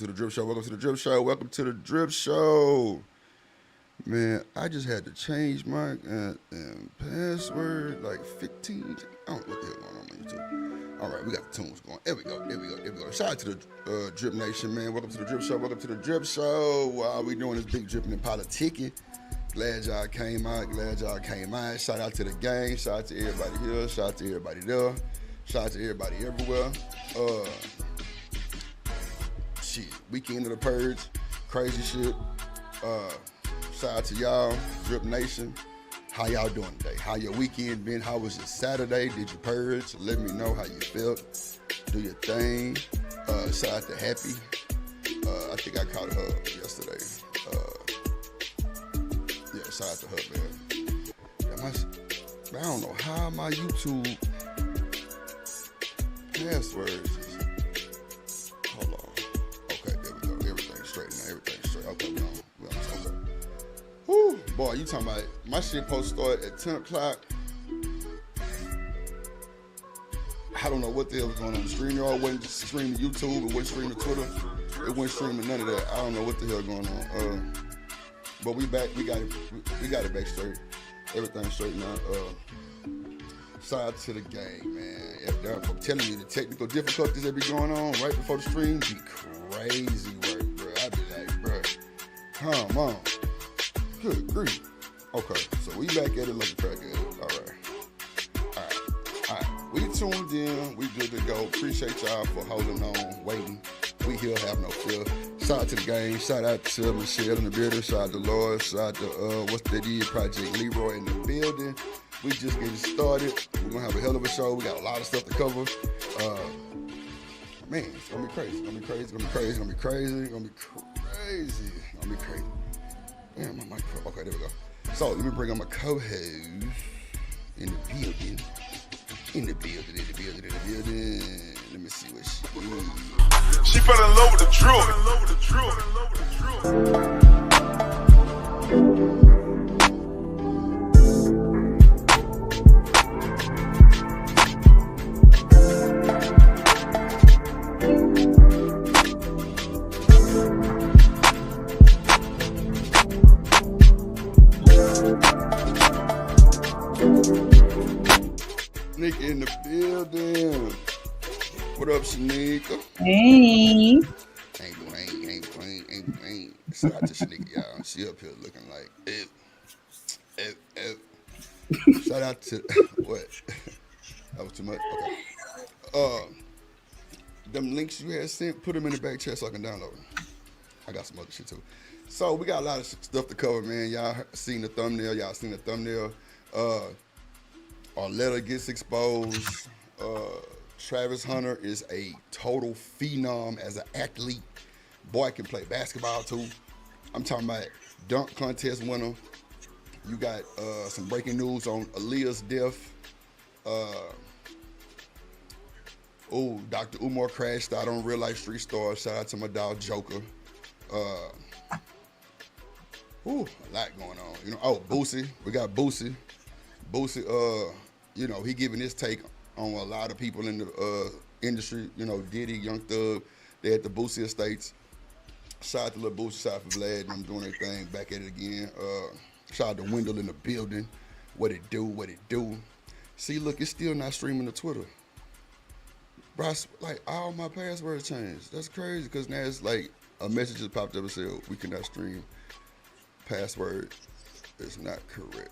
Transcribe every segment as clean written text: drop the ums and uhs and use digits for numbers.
to the Drip Show. Welcome to the Drip Show. Welcome to the Drip Show. Man, I just had to change my password like 15. I don't know what the hell going on YouTube. All right, we got the tunes going. There we go. Shout out to the Drip Nation, man. Welcome to the Drip Show. Welcome to the Drip Show. While we doing this big dripping and politicking. Glad y'all came out. Shout out to the gang. Shout out to everybody here. Shout out to everybody there. Shout out to everybody everywhere. Weekend of the Purge. Crazy shit. Shout out to y'all, Drip Nation. How y'all doing today? How your weekend been? How was your Saturday? Did you purge? Let me know how you felt. Do your thing. Shout out to Happy. I think I caught her yesterday. Yeah, shout out to her, man. I don't know how my YouTube passwords is. Hold on. Okay, there we go. Everything's straight now. Everything's straight. Okay, we on. Okay. Whew, boy, you talking about my shit supposed to start at 10 o'clock. I don't know what the hell was going on. The StreamYard wasn't streaming YouTube, it wasn't streaming Twitter, it wasn't streaming none of that. I don't know what the hell going on. But we back, we got it back straight. Everything's straight now. Shout out to the gang, man. I'm telling you, the technical difficulties that be going on right before the stream be crazy work, bro. I be like, bro, come on. Good grief. Okay, so we back at it looking crack at it. All right. We tuned in. We good to go. Appreciate y'all for holding on, waiting. We here, have no fear. Shout out to the gang. Shout out to Michelle in the building. Shout out to Lloyd. Shout out to what's that is? Project Leroy in the building. We just getting started. We're gonna have a hell of a show. We got a lot of stuff to cover. Man, it's gonna be crazy. Yeah, my microphone. Okay, there we go. So let me bring on my co-host in the building. Let me see what she fell in love with the drill. Shanika in the building. What up, Shanika? Hey. Ain't. Shout out to Shanika, y'all. She up here looking like Shout out to what? That was too much. Okay. Them links you had sent, put them in the back chat so I can download them. I got some other shit too. So we got a lot of stuff to cover, man. Y'all seen the thumbnail. Arletta gets exposed. Travis Hunter is a total phenom as an athlete. Boy can play basketball too. I'm talking about dunk contest winner. You got some breaking news on Aaliyah's death. Dr. Umar crashed out on Real Life Street Stars. Shout out to my dog Joker. A lot going on. Boosie. We got Boosie. Boosie, he giving his take on a lot of people in the industry. Diddy, Young Thug, they at the Boosie Estates. Shout out to Lil Boosie, shout out to Vlad, and I'm doing everything, back at it again. Shout out to Wendell in the building. What it do. See, look, it's still not streaming to Twitter. Bro, like, all my passwords changed. That's crazy, because now it's like a message just popped up and said, we cannot stream. Password is not correct.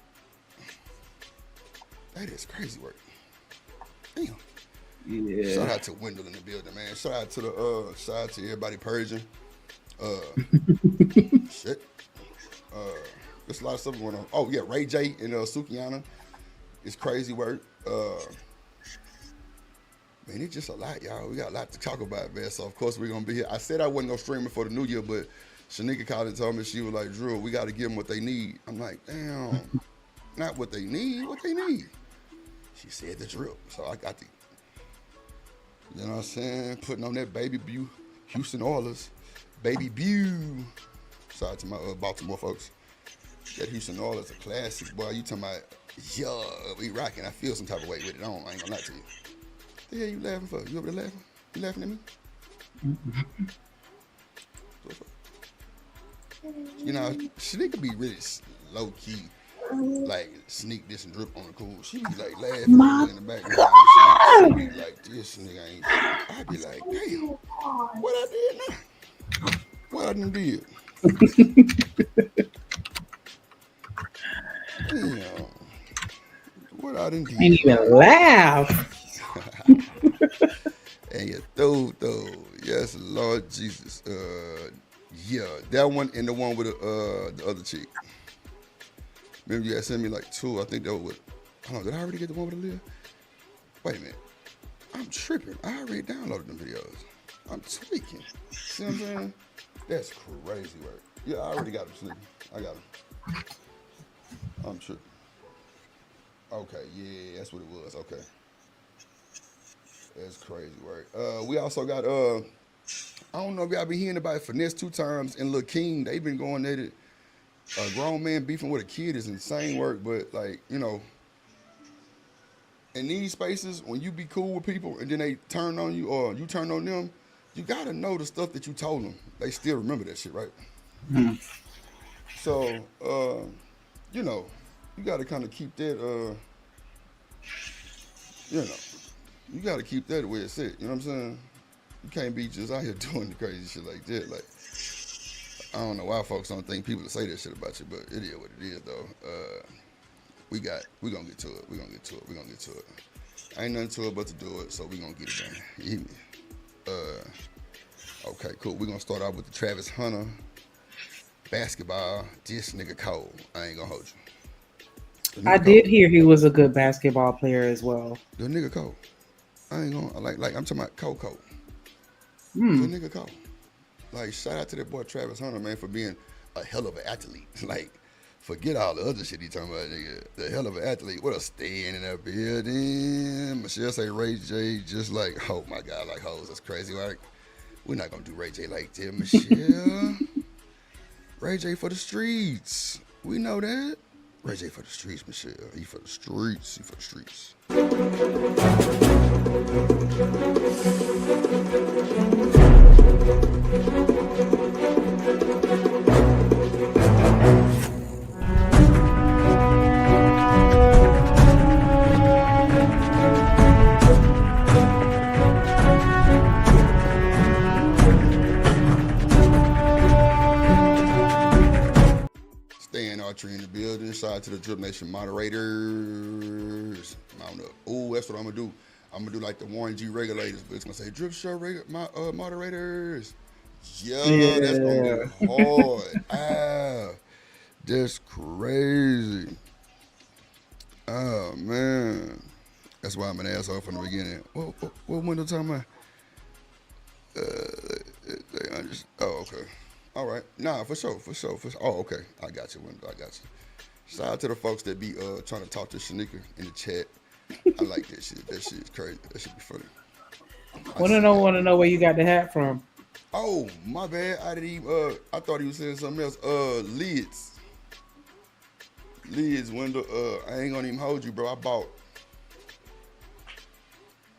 That is crazy work. Damn. Yeah. Shout out to Wendell in the building, man. Shout out to everybody purging. Shit. There's a lot of stuff going on. Oh yeah, Ray J and Sukiana. It's crazy work. Man, it's just a lot, y'all. We got a lot to talk about, man. So of course we're gonna be here. I said I wasn't gonna stream it for the new year, but Shanika called and told me, she was like, Drew, we gotta give them what they need. I'm like, damn. Not what they need, what they need. She said the drip. So I got the, you know what I'm saying? Putting on that Baby Bew, Houston Oilers. Baby Bew. Shout out to my Baltimore folks. That Houston Oilers a classic, boy. You talking about, we rocking. I feel some type of way with it on. I ain't gonna lie to you. What the hell you laughing for? You over there laughing? You laughing at me? You know, she could be really low key, like sneak this and drip on the cool. She be like laughing in the background. She be like, this nigga ain't. I be like, damn, what I did now? What I done did? Damn, what I done did? Ain't even laugh. And you though, yes, Lord Jesus. Yeah, that one and the one with the other chick. Remember you had sent me like two. I think that was with. Hold on, did I already get the one with Aaliyah? Wait a minute, I'm tripping. I already downloaded them videos. I'm tweaking. See what I'm saying? That's crazy work. Yeah, I already got them sleeping. I got them. I'm tripping. Okay, yeah, that's what it was. Okay. That's crazy work. We also got I don't know if y'all been hearing about Finesse 2 Times and Lil King. They been going at it. A grown man beefing with a kid is insane work, but like, you know, in these spaces, when you be cool with people and then they turn on you or you turn on them, you gotta know the stuff that you told them. They still remember that shit, right? Mm-hmm. So, you know, you gotta kind of keep that, you know, you gotta keep that where it's at. You know what I'm saying? You can't be just out here doing the crazy shit like that. Like, I don't know why folks don't think people to say that shit about you, but it is what it is, though. We gonna get to it. We gonna get to it. Ain't nothing to it but to do it, so we gonna get it done. You hear me? Okay, cool. We gonna start off with the Travis Hunter basketball. This nigga cold. I ain't gonna hold you. I did hear he was a good basketball player as well. The nigga cold. I ain't gonna like. I'm talking about cold. The nigga cold. Like, shout out to that boy Travis Hunter, man, for being a hell of an athlete. Like, forget all the other shit he talking about, nigga. The hell of an athlete. What a stand in that building. Michelle say Ray J just like, oh my God, like hoes. That's crazy, right? We're not gonna do Ray J like that, Michelle. Ray J for the streets. We know that. Ray J for the streets, Michelle. He for the streets. He for the streets. Staying archery in the building. Shout out to the Drip Nation moderators. Mount up. Ooh, that's what I'm gonna do. I'm gonna do like the Warren G regulators, but it's gonna say Drip Show moderators. Yeah, that's gonna be hard. That's crazy. Oh man, that's why I'm an asshole from the beginning. What window time am I? Oh, okay. All right. Nah, for sure. Oh, okay. I got you, window. I got you. Shout out to the folks that be trying to talk to Shanika in the chat. I like that shit. That shit is crazy. That should be funny. Want to know where you got the hat from? Oh, my bad. I didn't even. I thought he was saying something else. Lids window. I ain't gonna even hold you, bro. I bought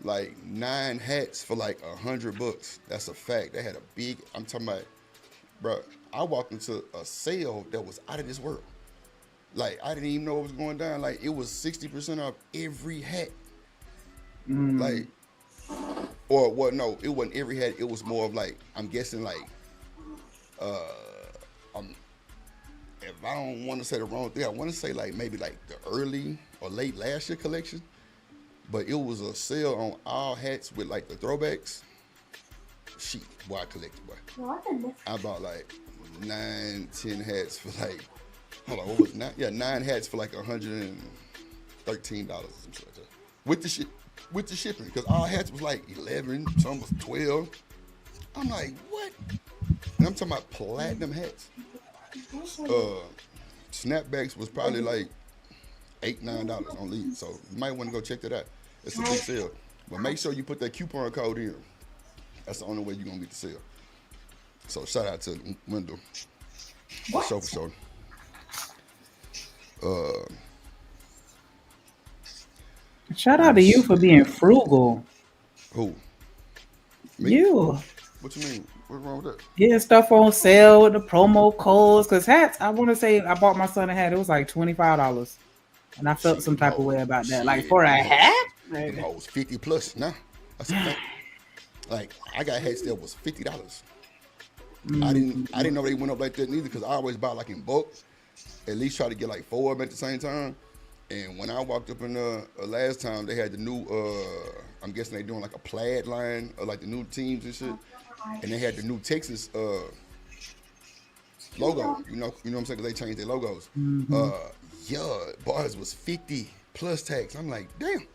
like 9 hats for like $100. That's a fact. They had a big. I'm talking about, bro. I walked into a sale that was out of this world. Like, I didn't even know what was going down. Like, it was 60% off every hat. Like, or what? No, it wasn't every hat. It was more of like, I'm guessing like, if I don't want to say the wrong thing, I want to say like maybe like the early or late last year collection. But it was a sale on all hats with like the throwbacks. Shit, boy, I collected, boy. I bought like 9, 10 hats for like, hold on, what was it? 9 hats for like $113 or something like that. With the shipping, because all hats was like 11, some was 12. I'm like, what? And I'm talking about platinum hats. Snapbacks was probably like $8, $9 on lead. So you might want to go check that out. It's a big sale. But make sure you put that coupon code in. That's the only way you're gonna get the sale. So shout out to Wendell. For sure. Shout out to you for being frugal. Who? Me? You. What you mean? What's wrong with that? Getting stuff on sale with the promo codes. Cause hats, I want to say I bought my son a hat. It was like $25, and I felt Shit, some them type of way hoes- about that. Like shit, for a them hoes- hat. Them hoes 50 plus now. That's a fact. Like I got hats that was $50. I didn't know they went up like that neither because I always buy like in bulk. At least try to get like 4 of them at the same time. And when I walked up in last time, they had the new. I'm guessing they doing like a plaid line of like the new teams and shit. And they had the new Texas logo. You know what I'm saying? 'Cause they changed their logos. Yeah, bars was 50 plus tax. I'm like, damn.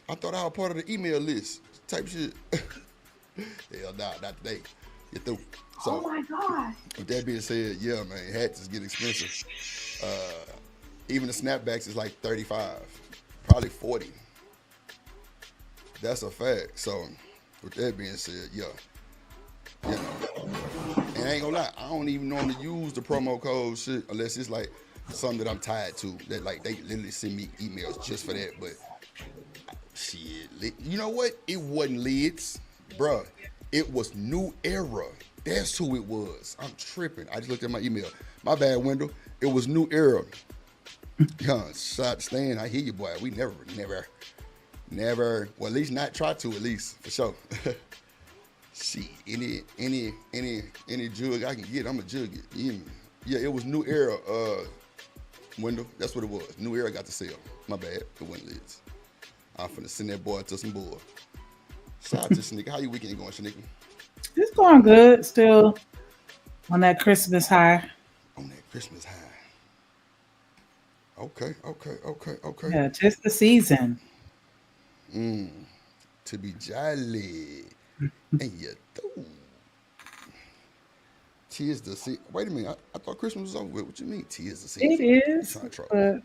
I thought I was part of the email list type shit. Hell nah, not today. Get through. So, Oh my god. with that being said, yeah, man, hats is getting expensive. Even the snapbacks is like 35, probably 40. That's a fact. So, with that being said, yeah, you know, and I ain't gonna lie, I don't even normally use the promo code shit unless it's like something that I'm tied to. That like they literally send me emails just for that. But shit, you know what? It wasn't lids, bruh. It was New Era. That's who it was. I'm tripping. I just looked at my email. My bad, Wendell. It was New Era. Shot Stan, I hear you, boy. We never, well, at least not try to, at least, for sure. See, any jug I can get, I'm a jug it. You hear me? Yeah, it was New Era, Wendell. That's what it was. New Era got the sale. My bad. It wasn't lids. I'm finna send that boy to some bull. Shout out to Shanika. How you weekend going, Shanika? It's going good. Still on that Christmas high. On that Christmas high. Okay. Yeah, just the season. To be jolly. And you do. Tis the season. Wait a minute. I thought Christmas was over with. What you mean, tis the season? It is, Trying to troll. but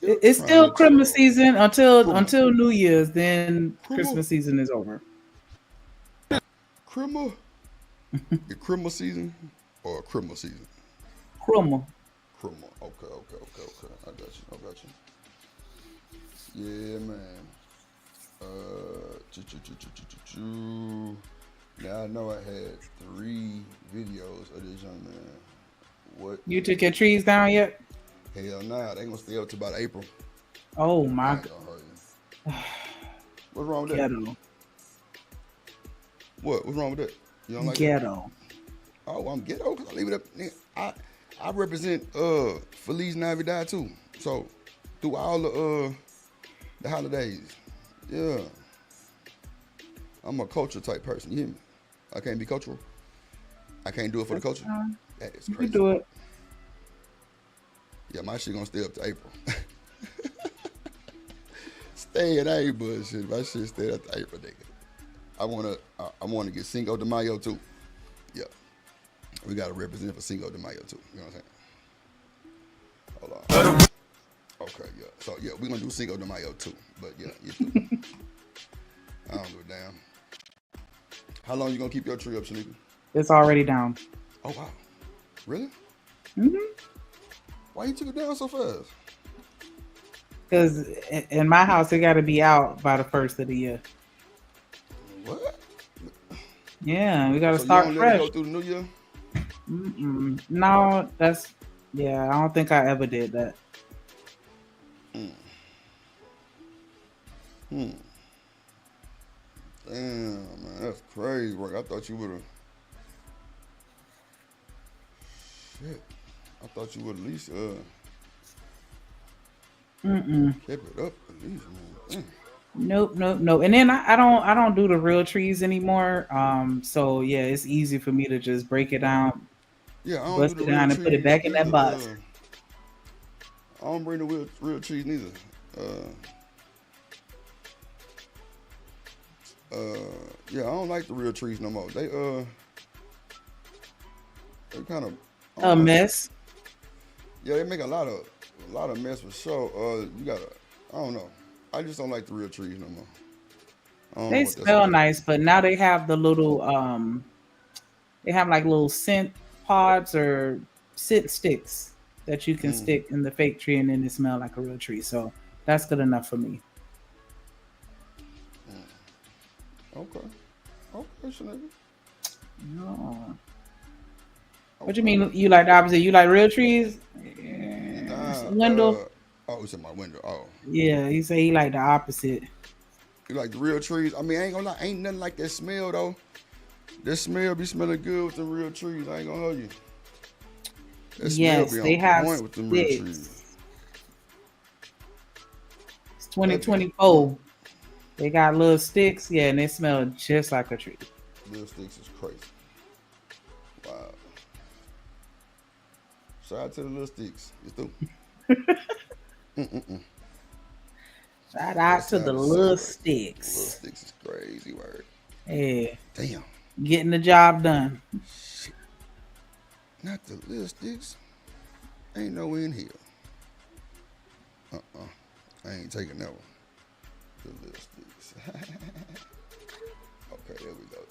You're it's trying still to Christmas troll. season until Crumble. New Year's. Then Crumble. Christmas season is over. Criminal? Your criminal season or criminal season? Criminal. Criminal. Okay. I got you. Yeah, man. Now I know I had 3 videos of this young man. What? You took your trees down yet? Hell nah, they gonna stay up to about April. Oh my I ain't gonna hurt you. What's wrong with that? ghetto. What's wrong with that? You don't like that? Ghetto. Oh, I'm ghetto because I leave it up. Nigga, I represent Feliz Navidad too. So through all the holidays, yeah. I'm a culture type person. You hear me? I can't be cultural. I can't do it for the culture. That is You crazy. can do it. Yeah, my shit gonna stay up to April. Stay in April, shit. My shit stay up to April, nigga. I wanna get Cinco de Mayo too. Yeah. We gotta represent for Cinco de Mayo too. You know what I'm saying? Hold on. Okay, yeah. So yeah, we're gonna do Cinco de Mayo too. But yeah, you too. I don't give a damn. How long you gonna keep your tree up, Shanika? It's already down. Oh wow. Really? Mm-hmm. Why you took it down so fast? Because in my house, it got to be out by the first of the year. What? Yeah, we got to So start you don't let it fresh. go through the new year? No, I don't think I ever did that. Damn, man, that's crazy work. I thought you would have. Shit. I thought you would at least kept it up at least, man. Nope. And then I don't do the real trees anymore. So yeah, it's easy for me to just break it down, Yeah, I don't bust do it the down, real and put it trees back in that neither. box. I don't bring the real trees neither. Yeah, I don't like the real trees no more. They kind of A mess. Yeah, they make a lot of mess for sure. You gotta, I don't know. I just don't like the real trees no more. I don't know They what that's smell about. nice, but now they have the little they have like little scent pods or scent sticks that you can stick in the fake tree, and then it smell like a real tree. So that's good enough for me. Okay, Shanika. No. What you mean? You like the opposite? You like real trees? Nah, Window. oh, it's in my window. Oh, Yeah, he say he like the opposite. you like the real trees? I mean, I ain't gonna lie, ain't nothing like that smell though. That smell be smelling good with the real trees. I ain't gonna hold you. That smell Yes, be they on have point with them real trees. sticks. It's 2024. They got little sticks, yeah, and they smell just like a tree. Little sticks is crazy. Wow. Shout out to the little sticks. You through? Shout out to the little sticks. Little sticks is crazy word. Yeah. Damn. Getting the job done. Shit. Not the little sticks. Ain't no in here. I ain't taking that one. The little sticks. Okay,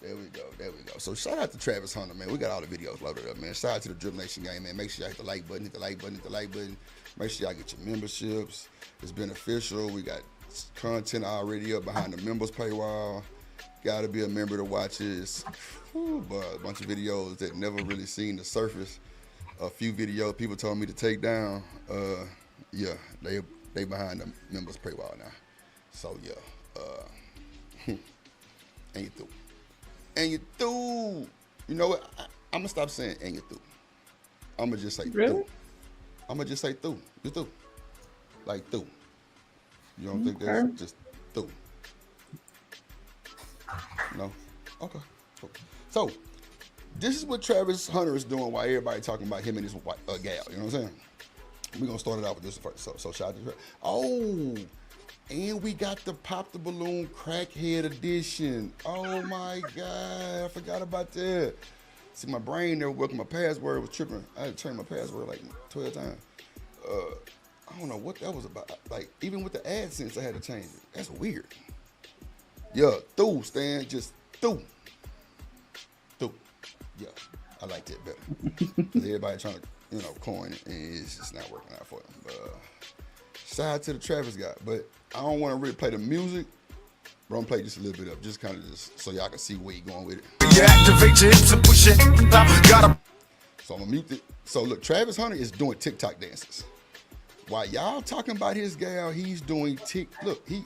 there we go. So shout out to Travis Hunter, man. We got all the videos loaded up, man. Shout out to the Drip Nation gang, man. Make sure y'all hit the like button, hit the like button. Make sure y'all get your memberships. It's beneficial. We got content already up behind the members paywall. Gotta be a member to watch this. But a bunch of videos that never really seen the surface. A few videos people told me to take down. Yeah, they behind the members paywall now. So yeah, and you through. And you through. You know what? I'm gonna stop saying and you through. I'm gonna just say through. I'm gonna just say through. You through. Like through. You don't think that's just through? No? Okay. Cool. So, this is what Travis Hunter is doing while everybody talking about him and his gal. You know what I'm saying? We're going to start it out with this first. So shout out to Travis. Oh, and we got the Pop the Balloon Crackhead edition. Oh, my God. I forgot about that. See, my brain never worked. My password was tripping. I had to change my password like 12 times. I don't know what that was about. Like, even with the AdSense, I had to change it. That's weird. Yeah, through, Stan. Just through. Through. Yeah, I like that better. Because everybody trying to, coin it, and it's just not working out for them. But, shout out to the Travis guy. But I don't want to really play the music. But I'm going to play just a little bit of just kind of just so y'all can see where you're going with it. You activate your hips and push it. Gotta. So I'm going to mute it. So look, Travis Hunter is doing TikTok dances. While y'all talking about his gal, he's doing Look, he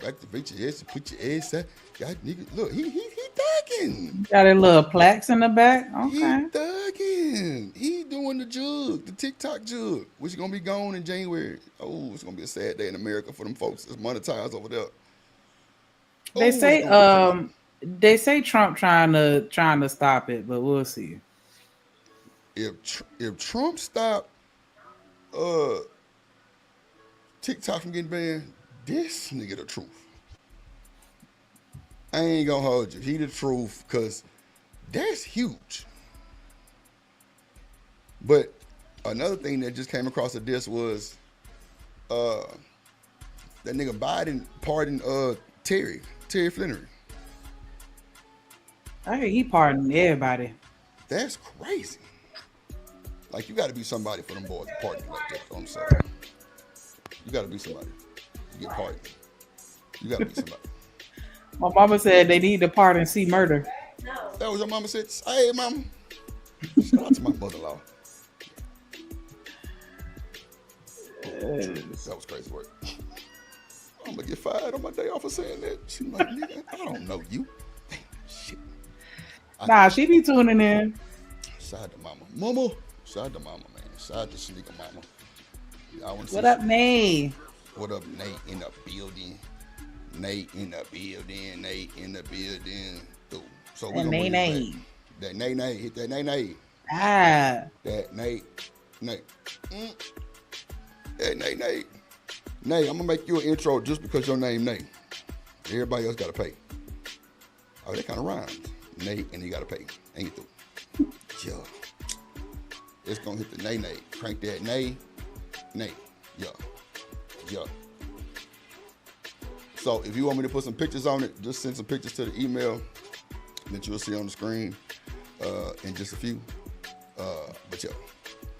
activate your ass and put your ass out. God, nigga, look, he thugging. Got a little plaques in the back. Okay. He thugging. He doing the jug, the TikTok jug, which is gonna be gone in January. Oh, it's gonna be a sad day in America for them folks that's monetized over there. They say Trump trying to stop it, but we'll see. If Trump stopped TikTok from getting banned, this nigga the truth. I ain't gonna hold you. He the truth, because that's huge. But another thing that just came across the disc was that nigga Biden pardoned Terry Flannery. I hear he pardoned everybody. That's crazy. Like, you gotta be somebody for them boys to pardon you like that. I'm sorry. You gotta be somebody to get pardoned. You gotta be somebody. My mama said they need to pardon C murder. No. That was your mama said, hey, mama. Shout out to my mother-in-law. That was crazy work. I'm gonna get fired on my day off for saying that. She like, nigga, I don't know you. Damn, shit. Nah, she be tuning in. Shout out to mama. Mama. Shout out to mama, man. Shout out to Shanika mama. What up, Nay? What up, Nate in the building? Nate in the building. So we're gonna Nay. That Nay. Hit that Nay. Ah. That Nay. That Nay. Nay, I'm gonna make you an intro just because your name Nay. Everybody else gotta pay. Oh, that kind of rhymes. Nay, and you gotta pay. Ain't through. Yeah. It's gonna hit the Nay. Crank that Nay. Yeah. So if you want me to put some pictures on it, just send some pictures to the email that you'll see on the screen in just a few. But yeah,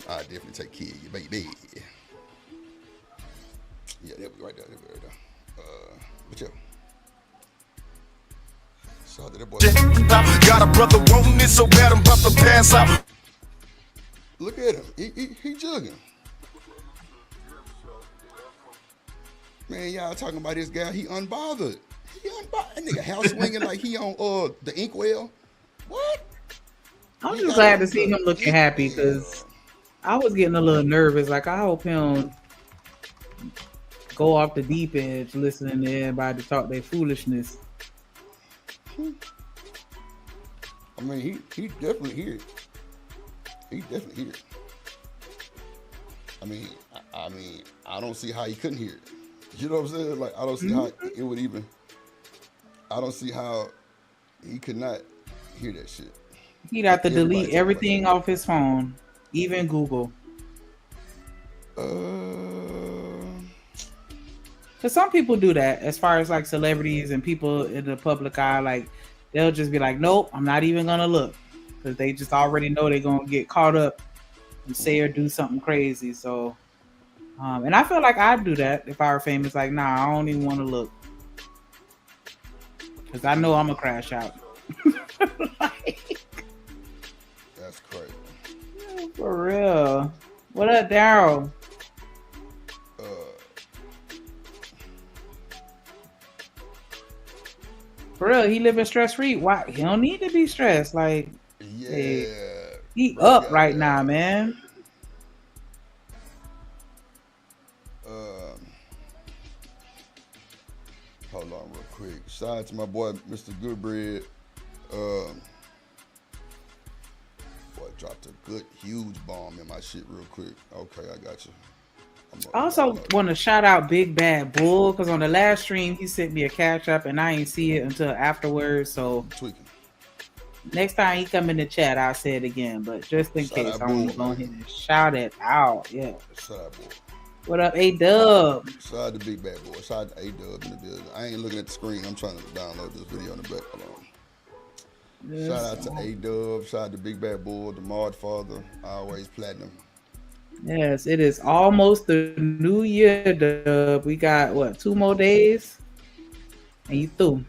I definitely take care of you, baby. Yeah, there we go, right there. But yeah. Shout out to that boy. Got a brother wanting it so bad I'm about to pass out. Look at him. He jugging. Man, y'all talking about this guy. He unbothered. That nigga house swinging like he on the Inkwell. What? I'm just glad to see him looking happy because I was getting a little nervous. Like, I hope he don't go off the deep edge listening to everybody talk their foolishness. I mean, he definitely here. He definitely here. I mean, I don't see how he couldn't hear it. You know what I'm saying? Like, I don't see how it would even. I don't see how he could not hear that shit. He'd have to delete everything off his phone, even Google. Because some people do that, as far as like celebrities and people in the public eye, like they'll just be like, nope, I'm not even gonna look, because they just already know they're gonna get caught up and say or do something crazy. So, and I feel like I'd do that if I were famous. Like, nah, I don't even want to look, because I know I'm gonna crash out. Like, that's crazy. For real. What up, Daryl? For real, he living stress free. Why? He don't need to be stressed. Like, yeah, hey, he up right now, man. Hold on real quick. Shout out to my boy, Mr. Goodbread. Boy, dropped a good, huge bomb in my shit real quick. Okay, I got you. I also want to shout out Big Bad Bull, because on the last stream he sent me a cash app and I ain't see it until afterwards. So tweaking. Next time he come in the chat, I'll say it again. But just in case, I'm going to shout it out. Yeah. Shout out, boy. What up, A-Dub? Shout out to Big Bad Boy. Shout out to A-Dub in the building. I ain't looking at the screen. I'm trying to download this video in the back. Hold on. Yes. Shout out to A-Dub. Shout out to Big Bad Boy, the Mod Father, always platinum. Yes, it is almost the new year, Dub. We got, what, 2 more days? And you through.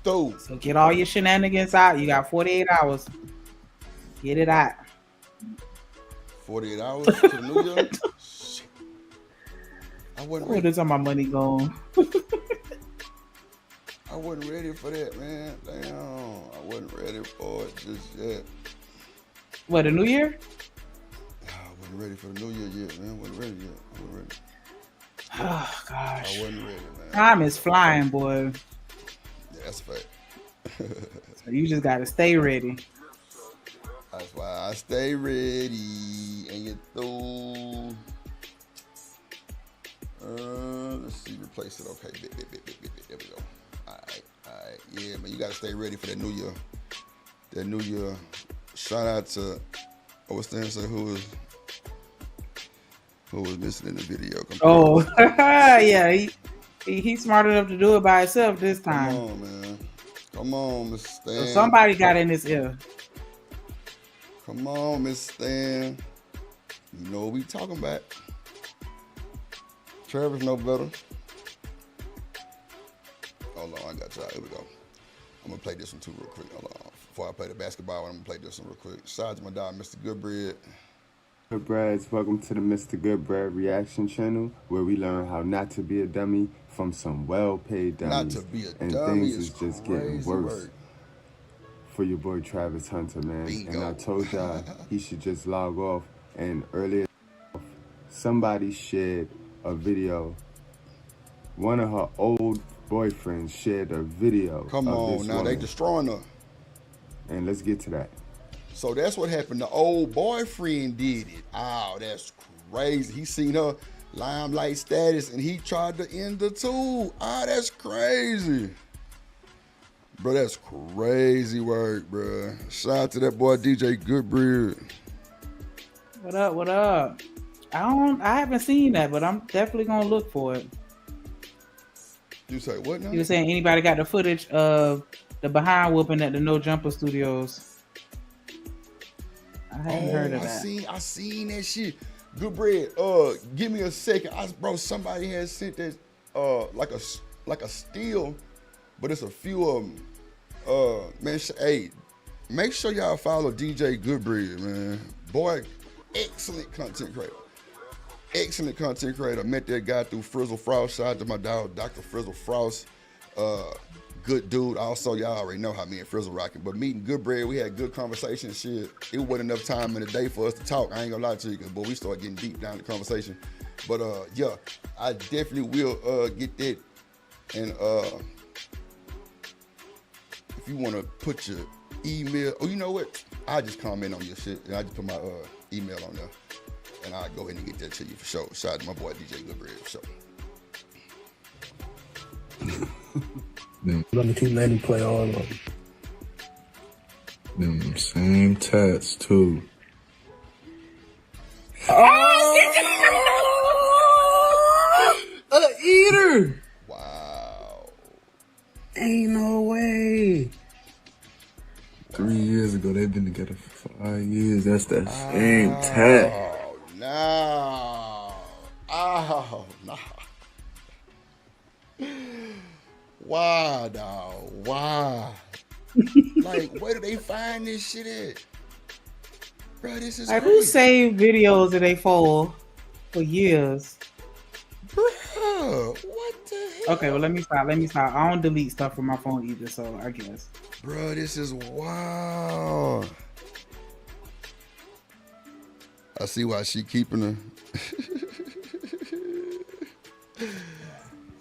So get all your shenanigans out. You got 48 hours. Get it out. 48 hours to the new year? Shit. I wasn't ready. Where's all my money going? I wasn't ready for that, man. Damn. I wasn't ready for it just yet. What, the new year? I wasn't ready for the new year yet, man. I wasn't ready yet. I wasn't ready. Oh, gosh. I wasn't ready, man. Time is flying, boy. Yeah, that's a fact. So you just got to stay ready. That's why I stay ready. And you through. Let's see, replace it. Okay, there we go. All right. Yeah, man, you got to stay ready for that new year. That new year. Shout out to, what's the answer? Who was missing in the video? Oh, yeah. He's smart enough to do it by himself this time. Come on, man. Come on, Mr. Stan. So somebody got in his ear. Come on, Mr. Stan. You know what we talking about. Travis know better. Hold on, I got y'all. Here we go. I'm going to play this one too real quick. Hold on. Before I play the basketball, I'm going to play this one real quick. Shout out to my dog, Mr. Goodbread. Goodbreads, welcome to the Mr. Goodbread reaction channel, where we learn how not to be a dummy from some well-paid dummies. Not to be a and dummy things is just getting worse for your boy Travis Hunter, man. Bingo. And I told y'all he should just log off. And earlier, somebody shared a video. One of her old boyfriends shared a video. Come on, now they destroying her. And let's get to that. So that's what happened. The old boyfriend did it. Oh, that's crazy. He seen her limelight status and he tried to end the two. Ah, that's crazy. Bro, that's crazy work, bro. Shout out to that boy DJ Goodbread. What up? What up? I haven't seen that, but I'm definitely gonna look for it. You say what now? You were saying anybody got the footage of the behind whooping at the No Jumper Studios? I hadn't heard of that. I seen that shit. Goodbread, give me a second. Bro, somebody has sent that like a steal, but it's a few of them. Man, hey, make sure y'all follow DJ Goodbread, man. Boy, excellent content creator. Excellent content creator. Met that guy through Frizzle Frost. Shout out to my dog, Dr. Frizzle Frost. Good dude. Also, y'all already know how me and Frizzle rocking. But meeting Goodbread, we had good conversation. Shit, it wasn't enough time in the day for us to talk. I ain't gonna lie to you, because boy, we started getting deep down the conversation. But yeah, I definitely will get that. And if you wanna put your email, oh, you know what? I'll just comment on your shit, and I just put my email on there, and I'll go ahead and get that to you for sure. Shout out to my boy DJ Goodbread for sure. Let me keep letting play all of them. Them same tats too. A eater! Wow. Ain't no way. 3 years ago, they've been together for 5 years. That's that same tat. Oh no. Oh no. Why, dog? Why? Like, where do they find this shit at? Bro, this is Like, crazy. who saved videos of they phone for years? Bro, what the hell? Okay, well, let me stop. I don't delete stuff from my phone either, so I guess. Bro, this is wild. I see why she keeping her.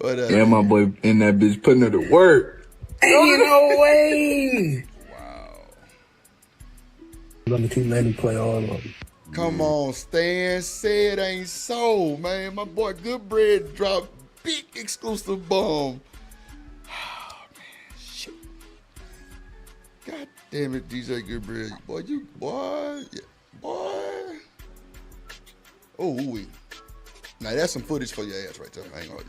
Yeah, my boy in that bitch putting her to work. Ain't no way. Wow. Let me keep letting play all of them. Come on, Stan. Say it ain't so, man. My boy Goodbread dropped big exclusive bomb. Oh, man, shit. God damn it, DJ Goodbread. Boy, boy. Oh, wee. Now, that's some footage for your ass right there. I ain't gonna.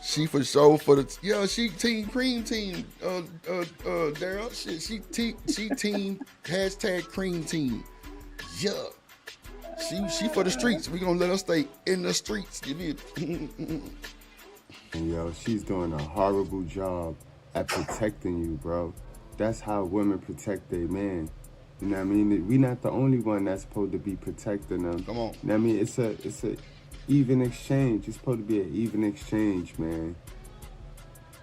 She for sure for the she team cream team Daryl shit she team hashtag cream team she for the streets. We gonna let her stay in the streets. You mean? And yo, she's doing a horrible job at protecting you, bro. That's how women protect their man. You know what I mean? We not the only one that's supposed to be protecting them. Come on. You know what I mean? It's a even exchange. It's supposed to be an even exchange, man.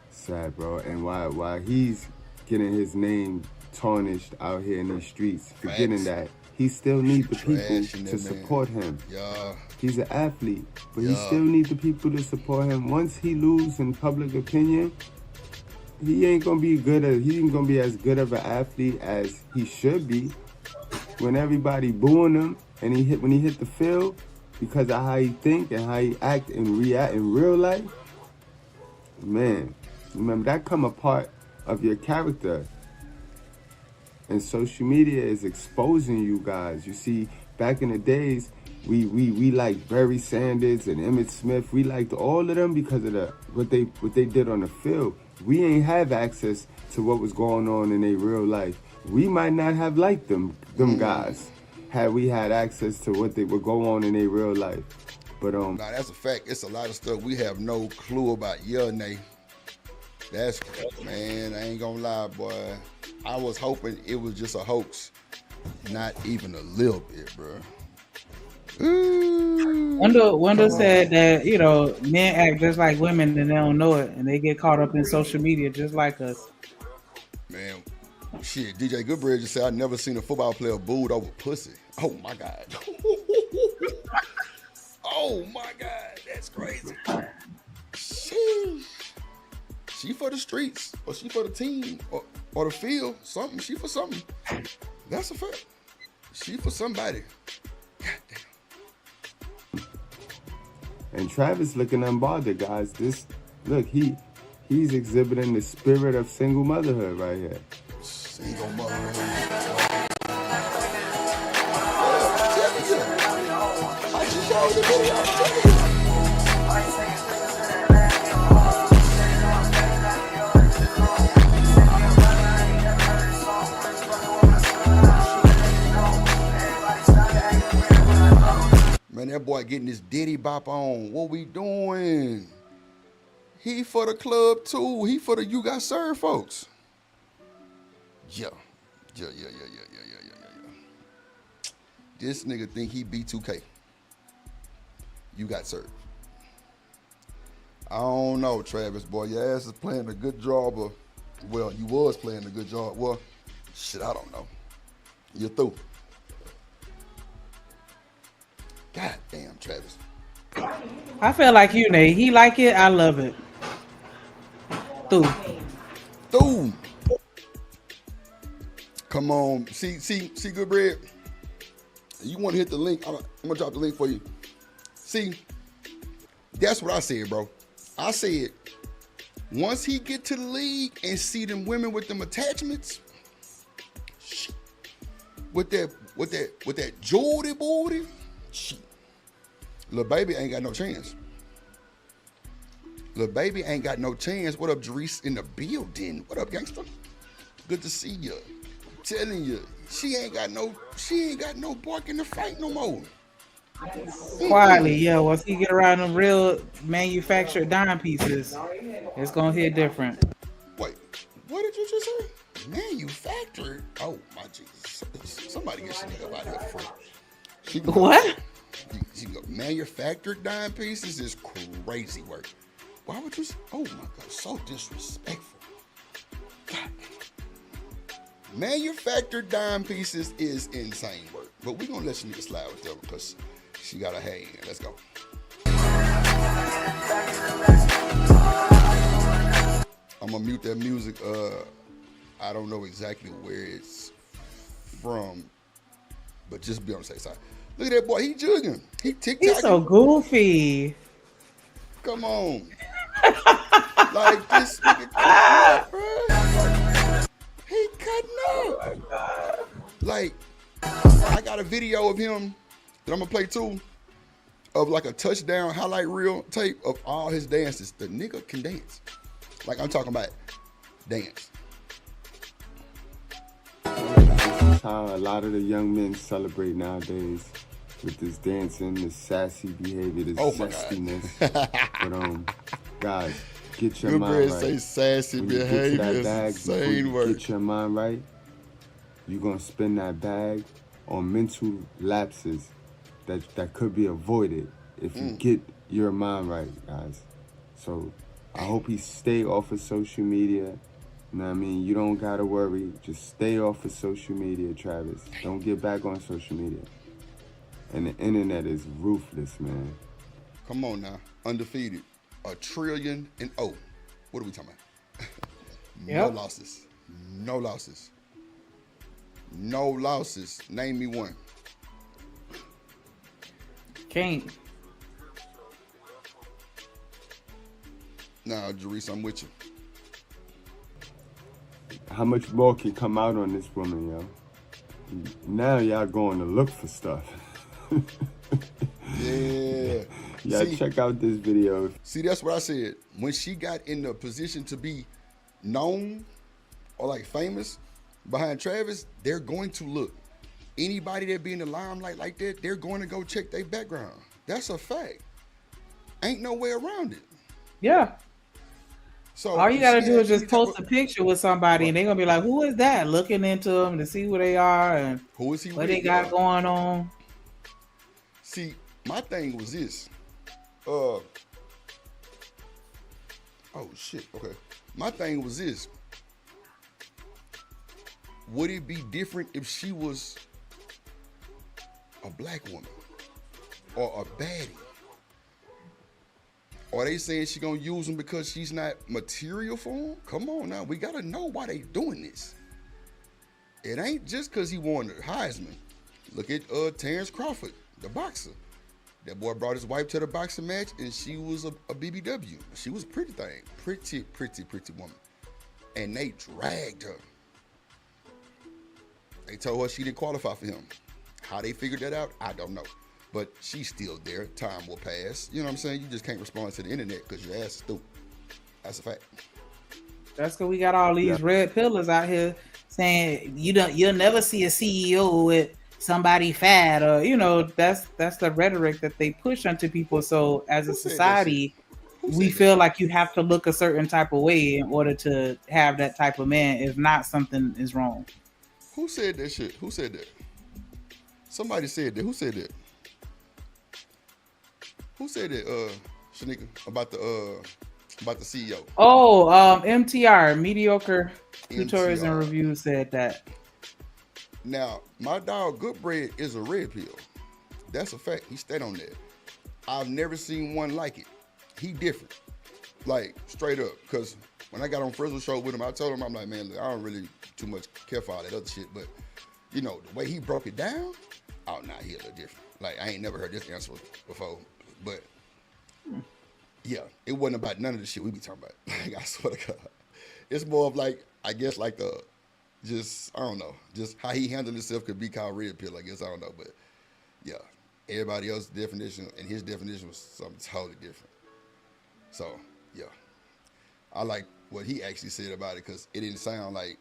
Sad, bro. And while he's getting his name tarnished out here in these streets, forgetting that he still needs the people to support him. Yeah. He's an athlete, but he still needs the people to support him. Once he loses in public opinion, he ain't gonna be as good of an athlete as he should be. When everybody booing him and when he hit the field, because of how he think and how he act and react in real life, man, remember that come a part of your character. And social media is exposing you guys. You see, back in the days, we liked Barry Sanders and Emmitt Smith. We liked all of them because of what they did on the field. We ain't have access to what was going on in their real life. We might not have liked them guys, had we had access to what they would go on in their real life. But Nah, that's a fact. It's a lot of stuff we have no clue about. Yeah, Nay. That's, man, I ain't gonna lie, boy. I was hoping it was just a hoax. Not even a little bit, bro. Wendell said that, men act just like women and they don't know it, and they get caught up in social media just like us. Man, shit, DJ Goodbread just said, I never seen a football player booed over pussy. Oh, my God. Oh, my God. That's crazy. Sheesh. She for the streets, or she for the team, or the field, something. She for something. That's a fact. She for somebody. God damn. And Travis looking unbothered, guys. Look, he's exhibiting the spirit of single motherhood right here. Single motherhood. I just showed the video. Man, that boy getting this Diddy bop on. What we doing? He for the club too. He for the you got served folks. Yeah. This nigga think he B2K. You got served. I don't know, Travis, boy. Your ass is playing a good job of, well, you was playing a good job. Well, shit, I don't know. You're through. God damn, Travis. I feel like you, Nate. He like it. I love it. Through. Come on. See, good bread. You want to hit the link? I'm gonna drop the link for you. See, that's what I said, bro. I said, once he get to the league and see them women with them attachments, shit, with that Jordy booty, shit, Lil Baby ain't got no chance. Lil Baby ain't got no chance. What up, Jerice in the building? What up, gangster? Good to see you. I'm telling you, she ain't got no bark in the fight no more. Quietly, yeah. Once he get around them real manufactured dime pieces, it's gonna hit different. Wait, what did you just say? Manufactured? Oh my Jesus! Somebody get this nigga up out of here free. What? She go, manufactured dime pieces is crazy work. Why would you? Oh my God, so disrespectful. God. Manufactured dime pieces is insane work, but we gonna let you nigga slide with that because she got a hand. Let's go. I'm gonna mute that music. I don't know exactly where it's from, but just be on the safe side. Look at that boy. He jugging. He TikTok. He's so goofy. Come on. Like this nigga cutting up, bro. He cutting up. Oh my God. Like, I got a video of him that I'm gonna play too, of like a touchdown highlight reel tape of all his dances. The nigga can dance. Like, I'm talking about dance. That's how a lot of the young men celebrate nowadays, with this dancing, this sassy behavior, this zestiness. But guys, get your mind right. Say sassy when you behavior get to that is bag, insane work. Get your mind right. You're gonna spend that bag on mental lapses that could be avoided if you get your mind right, guys. So I hope he stay off of social media. You know what I mean? You don't gotta worry. Just stay off of social media, Travis. Don't get back on social media. And the internet is ruthless, man. Come on now. Undefeated. $1 trillion and oh. What are we talking about? No losses. No losses. No losses. Name me one. Can't. Nah, Jerice, I'm with you. How much more can come out on this woman, yo? Now y'all going to look for stuff. Yeah. Yeah, check out this video. See, that's what I said. When she got in the position to be known or like famous behind Travis, they're going to look. Anybody that be in the limelight like that, they're going to go check their background. That's a fact. Ain't no way around it. Yeah. So all you gotta do is just post a picture with somebody, and they're gonna be like, "Who is that?" Looking into them to see who they are and who is he? What they got going on. See, my thing was this. Oh shit. Okay. My thing was this. Would it be different if she was a black woman or a baddie? Are they saying she gonna use them because she's not material for him? Come on now, we gotta know why they doing this. It ain't just cause he won the Heisman. Look at Terrence Crawford, the boxer. That boy brought his wife to the boxing match and she was a BBW. She was a pretty thing, pretty woman. And they dragged her. They told her she didn't qualify for him. How they figured that out, I don't know. But she's still there. Time will pass. You know what I'm saying? You just can't respond to the internet because your ass is stupid. That's a fact. That's because we got all these red pillars out here saying you'll never see a CEO with somebody fat, or that's the rhetoric that they push onto people. So as a society, we feel like you have to look a certain type of way in order to have that type of man. If not, something is wrong. Who said that shit? Who said that? Somebody said that. Who said that? Who said that, Shanika, about the CEO? Oh, MTR, Mediocre Tutorials and Reviews said that. Now, my dog Good Bread is a red pill. That's a fact. He stayed on that. I've never seen one like it. He different. Like, straight up. Because when I got on Frizzle Show with him, I told him, I'm like, man, look, I don't really too much care for all that other shit. But, you know, the way he broke it down, oh, nah, he a little different. Like, I ain't never heard this answer before. But, yeah, it wasn't about none of the shit we be talking about. Like, I swear to God. It's more of like, I guess, like the, just, I don't know, just how he handled himself could be called red pill, I guess, I don't know. But, yeah, everybody else's definition and his definition was something totally different. So, yeah, I like what he actually said about it because it didn't sound like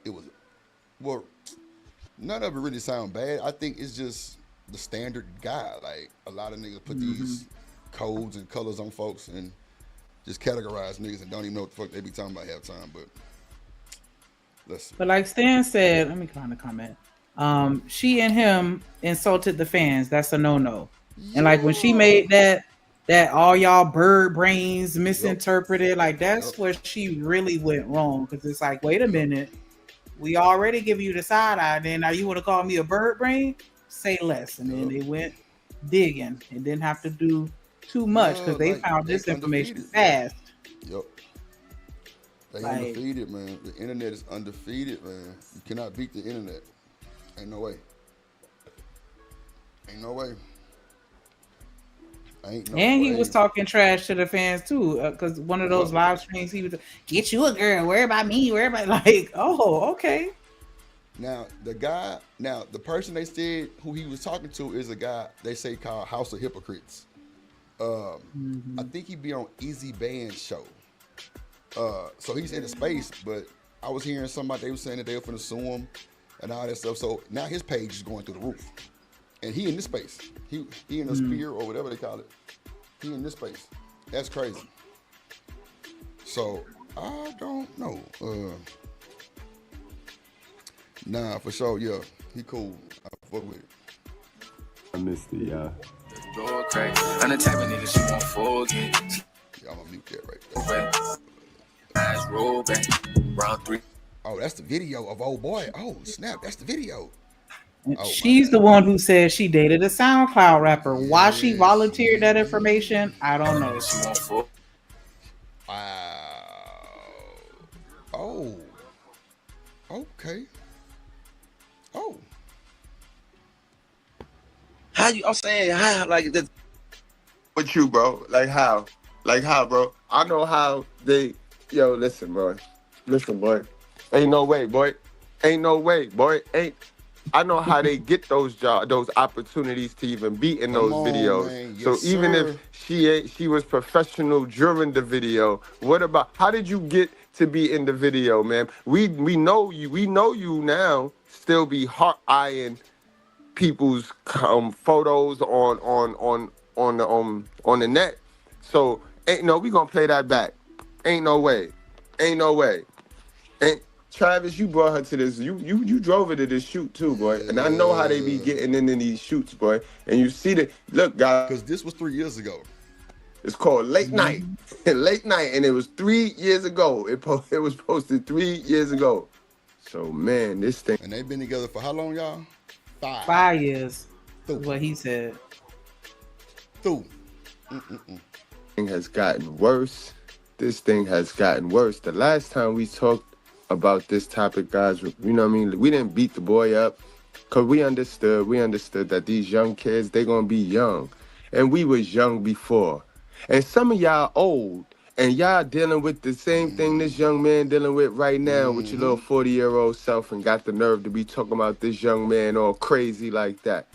it was, well, none of it really sound bad. I think it's just the standard guy. Like, a lot of niggas put these codes and colors on folks and just categorize niggas and don't even know what the fuck they be talking about half time. But listen. But like Stan said, let me kind of comment. She and him insulted the fans. That's a no-no. And like when she made that all y'all bird brains misinterpreted, like that's where she really went wrong. Because it's like, wait a minute, we already give you the side eye. Then now you want to call me a bird brain? Say less. And then they went digging and didn't have to do too much because they found this information fast. Yep. They undefeated, man. The internet is undefeated, man. You cannot beat the internet. Ain't no way. Ain't no way. He was talking trash to the fans too, because one of those live streams he was, get you a girl, worry about me, worry about, like, oh, okay. Now the person they said who he was talking to is a guy they say called House of Hypocrites. I think he be on Easy Band's show. So he's in the space, but I was hearing somebody, they were saying that they were finna sue him and all that stuff. So now his page is going through the roof. And he in this space. He in a spear or whatever they call it. He in this space. That's crazy. So I don't know. Nah, for sure, yeah. He cool. I fuck with it. I missed it, y'all. I'm the type of nigga she won't forget. Yeah, I'm gonna mute that right there. Eyes roll back, round 3. Oh, that's the video of old boy. Oh, snap, that's the video. She's the one who said she dated a SoundCloud rapper. Why she volunteered that information, I don't know. Wow. Oh. Okay. Oh. How you? I'm saying how like that. With you, bro? Like how, bro? I know how they. Yo, listen, boy. Ain't no way, boy. I know how they get those jobs, those opportunities to even be in those videos. Man. So Yes, even sir. if she was professional during the video, what about, how did you get to be in the video, man? We know you now. Still be hot eyeing people's photos on the net. So we gonna play that back. Ain't no way. And Travis, you brought her to this. You drove her to this shoot too, boy. And I know how they be getting into these shoots, boy. And you see that. Look, guys. Because this was 3 years ago. It's called Late Night. Late Night, and it was 3 years ago. It was posted 3 years ago. So man, this thing. And they've been together for how long, y'all? 5 years. Is what he said. Thing has gotten worse. This thing has gotten worse. The last time we talked about this topic, guys, you know what I mean? We didn't beat the boy up because we understood that these young kids, they're going to be young. And we was young before. And some of y'all old, and y'all dealing with the same thing this young man dealing with right now with your little 40-year-old self and got the nerve to be talking about this young man all crazy like that.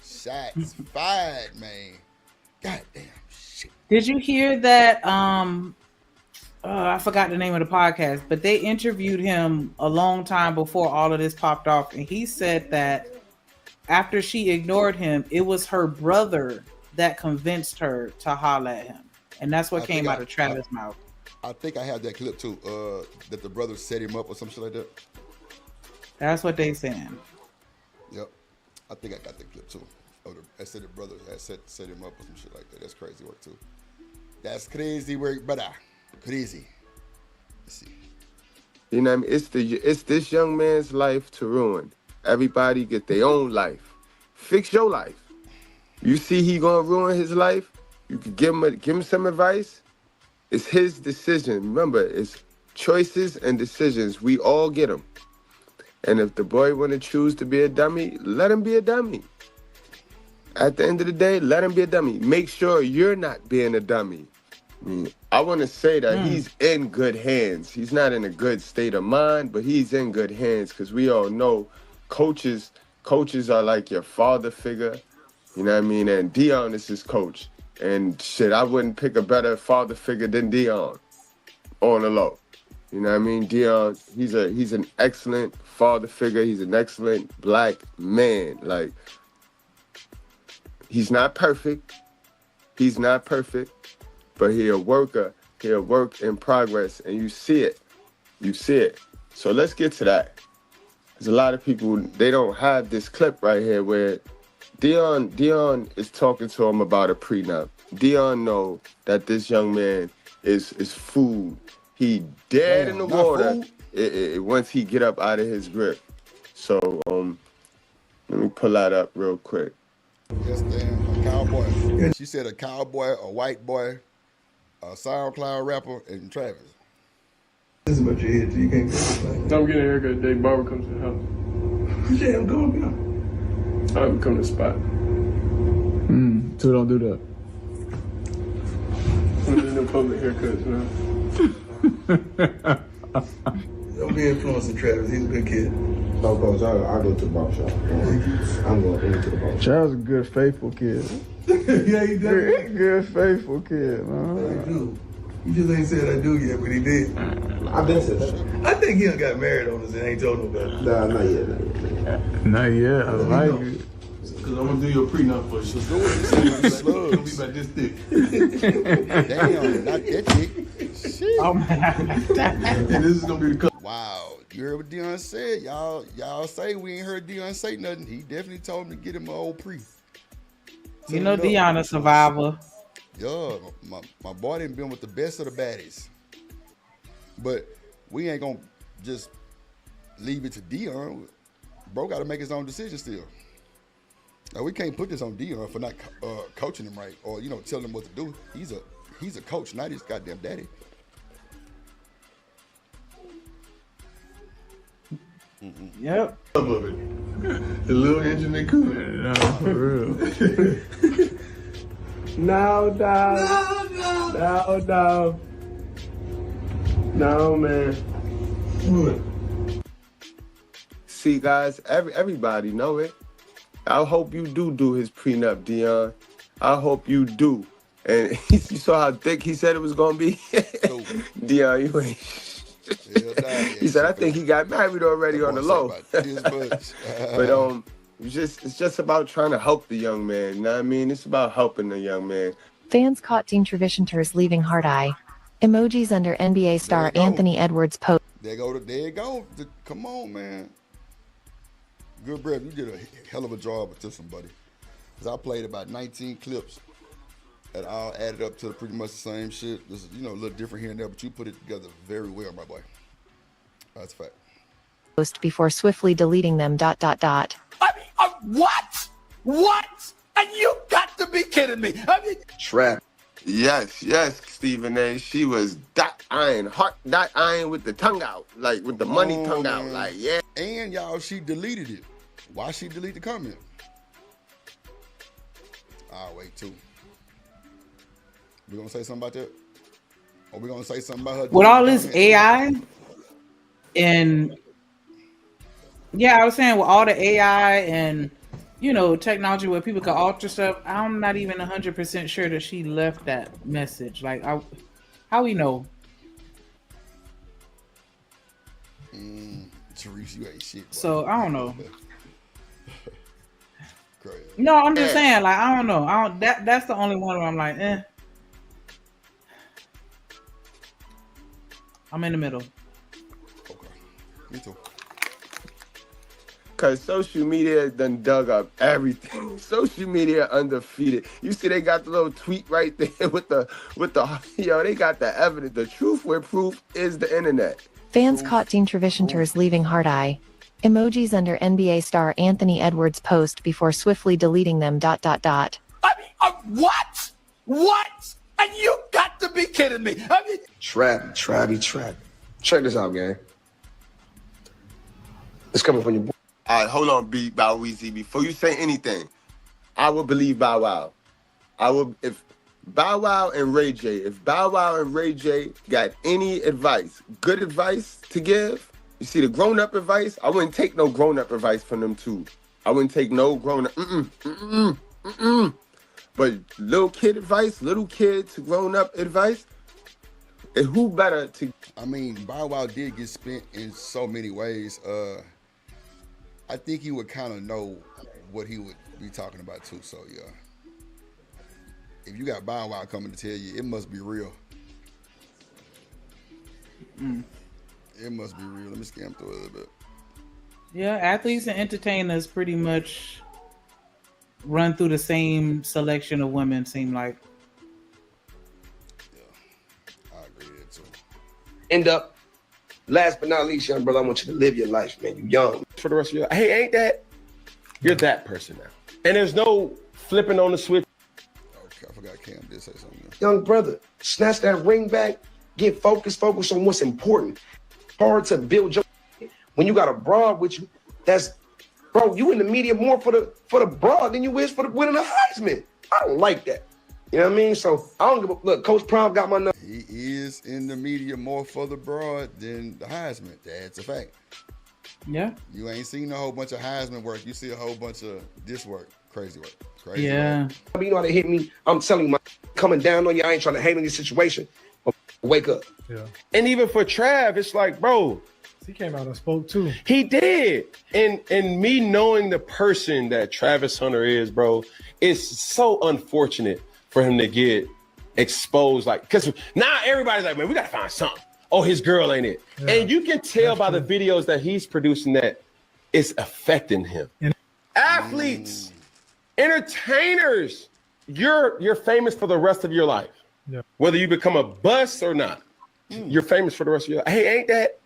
Shots fired, man. Goddamn shit. Did you hear that? I forgot the name of the podcast, but they interviewed him a long time before all of this popped off, and he said that after she ignored him, it was her brother that convinced her to holler at him, and that's what came out of Travis' mouth. I think I have that clip too. That the brother set him up or some shit like that. That's what they saying. Yep, I think I got that clip too. I said the brother had set him up or some shit like that. That's crazy work too. That's crazy work, brother. Crazy. Let's see. You know what I mean? It's this young man's life to ruin. Everybody get their own life. Fix your life. You see he gonna ruin his life? You could give him some advice. It's his decision. Remember, it's choices and decisions. We all get them. And if the boy want to choose to be a dummy, let him be a dummy. At the end of the day, let him be a dummy. Make sure you're not being a dummy. I want to say that he's in good hands. He's not in a good state of mind, but he's in good hands because we all know coaches are like your father figure. You know what I mean? And Dion is his coach. And shit, I wouldn't pick a better father figure than Dion on the low. You know what I mean? Dion, he's an excellent father figure. He's an excellent black man. Like, he's not perfect. He's not perfect. But he a worker. He a work in progress. And you see it. You see it. So let's get to that. There's a lot of people, they don't have this clip right here where Dion is talking to him about a prenup. Dion know that this young man is food. He dead in the water once he get up out of his grip. So let me pull that up real quick. Yes, damn, a cowboy. She said a cowboy, a white boy, a SoundCloud rapper, and Travis. This is about your head, so you can't go. I'm getting a haircut today. Barber comes to the house. Yeah, I'm going. I'm coming to the spot. So don't do that. There's no public haircuts, man. Don't be influencing Travis. He's a good kid. No, Coach, I go to the barber shop. I'm going to the barber shop. Travis is a good, faithful kid. Yeah, he does. Good, faithful kid, man. I do. He just ain't said I do yet, but he did. I've been said that. I think he done got married on us and ain't told nobody. Nah, not yet. Not yet. I like it. Cause I'm gonna do your prenup for you. It'll be about this thick. Damn, not that thick. Shit. Oh man. And this is gonna be the color. Wow, you heard what Dion said? Y'all say we ain't heard Dion say nothing. He definitely told him to get him an old pre. You know Dion a survivor. Yeah, my boy done been with the best of the baddies. But we ain't gonna just leave it to Dion. Bro gotta make his own decision still. Now, we can't put this on Dion for not coaching him right or, you know, telling him what to do. He's a coach, not his goddamn daddy. Yep. Some of it. The little engine they cool. No, for real. No, dog. No, dog. No, man. What? See, guys, everybody know it. I hope you do his prenup, Dion. I hope you do. And you saw how thick he said it was gonna be. Dion, you ain't. He said, I think he got married already on the low. But it's just about trying to help the young man. You know what I mean? It's about helping the young man. Fans caught Team Trevisionters leaving hard eye. Emojis under NBA star Anthony Edwards post. There you go. Come on, man. Good breath. You did a hell of a job with this one, buddy. Because I played about 19 clips that all added up to pretty much the same shit. This is, you know, a little different here and there, but you put it together very well, my boy. That's a fact. Post before swiftly deleting them. ... What? What? And you got to be kidding me. I mean, Trap. Yes, Stephen A. She was heart dot iron with the tongue out, like with the money tongue out, like yeah. And y'all, she deleted it. Why she delete the comment? I'll wait too. We gonna say something about that? Or we gonna say something about her? With all this AI and I was saying with all the AI and you know technology where people can alter stuff, I'm not even 100% sure that she left that message. Like, how we know? Therese, you ain't shit. Bro. So I don't know. Crazy. No, I'm just saying, like, I don't know. That's the only one where I'm like, I'm in the middle. Okay. Me too. Cause social media done dug up everything. Social media undefeated. You see, they got the little tweet right there with the they got the evidence. The truth where proof is the internet. Fans caught Dean Trevisionter's leaving hard eye. Emojis under NBA star Anthony Edwards' post before swiftly deleting them. ... What? What? And you got to be kidding me. I mean, Travi. Check this out, gang. It's coming from your boy. All right, hold on, Bow Weezy. Before you say anything, I would believe Bow Wow. If Bow Wow and Ray J got any advice, good advice to give, you see the grown-up advice, I wouldn't take no grown-up advice from them two. I wouldn't take no grown-up, But little kid advice, little kid to grown-up advice, and who better to... I mean, Bow Wow did get spent in so many ways. I think he would kind of know what he would be talking about too. So yeah, if you got Bow Wow coming to tell you, it must be real. It must be real. Let me scan through it a little bit. Yeah, athletes and entertainers pretty much run through the same selection of women, seem like. Yeah, I agree with that too. End up, last but not least, young brother, I want you to live your life, man. You young. For the rest of your life. Hey, ain't that? You're that person now. And there's no flipping on the switch. Okay, I forgot Cam did say something. Young brother, snatch that ring back. Get focused on what's important. Hard to build your... When you got a broad with you, that's... Bro, you in the media more for the broad than you is for the winning the Heisman. I don't like that. You know what I mean? So I don't give a... Look, Coach Prime got my number. He is in the media more for the broad than the Heisman. That's a fact. Yeah. You ain't seen a whole bunch of Heisman work. You see a whole bunch of this work. Crazy work. Crazy yeah. Work. You know how to hit me. I'm telling you, coming down on you. I ain't trying to hate on your situation. But wake up. Yeah. And even for Trav, it's like, bro. He came out and spoke too. He did. And me knowing the person that Travis Hunter is, bro, it's so unfortunate for him to get exposed. Like, because now everybody's like, man, we got to find something. Oh, his girl ain't it. Yeah, and you can tell by the videos that he's producing that it's affecting him. Athletes, entertainers, you're famous for the rest of your life. Yeah. Whether you become a bust or not, you're famous for the rest of your life. Hey, ain't that?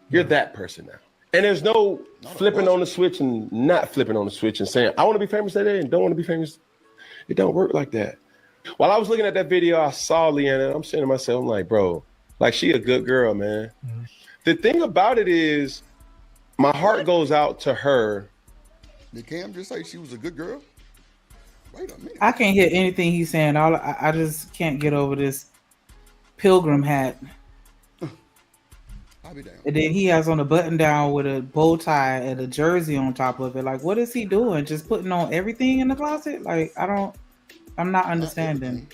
You're that person now. And there's no flipping on the switch and not flipping on the switch and saying, I want to be famous that day and don't want to be famous. It don't work like that. While I was looking at that video, I saw Leanna. I'm saying to myself, I'm like, bro, like she a good girl, man. Mm-hmm. The thing about it is my heart goes out to her. Did Cam just say she was a good girl? Wait a minute. I can't hear anything he's saying. I just can't get over this pilgrim hat. I'll be down. And then he has on a button down with a bow tie and a jersey on top of it. Like, what is he doing? Just putting on everything in the closet? Like, I'm not understanding.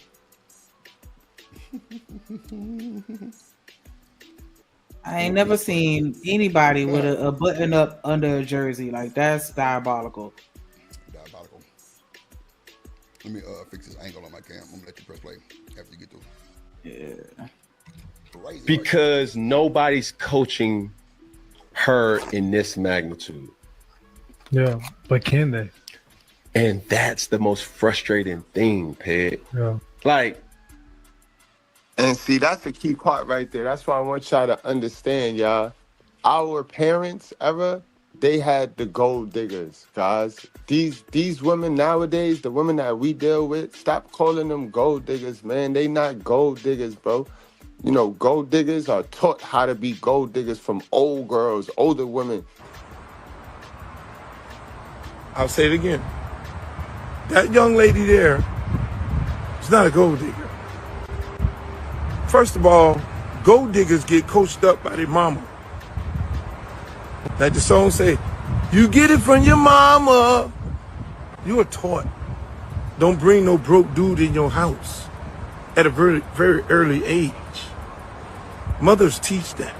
I ain't never seen anybody with a button up under a jersey. Like, that's diabolical. Diabolical. Let me fix this angle on my cam. I'm gonna let you press play after you get through. Yeah. Crazy, because nobody's coaching her in this magnitude. Yeah, but can they? And that's the most frustrating thing, Peg. Yeah. Like, and see, that's the key part right there. That's why I want y'all to understand, y'all. Our parents ever, they had the gold diggers, guys. These women nowadays, the women that we deal with, stop calling them gold diggers, man. They not gold diggers, bro. You know, gold diggers are taught how to be gold diggers from old girls, older women. I'll say it again. That young lady there is not a gold digger. First of all, gold diggers get coached up by their mama. Like the song say, you get it from your mama. You are taught. Don't bring no broke dude in your house at a very, very early age. Mothers teach that.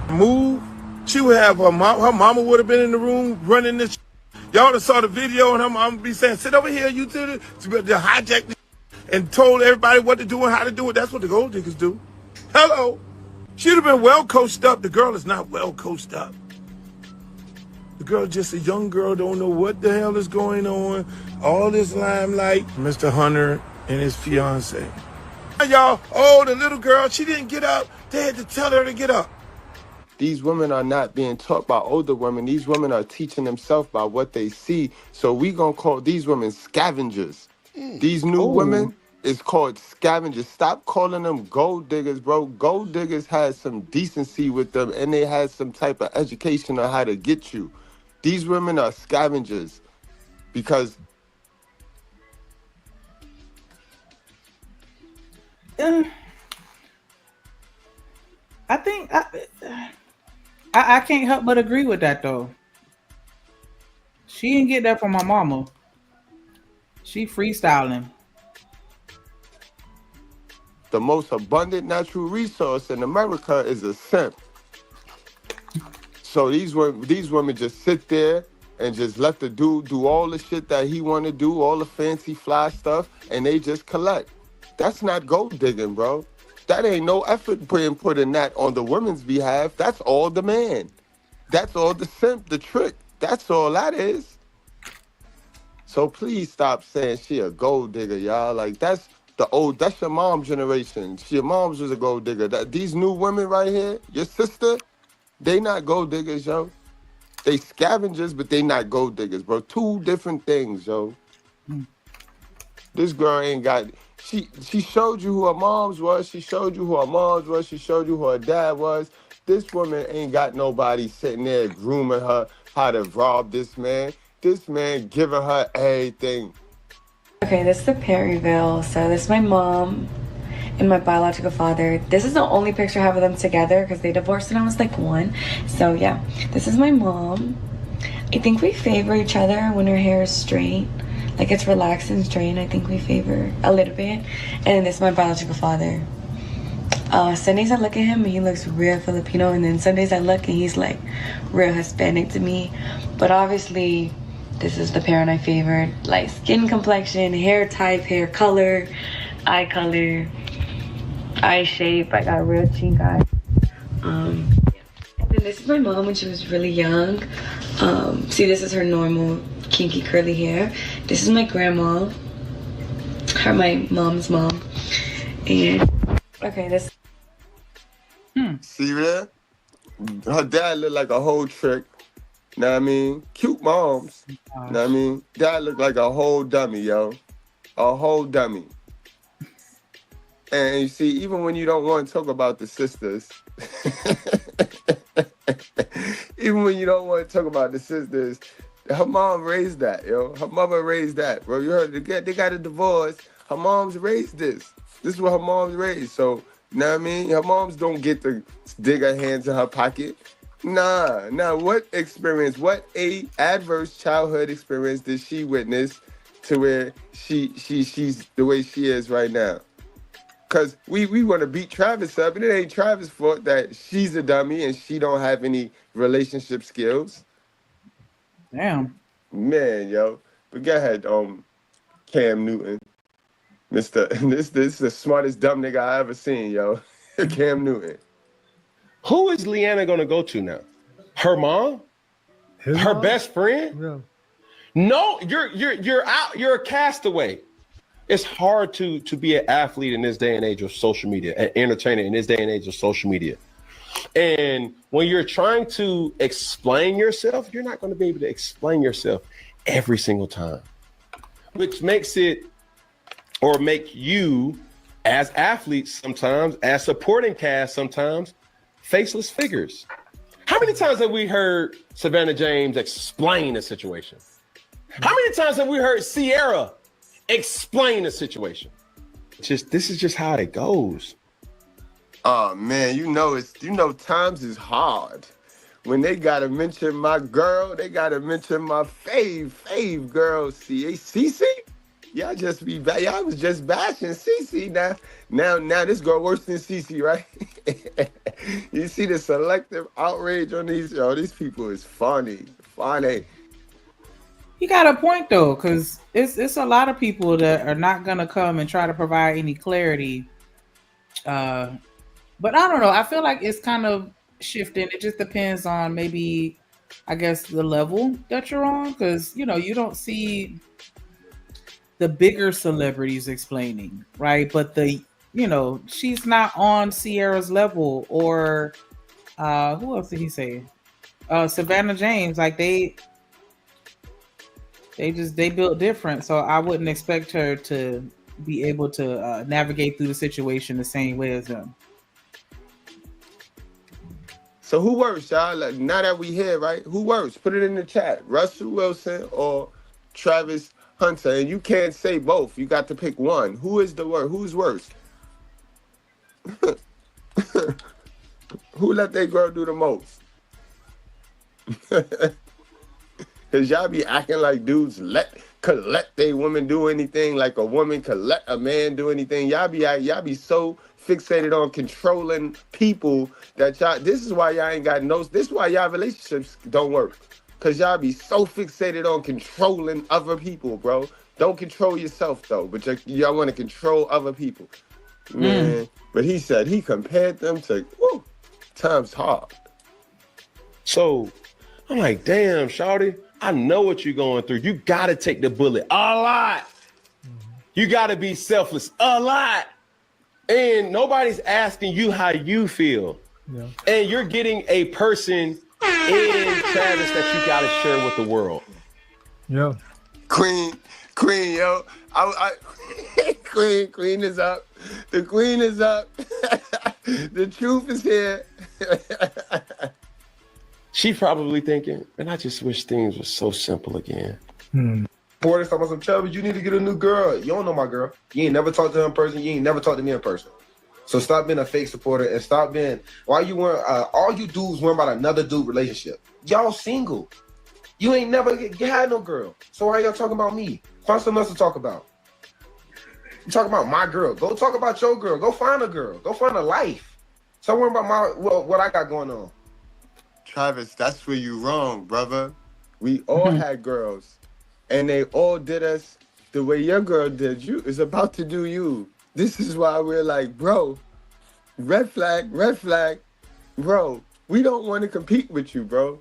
Move, she would have her mama would have been in the room running this. Y'all that saw the video, and I'm gonna be saying, sit over here, you to hijack the and told everybody what to do and how to do it. That's what the gold diggers do. Hello. She'd have been well coached up. The girl is not well coached up. The girl just a young girl, don't know what the hell is going on. All this limelight. Mr. Hunter and his fiance. Y'all, oh, the little girl, she didn't get up. They had to tell her to get up. These women are not being taught by older women. These women are teaching themselves by what they see. So we gonna call these women scavengers. These new women is called scavengers. Stop calling them gold diggers, bro. Gold diggers had some decency with them, and they had some type of education on how to get you. These women are scavengers because I think I can't help but agree with that though. She didn't get that from my mama. She freestyling. the most abundant natural resource in America is a simp. So these women just sit there and just let the dude do all the shit that he want to do, all the fancy fly stuff, and they just collect. That's not gold digging, bro. That ain't no effort being put in that on the women's behalf. That's all the man. That's all the simp, the trick. That's all that is. So please stop saying she a gold digger, y'all. Like that's your mom's generation. Your mom's was a gold digger. These new women right here, your sister, they not gold diggers, yo. They scavengers, but they not gold diggers, bro. Two different things, yo. This girl ain't got. She showed you who her moms was. She showed you who her moms was. She showed you who her dad was. This woman ain't got nobody sitting there grooming her how to rob this man. This man giving her everything. Okay, this is the Perryville. So this is my mom and my biological father. This is the only picture I have of them together because they divorced when I was like 1. So yeah, this is my mom. I think we favor each other when her hair is straight. Like it's relaxed and straight. I think we favor a little bit. And this is my biological father. Sundays I look at him and he looks real Filipino. And then Sundays I look and he's like real Hispanic to me. But obviously, this is the parent I favored. Like skin complexion, hair type, hair color, eye color, eye shape. I got real chink eye. And then this is my mom when she was really young. See, this is her normal kinky curly hair. This is my grandma, my mom's mom. And okay, this. See that? Her dad looked like a whole trick. Know what I mean? Cute moms. Know what I mean? Dad looked like a whole dummy, yo. A whole dummy. And you see, even when you don't want to talk about the sisters, even when you don't want to talk about the sisters, her mom raised that, yo. Her mother raised that, bro. You heard they got a divorce. Her mom's raised this. This is what her mom's raised. So, you know what I mean? Her moms don't get to dig her hands in her pocket. Nah. What experience, what adverse childhood experience did she witness to where she's the way she is right now? Because we want to beat Travis up, and it ain't Travis' fault that she's a dummy and she don't have any relationship skills. Damn. Man, yo. But go ahead, Cam Newton. This is the smartest dumb nigga I ever seen, yo. Cam Newton. Who is Leanna gonna go to now? Her mom? Her best friend? Yeah. No, you're out. You're a castaway. It's hard to be an athlete in this day and age of social media, an entertainer in this day and age of social media. And when you're trying to explain yourself, you're not going to be able to explain yourself every single time, which makes it or make you as athletes sometimes, as supporting cast sometimes, faceless figures. How many times have we heard Savannah James explain a situation? How many times have we heard Sierra explain a situation? This is just how it goes. Oh man, times is hard. When they gotta mention my girl, they gotta mention my fave girl, Cece. Y'all was just bashing Cece. Now this girl worse than Cece, right? You see the selective outrage on these people is funny. He got a point though, because it's a lot of people that are not gonna come and try to provide any clarity. But I don't know. I feel like it's kind of shifting. It just depends on maybe, I guess, the level that you're on, because you don't see the bigger celebrities explaining, right? But she's not on Sierra's level, or who else did he say? Savannah James. Like they built different, so I wouldn't expect her to be able to navigate through the situation the same way as them. So who worse, y'all? Like, now that we here, right? Who worse? Put it in the chat. Russell Wilson or Travis Hunter? And you can't say both. You got to pick one. Who is the worst? Who's worse? Who let that girl do the most? Cause y'all be acting like dudes could let they woman do anything, like a woman could let a man do anything. Y'all be so fixated on controlling people that y'all. This is why y'all ain't got no. This is why y'all relationships don't work. Cause y'all be so fixated on controlling other people, bro. Don't control yourself though, but y'all want to control other people, man. But he said he compared them to times hard. So I'm like, damn, shawty, I know what you're going through. You gotta take the bullet a lot. You gotta be selfless a lot. And nobody's asking you how you feel. Yeah. And you're getting a person in Travis that you gotta share with the world. Yeah. Queen, yo. Queen is up. The queen is up. The truth is here. She probably thinking, and I just wish things were so simple again. Porter's talking about some Travis, you need to get a new girl. You don't know my girl. You ain't never talked to her in person. You ain't never talked to me in person. So stop being a fake supporter and stop being, why you weren't, all you dudes worrying about another dude relationship. Y'all single. You ain't never had no girl. So why y'all talking about me? Find something else to talk about. You talking about my girl. Go talk about your girl. Go find a girl. Go find a life. Stop worrying about what I got going on. Travis, that's where you wrong, brother. We all had girls, and they all did us the way your girl did you. Is about to do you. This is why we're like, bro, red flag, bro. We don't want to compete with you, bro.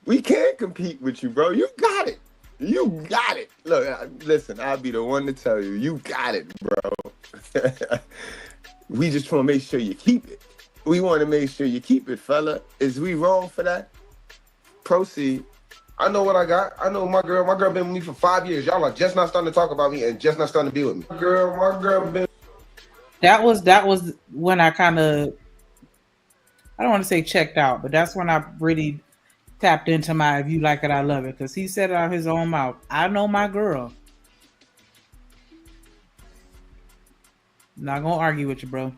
We can't compete with you, bro. You got it. You got it. Look, listen, I'll be the one to tell you, you got it, bro. We just want to make sure you keep it. We want to make sure you keep it, fella. Is we wrong for that? Proceed. I know what I got. I know my girl been with me for 5 years. Y'all are just not starting to talk about me and just not starting to be with me. My girl been. That was when I kind of, I don't want to say checked out, but that's when I really tapped into my "if you like it, I love it," because he said it out of his own mouth. I know my girl. Not gonna argue with you, bro.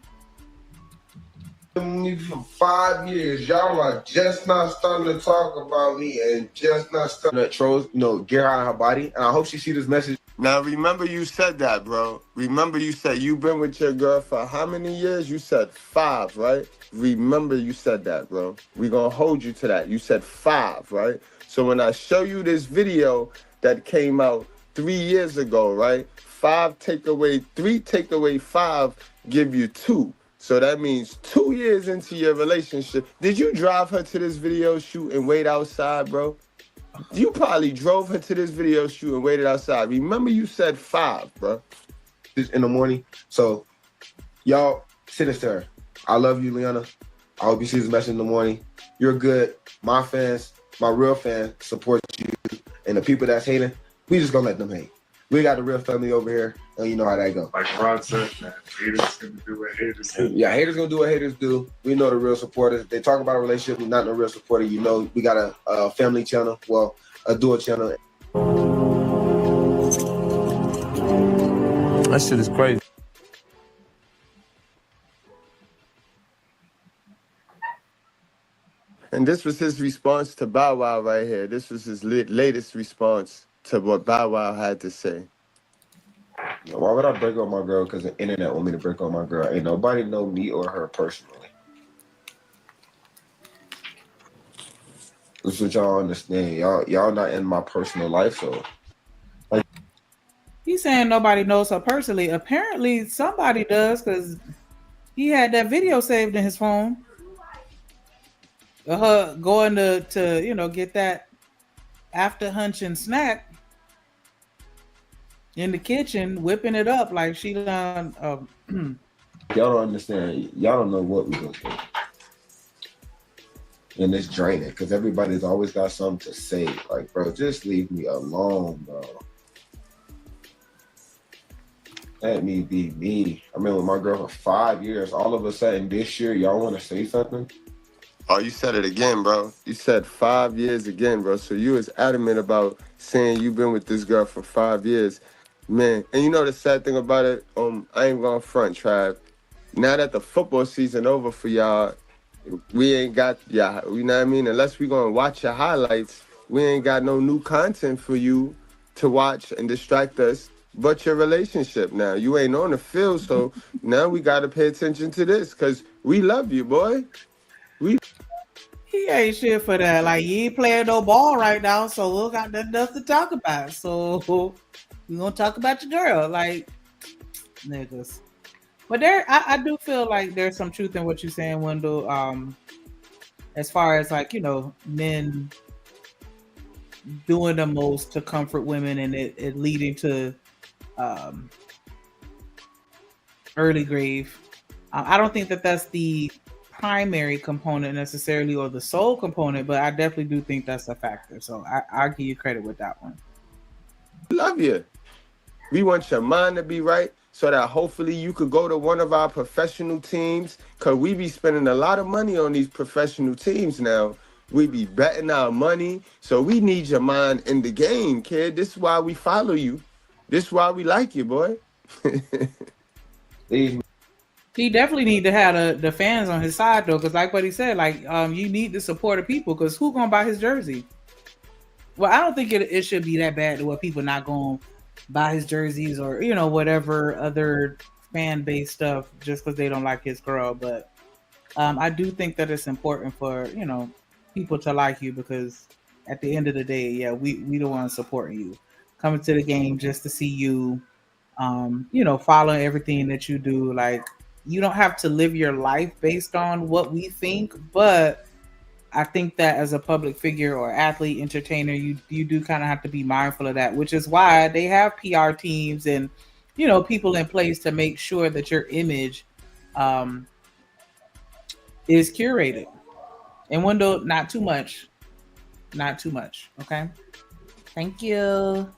Me for 5 years. Y'all are just not starting to talk about me and just not starting to trolls, get her out of her body. And I hope she see this message. Now, remember you said that, bro. Remember you said you've been with your girl for how many years? You said 5, right? Remember you said that, bro. We're going to hold you to that. You said 5, right? So when I show you this video that came out 3 years ago, right? 3 take away 5, give you 2. So that means 2 years into your relationship. Did you drive her to this video shoot and wait outside, bro? You probably drove her to this video shoot and waited outside. Remember you said 5, bro. In the morning. So y'all send this to her. I love you, Leona. I hope you see this message in the morning. You're good. My fans, my real fans support you. And the people that's hating, we just gonna let them hate. We got the real family over here, and you know how that go. Like Ron said, man, haters gonna do what haters do. Yeah, haters gonna do what haters do. We know the real supporters. They talk about a relationship, we're not no real supporter. You know, we got a family channel, well, a dual channel. That shit is crazy. And this was his response to Bow Wow right here. This was his latest response to what Bow Wow had to say. Why would I break up my girl? Because the internet want me to break up my girl. Ain't nobody know me or her personally. That's what y'all understand. Y'all not in my personal life, so like He's saying nobody knows her personally. Apparently, somebody does because he had that video saved in his phone. Her going to get that after hunching snack in the kitchen, whipping it up like she done. y'all don't understand. Y'all don't know what we go through. And it's draining because everybody's always got something to say. Like, bro, just leave me alone, bro. Let me be me. I've been with my girl for 5 years. All of a sudden this year, y'all want to say something? Oh, you said it again, bro. You said 5 years again, bro. So you was adamant about saying you've been with this girl for 5 years. Man, and you know the sad thing about it? I ain't gonna front, Trav. Now that the football season over for y'all, we ain't got y'all, you know what I mean? Unless we gonna watch your highlights, we ain't got no new content for you to watch and distract us but your relationship now. You ain't on the field, so now we gotta pay attention to this because we love you, boy. He ain't shit for that. Like, you ain't playing no ball right now, so we got nothing else to talk about. So we gonna talk about your girl, like niggas. But I do feel like there's some truth in what you're saying, Wendell. As far as like, men doing the most to comfort women and it leading to early grave. I don't think that that's the primary component necessarily or the sole component, but I definitely do think that's a factor. So I'll give you credit with that one. Love you. We want your mind to be right so that hopefully you could go to one of our professional teams, because we be spending a lot of money on these professional teams now. We be betting our money. So we need your mind in the game, kid. This is why we follow you. This is why we like you, boy. He definitely need to have the fans on his side though, because like what he said, like you need to support the people, because who gonna buy his jersey? Well, I don't think it should be that bad to where people not gonna buy his jerseys or whatever other fan base stuff just because they don't like his girl. But I do think that it's important for people to like you, because at the end of the day, yeah, we the ones supporting you, coming to the game just to see you, following everything that you do. Like, you don't have to live your life based on what we think, but I think that as a public figure or athlete, entertainer, you do kind of have to be mindful of that, which is why they have PR teams and people in place to make sure that your image is curated. And Wendell, not too much. Okay. Thank you.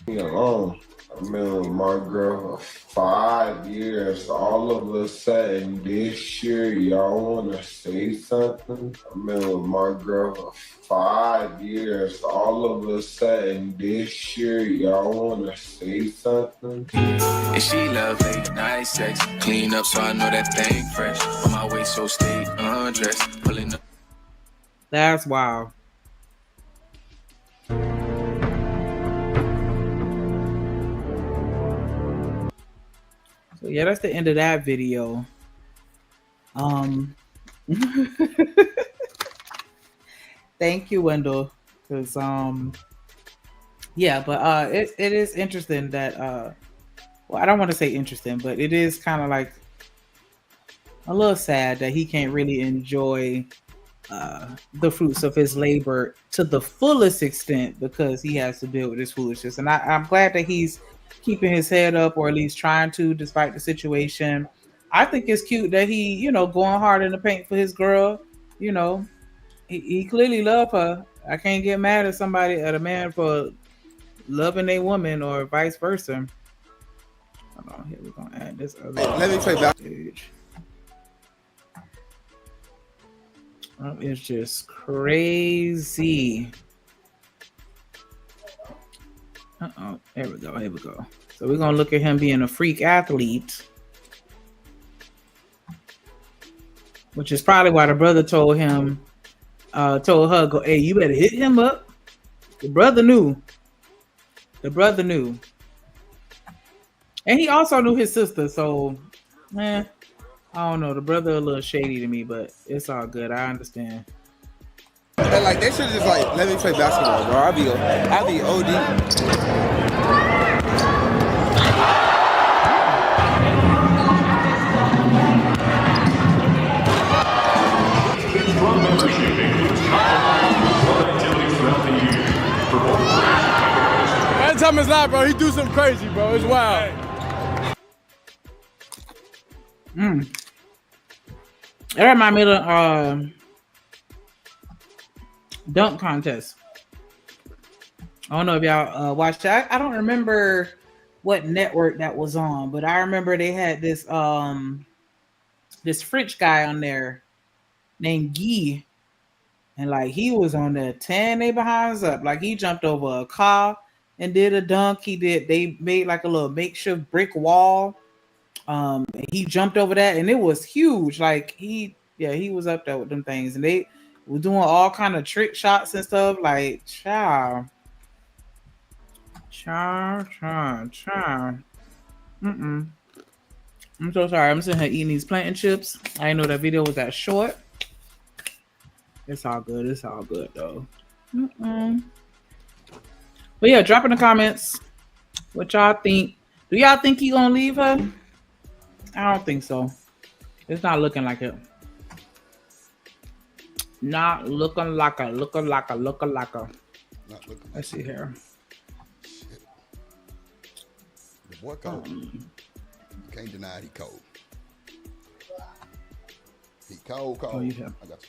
Me alone. I've been with my girl for 5 years. All of a sudden this year, y'all want to say something? I've been with my girl for 5 years. All of a sudden this year, y'all want to say something? And she love late night sex. Clean up so I know that thing fresh. On my way, so stay undressed. Pulling up. That's wild. So yeah, that's the end of that video. Thank you, Wendell. Because yeah, but it is interesting that well, I don't want to say interesting, but it is kind of like a little sad that he can't really enjoy the fruits of his labor to the fullest extent because he has to deal with this foolishness. And I'm glad that he's keeping his head up, or at least trying to, despite the situation. I think it's cute that he, going hard in the paint for his girl. He clearly loves her. I can't get mad at a man for loving a woman or vice versa. Hold on, here we're gonna add this other. Let me play back. It's just crazy. There we go. So we're gonna look at him being a freak athlete, which is probably why the brother told her, go, hey, you better hit him up. The brother knew. And he also knew his sister, so I don't know. The brother a little shady to me, but it's all good. I understand. And like they should have just like let me play basketball, bro. I'd be OD. Every time it's live, bro, he do something crazy, bro. It's wild. It reminds me of the dunk contest. I don't know if y'all watched it. I don't remember what network that was on, but I remember they had this this French guy on there named Guy, and like he was on there tearing they behinds up. Like he jumped over a car and did a dunk. They made like a little makeshift brick wall. He jumped over that and it was huge. Like he was up there with them things, and they were doing all kind of trick shots and stuff. Like chow. I'm so sorry. I'm sitting here eating these plantain chips. I didn't know that video was that short. It's all good. It's all good though. But yeah, drop in the comments what y'all think. Do y'all think he gonna leave her? I don't think so. It's not looking like it. Not looking like a. Not looking. Let's see here. Shit. The boy cold. You can't deny it, he cold. He cold. Oh, yeah. I got you.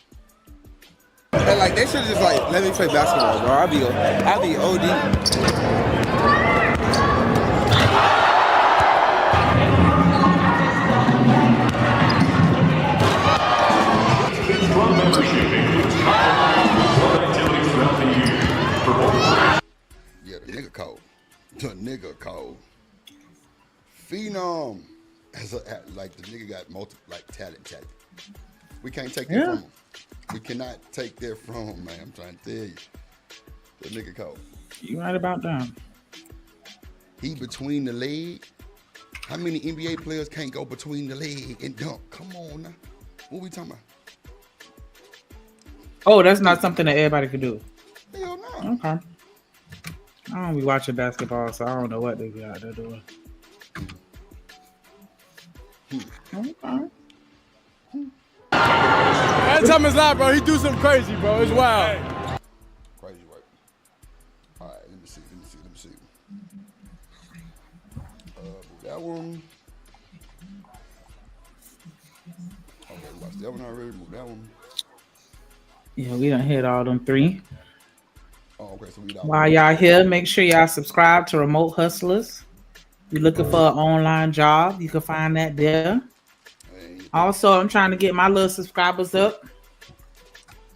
And like they should have just like let me play basketball, bro. I'd be OD. Yeah, the nigga cold. The nigga cold. Phenom. Like the nigga got multiple like talent. We can't take that from him. We cannot take that from him, man. I'm trying to tell you. The nigga cold. You right about that. He between the leg. How many NBA players can't go between the leg and dunk? Come on now. What we talking about? Oh, that's not something that everybody could do. Hell no. Okay. I don't be watching basketball, so I don't know what they be out there doing. Okay. Every time it's live, bro, he do something crazy, bro. It's wild. Crazy work. All right, let me see. That one. Okay, watch that one already. Move that one. Yeah, we done hit all them three. Oh, okay, so we done. While y'all here, make sure y'all subscribe to Remote Hustlers. You're looking for an online job, you can find that there. Also, I'm trying to get my little subscribers up.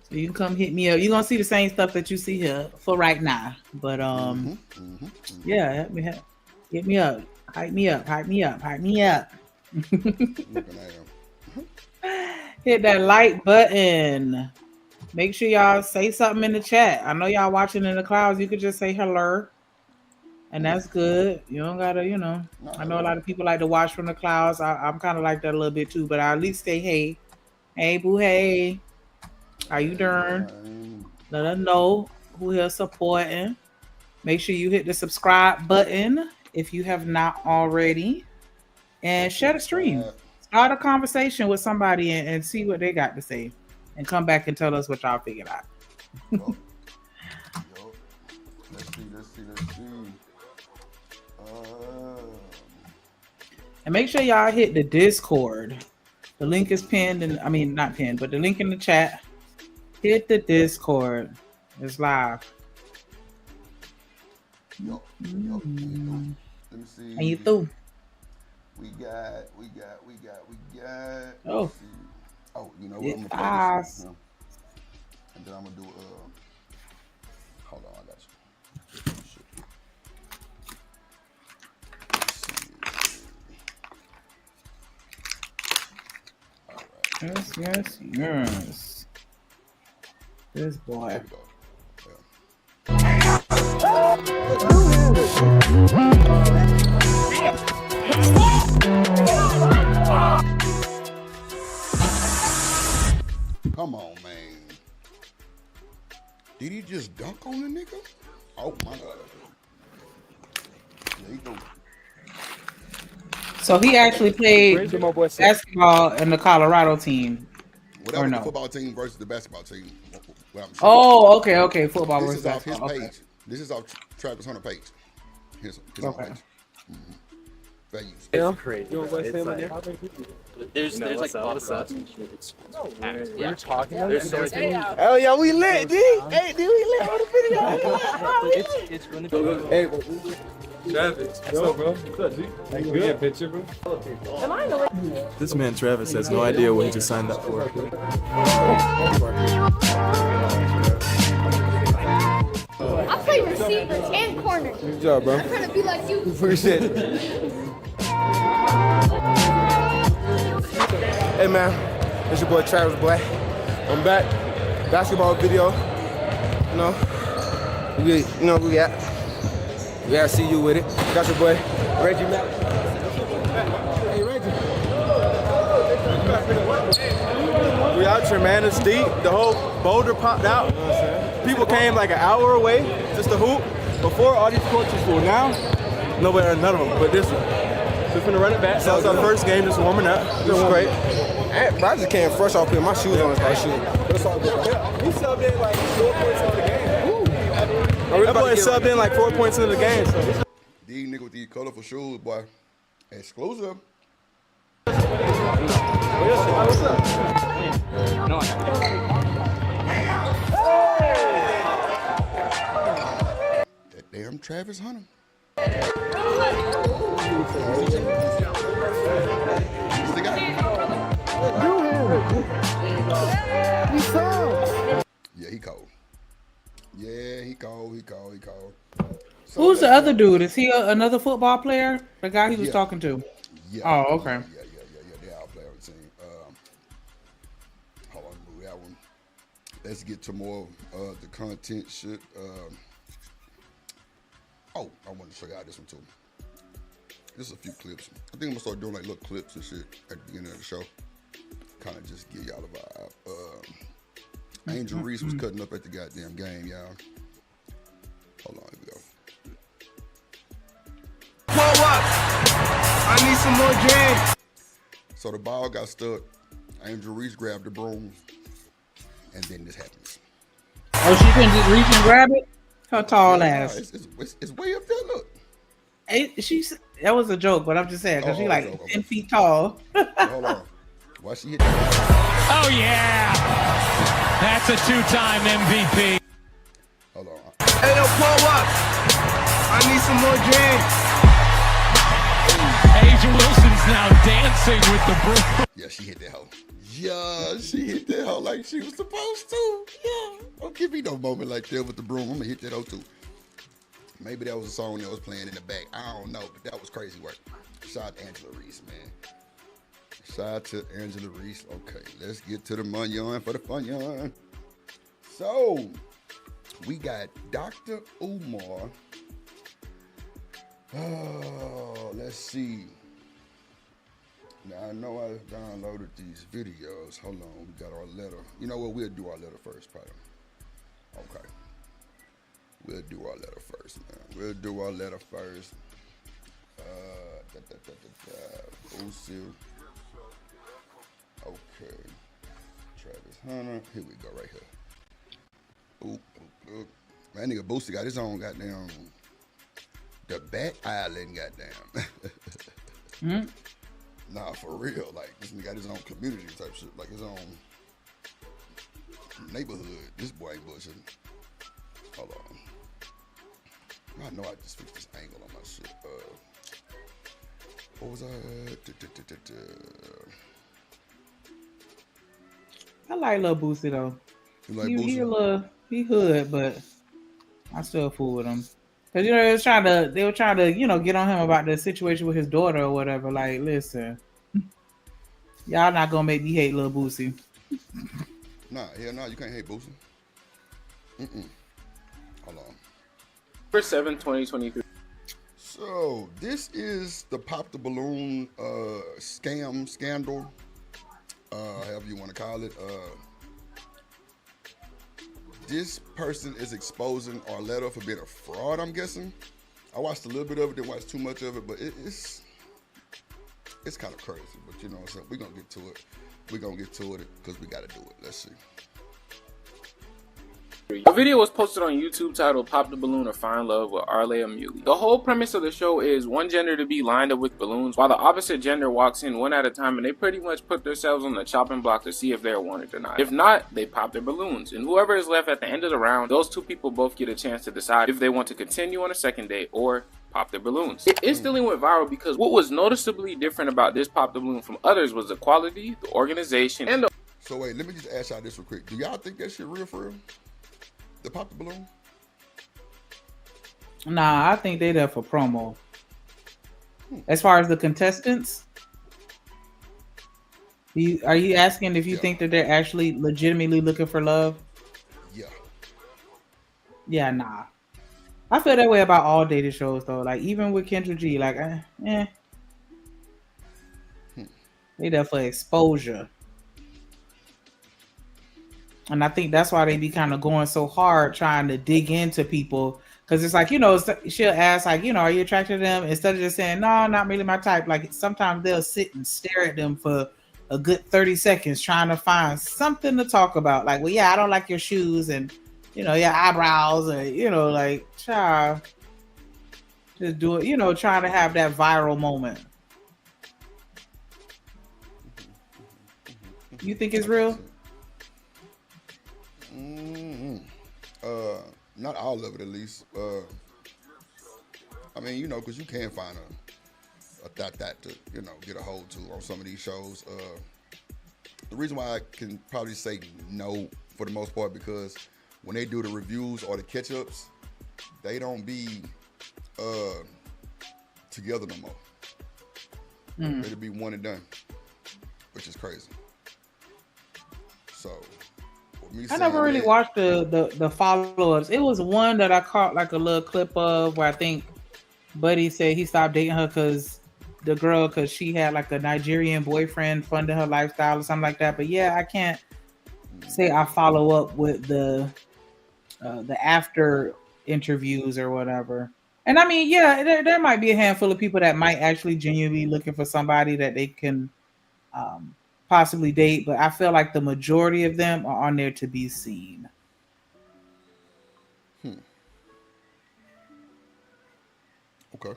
So you can come hit me up. You're gonna see the same stuff that you see here for right now. But yeah, hit me up. Hype me up. Hit that like button. Make sure y'all say something in the chat. I know y'all watching in the clouds. You could just say hello. And that's good. You don't gotta, I know a lot of people like to watch from the clouds. I'm kind of like that a little bit too, but I at least say hey. Hey, boo, hey. How you doing? Let us know who here supporting. Make sure you hit the subscribe button if you have not already. And share the stream. Start a conversation with somebody and see what they got to say. And come back and tell us what y'all figured out. Let's see. And make sure y'all hit the Discord. The link is pinned, not pinned, but the link in the chat. Hit the Discord. It's live. Let me see. And you through? We got. Oh. Oh, you know what? I'm gonna play this one, and then I'm gonna do hold on, I got you. Yes. This boy. Come on, man. Did he just dunk on the nigga? Oh my God. There you go. So he actually played basketball in the Colorado team. Whatever or the no? football team versus the basketball team. Well, I'm sure. Oh, okay. Football This versus is off his basketball. page. Okay. This is off Travis Hunter page. His Okay. page. Fair use. Yeah, crazy. You want to It's say like- There's like what's up? We're talking. There's so Oh yeah, we lit, D. Hey, D, we lit on the video. it's gonna go. Hey, Travis, what's up, bro? What's up, G? Can we get a picture, bro? This man Travis has no idea what he just signed up for. I play receiver and corner. Good job, bro. I'm trying to be like you. Appreciate it. Hey man, it's your boy Travis Black. I'm back. Basketball video. We gotta see you with it. Got your boy Reggie Mack. Hey Reggie. We out here, man. It's deep. The whole boulder popped out. People came like an hour away just to hoop. Before all these courts were full. Now, none of them, but this one. We're finna run it back. So that was our first game, just warming up. It was great. Bro, I just came fresh off putting my shoes on and started shooting. But it's all good. He subbed in like 4 points into the game. That boy subbed in like 4 points into the game. So. These niggas with these colorful shoes, boy. Exclusive. What's up? No. That damn Travis Hunter. He's the guy. Yeah, he cold. Yeah, he cold. So Who's the other dude? Is he another football player? The guy he was talking to? Yeah. Oh, okay. Yeah. They all play on the team. Hold on, move that one. Let's get to more of the content shit. I wanted to show y'all this one too. Just a few clips. I think I'm gonna start doing like little clips and shit at the beginning of the show. Kind of just give y'all a vibe. Angel Reese was cutting up at the goddamn game, y'all. Hold on, here we go. Pull up. I need some more game. So the ball got stuck. Angel Reese grabbed the broom, and then this happens. Oh, she couldn't just reach and grab it? Her tall ass. It's way up there, look. That was a joke, but I'm just saying, because she's like 10 feet tall. Hold on. Why she hit that? Oh, yeah. That's a two-time MVP. Hold on. Hey, yo, pull up. I need some more game. Asia Wilson's now dancing with the broom. Yeah, she hit that hoe. Yeah, she hit that hoe like she was supposed to. Yeah. Don't give me no moment like that with the broom. I'm gonna hit that hoe too. Maybe that was a song that was playing in the back. I don't know, but that was crazy work. Shout out to Angela Reese, man. Shout out to Angela Reese. Okay, let's get to the munyon for the fun yarn. So, we got Dr. Umar. Oh, let's see. Now, I know I downloaded these videos. Hold on, we got our letter. You know what? We'll do our letter first, probably. Okay. We'll do our letter first, man. We'll do our letter first. Boosie. Okay. Travis Hunter. Here we go, right here. Oop. Man, nigga Boosie got his own goddamn. The Bat Island, goddamn. Nah, for real. Like, this nigga got his own community type shit. Like, his own neighborhood. This boy ain't bullshitting. Hold on. I know I just fixed this angle on my shit. What was I? I like Lil Boosie though. You like Boosie? He hood, but I still fool with him. Cause they were trying to, get on him about the situation with his daughter or whatever. Like, listen, y'all not gonna make me hate Lil Boosie. Nah, hell no, you can't hate Boosie. Hold on. 7/2023. So this is the Pop the Balloon scandal, however you want to call it. this person is exposing Arletta for being a fraud, I'm guessing. I watched a little bit of it, didn't watch too much of it, but it's kind of crazy. But you know what I'm saying? We're going to get to it. We're going to get to it because we got to do it. Let's see. A video was posted on YouTube titled Pop the Balloon or Find Love with Arletta. The whole premise of the show is one gender to be lined up with balloons while the opposite gender walks in one at a time, and they pretty much put themselves on the chopping block to see if they're wanted or not. If not, they pop their balloons, and whoever is left at the end of the round, those two people both get a chance to decide if they want to continue on a second date or pop their balloons. It instantly went viral because what was noticeably different about this pop the balloon from others was the quality, the organization, and the... So wait, let me just ask y'all this real quick. Do y'all think that shit real for real? The pop the balloon? Nah, I think they there for promo. As far as the contestants, are you asking if you think that they're actually legitimately looking for love? Yeah. Yeah, nah. I feel that way about all dating shows though. Like even with Kendra G, like they there for exposure. And I think that's why they be kind of going so hard trying to dig into people. Because it's like, you know, she'll ask, like, you know, are you attracted to them? Instead of just saying, no, not really my type. Like, sometimes they'll sit and stare at them for a good 30 seconds trying to find something to talk about. Like, well, yeah, I don't like your shoes and, you know, your eyebrows. And, you know, like, child, just do it, you know, trying to have that viral moment. You think it's real? Not all of it, at least. I mean, you know, because you can find a that to, you know, get a hold to on some of these shows. The reason why I can probably say no for the most part because when they do the reviews or the catch-ups, they don't be together no more. It'll be one and done, which is crazy. So. I never really watched the follow-ups. It was one that I caught like a little clip of where I think Buddy said he stopped dating her because she had like a Nigerian boyfriend funding her lifestyle or something like that. But yeah, I can't say I follow up with the after interviews or whatever. And I mean, yeah, there might be a handful of people that might actually genuinely looking for somebody that they can possibly date, but I feel like the majority of them are on there to be seen. Okay.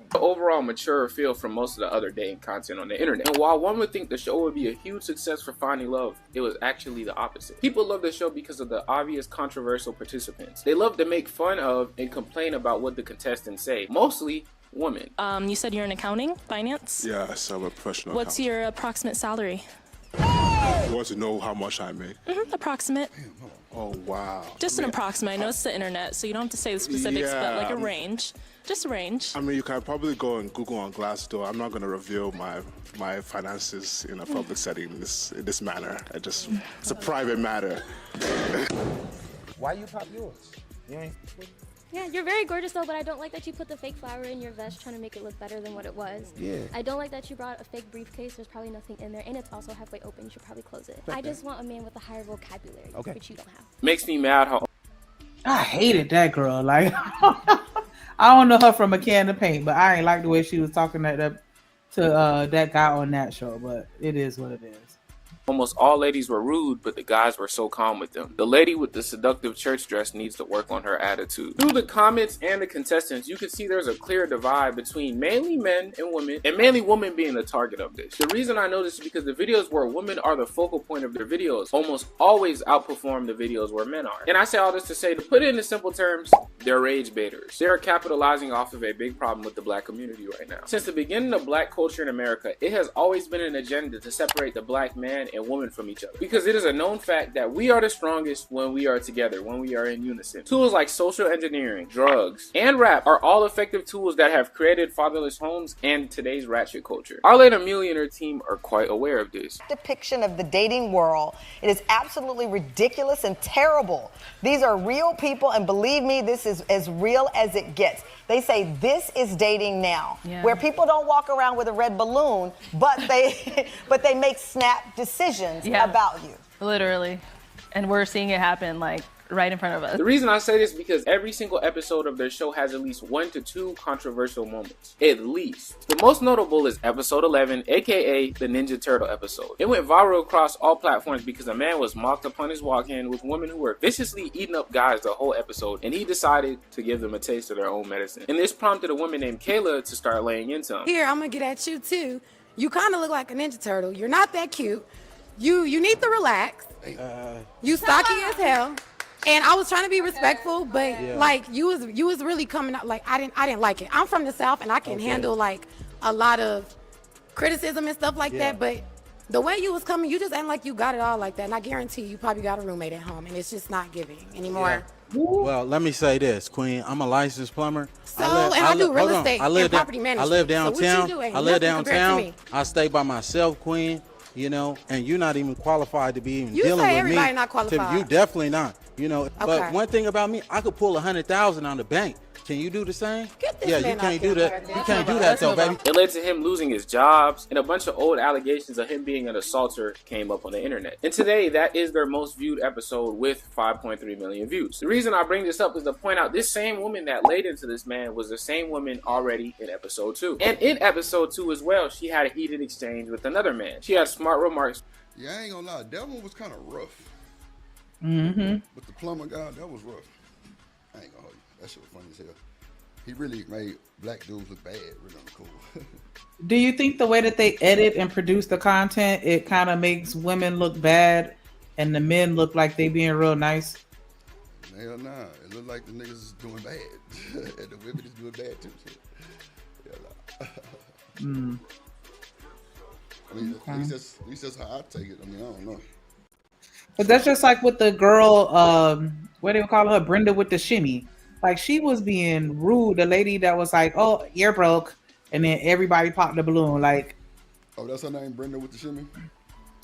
The overall mature feel from most of the other dating content on the internet. And while one would think the show would be a huge success for finding love, it was actually the opposite. People love the show because of the obvious controversial participants. They love to make fun of and complain about what the contestants say, mostly women. You said you're in accounting, finance? Yes, I'm a professional What's accountant. your approximate salary? You want to know how much I make? Approximate. Oh, wow. Just an approximate. I know it's the internet, so you don't have to say the specifics, but like a range. Just a range. I mean, you can probably go and Google on Glassdoor. I'm not going to reveal my finances in a public setting in this manner. It's a private matter. Why you pop yours? You ain't... Yeah, you're very gorgeous though, but I don't like that you put the fake flower in your vest trying to make it look better than what it was. Yeah. I don't like that you brought a fake briefcase. There's probably nothing in there, and it's also halfway open. You should probably close it. I just want a man with a higher vocabulary, which you don't have. Makes me mad how... I hated that girl. Like, I don't know her from a can of paint, but I ain't like the way she was talking to that guy on that show, but it is what it is. Almost all ladies were rude, but the guys were so calm with them. The lady with the seductive church dress needs to work on her attitude. Through the comments and the contestants, you can see there's a clear divide between mainly men and women, and mainly women being the target of this. The reason I know this is because the videos where women are the focal point of their videos almost always outperform the videos where men are. And I say all this to say, to put it into simple terms, they're rage baiters. They're capitalizing off of a big problem with the black community right now. Since the beginning of black culture in America, it has always been an agenda to separate the black man and woman from each other, because it is a known fact that we are the strongest when we are together, when we are in unison. Tools like social engineering, drugs, and rap are all effective tools that have created fatherless homes and today's ratchet culture. Arletta and her team are quite aware of this. Depiction of the dating world, it is absolutely ridiculous and terrible. These are real people, and believe me, this is as real as it gets. They say this is dating now, where people don't walk around with a red balloon, but they make snap decisions. decisions about you. Literally. And we're seeing it happen like right in front of us. The reason I say this is because every single episode of their show has at least 1 to 2 controversial moments. At least. The most notable is episode 11, aka the Ninja Turtle episode. It went viral across all platforms because a man was mocked upon his walk-in with women who were viciously eating up guys the whole episode, and he decided to give them a taste of their own medicine. And this prompted a woman named Kayla to start laying into him. Here, I'm gonna get at you too. You kind of look like a Ninja Turtle. You're not that cute. You need to relax. You stocky as hell. And I was trying to be respectful, but like you was really coming out like I didn't like it. I'm from the South and I can handle like a lot of criticism and stuff like that, but the way you was coming, you just ain't like you got it all like that. And I guarantee you probably got a roommate at home and it's just not giving anymore. Well, let me say this, Queen. I'm a licensed plumber. I do real estate and property management. I live downtown. So what you do I live nothing compared to downtown. me. I stay by myself, Queen. You know, and you're not even qualified to be even You dealing say with everybody me. not qualified. You definitely not. You know, Okay. but one thing about me, I could pull 100,000 on the bank. Can you do the same? this Yeah, man you can't off do here, that. man. You can't do that though, baby. It led to him losing his jobs, and a bunch of old allegations of him being an assaulter came up on the internet. And today, that is their most viewed episode with 5.3 million views. The reason I bring this up is to point out this same woman that laid into this man was the same woman already in episode 2. And in episode 2 as well, she had a heated exchange with another man. She had smart remarks. Yeah, I ain't gonna lie, that one was kind of rough. Mm-hmm. But the plumber guy, that was rough. I ain't gonna hold you. That shit was funny as hell. He really made black dudes look bad, really cool. Do you think the way that they edit and produce the content, it kind of makes women look bad and the men look like they being real nice? Hell nah. It looked like the niggas is doing bad. And the women is doing bad too. Hell nah. I mean, at least that's how I take it. I mean, I don't know. But that's just like with the girl, what do you call her? Brenda with the shimmy. Like she was being rude. The lady that was like, "Oh, you're broke," and then everybody popped the balloon. Like, oh, that's her name, Brenda with the shimmy.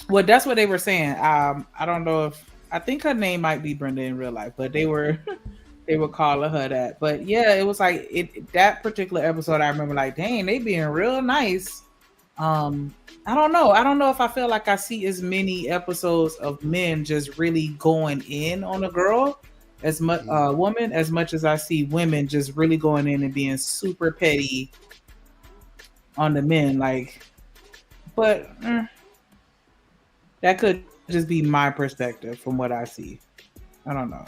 Well, that's what they were saying. I don't know if I think her name might be Brenda in real life, but they were calling her that. But yeah, it was like that particular episode. I remember like, dang, they being real nice. I don't know. I don't know if I feel like I see as many episodes of men just really going in on a girl as much woman as much as I see women just really going in and being super petty on the men. Like, but that could just be my perspective from what I see. I don't know.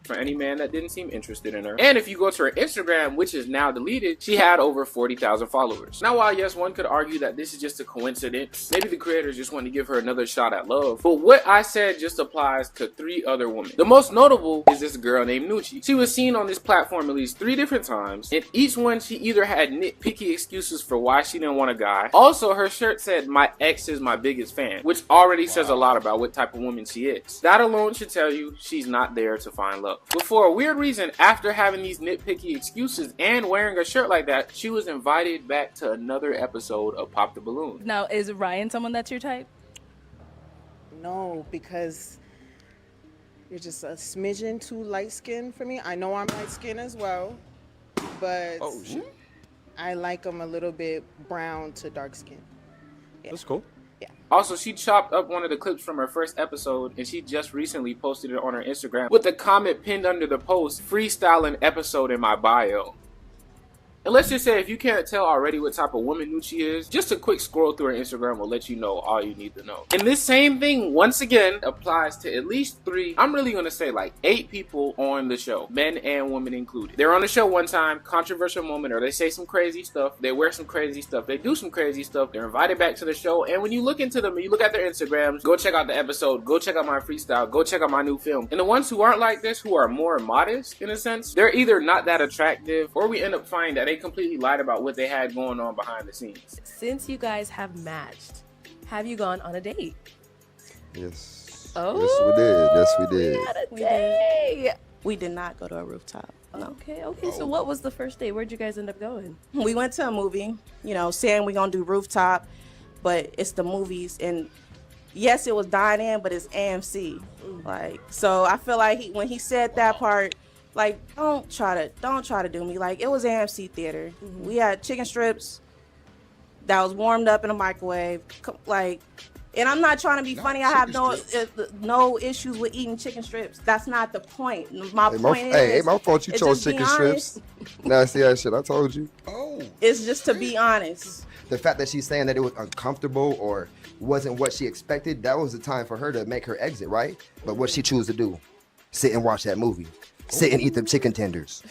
For any man that didn't seem interested in her. And if you go to her Instagram, which is now deleted, she had over 40,000 followers. Now, while yes, one could argue that this is just a coincidence, maybe the creators just want to give her another shot at love, but what I said just applies to 3 other women. The most notable is this girl named Nucci. She was seen on this platform at least 3 different times, and each one she either had nitpicky excuses for why she didn't want a guy. Also, her shirt said, "My ex is my biggest fan," which already says a lot about what type of woman she is. That alone should tell you she's not there to find love. But for a weird reason, after having these nitpicky excuses and wearing a shirt like that, she was invited back to another episode of Pop the Balloon. Now, is Ryan someone that's your type? No, because you're just a smidgen too light-skinned for me. I know I'm light-skinned as well, but I like them a little bit brown to dark-skinned. Yeah. That's cool. Also, she chopped up one of the clips from her first episode, and she just recently posted it on her Instagram with a comment pinned under the post, "Freestyling episode in my bio." And let's just say, if you can't tell already what type of woman Nucci is, just a quick scroll through her Instagram will let you know all you need to know. And this same thing, once again, applies to at least 3, I'm really going to say like 8 people on the show, men and women included. They're on the show one time, controversial moment, or they say some crazy stuff, they wear some crazy stuff, they do some crazy stuff, they're invited back to the show, and when you look into them, and you look at their Instagrams, go check out the episode, go check out my freestyle, go check out my new film. And the ones who aren't like this, who are more modest in a sense, they're either not that attractive, or we end up finding that they completely lied about what they had going on behind the scenes. Since you guys have matched, have you gone on a date? Yes. Oh, yes, we did. Yes, we did. We had a date. We did not go to a rooftop. No. Okay. So what was the first date? Where'd you guys end up going? We went to a movie, you know, saying we're going to do rooftop, but it's the movies. And yes, it was dine-in, but it's AMC. Like, so I feel like when he said that part, like, don't try to do me. Like, it was AMC theater. We had chicken strips, that was warmed up in a microwave. Like, and I'm not trying to be funny. I have no issues with eating chicken strips. That's not the point. My point is, hey, my fault you it's chose just be chicken strips. Nasty ass shit, I told you. Oh. It's just to be honest. The fact that she's saying that it was uncomfortable or wasn't what she expected, that was the time for her to make her exit, right? But what she chose to do, sit and watch that movie. Sit and eat them chicken tenders.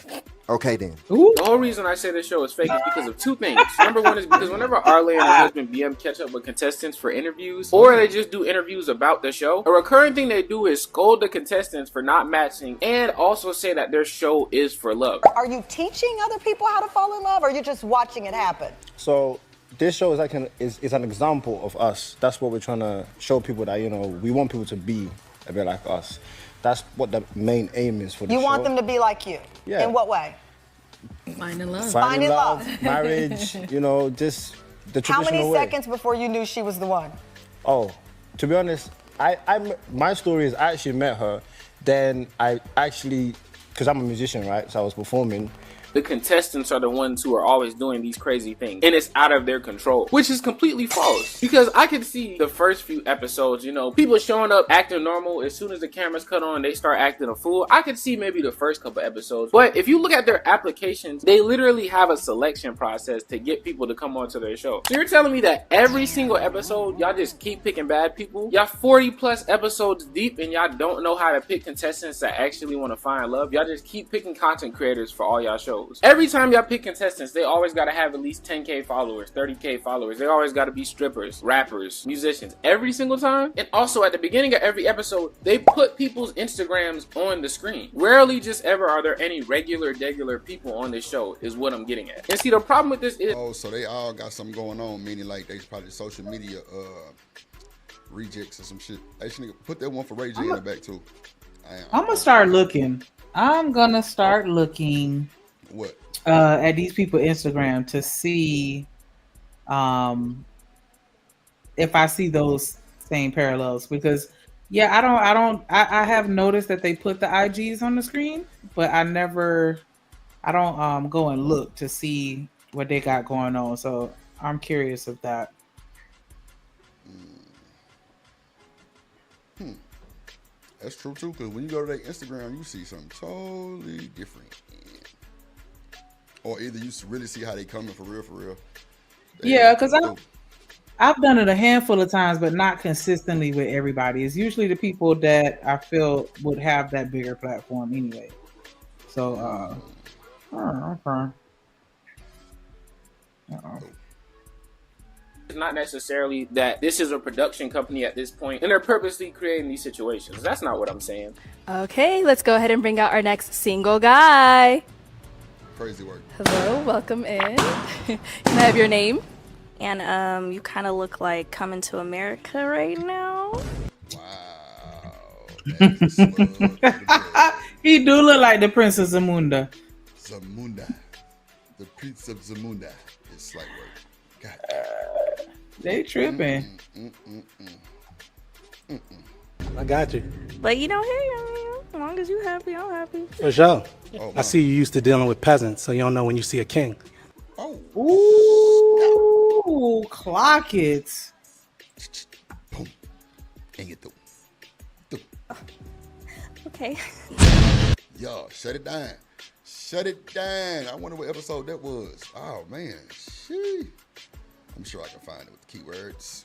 Okay then. The whole reason I say this show is fake is because of two things. Number one is because whenever Arletta and her husband BM catch up with contestants for interviews, or they just do interviews about the show, a recurring thing they do is scold the contestants for not matching and also say that their show is for love. Are you teaching other people how to fall in love, or are you just watching it happen? So this show is like is an example of us. That's what we're trying to show people, that, you know, we want people to be a bit like us. That's what the main aim is for the show. You want them to be like you? Yeah. In what way? Finding love. Finding love. Marriage, you know, just the traditional way. How many seconds before you knew she was the one? Oh, to be honest, my story is I actually met her, then I actually, because I'm a musician, right? So I was performing. The contestants are the ones who are always doing these crazy things, and it's out of their control, which is completely false. Because I can see the first few episodes, you know, people showing up acting normal. As soon as the cameras cut on, they start acting a fool. I could see maybe the first couple episodes, but if you look at their applications, they literally have a selection process to get people to come onto their show. So you're telling me that every single episode, y'all just keep picking bad people? Y'all 40 plus episodes deep, and y'all don't know how to pick contestants that actually want to find love? Y'all just keep picking content creators for all y'all shows. Every time y'all pick contestants, they always got to have at least 10K followers, 30K followers. They always got to be strippers, rappers, musicians, every single time. And also at the beginning of every episode, they put people's Instagrams on the screen. Rarely just ever are there any regular people on this show, is what I'm getting at. And see, the problem with this is... Oh, so they all got something going on, meaning like they probably social media rejects or some shit. Hey, nigga, put that one for Ray J in the back too. I'm gonna start looking. I'm gonna start looking. What? At these people Instagram to see if I see those same parallels, because yeah, I have noticed that they put the IGs on the screen, but I don't go and look to see what they got going on. So I'm curious of that. That's true too, because when you go to their Instagram, you see something totally different. Or either you really see how they coming for real. Yeah, because I've done it a handful of times, but not consistently with everybody. It's usually the people that I feel would have that bigger platform anyway. So, okay. It's not necessarily that this is a production company at this point and they're purposely creating these situations. That's not what I'm saying. Okay, let's go ahead and bring out our next single guy. Crazy work. Hello, welcome in. Can I have your name? And you kind of look like Coming to America right now. He do look like the Princess Zamunda. Zamunda. The Prince of Zamunda. It's slight work. God. They tripping. I got you. But you don't hear you. As long as you happy, I'm happy. For sure. I see you used to dealing with peasants, so you don't know when you see a king. Ooh, clock it. Boom. And get through. Okay. Yo, shut it down. Shut it down. I wonder what episode that was. Oh, man. Sheesh. I'm sure I can find it with the keywords.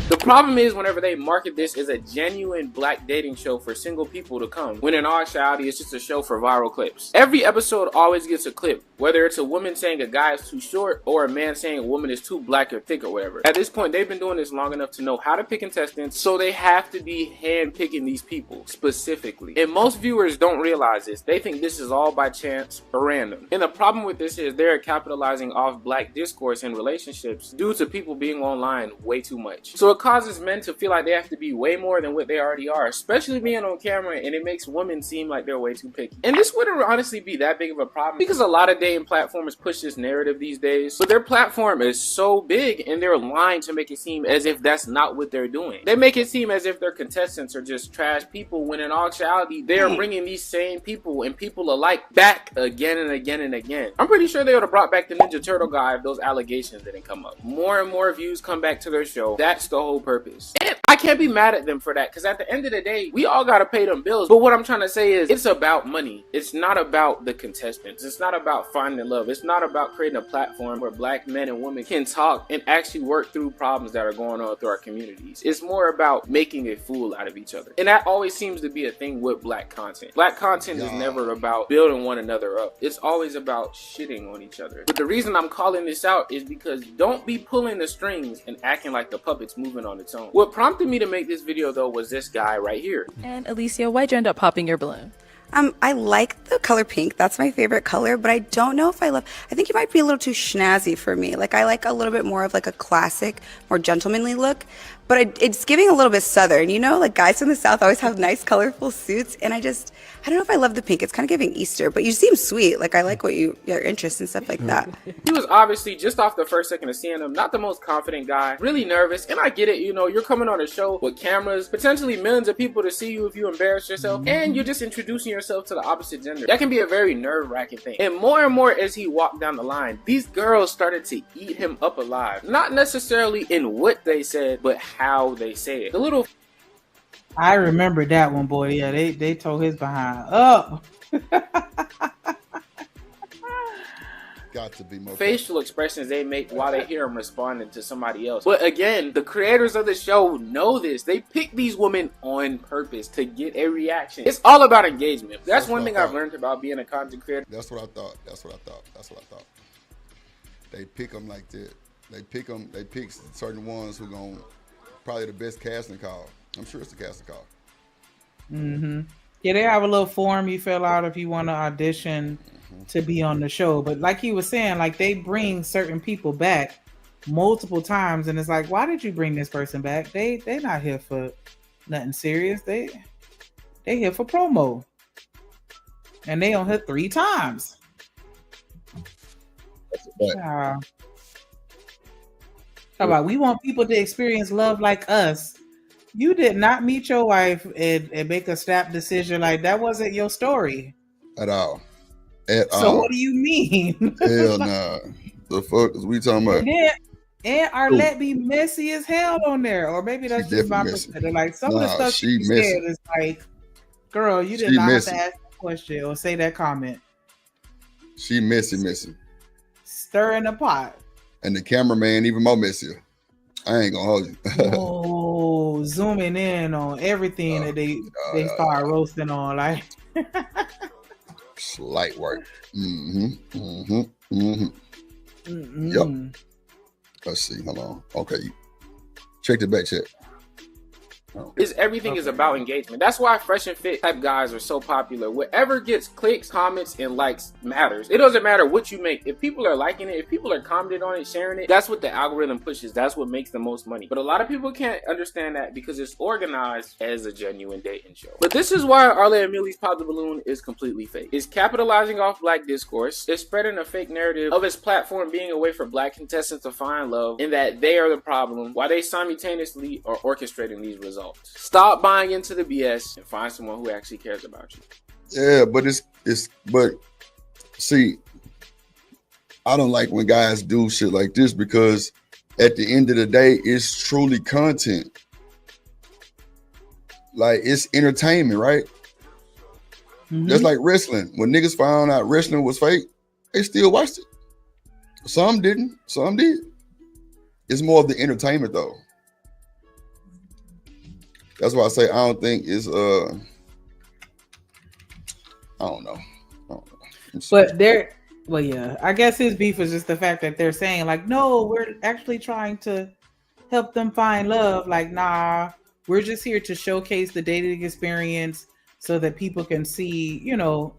The problem is whenever they market this as a genuine black dating show for single people to come, when in all actuality it's just a show for viral clips. Every episode always gets a clip, whether it's a woman saying a guy is too short or a man saying a woman is too black or thick or whatever. At this point, they've been doing this long enough to know how to pick contestants, so they have to be hand-picking these people specifically. And most viewers don't realize this. They think this is all by chance or random. And the problem with this is they're capitalizing off black discourse in relationships due to people being online way too much. So it causes men to feel like they have to be way more than what they already are, especially being on camera, and it makes women seem like they're way too picky. And this wouldn't honestly be that big of a problem because a lot of dating platforms push this narrative these days, but their platform is so big and they're lying to make it seem as if that's not what they're doing. They make it seem as if their contestants are just trash people, when in all actuality they are bringing these same people and people alike back again and again and again. I'm pretty sure they would have brought back the Ninja Turtle guy if those allegations didn't come up. More and more views come back to their show. That's the whole purpose. And I can't be mad at them for that, because at the end of the day, we all gotta pay them bills. But what I'm trying to say is, it's about money. It's not about the contestants. It's not about finding love. It's not about creating a platform where black men and women can talk and actually work through problems that are going on through our communities. It's more about making a fool out of each other. And that always seems to be a thing with black content. Black content is never about building one another up. It's always about shitting on each other. But the reason I'm calling this out is because don't be pulling the strings and acting like the puppet's moving on its own. What prompted me to make this video though was this guy right here. And Alicia, why'd you end up popping your balloon? I like the color pink. That's my favorite color, but I don't know if I think it might be a little too snazzy for me. Like, I like a little bit more of like a classic, more gentlemanly look, but it's giving a little bit Southern, you know? Like, guys from the South always have nice, colorful suits, and I don't know if I love the pink. It's kind of giving Easter, but you seem sweet. Like, I like your interests and stuff like that. He was obviously, just off the first second of seeing him, not the most confident guy, really nervous, and I get it, you know, you're coming on a show with cameras, potentially millions of people to see you if you embarrass yourself, and you're just introducing yourself to the opposite gender. That can be a very nerve-wracking thing. And more as he walked down the line, these girls started to eat him up alive. Not necessarily in what they said, but how they say it. The little... I remember that one, boy. Yeah, they tore his behind up. Got to be more facial expressions they make while they hear him responding to somebody else. But again, the creators of the show know this. They pick these women on purpose to get a reaction. It's all about engagement. That's one thing I've learned about being a content creator. That's what I thought. That's what I thought. They pick them like that. They pick certain ones who gon' probably the best casting call. I'm sure it's the casting call. Yeah, they have a little form you fill out if you want to audition to be on the show. But like he was saying, like, they bring certain people back multiple times, and it's like, why did you bring this person back? They not here for nothing serious. They here for promo, and they on here 3 times. How about we want people to experience love like us? You did not meet your wife and make a snap decision. Like, that wasn't your story at all. So what do you mean? Hell nah. The fuck is we talking about? And Arletta be messy as hell on there, or maybe that's just my perspective. Like, some of the stuff she said is like, girl, you did not have to ask that question or say that comment. She messy. Stirring the pot. And the cameraman even more messier. I ain't gonna hold you. Oh, zooming in on everything that they start roasting on, like slight work. Yep. Let's see. Hold on. Okay. Check the back check. Everything is about engagement. That's why fresh and fit type guys are so popular. Whatever gets clicks, comments, and likes matters. It doesn't matter what you make. If people are liking it, if people are commenting on it, sharing it, that's what the algorithm pushes. That's what makes the most money. But a lot of people can't understand that because it's organized as a genuine dating show. But this is why Arletta Millie's Pop the Balloon is completely fake. It's capitalizing off black discourse. It's spreading a fake narrative of its platform being a way for black contestants to find love and that they are the problem while they simultaneously are orchestrating these results. Stop buying into the BS and find someone who actually cares about you. Yeah, but but see, I don't like when guys do shit like this because at the end of the day, it's truly content. Like, it's entertainment, right? That's like wrestling. When niggas found out wrestling was fake, they still watched it. Some didn't, some did. It's more of the entertainment though. That's why I say I don't think it's I don't know. But yeah, I guess his beef was just the fact that they're saying like, no, we're actually trying to help them find love. Like, nah, we're just here to showcase the dating experience so that people can see, you know,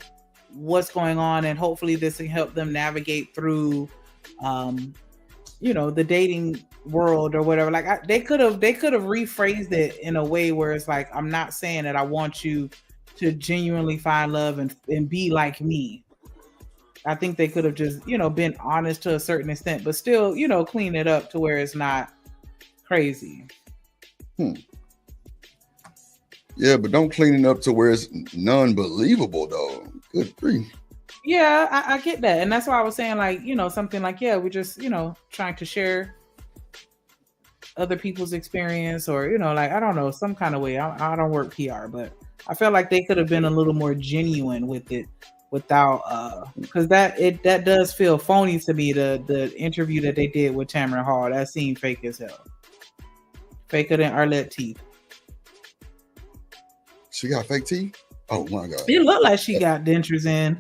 what's going on, and hopefully this can help them navigate through you know, the dating world or whatever. Like they could have rephrased it in a way where it's like, I'm not saying that I want you to genuinely find love and be like me. I think they could have just, been honest to a certain extent, but still, clean it up to where it's not crazy. Yeah, but don't clean it up to where it's non-believable though. Good grief. Yeah, I get that. And that's why I was saying, like, something like, yeah, we're just, trying to share other people's experience, or, like, I don't know, some kind of way. I don't work PR, but I felt like they could have been a little more genuine with it without, because that does feel phony to me, the interview that they did with Tamron Hall. That seemed fake as hell. Faker than Arletta teeth. She got fake teeth? Oh my God. It looked like she got dentures in.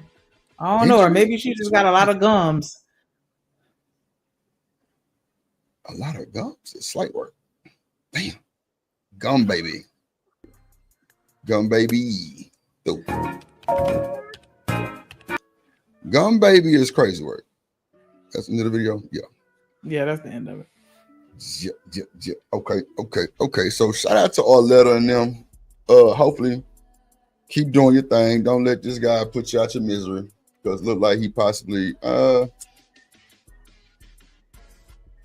I don't know, or maybe she just got a lot of gums. A lot of gums? It's slight work. Damn. Gum baby. Gum baby. Dude. Gum baby is crazy work. That's the end of the video? Yeah. Yeah, that's the end of it. Yeah. Okay. So shout out to Arletta and them. Hopefully keep doing your thing. Don't let this guy put you out your misery, because it look like he possibly I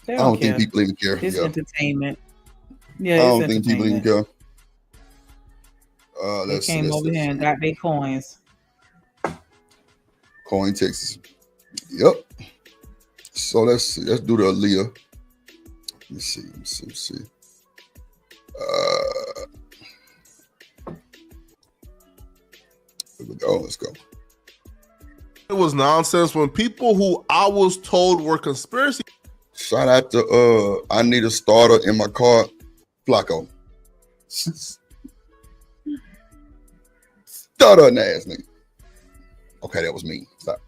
don't think people even care. It's entertainment. Yeah, I don't think people even care. They came over here and got their coins. Coin Texas. Yep. So let's do the Aaliyah. Let me see. Here we go. Let's go. It was nonsense when people who I was told were conspiracy. Shout out to I need a starter in my car, Flacco. Starter in ass nigga. Okay, that was me. Stop.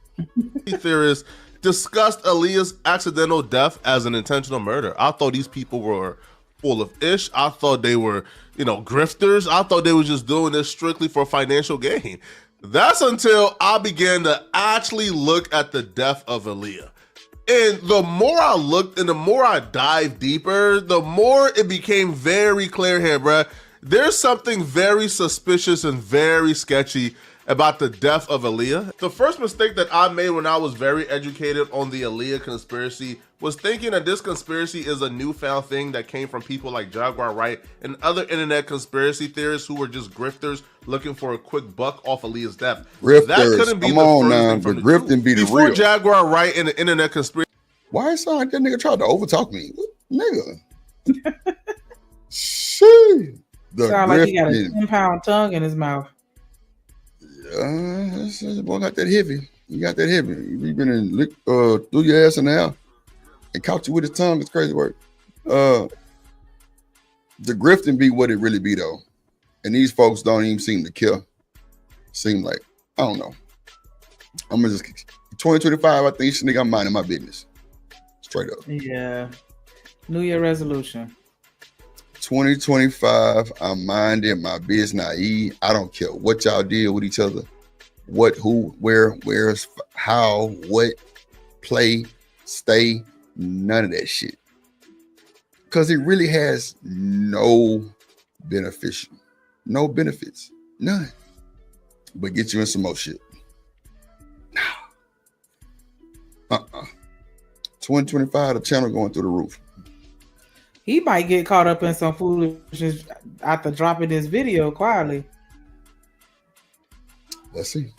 Theorists discussed Aaliyah's accidental death as an intentional murder. I thought these people were full of ish. I thought they were, grifters. I thought they were just doing this strictly for financial gain. That's until I began to actually look at the death of Aaliyah. And the more I looked and the more I dived deeper, the more it became very clear here, bruh. There's something very suspicious and very sketchy about the death of Aaliyah. The first mistake that I made when I was very educated on the Aaliyah conspiracy was thinking that this conspiracy is a newfound thing that came from people like Jaguar Wright and other internet conspiracy theorists who were just grifters looking for a quick buck off Aaliyah's death. Grifters, that couldn't be come the on first now, thing from but the grifting be the Before real. Jaguar Wright and the internet conspiracy. Why it sound like that nigga tried to overtalk me? What, nigga? Shit. Sound like he got a 10-pound tongue in his mouth. This boy got that heavy. You got that heavy. You been in through your ass in the air and caught you with his tongue. It's crazy work. The grifting be what it really be though, and these folks don't even seem to care. Seem like, I don't know. I'm gonna just 2025. I think this nigga, I'm minding my business. Straight up. Yeah. New Year resolution. 2025, I'm minding my business. I don't care what y'all did with each other. What, who, where's, how, what, play, stay, none of that shit. Because it really has no benefits. None. But get you in some more shit. 2025, the channel going through the roof. He might get caught up in some foolishness after dropping this video quietly. Let's see.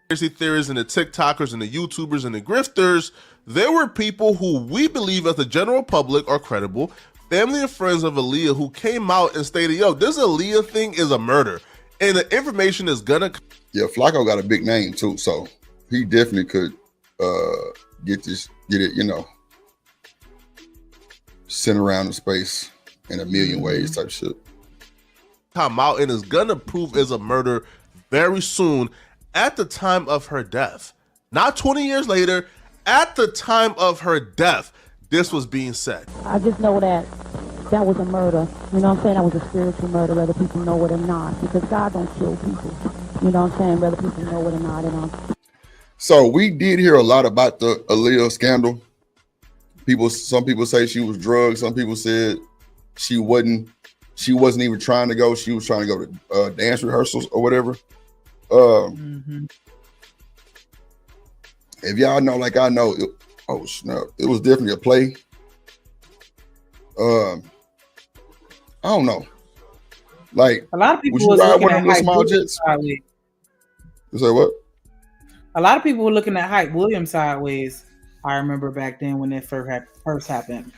Conspiracy theories and the TikTokers and the YouTubers and the grifters, there were people who we believe as the general public are credible, family and friends of Aaliyah, who came out and stated, yo, this Aaliyah thing is a murder. And the information is gonna... Yeah, Flacco got a big name too, so he definitely could get it, sent around in space in a million ways type shit. Come out and is gonna prove is a murder very soon at the time of her death. Not 20 years later, at the time of her death, this was being said. I just know that was a murder. You know what I'm saying? That was a spiritual murder, whether people know it or not, because God don't kill people. You know what I'm saying? Whether people know it or not. So we did hear a lot about the Aaliyah scandal. Some people say she was drugged. Some people said she wasn't even trying to go. She was trying to go to dance rehearsals or whatever. If y'all know, like I know, oh snap, it was definitely a play. I don't know. Like a lot of people would was you ride looking one of at them little Hype small Williams jets? sideways. You say what? A lot of people were looking at Hype Williams sideways. I remember back then when it first happened.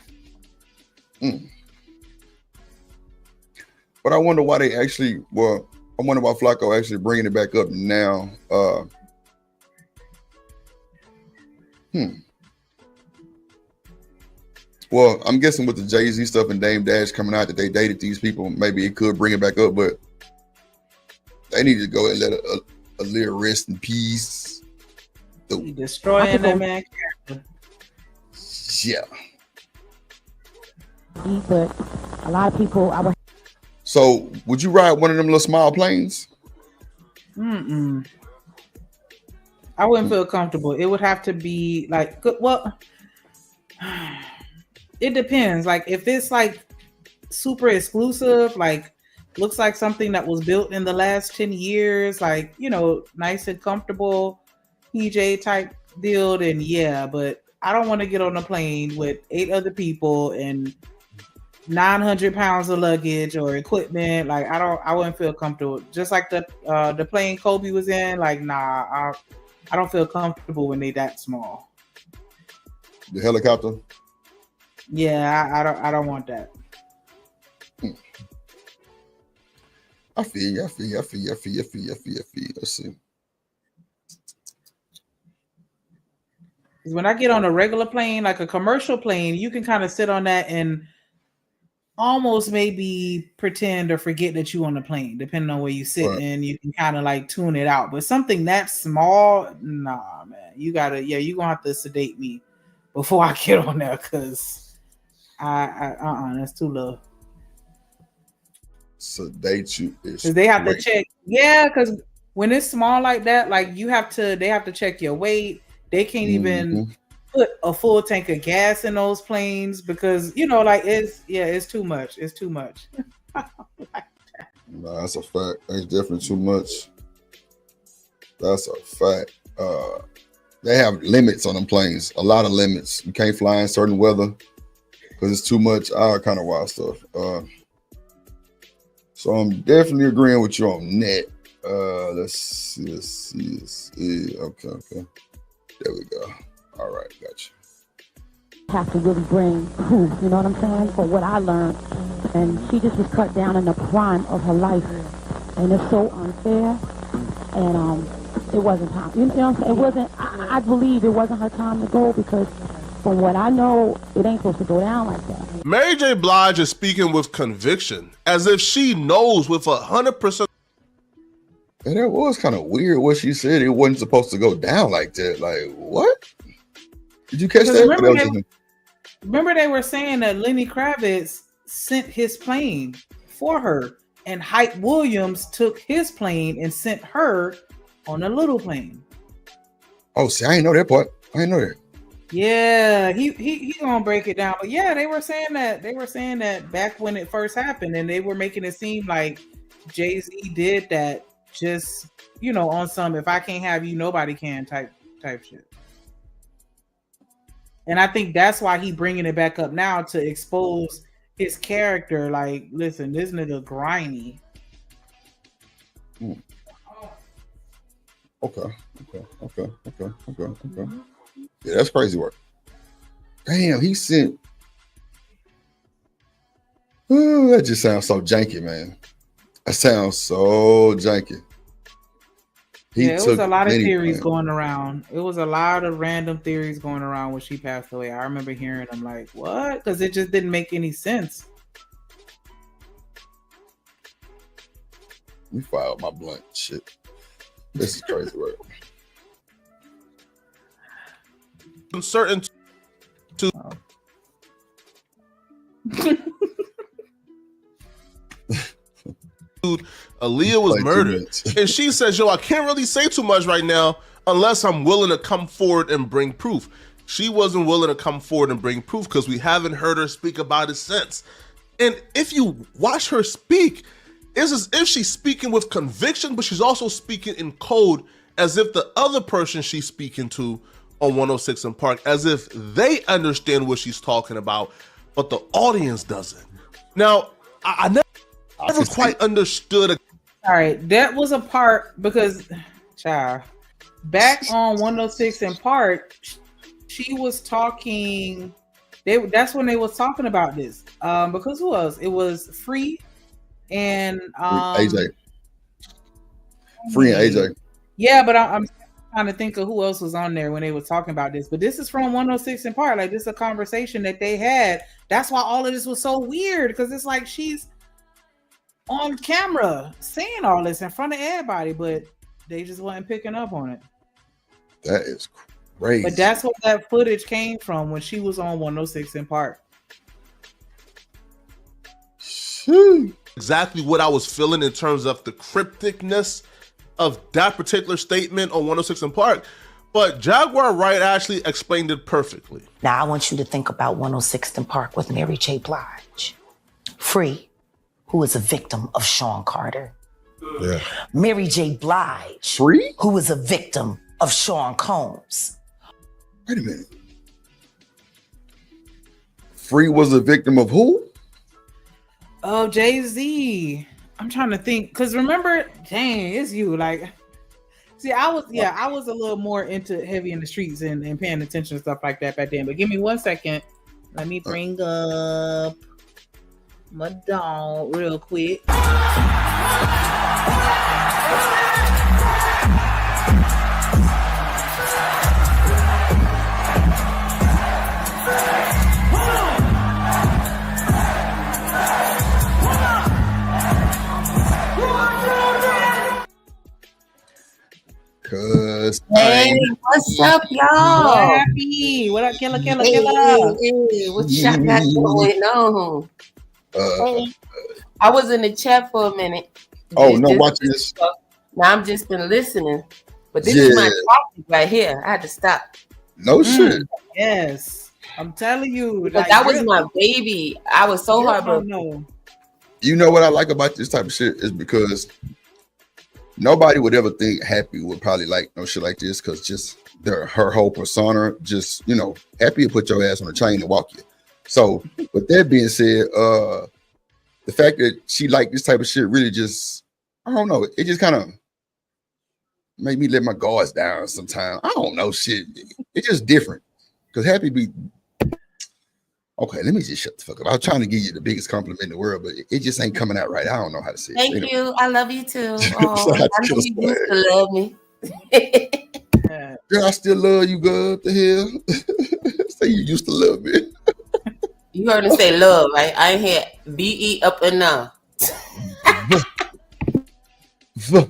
But I wonder why they actually. Well, I wonder why Flacco actually bringing it back up now. Well, I'm guessing with the Jay-Z stuff and Dame Dash coming out that they dated these people, maybe it could bring it back up, but they need to go and let a little rest in peace. Destroying that man character. Yeah. But a lot of people, So, would you ride one of them little small planes? I wouldn't feel comfortable. It would have to be like, well, it depends. Like if it's like super exclusive, like looks like something that was built in the last 10 years, like, you know, nice and comfortable PJ type deal, then yeah, but I don't want to get on a plane with 8 other people and 900 pounds of luggage or equipment. Like I wouldn't feel comfortable. Just like the plane Kobe was in, like nah, I don't feel comfortable when they that small. The helicopter? Yeah, I don't want that. I feel you. Let's see. When I get on a regular plane, like a commercial plane, you can kind of sit on that and almost maybe pretend or forget that you on the plane, depending on where you sit, and you can kind of like tune it out. But something that small, nah, man, you gonna have to sedate me before I get on there, because that's too low. Sedate you is because they have great. to check. Yeah, because when it's small like that, like they have to check your weight. They can't even put a full tank of gas in those planes because, you know, like it's too much. It's too much. Nah, that's a fact. That's definitely too much. That's a fact. They have limits on them planes. A lot of limits. You can't fly in certain weather because it's too much. All kind of wild stuff. So I'm definitely agreeing with you on that. Let's see. Okay. There we go. All right, gotcha. Have to really bring proof, you know what I'm saying, for what I learned. And she just was cut down in the prime of her life. And it's so unfair. And it wasn't time. You know what I'm saying? It wasn't, I believe it wasn't her time to go, because from what I know, it ain't supposed to go down like that. Mary J. Blige is speaking with conviction, as if she knows with 100%. And that was kind of weird what she said. It wasn't supposed to go down like that. Like, what? Did you catch that? Remember they were saying that Lenny Kravitz sent his plane for her, and Hype Williams took his plane and sent her on a little plane. Oh, see, I didn't know that part. I didn't know that. Yeah, he gonna break it down. But yeah, they were saying that back when it first happened, and they were making it seem like Jay-Z did that just, you know, on some if I can't have you, nobody can type shit. And I think that's why he bringing it back up now, to expose his character. Like, listen, this nigga grimy. Okay. Yeah, that's crazy work. Damn, he sent. Ooh, that just sounds so janky, man. That sounds so janky. It was a lot of theories going around. It was a lot of random theories going around when she passed away. I remember hearing them like, what? Because it just didn't make any sense. Let me fire up my blunt. Shit. This is crazy work. Certain to Aaliyah was murdered, and she says, yo, I can't really say too much right now unless I'm willing to come forward and bring proof. she wasn't willing to come forward and bring proof because we haven't heard her speak about it since. And if you watch her speak, it's as if she's speaking with conviction, but she's also speaking in code as if the other person she's speaking to on 106 and Park, as if they understand what she's talking about, but the audience doesn't. Now, I never quite understood. All right, that was a part because, child, back on 106 and Park, she was talking. That's when they was talking about this. Because who else? It was Free and AJ. Free and AJ. Yeah, but I'm trying to think of who else was on there when they were talking about this. But this is from 106 and Park. Like, this is a conversation that they had. That's why all of this was so weird, because it's like she's on camera saying all this in front of everybody, but they just wasn't picking up on it. That is crazy. But that's what that footage came from when she was on 106 and Park. Exactly what I was feeling in terms of the crypticness of that particular statement on 106 and Park. But Jaguar Wright actually explained it perfectly. Now, I want you to think about 106th and Park with Mary J. Blige. Free, who is a victim of Sean Carter. Yeah. Mary J. Blige. Free? Who is a victim of Sean Combs. Wait a minute. Free was a victim of who? Oh, Jay-Z. I'm trying to think, because remember, dang, it's you. Like, see, I was a little more into heavy in the streets and paying attention to stuff like that back then. But give me 1 second. Let me bring up my dog real quick. Hey, what's up, y'all? Happy. What up, killer? Hey, what y'all got going on? Hey, I was in the chat for a minute. Oh, no, watch this. Now I'm just been listening. But this is my topic right here. I had to stop. No shit. Yes. I'm telling you. Because like, that was my baby. I was so heartbroken. You know what I like about this type of shit is because nobody would ever think Happy would probably like no shit like this, because just her whole persona, just, you know, Happy would put your ass on a chain and walk you. So with that being said, the fact that she liked this type of shit really just, I don't know, it just kind of made me let my guards down sometimes. I don't know, shit. It's just different. Because Happy be, okay, let me just shut the fuck up. I was trying to give you the biggest compliment in the world, but it just ain't coming out right. I don't know how to say it. Thank you. I love you too. Oh, I know you used to love me. Girl, I still love you, girl. What the hell? Say you used to love me. You heard me say love, right? I ain't hear B-E up and down. The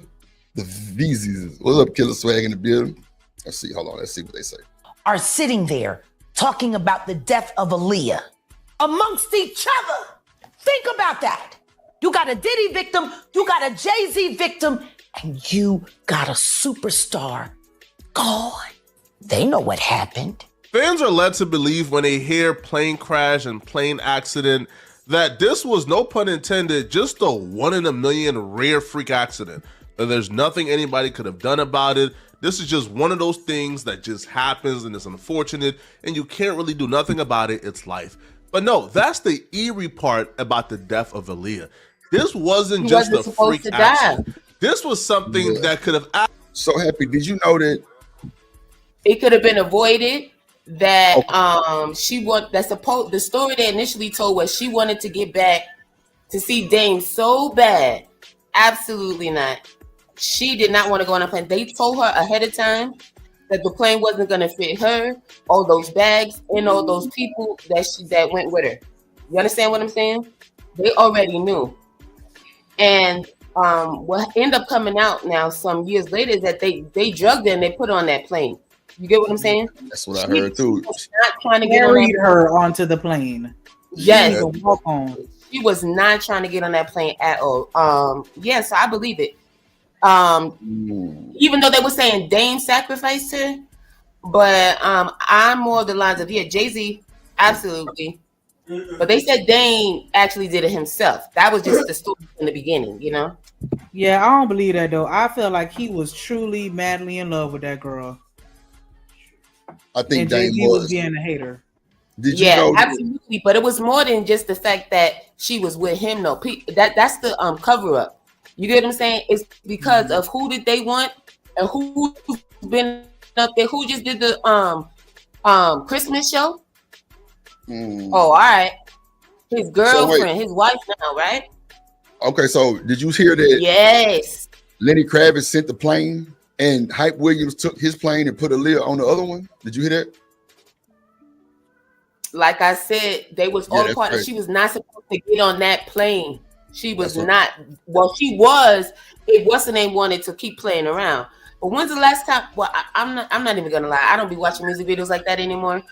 VZs. What's up, Killer Swag in the building? Let's see. Hold on. Let's see what they say. Are sitting there talking about the death of Aaliyah amongst each other. Think about that. You got a Diddy victim, you got a Jay-Z victim, and you got a superstar gone. They know what happened. Fans are led to believe when they hear plane crash and plane accident that this was, no pun intended, just a 1 in a million rare freak accident. That there's nothing anybody could have done about it. This is just one of those things that just happens and it's unfortunate and you can't really do nothing about it. It's life. But no, that's the eerie part about the death of Aaliyah. This wasn't just a freak accident. This was something that could have. So Happy, did you know that it could have been avoided? That the story they initially told was she wanted to get back to see Dame so bad. Absolutely not. She did not want to go on a plane. They told her ahead of time that the plane wasn't going to fit her, all those bags, and all those people that went with her. You understand what I'm saying? They already knew. And what ended up coming out now some years later is that they drugged her and they put her on that plane. You get what I'm saying? That's what I heard too. Was not trying to carried her onto the plane. Yes. She was a walk on. She was not trying to get on that plane at all. Yes, I believe it. Even though they were saying Dame sacrificed her, But I'm more of the lines of Jay-Z, absolutely. But they said Dame actually did it himself. That was just the story in the beginning, you know? Yeah, I don't believe that though. I feel like he was truly madly in love with that girl. I think and Dame Jay-Z was being a hater. Did you know? Absolutely. But it was more than just the fact that she was with him, though. That's the cover up. You get what I'm saying? It's because of who did they want and who's been up there. Who just did the Christmas show? Oh, all right. His girlfriend, his wife now, right? Okay, so did you hear that? Yes. Lenny Kravitz sent the plane, and Hype Williams took his plane and put Aaliyah on the other one. Did you hear that? Like I said, they was all part of. She was not supposed to get on that plane. She was not. Well, she was. It what's the name wanted to keep playing around. But when's the last time? Well, I'm not even gonna lie. I don't be watching music videos like that anymore.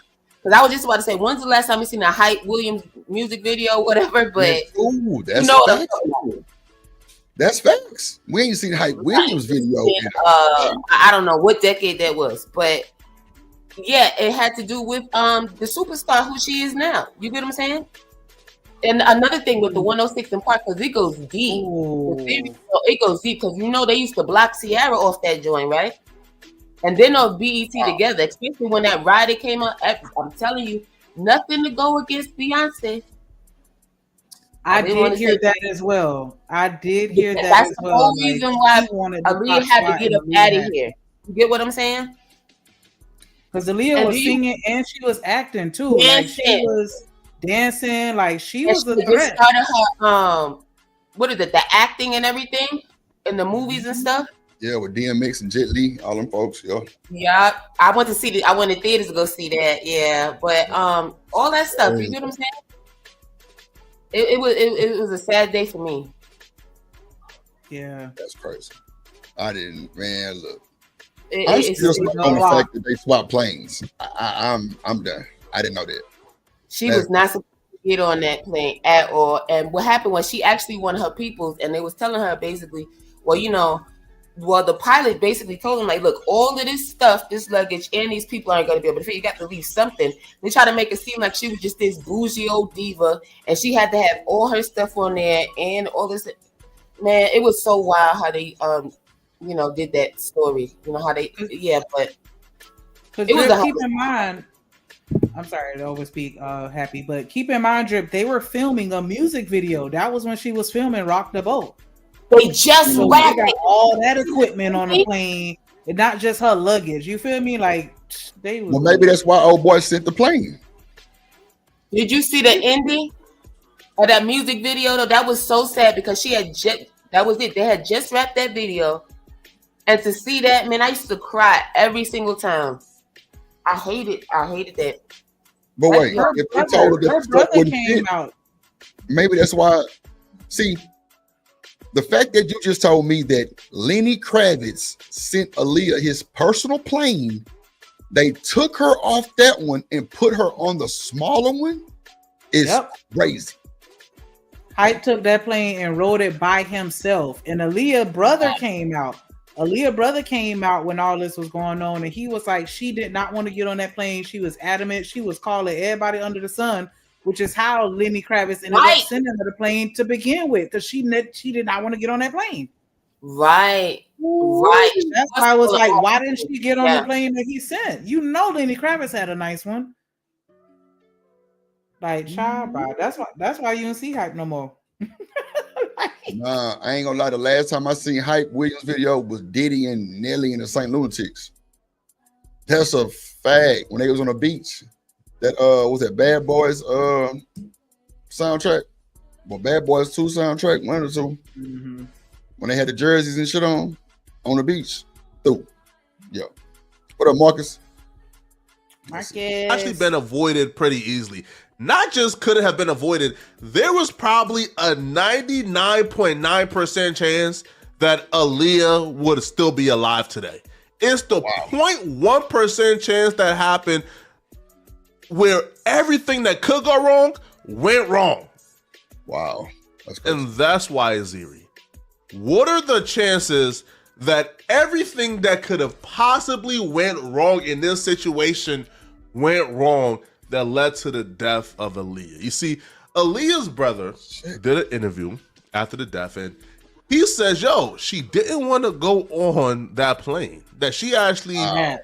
Because I was just about to say, when's the last time you seen a Hype Williams music video, whatever? But ooh, that's you know facts. That's facts. We ain't seen Hype Williams video. I don't know what decade that was, but yeah, it had to do with the superstar who she is now. You get what I'm saying? And another thing with the 106 in Park, because it goes deep. It goes deep because you know they used to block Ciara off that joint, right? And then on BET together, especially when that rider came out. I'm telling you, nothing to go against Beyonce. I did hear that as well. I did hear that That's as the well. whole reason why Aaliyah had to get up out of here. You get what I'm saying? Because Aaliyah was singing and she was acting too. Like she was dancing, like she was a threat. Started her what is it? The acting and everything in the movies and stuff. Yeah, with DMX and Jet Li, all them folks. Yeah, I went to see I went to theaters to go see that. Yeah, but all that stuff. You get what I'm saying? It was a sad day for me. Yeah, that's crazy. I didn't, man. Look, I'm still stuck on the fact that they swapped planes. I'm done. I didn't know that. She was not supposed to get on that plane at all. And what happened was she actually won her peoples, and they was telling her basically, the pilot basically told him, like, look, all of this stuff, this luggage, and these people aren't going to be able to fit. You got to leave something. They try to make it seem like she was just this bougie old diva, and she had to have all her stuff on there and all this. Man, it was so wild how they, did that story. You know how they, but it was keep in mind. I'm sorry to overspeak, Happy, but keep in mind, Drip, they were filming a music video. That was when she was filming "Rock the Boat." They just got all that equipment on the plane, and not just her luggage. You feel me? Like they. Well, maybe that's why old boy sent the plane. Did you see the ending of that music video? Though that was so sad because she had that was it. They had just wrapped that video, and to see that, man, I used to cry every single time. I hated that. But wait, if they told her that stuff wouldn't fit, maybe that's why. See. The fact that you just told me that Lenny Kravitz sent Aaliyah his personal plane, they took her off that one and put her on the smaller one is crazy. Hype took that plane and rode it by himself. And Aaliyah's brother came out. Aaliyah's brother came out when all this was going on, and he was like, she did not want to get on that plane. She was adamant. She was calling everybody under the sun, which is how Lenny Kravitz ended up sending her the plane to begin with, because she did not want to get on that plane. Right. That's why I was like, why didn't she get on the plane that he sent? You know, Lenny Kravitz had a nice one. Like, child, bro. That's why you don't see Hype no more. Nah, I ain't gonna lie. The last time I seen Hype Williams video was Diddy and Nelly and the St. Lunatics. That's a fact. When they was on the beach. That was that Bad Boys soundtrack? Well, Bad Boys 2 soundtrack, one or two. Mm-hmm. When they had the jerseys and shit on the beach. Yo. What up, Marcus? Actually been avoided pretty easily. Not just could it have been avoided, there was probably a 99.9% chance that Aaliyah would still be alive today. It's the 0.1% chance that happened where everything that could go wrong went wrong. Wow. And that's why it's eerie. What are the chances that everything that could have possibly went wrong in this situation went wrong that led to the death of Aaliyah. You see, Aaliyah's brother did an interview after the death, and he says, yo, she didn't want to go on that plane, that she actually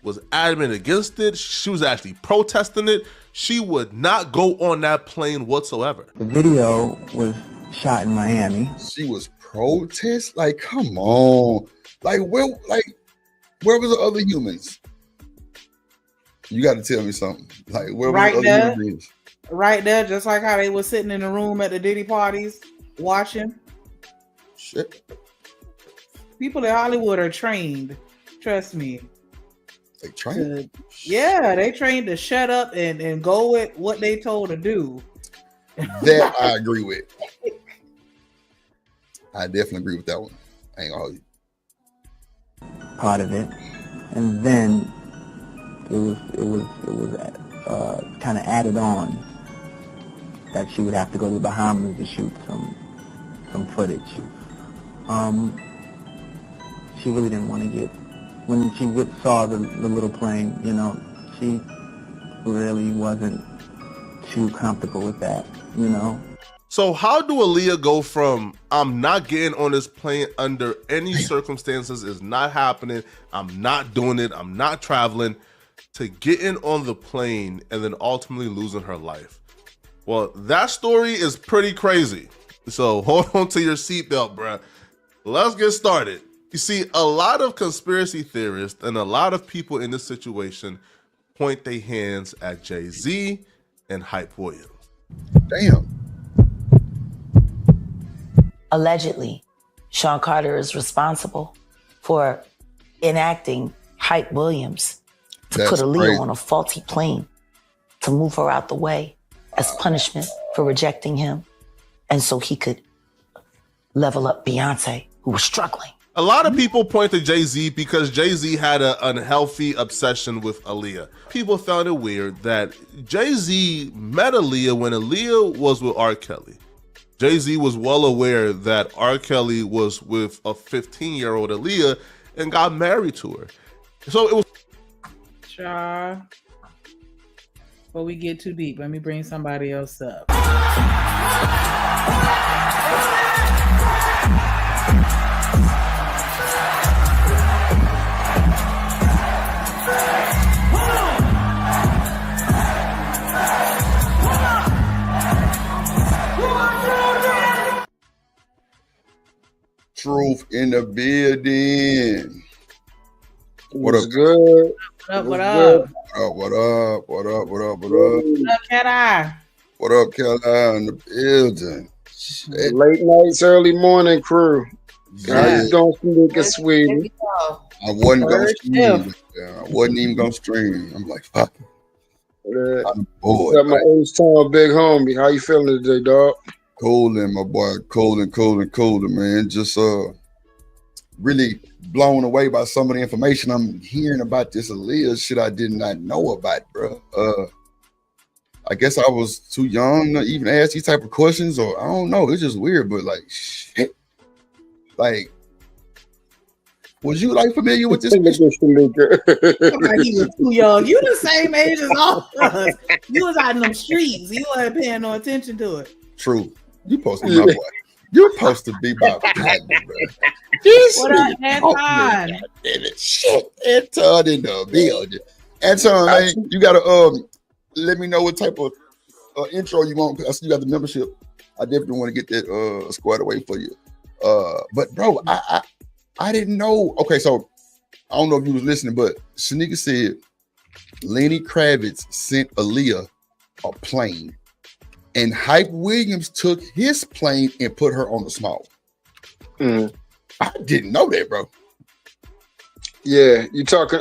was adamant against it. She was actually protesting it. She would not go on that plane whatsoever. The video was shot in Miami. She was protest? Like, come on. Like, where was the other humans? You got to tell me something. Like, where was the other humans? Right there, just like how they were sitting in the room at the Diddy parties watching. Shit. People in Hollywood are trained. Trust me. They trained? Yeah, they trained to shut up and go with what they told to do. That I agree with. I definitely agree with that one. I ain't gonna hold you. Part of it, and then it was kind of added on that she would have to go to the Bahamas to shoot some footage. She really didn't want to get, when she saw the little plane, you know, she really wasn't too comfortable with that, you know. So how do Aaliyah go from, I'm not getting on this plane under any circumstances, it's not happening, I'm not doing it, I'm not traveling, to getting on the plane and then ultimately losing her life? Well, that story is pretty crazy. So hold on to your seatbelt, bruh. Let's get started. You see, a lot of conspiracy theorists and a lot of people in this situation point their hands at Jay-Z and Hype Williams. Damn. Allegedly, Sean Carter is responsible for enacting Hype Williams to put Aaliyah on a faulty plane to move her out the way as punishment for rejecting him, and so he could level up Beyonce, who was struggling. A lot of people point to Jay-Z because Jay-Z had an unhealthy obsession with Aaliyah. People found it weird that Jay-Z met Aaliyah when Aaliyah was with R. Kelly. Jay-Z was well aware that R. Kelly was with a 15-year-old Aaliyah and got married to her. So it was... Before we get too deep, let me bring somebody else up. Truth in the building. What up? Good. What up? What up? What up? What up? What up? What up, Cat Eye? What up, Cat in the building? Shit. Late nights, early morning crew. How you doing, Sneaker Sweetie? I wasn't gonna stream. I wasn't even gonna stream. I'm like, fuck it. I'm bored. Got my H-Town big homie. How you feeling today, dog? Colder, my boy. Colder, man. Just really blown away by some of the information I'm hearing about this Aaliyah shit I did not know about, bro. I guess I was too young to even ask these type of questions, or I don't know. It's just weird, but like, shit. Like, was you like familiar with this? He was too young. You the same age as all of us. You was out in them streets. You wasn't paying no attention to it. True. You supposed to be my boy. You're supposed to be my partner, bro. What up, Anton? Shit, Anton in the building. Anton, man, you gotta let me know what type of intro you want. I see you got the membership. I definitely want to get that squared away for you. But bro, I didn't know. Okay, so I don't know if you was listening, but Shanika said Lenny Kravitz sent Aaliyah a plane, and Hype Williams took his plane and put her on the small. I didn't know that, bro. Yeah, you talking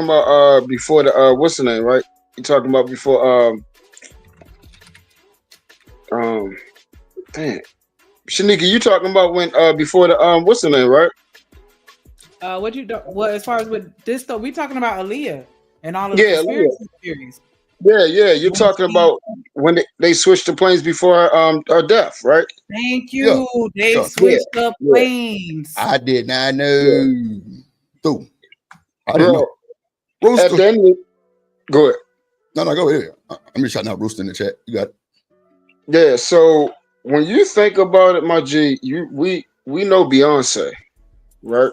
about before the what's the name, right? You talking about before damn. Shanika, you talking about when before the what's the name, right? What you do? Well, as far as with this though, we talking about Aaliyah and all of the conspiracy theories. Yeah. You're talking about when they switched the planes before her death, right? Thank you. They switched up planes. I did not know. Dude, I didn't Bro, know. Rooster. at the end, go ahead. No, go ahead. I'm just shouting out Rooster in the chat. You got it. Yeah, so when you think about it, my G, we know Beyonce, right?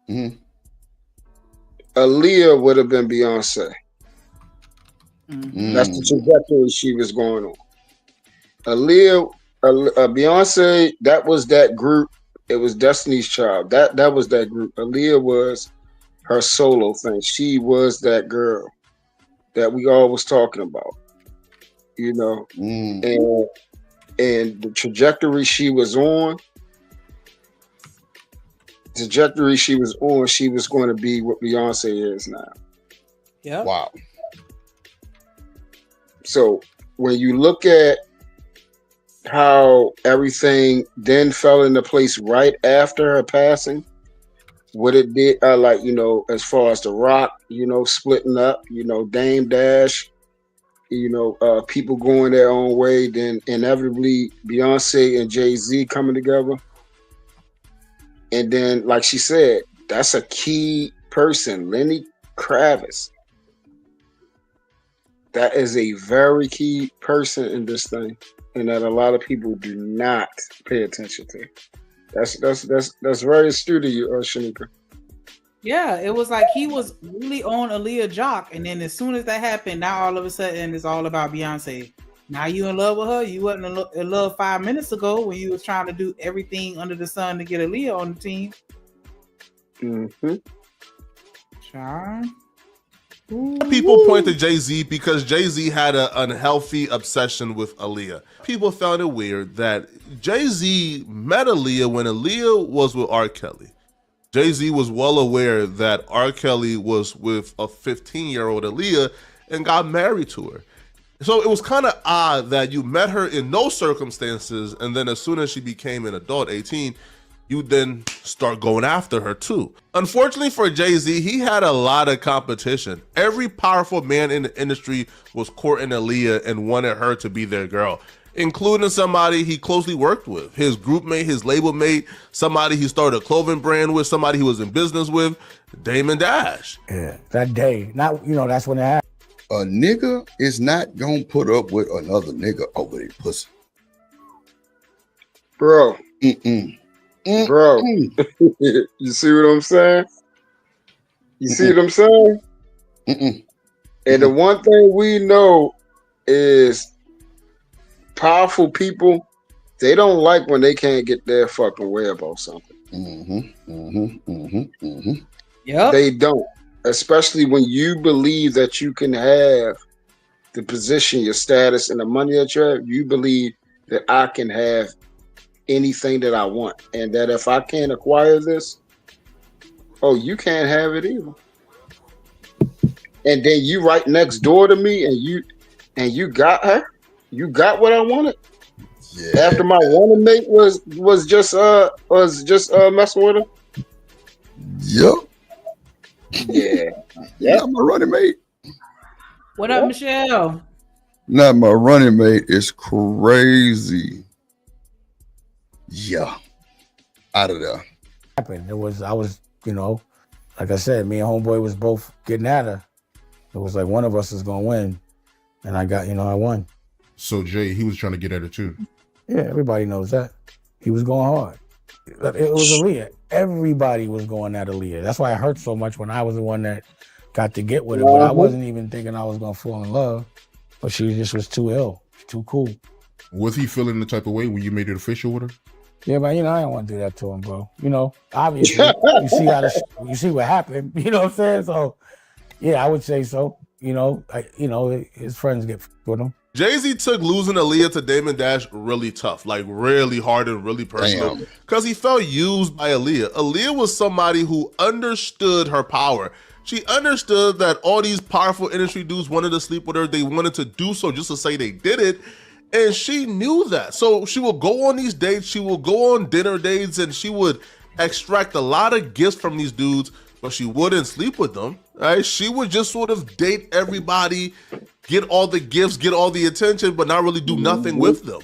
Mm-hmm. Aaliyah would have been Beyonce. Mm. That's the trajectory she was going on. Aaliyah, Beyonce, that was that group. It was Destiny's Child. That was that group. Aaliyah was her solo thing. She was that girl that we all was talking about, you know. And the trajectory she was on, she was going to be what Beyonce is now. Yeah. Wow. So when you look at how everything then fell into place right after her passing, what it did, like, you know, as far as The Rock, you know, splitting up, you know, Dame Dash, you know, people going their own way, then inevitably Beyonce and Jay-Z coming together. And then, like she said, that's a key person, Lenny Kravitz. That is a very key person in this thing, and that a lot of people do not pay attention to. That's very astute of you, Shanika. Yeah, it was like he was really on Aaliyah jock, and then as soon as that happened, now all of a sudden it's all about Beyonce. Now you in love with her. You wasn't in love 5 minutes ago when you was trying to do everything under the sun to get Aaliyah on the team. Mm-hmm. Sean. People point to Jay-Z because Jay-Z had an unhealthy obsession with Aaliyah. People found it weird that Jay-Z met Aaliyah when Aaliyah was with R. Kelly. Jay-Z was well aware that R. Kelly was with a 15-year-old Aaliyah and got married to her. So it was kind of odd that you met her in no circumstances, and then as soon as she became an adult, 18, you then start going after her too. Unfortunately for Jay-Z, he had a lot of competition. Every powerful man in the industry was courting Aaliyah and wanted her to be their girl, including somebody he closely worked with, his group mate, his label mate, somebody he started a clothing brand with, somebody he was in business with, Damon Dash. Yeah, that day, not, you know, that's when it happened. A nigga is not gonna put up with another nigga over their pussy. Bro. Bro. You see what I'm saying? You see what I'm saying? And the one thing we know is powerful people, they don't like when they can't get their fucking way about something. Yep. They don't. Especially when you believe that you can have the position, your status, and the money that you have, you believe that I can have anything that I want. And that if I can't acquire this, oh, you can't have it either. And then you right next door to me and you got her. You got what I wanted. Yeah. After my running mate was just messing with her. Yep. Yeah. Not my running mate. What up, Michelle? Not my running mate. It's crazy. Yeah. Out of there. I was, you know, like I said, me and homeboy was both getting at her. It was like one of us is gonna win. And I won. So Jay, he was trying to get at her too. Yeah, everybody knows that. He was going hard. It was Aaliyah. Everybody was going at Aaliyah. That's why it hurt so much when I was the one that got to get with her. But I wasn't even thinking I was gonna fall in love. But she just was too ill, too cool. Was he feeling the type of way when you made it official with her? Yeah, but you know, I didn't want to do that to him, bro. You know, obviously, you see what happened. You know what I'm saying? So, yeah, I would say so. You know, his friends get with him. Jay-Z took losing Aaliyah to Damon Dash really tough, like really hard and really personal, because he felt used by Aaliyah. Aaliyah was somebody who understood her power. She understood that all these powerful industry dudes wanted to sleep with her. They wanted to do so just to say they did it. And she knew that. So she will go on these dates. She will go on dinner dates, and she would extract a lot of gifts from these dudes but she wouldn't sleep with them, right? She would just sort of date everybody, get all the gifts, get all the attention, but not really do nothing with them.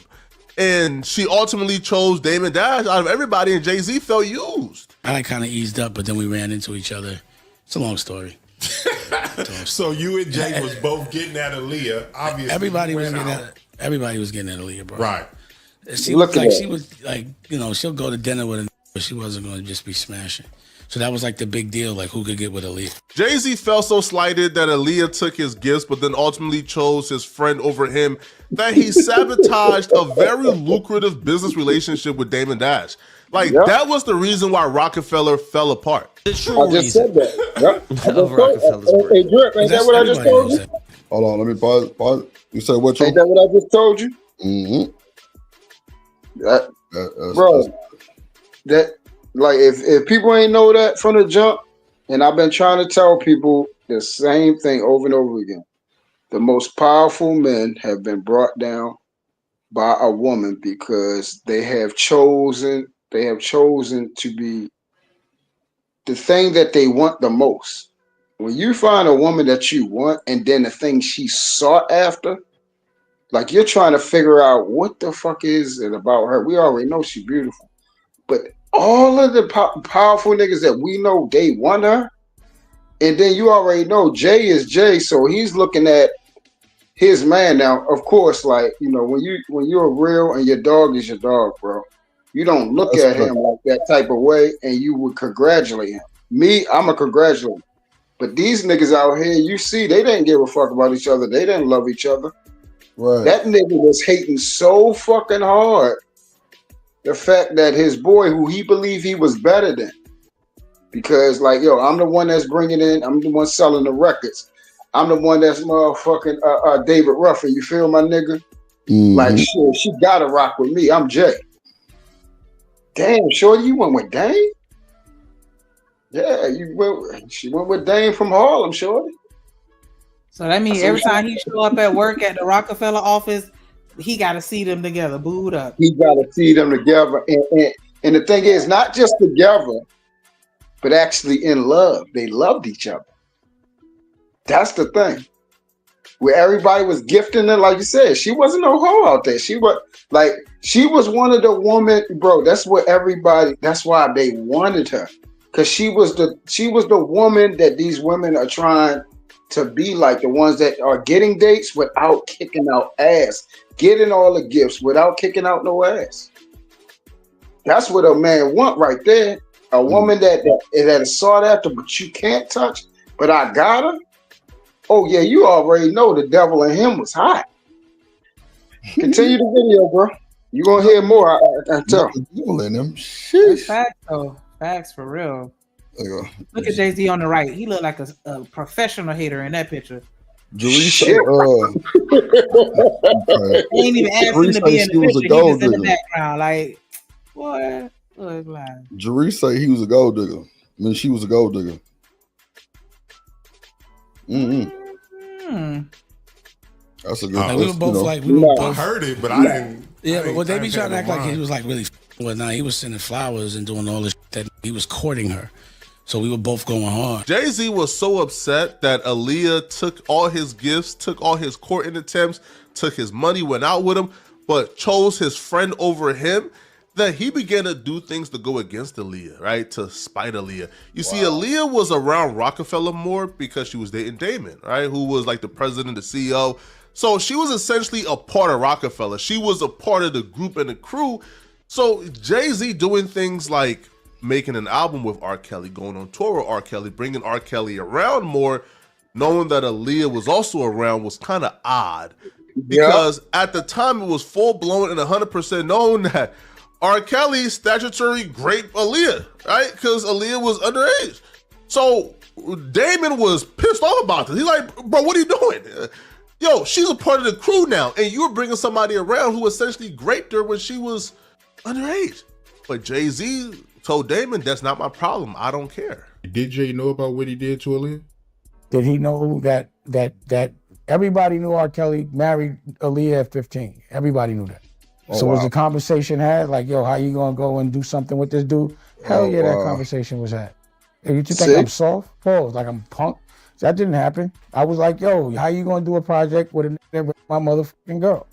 And she ultimately chose Damon Dash out of everybody, and Jay-Z felt used. I kind of eased up, but then we ran into each other. It's a long story. So you and Jay was both getting at Aaliyah. Obviously, everybody was getting at Aaliyah, bro. Right. She was like, you know, she'll go to dinner with a, but she wasn't going to just be smashing. So that was like the big deal, like who could get with Aaliyah. Jay-Z felt so slighted that Aaliyah took his gifts, but then ultimately chose his friend over him, that he sabotaged a very lucrative business relationship with Damon Dash. Like, that was the reason why Rockefeller fell apart. I just said that. Yep. Hey, Drip, ain't that what I just told you? Hold on, let me pause. You said what? Ain't that what I just told you? Mm-hmm. Like if people ain't know that from the jump, and I've been trying to tell people the same thing over and over again. The most powerful men have been brought down by a woman because they have chosen to be the thing that they want the most. When you find a woman that you want, and then the thing she sought after, like you're trying to figure out what the fuck is it about her. We already know she's beautiful, but all of the powerful niggas that we know, they want her. And then you already know Jay is Jay, so he's looking at his man. Now, of course, like, you know, when you're real and your dog is your dog, bro, you don't look at him like that type of way, and you would congratulate him. Me, I'm a congratulate. But these niggas out here, you see, they didn't give a fuck about each other. They didn't love each other. Right. That nigga was hating so fucking hard the fact that his boy, who he believed he was better than, because like, yo, I'm the one that's bringing in, I'm the one selling the records. I'm the one that's motherfucking David Ruffin. You feel my nigga? Mm-hmm. Like, shit, she gotta rock with me. I'm Jay. Damn, shorty, you went with Dame? Yeah, she went with Dame from Harlem, shorty. So that means every time he show up at work at the Rockefeller office, he got to see them together, booed up. He got to see them together. And the thing is, not just together, but actually in love. They loved each other. That's the thing. Where everybody was gifting her, like you said, she wasn't no hoe out there. She was one of the women, bro. That's what everybody, that's why they wanted her. Because she was the woman that these women are trying to be like, the ones that are getting dates without kicking out ass, getting all the gifts without kicking out no ass. That's what a man want right there. A woman that is sought after, but you can't touch, but I got her. Oh yeah, you already know the devil in him was hot. Continue the video, bro. You're gonna hear more, I tell. Devil in him. That's facts, though. Facts for real. There you go. Look at Jay-Z on the right. He looked like a professional hater in that picture. Jerisa, He ain't even asking to be in the picture. He was in the background. Like, what? Look like. Jerisa said he was a gold digger. I mean, she was a gold digger. That's a good. Like, we were both like, I heard it, but I didn't. Yeah, but what they be trying to act like he was like really. Well, nah, he was sending flowers and doing all this that he was courting her. So we were both going hard. Jay-Z was so upset that Aaliyah took all his gifts, took all his courting attempts, took his money, went out with him, but chose his friend over him, that he began to do things to go against Aaliyah, right? To spite Aaliyah. You see, Aaliyah was around Rockefeller more because she was dating Damon, right? Who was like the president, the CEO. So she was essentially a part of Rockefeller. She was a part of the group and the crew. So Jay-Z doing things like making an album with R. Kelly, going on tour with R. Kelly, bringing R. Kelly around more, knowing that Aaliyah was also around was kind of odd. Because at the time it was full-blown and 100% known that R. Kelly statutory raped Aaliyah, right? Because Aaliyah was underage. So Damon was pissed off about this. He's like, bro, what are you doing? Yo, she's a part of the crew now, and you're bringing somebody around who essentially raped her when she was underage. But Jay-Z told Damon, that's not my problem. I don't care. Did Jay know about what he did to Aaliyah? Did he know that everybody knew R. Kelly married Aaliyah at 15? Everybody knew that. So was the conversation had like, yo, how you gonna go and do something with this dude? Hell yeah, that conversation was had. You just think I'm soft? Pause. Like I'm punk? That didn't happen. I was like, yo, how you gonna do a project with a nigga with my motherfucking girl?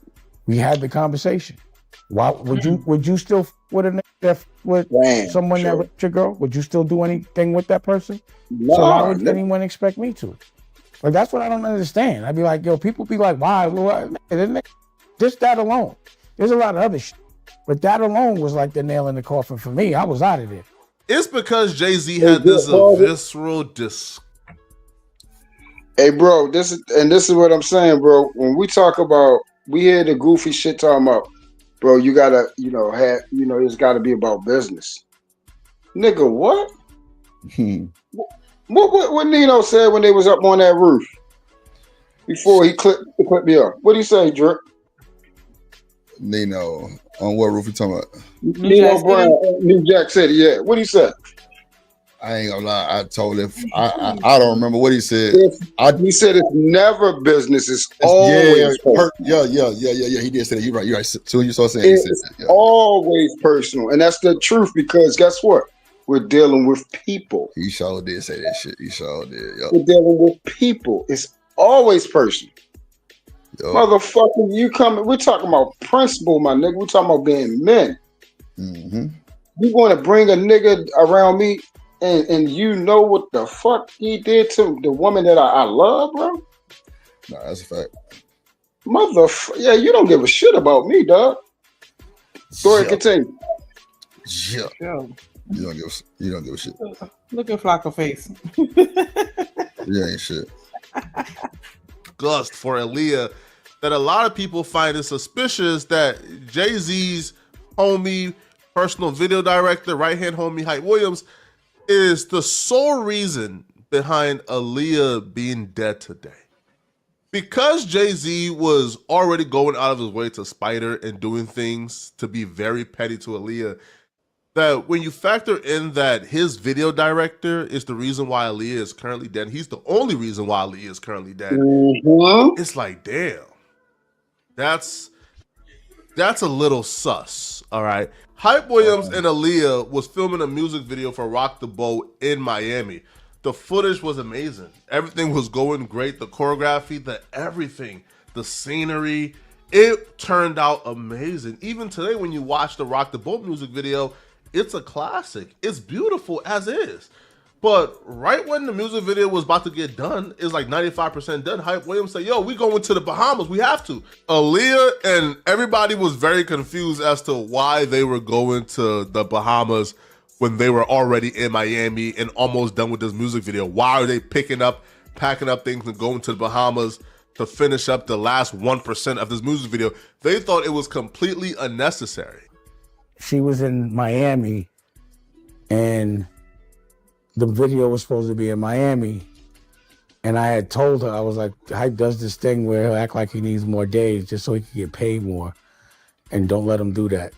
We had the conversation. Why would you still with a nigga that with someone that raped your girl? Would you still do anything with that person? No, so why would anyone expect me to? Like that's what I don't understand. I'd be like, yo, people be like, why? Just that alone. There's a lot of other shit. But that alone was like the nail in the coffin for me. I was out of there. It's because Jay-Z had this visceral Hey, bro, this is what I'm saying, bro. When we talk about, we hear the goofy shit talking about, bro, you gotta, it's gotta be about business. Nigga, what? What Nino said when they was up on that roof before he clipped me off? What did he say, Drip? Nino, on what roof you talking about? Nino Brown, New Jack City, yeah. What he said? I ain't gonna lie, I told him. I don't remember what he said. He said it's never business, it's always yeah. He did say that. You're right. So you saw saying he said that. Yeah. Always personal, and that's the truth. Because guess what? We're dealing with people. He sure did say that shit. He sure did. Yep. We're dealing with people. It's always personal. Yep. Motherfucker, you coming? We're talking about principle, my nigga. We're talking about being men. Mm-hmm. You want to bring a nigga around me? And you know what the fuck he did to the woman that I love, bro? Nah, that's a fact. Yeah, you don't give a shit about me, dog. Go ahead, continue. Yeah. Yo. You don't give a shit. Look at Flocka face. You ain't shit. Gust for Aaliyah that a lot of people find it suspicious that Jay-Z's homie, personal video director, right-hand homie, Hype Williams, is the sole reason behind Aaliyah being dead today. Because Jay-Z was already going out of his way to spite her and doing things to be very petty to Aaliyah, that when you factor in that his video director is the reason why Aaliyah is currently dead, he's the only reason why Aaliyah is currently dead, it's like, damn, that's a little sus, all right? Hype Williams and Aaliyah was filming a music video for Rock the Boat in Miami. The footage was amazing. Everything was going great. The choreography, the everything, the scenery, it turned out amazing. Even today, when you watch the Rock the Boat music video, it's a classic. It's beautiful as is. But right when the music video was about to get done, it's like 95% done, Hype Williams said, yo, we going to the Bahamas, we have to. Aaliyah and everybody was very confused as to why they were going to the Bahamas when they were already in Miami and almost done with this music video. Why are they packing up things and going to the Bahamas to finish up the last 1% of this music video? They thought it was completely unnecessary. She was in Miami and the video was supposed to be in Miami. And I had told her, I was like, Hype does this thing where he'll act like he needs more days just so he can get paid more. And don't let him do that.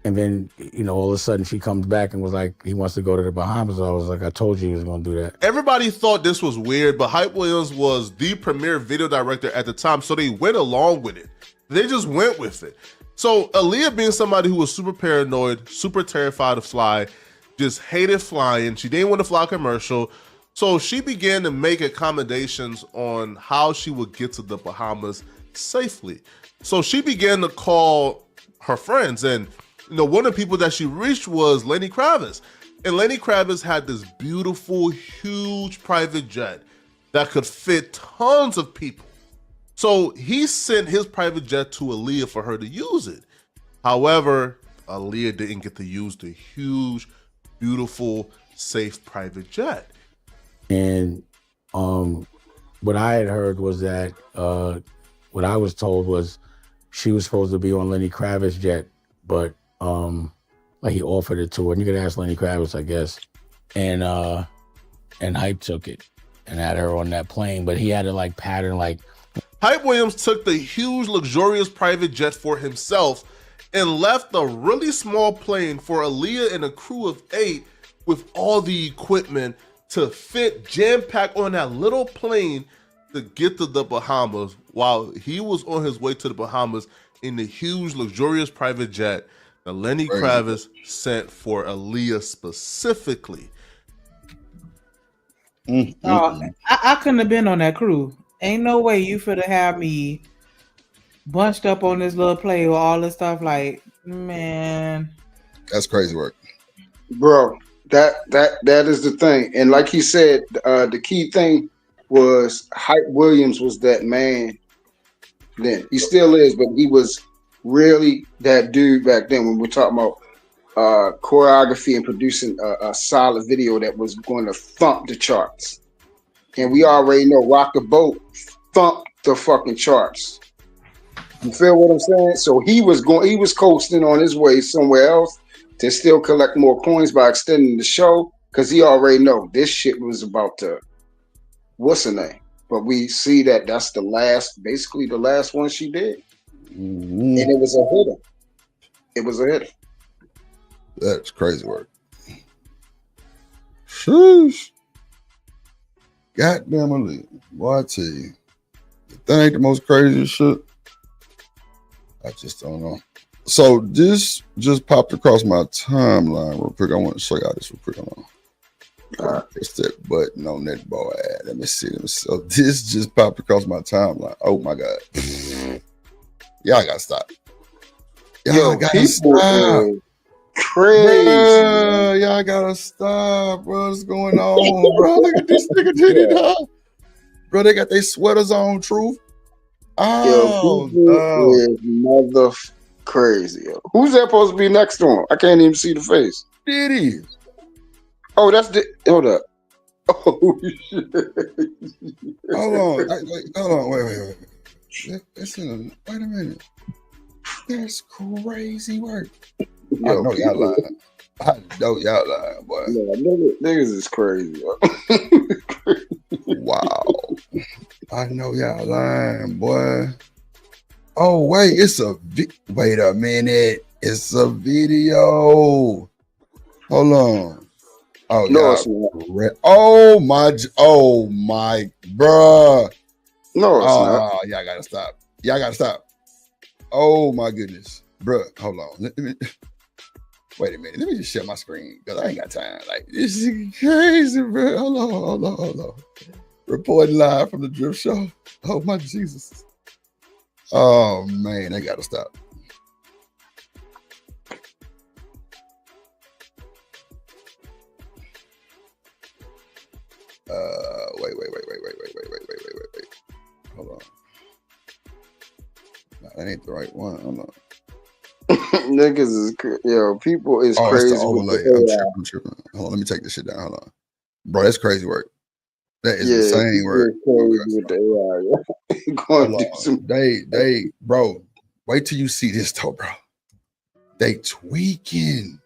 And then, all of a sudden she comes back and was like, he wants to go to the Bahamas. I was like, I told you he was going to do that. Everybody thought this was weird, but Hype Williams was the premier video director at the time, so they went along with it. They just went with it. So Aaliyah, being somebody who was super paranoid, super terrified of fly, just hated flying. She didn't want to fly commercial. So she began to make accommodations on how she would get to the Bahamas safely. So she began to call her friends. And, one of the people that she reached was Lenny Kravitz. And Lenny Kravitz had this beautiful, huge private jet that could fit tons of people. So he sent his private jet to Aaliyah for her to use it. However, Aaliyah didn't get to use the huge, beautiful, safe private jet. And what I had heard was that what I was told was she was supposed to be on Lenny Kravitz's jet, but like he offered it to her. And you could ask Lenny Kravitz, I guess. And Hype took it and had her on that plane, but he had to like pattern like. Hype Williams took the huge, luxurious private jet for himself and left a really small plane for Aaliyah and a crew of 8 with all the equipment to fit jam-packed on that little plane to get to the Bahamas, while he was on his way to the Bahamas in the huge, luxurious private jet that Lenny Kravitz sent for Aaliyah specifically. I couldn't have been on that crew. Ain't no way you finna have me bunched up on this little play with all this stuff. Like, man, That's crazy work. Bro, that is the thing. And like he said, the key thing was Hype Williams was that man then. He still is, but he was really that dude back then when we're talking about choreography and producing a solid video that was going to thump the charts. And we already know Rock the Boat thumped the fucking charts. You feel what I'm saying? So he was coasting on his way somewhere else to still collect more coins by extending the show, because he already know this shit was about to, what's her name? But we see that that's basically the last one she did. And it was a hitter. It was a hitter. That's crazy work. Sheesh. Goddamn Aaliyah. Boy, I tell you, if that ain't the most craziest shit, I just don't know. So this just popped across my timeline real quick. I want to show y'all this real quick. Hold on. Press that button on that boy. Let me see. So this just popped across my timeline. Oh my God. Y'all gotta stop. Y'all gotta stop. Crazy. Bruh, y'all gotta stop, bro. What's going on, bro? Look at this nigga did it, huh? Bro, they got their sweaters on, truth. Oh, is mother crazy. Yo. Who's that supposed to be next to him? I can't even see the face. Diddy. Oh, that's the. Hold up. Oh shit. Hold on. Hold on. Wait. Listen, wait a minute. That's crazy work. Yo, I know y'all lying. Boy. Yeah, niggas is crazy. Wow. I know y'all lying, boy. Oh, wait, wait a minute. It's a video. Hold on. Oh, no, oh my, bruh. No, it's not. Y'all gotta stop. Y'all gotta stop. Oh my goodness. Bruh, hold on. Wait a minute. Let me just share my screen because I ain't got time. Like, this is crazy, bro. Hold on. Reporting live from the Drip Show. Oh my Jesus. Oh man, they gotta stop. Wait. Hold on. No, that ain't the right one. Hold on. Niggas is people is crazy. That's the overlay. I'm tripping. Hold on, let me take this shit down. Hold on. Bro, that's crazy work. That is insane work. Crazy with the AI. Going to do some they bro, wait till you see this though, bro. They tweaking.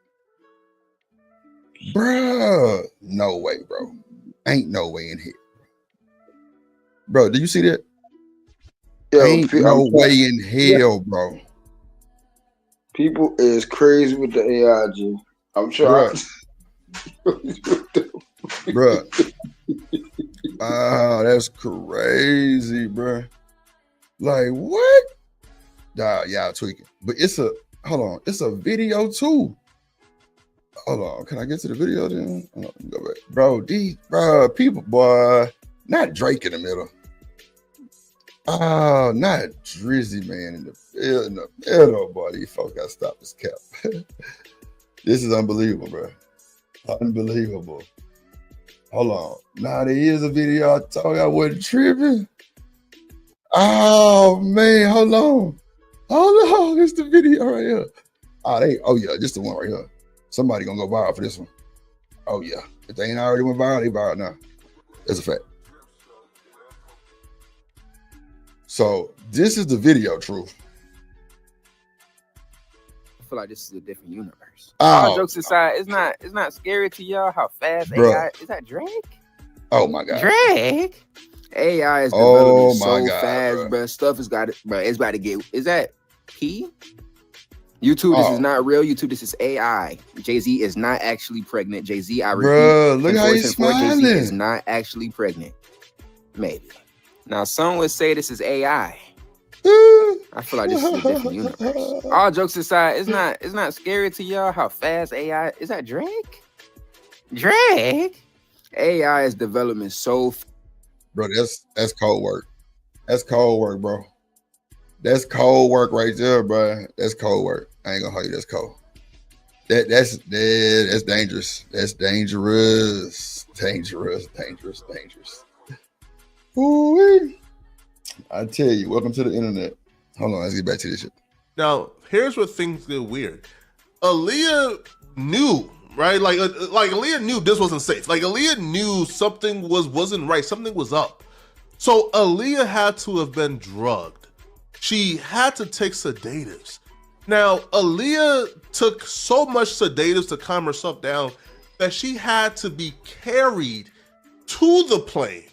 Bruh. No way, bro. Ain't no way in here. Bro, do you see that? Ain't no way in hell, bro. People is crazy with the AI, G. I'm sure. Bruh. That's crazy, bruh. Like, what? Nah, y'all tweaking. But it's a video too. Hold on, can I get to the video then? Hold on, let me go back. Bro, people, boy, not Drake in the middle. Oh, not Drizzy, man, in the middle, boy. These folks gotta stop this cap. This is unbelievable, bro. Unbelievable. Hold on. Nah, there is a video. I told you I wasn't tripping. Oh, man, hold on. It's the video right here. Oh, yeah, just the one right here. Somebody gonna go viral for this one. Oh, yeah. If they ain't already went viral, they viral now. That's a fact. So this is the video, truth. I feel like this is a different universe. Oh. All jokes aside, it's not scary to y'all how fast AI is. That Drake? Oh my God. Drake? AI is developing fast, bro. Stuff has got it, bro. It's about to get. Is that P? YouTube, this is not real. YouTube, this is AI. Jay-Z is not actually pregnant. Jay-Z, I repeat, bro, look how he's smiling. Jay-Z is not actually pregnant. Maybe. Now, some would say this is AI. I feel like this is a different universe. All jokes aside, it's not scary to y'all how fast AI is. That Drake? Drake? AI is developing so. Bro, that's cold work. That's cold work, bro. That's cold work right there, bro. That's cold work. I ain't gonna hold you. That's cold. That's dangerous. That's dangerous. Dangerous. Ooh, I tell you, welcome to the internet. Hold on, let's get back to this shit. Now, here's where things get weird. Aaliyah knew, right? Like Aaliyah knew this wasn't safe. Like Aaliyah knew something wasn't right. Something was up. So Aaliyah had to have been drugged. She had to take sedatives. Now, Aaliyah took so much sedatives to calm herself down that she had to be carried to the plane.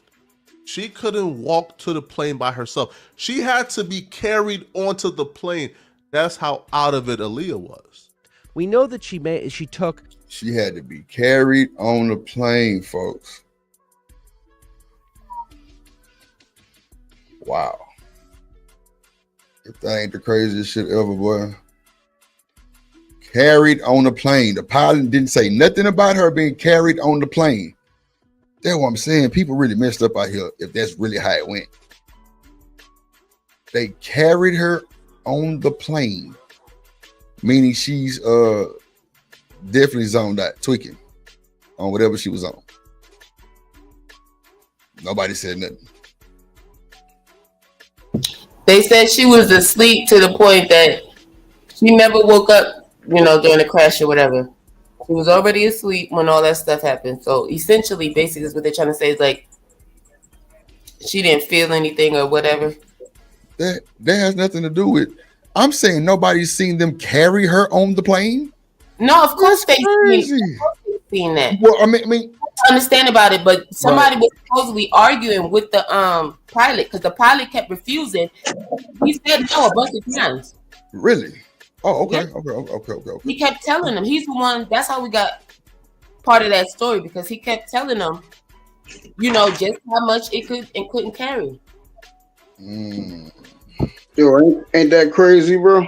She couldn't walk to the plane by herself. She had to be carried onto the plane. That's how out of it Aaliyah was. We know that she had to be carried on the plane, folks. Wow. If that ain't the craziest shit ever, boy. Carried on the plane. The pilot didn't say nothing about her being carried on the plane. That's what I'm saying. People really messed up out here if that's really how it went. They carried her on the plane, meaning she's definitely zoned out, tweaking on whatever she was on. Nobody said nothing. They said she was asleep to the point that she never woke up, during the crash or whatever. She was already asleep when all that stuff happened. So essentially, basically, is what they're trying to say is like she didn't feel anything or whatever. That has nothing to do with. I'm saying nobody's seen them carry her on the plane. No, of course they've seen that. Well, I mean, I understand about it, but somebody was supposedly arguing with the pilot because the pilot kept refusing. He said no a bunch of times. Really? Oh, okay. Yeah. Okay. He kept telling them. He's the one. That's how we got part of that story because he kept telling them, just how much it could and couldn't carry. Yo, ain't that crazy, bro?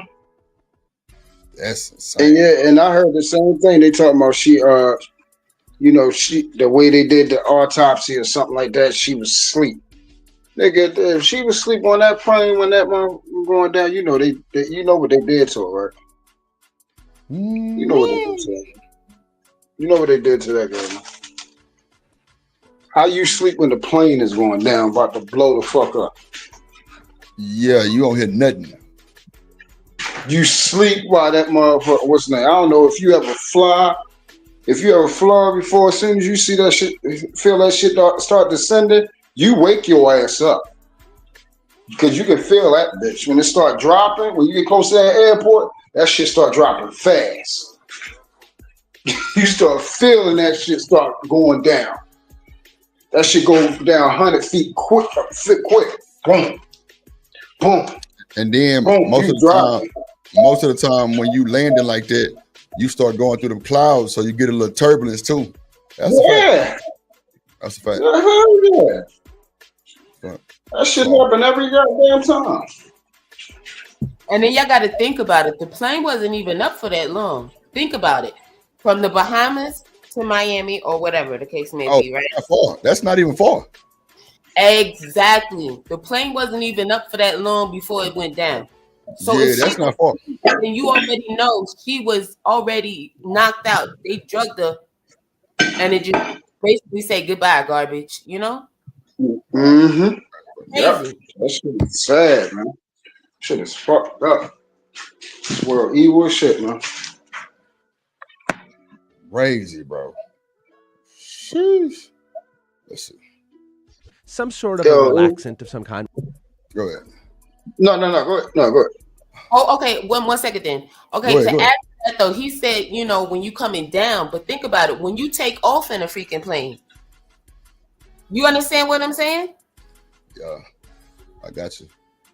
That's insane. And yeah, and I heard the same thing. They talking about she the way they did the autopsy or something like that, she was asleep. Nigga, if she was asleep on that plane when that one was going down, you know what they did to her, right? You know what they did to her. You know what they did to that girl. How you sleep when the plane is going down, about to blow the fuck up? Yeah, you don't hear nothing. You sleep while that motherfucker, what's the name? I don't know if you ever fly. If you ever fly before, as soon as you see that shit, feel that shit start descending, you wake your ass up. Because you can feel that bitch. When it start dropping, when you get close to that airport, that shit start dropping fast. You start feeling that shit start going down. That shit go down 100 feet quick. Boom. Boom. And then boom, most of the time when you landing like that, you start going through the clouds, so you get a little turbulence too. That's a fact. That's a fact. Yeah. That shit happen every goddamn time. And then y'all got to think about it. The plane wasn't even up for that long. Think about it. From the Bahamas to Miami or whatever the case may be, right? Not far. That's not even far. Exactly. The plane wasn't even up for that long before it went down. So yeah, that's not far. And you already know she was already knocked out. They drugged her, and it just basically say goodbye, garbage. Mm-hmm. Yep. That shit is sad, man. Shit is fucked up. This world evil shit, man. Crazy, bro. Sheesh. Let's see. Some sort of a relaxant of some kind. Go ahead. No, go ahead. Go ahead. Oh, okay. One second then. Okay, go ahead. Add to that though, he said, when you coming down, but think about it. When you take off in a freaking plane, you understand what I'm saying? Yeah, I got you.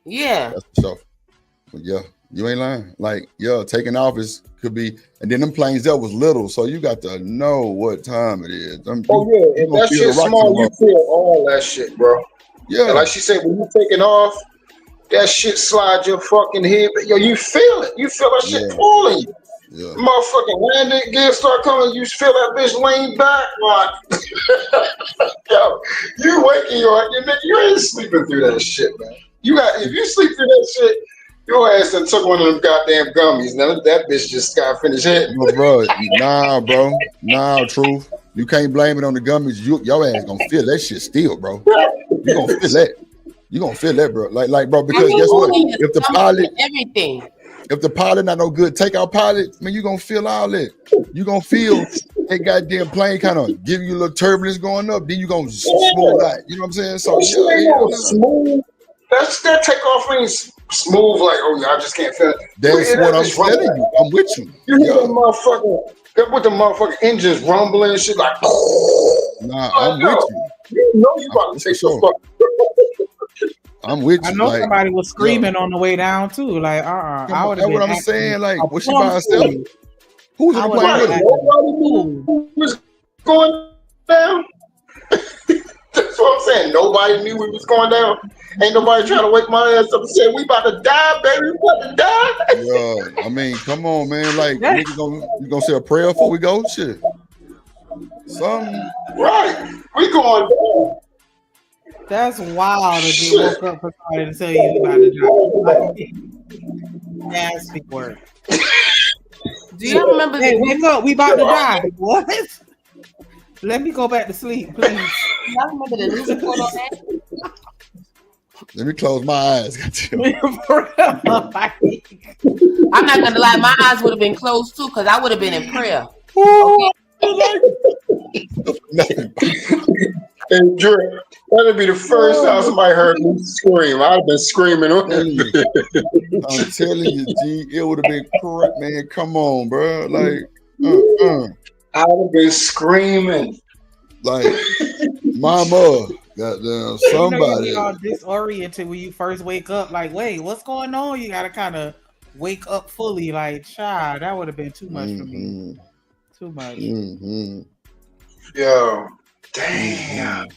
Yeah. That's for sure. But yeah, you ain't lying. Like, taking off could be, and then them planes that was little, so you got to know what time it is. If that shit's small, you feel all that shit, bro. Yeah. And like she said, when you taking off, that shit slide your fucking head. Yo, you feel it. You feel that shit pulling you. Yeah. Motherfucking landing gear start coming, you feel that bitch lean back, like, yo, you waking you ain't sleeping through that shit, man. If you sleep through that shit, your ass done took one of them goddamn gummies. Now that bitch just got finished hitting. No, bro. Nah, truth. You can't blame it on the gummies. Your ass gonna feel that shit still, bro. You gonna feel that. You gonna feel that, bro. Like, bro, because guess what? If the pilot not no good takeout pilot, man, you gonna feel all that. You gonna feel that goddamn plane kind of give you a little turbulence going up, then you gonna smooth out. You know what I'm saying? So smooth. That takeoff ain't smooth like, I just can't feel it. That's what I'm telling you. I'm with you. You hear that with the motherfucking engines rumbling and shit like. Nah, I'm with you. You know you about to take the fuck. I'm with you. I know somebody was screaming on the way down too. Like, I would have been. That's what I'm saying. Like, was she by herself? Who was in the plane with her? Nobody knew who was going down. That's what I'm saying. Nobody knew we was going down. Ain't nobody trying to wake my ass up and say, we about to die, baby. We about to die. Yeah, I mean, come on, man. Like, you gonna say a prayer before we go? Shit. Something. Right. We going down. That's wild if you woke up for somebody to tell you you about to die. Nasty work. Do you remember? Hey, wake up. We about to die. What? Let me go back to sleep, please. Y'all remember the news report on that? Let me close my eyes. I'm not gonna lie, my eyes would have been closed too, because I would have been in prayer. Okay. And Drew, that'd be the first time somebody heard me scream. I'd have been screaming. I'm telling you, G, it would have been correct, man. Come on, bro. Like, I'd have been screaming. Like, mama, goddamn, somebody. You all disoriented when you first wake up. Like, wait, what's going on? You gotta kind of wake up fully. Like, child, that would have been too much for me. Too much. Yo, damn.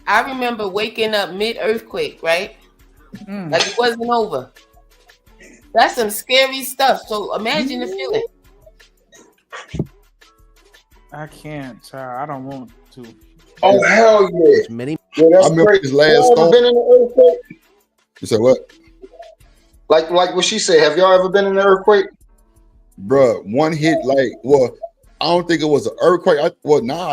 I remember waking up mid-earthquake, right? Like it wasn't over. That's some scary stuff. So imagine the feeling. I can't, child. I don't want to. Oh, hell yeah. I remember his last storm. Been in an earthquake? You said what? Like what she said. Have y'all ever been in an earthquake? Bruh, one hit, like, well, I don't think it was an earthquake. I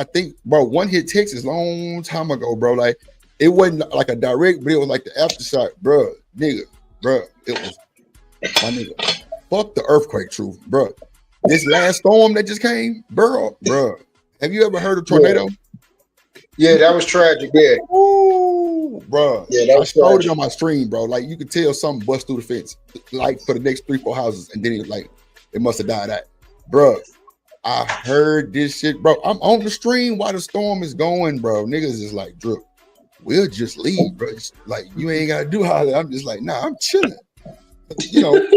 think, bro, one hit Texas long time ago, bro. Like, it wasn't like a direct, but it was like the aftershock, bro. Nigga, bro, it was my nigga. Fuck the earthquake, truth, bro. This last storm that just came, bro. Have you ever heard of tornado? Yeah, that was tragic. Yeah. Ooh, bro. Yeah, that was I showed tragic. it on my stream, bro. Like, you could tell something bust through the fence, like for the next 3-4 houses, and then it must have died out, bro. I heard this shit, bro. I'm on the stream while the storm is going, bro. Niggas is like, Drip, we'll just leave, bro. It's like, you ain't gotta do all that. I'm just like, nah, I'm chilling. You know.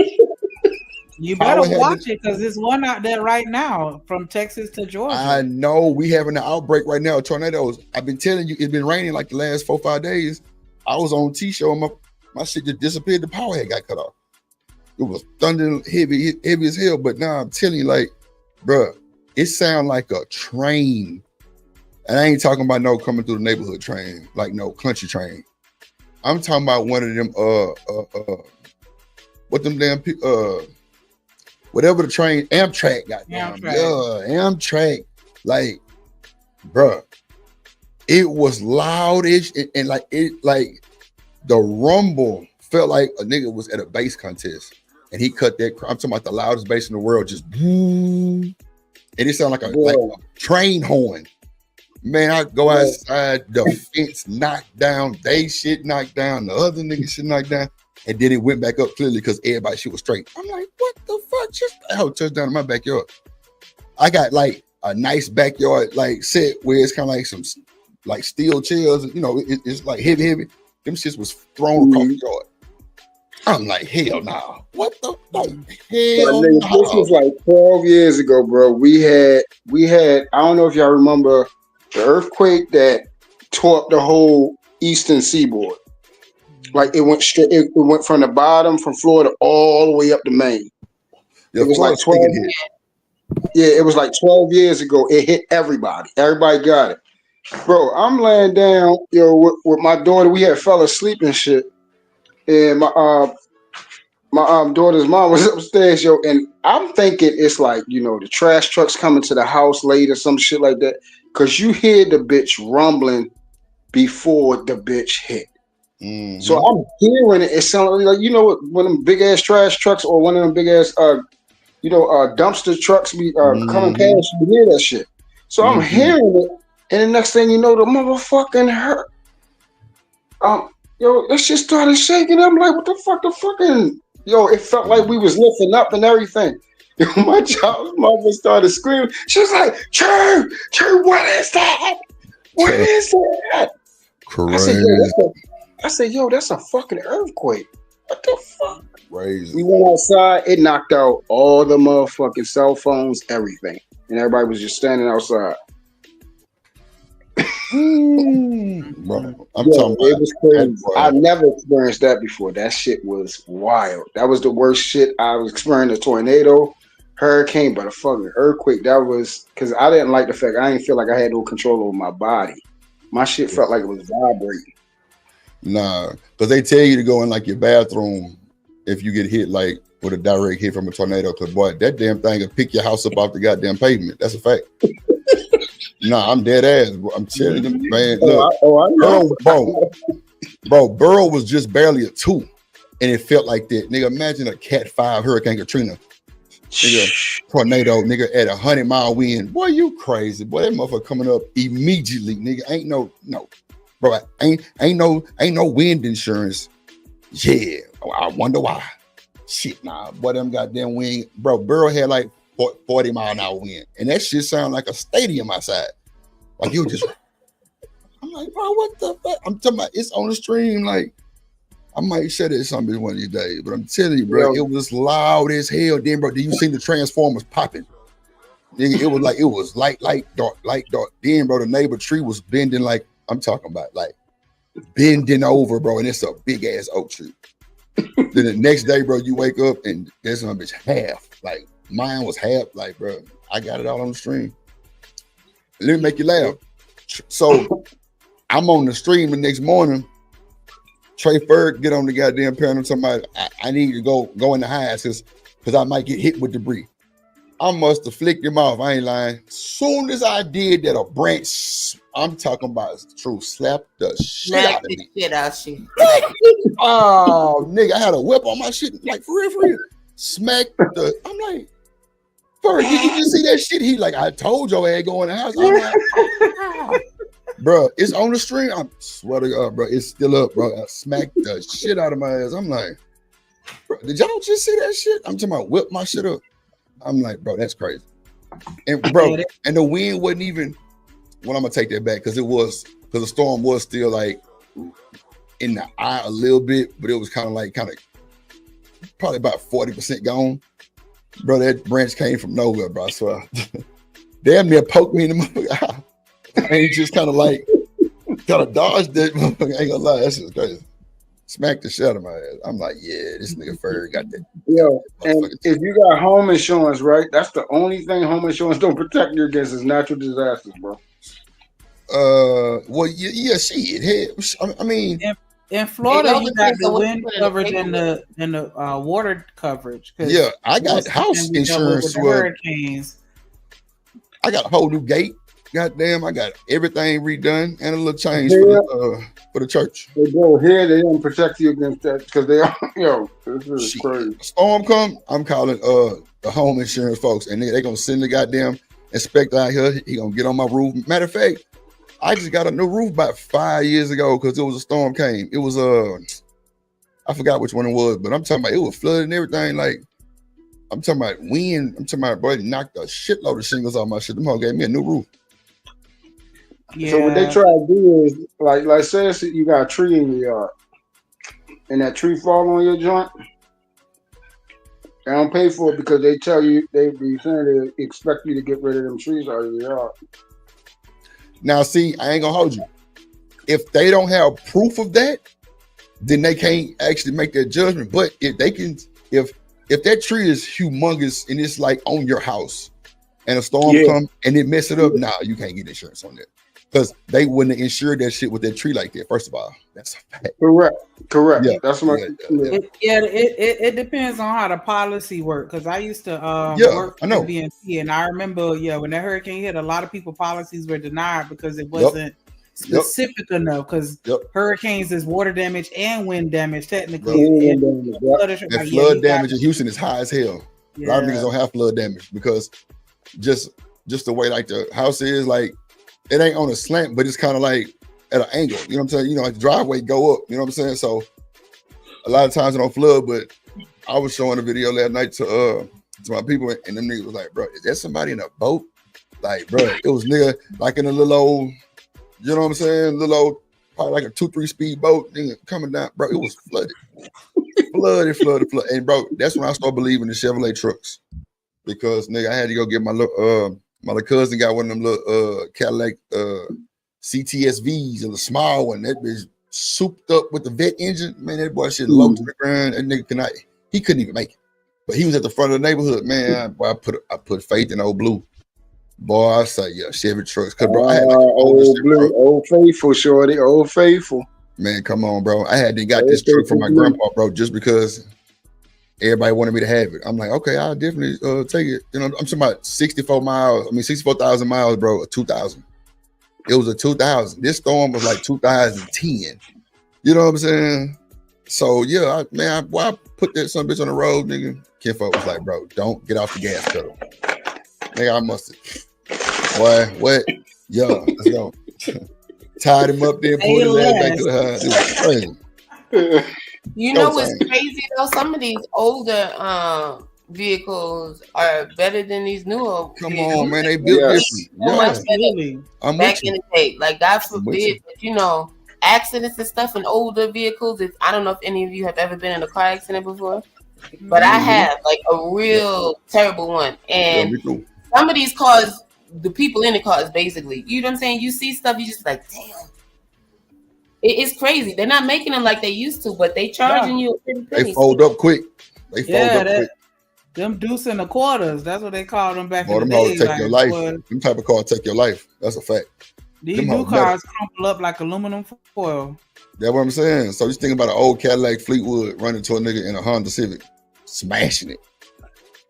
You better watch it because there's one out there right now from Texas to Georgia. I know we having an outbreak right now of tornadoes. I've been telling you, it's been raining like the last 4-5 days. I was on T-show and my shit just disappeared. The power had got cut off. It was thundering heavy as hell. But now I'm telling you, like, bro, it sound like a train. And I ain't talking about no coming through the neighborhood train, like no country train. I'm talking about one of them what them damn whatever the train, Amtrak, goddamn. Yeah, Amtrak. Like, bruh, it was loudish and like the rumble felt like a nigga was at a bass contest and he cut that. I'm talking about the loudest bass in the world, just boom. And it sounded like a train horn. Man, I go outside, the fence knocked down, they shit knocked down, the other nigga shit knocked down. And then it went back up clearly because everybody shit was straight. I'm like, what the fuck? Just touchdown in my backyard. I got like a nice backyard like set where it's kind of like some like steel chairs. You know, it's like heavy. Them shits was thrown across the yard. I'm like, hell nah. What the hell? This was like 12 years ago, bro. We had. I don't know if y'all remember the earthquake that tore up the whole eastern seaboard. Like it went straight. It went from the bottom, from Florida, all the way up to Maine. Yeah, it was like 12. Yeah, it was like 12 years ago. It hit everybody. Everybody got it. Bro, I'm laying down, with my daughter. We had fell asleep and shit. And my daughter's mom was upstairs, and I'm thinking it's like, the trash trucks coming to the house late or some shit like that. Cause you hear the bitch rumbling before the bitch hit. Mm-hmm. So I'm hearing it. It sounds like, one of them big ass trash trucks or one of them big ass dumpster trucks be coming past, you hear that shit. So I'm hearing it, and the next thing you know, the motherfucking hurt. That shit started shaking. I'm like, what the fuck? It felt like we was lifting up and everything. My child's mother started screaming. She was like, True, what is that? What is that? Crazy. I said, that's a fucking earthquake. What the fuck? Crazy. We went outside. It knocked out all the motherfucking cell phones, everything. And everybody was just standing outside. Bro, I'm talking about it was crazy. I never experienced that before. That shit was wild. That was the worst shit. I was experiencing a tornado, hurricane, but a fucking earthquake. That was because I didn't like the fact I didn't feel like I had no control over my body. My shit felt like it was vibrating. Nah, because they tell you to go in like your bathroom if you get hit like with a direct hit from a tornado. Because boy, that damn thing will pick your house up off the goddamn pavement. That's a fact. Nah, I'm dead ass. I'm telling you, man. Look, Burrow was just barely a 2, and it felt like that. Nigga, imagine a Cat 5 Hurricane Katrina. Nigga, tornado, nigga, at 100-mile wind. Boy, you crazy. Boy, that motherfucker coming up immediately. Nigga, ain't no. Bro, ain't no wind insurance. Yeah, I wonder why. Shit, nah. Boy, them goddamn wind. Bro, Burrow had like 40-mile-an-hour wind, and that shit sound like a stadium outside. Like you just, I'm like, bro, what the fuck? I'm talking about it's on the stream. Like, I might share that something one of these days, but I'm telling you, bro, it was loud as hell. Then, bro, did you see the Transformers popping? Nigga, it was light, dark. Then, bro, the neighbor tree was bending like I'm talking about, like bending over, bro, and it's a big ass oak tree. Then the next day, bro, you wake up and there's some bitch half. Like mine was half. Like, bro, I got it all on the stream. Let me make you laugh. So I'm on the stream the next morning. Trey Ferg get on the goddamn panel. Somebody, I need to go in the highs because I might get hit with debris. I must have flicked him off. I ain't lying. Soon as I did that, a branch, I'm talking about true, slapped the shit out of me. Oh, nigga, I had a whip on my shit. Like, for real. Smacked the, I'm like, Ferg, did you just see that shit? He like, I told your ass go in the house. I'm like, bro, it's on the stream. I swear to God, bro, it's still up, bro. I smacked the shit out of my ass. I'm like, bro, did y'all just see that shit? I'm talking about whip my shit up. I'm like, bro, that's crazy. And bro, and the wind wasn't even, well, I'm gonna take that back because the storm was still like in the eye a little bit, but it was kind of probably about 40% gone. Bro, that branch came from nowhere, bro. I swear. Damn near poked me in the motherfucker. I ain't just kind of dodged that motherfucker. I ain't gonna lie, that's just crazy. Smacked the shit out of my ass. I'm like, yeah, this nigga Ferg got that. Yo, and if you got home insurance, right? That's the only thing home insurance don't protect you against is natural disasters, bro. Well, yeah, shit. I mean, in Florida, you got the wind coverage and the water coverage. Yeah, I got house insurance. Hurricanes. I got a whole new gate. Goddamn, I got everything redone and a little change for the church. They go here, they don't protect you against that because they are, this is crazy. Storm come, I'm calling the home insurance folks, and they gonna send the goddamn inspector out here. He gonna get on my roof. Matter of fact, I just got a new roof about 5 years ago because it was a storm came. It was I forgot which one it was, but I'm talking about it was flooded and everything. Like I'm talking about wind. I'm talking about, boy, it knocked a shitload of shingles off my shit. Them all gave me a new roof. Yeah. So what they try to do is like say you got a tree in your yard and that tree fall on your joint. They don't pay for it because they tell you they be saying they expect you to get rid of them trees out of your yard. Now, see, I ain't gonna hold you. If they don't have proof of that, then they can't actually make that judgment. But if they can, if that tree is humongous and it's like on your house, and a storm come and it mess it up, nah, you can't get insurance on that. Because they wouldn't have insured that shit with that tree like that. First of all, that's a fact. Correct. Yeah, That's my. It depends on how the policy works. Because I used to work for BNP, and I remember, when that hurricane hit, a lot of people policies were denied because it wasn't specific enough. Because hurricanes is water damage and wind damage technically. And flood damage in Houston is high as hell. A lot of niggas don't have flood damage because just the way like the house is, like it ain't on a slant, but it's kind of like at an angle. You know what I'm saying? You know, like the driveway go up. You know what I'm saying? So a lot of times it don't flood. But I was showing a video last night to my people, and them niggas was like, "Bro, is there somebody in a boat?" Like, bro, it was nigga like in a little old, you know what I'm saying? Little old, probably like a 2-3 speed boat, nigga coming down, bro. It was flooded. flooded. And bro, that's when I started believing in Chevrolet trucks. Because nigga, I had to go get my little my little cousin got one of them little Cadillac CTSVs, and the small one. That bitch souped up with the vet engine. Man, that boy shit low to the ground. That nigga he couldn't even make it. But he was at the front of the neighborhood. Man, I put faith in old Blue. Boy, I say, yeah, Chevy trucks. Cause bro, I had like old faithful, shorty, old faithful. Man, come on, bro. I had to got this truck from my grandpa, bro, just because everybody wanted me to have it. I'm like, okay, I'll definitely take it. You know, I'm talking about 64,000 miles, bro, 2000. It was a 2000. This storm was like 2010. You know what I'm saying? So yeah, I put that son bitch on the road, nigga. Kinfolk was like, bro, don't get off the gas pedal. Nigga, I must have. Boy, what? Yo, let's go. Tied him up there, pulled his ass back to the house. It was crazy. You know what's crazy though? Some of these older vehicles are better than these newer. Come on, man, they built different. Much better back in the day. Like God forbid, but you know, accidents and stuff in older vehicles. I don't know if any of you have ever been in a car accident before, but I have, like a real terrible one. And some of these cars, the people in the cars, basically, you know what I'm saying? You see stuff, you just like, damn. It's crazy. They're not making them like they used to, but they charging you. They fold up quick. They fold up quick. Them deuce and the quarters. That's what they called them back in the them day. Take your life. Them type of cars take your life. That's a fact. These new cars crumple up like aluminum foil. That's what I'm saying. So just think about an old Cadillac Fleetwood running to a nigga in a Honda Civic, smashing it.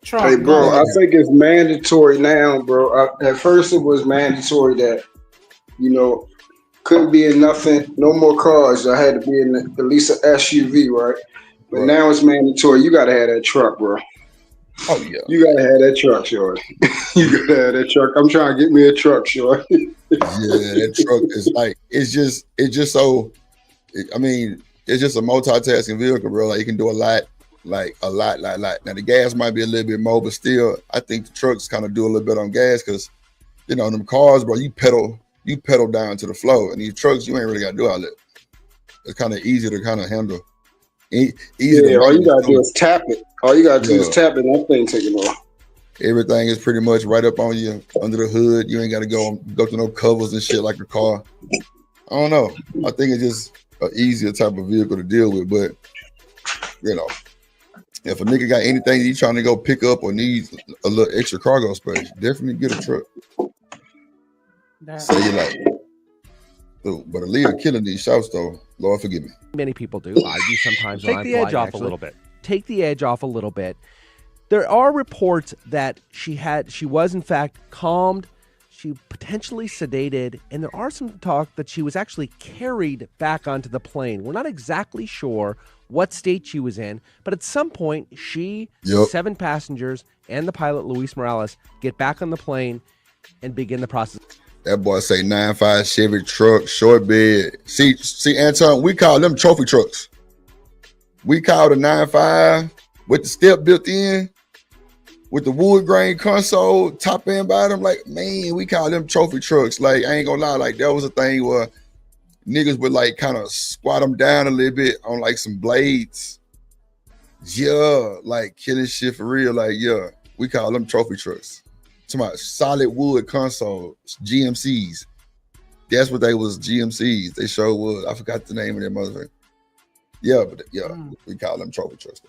Hey, bro, I think it's mandatory now, bro. At first, it was mandatory that, you know, couldn't be in nothing, no more cars. I had to be in at least an SUV, right? But now it's mandatory. You got to have that truck, bro. Oh, yeah. You got to have that truck, shorty. You got to have that truck. I'm trying to get me a truck, shorty. Yeah, that truck is like, it's just so, I mean, it's just a multitasking vehicle, bro. Like, you can do a lot. Now, the gas might be a little bit more, but still, I think the trucks kind of do a little bit on gas because, you know, them cars, bro, you pedal down to the flow. And these trucks, you ain't really got to do all that. It's kind of easy to kind of handle. All you got to do is tap it. All you got to do is tap it, and that thing take it off. Everything is pretty much right up on you, under the hood. You ain't got to go through no covers and shit like a car. I don't know. I think it's just an easier type of vehicle to deal with. But, you know, if a nigga got anything he's trying to go pick up or needs a little extra cargo space, definitely get a truck. Say you like it. But Aaliyah killing these shouts though. Lord forgive me. Many people do. I do sometimes. Take the edge off a little bit. Take the edge off a little bit. There are reports that she was in fact calmed. She potentially sedated, and there are some talk that she was actually carried back onto the plane. We're not exactly sure what state she was in, but at some point, she, 7 passengers, and the pilot, Luis Morales, get back on the plane and begin the process. That boy say 9.5 Chevy truck, short bed. See, Anton, we call them trophy trucks. We call the 9.5 with the step built in, with the wood grain console, top and bottom. Like, man, we call them trophy trucks. Like, I ain't gonna lie, like that was a thing where niggas would like kind of squat them down a little bit on like some blades. Yeah, like killing shit for real. Like, yeah, we call them trophy trucks. To my solid wood console, GMCs. That's what they was, GMCs. They sure was. I forgot the name of that motherfucker. Yeah, but yeah, we call them trophy trucks.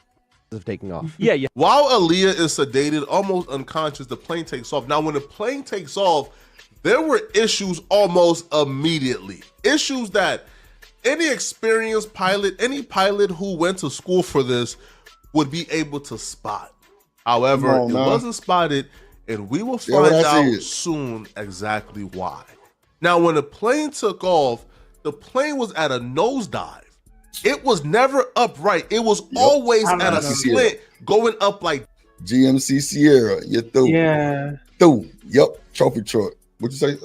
of taking off. Yeah, yeah. While Aaliyah is sedated, almost unconscious, the plane takes off. Now, when the plane takes off, there were issues almost immediately. Issues that any experienced pilot, any pilot who went to school for this would be able to spot. However, it wasn't spotted, and we will find out soon exactly why. Now, when the plane took off, the plane was at a nosedive. It was never upright. It was always at a slant, going up like GMC Sierra. You're through. Yeah. Through. Yep. Trophy truck. What'd you say,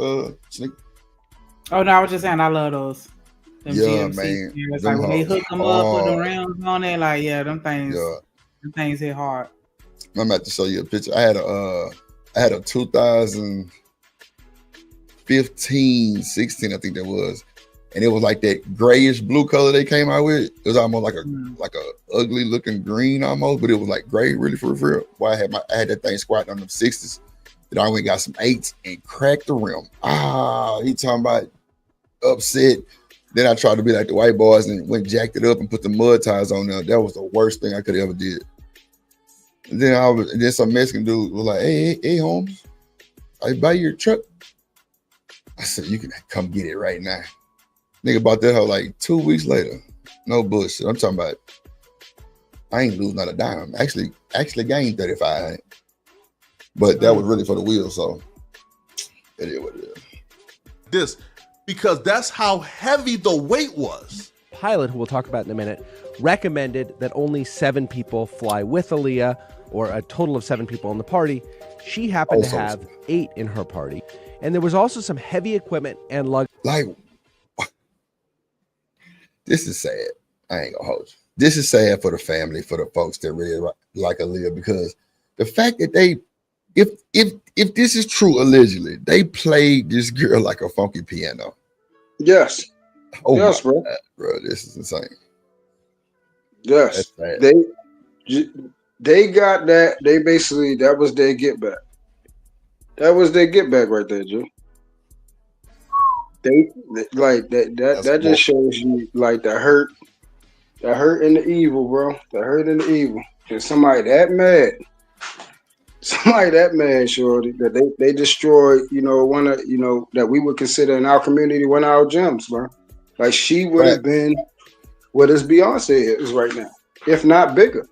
Sneak? Oh no, I was just saying I love those. Them Yeah, GMC man. Sierras. Like when they hook them up, put the rims on it, like them things hit hard. I'm about to show you a picture. I had a 2015, 16, I think that was. And it was like that grayish blue color they came out with. It was almost like a ugly looking green almost, but it was like gray, really for real. Well, I had that thing squatting on them 60s. Then I went and got some 8s and cracked the rim. He talking about upset. Then I tried to be like the white boys and went jacked it up and put the mud tires on there. That was the worst thing I could ever did. And then some Mexican dude was like, hey, Holmes, I buy your truck. I said, you can come get it right now. Nigga bought that hoe like 2 weeks later. No bullshit. I'm talking about, I ain't losing not a dime. Actually gained 35. But that was really for the wheels, so it is what it is. Because that's how heavy the weight was. Pilot, who we'll talk about in a minute, recommended that only 7 people fly with Aaliyah, or a total of 7 people in the party. She happened to have 8 in her party. And there was also some heavy equipment and luggage. Like, this is sad. I ain't gonna hold you. This is sad for the family, for the folks that really like Aaliyah, because the fact that if this is true, allegedly, they played this girl like a funky piano. Yes. Oh yes, my bro. God, bro, this is insane. Yes. They got that. They basically, that was their get back. That was their get back right there, Joe. They like that just shows you like the hurt and the evil, bro. The hurt and the evil. Cause somebody that mad, shorty, that they destroyed, one of, that we would consider in our community one of our gems, bro. Like she would have been what is Beyonce is right now, if not bigger.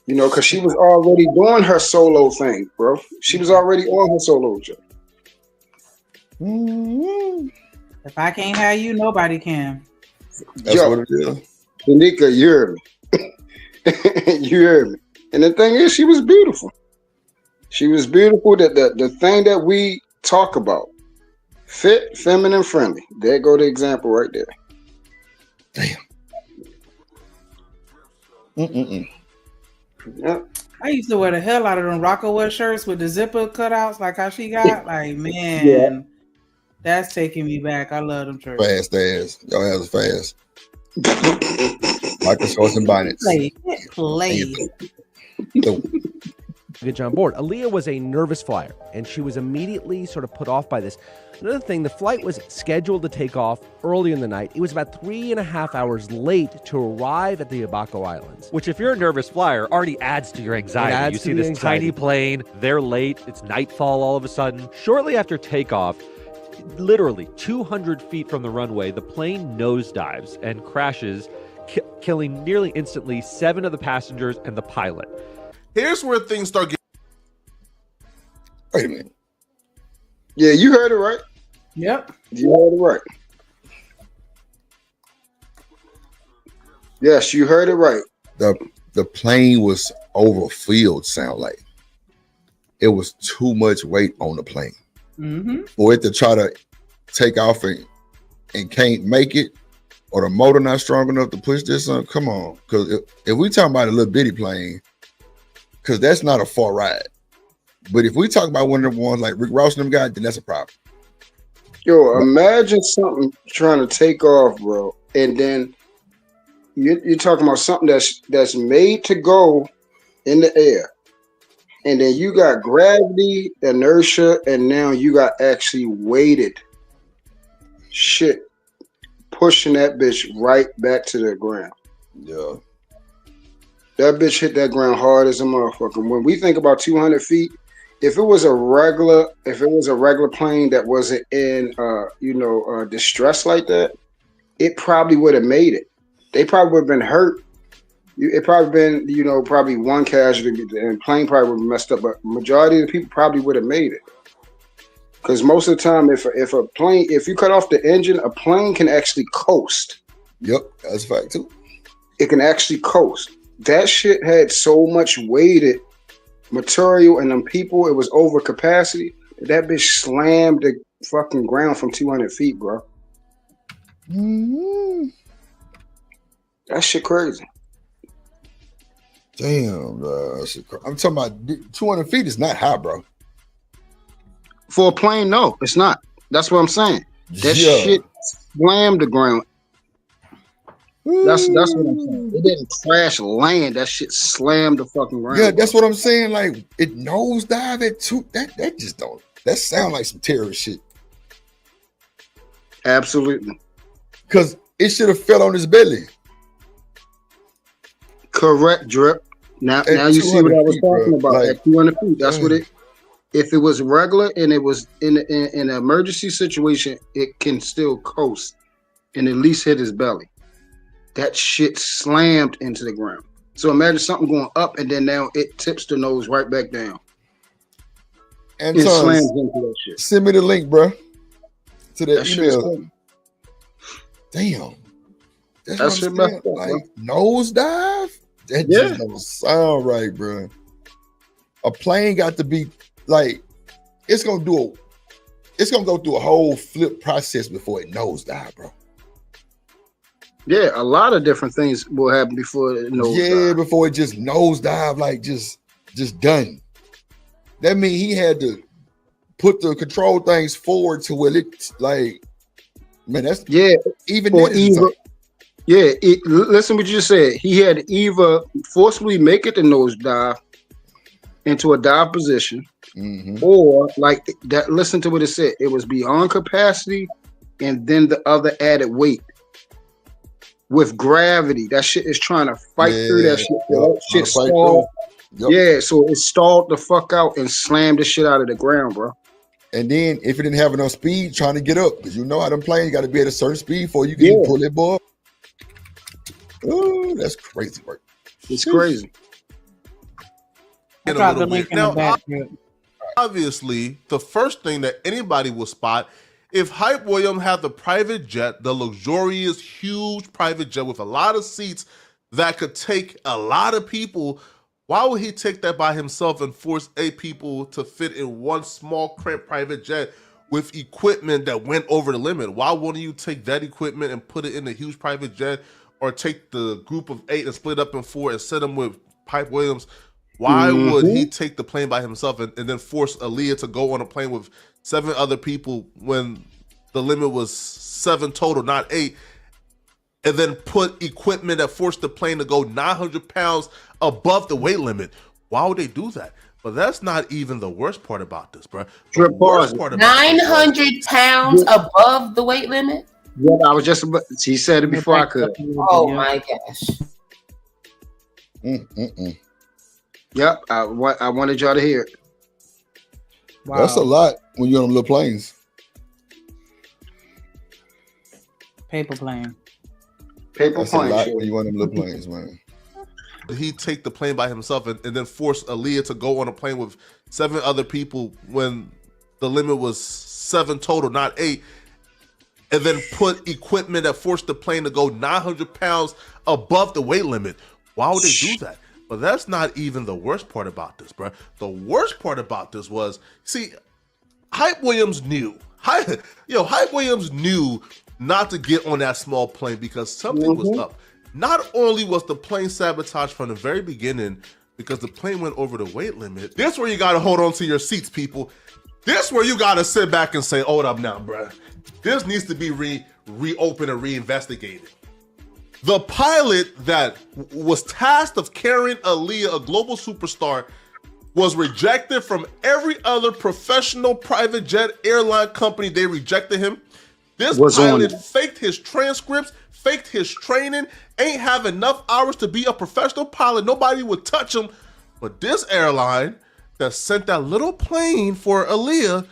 Because she was already doing her solo thing, bro. She was already on her solo job. If I can't have you, nobody can. That's what it is. Tanika, you heard me. You heard me. And the thing is, she was beautiful. She was beautiful. The thing that we talk about, fit, feminine, friendly. There go the example right there. Damn. Yep. I used to wear the hell out of them Rockaway shirts with the zipper cutouts, like how she got. Like, man, that's taking me back. I love them shirts. Fast ass. Your ass is fast. Michael shorts and bonnets. Play. Get on board. Aaliyah was a nervous flyer, and she was immediately sort of put off by this. Another thing, the flight was scheduled to take off early in the night. It was about 3.5 hours late to arrive at the Abaco Islands. Which, if you're a nervous flyer, already adds to your anxiety. You see this tiny plane, they're late, it's nightfall all of a sudden. Shortly after takeoff, literally 200 feet from the runway, the plane nosedives and crashes, killing nearly instantly 7 of the passengers and the pilot. Here's where things start getting. Wait a minute. Yeah, you heard it right. Yep. You heard it right. Yes, you heard it right. The plane was overfilled, sound like. It was too much weight on the plane. Mm-hmm. For it to try to take off and can't make it, or the motor not strong enough to push this on, come on. Because if we talking about a little bitty plane, because that's not a far ride. But if we talk about one of the ones like Rick Ross and them guys, then that's a problem. Yo, imagine something trying to take off, bro, and then you're talking about something that's made to go in the air, and then you got gravity, inertia, and now you got actually weighted shit pushing that bitch right back to the ground. Yeah. That bitch hit that ground hard as a motherfucker. When we think about 200 feet, if it was a regular plane that wasn't in distress like that, it probably would have made it. They probably would have been hurt. It probably been, probably one casualty, and plane probably would have messed up, but majority of the people probably would have made it. Because most of the time, if you cut off the engine, a plane can actually coast. Yep, that's a fact too. It can actually coast. That shit had so much weighted material and them people, it was over capacity. That bitch slammed the fucking ground from 200 feet, bro. Mm-hmm. That shit crazy. Damn, that shit crazy. I'm talking about 200 feet is not high, bro. For a plane, no, it's not. That's what I'm saying. That shit slammed the ground. That's what I'm saying. It didn't crash land. That shit slammed the fucking ground. Yeah, that's what I'm saying. Like, it nosedive at two. That just don't. That sound like some terrorist shit. Absolutely. Because it should have fell on his belly. Correct, Drip. Now you see what I was talking about. Like, at 200 feet. That's what it. If it was regular and it was in an emergency situation, it can still coast and at least hit his belly. That shit slammed into the ground. So imagine something going up and then now it tips the nose right back down. And it slams into that shit. Send me the link, bro, to that shit email. Damn. That shit messed up, like nosedive? That just don't sound right, bro. A plane got to be like, it's gonna go through a whole flip process before it nosedive, bro. Yeah, a lot of different things will happen before it nosedive. Yeah, before it just nosedive, like just done. That means he had to put the control things forward to where it like, man, that's even or either. Yeah, listen what you just said. He had to either forcibly make it the nosedive into a dive position, or like that. Listen to what it said. It was beyond capacity, and then the other added weight with gravity. That shit is trying to fight through that shit. That shit stalled. Yeah, so it stalled the fuck out and slammed the shit out of the ground, bro. And then if it didn't have enough speed, trying to get up, because you know how them planes got to be at a certain speed before you can even pull that boy. Oh, that's crazy work. It's crazy. Now, obviously, the first thing that anybody will spot, if Hype William had the private jet, the luxurious, huge private jet with a lot of seats that could take a lot of people, why would he take that by himself and force 8 people to fit in one small cramped private jet with equipment that went over the limit? Why wouldn't you take that equipment and put it in a huge private jet, or take the group of 8 and split up in 4 and send them with Hype Williams? Why would he take the plane by himself and then force Aaliyah to go on a plane with 7 other people when the limit was 7 total, not 8, and then put equipment that forced the plane to go 900 pounds above the weight limit? Why would they do that? But that's not even the worst part about this, bro. The worst part about 900 pounds above the weight limit? Yeah, I was just about, he said it before I could. Oh my gosh. Yep, I wanted y'all to hear it. Wow. That's a lot when you're on them little planes. Paper plane. That's a lot when you're on them little planes, man. He'd take the plane by himself and then force Aaliyah to go on a plane with 7 other people when the limit was 7 total, not 8, and then put equipment that forced the plane to go 900 pounds above the weight limit. Why would they do that? But that's not even the worst part about this, bro. The worst part about this was, see, Hype Williams knew. Hype Williams knew not to get on that small plane because something was up. Not only was the plane sabotaged from the very beginning because the plane went over the weight limit, this where you got to hold on to your seats, people. This where you got to sit back and say, hold up now, bro. This needs to be reopened and reinvestigated. The pilot that was tasked of carrying Aaliyah, a global superstar, was rejected from every other professional private jet airline company. They rejected him. This Was on pilot it. faked his transcripts, faked his training, ain't have enough hours to be a professional pilot. Nobody would touch him. But this airline that sent that little plane for Aaliyah,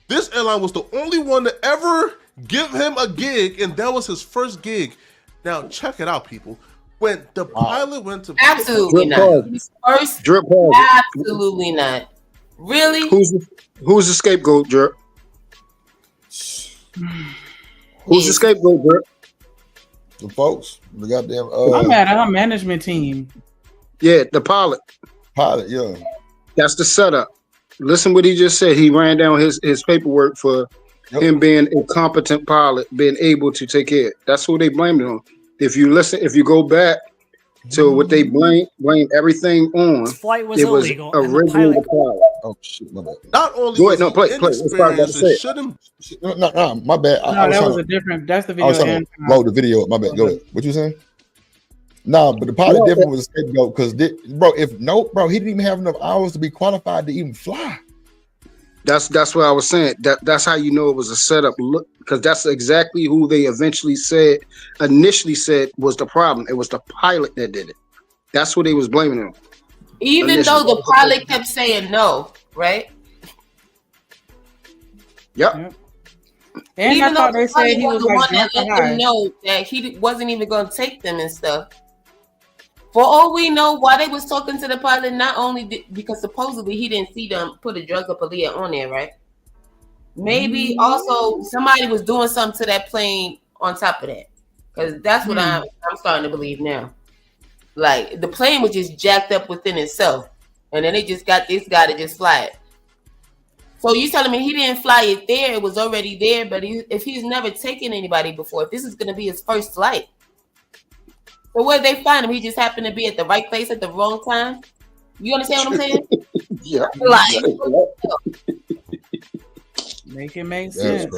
this airline was the only one to ever give him a gig, and that was his first gig. Now, check it out, people. When the pilot went to... Absolutely not. His first, absolutely not. Really? Who's the scapegoat, Drip? Who's the scapegoat, Drip? The folks. The goddamn. I'm mad at our management team. Yeah, the pilot. Pilot, yeah. That's the setup. Listen what he just said. He ran down his paperwork for him being a competent pilot, being able to take care. That's who they blamed it on. If you listen, if you go back to what they blame everything on, flight was it was illegal. originally the pilot. Oh shit, my bad. Not only Go was ahead, no, play. inexperienced, It's shouldn't... No, my bad. No, that was a different. That's the I video. was trying to load the video up. My bad. Go ahead. What you saying? No, but the pilot definitely was a scapegoat because, bro, he didn't even have enough hours to be qualified to even fly. That's what I was saying. That's how you know it was a setup. Look, because that's exactly who they initially said was the problem. It was the pilot that did it. That's what they was blaming him. Even though the pilot kept saying no, right? Yep. And even I thought though they the said he pilot was the like one that drunk let or high. them know that he wasn't even going to take them and stuff. For all we know, while they was talking to the pilot, not only because supposedly he didn't see them put a drug up Aaliyah on there, right? Maybe also somebody was doing something to that plane on top of that, because that's what I'm starting to believe now. Like the plane was just jacked up within itself, and then they just got this guy to just fly it. So you telling me he didn't fly it there? It was already there, but if he's never taken anybody before, if this is going to be his first flight. So where they find him? He just happened to be at the right place at the wrong time. You understand what I'm saying? Yeah. Like, Make it make sense.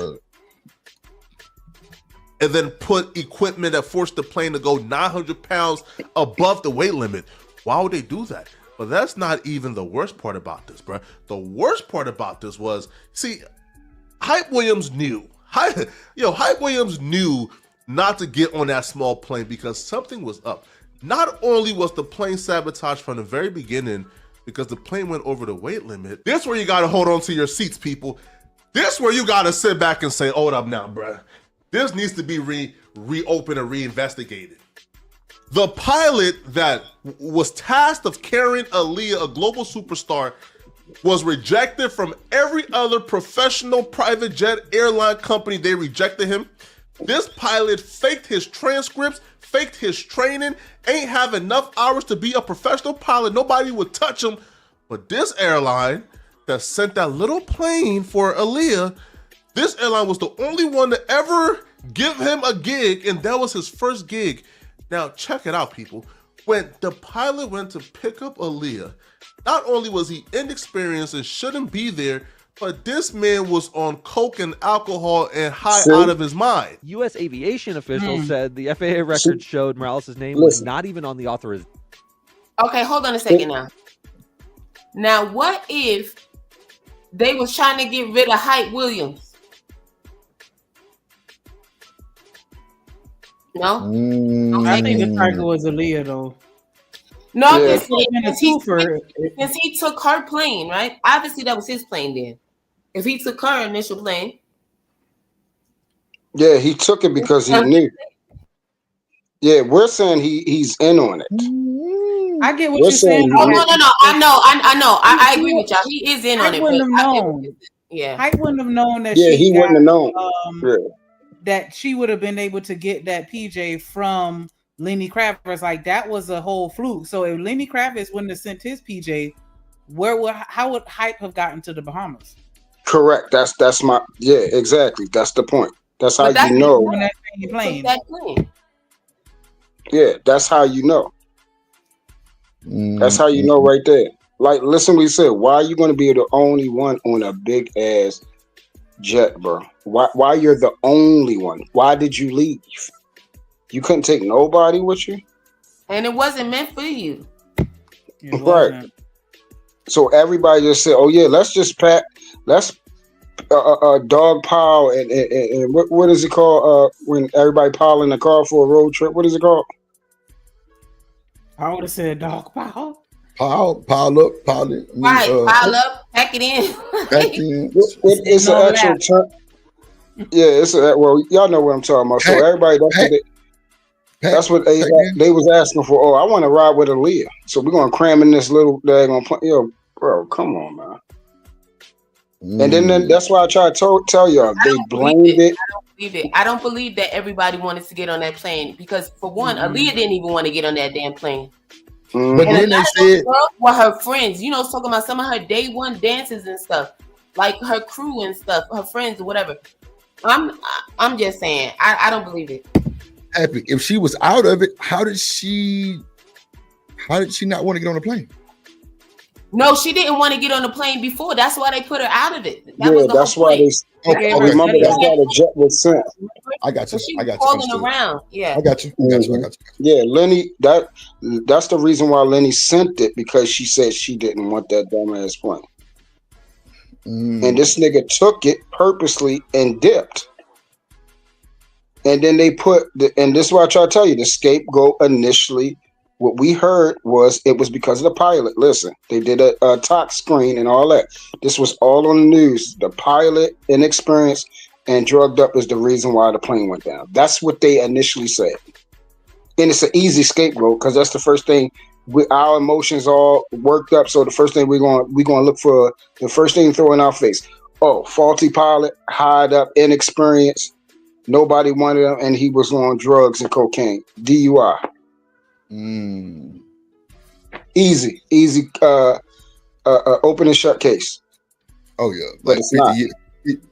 And then put equipment that forced the plane to go 900 pounds above the weight limit. Why would they do that? But that's not even the worst part about this, bro. The worst part about this was, see, Hype Williams knew. Hype Williams knew not to get on that small plane because something was up. Not only was the plane sabotaged from the very beginning because the plane went over the weight limit. This where you got to hold on to your seats, people. This where you got to sit back and say, hold up now, bro. This needs to be reopened and reinvestigated. The pilot that was tasked of carrying Aaliyah, a global superstar, was rejected from every other professional private jet airline company. They rejected him. This pilot faked his transcripts, faked his training, ain't have enough hours to be a professional pilot. Nobody would touch him. But this airline that sent that little plane for Aaliyah, this airline was the only one to ever give him a gig, and that was his first gig. Now, check it out, people. When the pilot went to pick up Aaliyah, not only was he inexperienced and shouldn't be there, but this man was on coke and alcohol and high out of his mind. U.S. aviation officials said the FAA records showed Morales' name was not even on the authorization. okay, hold on a second now. Now, what if they was trying to get rid of Hype Williams? No? I think the target was Aaliyah though. No, Yeah. since he took her plane, right? Obviously, that was his plane then. If he took her initial plane. Yeah, he took it because he knew. Yeah, we're saying he's in on it. I get what you're saying. Oh, no. I know. I agree with y'all. He is in on it. Wouldn't have known. Yeah. I wouldn't have known that. Yeah, he wouldn't have known. That she would have been able to get that PJ from Lenny Kravitz. Like that was a whole fluke. So if Lenny Kravitz wouldn't have sent his PJ, how would Hype have gotten to the Bahamas? Correct. That's my exactly. That's the point. That's how you know. Yeah, that's how you know. That's how you know right there. Like, listen what he said. Why are you going to be the only one on a big ass jet, bro? Why you're the only one? Why did you leave? You couldn't take nobody with you? And it wasn't meant for you. Right. So everybody just said, oh yeah, let's just pack. Let's dog pile and what is it called? When everybody pile in the car for a road trip, what is it called? I would have said dog pile. Pile up, pile it. Right, pile up, pack it in. Pack in. It's an actual term. Yeah, it's a, well, y'all know what I'm talking about. So everybody, that's what they was asking for. Oh, I want to ride with Aaliyah, so we're gonna cram in this little daggone plane. Yo, bro, come on, man. And then that's why I try to tell y'all they blamed it. I don't believe it. I don't believe that everybody wanted to get on that plane because, for one, Aaliyah didn't even want to get on that damn plane. But then they said, "Were her friends?" You know, talking about some of her day one dances and stuff, like her crew and stuff, her friends or whatever. I'm just saying, I don't believe it. Happy, if she was out of it, how did she not want to get on the plane? No, she didn't want to get on the plane before. That's why they put her out of it. That's why they. Okay, remember that's why the jet was sent. I got you. She was falling around. Yeah. I got you. Yeah, Lenny. That's the reason why Lenny sent it, because she said she didn't want that dumbass plane. And this nigga took it purposely and dipped. And then they put and this is what I try to tell you, the scapegoat initially, what we heard was it was because of the pilot. Listen, they did a tox screen and all that. This was all on the news. The pilot, inexperienced and drugged up is the reason why the plane went down. That's what they initially said. And it's an easy scapegoat because that's the first thing. Our emotions all worked up, so the first thing we're gonna look for, the first thing throw in our face. Oh, faulty pilot, hired up, inexperienced, nobody wanted him, and he was on drugs and cocaine, DUI. Easy, open and shut case. Oh yeah, but it's not.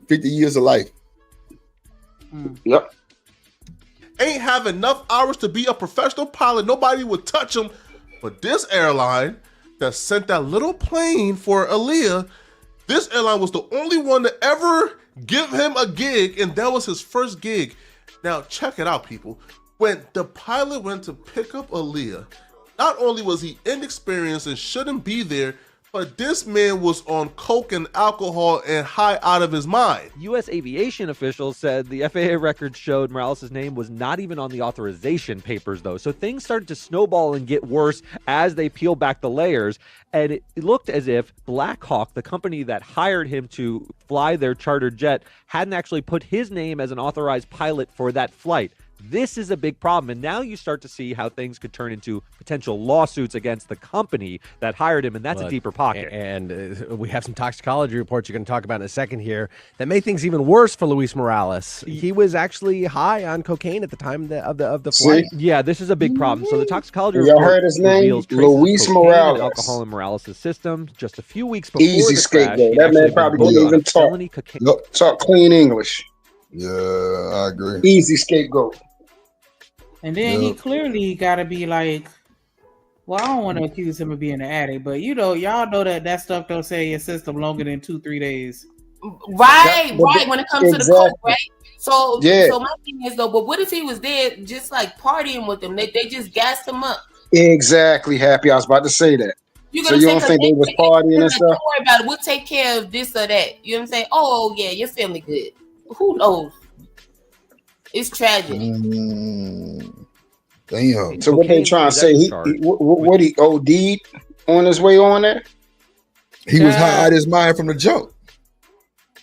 50 years of life. Yep. Ain't have enough hours to be a professional pilot. Nobody would touch him. But this airline that sent that little plane for Aaliyah, this airline was the only one to ever give him a gig, and that was his first gig. Now, check it out, people. When the pilot went to pick up Aaliyah, not only was he inexperienced and shouldn't be there, but this man was on coke and alcohol and high out of his mind. U.S. aviation officials said the FAA records showed Morales' name was not even on the authorization papers, though. So things started to snowball and get worse as they peel back the layers. And it looked as if Black Hawk, the company that hired him to fly their chartered jet, hadn't actually put his name as an authorized pilot for that flight. This is a big problem, and now you start to see how things could turn into potential lawsuits against the company that hired him, and that's a deeper pocket. And we have some toxicology reports you're going to talk about in a second here that made things even worse for Luis Morales. He was actually high on cocaine at the time of the flight. Yeah, this is a big problem. So the toxicology y'all heard his name? Luis Morales. Alcohol in Morales' system just a few weeks before easy the scapegoat. crash. That man probably didn't even talk clean English. Yeah, I agree. Easy scapegoat. And then he clearly got to be like, well, I don't want to accuse him of being an addict, but you know, y'all know that stuff don't stay in your system longer than 2-3 days. Right. When it comes to the coke, right? So my thing is though, but what if he was there just like partying with them? They just gassed him up. Exactly, Happy. I was about to say that. So you don't think they was partying and stuff? Don't worry about it. We'll take care of this or that. You know what I'm saying? Oh yeah, your family good. Who knows? It's tragic. Damn. So what they trying to say? What he OD'd on his way on there? He was high out of his mind from the jump.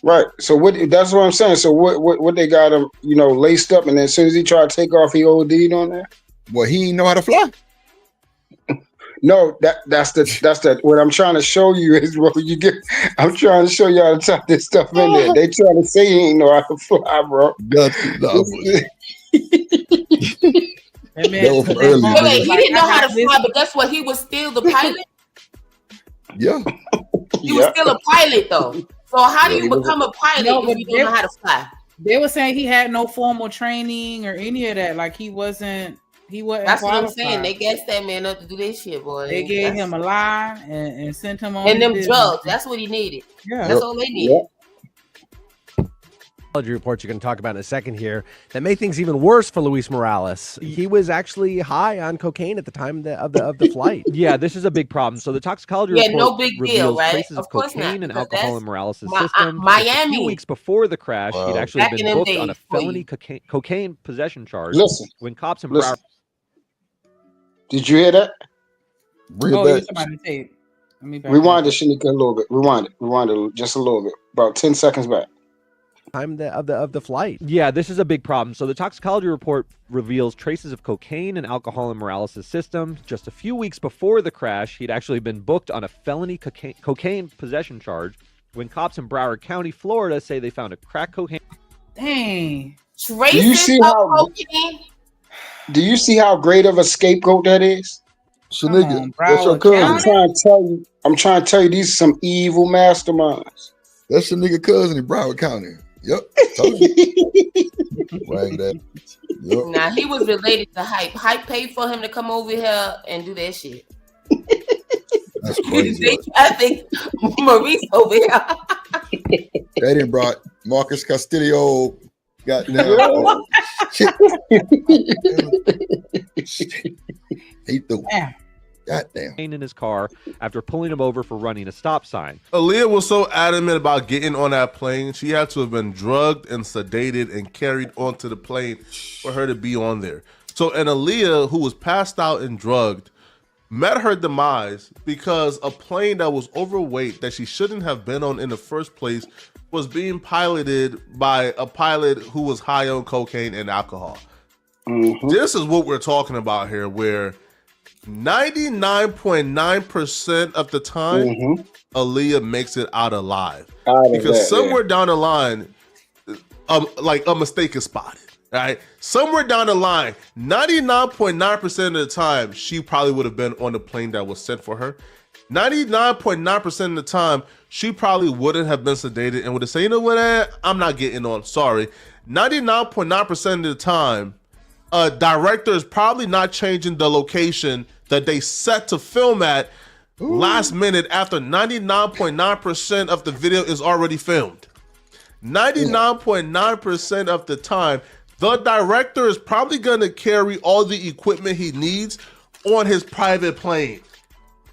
Right. So that's what I'm saying. So what they got him, laced up, and then as soon as he tried to take off, he OD'd on there. Well, he didn't know how to fly. No, that's the what I'm trying to show you is what you get. I'm trying to show you how to tuck this stuff in there. They trying to say he ain't know how to fly, bro. Wait, he didn't know how to fly, but guess what? He was still the pilot. Yeah, he was still a pilot though. So how do you become a pilot if you don't know how to fly? They were saying he had no formal training or any of that. Like he wasn't. That's what I'm saying. They gassed that man up to do this shit, boy. They gave him a lie and sent him on. And them drugs. That's what he needed. Yeah, that's all they needed. reports you're going to talk about in a second here that made things even worse for Luis Morales. He was actually high on cocaine at the time of the flight. Yeah, this is a big problem. So the toxicology report no big deal, reveals right? traces Of of course not, cocaine and because alcohol that's in Morales' Mi- system. Just a Miami. few weeks before the crash, he'd actually Back in been them booked on a days for felony you. cocaine possession charge. Listen, when cops in listen. Broward. Did you hear that? Bring Oh, it you're back. talking about the tape. Let me back Rewind that it, Shanika, a little bit. Rewind it just a little bit. About 10 seconds back. Time of the flight. Yeah, this is a big problem. So the toxicology report reveals traces of cocaine and alcohol in Morales' system. Just a few weeks before the crash, he'd actually been booked on a felony cocaine possession charge when cops in Broward County, Florida say they found a crack cocaine. Dang. Do you see how? Do you see how great of a scapegoat that is? Shanika, that's your I'm cousin. trying to tell you. I'm trying to tell you, these are some evil masterminds. That's your nigga cousin in Broward County. Yep. Told you. Wang that. Yep. Now he was related to Hype. Hype paid for him to come over here and do that shit. That's crazy. I think Maurice over here. They done brought Marcus Castillo. Goddamn. He threw. Goddamn. In his car after pulling him over for running a stop sign. Aaliyah was so adamant about getting on that plane, she had to have been drugged and sedated and carried onto the plane for her to be on there. So, and Aaliyah, who was passed out and drugged, met her demise because a plane that was overweight that she shouldn't have been on in the first place was being piloted by a pilot who was high on cocaine and alcohol. This is what we're talking about here, where 99.9% of the time, Aaliyah makes it out alive. Because somewhere down the line, like a mistake is spotted, right? Somewhere down the line, 99.9% of the time, she probably would have been on the plane that was sent for her. 99.9% of the time, she probably wouldn't have been sedated and would have said, you know what, I'm not getting on, sorry. 99.9% of the time, a director is probably not changing the location that they set to film at last minute after 99.9% of the video is already filmed. 99.9% of the time, the director is probably going to carry all the equipment he needs on his private plane.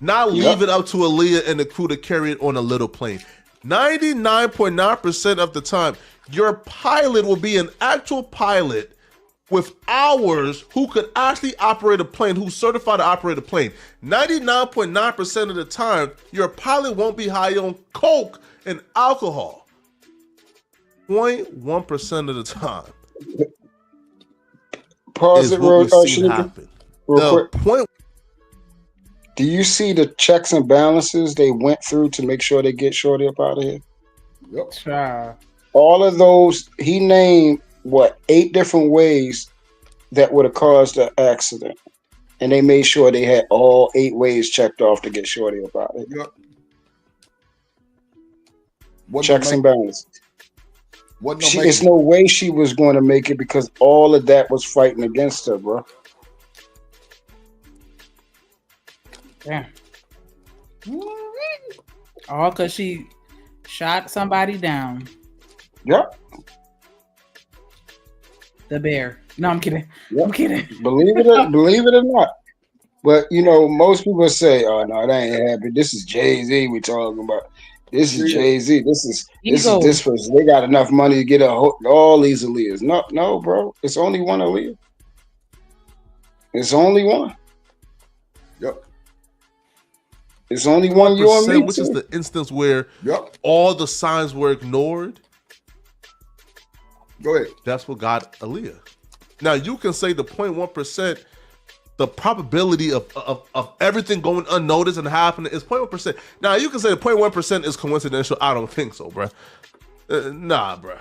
Not leave it up to Aaliyah and the crew to carry it on a little plane. 99.9% of the time, your pilot will be an actual pilot with hours who could actually operate a plane, who's certified to operate a plane. 99.9% of the time, your pilot won't be high on coke and alcohol. 0.1% of the time. Pause it real quick. Point. Do you see the checks and balances they went through to make sure they get Shorty up out of here? Yep. All of those, he named, 8 different ways that would have caused the accident. And they made sure they had all 8 ways checked off to get Shorty up out of here. Checks and balances. There's no way she was going to make it because all of that was fighting against her, bro. Yeah. All because she shot somebody down. Yep. The bear. No, I'm kidding. Yep. I'm kidding. Believe it or not. But most people say, "Oh no, that ain't happening. This is Jay-Z we talking about. This is Jay-Z. This is this person. They got enough money to get all these Aaliyahs." No, bro. It's only one Aaliyah. It's only one. Yep. It's only one you and me, which is the instance where all the signs were ignored. Go ahead. That's what got Aaliyah. Now you can say the 0.1%, the probability of everything going unnoticed and happening is 0.1%. Now you can say the 0.1% is coincidental. I don't think so, bro. Nah, bro.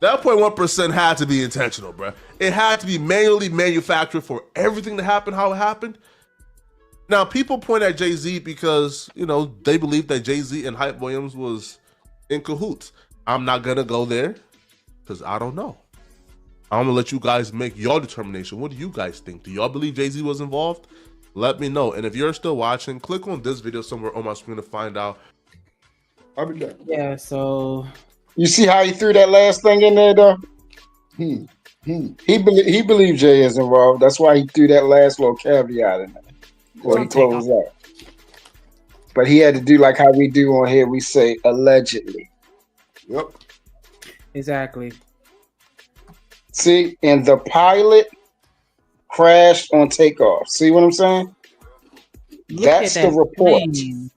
That 0.1% had to be intentional, bro. It had to be manually manufactured for everything to happen how it happened. Now, people point at Jay-Z because, they believe that Jay-Z and Hype Williams was in cahoots. I'm not going to go there because I don't know. I'm going to let you guys make your determination. What do you guys think? Do y'all believe Jay-Z was involved? Let me know. And if you're still watching, click on this video somewhere on my screen to find out. I'll be back. Yeah, so You see how he threw that last thing in there, though? He believed Jay is involved. That's why he threw that last little caveat in there before he closed out. But he had to do like how we do on here. We say allegedly. Yep. Exactly. See, and the pilot crashed on takeoff. See what I'm saying? That's the report. plane.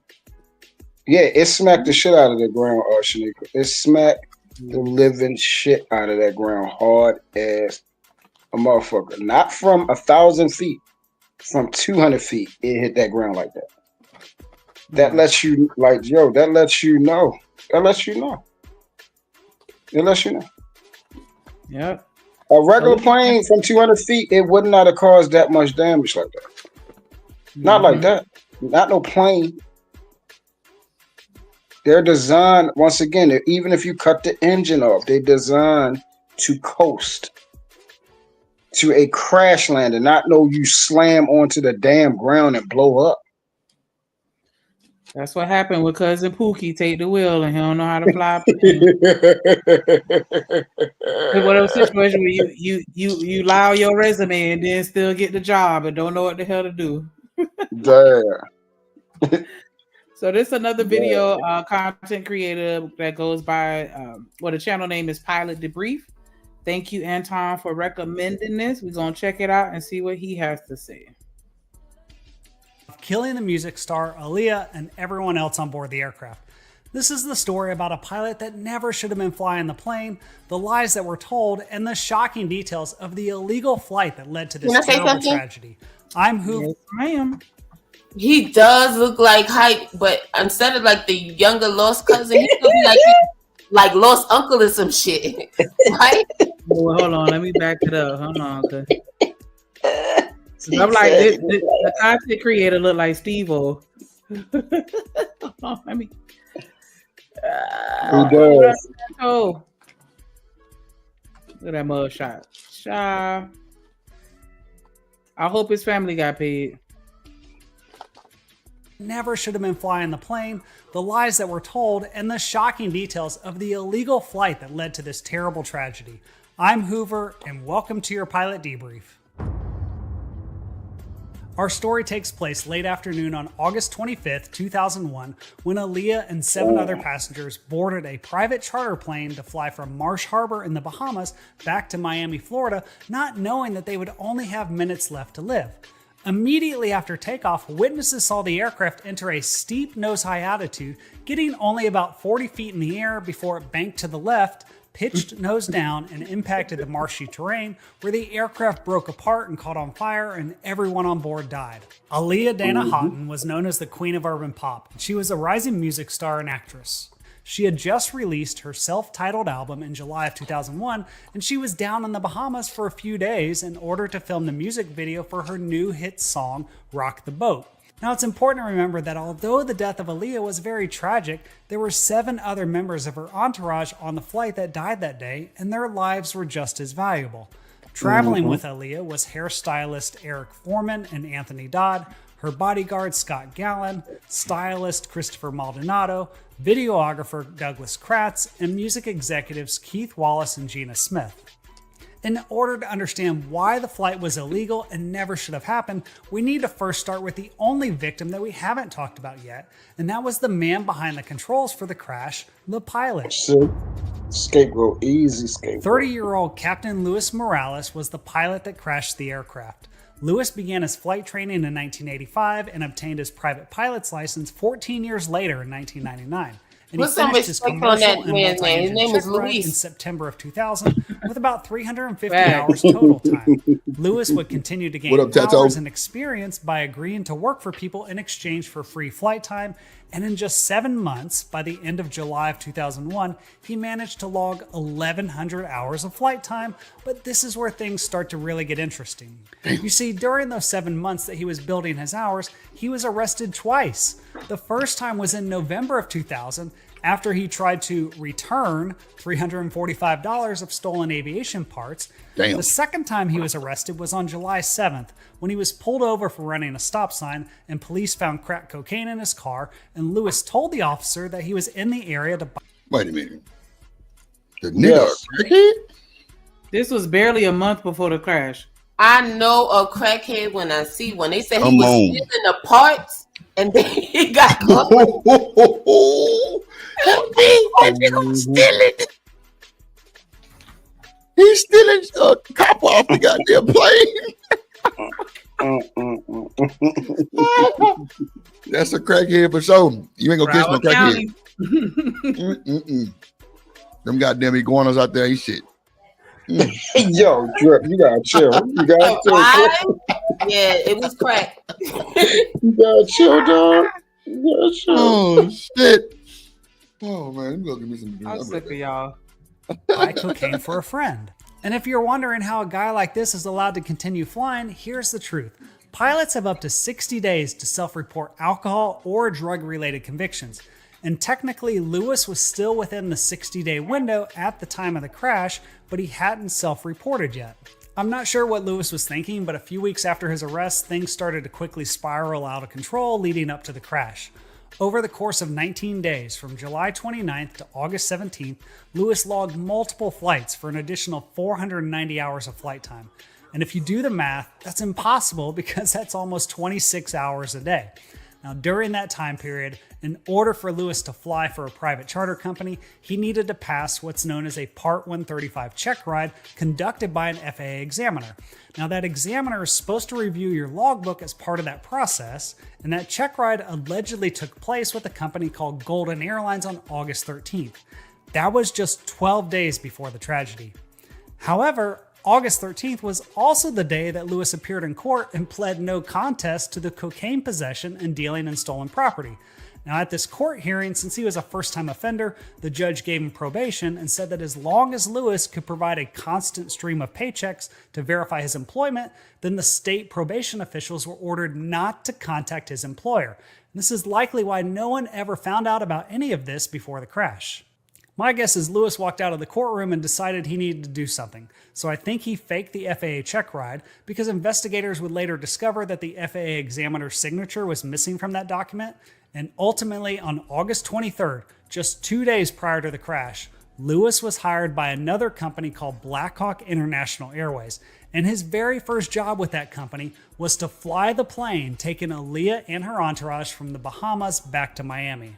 Yeah, it smacked the shit out of the ground, Shanika. It smacked the living shit out of that ground hard as a motherfucker. Not from 1,000 feet, from 200 feet, it hit that ground like that. That lets you, like, yo, that lets you know. That lets you know. It lets you know. Yep. A regular plane from 200 feet, it would not have caused that much damage like that. Not like that. Not no plane. They're designed, once again, even if you cut the engine off, they're designed to coast to a crash landing, not know you slam onto the damn ground and blow up. That's what happened with cousin Pookie. Take the wheel and he don't know how to fly. Whatever situation where you lie on your resume and then still get the job and don't know what the hell to do. Damn. So this is another video content creator that goes by the channel name is Pilot Debrief. Thank you, Anton, for recommending this. We're gonna check it out and see what he has to say. Killing the music star Aaliyah and everyone else on board the aircraft. This is the story about a pilot that never should have been flying the plane, the lies that were told, and the shocking details of the illegal flight that led to this terrible tragedy. I'm Hoover. I am. He does look like Hype, but instead of like the younger lost cousin, he could be like lost uncle or some shit, right? Well, hold on, let me back it up. Hold on, I'm like the content creator look like Steve-O. Let me. Who does? Oh, look at that mug shot. I hope his family got paid. Never should have been flying the plane, the lies that were told, and the shocking details of the illegal flight that led to this terrible tragedy. I'm Hoover, and welcome to your Pilot Debrief. Our story takes place late afternoon on August 25th, 2001, when Aaliyah and 7 other passengers boarded a private charter plane to fly from Marsh Harbor in the Bahamas back to Miami, Florida, not knowing that they would only have minutes left to live. Immediately after takeoff, witnesses saw the aircraft enter a steep nose-high attitude, getting only about 40 feet in the air before it banked to the left, pitched nose down, and impacted the marshy terrain, where the aircraft broke apart and caught on fire, and everyone on board died. Aaliyah Dana Houghton was known as the Queen of Urban Pop. She was a rising music star and actress. She had just released her self-titled album in July of 2001, and she was down in the Bahamas for a few days in order to film the music video for her new hit song, Rock the Boat. Now, it's important to remember that although the death of Aaliyah was very tragic, there were 7 other members of her entourage on the flight that died that day, and their lives were just as valuable. Traveling with Aaliyah was hairstylist Eric Foreman and Anthony Dodd, her bodyguard Scott Gallen, stylist Christopher Maldonado, videographer Douglas Kratz, and music executives Keith Wallace and Gina Smith. In order to understand why the flight was illegal and never should have happened, we need to first start with the only victim that we haven't talked about yet, and that was the man behind the controls for the crash, the pilot. Scapegoat, easy scapegoat. 30-year-old Captain Luis Morales was the pilot that crashed the aircraft. Luis began his flight training in 1985 and obtained his private pilot's license 14 years later in 1999. And What's he so finished much his respect on commercial that and man's name? His multi-engine name is ship ride Luis. in September of 2000 with about 350 hours total time. Lewis would continue to gain What up, Tato? hours and experience by agreeing to work for people in exchange for free flight time, and in just 7 months, by the end of July of 2001, he managed to log 1,100 hours of flight time, but this is where things start to really get interesting. You see, during those 7 months that he was building his hours, he was arrested twice. The first time was in November of 2000, after he tried to return $345 of stolen aviation parts. Damn. The second time he was arrested was on July 7th, when he was pulled over for running a stop sign and police found crack cocaine in his car, and Lewis told the officer that he was in the area to buy. Wait a minute. The nigga, This was barely a month before the crash. I know a crackhead when I see one. They said he Come was on. stealing the parts and then he got caught. Stealing. He's stealing copper off the goddamn plane. That's a crackhead for sure. You ain't gonna catch no crackhead. Them goddamn iguanas out there, he shit. Yo, Drip, you gotta chill. You gotta chill. Yeah, it was crack. You gotta chill, dog. You gotta chill. Oh shit. Oh man, let me go give me some. I'm sick of y'all. Buy cocaine for a friend. And if you're wondering how a guy like this is allowed to continue flying, here's the truth. Pilots have up to 60 days to self-report alcohol or drug-related convictions. And technically, Lewis was still within the 60-day window at the time of the crash, but he hadn't self-reported yet. I'm not sure what Lewis was thinking, but a few weeks after his arrest, things started to quickly spiral out of control leading up to the crash. Over the course of 19 days, from July 29th to August 17th, Lewis logged multiple flights for an additional 490 hours of flight time. And if you do the math, that's impossible because that's almost 26 hours a day. Now, during that time period, in order for Lewis to fly for a private charter company, he needed to pass what's known as a Part 135 check ride conducted by an FAA examiner. Now, that examiner is supposed to review your logbook as part of that process, and that check ride allegedly took place with a company called Golden Airlines on August 13th. That was just 12 days before the tragedy. However, August 13th was also the day that Lewis appeared in court and pled no contest to the cocaine possession and dealing in stolen property. Now, at this court hearing, since he was a first-time offender, the judge gave him probation and said that as long as Lewis could provide a constant stream of paychecks to verify his employment, then the state probation officials were ordered not to contact his employer. And this is likely why no one ever found out about any of this before the crash. My guess is Lewis walked out of the courtroom and decided he needed to do something. So I think he faked the FAA check ride because investigators would later discover that the FAA examiner's signature was missing from that document. And ultimately, on August 23rd, just 2 days prior to the crash, Lewis was hired by another company called Blackhawk International Airways. And his very first job with that company was to fly the plane taking Aaliyah and her entourage from the Bahamas back to Miami.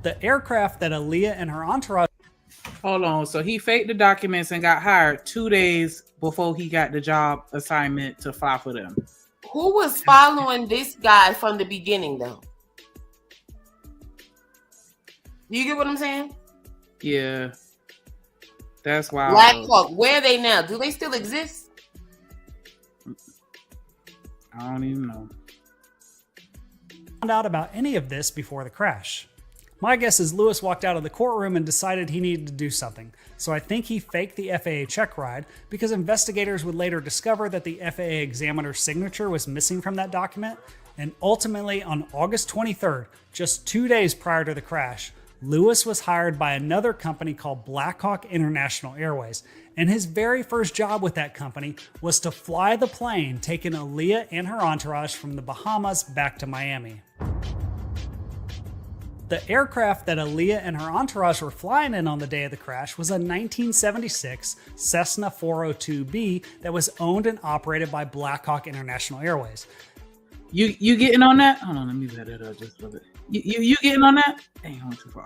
The aircraft that Aaliyah and her entourage... Hold on, so he faked the documents and got hired 2 days before he got the job assignment to fly for them. Who was following this guy from the beginning, though? You get what I'm saying? Yeah. That's why. Blackhawk, where are they now? Do they still exist? I don't even know. Found out about any of this before the crash. My guess is Lewis walked out of the courtroom and decided he needed to do something. So I think he faked the FAA check ride because investigators would later discover that the FAA examiner's signature was missing from that document. And ultimately, on August 23rd, just 2 days prior to the crash, Lewis was hired by another company called Blackhawk International Airways. And his very first job with that company was to fly the plane taking Aaliyah and her entourage from the Bahamas back to Miami. The aircraft that Aaliyah and her entourage were flying in on the day of the crash was a 1976 Cessna 402B that was owned and operated by Blackhawk International Airways. You getting on that? Hold on, let me let it up just a little bit. You getting on that? Ain't going too far.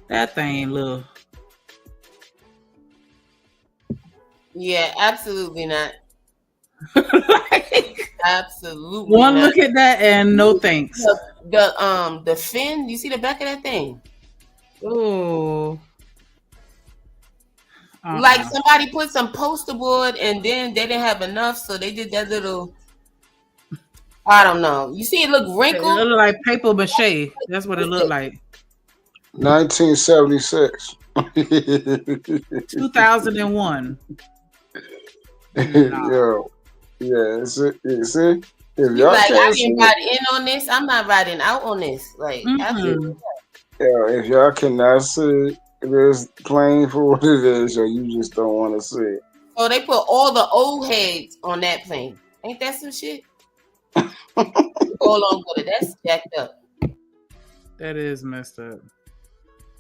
That thing, little. Yeah, absolutely not. Absolutely. One not. Look at that and no thanks. The fin, you see the back of that thing? Oh. Like somebody put some poster board and then they didn't have enough, so they did that little. I don't know. You see, it look wrinkled. It look like paper mache. That's what it looked like. 1976. 2001. Yo. Yeah, see? If y'all like, can't I didn't ride in on this. I'm not riding out on this. Like, absolutely. Yeah, if y'all cannot see this plane for what it is, or you just don't want to see it. So they put all the old heads on that plane. Ain't that some shit? All on with it. That's jacked up. That is messed up.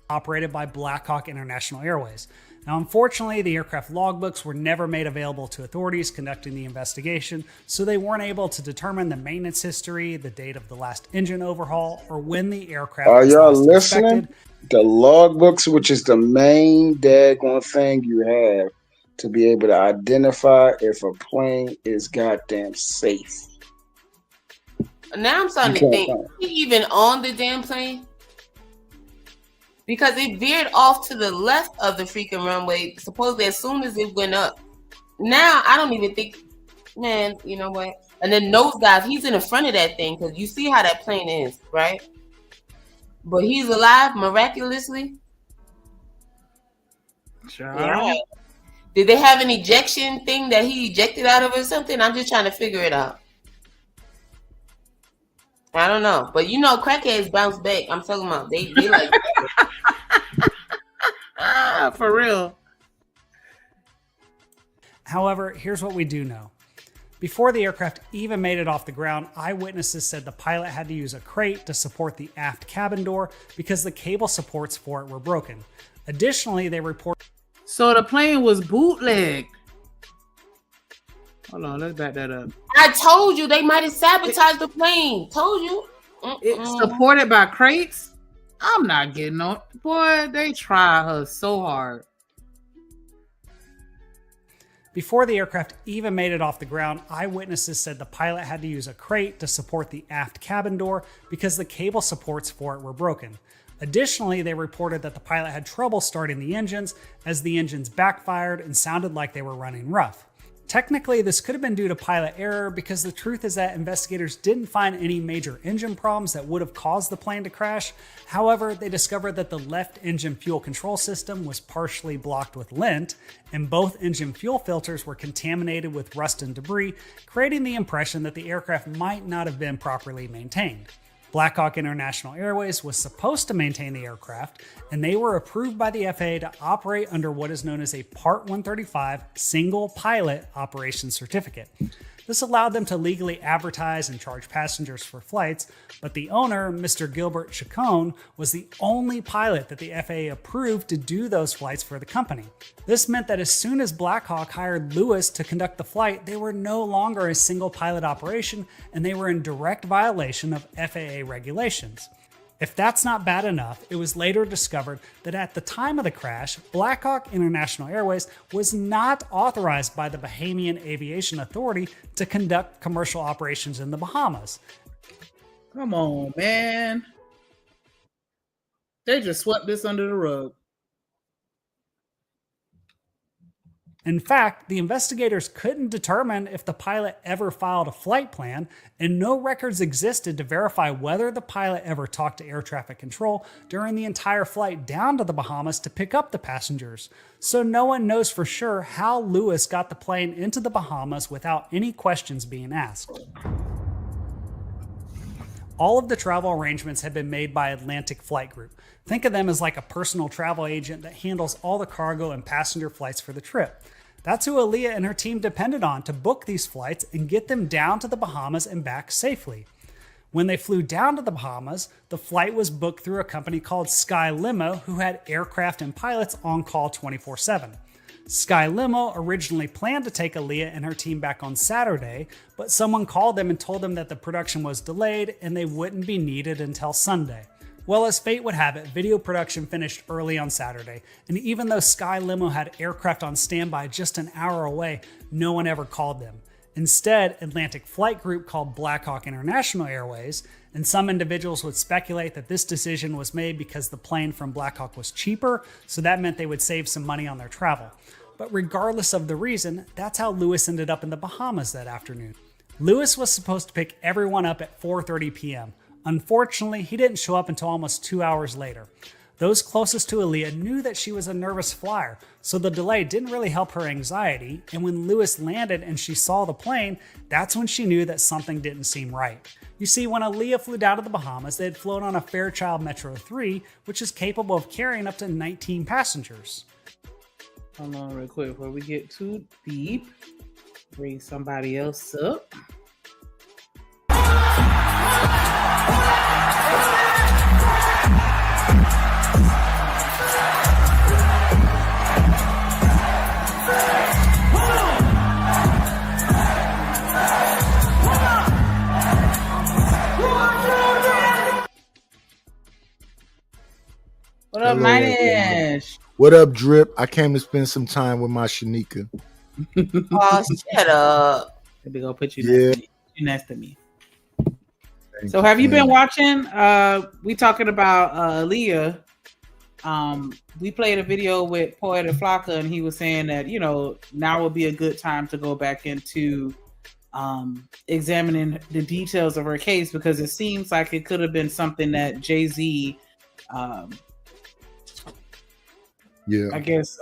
Operated by Blackhawk International Airways. Now, unfortunately, the aircraft logbooks were never made available to authorities conducting the investigation, so they weren't able to determine the maintenance history, the date of the last engine overhaul, or when the aircraft Are was y'all last listening? inspected. The logbooks, which is the main daggone thing you have to be able to identify if a plane is goddamn safe. Now I'm starting You to can't think, find- was he even on the damn plane? Because it veered off to the left of the freaking runway, supposedly as soon as it went up. Now I don't even think, man, you know what? And then nosedive, he's in the front of that thing because you see how that plane is, right? But he's alive miraculously. Yeah. Did they have an ejection thing that he ejected out of or something? I'm just trying to figure it out. I don't know, but you know, crackheads bounce back. I'm talking about they like for real. However, here's what we do know. Before the aircraft even made it off the ground, eyewitnesses said the pilot had to use a crate to support the aft cabin door because the cable supports for it were broken. Additionally, they reported. So the plane was bootlegged. Hold on, let's back that up. I told you they might have sabotaged the plane. Told you. It's supported by crates. I'm not getting on. Boy, they try her so hard. Before the aircraft even made it off the ground, eyewitnesses said the pilot had to use a crate to support the aft cabin door because the cable supports for it were broken. Additionally, they reported that the pilot had trouble starting the engines as the engines backfired and sounded like they were running rough. Technically, this could have been due to pilot error because the truth is that investigators didn't find any major engine problems that would have caused the plane to crash. However, they discovered that the left engine fuel control system was partially blocked with lint, and both engine fuel filters were contaminated with rust and debris, creating the impression that the aircraft might not have been properly maintained. Blackhawk International Airways was supposed to maintain the aircraft, and they were approved by the FAA to operate under what is known as a Part 135 Single Pilot Operation Certificate. This allowed them to legally advertise and charge passengers for flights, but the owner, Mr. Gilbert Chacon, was the only pilot that the FAA approved to do those flights for the company. This meant that as soon as Blackhawk hired Lewis to conduct the flight, they were no longer a single pilot operation, and they were in direct violation of FAA regulations. If that's not bad enough, it was later discovered that at the time of the crash, Blackhawk International Airways was not authorized by the Bahamian Aviation Authority to conduct commercial operations in the Bahamas. Come on, man. They just swept this under the rug. In fact, the investigators couldn't determine if the pilot ever filed a flight plan, and no records existed to verify whether the pilot ever talked to air traffic control during the entire flight down to the Bahamas to pick up the passengers. So no one knows for sure how Lewis got the plane into the Bahamas without any questions being asked. All of the travel arrangements had been made by Atlantic Flight Group. Think of them as like a personal travel agent that handles all the cargo and passenger flights for the trip. That's who Aaliyah and her team depended on to book these flights and get them down to the Bahamas and back safely. When they flew down to the Bahamas, the flight was booked through a company called Sky Limo, who had aircraft and pilots on call 24/7. Sky Limo originally planned to take Aaliyah and her team back on Saturday, but someone called them and told them that the production was delayed and they wouldn't be needed until Sunday. Well, as fate would have it, video production finished early on Saturday, and even though Sky Limo had aircraft on standby just an hour away, no one ever called them. Instead, Atlantic Flight Group called Blackhawk International Airways, and some individuals would speculate that this decision was made because the plane from Blackhawk was cheaper, so that meant they would save some money on their travel. But regardless of the reason, that's how Lewis ended up in the Bahamas that afternoon. Lewis was supposed to pick everyone up at 4:30 p.m. Unfortunately, he didn't show up until almost 2 hours later. Those closest to Aaliyah knew that she was a nervous flyer, so the delay didn't really help her anxiety, and when Lewis landed and she saw the plane, that's when she knew that something didn't seem right. You see, when Aaliyah flew down to the Bahamas, they had flown on a Fairchild Metro 3, which is capable of carrying up to 19 passengers. Hold on real quick before we get too deep. Bring somebody else up. What up, Hello, Manish? What up, Drip? I came to spend some time with my Shanika. Oh, shut up. They gonna put you Yeah. next to me. So have you been watching? We talking about Aaliyah. We played a video with Poet and Flocka, and he was saying that, you know, now would be a good time to go back into examining the details of her case, because it seems like it could have been something that Jay-Z I guess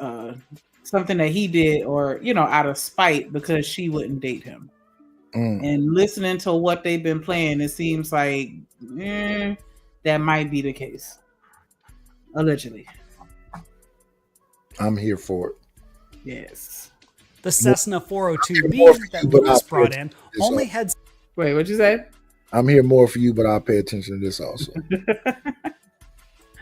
something that he did, or, you know, out of spite because she wouldn't date him. And listening to what they've been playing, it seems like that might be the case. Allegedly. I'm here for it. Yes. The Cessna 402B that Lewis brought in only had... Wait, what'd you say? I'm here more for you, but I'll pay attention to this also.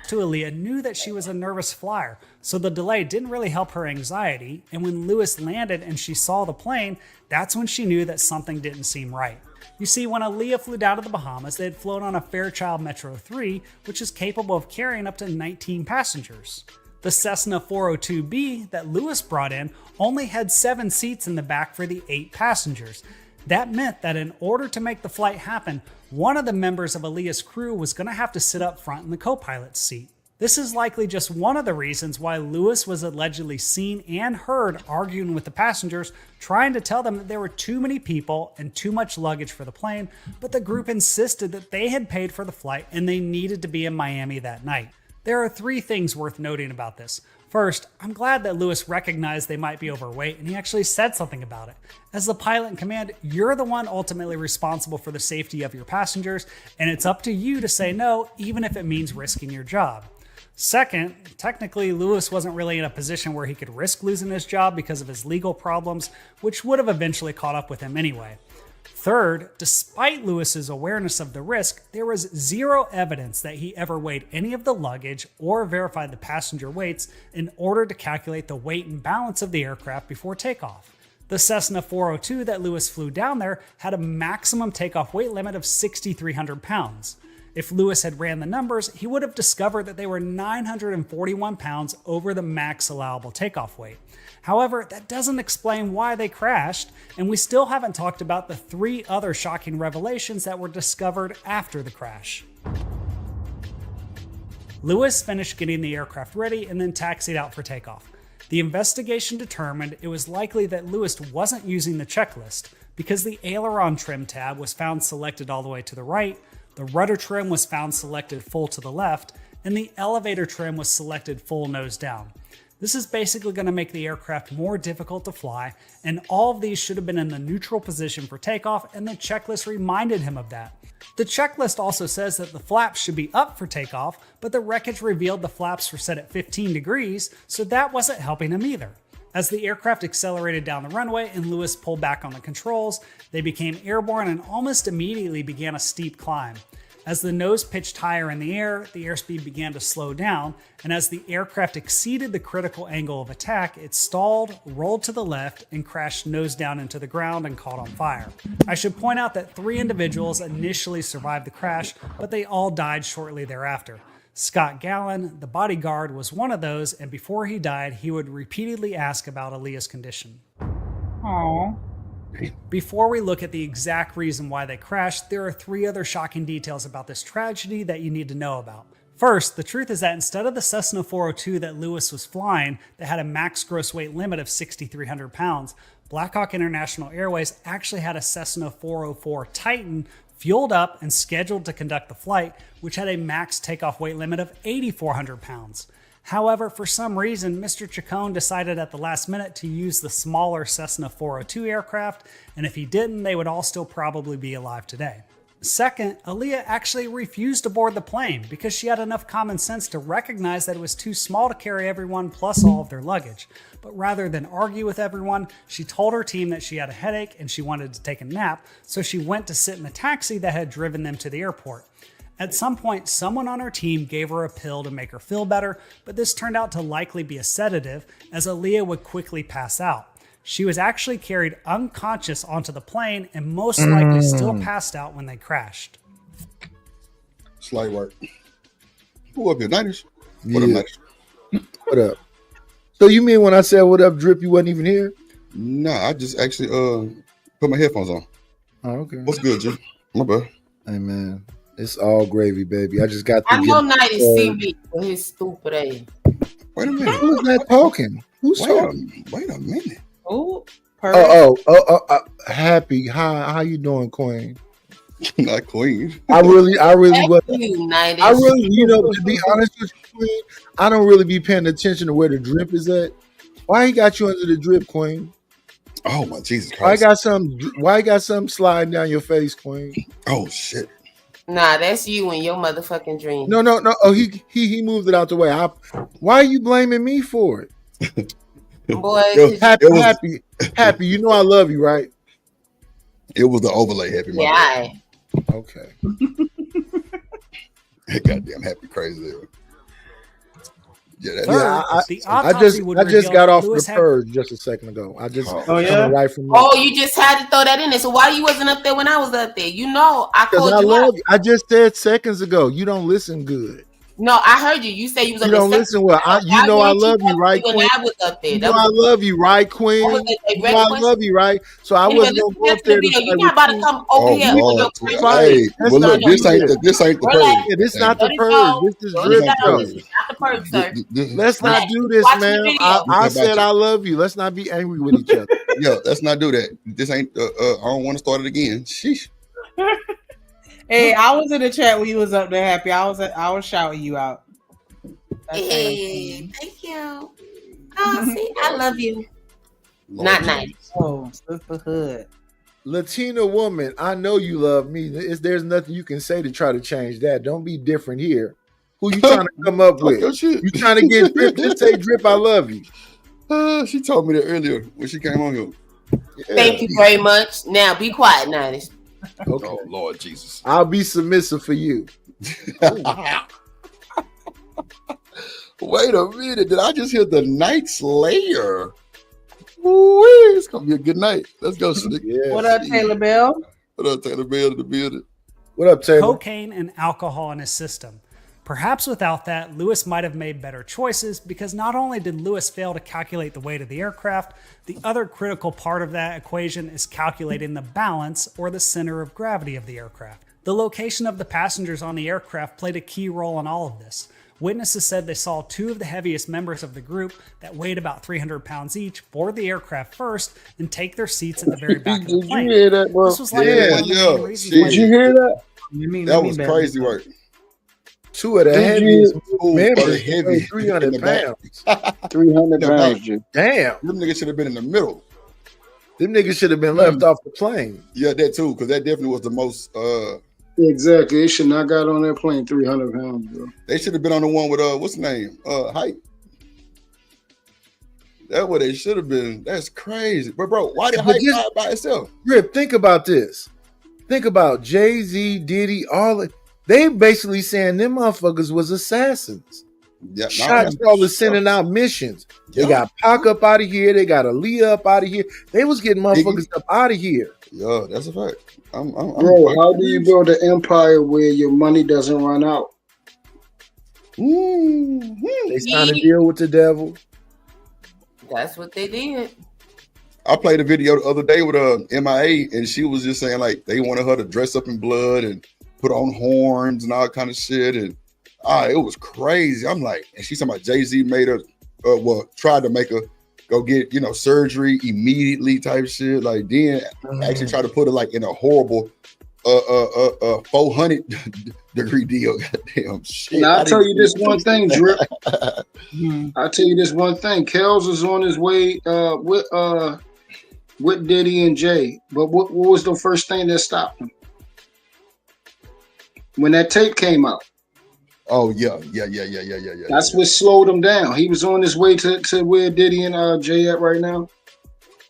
to Aaliyah knew that she was a nervous flyer, so the delay didn't really help her anxiety, and when Lewis landed and she saw the plane, that's when she knew that something didn't seem right. You see, when Aaliyah flew down to the Bahamas, they had flown on a Fairchild Metro 3, which is capable of carrying up to 19 passengers. The Cessna 402B that Lewis brought in only had 7 seats in the back for the 8 passengers. That meant that in order to make the flight happen, one of the members of Aaliyah's crew was going to have to sit up front in the co-pilot's seat. This is likely just one of the reasons why Lewis was allegedly seen and heard arguing with the passengers, trying to tell them that there were too many people and too much luggage for the plane, but the group insisted that they had paid for the flight and they needed to be in Miami that night. There are 3 things worth noting about this. First, I'm glad that Lewis recognized they might be overweight and he actually said something about it. As the pilot in command, you're the one ultimately responsible for the safety of your passengers, and it's up to you to say no, even if it means risking your job. Second, technically, Lewis wasn't really in a position where he could risk losing his job because of his legal problems, which would have eventually caught up with him anyway. Third, despite Lewis's awareness of the risk, there was 0 evidence that he ever weighed any of the luggage or verified the passenger weights in order to calculate the weight and balance of the aircraft before takeoff. The Cessna 402 that Lewis flew down there had a maximum takeoff weight limit of 6,300 pounds. If Lewis had ran the numbers, he would have discovered that they were 941 pounds over the max allowable takeoff weight. However, that doesn't explain why they crashed, and we still haven't talked about the 3 other shocking revelations that were discovered after the crash. Lewis finished getting the aircraft ready and then taxied out for takeoff. The investigation determined it was likely that Lewis wasn't using the checklist because the aileron trim tab was found selected all the way to the right, the rudder trim was found selected full to the left, and the elevator trim was selected full nose down. This is basically going to make the aircraft more difficult to fly, and all of these should have been in the neutral position for takeoff, and the checklist reminded him of that. The checklist also says that the flaps should be up for takeoff, but the wreckage revealed the flaps were set at 15 degrees, so that wasn't helping him either. As the aircraft accelerated down the runway and Lewis pulled back on the controls, they became airborne and almost immediately began a steep climb. As the nose pitched higher in the air, the airspeed began to slow down, and as the aircraft exceeded the critical angle of attack, it stalled, rolled to the left, and crashed nose down into the ground and caught on fire. I should point out that 3 individuals initially survived the crash, but they all died shortly thereafter. Scott Gallen, the bodyguard, was one of those, and before he died, he would repeatedly ask about Aaliyah's condition. Aww. Before we look at the exact reason why they crashed, there are 3 other shocking details about this tragedy that you need to know about. First, the truth is that instead of the Cessna 402 that Lewis was flying that had a max gross weight limit of 6,300 pounds, Blackhawk International Airways actually had a Cessna 404 Titan fueled up and scheduled to conduct the flight, which had a max takeoff weight limit of 8,400 pounds. However, for some reason, Mr. Chacon decided at the last minute to use the smaller Cessna 402 aircraft, and if he didn't, they would all still probably be alive today. Second, Aaliyah actually refused to board the plane because she had enough common sense to recognize that it was too small to carry everyone plus all of their luggage. But rather than argue with everyone, she told her team that she had a headache and she wanted to take a nap, so she went to sit in a taxi that had driven them to the airport. At some point, someone on her team gave her a pill to make her feel better, but this turned out to likely be a sedative, as Aaliyah would quickly pass out. She was actually carried unconscious onto the plane and most likely still passed out when they crashed. Slight work. Who up here? 90s? What up, Max? What up? So you mean when I said what up, Drip, you wasn't even here? No, I just actually put my headphones on. Oh, okay. What's good, Jim? My bad. Hey man, it's all gravy, baby. I just got to I know 90 see me with his stupid ass. Wait a minute. Who's that talking? Who's talking? Wait a minute. Oh, Happy. How you doing, Queen? Not Queen. I really was. You, 90. I really, to be honest with you, Queen, I don't really be paying attention to where the drip is at. Why he got you under the drip, Queen? Oh my Jesus Christ! Why you got something sliding down your face, Queen? Oh shit! Nah, that's you and your motherfucking dream. No. Oh, he moved it out the way. Why are you blaming me for it? Boy, happy. You know I love you, right? It was the overlay, Happy. Yeah. Okay. Goddamn Happy crazy. Yeah, I just got off the purge just a second ago. I just right from you just had to throw that in there. So why you wasn't up there when I was up there? You know, I called you out. I just said seconds ago. You don't listen good. No, I heard you. You say you was up there. You don't listen well. You know I love you, right, Queen? When I was up there. You know I love you, right, Queen? You know I love you, right? So I wasn't going to go up there. You're not about to come over here with your crazy. Hey, well, look, this ain't the purge. Yeah, this not the purge. This is drip show. Not the purge, sir. Let's not do this, man. I said I love you. Let's not be angry with each other. Yeah, let's not do that. This ain't. I don't want to start it again. Sheesh. Hey, I was in the chat when you was up there, Happy. I was shouting you out. Hey, thank you. Oh, see, I love you. Not nice. Oh, sisterhood. Latina woman, I know you love me. There's nothing you can say to try to change that. Don't be different here. Who you trying to come up with? You trying to get Drip? Just say Drip, I love you. She told me that earlier when she came on here. Yeah. Thank you very much. Now be quiet, Nineties. Okay. Oh Lord Jesus. I'll be submissive for you. Wait a minute. Did I just hear the Night Slayer? Ooh, it's gonna be a good night. Let's go, Slick. Yeah. What up, Taylor Bell? What up, Taylor Bell in the building? What up, Taylor? Cocaine and alcohol in his system. Perhaps without that, Lewis might have made better choices, because not only did Lewis fail to calculate the weight of the aircraft, the other critical part of that equation is calculating the balance or the center of gravity of the aircraft. The location of the passengers on the aircraft played a key role in all of this. Witnesses said they saw two of the heaviest members of the group that weighed about 300 pounds each board the aircraft first and take their seats at the very back of the plane. Did you hear that, bro? This was like one of the main reasons why Did you hear that? That was crazy work. Two of the heaviest members, heavy 300 pounds. 300 pounds, Jim. Damn. Them niggas should have been in the middle. Them niggas should have been left off the plane. Yeah, that too, because that definitely was the most. Exactly. They should not got on that plane 300 pounds, bro. They should have been on the one with what's the name? Hype. That's what they should have been. That's crazy. But bro, why did Hype fly by itself? Rip, think about this. Think about Jay-Z, Diddy, they basically saying them motherfuckers was assassins. Yeah, Shots was sending out missions. They got Pac up out of here. They got Aaliyah up out of here. They was getting motherfuckers up out of here. Yeah, that's a fact. Bro, how do you build an empire where your money doesn't run out? They signed a deal with the devil. That's what they did. I played a video the other day with MIA, and she was just saying like they wanted her to dress up in blood and put on horns and all kind of shit, and it was crazy. I'm like, and she's talking about Jay-Z made her, tried to make her go get surgery immediately type shit. Like then actually tried to put her like in a horrible 400 degree deal. Goddamn shit. Now I'll tell you this one thing, Drip. I'll tell you this one thing. Kells was on his way with Diddy and Jay, but what was the first thing that stopped him? When that tape came out. Oh yeah. That's what slowed him down. He was on his way to where Diddy and Jay at right now,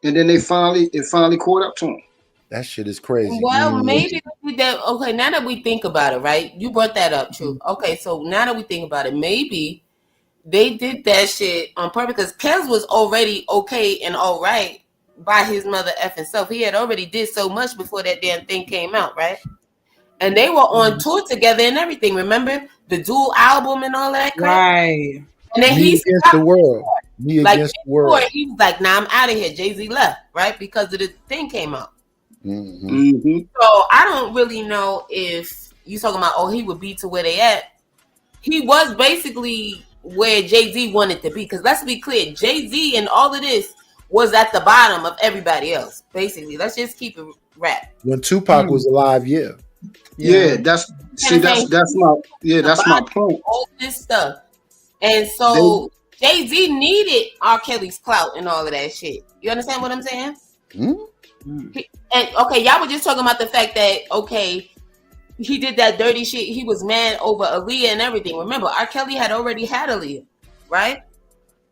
and then it finally caught up to him. That shit is crazy. Well, maybe that. Okay, now that we think about it, right? You brought that up, true. Okay, so now that we think about it, maybe they did that shit on purpose because Kez was already okay and all right by his mother effing self. He had already did so much before that damn thing came out, right? And they were on tour together and everything. Remember, the dual album and all that crap. Right. And then Me he Against stopped the World. Me like Against the World. before, he was like, "Nah, I'm out of here." Jay-Z left, right? Because of the thing came out. Mm-hmm. So I don't really know if you talking about, oh, he would be to where they at. He was basically where Jay-Z wanted to be. Because let's be clear, Jay-Z and all of this was at the bottom of everybody else. Basically, let's just keep it rap. When Tupac was alive, yeah. Yeah, that's my point. All this stuff. And so Jay-Z needed R. Kelly's clout and all of that shit. You understand what I'm saying? And okay, y'all were just talking about the fact that, okay, he did that dirty shit. He was mad over Aaliyah and everything. Remember, R. Kelly had already had Aaliyah, right?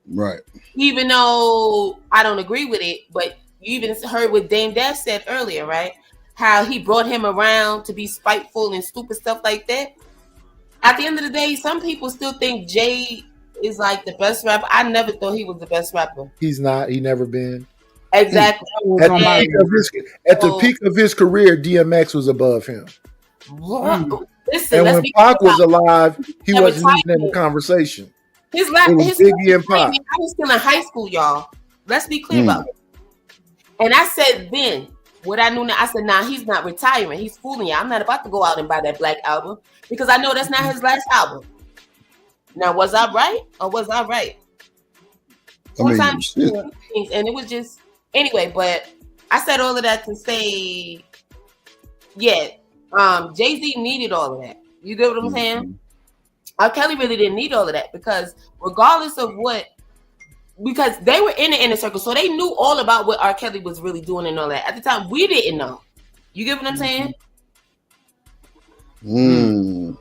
Right. Even though I don't agree with it, but you even heard what Dame Dash said earlier, right? How he brought him around to be spiteful and stupid stuff like that. At the end of the day, some people still think Jay is like the best rapper. I never thought he was the best rapper. He's not. He never been. Exactly. At the peak of his career, DMX was above him. Listen, and when Pac was alive, he wasn't even in the conversation. His last, it was Biggie and Pac. I was still in high school, y'all. Let's be clear about it. And I said then, what I knew now, I said, nah, he's not retiring. He's fooling you. I'm not about to go out and buy that Black album because I know that's not his last album. Now, was I right or was I right? Sometimes things, and it was just anyway. But I said all of that to say, yeah, Jay-Z needed all of that. You get what I'm saying? R. Kelly really didn't need all of that because regardless of what, because they were in the inner circle, so they knew all about what R. Kelly was really doing and all that. At the time, we didn't know. You get what I'm saying? Well,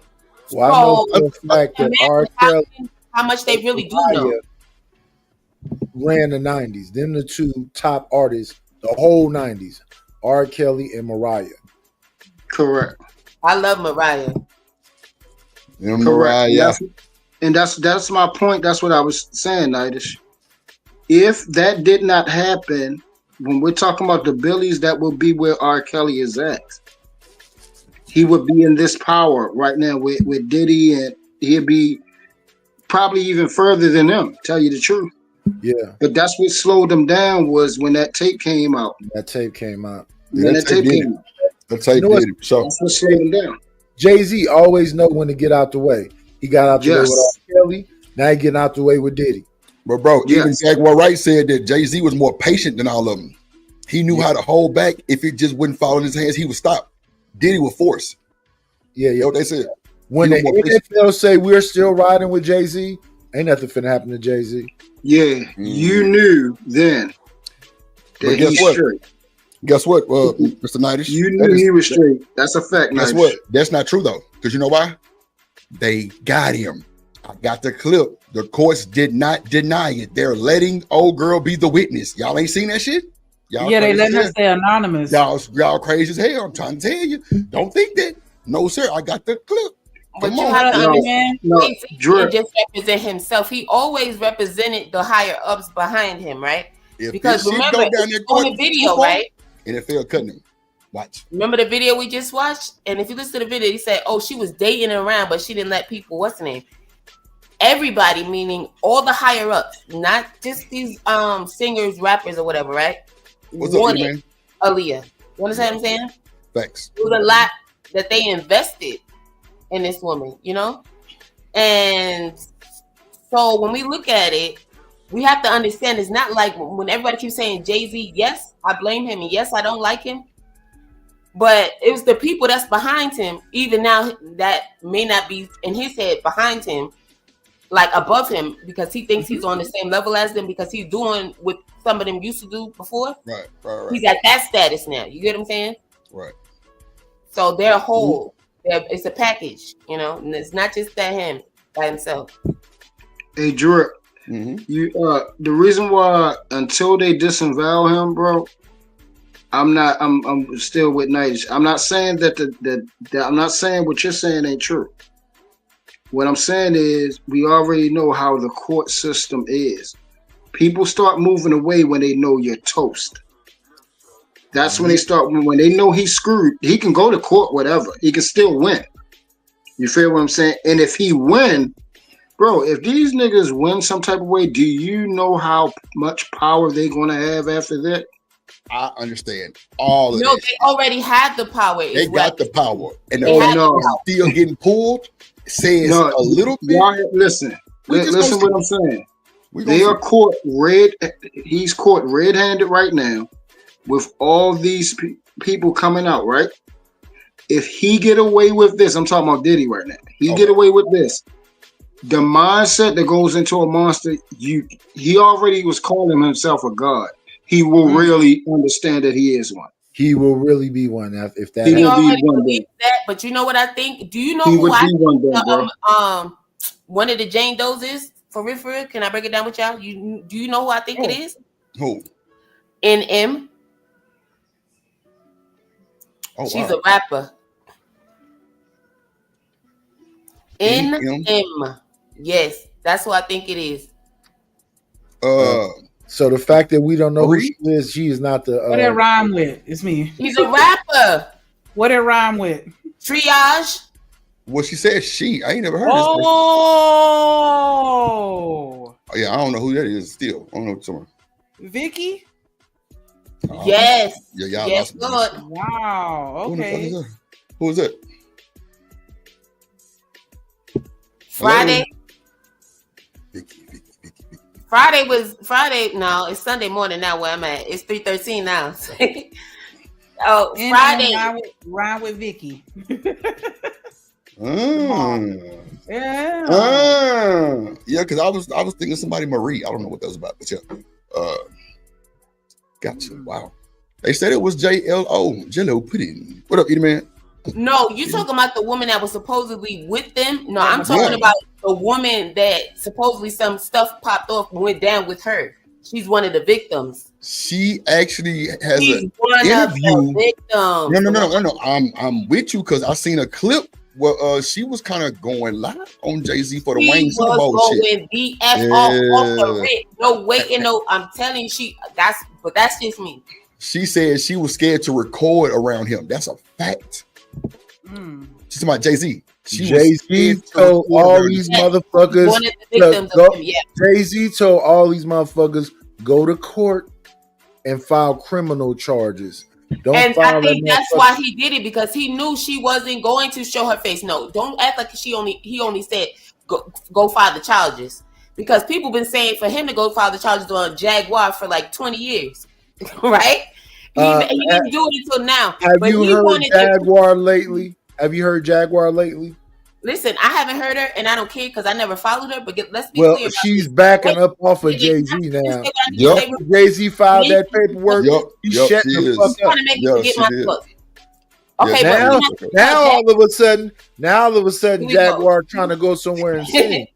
I know for the fact that R. Kelly, how much they really do know, ran the 90s. Them the two top artists, the whole 90s, R. Kelly and Mariah. Correct. I love Mariah. Mariah. And that's my point. That's what I was saying, Nidish. If that did not happen, when we're talking about the Billies, that will be where R. Kelly is at. He would be in this power right now with Diddy, and he'd be probably even further than them, tell you the truth. Yeah. But that's what slowed them down was when that tape came out. That tape came out. When that tape came out. That tape did it. So that's what slowed them down. Jay-Z always know when to get out the way. He got out the way with R. Kelly. Now he getting out the way with Diddy. But bro, even Jaguar Wright said that Jay-Z was more patient than all of them. He knew how to hold back. If it just wouldn't fall in his hands, he would stop. Diddy would force. Yeah. You know what they said? When the NFL say we're still riding with Jay-Z, ain't nothing finna happen to Jay-Z. Yeah, you knew then that he's straight. Guess what, Mr. Nidish? You knew he was straight. That's a fact. Guess what? That's not true though. Because you know why? They got him. I got the clip. The courts did not deny it. They're letting old girl be the witness. Y'all ain't seen that shit? Y'all they letting her stay anonymous. Y'all crazy as hell. I'm trying to tell you. Don't think that. No, sir. I got the clip. But you have to understand, he just represent himself. He always represented the higher ups behind him, right? Because remember, on the video, right? NFL cutting him. Watch. Remember the video we just watched? And if you listen to the video, he said, oh, she was dating around, but she didn't let people, what's the name? Everybody, meaning all the higher ups, not just these singers, rappers, or whatever, right? What's up, man? Aaliyah. You understand what I'm saying? Thanks. It was a lot that they invested in this woman, you know? And so when we look at it, we have to understand it's not like when everybody keeps saying Jay-Z, yes, I blame him, and yes, I don't like him. But it was the people that's behind him, even now that may not be in his head behind him, like above him, because he thinks he's on the same level as them because he's doing what some of them used to do before. Right. He's at that status now. You get what I'm saying? Right. So they're whole. It's a package, you know, and it's not just that him by himself. Hey, Drip, you the reason why until they disavow him, bro, I'm still with Nice. I'm not saying that I'm not saying what you're saying ain't true. What I'm saying is we already know how the court system is. People start moving away when they know you're toast. That's when they start, when they know he's screwed. He can go to court, whatever. He can still win. You feel what I'm saying? And if he win, bro, if these niggas win some type of way, do you know how much power they gonna have after that? I understand all of No, this. they already had the power. They got the power, and the They fact had that the it's still getting pulled says a little bit. Listen what I'm saying. They are caught red. He's caught red-handed right now, with all these people coming out. Right? If he get away with this, I'm talking about Diddy right now. He get away with this. The mindset that goes into a monster, he already was calling himself a god. He will really understand that he is one. He will really be one if that. He He will be already one. believes that, but you know what I think? Do you know He who would I be one day, bro. think one of the Jane Does is? For real? Can I break it down with y'all? Do you know who I think it is? Who? NM. Oh, She's wow. a rapper. NM. Yes, that's who I think it is. So the fact that we don't know who she is not the. What it rhyme with? It's me. He's a rapper. What it rhyme with? Triage. Well, she said she. I ain't never heard this. Oh, Yeah, I don't know who that is. Still, I don't know someone. Vicky. Yes. Yeah, y'all yes, lost me. good. Wow. Okay. Who is that? Friday. Friday. No, it's Sunday morning now where I'm at. It's 3:13 now. Oh, And Friday. Rhyme with Vicky. Yeah, because I was thinking somebody Marie. I don't know what that was about, but yeah. Gotcha. Wow. They said it was JLO, Jello Pudding. What up, Edie Man? No, you talking about the woman that was supposedly with them? No, I'm talking about the woman that supposedly some stuff popped off and went down with her. She's one of the victims. She actually has an one interview. of the victims. No. I'm with you because I seen a clip where she was kind of going live on Jay-Z for the Wayne Super Bowl shit. Going BF off the rip. No waiting, no. I'm telling you, that's just me. She said she was scared to record around him. That's a fact. She's talking about Jay-Z. Jay-Z told all these motherfuckers. One of the victims of him, yeah. Jay-Z told all these motherfuckers go to court and file criminal charges. And I think that's why he did it, because he knew she wasn't going to show her face. No, don't act like he only said go file the charges, because people been saying for him to go file the charges on Jaguar for like 20 years, right? He didn't do it until now. Have you heard Jaguar lately? Have you heard Jaguar lately? Listen, I haven't heard her, and I don't care because I never followed her. But let's be clear. Well, she's backing up off of Jay-Z now. Jay-Z filed that paperwork. He's shutting the fuck up. Get my book. Okay, now all of a sudden, Jaguar trying to go somewhere and sing.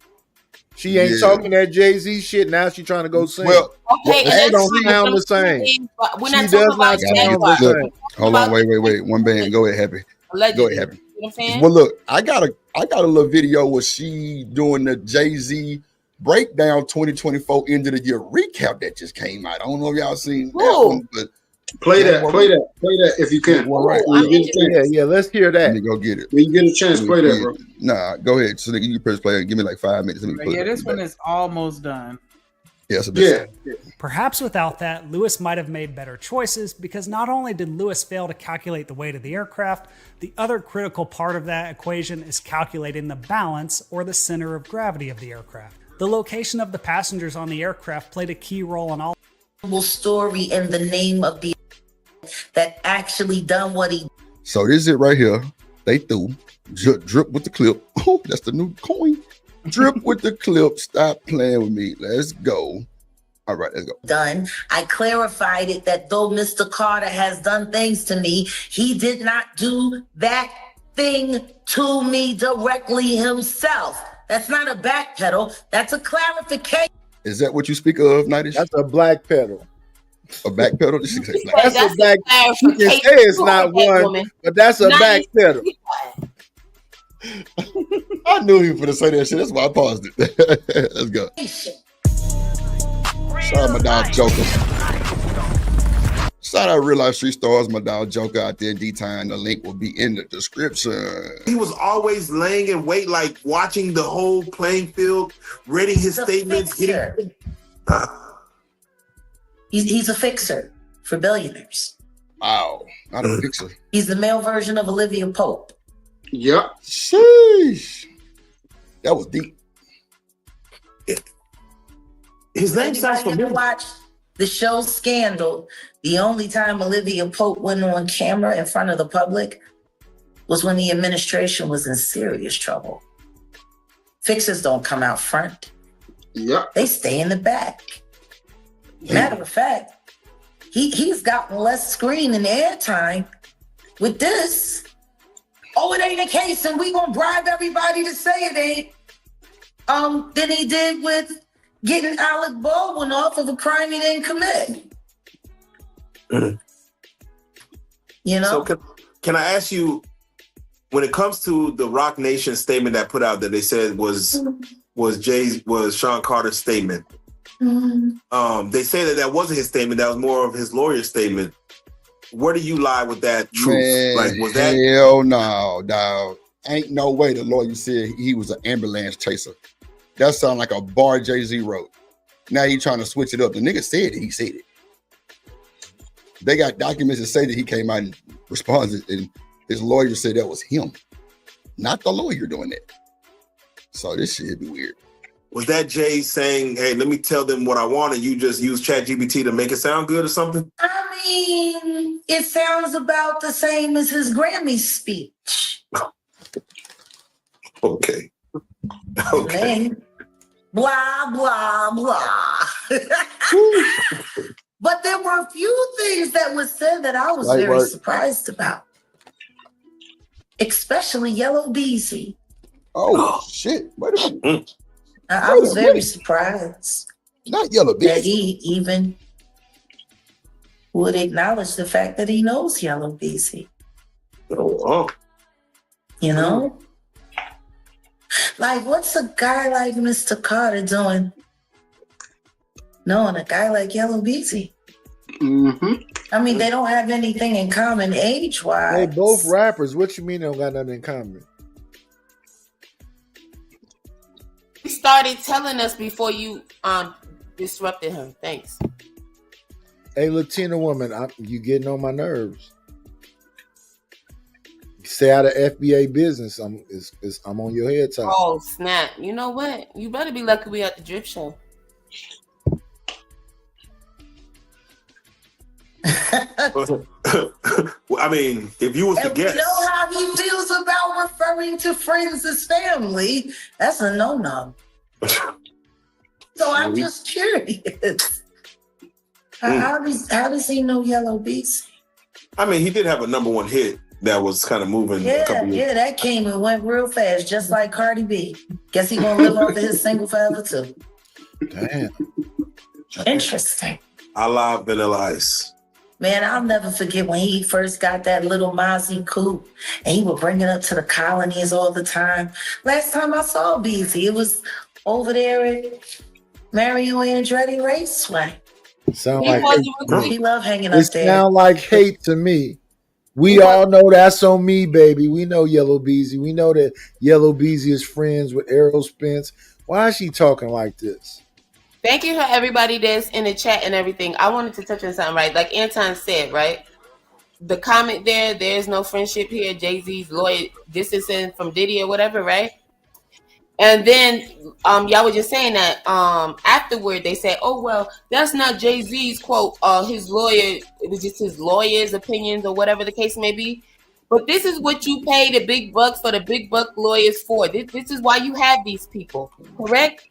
She ain't talking that Jay-Z shit. Now she's trying to go sing. Well, that don't sound the same. She does not sound the same. Hold on, wait. One band. Go ahead, Happy. Allegedly. Go ahead, Happy. You know what I'm saying? Well, look, I got a little video where she doing the Jay-Z breakdown 2024 end of the year recap that just came out. I don't know if y'all seen that one, but play that if you can. Right. Yeah, let's hear that. Let me go get it. When you get a chance, play that, bro. Nah, go ahead. So you press play. Give me like 5 minutes. This one is almost done. Yes, yeah. Perhaps without that, Lewis might have made better choices, because not only did Lewis fail to calculate the weight of the aircraft, the other critical part of that equation is calculating the balance, or the center of gravity of the aircraft. The location of the passengers on the aircraft played a key role in all story in the name of the that actually done what he. So this is it right here. They threw drip with the clip. Oh, that's the new coin. Drip with the clip. Stop playing with me. Let's go. All right, let's go. Done. I clarified it that though Mr. Carter has done things to me, he did not do that thing to me directly himself. That's not a backpedal. That's a clarification. Is that what you speak of, Nightish? That's a black pedal. A back pedal? That's a back. You can say it's not one, but that's a back pedal. I knew he was going to say that shit. That's why I paused it. Let's go. Sorry, my dog Joker. Shout out Real Life Street Stars, my dog Joker out there, D-Time. The link will be in the description. He was always laying in wait, like watching the whole playing field, reading his statements. He's a fixer for billionaires. Wow, not a fixer. He's the male version of Olivia Pope. Yep. Sheesh. That was deep. His name sounds familiar. Watch the show Scandal. The only time Olivia Pope went on camera in front of the public was when the administration was in serious trouble. Fixers don't come out front. Yep. They stay in the back. Matter of fact, he's gotten less screen and airtime with this. Oh, it ain't a case, and we gonna bribe everybody to say it ain't. Than he did with getting Alec Baldwin off of a crime he didn't commit. You know? So can I ask you, when it comes to the Rock Nation statement that put out that they said was Sean Carter's statement, they say that wasn't his statement, that was more of his lawyer's statement. Where do you lie with that truth? Man, like, was that hell no, dog. Ain't no way the lawyer said he was an ambulance chaser. That sound like a bar Jay-Z wrote. Now he trying to switch it up. The nigga said it. He said it. They got documents that say that he came out and responded, and his lawyer said that was him, not the lawyer doing that. So this shit be weird. Was that Jay saying, hey, let me tell them what I want, and you just use ChatGPT to make it sound good or something? I mean, it sounds about the same as his Grammy speech. Okay. Man. Blah, blah, blah. But there were a few things that was said that I was very surprised about. Especially Yellow Beezy. Oh, shit. Wait a minute. I was very surprised. Not Yellow Beezy. That he even would acknowledge the fact that he knows Yellow Beezy. Oh. You know? Like, what's a guy like Mr. Carter doing knowing a guy like Yellow Beezy? I mean, they don't have anything in common age-wise. They both rappers. What you mean they don't got nothing in common? He started telling us before you disrupted him. Thanks. Hey, Latina woman, you getting on my nerves. Stay out of FBA business. I'm on your head top. Oh, snap. You know what? You better be lucky we at the Drip Show. I mean, if you was to guess. You know how he feels about referring to friends as family. That's a no-no. So I'm just curious. How does he know Yellow Beezy? I mean, he did have a #1 hit that was kind of moving. Yeah, that came and went real fast, just like Cardi B. Guess he gonna live off of his single forever too. Damn. Interesting. I love Vanilla Ice. Man, I'll never forget when he first got that little Mozzie coupe and he would bring it up to the colonies all the time. Last time I saw Beezy, it was over there at Mario Andretti Raceway. Sound like hate. He loved hanging up there. It sound like hate to me. We all know that's on me, baby. We know Yellow Beezy. We know that Yellow Beezy is friends with Errol Spence. Why is she talking like this? Thank you for everybody that's in the chat and everything. I wanted to touch on something, right? Like Anton said, right? The comment there's no friendship here. Jay-Z's lawyer distancing from Diddy or whatever, right? And then y'all were just saying that afterward they said, oh, well, that's not Jay-Z's quote. His lawyer, it was just his lawyer's opinions or whatever the case may be. But this is what you pay the big bucks for the big buck lawyers for. This is why you have these people, correct?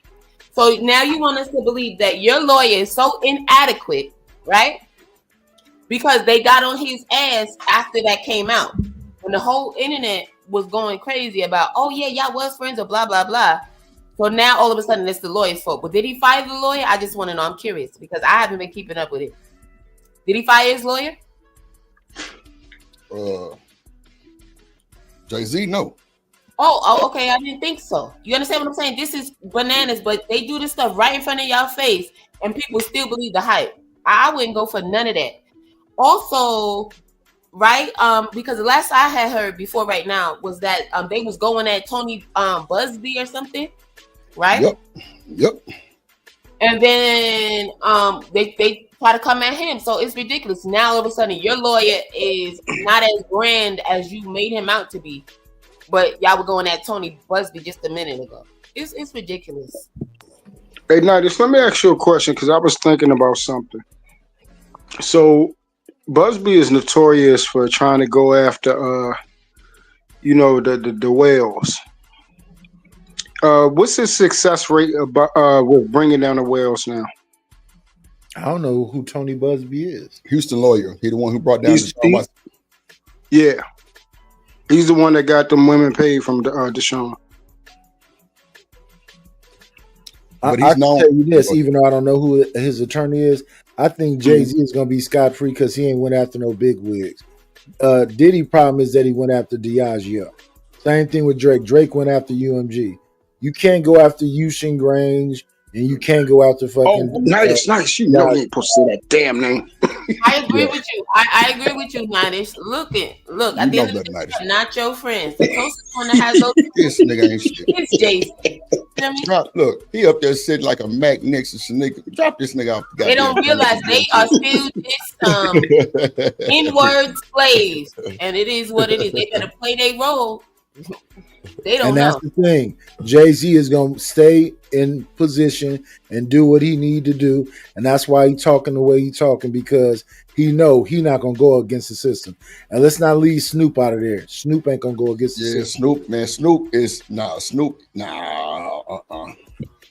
So now you want us to believe that your lawyer is so inadequate, right? Because they got on his ass after that came out. When the whole internet was going crazy about, oh yeah, y'all was friends or blah, blah, blah. So now all of a sudden it's the lawyer's fault. But did he fire the lawyer? I just want to know. I'm curious because I haven't been keeping up with it. Did he fire his lawyer? Jay-Z, no. Oh, okay. I didn't think so. You understand what I'm saying? This is bananas, but they do this stuff right in front of y'all face and people still believe the hype. I wouldn't go for none of that. also, right? Because the last I had heard before right now was that they was going at Tony Busby or something, right? Yep. And then they try to come at him. So it's ridiculous. Now all of a sudden your lawyer is not as grand as you made him out to be. But y'all were going at Tony Busby just a minute ago. It's ridiculous. Hey, Nidus, let me ask you a question because I was thinking about something. So Busby is notorious for trying to go after, the whales. What's his success rate with bringing down the whales now? I don't know who Tony Busby is. Houston lawyer. He the one who brought down the Yeah. He's the one that got them women paid from Deshaun. But I can tell you this, even though I don't know who his attorney is, I think Jay-Z is going to be scot-free because he ain't went after no big wigs. Diddy problem is that he went after Diageo. Same thing with Drake. Drake went after UMG. You can't go after Yushin Grange, and you can't go after fucking. Nice. You know they ain't supposed to say that damn name. I agree with you. I agree with you, Nadish. Look. At the end of the day, they're not your friends. The closest one that has those this nigga ain't shit. is Jay-Z. Look, he up there sitting like a Mac next to Shanika. Drop this nigga off. They don't realize they are still just N-word slaves, and it is what it is. They better play their role. They don't and know. that's the thing. Jay-Z is going to stay in position and do what he need to do, and that's why he talking the way he talking, because he know he not going to go against the system. And let's not leave Snoop out of there. Snoop ain't going to go against the system. Snoop, man. Snoop,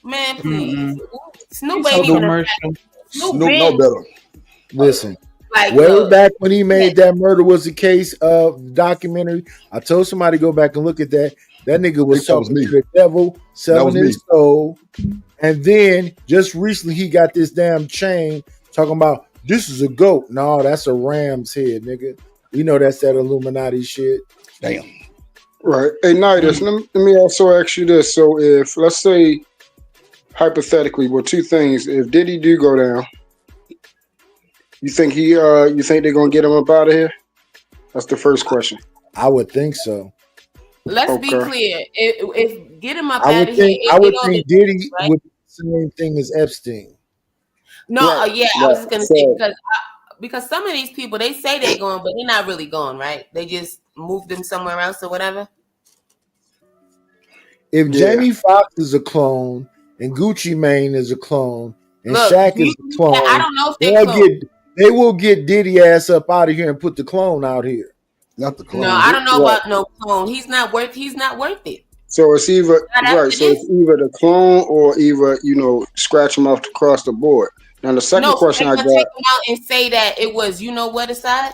Man, please. Mm-hmm. Snoop ain't even Snoop know better. Listen. Like, way back when he made that Murder Was the Case documentary, I told somebody to go back and look at that. That nigga was talking to the devil, selling his soul. And then just recently he got this damn chain talking about this is a goat. No, that's a ram's head, nigga. We know that's that Illuminati shit. Damn. Right. Hey, Nidus, let me also ask you this. So if, let's say, hypothetically, well, two things. If Diddy do go down, you think you think they're gonna get him up out of here? That's the first question. I would think so. Let's be clear. If get him up I out would of think here. I would think Diddy would do the same thing as Epstein. No, I was just gonna say because some of these people they say they're going, but they're not really going, right? They just moved them somewhere else or whatever. If Jamie Foxx is a clone and Gucci Mane is a clone and Shaq is a clone, I don't know if they will get Diddy ass up out of here and put the clone out here. Not the clone. No, I don't know about no clone. He's not worth it. So it's either it's either the clone or either scratch him off across the board. Now the second question I got. Take him out and say that it was what aside.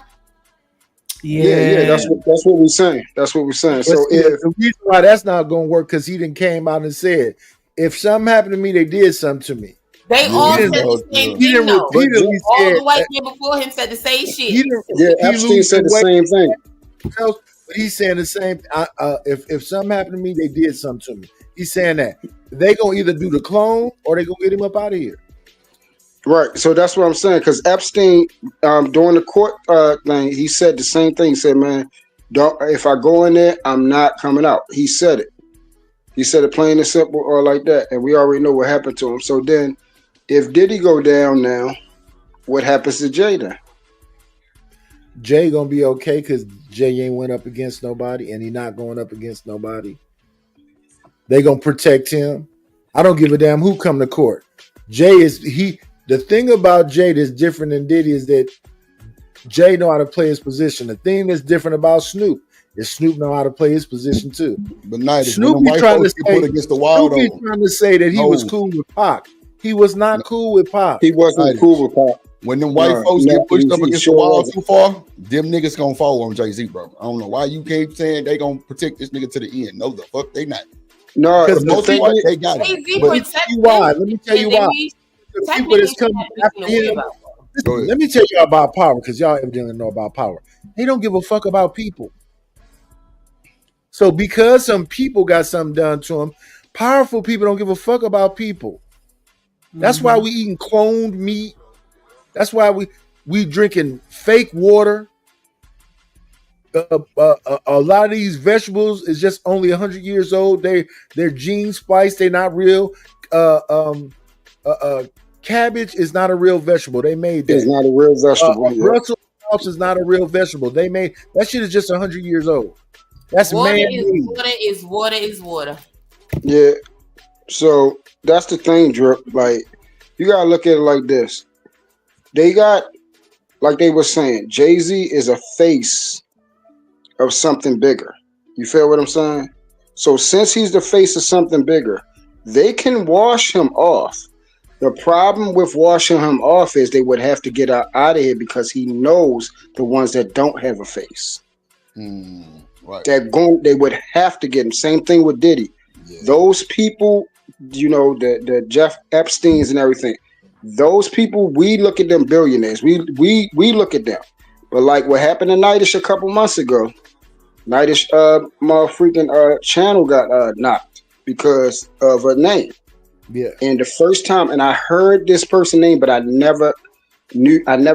Yeah, that's what we're saying. That's what we're saying. So the reason why that's not going to work because he didn't came out and said, if something happened to me, they did something to me. They all said the same thing, though. All the white men before him said the same shit. Epstein said the same thing. But he's saying the same. If something happened to me, they did something to me. He's saying that they gonna either do the clone or they gonna get him up out of here. Right. So that's what I'm saying. Because Epstein, during the court thing, he said the same thing. He said, "Man, if I go in there, I'm not coming out." He said it. He said it plain and simple, or like that. And we already know what happened to him. So then, if Diddy go down now, what happens to Jay then? Jay gonna be okay because Jay ain't went up against nobody, and he not going up against nobody. They gonna protect him. I don't give a damn who come to court. Jay is The thing about Jay that's different than Diddy is that Jay know how to play his position. The thing that's different about Snoop is Snoop know how to play his position too. But now Snoop be trying to say that he was cool with Pac. He was not cool with Pac. He wasn't cool with Pac. When them white folks get pushed up against the wall too far, them niggas gonna fall on Jay-Z, bro. I don't know why you keep saying they gonna protect this nigga to the end. No, the fuck they not. No, because they got it. Let me tell you why. Let me tell you why. The people that's coming after him. Let me tell you about power, because y'all evidently know about power. They don't give a fuck about people. So because some people got something done to them, powerful people don't give a fuck about people. That's why we eating cloned meat. That's why We drinking fake water. A lot of these vegetables is just only 100 years old. They're gene spliced. They're not real. Cabbage is not a real vegetable. They made that. It's not a real vegetable. Brussels sprouts is not a real vegetable. They made that shit is just 100 years old. That's Water man-made. is water. Yeah. So that's the thing, Drip. Like, you gotta look at it like this. They got, like they were saying, Jay-Z is a face of something bigger. You feel what I'm saying? So since he's the face of something bigger, they can wash him off. The problem with washing him off is they would have to get out of here because he knows the ones that don't have a face. Right. They would have to get him. Same thing with Diddy. Yeah. Those people, you know, the Jeff Epsteins and everything. Those people, we look at them billionaires. We look at them. But like what happened to Nightish a couple months ago, Nightish my freaking channel got knocked because of a name. Yeah. And the first time, and I heard this person's name, but I never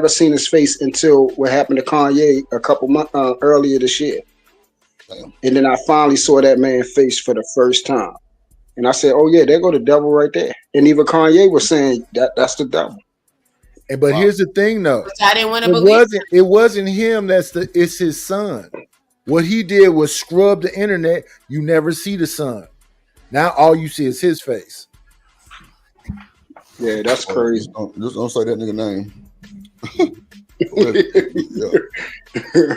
seen his face until what happened to Kanye a couple months earlier this year. Damn. And then I finally saw that man's face for the first time. And I said, oh yeah, there go the devil right there. And even Kanye was saying that's the devil. But here's the thing though. I didn't want to believe it wasn't him, it's his son. What he did was scrub the internet. You never see the son. Now all you see is his face. Yeah, that's crazy. Just don't say that nigga name.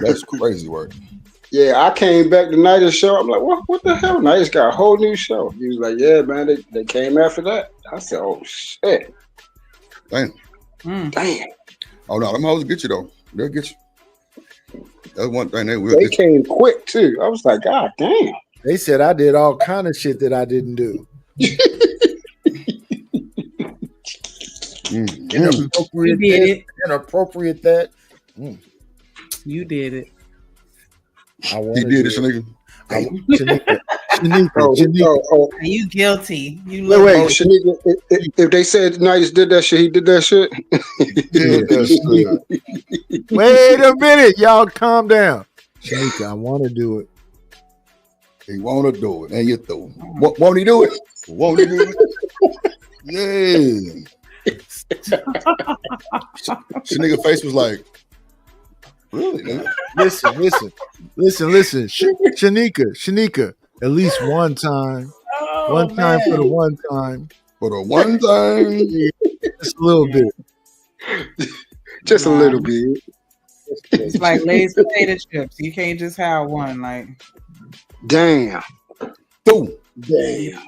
That's crazy work. Yeah, I came back the night of the show. I'm like, what the hell? Night got a whole new show. He was like, yeah, man, they came after that. I said, oh shit. Damn. Damn. Oh no, them hoes get you though. They'll get you. That's one thing they came quick too. I was like, God damn. They said I did all kind of shit that I didn't do. Inappropriate. You did it. Inappropriate that. You did it. He did it, Shanika. Shanika. Are you guilty? You wait, Shanika. If they said Nightish did that shit, he did that shit. Wait a minute, y'all, calm down. Shanika, I want to do it. He want to do it, and you through. Won't he do it? Won't he do it? Yeah. Shanika face was like, really? Man? Listen. Shanika, at least one time. One time for the one time. For the one time? Just a little bit. Just a little bit. It's like Lay's potato chips. You can't just have one. Like, damn. Damn.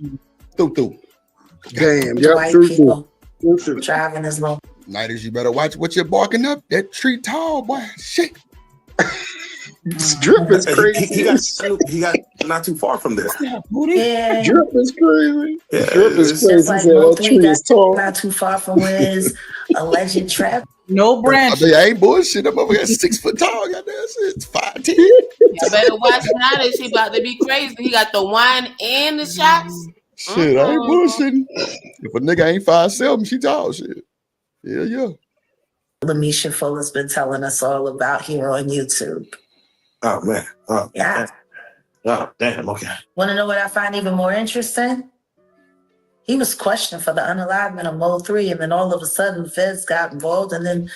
Yep, true. Driving as low. Nightish, you better watch what you're barking up. That tree tall, boy. Shit. Drip is crazy. He got not too far from there. Yeah. Drip is crazy. Yeah, Drip is crazy. Just like That tree is tall. not too far from where his alleged trap. No branch. I ain't bullshit. I'm over here 6 foot tall. Goddamn shit. It's 5'10". You better watch Nightish. He about to be crazy. He got the wine and the shots. Shit, I ain't bullshitting. If a nigga ain't 5'7", she tall. Shit. Yeah. Lamisha Fuller's been telling us all about here on YouTube. Oh man. Oh yeah. Oh damn. Okay. Want to know what I find even more interesting? He was questioned for the unalivement of Mo 3, and then all of a sudden, the feds got involved, and then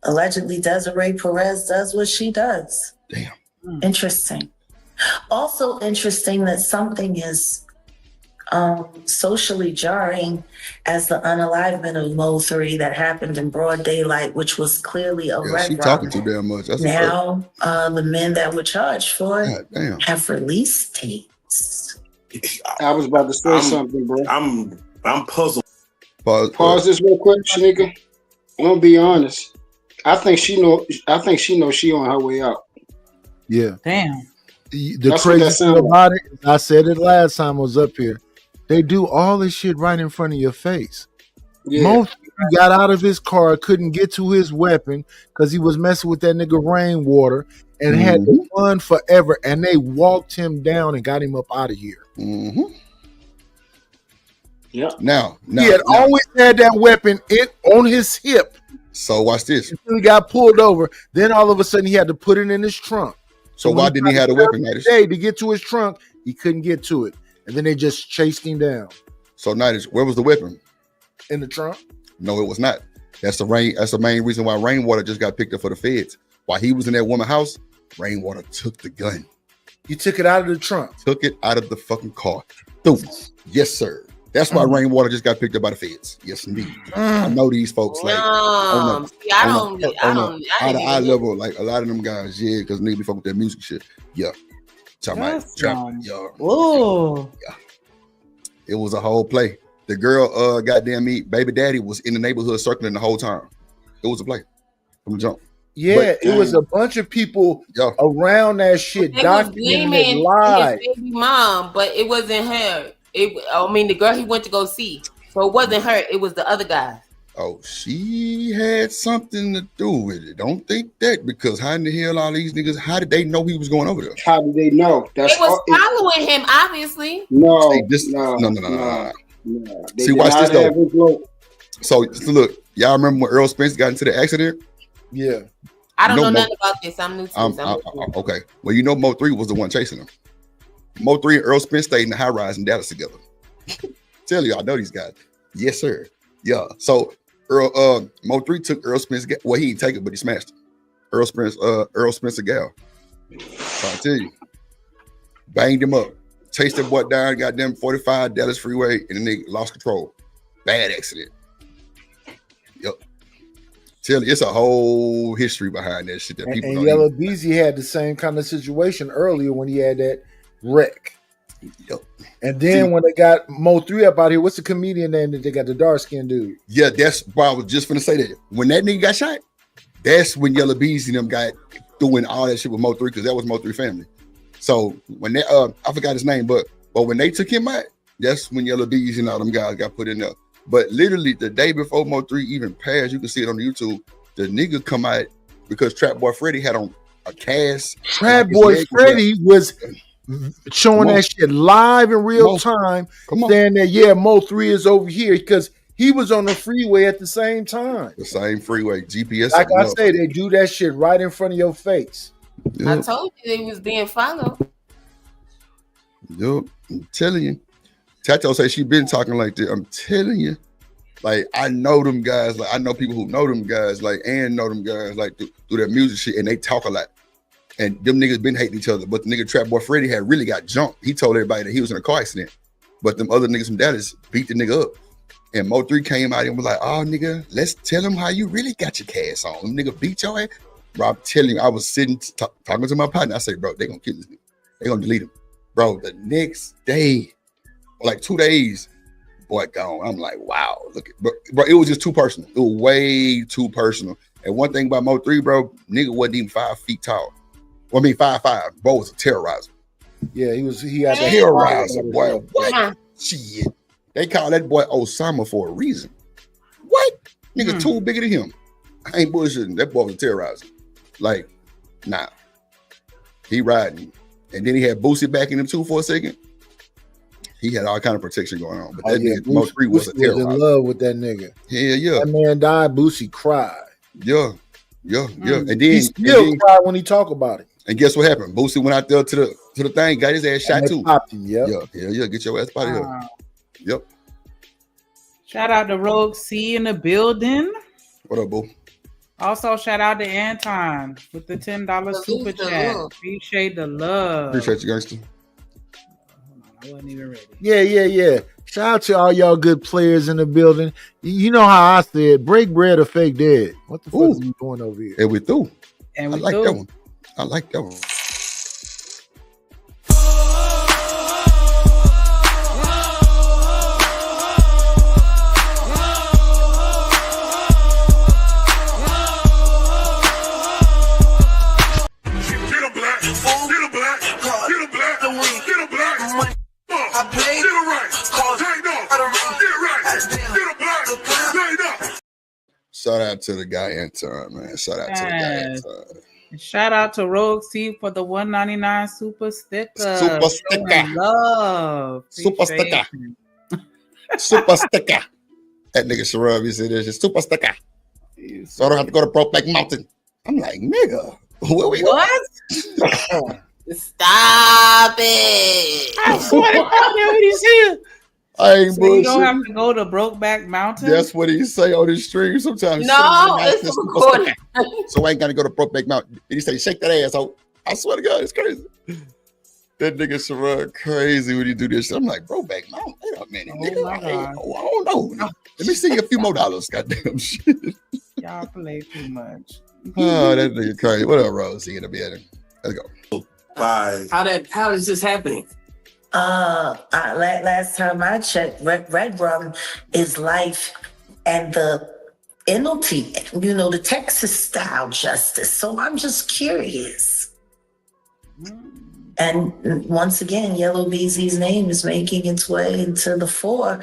allegedly Desiree Perez does what she does. Damn. Interesting. Also interesting that something is socially jarring as the unalivement of Mo 3 that happened in broad daylight, which was clearly a red she talking too damn much. That's now the men that were charged for it have release dates. I was about to say something, bro. I'm puzzled. Pause this real quick, Shanika. I'm gonna be honest. I think she knows she on her way out. Yeah. Damn. The crazy thing about it, I said it last time I was up here. They do all this shit right in front of your face. Yeah. Most got out of his car, couldn't get to his weapon because he was messing with that nigga rainwater and had to run forever. And they walked him down and got him up out of here. Yeah. Now he had always had that weapon on his hip So watch this. Until he got pulled over. Then all of a sudden he had to put it in his trunk. So why didn't he have the weapon? Day to get to his trunk, he couldn't get to it, and then they just chased him down. So Nightish, where was the weapon? In the trunk? No, it was not. That's the main reason why Rainwater just got picked up for the feds. While he was in that woman's house, Rainwater took the gun. You took it out of the trunk. Took it out of the fucking car. Boom. Yes, sir. That's why Rainwater just got picked up by the feds. Yes, indeed. I know these folks like on the eye level, like a lot of them guys, yeah, because niggas be fucking with that music shit. Yeah. Talking about trap. Whoa. Yeah. It was a whole play. The girl, goddamn me, baby daddy was in the neighborhood circling the whole time. It was a play from the jump. Yeah, it was a bunch of people around that shit documenting it live. His baby mom, but it wasn't her. The girl he went to go see. So it wasn't her. It was the other guy. Oh, she had something to do with it. Don't think that, because how in the hell all these niggas? How did they know he was going over there? How did they know? They was following him, obviously. No. See, watch this though. So look, y'all remember when Earl Spence got into the accident? Yeah. I don't know nothing about this. I'm new to this. Okay. Well, you know Mo 3 was the one chasing him. Mo 3 and Earl Spence stayed in the high rise in Dallas together. Tell you, I know these guys. Yes, sir. Yeah. So Mo 3 took Earl Spence. Well, he didn't take it, but he smashed it. Earl Spence a gal. So I tell you, banged him up, chased that boy down, goddamn 45 Dallas freeway, and the nigga lost control. Bad accident. Yep. Tell you, it's a whole history behind that shit that people don't Yellow Beezy had the same kind of situation earlier when he had that wreck. Yep. And then when they got Mo 3 up out here, what's the comedian name that they got, the dark skinned dude? Yeah, that's why I was just finna say that. When that nigga got shot, that's when Yellow Beezy and them got doing all that shit with Mo 3, because that was Mo 3 family. So when they I forgot his name, but when they took him out, that's when Yellow Beezy and all them guys got put in there. But literally the day before Mo 3 even passed, you can see it on the YouTube, the nigga come out because Trap Boy Freddy had on a cast. Trap Boy Freddy was showing that shit live in real time, saying that, Mo 3 is over here, because he was on the freeway at the same time. The same freeway, GPS. Like I say, they do that shit right in front of your face. Yep. I told you they was being followed. Yep, I'm telling you. Tato say she been talking like that. I'm telling you. Like, I know them guys. Like, I know people who know them guys. Like, and know them guys. Like, through that music shit, and they talk a lot. And them niggas been hating each other. But the nigga Trap Boy Freddy had really got jumped. He told everybody that he was in a car accident. But them other niggas from Dallas beat the nigga up. And Mo 3 came out and was like, "Oh, nigga, let's tell him how you really got your cast on. Them nigga beat your ass." Bro, I'm telling you, I was sitting talking to my partner. I said, "Bro, they gonna kill this nigga. They gonna delete him." Bro, the next day, like 2 days, boy gone. I'm like, wow, look at, bro, it was just too personal. It was way too personal. And one thing about Mo 3, bro, nigga wasn't even 5 feet tall. Well, I mean 5'5". Bro was a terrorizer. Yeah, he had a terrorizer, boy. What? Shit. They call that boy Osama for a reason. What? Nigga too bigger than him. I ain't bullshitting. That boy was a terrorizer. Like, nah. He riding. And then he had Boosie backing him too for a second. He had all kind of protection going on. But that nigga, Mo 3 was a terrorizer. Was in love with that nigga. Yeah. That man died, Boosie cried. Yeah. And then he still cried when he talk about it. And guess what happened? Boosie went out there to the thing, got his ass shot too. Popped him, yeah. Get your ass out of here. Yep. Shout out to Rogue C in the building. What up, boo? Also, shout out to Anton with the $10 super chat. Appreciate the love. Appreciate you, gangster. I wasn't even ready. Yeah. Shout out to all y'all good players in the building. You know how I said, break bread or fake dead. What the fuck are you doing over here? And we through. And we I like that one. I like that one. Shout out to the guy Anton, man. Shout out to the guy Anton. Shout out to Rogue C for the $1.99 super sticker. Super sticker. Love. Super sticker. Super sticker. That nigga Sharab, he said this. Super sticker. so I don't have to go to Brokeback Mountain. I'm like, nigga, where we What? going? Stop it! I swear to God, that's what he said. I ain't So you don't bullshit. have to go to Brokeback Mountain. That's what he say on his stream sometimes. No, it's recorded. So I ain't got to go to Brokeback Mountain. And he say, shake that ass out. I swear to God, it's crazy. That nigga Sherrod crazy when he do this shit. I'm like, Brokeback Mountain. Wait a minute, nigga. I don't know. Let me see a few more dollars. Goddamn shit. Y'all play too much. Oh, that nigga crazy. What up, Rose? He in the building. Let's go. Bye. How is this happening? Last time I checked, Red Rum is life and the penalty, the Texas style justice. So I'm just curious. And once again, Yellow BZ's name is making its way into the fore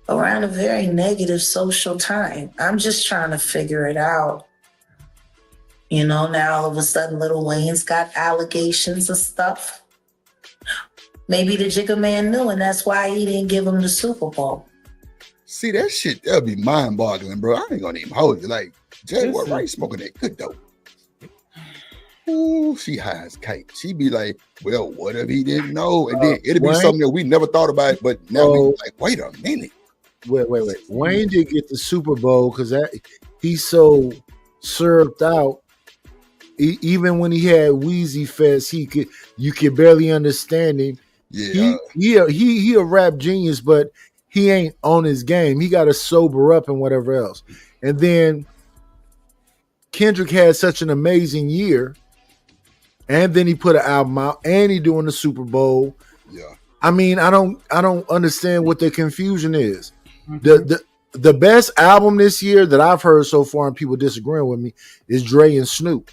around a very negative social time. I'm just trying to figure it out. Now all of a sudden Lil Wayne's got allegations of stuff. Maybe the Jigga Man knew, and that's why he didn't give him the Super Bowl. See, that shit, that'll be mind-boggling, bro. I ain't gonna even hold you. Like, Jaguar Wright smoking that good dope. Ooh, she high as kite. She be like, well, what if he didn't know? And then it'll be Wayne? something that we never thought about, but now we like, wait a minute. Wait. Wayne did get the Super Bowl because he's so served out. Even when he had Wheezy Fest, you could barely understand him. Yeah, he a rap genius, but he ain't on his game. He got to sober up and whatever else. And then Kendrick had such an amazing year, and then he put an album out, and he doing the Super Bowl. Yeah, I mean, I don't understand what the confusion is. The best album this year that I've heard so far, and people disagreeing with me, is Dre and Snoop.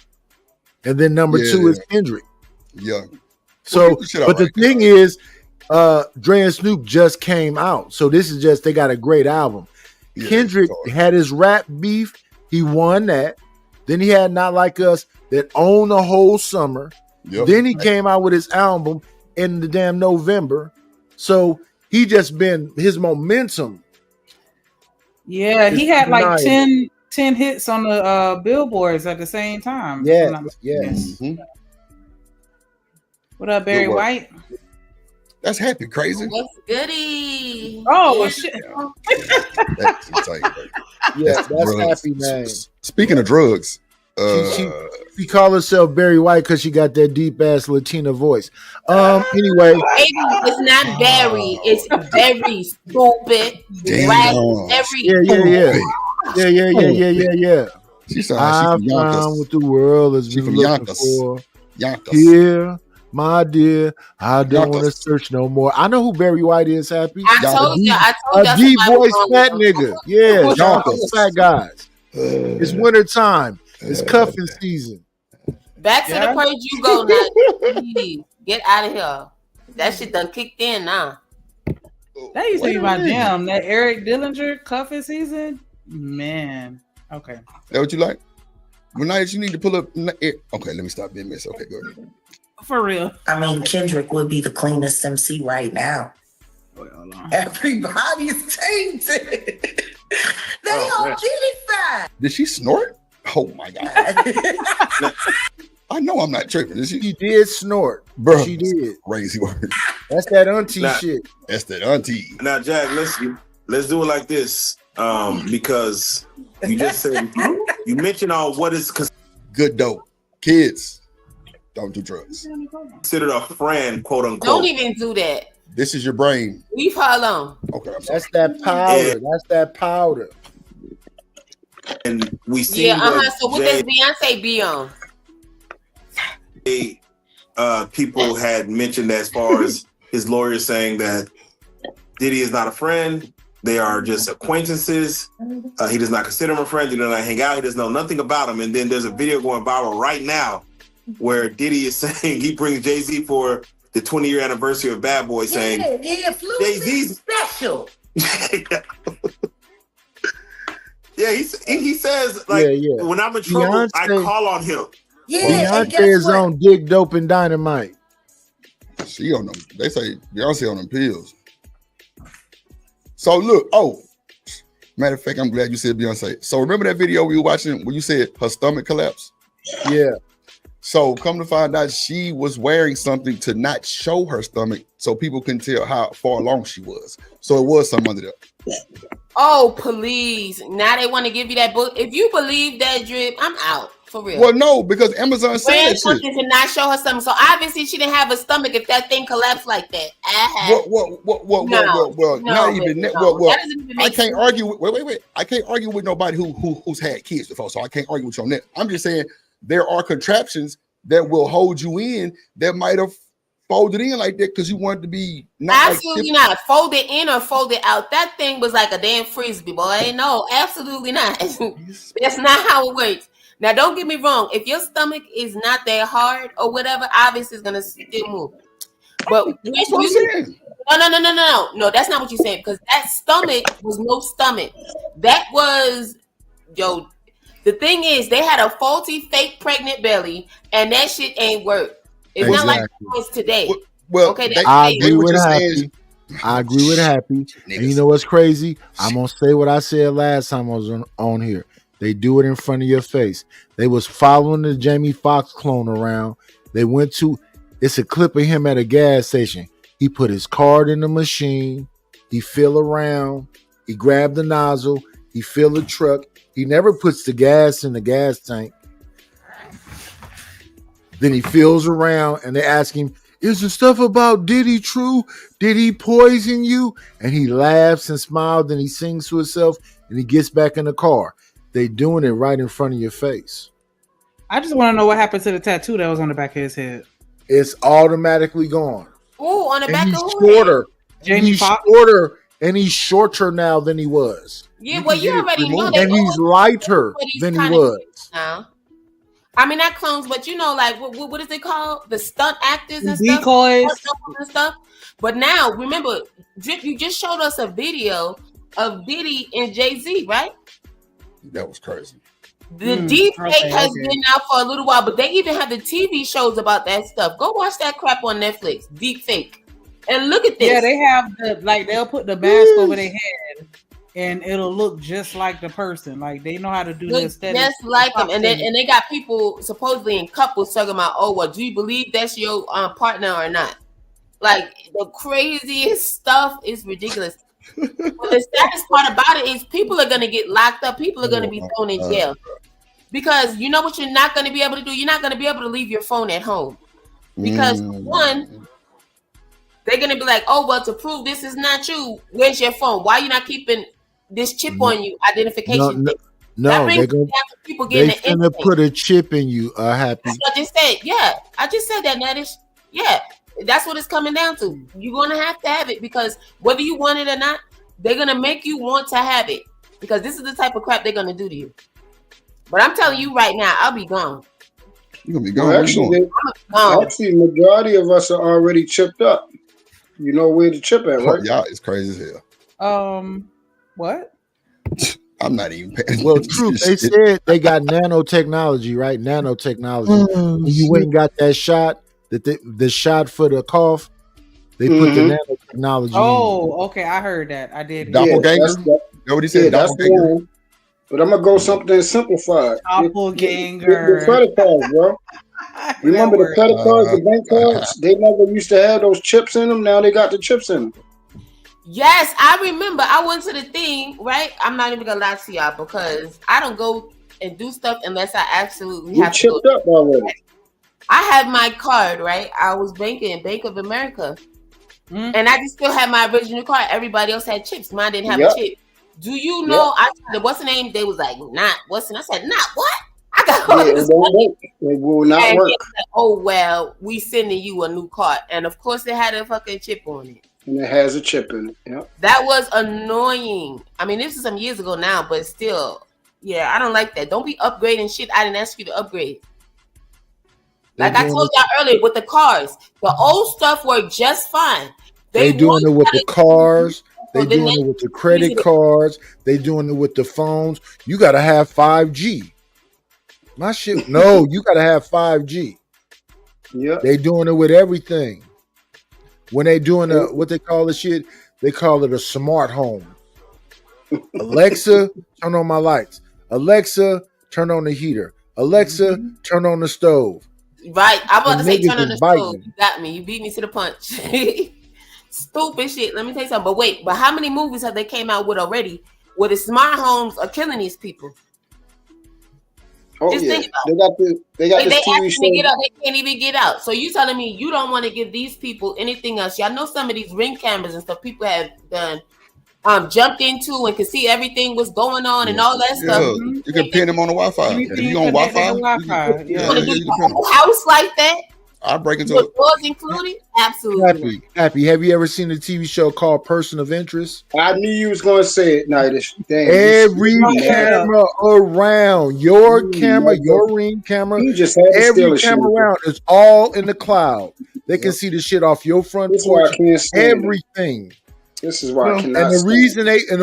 And then number 2 is Kendrick. Yeah. So, but the thing is, Dre and Snoop just came out. So this is just, they got a great album. Yeah, Kendrick had his rap beef. He won that. Then he had Not Like Us that owned the whole summer. Yep. Then he came out with his album in the damn November. So he just been, his momentum. Yeah, he had like undeniable. 10 hits on the billboards at the same time. Yes. Mm-hmm. What up, Barry Good work. White? That's happy, crazy. What's goody? Oh, well, shit. That's insane, bro. Yeah, That's that's drugs. happy, man. Speaking of drugs, She call herself Barry White because she got that deep ass Latina voice. Anyway, Baby, it's not Barry. It's very stupid. Yeah. She I sounds like she from found Yonkers. what the world has She been from looking Yonkers. for. Yonkers. Here, my dear, I don't Yonkers. want to search no more. I know who Barry White is. Happy. I told you A deep somebody voice was fat wrong. nigga. Yeah, shout out to Yonkers. fat guys. It's winter time. It's cuffing season. Back to the page you go now. Please, get out of here. That shit done kicked in now. That used to Wait be a my minute. jam. That Eric Dillinger cuffing season. Man. Okay. That what you like? Well, now that you need to pull up. Okay, let me stop being messy. Okay, go ahead. For real. I mean, Kendrick would be the cleanest MC right now. Everybody's tainted. They all genocide. Did she snort? Oh my god! I know I'm not tripping. She did snort, bro. She did. Crazy word. That's that auntie Nah. shit. That's that auntie. Now, Jack, let's do it like this. Because you just said you mentioned on what is good dope. Kids don't do drugs. considered a friend, quote unquote. Don't even do that. This is your brain. Leave her alone. Okay, I'm sorry. That's that powder. That's that powder. And we see Yeah, So what does Beyonce be on? People had mentioned as far as his lawyer saying that Diddy is not a friend. They are just acquaintances. He does not consider him a friend. He does not hang out. He does know nothing about him. And then there's a video going viral right now where Diddy is saying he brings Jay-Z for the 20-year anniversary of Bad Boy, saying Jay-Z's special. Yeah, he says like when I'm in trouble, I call on him. Beyonce is on dick, dope, and dynamite. She on them. They say Beyonce on them pills. So look, Matter of fact, I'm glad you said Beyonce. So remember that video we were watching when you said her stomach collapsed? Yeah. So come to find out, she was wearing something to not show her stomach, so people couldn't tell how far along she was. So it was some under there. Oh, please! Now they want to give you that book. If you believe that, Drip, I'm out for real. Well, no, because Amazon said Wearing that shit. something to not show her stomach. So obviously she didn't have a stomach if that thing collapsed like that. Well, not even that. Well, that doesn't even I make can't sense. argue. Wait. I can't argue with nobody who's had kids before, so I can't argue with you on that. I'm just saying there are contraptions that will hold you in that might have folded in like that because you wanted to be not Absolutely not. Fold it in or fold it out. That thing was like a damn frisbee, boy. No, absolutely not. That's not how it works. Now, don't get me wrong. If your stomach is not that hard or whatever, obviously it's gonna still move. But That's what I'm saying. No, that's not what you're saying, because that stomach was no stomach. That was the thing is they had a faulty fake pregnant belly, and that shit ain't work. It's not like it was today. Well, okay, I agree with Happy. I agree with Happy. And you know what's crazy? I'm gonna say what I said last time I was on here. They do it in front of your face. They was following the Jamie Foxx clone around. They went to, it's a clip of him at a gas station. He put his card in the machine. He feel around. He grabbed the nozzle. He fill the truck. He never puts the gas in the gas tank. Then he feels around and they ask him, is the stuff about Diddy true? Did he poison you? And he laughs and smiles and he sings to himself and he gets back in the car. They doing it right in front of your face. I just want to know what happened to the tattoo that was on the back of his head. It's automatically gone. Oh, on the back He's of who? shorter. Jamie He's Foxx? shorter and he's shorter now than he was. Yeah, well, you already know that. And he's lighter than he was. Now, I mean, not clones, but you know, like what is it called? The stunt actors and Decoys. stuff. And stuff. But now, remember, Drip, you just showed us a video of Diddy and Jay-Z, right? That was crazy. The deep fake has been out for a little while, but they even have the TV shows about that stuff. Go watch that crap on Netflix. Deep fake, and look at this. Yeah, they have they'll put the mask over their head, and it'll look just like the person. Like they know how to do the aesthetic. Just like them, and they got people supposedly in couples talking about, oh, well, do you believe that's your partner or not? Like the craziest stuff is ridiculous. But the saddest part about it is people are going to get locked up. People are going to be thrown in jail. Because you know what you're not going to be able to do? You're not going to be able to leave your phone at home. Because one, they're going to be like, oh, well, to prove this is not you, where's your phone? Why are you not keeping this chip on you? Identification. No, they're going to put a chip in you, Happy. That's what I just said. Yeah, I just said that, Nadish. Yeah. That's what it's coming down to. You're going to have it because whether you want it or not, they're going to make you want to have it because this is the type of crap they're going to do to you. But I'm telling you right now, I'll be gone. You're going to be gone. Well, actually, majority of us are already chipped up. You know where the chip at, right? Yeah, it's crazy as hell. What? I'm not even paying. Well, true. They said they got nanotechnology, right? Nanotechnology. When you went and got that shot, the shot for the cough, they put the nanotechnology. Oh, okay. I heard that. I did. Doppelganger. Nobody said doppelganger. But I'm gonna go something simplified. Doppelganger. The credit cards, bro. Remember the credit cards, the bank cards? They never used to have those chips in them. Now they got the chips in them. Yes, I remember. I went to the thing, right? I'm not even gonna lie to y'all because I don't go and do stuff unless I absolutely have to. Chipped up already. I have my card, right? I was banking Bank of America. And I just still had my original card. Everybody else had chips. Mine didn't have a chip. Do you know? I said, what's the name? They was like, not. What's the name? I said, not what? I got all this money. It will not work. Said, oh, well, we sending you a new card. And of course, it had a fucking chip on it. And it has a chip in it. Yep. That was annoying. I mean, this is some years ago now, but still, yeah, I don't like that. Don't be upgrading shit. I didn't ask you to upgrade. Like I told y'all earlier with the cars, the old stuff worked just fine. They doing it with the cars. They doing it with the credit cards. They doing it with the phones. You got to have 5G. My shit. No, you got to have 5G. Yeah. They doing it with everything. When they doing what they call the shit, they call it a smart home. Alexa, turn on my lights. Alexa, turn on the heater. Alexa, turn on the stove. Right. I'm about to say Niggas turn on the is biting. stove. You got me. You beat me to the punch. Stupid shit. Let me tell you something. But wait, but how many movies have they came out with already where the smart homes are killing these people? Oh Just yeah, think about they got they this TV asking to get show. out. They can't even get out. So you telling me you don't want to give these people anything else? Y'all know some of these Ring cameras and stuff people have done, jumped into and can see everything what's going on and all that stuff. Yeah, you can pin them on the Wi-Fi. If you on Wi-Fi, You want to do a whole house like that? I break into With it. doors included? Absolutely. Happy. Have you ever seen a TV show called Person of Interest? I knew you was going to say it, Nightish. Every camera around your camera, your Ring camera, You just had to steal every a camera shit. around is all in the cloud. They can see the shit off your front This is why I porch. can't stand it. Everything. This is why I cannot. And the stand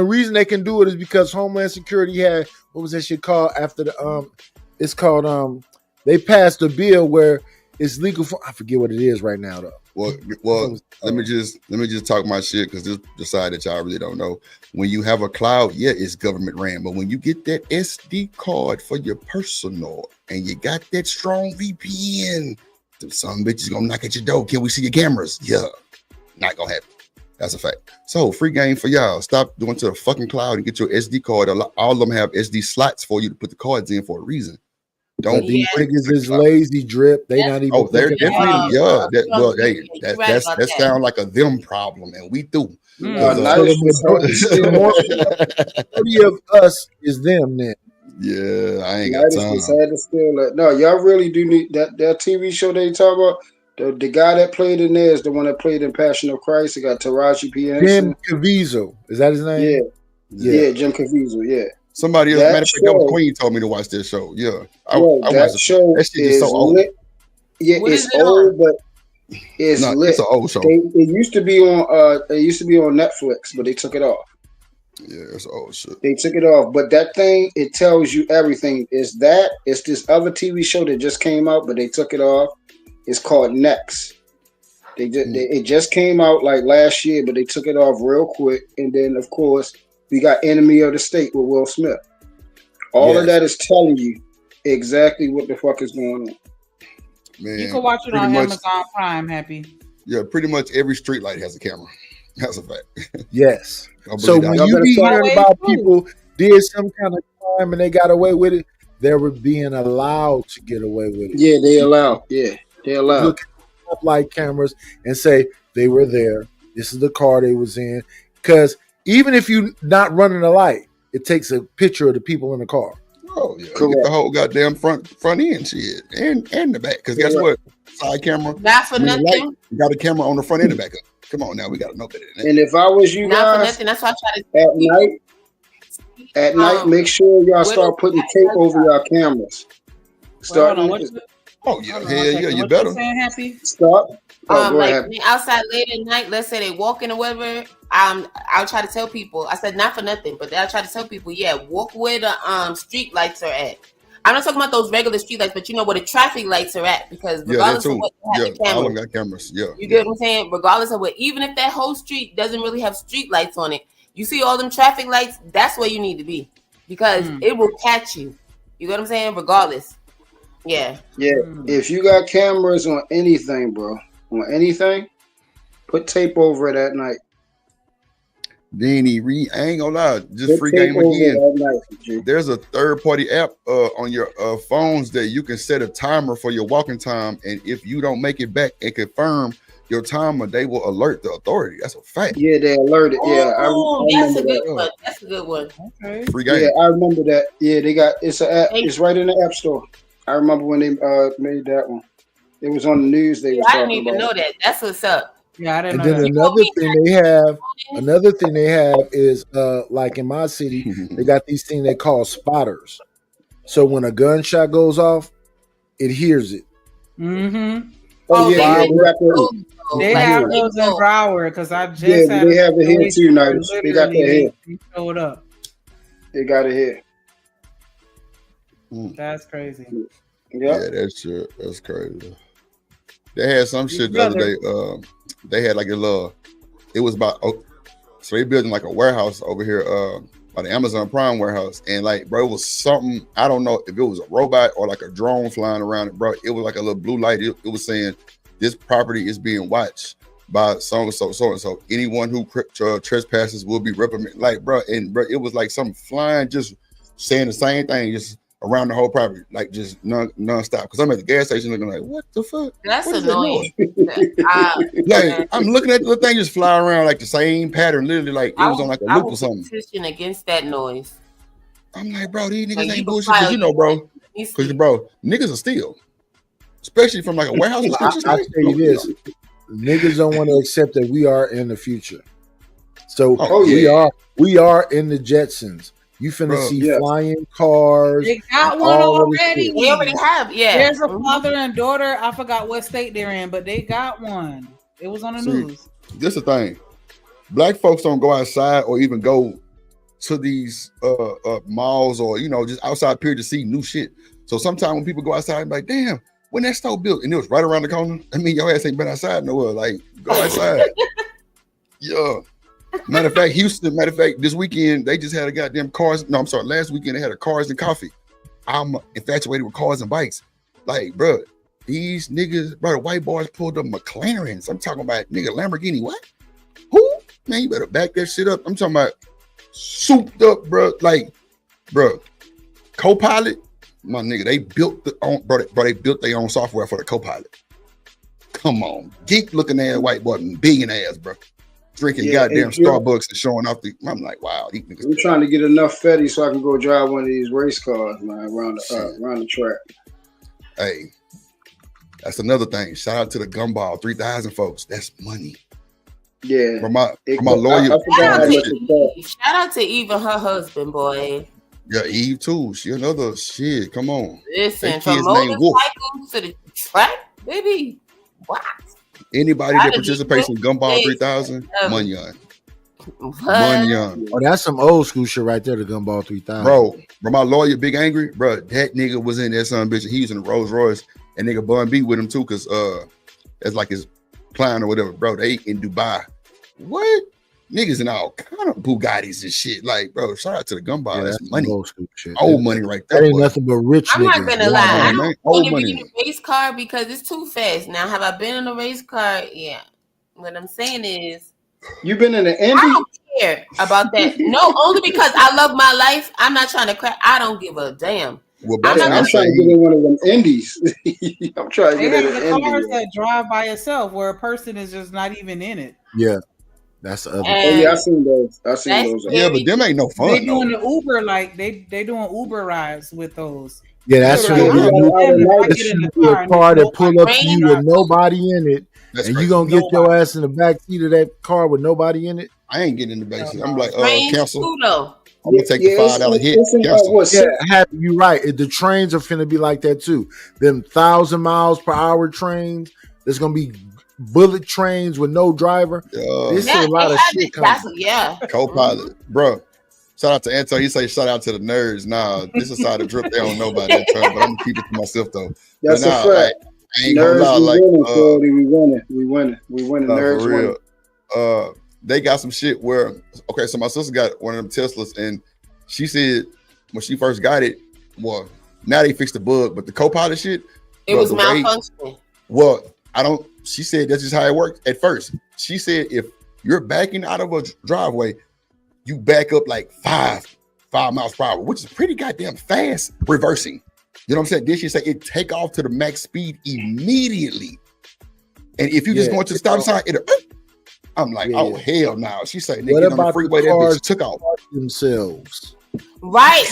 reason they can do it is because Homeland Security had, what was that shit called after the it's called they passed a bill where it's legal for, I forget what it is right now though. Well, let me just talk my shit because this the side that y'all really don't know. When you have a cloud, yeah, it's government ran, but when you get that SD card for your personal and you got that strong VPN, some bitches gonna knock at your door. Can we see your cameras? Yeah, not gonna happen. That's a fact. So free game for y'all. Stop going to the fucking cloud and get your SD card. All of them have SD slots for you to put the cards in for a reason. Don't But these niggas is lazy, Drip. They not even. Oh, they're thinking definitely about it. that sound like a them problem, and we do. Majority of us is them then. Yeah, I ain't got Nightish time. just had to steal that. No, y'all really do need that TV show they talk about. The guy that played in there is the one that played in Passion of Christ. He got Taraji P. Jim Henson. Caviezel. Is that his name? Yeah, Jim Caviezel. Yeah. Somebody else, That matter of fact, that was show- Queen told me to watch this show. Yeah, I that watched it. show That shit is is so old. lit. Yeah, What it's is it old, but it's No, lit. it's an old show. It used to be on. It used to be on Netflix, but they took it off. Yeah, it's old shit. They took it off, but that thing, it tells you everything. It's this other TV show that just came out, but they took it off. It's called Next. It just came out like last year, but they took it off real quick. And then, of course, we got Enemy of the State with Will Smith. All of that is telling you exactly what the fuck is going on. Man, You can watch it pretty on much- Amazon Prime, Happy. Yeah, pretty much every street light has a camera. That's a fact. Yes. Don't So believe when that. you be hearing about people did some kind of crime and they got away with it, they were being allowed to get away with it. Yeah, they allow. Yeah, they allow. Look at light cameras and say they were there. This is the car they was in. Because even if you not running a light, it takes a picture of the people in the car. Oh yeah, you get the whole goddamn front end shit and the back. Because guess what? Side camera. Not for I mean, the nothing. light, you got a camera on the front and the back. Come on now, we got to know better than that. And if I was you Not for guys nothing. That's why I try to at night, make sure y'all start putting tape over your cameras. Start. Oh yeah, hell yeah, you better. Stop. Oh, go like ahead. being outside late at night, let's say they walking or whatever. I'll try to tell people. I said not for nothing, but I'll try to tell people, yeah, walk where the street lights are at. I'm not talking about those regular street lights, but you know where the traffic lights are at, because Yeah, that regardless of too. what they have the Yeah, all of camera. them got cameras. Yeah. You get what I'm saying? Regardless of what, even if that whole street doesn't really have street lights on it, you see all them traffic lights, that's where you need to be, because it will catch you. You get what I'm saying? Regardless. Yeah. Yeah. If you got cameras on anything, bro, on anything, put tape over it at night. Denny Reed, I ain't gonna lie, just Put free tape game over again. it at night, G. There's a third-party app on your phones that you can set a timer for your walking time, and if you don't make it back and confirm your timer, they will alert the authority. That's a fact. Yeah, they alerted. Yeah, I That's a remember good that. one. That's a good one. Okay. Free game. Yeah, I remember that. Yeah, they got it's an app. It's right in the app store. I remember when they made that one. It was on the news. They was I didn't talking even about know that. That's what's up. Yeah, I didn't And know then that. another thing they have is like in my city, they got these things they call spotters. So when a gunshot goes off, it hears it. Mm-hmm. Oh yeah, they got that. They have those in Broward because I just Yeah, had they have it here too, Nightish. They got that here. They showed up. They got it here. That's crazy. Yeah, that's shit. That's crazy. They had some shit the other day. They had like a little. It was about. So they building like a warehouse over here, or the Amazon Prime warehouse, and like, bro, it was something, I don't know if it was a robot or like a drone flying around it, bro. It was like a little blue light. It was saying this property is being watched by so and so. Anyone who trespasses will be reprimanded. Like, bro, and bro, it was like something flying, just saying the same thing, just around the whole property, like just non-stop. Because I'm at the gas station looking like, what the fuck? That's what annoying. Like, I'm looking at the thing just fly around like the same pattern, literally like it was on like a loop or something. Petition against that noise. I'm like, bro, these niggas Like, ain't bullshit. Because you know, bro, niggas are steal, especially from like a warehouse. I tell you this, niggas don't want to accept that we are in the future. So we are in the Jetsons. You finna see flying cars. They got one already. They already have, yeah. There's a father and daughter. I forgot what state they're in, but they got one. It was on the news. This is the thing. Black folks don't go outside or even go to these malls or, you know, just outside period to see new shit. So sometimes when people go outside, I'm like, damn, when that store built and it was right around the corner, I mean, your ass ain't been outside nowhere. Like, go outside. Yeah. Matter of fact, Houston, this weekend, they just had a goddamn last weekend they had a cars and coffee. I'm infatuated with cars and bikes. Like, bro, these niggas, bro, the white boys pulled up McLarens. I'm talking about nigga Lamborghini. What? Who? Man, you better back that shit up. I'm talking about souped up, bro. Like, bro, Copilot, my nigga, they built they built their own software for the Copilot. Come on, geek looking ass white boy, billion ass, bro. Drinking goddamn Starbucks and showing off I'm like, wow, these niggas. I'm trying to get enough fetty so I can go drive one of these race cars, man, around the track. Hey, that's another thing. Shout out to the Gumball 3000 folks. That's money. Yeah. From my lawyer. Shout out to Eve and her husband, boy. Yeah, Eve too. She another shit. Come on. Listen, from motorcycles to the track, baby. What? Anybody that participates in Gumball 3000, Munyon. Munyon. Oh, that's some old school shit right there, the Gumball 3000. Bro, my lawyer, Big Angry, bro, that nigga was in that son bitch. He was in the Rolls Royce, and nigga Bun B with him too, because that's like his client or whatever. Bro, they in Dubai. What? Niggas in all kind of Bugattis and shit. Like, bro, shout out to the Gumball. That's money. Old school shit. Old money right there. That ain't nothing but rich I'm niggas. not gonna lie. I don't want to money. be in a race car because it's too fast. Now, have I been in a race car? Yeah. What I'm saying is, you've been in an Indy? I don't care about that. No, only because I love my life. I'm not trying to crack. I don't give a damn. Well, I'm trying to get in one of them Indies. I'm trying to get in the an cars Indy. that drive by itself where a person is just not even in it. Yeah. That's the other. Oh yeah, I seen those. Yeah, but them ain't no fun. They doing the Uber, like they doing Uber rides with those. Yeah, that's what a car that pull up to you with nobody in it, and you gonna get your ass in the back seat of that car with nobody in it. I ain't getting in the back seat. I'm like, cancel. I'm gonna take the $5 hit. You right. The trains are finna be like that too. Them 1,000 miles per hour trains. There's gonna be bullet trains with no driver. This is a lot of shit coming. Copilot, bro. Shout out to Anto. You say shout out to the nerds. Nah, this is how the drip. They don't know about that term, but I'm gonna keep it to myself though. That's a fact. Like, I ain't nerds, gonna lie, we winning. Nerds for real. They got some shit where so my sister got one of them Teslas, and she said when she first got it, well, now they fixed the bug, but the Copilot shit, it was malfunctioning. She said that's just how it worked at first. She said if you're backing out of a driveway, you back up like 5 miles per hour, which is pretty goddamn fast reversing. You know what I'm saying? Then she said it take off to the max speed immediately. And if you just go to the stop sign, I'm like, oh hell no. She said, nigga, get on the freeway, that bitch took off themselves. Right.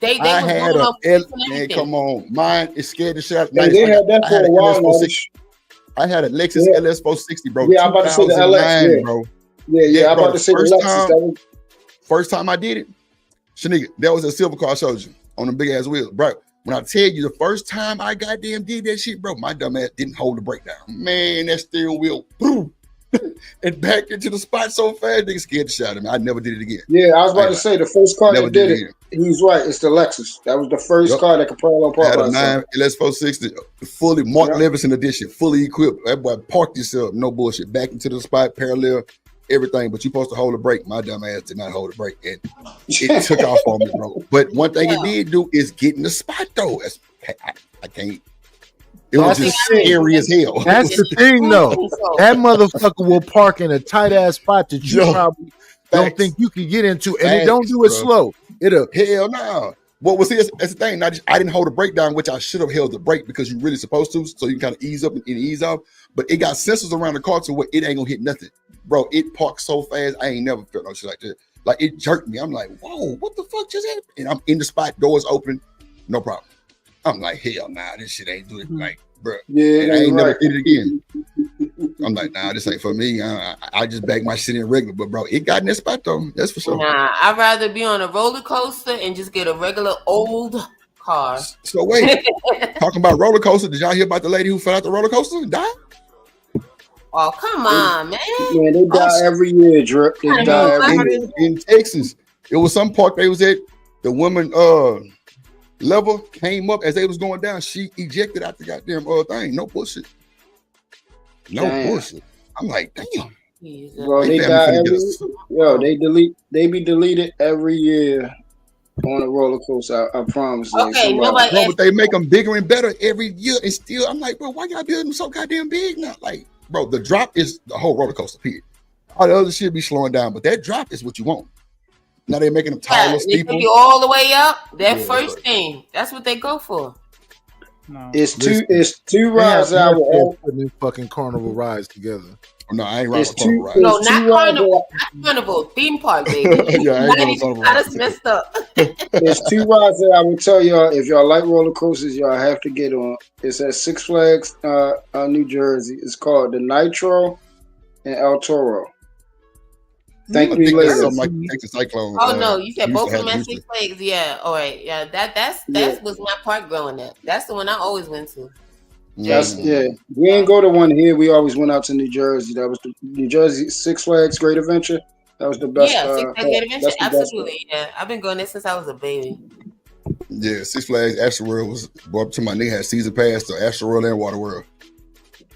They was going off man, come on. Mine is scared to shit out. They had that for a while. I had a Lexus LS 460, bro. Yeah, I'm about to say the LX, bro. Yeah, I'm about to say the Lexus. First time I did it, Shanika, that was a silver car I showed you on the big ass wheels, bro. When I tell you the first time I goddamn did that shit, bro, my dumb ass didn't hold the brake down. Man, that steering wheel, boom, and back into the spot so fast, nigga scared the shit out of me. I never did it again. Yeah, I was about to say the first car that did it. He's right. It's the Lexus. That was the first car that could parallel park. I had a 9 LS 460, fully Mark Levinson edition, fully equipped. That boy parked himself, no bullshit, back into the spot, parallel. everything, but you're supposed to hold a brake. My dumb ass did not hold a brake, and it took off on me, bro. But one thing it did do is get in the spot, though. I can't. It was just scary as hell. That's the thing, though. That motherfucker will park in a tight ass spot that you probably don't think you can get into, and it don't do it slow. It'll hell no. What was this? That's the thing. I didn't hold the brake down, which I should have held the brake because you're really supposed to, so you can kind of ease up and ease off. But it got sensors around the car to where it ain't gonna hit nothing, bro. It parked so fast, I ain't never felt no shit like that. Like it jerked me. I'm like, whoa, what the fuck just happened? And I'm in the spot, doors open, no problem. I'm like, hell nah, this shit ain't doing it. Like, bro, and I ain't never hit it again. I'm like, nah, this ain't for me. I just back my shit in regular, but bro, it got in that spot though. That's for sure. Nah, I'd rather be on a roller coaster and just get a regular old car. So wait, talking about roller coaster, did y'all hear about the lady who fell out the roller coaster and died? Oh, come on, man. Yeah, they die every year, Drip. They die every year. In Texas. It was some park they was at. The woman level came up as they was going down. She ejected out the goddamn thing. No bullshit. No bullshit. I'm like, damn. Bro, they die every yo, they be deleted every year on a roller coaster. I promise. Okay, bro, but they make them bigger and better every year, and still, I'm like, bro, why y'all building them so goddamn big now? Like, bro, the drop is the whole roller coaster. Period. All the other shit be slowing down, but that drop is what you want. Now they're making them taller, They take you all the way up. That first thing, that's what they go for. No. It's two rides I will put these fucking carnival rides together. No, I ain't riding with carnival rides. No, not carnival. Not carnival. Theme park, baby. Yeah, I ain't going carnival rides. That's messed up. There's two rides that I will tell y'all, if y'all like roller coasters, y'all have to get on. It's at Six Flags, New Jersey. It's called the Nitro and El Toro. Thank you later. Like Texas Cyclone. Oh no, you said both of them at Six Flags. Yeah, all right. Yeah, that was my park growing up. That's the one I always went to. Yeah. We ain't go to one here. We always went out to New Jersey. That was the New Jersey Six Flags Great Adventure. That was the best. Yeah, Six Flags Great Adventure. Absolutely. Yeah, I've been going there since I was a baby. Yeah, Six Flags Astroworld was brought up to my nigga had season pass to Astroworld and Waterworld.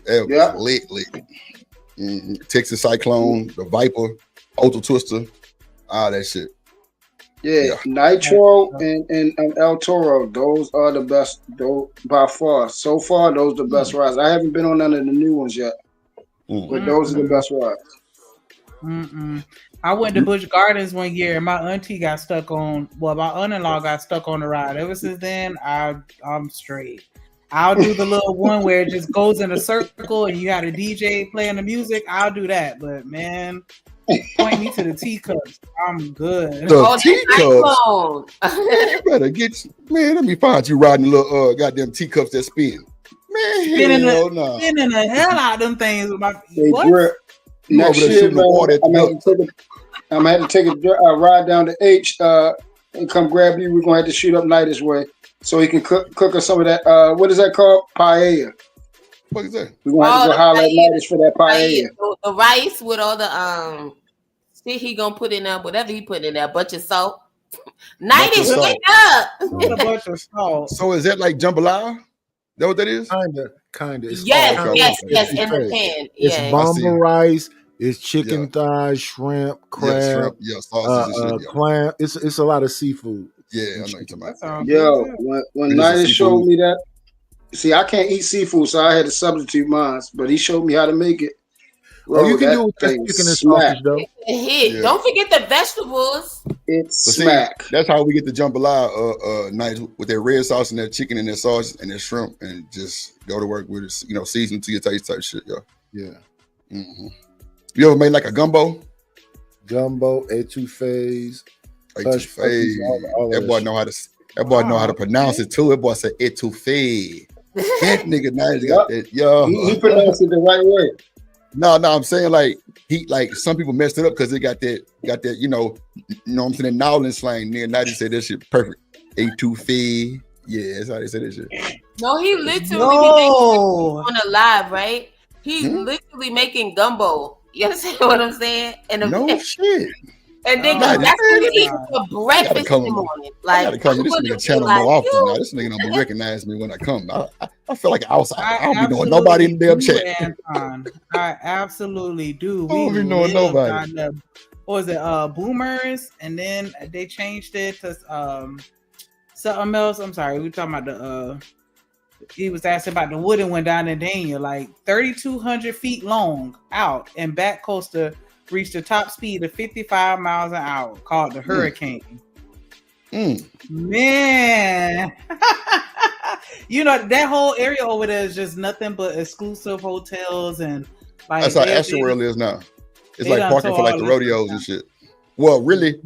That was lit. Texas Cyclone, the Viper, Ultra Twister, all that shit. Yeah. Nitro and El Toro, those are the best, though, by far. So far, those are the best rides. I haven't been on none of the new ones yet, but those are the best rides. I went to Busch Gardens one year, and my auntie got stuck on. Well, my aunt-in-law got stuck on the ride. Ever since then, I'm straight. I'll do the little one where it just goes in a circle and you got a DJ playing the music. I'll do that, but man, point me to the teacups. I'm good. The teacups. You better get man. Let me find you riding little goddamn teacups that spin. Man, spinning the hell out of them things with my feet. What? Next year, I'm gonna have to take a ride down to H and come grab you. We're gonna have to shoot up Night this way, so he can cook us some of that. What is that called? Paella. What is that? We're gonna have to go holler at Night for that paella. The rice with all the shit he gonna put in there, whatever he put in there, bunch of salt. Night is wake up. A bunch of salt. So is that like jambalaya? That what that is? Kinda. It's yes, in the pan. It's bomba rice. It's chicken thighs, shrimp, crab, sausage, clam. It's a lot of seafood. Yeah, I know you're talking about. Yo, when Nida showed me that, see, I can't eat seafood, so I had to substitute mine. But he showed me how to make it. Bro, you can do it with chicken and sausage, though. Yeah. Don't forget the vegetables. It's smack. See, that's how we get the jambalaya nights with their red sauce and their chicken and their sauce and their shrimp, and just go to work with it. Season to your taste type shit, yo. Yeah. Mm-hmm. You ever made like a gumbo? Etouffees. That boy know how to. That boy know how to pronounce it too. That boy said etouffee. That nigga nice got that. Yo, he pronounced it the right way. No, I'm saying like some people messed it up because they got that, you know what I'm saying, New Orleans slang. Nigga, now they say that shit perfect. Etouffee. Yeah, that's how they say that shit. No, he literally on a live, right? He's literally making gumbo. You understand what I'm saying? No shit. And then Nah, that's what we eat for I gotta breakfast in come. the morning. I Like, gotta come I to this wouldn't nigga be channel like more often. you. Now this nigga don't be recognizing me when I come. I feel like an outsider. I don't be knowing absolutely nobody in the damn do, chat. Anton. I absolutely do. I don't We be knowing live nobody. on the, what was it, Boomers, and then they changed it to something else. I'm sorry, we talking about the he was asking about the wooden one down in Dania, like 3,200 feet long out, and back coaster reached a top speed of 55 miles an hour, called the Hurricane. Man, you know that whole area over there is just nothing but exclusive hotels and like That's how Astroworld is now. It's they like done parking tore for like all the this rodeos and shit. Well, really,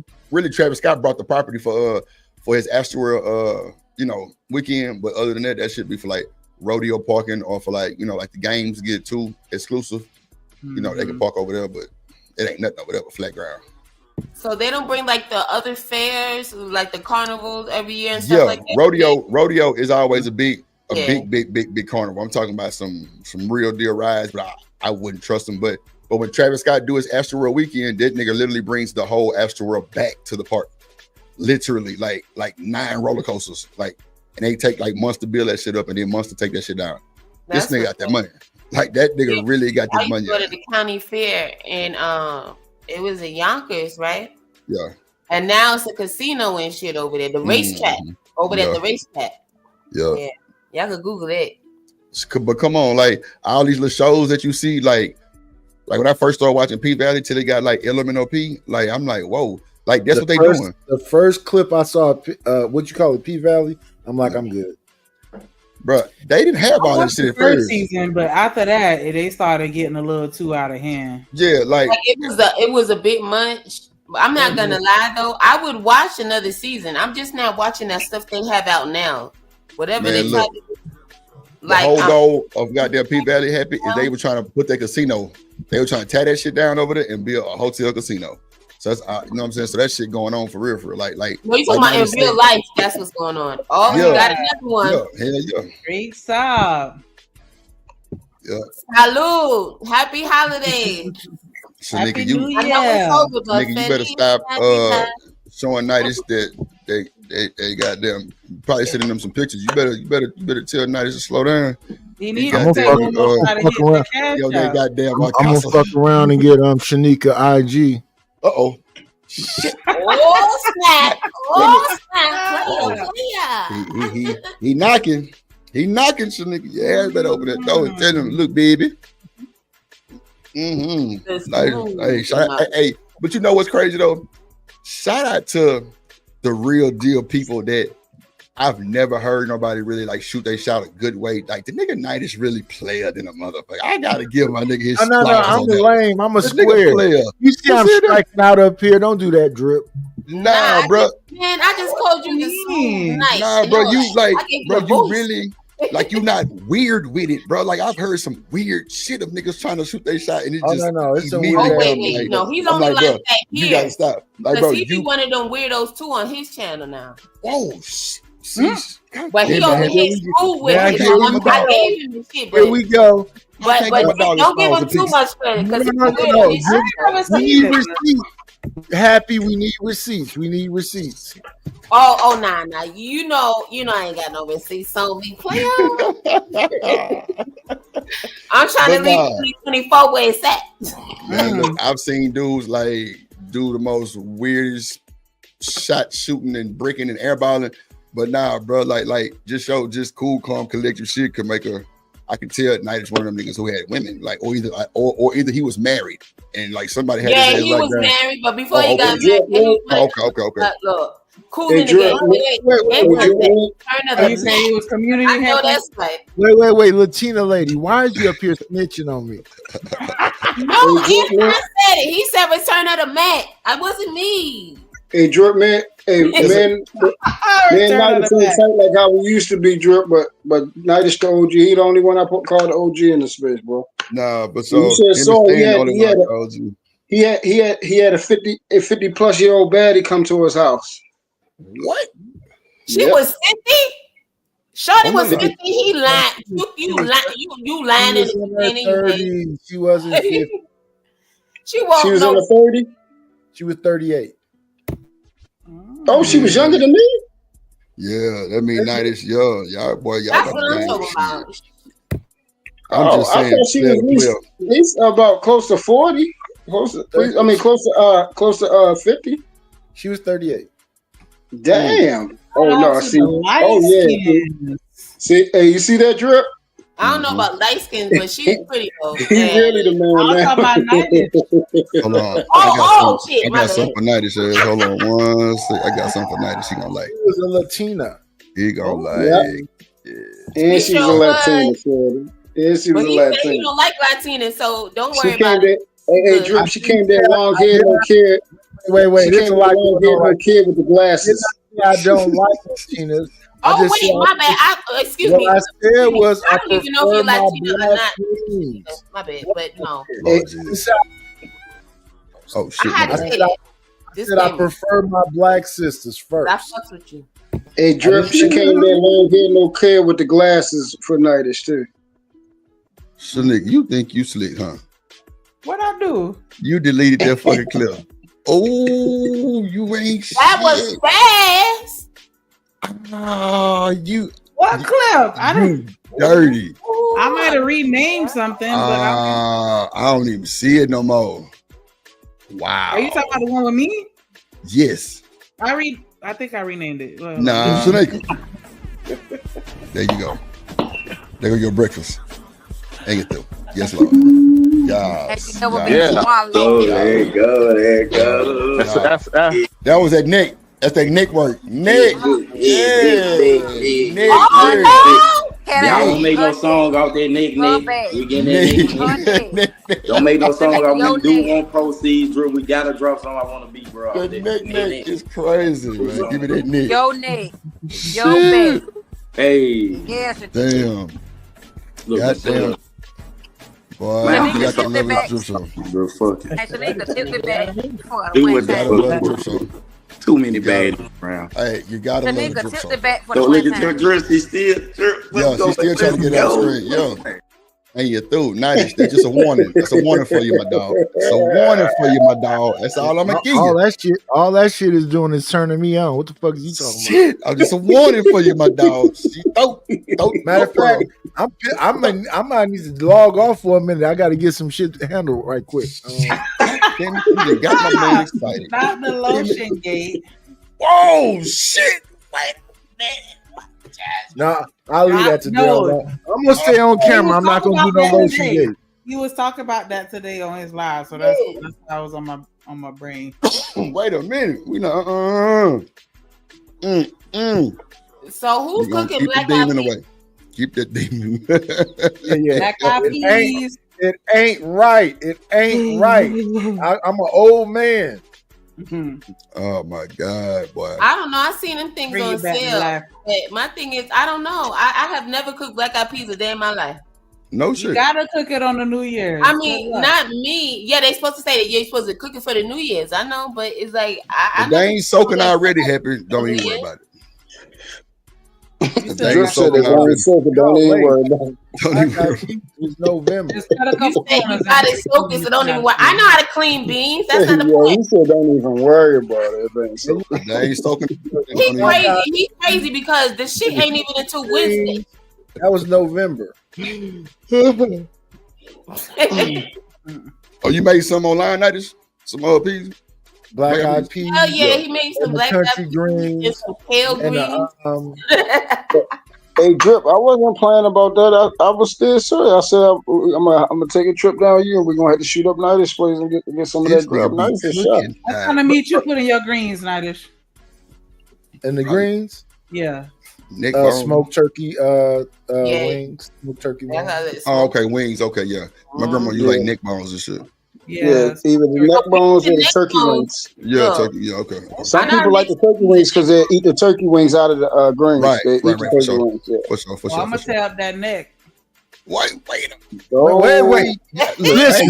Travis Scott brought the property for his Astroworld weekend, but other than that, that should be for like rodeo parking or for like like the games get too exclusive. They can park over there, but it ain't nothing over there but flat ground. So they don't bring like the other fairs, like the carnivals every year and stuff like that. Rodeo is always a big carnival. I'm talking about some real deal rides, but I wouldn't trust them. But when Travis Scott do his Astroworld weekend, that nigga literally brings the whole Astroworld back to the park. Literally, like 9 roller coasters, and they take like months to build that shit up, and then months to take that shit down. This nigga got that money. Like that nigga really got this money. I used to go to the county fair, and it was in Yonkers, right? Yeah. And now it's a casino and shit over there. The racetrack over there, the racetrack. Yeah. Y'all could Google it. But come on, like all these little shows that you see, like when I first started watching P Valley till it got like Elemental P, like I'm like, whoa, like that's what they doing. The first clip I saw, what you call it, P Valley, I'm like, I'm good. Bro, they didn't have all this shit at first season, but after that, they started getting a little too out of hand. Yeah, like it was a bit much. I'm not gonna lie though, I would watch another season. I'm just not watching that stuff they have out now. Whatever they try to do. The whole goal of goddamn P Valley Happy is they were trying to put their casino. They were trying to tie that shit down over there and build a hotel casino. So that's you know what I'm saying. So that shit going on for real. Like no, you talking about in real life? That's what's going on. Oh, you got another one. Yeah. Great job. Yeah. Salud. Happy holidays. Shanika, Nigga, you better stop showing Nighties that they goddamn probably sending them some pictures. You better tell Nighties to slow down. He needs to say one more try to hit the cash out. I'm gonna fuck around and get Shanika IG. Oh shit! Oh snap! Oh snap! He knocking. He knocking, Shanika. Your ass better open that door and tell him, look, baby. Hey, but you know what's crazy though? Shout out to the real deal people that I've never heard nobody really like shoot they shot a good way. Like the nigga Knight is really player than a motherfucker. I gotta give my nigga his. No, I'm lame. I'm a square. You see, I'm striking out up here. Don't do that, Drip. Nah, bro. Man, I just called you the smooth night. Nah, bro, you like, bro, you really. Like you not weird with it, bro. Like I've heard some weird shit of niggas trying to shoot their shot and it just. No, it's a weird. Oh wait, no, he's only like that here. You gotta stop, like, bro. He be one of them weirdos too on his channel now. Oh, but he over here smooth with it. I gave him the shit, here we go. But don't give him too much credit because we need receipts. Happy, we need receipts. We need receipts. Oh, nah. You know, I ain't got no receipts on me, player. I'm trying to leave 2024 where it's at. Man, look, I've seen dudes like do the most weirdest shot shooting and breaking and airballing, but nah, bro, like just cool, calm, collective shit could make a. I can tell Knight is one of them niggas who had women, like, or either he was married and like somebody had. Yeah, he was married, but before he got married, he was okay. Look. Cool in the game. You say he was community. I know that's right. Wait, Latina lady, why is you up here snitching on me? No, Anton said it. He said return of the Mac. I wasn't me. Hey, Drip, man. Hey, man, Knight is so tight like how we used to be, Drip, but Knight is the OG. He the only one I called the OG in the space, bro. Nah, but so he had a 50 plus year old baddie come to his house. What? She was 50? Shorty was 50. He lied. You lying in the She wasn't 50. She was in the 30. She was 38. Oh, she was younger than me? Yeah, that mean 90s young. Y'all, boy, y'all That's got what I'm the talking game. about. I'm just I saying, thought she was at least about close to 40. Close to 50. She was 38. Damn. Oh Shout out no, to see. the light Oh yeah. skins. See, hey, you see that drip? I don't know about light skins, but she's pretty though. He really the man I'm now. talking about 90s. Hold on. Shit, I my got something for 90 shit. Hold on one sec. I got something for 90. She gonna like. She was a Latina. He gonna like. Yeah. And she was a Latina, shorty. And she was But a he said he Latina. don't like Latinas, so don't She worry came about there. it. Hey, Drip, she came there long hair, no kid. Wait, She there's came a there lot long going hair, on no right kid with the glasses. I don't like Latinas. Oh wait, my bad. Excuse me. What I said was I don't even know if prefer you're my Latino or black not. queens. My bad, but no. Lord Jesus. Oh shit. I had to say that. I said I prefer my black sisters first. I fucks with you. Hey, Drip, she came there long hair, no kid with the glasses for nightish too. Shanique, you think you slick, huh? What I do? You deleted that fucking clip. Oh, you ain't That was fast. Oh, you. What clip? I didn't. Dirty. I might have renamed something, but I don't even see it no more. Wow. are you talking about the one with me? Yes. I think I renamed it. Nah, Shanique. There you go. There go your breakfast. Hang it through. Yes, Lord. Yes. Yeah. Go, there you go. There you go. That was that Nick. That's that Nick work. Nick. Nick. Y'all don't make no song out there, Nick. We getting that Nick. Don't make no song out there. We do want proceeds, Drew. We gotta drop something I want to be, bro. That Nick is crazy, man. Give me that Nick. Yo, Nick. Yo, babe. Hey. Yes. Damn. Goddamn. Boy, Man, you got to love back. this drip show. Bro, fuck it. Hey, so they could tip it back for Do one what Gotta time. love the drip show. Too many bad around. Hey, you gotta The love the nigga drip tipped show. it back for the Don't one look at your time. dress. She still. Yeah, she's still trying to get out straight. Yeah. And you're through. 90s. That's just a warning. That's a warning for you, my dog. It's a warning for you, my dog. That's all I'm gonna give you. All that shit is doing is turning me on. What the fuck is you talking Shit. I'm just a warning for you, my dog. She throw. about? Matter of fact, I might need to log off for a minute. I got to get some shit handled right quick. You just got my man excited. Not the lotion gate. Whoa, shit. Wait a minute. Nah, I'll leave that to No. them. I'm gonna stay on camera. I'm not gonna do no lotion gate. He was talking about that today on his live, so that's I was on my brain. Wait a minute. We not. So who's We gonna cooking keep the black eyed demon peas? away. Keep that demon. Black eyed peas. It ain't right. It ain't right. I'm an old man. Oh my God, boy. I don't know. I seen them things Bring on it back to sale. life. But my thing is, I don't know. I have never cooked black eyed peas a day in my life. No You shit. gotta cook it on the New Year's. I mean, not me. Yeah, they supposed to say that you're supposed to cook it for the New Year's. I know, but it's like If they ain't soaking already, happy. Don't even worry about it. If they Drip ain't said soaking it's already already, soaking. Don't even worry about it. don't even worry. It's November. Just cut a couple You corners got and- it soaking, so don't even worry. I know how to clean beans. That's not the Yeah, point. he said don't even worry about it. If it ain't so. If they ain't soaking. He crazy. He crazy because the shit ain't even until Wednesday. That was November. Oh, you made some online nights? Some peas? Black eyed peas. Hell yeah, he made some and the black country eyed greens and some pale and greens. Hey, Drip, I wasn't playing about that. I was still serious. I said I'm gonna take a trip down you, and we're gonna have to shoot up Nightish place and get some of that grub nice and shot. What kind of meat you put in your greens, Nightish? and the greens. Yeah. Nick smoked turkey Yeah. wings. Smoked turkey wings. Oh, okay, wings. Okay, yeah. My grandma used like neck bones and shit. Yeah, either the neck bones or the turkey wings. Yeah, turkey. Yeah, okay. Some people like the turkey wings because they eat the turkey wings out of the greens. Right, They eat right, the right, turkey for sure. wings. Yeah. For sure, for Well, sure. I'm gonna tear up that neck. Wait. Wait. Listen.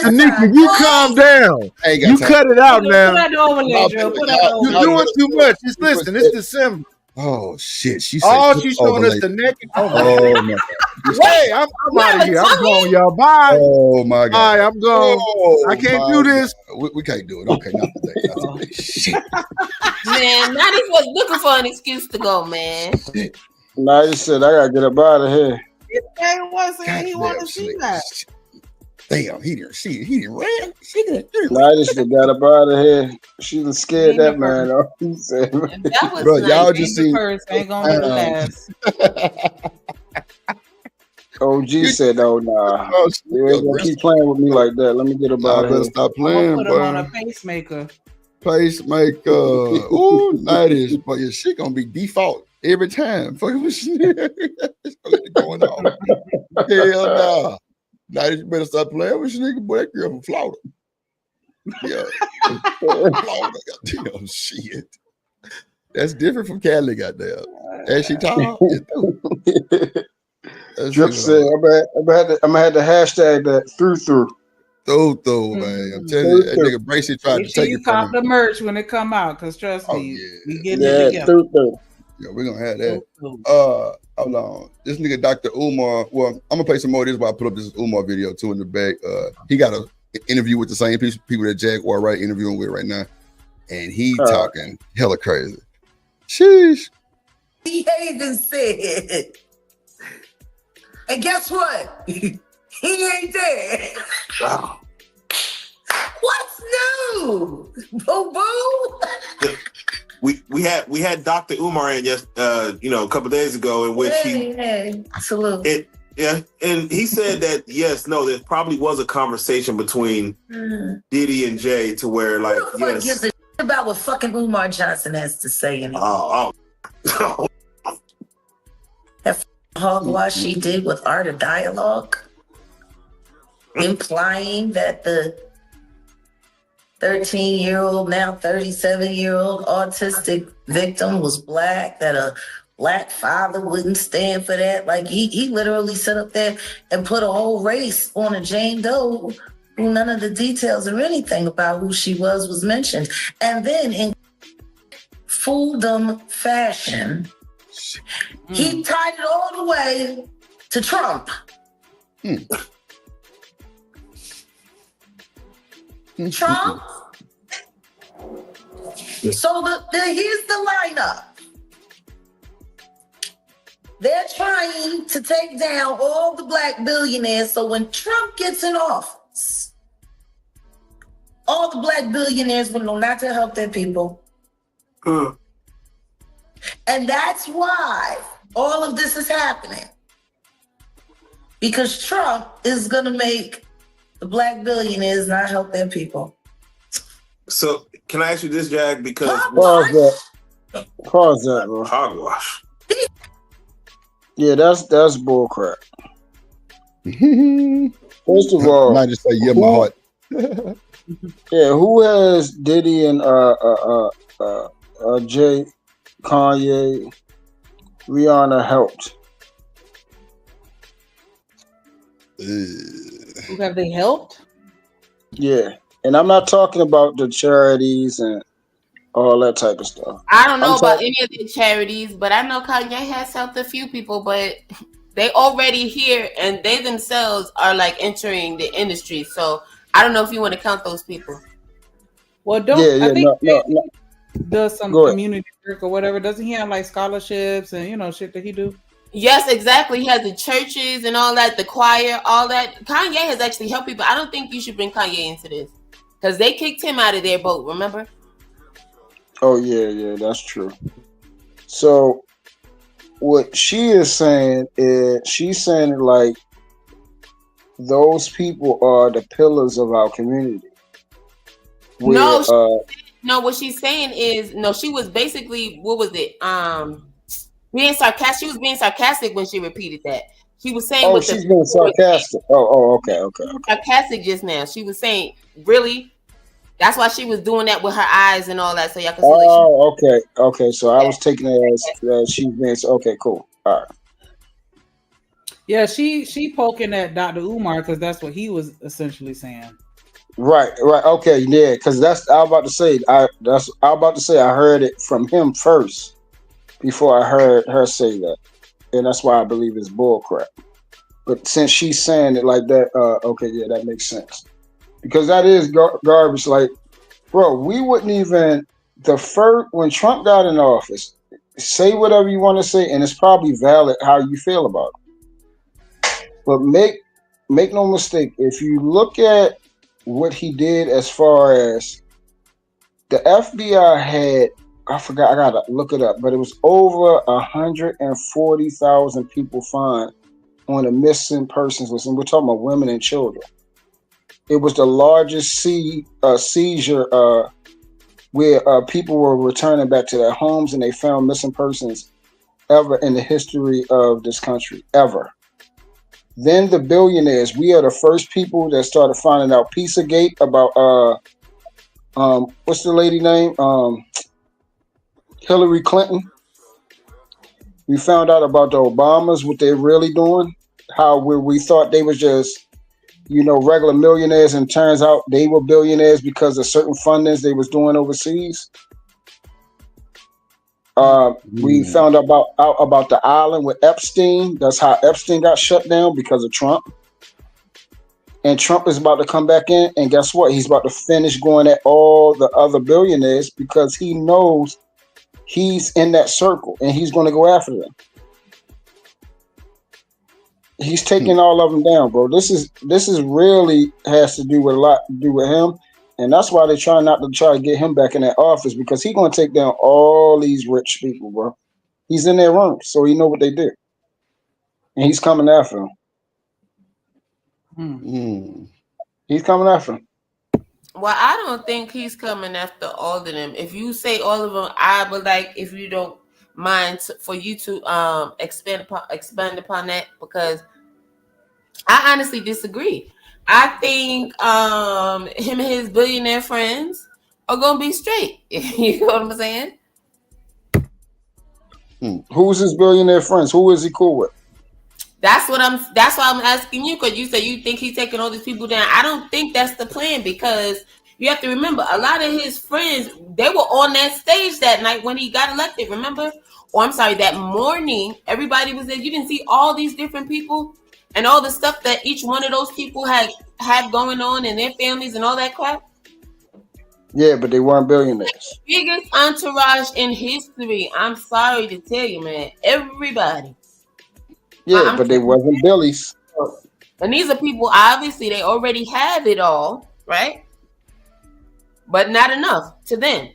Tanika, you calm down. You cut it out now. Put that overlay, Joe. Put that You're overlay. doing too much. Listen, it's December. Oh shit! She said, Oh, she's showing us the naked. Oh my Oh my God. Hey, I'm out of here. I'm going, y'all. Bye. Oh my God! Bye. I'm going. Oh, I can't my do this. God. We can't do it. Okay, not today. Not today. Shit. Man, now this was looking for an excuse to go, man. Now he said, I gotta get up out of here. This man was saying he want to see that. Damn, he didn't see it. He didn't ran. Now he said, got up out of here. She was scared that man. Oh, he said, That was Bro, nice. y'all just see. First ain't gonna be the last. OG said, "Oh nah, you ain't gonna keep playing with me like that. Let me get up out of here." Stop I'm playing, gonna put him boy. on a pacemaker. Pacemaker. Ooh, that is. But your shit gonna be default every time. Fucking with shit. Going on. Hell nah. Now you better stop playing with your nigga. Boy, that girl from Florida. Yeah. Florida. Goddamn shit. That's different from Cali, goddamn. And she tall. Drip said, I'm gonna have to hashtag that through. Through, man. I'm telling you, that nigga Bracy tried Make to sure take you it from cop him. the merch when it come out, cause trust me, we getting it Yeah, together. through. Yeah, we're gonna have that. Hold on. This nigga Dr. Umar. Well, I'm gonna play some more of this while I put up this Umar video too in the back. He got an interview with the same people that Jaguar right interviewing with right now. And he talking hella crazy. Sheesh. He even said, and guess what? He ain't there. Wow. What's new? Boo boo? We had Dr. Umar in a couple days ago in which Salute. and he said that there probably was a conversation between Diddy and Jay to where like Who the fuck gives a shit about what fucking Umar Johnson has to say anymore? Oh. That hogwash she did with Art of Dialogue, implying that the 13-year-old, now 37-year-old autistic victim was black, that a black father wouldn't stand for that. Like he literally sat up there and put a whole race on a Jane Doe who none of the details or anything about who she was mentioned. And then in fooldom fashion, he tied it all the way to Trump. Trump. So here's the lineup. They're trying to take down all the black billionaires. So when Trump gets in office, all the black billionaires will know not to help their people. And that's why all of this is happening. Because Trump is going to make the black billionaires not help their people. So can I ask you this, Jag? Because Pause that, bro. Hogwash. Yeah, that's bullcrap. First of all, I just say my heart. Yeah, who has Diddy and Jay, Kanye, Rihanna helped? Who have they helped? Yeah, and I'm not talking about the charities and all that type of stuff. I don't know about any of the charities, but I know Kanye has helped a few people, but they already here and they themselves are like entering the industry. So I don't know if you want to count those people. Well, I think no. Does some community work or whatever. Doesn't he have like scholarships and shit that he do? Yes, exactly. He has the churches and all that, the choir, all that. Kanye has actually helped people. I don't think you should bring Kanye into this because they kicked him out of their boat. Remember? Oh yeah, that's true. So what she is saying is she's saying like those people are the pillars of our community. Where, no, what she's saying is she was basically, what was it? Being sarcastic. She was being sarcastic when she repeated that. She was saying, she's being sarcastic. Okay. Sarcastic just now. She was saying, really? That's why she was doing that with her eyes and all that, so y'all can see. Okay. So I was taking it as she's being okay. Cool. All right. Yeah, she poking at Dr. Umar because that's what he was essentially saying. Right. Okay, yeah, because I was about to say I heard it from him first. before I heard her say that, and that's why I believe it's bullcrap. But since she's saying it like that, okay, yeah, that makes sense. Because that is garbage. Like, bro, we wouldn't even when Trump got in office, say whatever you want to say, and it's probably valid how you feel about it. But make no mistake, if you look at what he did as far as the FBI had, I forgot, I gotta look it up, but it was over 140,000 people fined on a missing persons list, and we're talking about women and children. It was the largest seizure where people were returning back to their homes and they found missing persons ever in the history of this country, ever. Then the billionaires, we are the first people that started finding out Pizzagate about what's the lady name? Hillary Clinton. We found out about the Obamas, what they're really doing, how we thought they was just, regular millionaires, and turns out they were billionaires because of certain fundings they was doing overseas. We found out about the island with Epstein. That's how Epstein got shut down, because of Trump. And Trump is about to come back in, and guess what? He's about to finish going at all the other billionaires because he knows he's in that circle and he's going to go after them. He's taking all of them down, bro. This is really has to do with a lot to do with him. And that's why they're trying not to try to get him back in that office, because he's going to take down all these rich people, bro. He's in their room, so he know what they did. And he's coming after them. He's coming after them. Well, I don't think he's coming after all of them. If you say all of them, I would like, if you don't mind, for you to expand upon that, because I honestly disagree. I think him and his billionaire friends are gonna be straight. You know what I'm saying? Who's his billionaire friends? Who is he cool with? That's why I'm asking you, because you say you think he's taking all these people down. I don't think that's the plan, because you have to remember, a lot of his friends, they were on that stage that night when he got elected, remember? Or I'm sorry, that morning, everybody was there. You didn't see all these different people and all the stuff that each one of those people had going on in their families and all that crap? Yeah, but they weren't billionaires. Biggest entourage in history. I'm sorry to tell you, man. Everybody. Yeah, but they wasn't Billy's. And these are people, obviously, they already have it all, right? But not enough to them.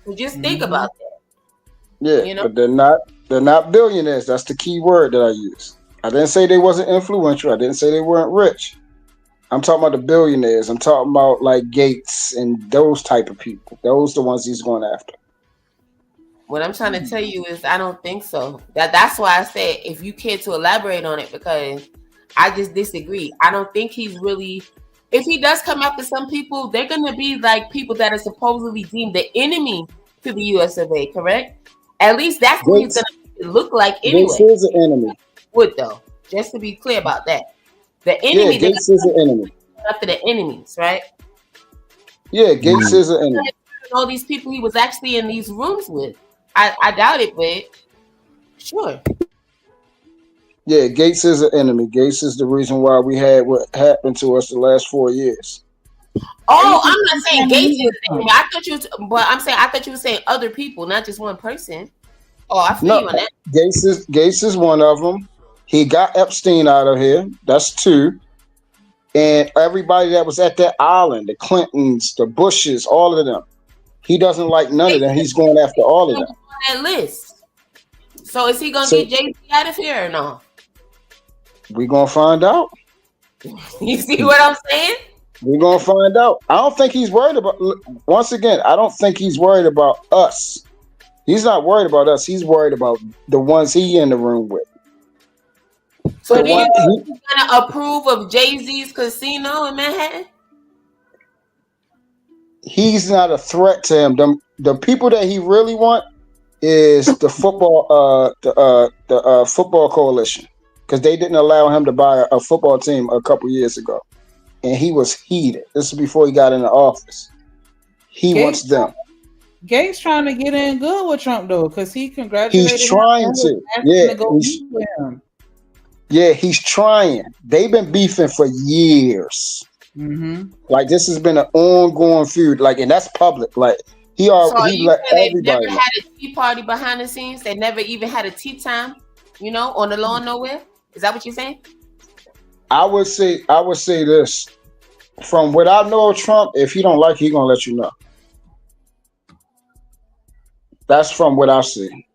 So just think about that. Yeah, but they're not billionaires. That's the key word that I use. I didn't say they wasn't influential. I didn't say they weren't rich. I'm talking about the billionaires. I'm talking about like Gates and those type of people. Those the ones he's going after. What I'm trying to tell you is I don't think so. That's why I said if you care to elaborate on it, because I just disagree. I don't think he's really, if he does come after some people, they're going to be like people that are supposedly deemed the enemy to the US of A, correct? At least that's what he's going to look like anyway. Gates is an enemy. Would though, just to be clear about that. The enemy, Gates is an enemy. After the enemies, right? Yeah, Gates is an enemy. All these people he was actually in these rooms with. I doubt it, but sure. Yeah, Gates is an enemy. Gates is the reason why we had what happened to us the last 4 years. Oh, I'm not saying Gates is an enemy. I thought you were saying other people, not just one person. Oh, I feel you on that. Gates is one of them. He got Epstein out of here. That's 2. And everybody that was at that island, the Clintons, the Bushes, all of them. He doesn't like none of them. He's going after all of them. On that list. So is he going to get Jay-Z out of here or no? We're going to find out. You see what I'm saying? We're going to find out. I don't think he's worried about, once again, I don't think he's worried about us. He's not worried about us. He's worried about the ones he in the room with. So do you think he's going to approve of Jay-Z's casino in Manhattan? He's not a threat to him. The people that he really want is the football, the football coalition, because they didn't allow him to buy a football team a couple years ago, and he was heated. This is before he got into office. He wants them. Gates trying to get in good with Trump though, because he congratulated He's trying to. Yeah, go meet with him. Yeah, he's trying. They've been beefing for years. Like this has been an ongoing feud. Like, and that's public. Like he So he you let said they everybody never know. had a tea party behind the scenes? They never even had a tea time, you know, on the lawn nowhere? Is that what you're saying? I would say this. From what I know of Trump, if he don't like it, he gonna let you know. That's from what I see.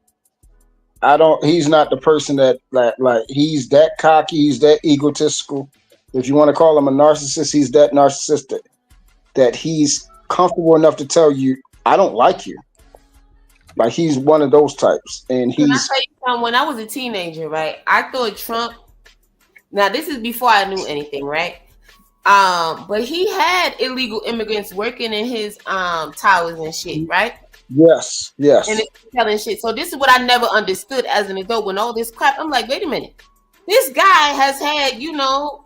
He's not the person that like he's that cocky, he's that egotistical. If you want to call him a narcissist, he's that narcissistic. That he's comfortable enough to tell you, I don't like you. Like he's one of those types. And Can I he's tell you something? When I was a teenager, right? I thought Trump. Now this is before I knew anything, right? But he had illegal immigrants working in his towers and shit, right? yes. And it's telling shit. So this is what I never understood as an adult. When all this crap, I'm like, wait a minute, this guy has had, you know,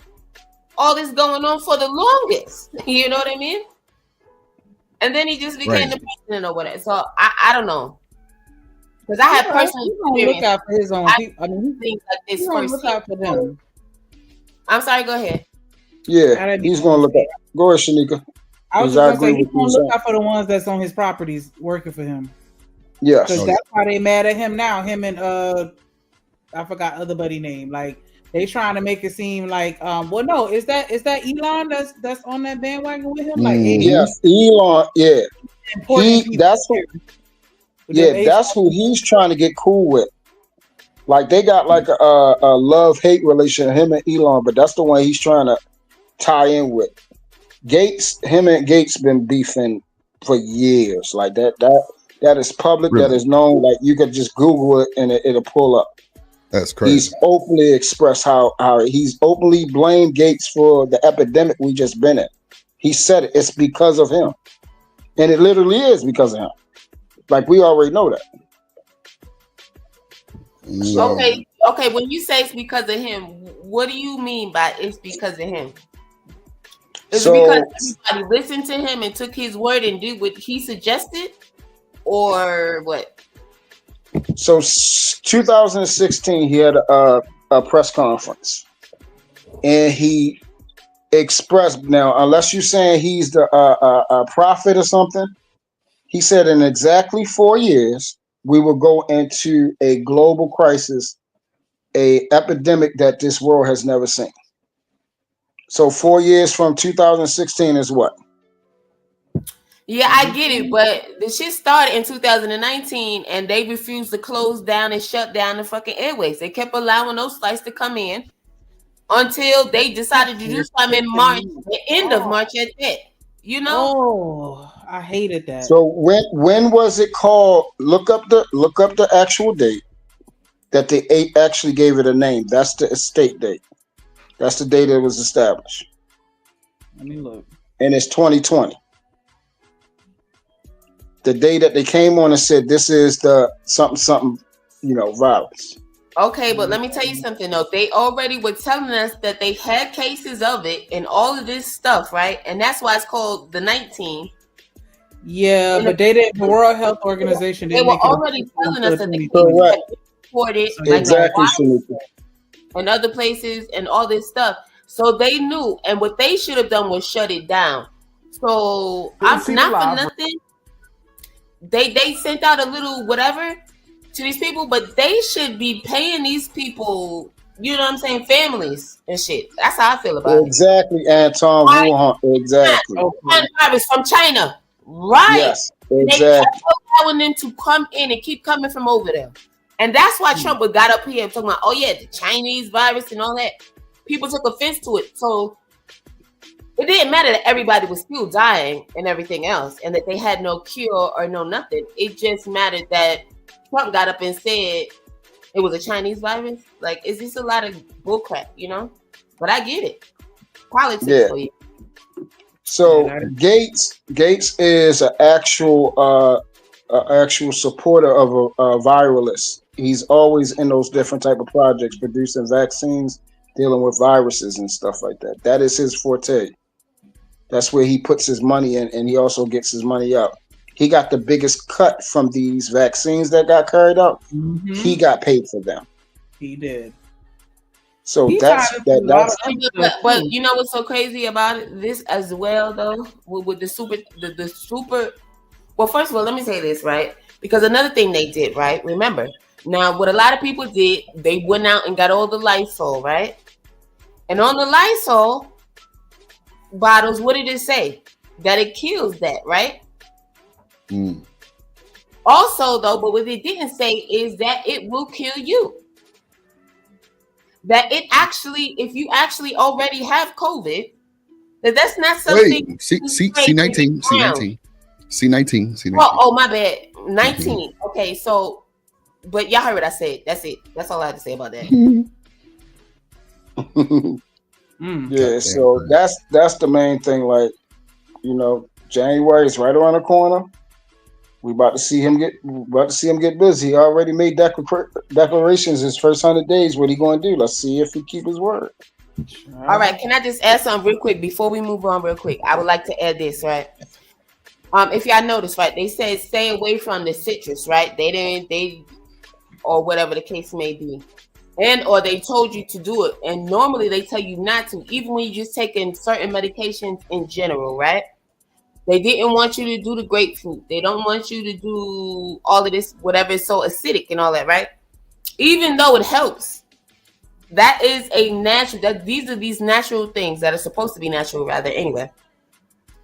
all this going on for the longest. You know what I mean? And then he just became the president or whatever. So I don't know. Because I have personal experience. Look out for his own people. I mean, things like this he's gonna first. look out for them. I'm sorry, go ahead. Yeah, he's gonna look at. Go ahead, Shanika. I was just gonna say he's gonna look out for the ones that's on his properties working for him. Yes. Because that's why they mad at him now. Him and I forgot other buddy name. Like they trying to make it seem like well no, is that Elon that's on that bandwagon with him? Like yes, Elon, yeah. That's who he's trying to get cool with. Like they got like a love-hate relation, him and Elon, but that's the one he's trying to tie in with. Gates, him and Gates been beefing for years. Like that is public, that is known. Like you could just Google it and it'll pull up. That's crazy. He's openly expressed how he's openly blamed Gates for the epidemic we just been in. He said it. It's because of him. And it literally is because of him. Like we already know that. Okay. When you say it's because of him, what do you mean by it's because of him? Is it because everybody listened to him and took his word and did what he suggested, or what? So 2016, he had a press conference, and he expressed. Now, unless you're saying he's a prophet or something, he said in exactly 4 years we will go into a global crisis, a epidemic that this world has never seen. So 4 years from 2016 is what? Yeah, I get it, but the shit started in 2019 and they refused to close down and shut down the fucking airways. They kept allowing those flights to come in until they decided to do something in March, the end of March at that. You know? Oh, I hated that. So when was it called? Look up the actual date that they actually gave it a name. That's the estate date. That's the date it was established. Let me look. And it's 2020. The day that they came on and said this is the something, virus. Okay, but let me tell you something though. They already were telling us that they had cases of it and all of this stuff, right? And that's why it's called the 19. Yeah, but they didn't. The World Health Organization. They were already telling us that they reported exactly and other places and all this stuff. So they knew, and what they should have done was shut it down. So I'm not for nothing. They sent out a little whatever to these people, but they should be paying these people, you know what I'm saying, families and shit. That's how I feel about it. Exactly, Anton Wuhan. Exactly. Virus from China. Right. Yes, exactly. They kept allowing them to come in and keep coming from over there. And that's why Trump got up here talking about, oh yeah, the Chinese virus and all that. People took offense to it. So it didn't matter that everybody was still dying and everything else and that they had no cure or no nothing. It just mattered that Trump got up and said it was a Chinese virus. Like, it's just a lot of bullcrap, you know? But I get it. Politics for you. So Gates is an actual supporter of a viralist. He's always in those different type of projects, producing vaccines, dealing with viruses and stuff like that. That is his forte. That's where he puts his money in, and he also gets his money out. he got the biggest cut from these vaccines that got carried out. Mm-hmm. He got paid for them. He did. So He that's tried to do a lot of other stuff, But too. you know what's so crazy about it? This as well, though, with the super. Well, first of all, let me say this, right? Because another thing they did, right? Remember, now what a lot of people did, they went out and got all the Lysol, right? And on the Lysol bottles, what did it say? That it kills that, right? Mm. Also, though, but what it didn't say is that it will kill you. That it actually, if you actually already have COVID, that's not something. Wait, C19. Oh, my bad. 19. Okay, so, but y'all heard what I said. That's it. That's all I have to say about that. Yeah, so that's the main thing. Like, you know, January is right around the corner. We about to see him get busy. He already made declarations his first 100 days. What he going to do? Let's see if he keep his word. All right, can I just add something real quick before we move on real quick? I would like to add this, right? If y'all notice, right, they said stay away from the citrus, right? They or whatever the case may be. Or they told you to do it. And normally they tell you not to, even when you're just taking certain medications in general, right? They didn't want you to do the grapefruit. They don't want you to do all of this, whatever is so acidic and all that, right? Even though it helps. That is a natural, these are these natural things that are supposed to be natural, rather, anyway.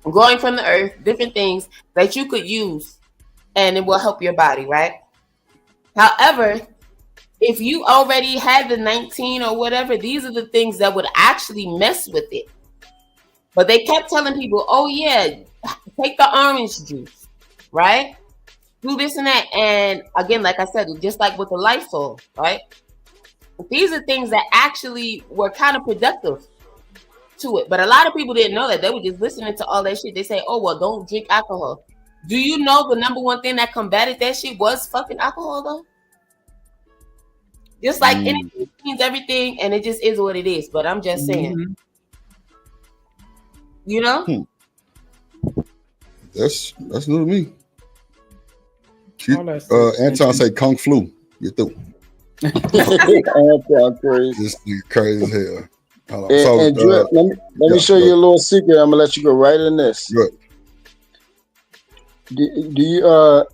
Growing from the earth, different things that you could use and it will help your body, right? However, if you already had the 19 or whatever, these are the things that would actually mess with it. But they kept telling people, oh yeah, take the orange juice, right? Do this and that. And again, like I said, just like with the Lysol, right? These are things that actually were kind of productive to it. But a lot of people didn't know that. They were just listening to all that shit. They say, oh, well, don't drink alcohol. Do you know the number one thing that combated that shit was fucking alcohol, though? Just like anything means everything, and it just is what it is. But I'm just saying. You know? That's new to me. Anton say Kung Flu. You're through. This is crazy as hell. And Drip, let me show you a little secret. I'm gonna let you go right in this. Good. Do you?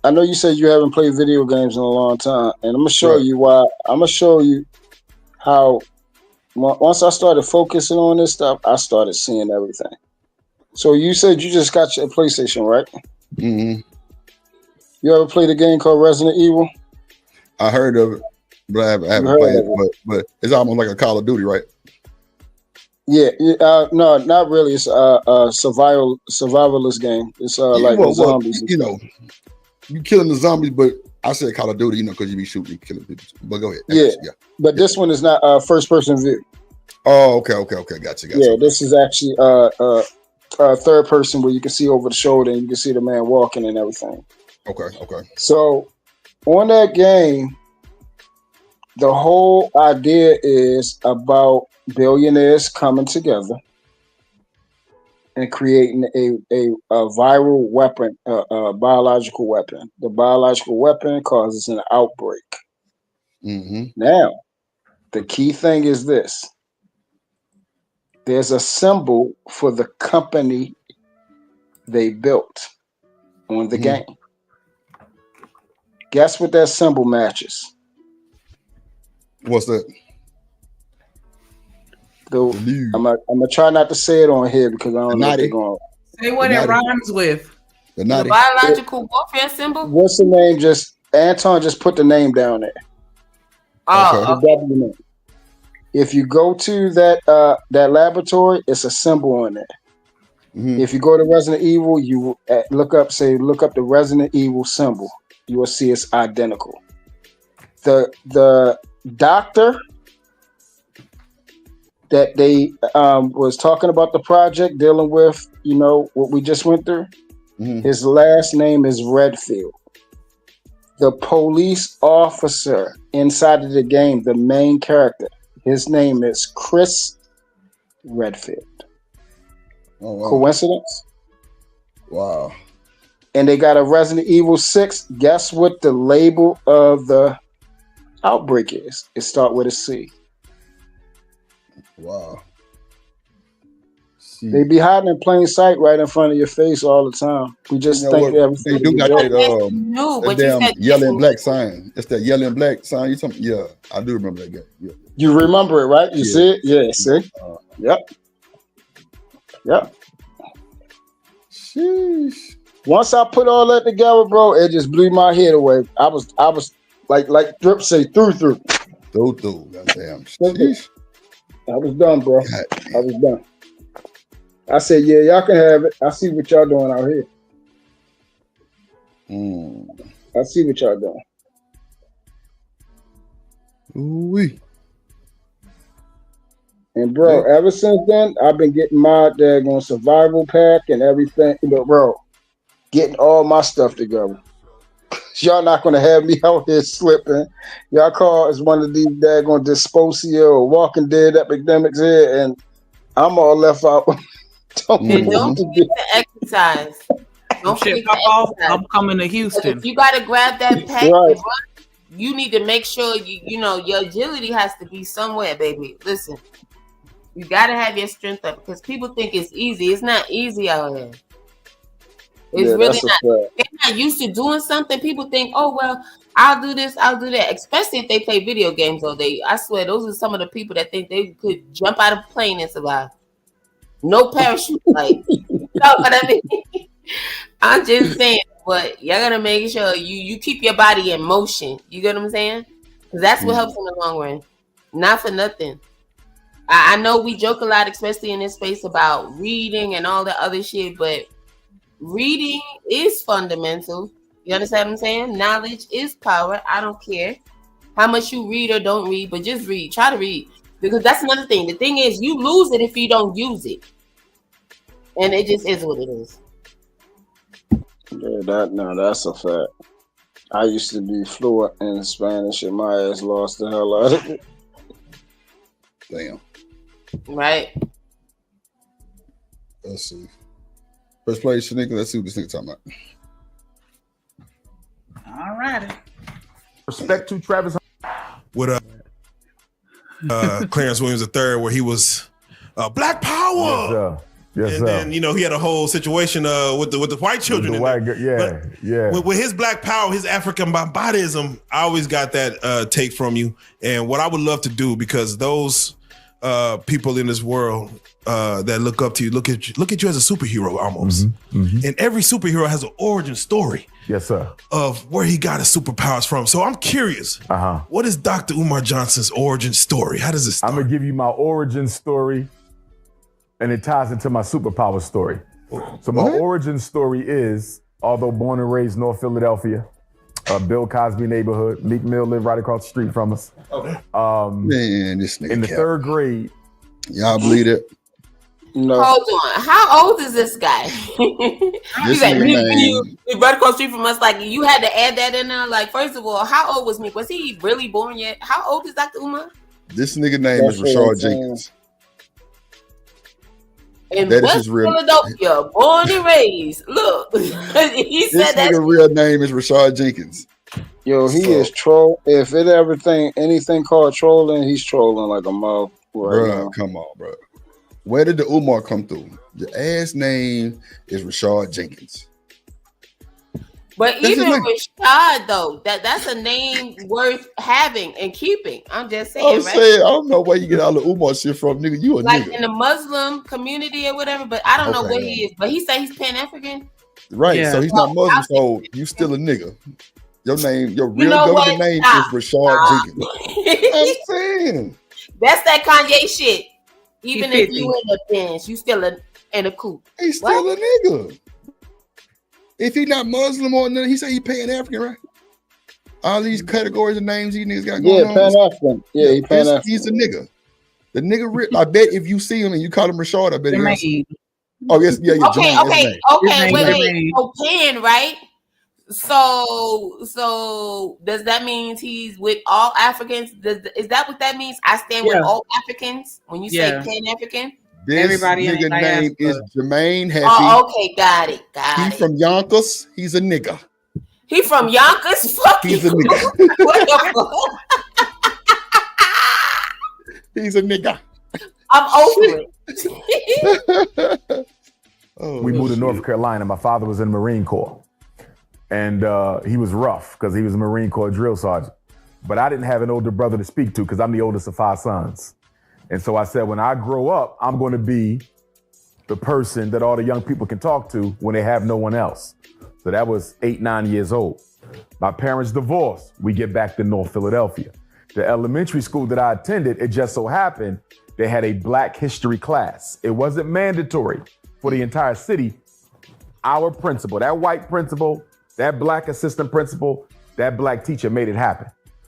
I know you said you haven't played video games in a long time, and I'm gonna show you why. I'm gonna show you how. Once I started focusing on this stuff, I started seeing everything. So you said you just got your PlayStation, right? Mm-hmm. You ever played a game called Resident Evil? I heard of it, but I haven't played it. But it's almost like a Call of Duty, right? Yeah. No, not really. It's a survivalist game. It's like zombies. You know, you killing the zombies, but I said Call of Duty, you know, because you be shooting, killing people. But go ahead. Yeah. But this one is not first person view. Oh, okay. Gotcha. Yeah, this is actually third person where you can see over the shoulder and you can see the man walking and everything. Okay. So on that game, the whole idea is about billionaires coming together and creating a viral weapon, a biological weapon. The biological weapon causes an outbreak. Mm-hmm. Now, the key thing is this. There's a symbol for the company they built on the game. Guess what that symbol matches? What's that? I'm gonna try not to say it on here because I don't know what they're going. Say what it rhymes with. The biological warfare symbol? What's the name? Anton just put the name down there. Oh, the W name. If you go to that laboratory, it's a symbol on there. Mm-hmm. If you go to Resident Evil, you look up the Resident Evil symbol. You will see it's identical. The doctor that they was talking about the project dealing with, you know, what we just went through. Mm-hmm. His last name is Redfield. The police officer inside of the game, the main character, his name is Chris Redfield. Oh, wow. Coincidence? Wow. and they got a Resident Evil 6. Guess what the label of the Outbreak is? It start with a C. Wow. They be hiding in plain sight right in front of your face all the time. We just think everything. They do got that but damn you said yellow and black sign. It's that yellow and black sign. You talking? Yeah, I do remember that guy. Yeah. You remember it, right? You see it? Yeah, see? Yep. Yep. Sheesh. Once I put all that together, bro, it just blew my head away. I was like Drip say through. Goddamn. Sheesh. I was done, bro. I was done. I said, yeah, y'all can have it. I see what y'all doing out here. I see what y'all doing. Ooh-wee. And bro, ever since then, I've been getting my daggone survival pack and everything. But bro, getting all my stuff together. Y'all not gonna have me out here slipping. Y'all call as one of these daggone Dysposia or Walking Dead epidemics here, and I'm all left out. Don't forget to exercise. Don't forget to exercise. I'm coming to Houston. If you gotta grab that pack, and run, you need to make sure you know your agility has to be somewhere, baby. Listen, you gotta have your strength up because people think it's easy. It's not easy out here. It's really not. They're not used to doing something. People think, oh well, I'll do this, I'll do that. Especially if they play video games all day. I swear, those are some of the people that think they could jump out of a plane and survive. No parachute, like, you know what I mean? I'm just saying, but y'all gotta make sure you keep your body in motion. You get what I'm saying? Because that's what helps in the long run. Not for nothing. I know we joke a lot, especially in this space, about reading and all that other shit, but reading is fundamental. You understand what I'm saying? Knowledge is power. I don't care how much you read or don't read, but just read. Try to read. Because that's another thing. The thing is, you lose it if you don't use it. And it just is what it is. Yeah, that's a fact. I used to be fluent in Spanish and my ass lost the hell out of it. Damn. Right. Let's see. First place, Shanika. Let's see what this nigga talking about. All righty. Respect to Travis. With Clarence Williams III, where he was Black Power. Yes, sir. Yes, and then, you know, he had a whole situation with the white children. With his Black Power, his African bombardism, I always got that take from you. And what I would love to do, because those people in this world that look up to you, look at you as a superhero almost. And every superhero has an origin story. Yes, sir. Of where he got his superpowers from. So I'm curious. What is Dr. Umar Johnson's origin story? How does it start? I'm gonna give you my origin story, and it ties into my superpower story. So my origin story is, although born and raised North Philadelphia, Bill Cosby neighborhood, Meek Mill lived right across the street from us. Man, this nigga in the third grade. Y'all believe it? No. Hold on. How old is this guy? He's like, you right across the street from us. Like, you had to add that in there. Like, first of all, how old was Meek? Was he really born yet? How old is Dr. Umar? This nigga name is Rashard Jenkins. In That is West his real- Philadelphia, born and raised. Look, he said This that. nigga real name is Rashard Jenkins. Yo, he is troll. If it anything called trolling, he's trolling like a mug right now. Come on, bro. Where did the Umar come through? The ass name is Rashard Jenkins. But That's even his Rashad, though, that's a name worth having and keeping. I'm just saying, I'm right? saying, I don't know where you get all the Umar shit from, nigga. You a Like nigga. in the Muslim community or whatever, but I don't know Okay. what he is. But he said he's Pan-African. Right, Yeah. so he's not Muslim, so you still a nigga. Your name, your real know government what? name Stop. is Rashard Jenkins. I'm saying. That's that Kanye shit. Even He if 50. you in the bench, you still in a coupe. He's still a nigga. If he not Muslim or nothing, he say he Pan-African, right? All these categories of names these niggas got going Yeah, on. Pan-African. Yeah, he Pan-African. He's a nigga. The nigga, I bet if you see him and you call him Rashard, I bet he answer. Jermaine. Oh, yes, yeah, yeah. Okay, Jermaine, okay, yes, okay. Jermaine. Wait. So Pan, right? So does that mean he's with all Africans? Is that what that means? I stand with Yeah. all Africans when you say Yeah. Pan-African? This Everybody in the nigga name is diaspora. Jermaine Happy. Oh, okay, got it. He from Yonkers. He's a nigga. He from Yonkers? Fuck He's you. a nigga. What the fuck? He's a nigga. I'm over it. We moved to North Carolina. My father was in the Marine Corps. And he was rough because he was a Marine Corps drill sergeant. But I didn't have an older brother to speak to because I'm the oldest of 5 sons. And so I said, when I grow up, I'm going to be the person that all the young people can talk to when they have no one else. So that was 8, 9 years old. My parents divorced. We get back to North Philadelphia. The elementary school that I attended, it just so happened they had a Black history class. It wasn't mandatory for the entire city. Our principal, that white principal, that Black assistant principal, that Black teacher made it happen.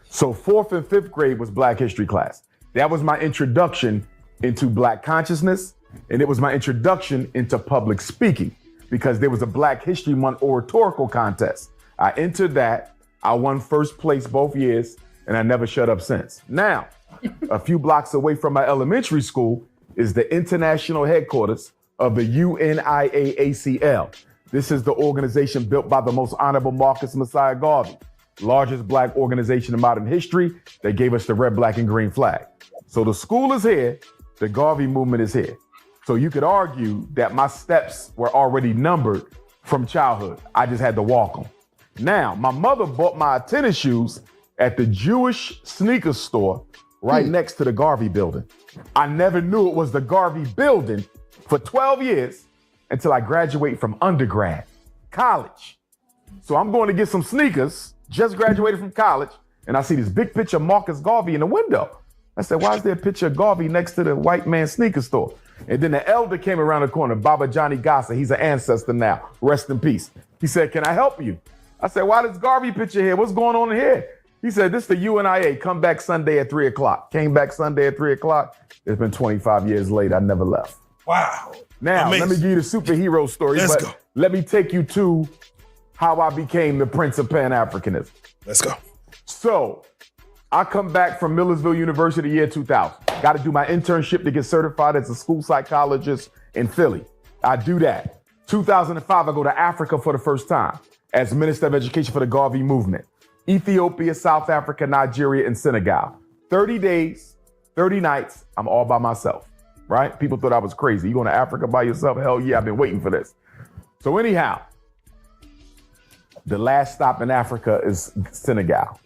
So 4th and 5th grade was Black history class. That was my introduction into Black consciousness, and it was my introduction into public speaking because there was a Black History Month oratorical contest. I entered that. I won first place both years, and I never shut up since. Now, a few blocks away from my elementary school is the international headquarters of the UNIAACL. This is the organization built by the most honorable Marcus Messiah Garvey, largest Black organization in modern history. They gave us the red, black, and green flag. So the school is here. The Garvey movement is here. So you could argue that my steps were already numbered from childhood. I just had to walk them. Now, my mother bought my tennis shoes at the Jewish sneaker store right next to the Garvey building. I never knew it was the Garvey building for 12 years until I graduated from undergrad, college. So I'm going to get some sneakers, just graduated from college, and I see this big picture of Marcus Garvey in the window. I said, why is there a picture of Garvey next to the white man's sneaker store? And then the elder came around the corner, Baba Johnny Gossa. He's an ancestor now. Rest in peace. He said, can I help you? I said, why this Garvey picture here? What's going on here? He said, this is the UNIA. Come back Sunday at 3 o'clock. Came back Sunday at 3 o'clock. It's been 25 years later. I never left. Wow. Now, Amazing. let me give you the superhero story. Let's but go. Let me take you to how I became the Prince of Pan-Africanism. Let's go. So, I come back from Millersville University year 2000. Got to do my internship to get certified as a school psychologist in Philly. I do that. 2005, I go to Africa for the first time as Minister of Education for the Garvey movement. Ethiopia, South Africa, Nigeria, and Senegal. 30 days, 30 nights, I'm all by myself, right? People thought I was crazy. You going to Africa by yourself? Hell yeah, I've been waiting for this. So anyhow, the last stop in Africa is Senegal.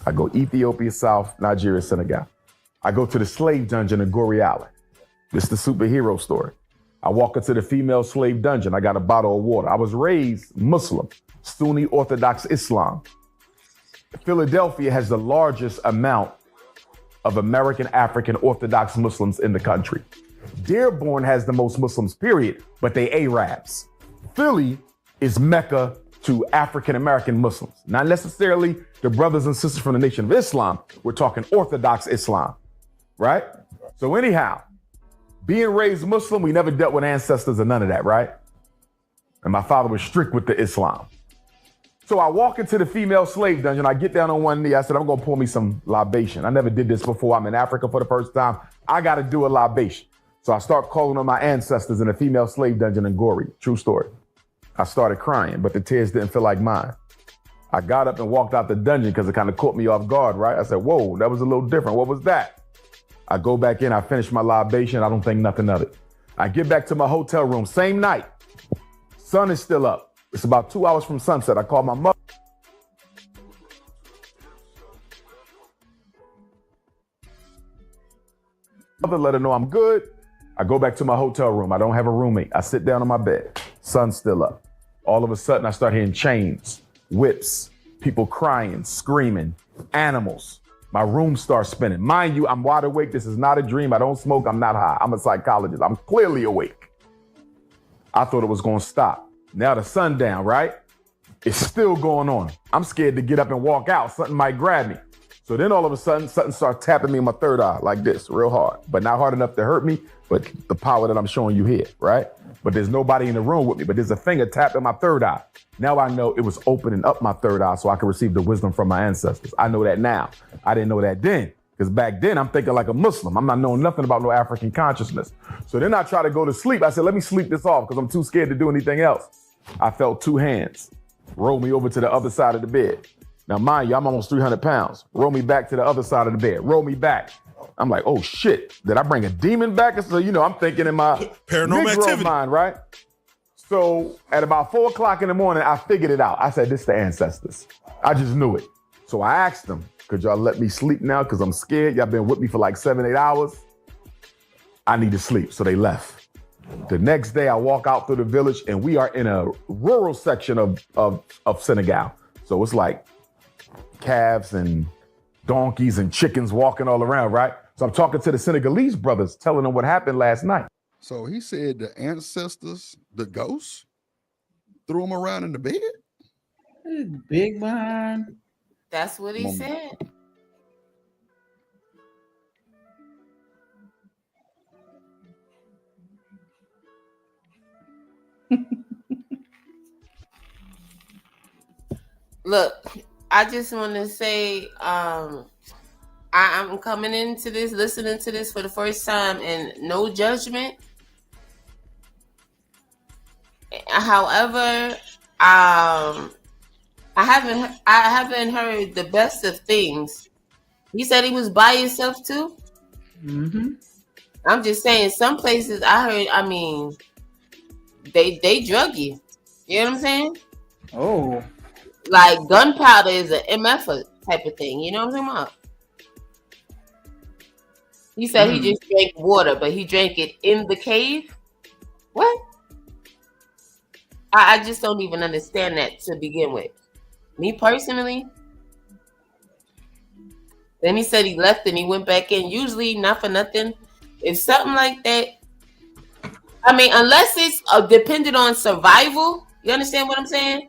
I go Ethiopia, South, Nigeria, Senegal. I go to the slave dungeon in Goree Island. This is the superhero story. I walk into the female slave dungeon. I got a bottle of water. I was raised Muslim, Sunni Orthodox Islam. Philadelphia has the largest amount of American African Orthodox Muslims in the country. Dearborn has the most Muslims, period, but they Arabs. Philly is Mecca to African American Muslims. Not necessarily the brothers and sisters from the Nation of Islam. We're talking Orthodox Islam, right? So anyhow, being raised Muslim, we never dealt with ancestors or none of that, right? And my father was strict with the Islam. So I walk into the female slave dungeon. I get down on one knee. I said, I'm going to pour me some libation. I never did this before. I'm in Africa for the first time. I got to do a libation. So I start calling on my ancestors in the female slave dungeon in Goree. True story. I started crying, but the tears didn't feel like mine. I got up and walked out the dungeon because it kind of caught me off guard, right? I said, whoa, that was a little different. What was that? I go back in. I finish my libation. I don't think nothing of it. I get back to my hotel room. Same night. Sun is still up. It's about 2 hours from sunset. I call my mother. Let her know I'm good. I go back to my hotel room. I don't have a roommate. I sit down on my bed. Sun's still up. All of a sudden, I start hearing chains, whips, people crying, screaming, animals. My room starts spinning. Mind you, I'm wide awake. This is not a dream. I don't smoke. I'm not high. I'm a psychologist. I'm clearly awake. I thought it was going to stop. Now the sun down, right? It's still going on. I'm scared to get up and walk out. Something might grab me. So then all of a sudden, something starts tapping me in my third eye like this, real hard. But not hard enough to hurt me, but the power that I'm showing you here, right? But there's nobody in the room with me, but there's a finger tapping my third eye. Now I know it was opening up my third eye so I can receive the wisdom from my ancestors. I know that now. I didn't know that then Because back then, I'm thinking like a Muslim. I'm not knowing nothing about no African consciousness. So then I try to go to sleep. I said, let me sleep this off because I'm too scared to do anything else. I felt 2 hands roll me over to the other side of the bed. Now, mind you, I'm almost 300 pounds. Roll me back to the other side of the bed. Roll me back. I'm like, oh, shit. Did I bring a demon back? So, I'm thinking in my paranormal activity mind, right? So at about 4 o'clock in the morning, I figured it out. I said, this is the ancestors. I just knew it. So I asked them, could y'all let me sleep now? Because I'm scared. Y'all been with me for like 7-8 hours. I need to sleep. So they left. The next day, I walk out through the village, and we are in a rural section of Senegal. So it's like calves and donkeys and chickens walking all around, right? So I'm talking to the Senegalese brothers, telling them what happened last night. So he said the ancestors, the ghosts, threw him around in the bed? Big man. That's what he said. Look, I just want to say I'm coming into this, listening to this for the first time, and no judgment. However, I haven't heard the best of things. You said he was by himself too? Mm-hmm. I'm just saying, some places I heard, they drug you. You know what I'm saying? Oh. Like gunpowder is an MF type of thing. You know what I'm talking about? He said he just drank water, but he drank it in the cave? What? I just don't even understand that to begin with. Me personally. Then he said he left and he went back in. Usually, not for nothing. If something like that, unless it's dependent on survival, you understand what I'm saying?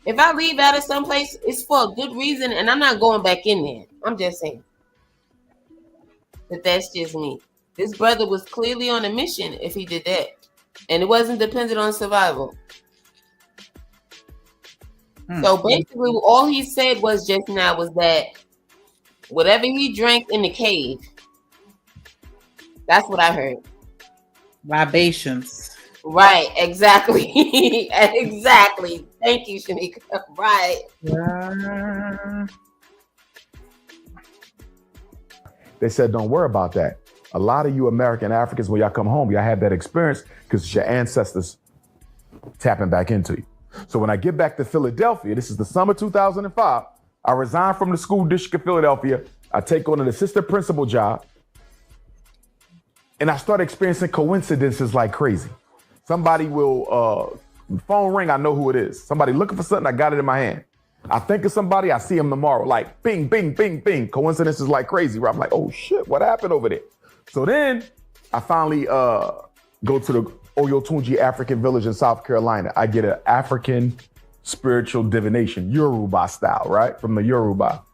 If I leave out of someplace, it's for a good reason, and I'm not going back in there. I'm just saying. But that's just me. This brother was clearly on a mission if he did that. And it wasn't dependent on survival. So basically, all he said was just now was that whatever he drank in the cave, that's what I heard. Libations. Right, exactly. Exactly. Thank you, Shanika. Right. They said, don't worry about that. A lot of you American Africans, when y'all come home, y'all have that experience because it's your ancestors tapping back into you. So when I get back to Philadelphia, this is the summer 2005, I resign from the school district of Philadelphia. I take on an assistant principal job. And I start experiencing coincidences like crazy. Somebody will, phone ring, I know who it is. Somebody looking for something, I got it in my hand. I think of somebody, I see them tomorrow. Like bing, bing, bing, bing. Coincidences like crazy. Where I'm like, oh shit, what happened over there? So then I finally go to the Oyotunji African village in South Carolina. I get an African spiritual divination, Yoruba style, right? From the Yoruba.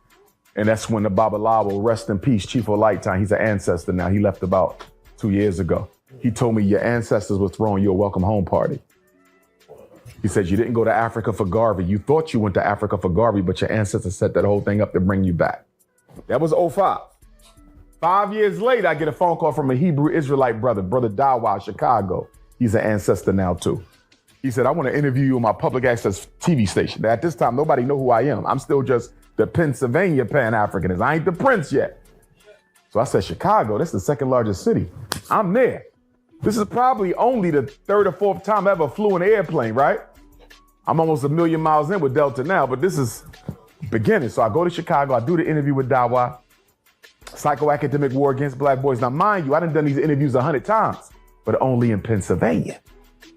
And that's when the Babalawo, rest in peace, Chief Olaitime, he's an ancestor now. He left about 2 years ago. He told me your ancestors were throwing you a welcome home party. He said you didn't go to Africa for Garvey. You thought you went to Africa for Garvey, but your ancestors set that whole thing up to bring you back. That was 2005. 5 years later, I get a phone call from a Hebrew Israelite brother Dawa, Chicago. He's an ancestor now too. He said, I want to interview you on my public access TV station. At this time, nobody know who I am. I'm still just the Pennsylvania Pan-Africanist. I ain't the prince yet. So I said, Chicago, that's the second largest city. I'm there. This is probably only the third or fourth time I ever flew an airplane, right? I'm almost 1 million miles in with Delta now, but this is beginning. So I go to Chicago, I do the interview with Dawa, psychoacademic war against black boys. Now, mind you, I done these interviews 100 times, but only in Pennsylvania.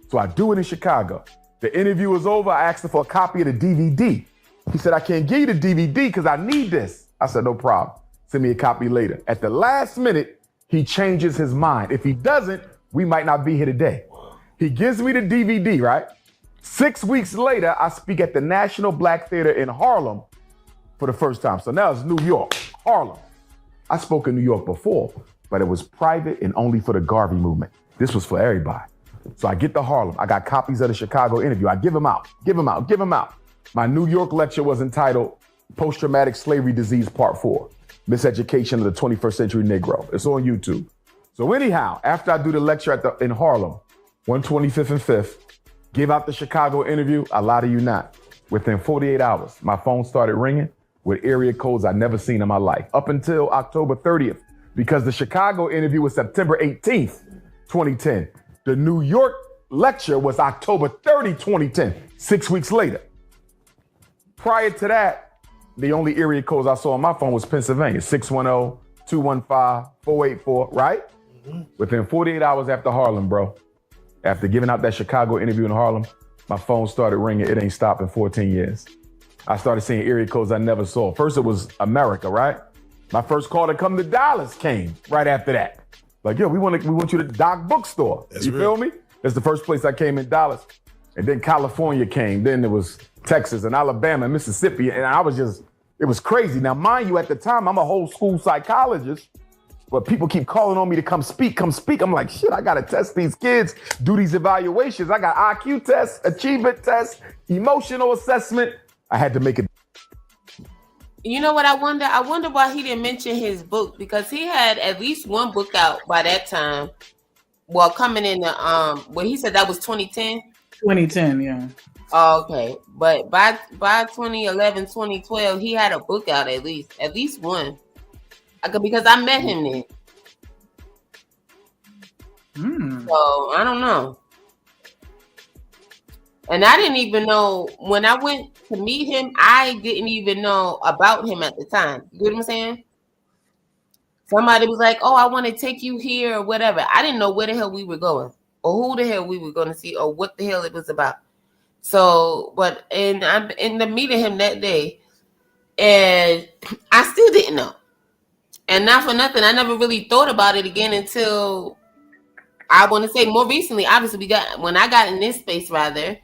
So I do it in Chicago. The interview was over. I asked him for a copy of the DVD. He said, I can't give you the DVD because I need this. I said, no problem. Send me a copy later. At the last minute, he changes his mind. If he doesn't, we might not be here today. He gives me the DVD, right? 6 weeks later, I speak at the National Black Theater in Harlem for the first time. So now it's New York, Harlem. I spoke in New York before, but it was private and only for the Garvey movement. This was for everybody. So I get to Harlem. I got copies of the Chicago interview. I give them out. My New York lecture was entitled Post-Traumatic Slavery Disease Part 4. Miseducation of the 21st Century Negro. It's on YouTube. So anyhow, after I do the lecture in Harlem, 125th and 5th, give out the Chicago interview, I lie to you not. Within 48 hours, my phone started ringing with area codes I'd never seen in my life, up until October 30th, because the Chicago interview was September 18th, 2010. The New York lecture was October 30, 2010, 6 weeks later. Prior to that, the only area codes I saw on my phone was Pennsylvania, 610-215-484, right? Within 48 hours after Harlem, bro, after giving out that Chicago interview in Harlem, my phone started ringing. It ain't stopped in 14 years. I started seeing area codes I never saw. First, it was America, right? My first call to come to Dallas came right after that. Like, yo, we want you to Doc Bookstore. You feel me? That's the first place I came in Dallas. And then California came. Then there was Texas and Alabama and Mississippi. And it was crazy. Now, mind you, at the time, I'm a whole school psychologist, but people keep calling on me to come speak. I'm like, shit, I got to test these kids, do these evaluations. I got IQ tests, achievement tests, emotional assessment. I had to make it. You know what I wonder? I wonder why he didn't mention his book, because he had at least one book out by that time. Well, coming in the well, he said that was 2010. 2010, yeah. Oh, okay, but by 2011, 2012, he had a book out at least one. Because I met him then. So I don't know. And I didn't even know when I went to meet him, I didn't even know about him at the time. You get what I'm saying? Somebody was like, oh, I want to take you here or whatever. I didn't know where the hell we were going or who the hell we were going to see or what the hell it was about. So, and I'm in the meeting him that day, and I still didn't know. And not for nothing, I never really thought about it again until I want to say more recently. Obviously, when I got in this space rather,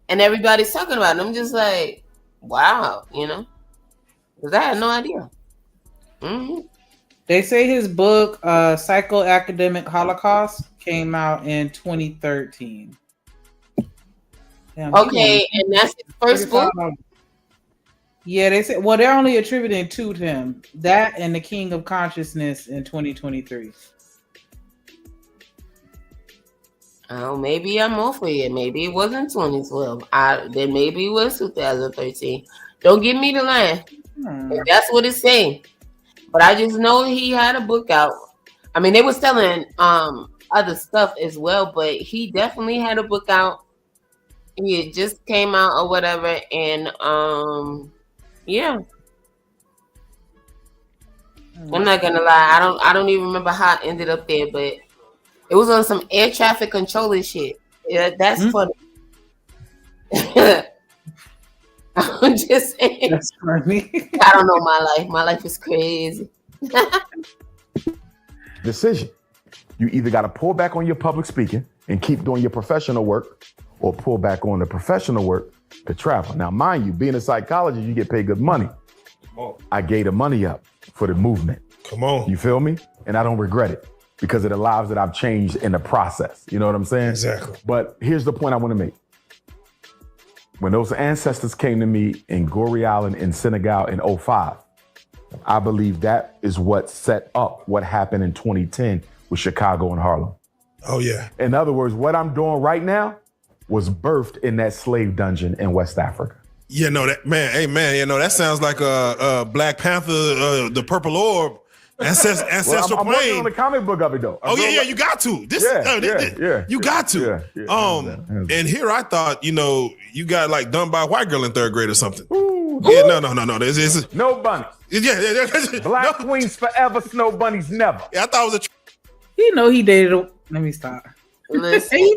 and everybody's talking about it, I'm just like, wow, because I had no idea. They say his book, Psychoacademic Holocaust, came out in 2013. Damn, okay, and that's his first book? Yeah, they said, well, they're only attributing two to him. That and The King of Consciousness in 2023. Oh, maybe I'm off for it. Maybe it wasn't 2012. Then maybe it was 2013. Don't give me the line. If that's what it's saying. But I just know he had a book out. I mean, they were selling other stuff as well, but he definitely had a book out. He had just came out or whatever, and yeah. I'm not gonna lie. I don't even remember how it ended up there, but it was on some air traffic controller shit. Yeah, that's funny. I'm just saying. That's funny. I don't know my life. My life is crazy. Decision. You either got to pull back on your public speaking and keep doing your professional work, or pull back on the professional work to travel. Now, mind you, being a psychologist, you get paid good money. I gave the money up for the movement. Come on. You feel me? And I don't regret it because of the lives that I've changed in the process. You know what I'm saying? Exactly. But here's the point I want to make. When those ancestors came to me in Goree Island in Senegal in 2005, I believe that is what set up what happened in 2010 with Chicago and Harlem. Oh, yeah. In other words, what I'm doing right now was birthed in that slave dungeon in West Africa. Yeah, no, that man, hey man, that sounds like a Black Panther, the Purple Orb, ancestral I'm working plane. on the comic book of it though. You got to. You got to. And here I thought, you got like done by a white girl in third grade or something. Ooh, no. No bunnies. Yeah. Black queens forever, snow bunnies never. Yeah, I thought it was he dated. Let me stop. Listen, he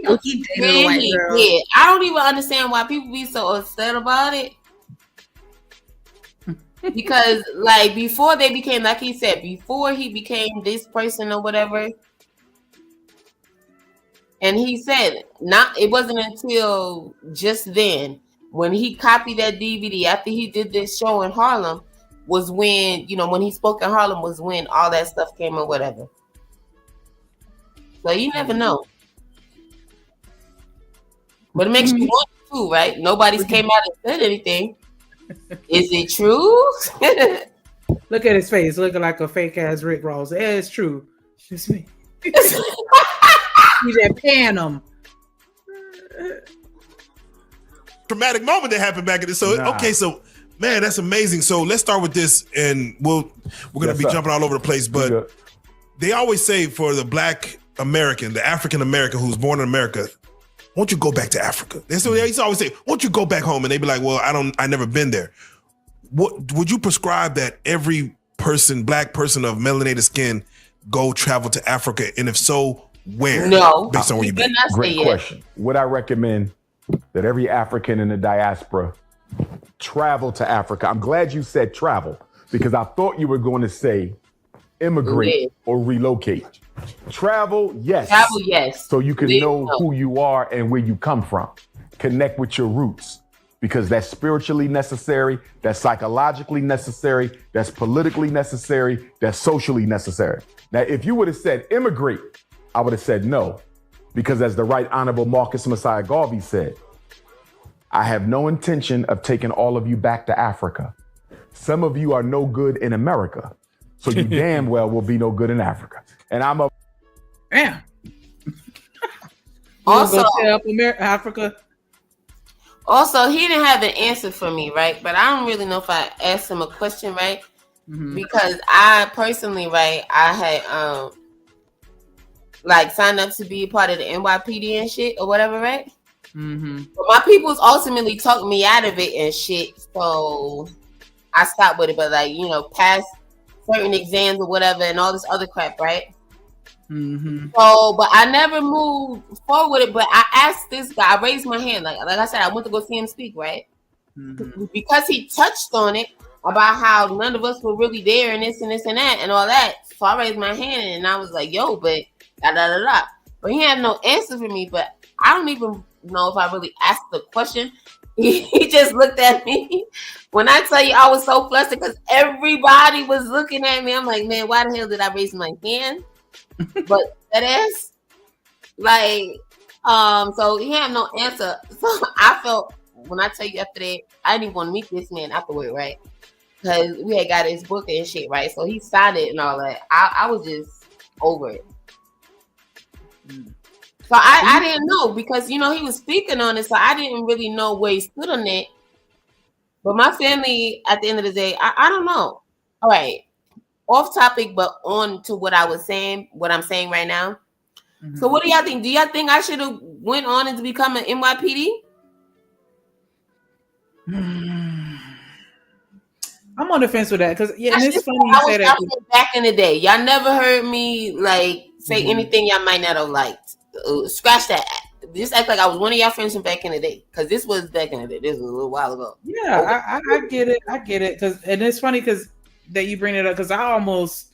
dated a white girl. Yeah, I don't even understand why people be so upset about it. Because like before they became, like he said, before he became this person or whatever, and he said it wasn't until just then when he copied that DVD after he did this show in Harlem was when, when he spoke in Harlem was when all that stuff came or whatever. So you never know. But it makes you want to, right? Nobody's came out and said anything. Is it true? Look at his face, looking like a fake ass Rick Ross. Yeah, it's true. It's me. You just pan him. Traumatic moment that happened back in this. So okay, so man, that's amazing. So let's start with this, and we're gonna be jumping all over the place. But they always say for the Black American, the African American who's born in America, won't you go back to Africa? They used to always say, won't you go back home? And they'd be like, well, I never been there. What would you prescribe that every person, Black person of melanated skin, go travel to Africa? And if so, where? No. Based on where you've been. Great question. Would I recommend that every African in the diaspora travel to Africa? I'm glad you said travel, because I thought you were going to say immigrate or relocate. Travel, yes. Travel, yes. So you can know who you are and where you come from. Connect with your roots, because that's spiritually necessary, that's psychologically necessary, that's politically necessary, that's socially necessary. Now, if you would have said immigrate, I would have said no, because as the Right Honorable Marcus Messiah Garvey said, I have no intention of taking all of you back to Africa. Some of you are no good in America, so you damn well will be no good in Africa. And I'm a... Damn. Also, Africa. Also, he didn't have an answer for me, right? But I don't really know if I asked him a question, right? Because I personally, right, I had like signed up to be a part of the NYPD and shit or whatever, right? But my people's ultimately talked me out of it and shit, so I stopped with it. But like, you know, past certain exams or whatever and all this other crap, right? So, but I never moved forward with it. But I asked this guy, I raised my hand, like I said, I went to go see him speak, right? Because he touched on it about how none of us were really there and this and this and that and all that. So I raised my hand and I was like, yo, but da da da da. But he had no answer for me. But I don't even know if I really asked the question. He just looked at me. When I tell you I was so flustered because everybody was looking at me, I'm like, man, why the hell did I raise my hand? But that ass, like, so he had no answer. So I felt, when I tell you after that, I didn't even want to meet this man afterward, right? Because we had got his book and shit, right? So he signed it and all that. I was just over it. So I didn't know, because, you know, he was speaking on it, so I didn't really know where he stood on it. But my family, at the end of the day, I don't know. All right. Off topic, but on to what I was saying, what I'm saying right now. So what do y'all think? Do y'all think I should have went on and to become an NYPD? I'm on the fence with that, because and it's funny you say that. Back in the day, y'all never heard me like say anything y'all might not have liked. Scratch that. Just act like I was one of y'all friends from back in the day, because this was back in the day. This was a little while ago. Yeah, I get it. I get it. And it's funny because that you bring it up, because I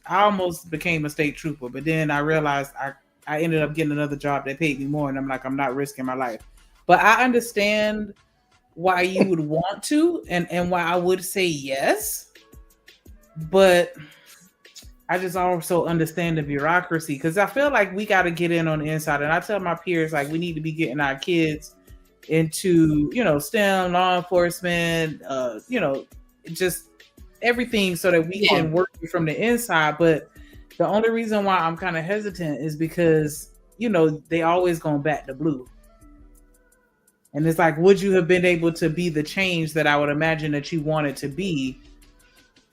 almost became a state trooper, but then I realized I ended up getting another job that paid me more, and I'm like, I'm not risking my life. But I understand why you would want to, and why I would say yes, but I just also understand the bureaucracy, because I feel like we got to get in on the inside. And I tell my peers, like, we need to be getting our kids into, you know, STEM, law enforcement, you know, just everything, so that we can work from the inside. But the only reason why I'm kind of hesitant is because, you know, they always going back to blue. And it's like, would you have been able to be the change that I would imagine that you wanted to be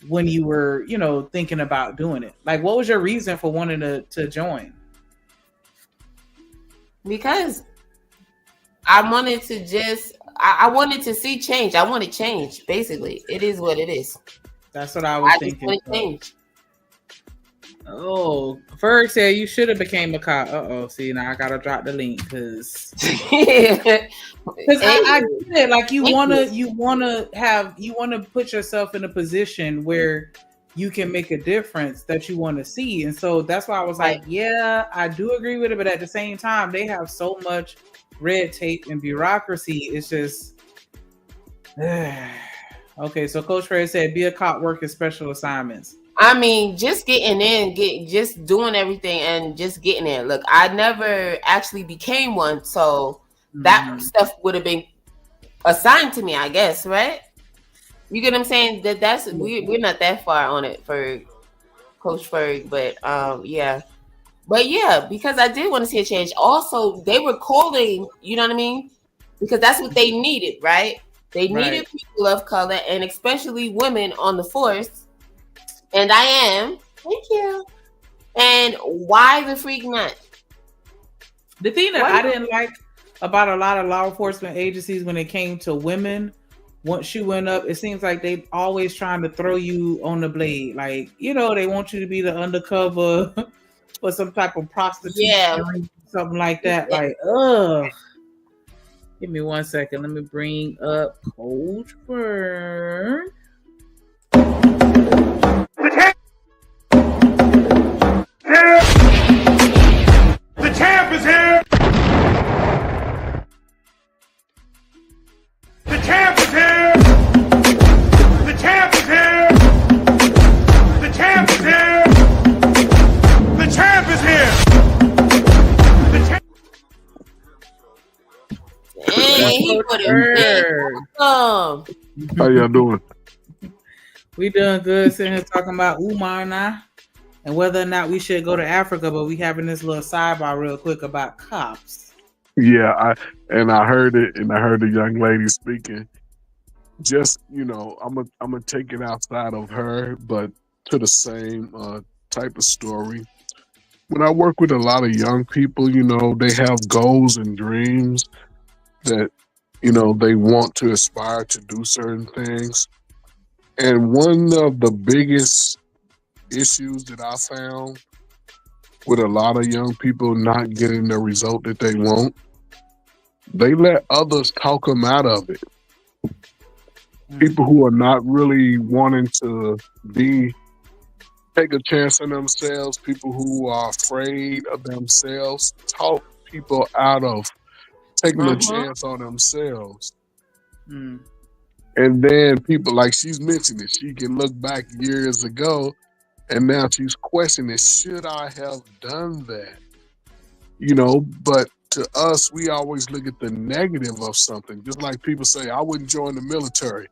when you were, you know, thinking about doing it? Like, what was your reason for wanting to join? Because I wanted to just, I wanted to see change. I wanted change, basically. It is what it is. That's what I was thinking. Just want change. Oh, Ferg said you should have became a cop. See, now I gotta drop the link, because I get it. Like, you wanna put yourself in a position where you can make a difference that you want to see, and so that's why I was like, yeah, I do agree with it, but at the same time, they have so much red tape and bureaucracy. It's just okay. So Coach Fred said, be a cop, work in special assignments. I mean, just getting in, just doing everything and just getting there. Look, I never actually became one, so that stuff would have been assigned to me, I guess, right? You get what I'm saying? We're not that far on it for Coach Ferg, but yeah. But yeah, because I did want to see a change. Also, they were calling, you know what I mean? Because that's what they needed, right? They needed people of color and especially women on the force. And I am. Thank you. And why the freak not? The thing that I didn't like about a lot of law enforcement agencies when it came to women, once you went up, it seems like they always trying to throw you on the blade. Like, you know, they want you to be the undercover for some type of prostitution, something like that. Like, ugh. Give me 1 second. Let me bring up Coach Ferg. The champ is here! The champ is here! The champ is here! The champ is here! The champ is here! The champ. Hey, he put it. How y'all doing? We doing good sitting here talking about Umar now and whether or not we should go to Africa, but we having this little sidebar real quick about cops. Yeah, I heard it, and I heard the young lady speaking. Just, you know, I'm gonna take it outside of her, but to the same type of story. When I work with a lot of young people, you know, they have goals and dreams that, you know, they want to aspire to do certain things. And one of the biggest issues that I found with a lot of young people not getting the result that they want, they let others talk them out of it. People who are not really wanting to take a chance on themselves, people who are afraid of themselves, talk people out of taking a chance on themselves. And then people, like she's mentioning, she can look back years ago and now she's questioning, should I have done that? You know, but to us, we always look at the negative of something. Just like people say, I wouldn't join the military.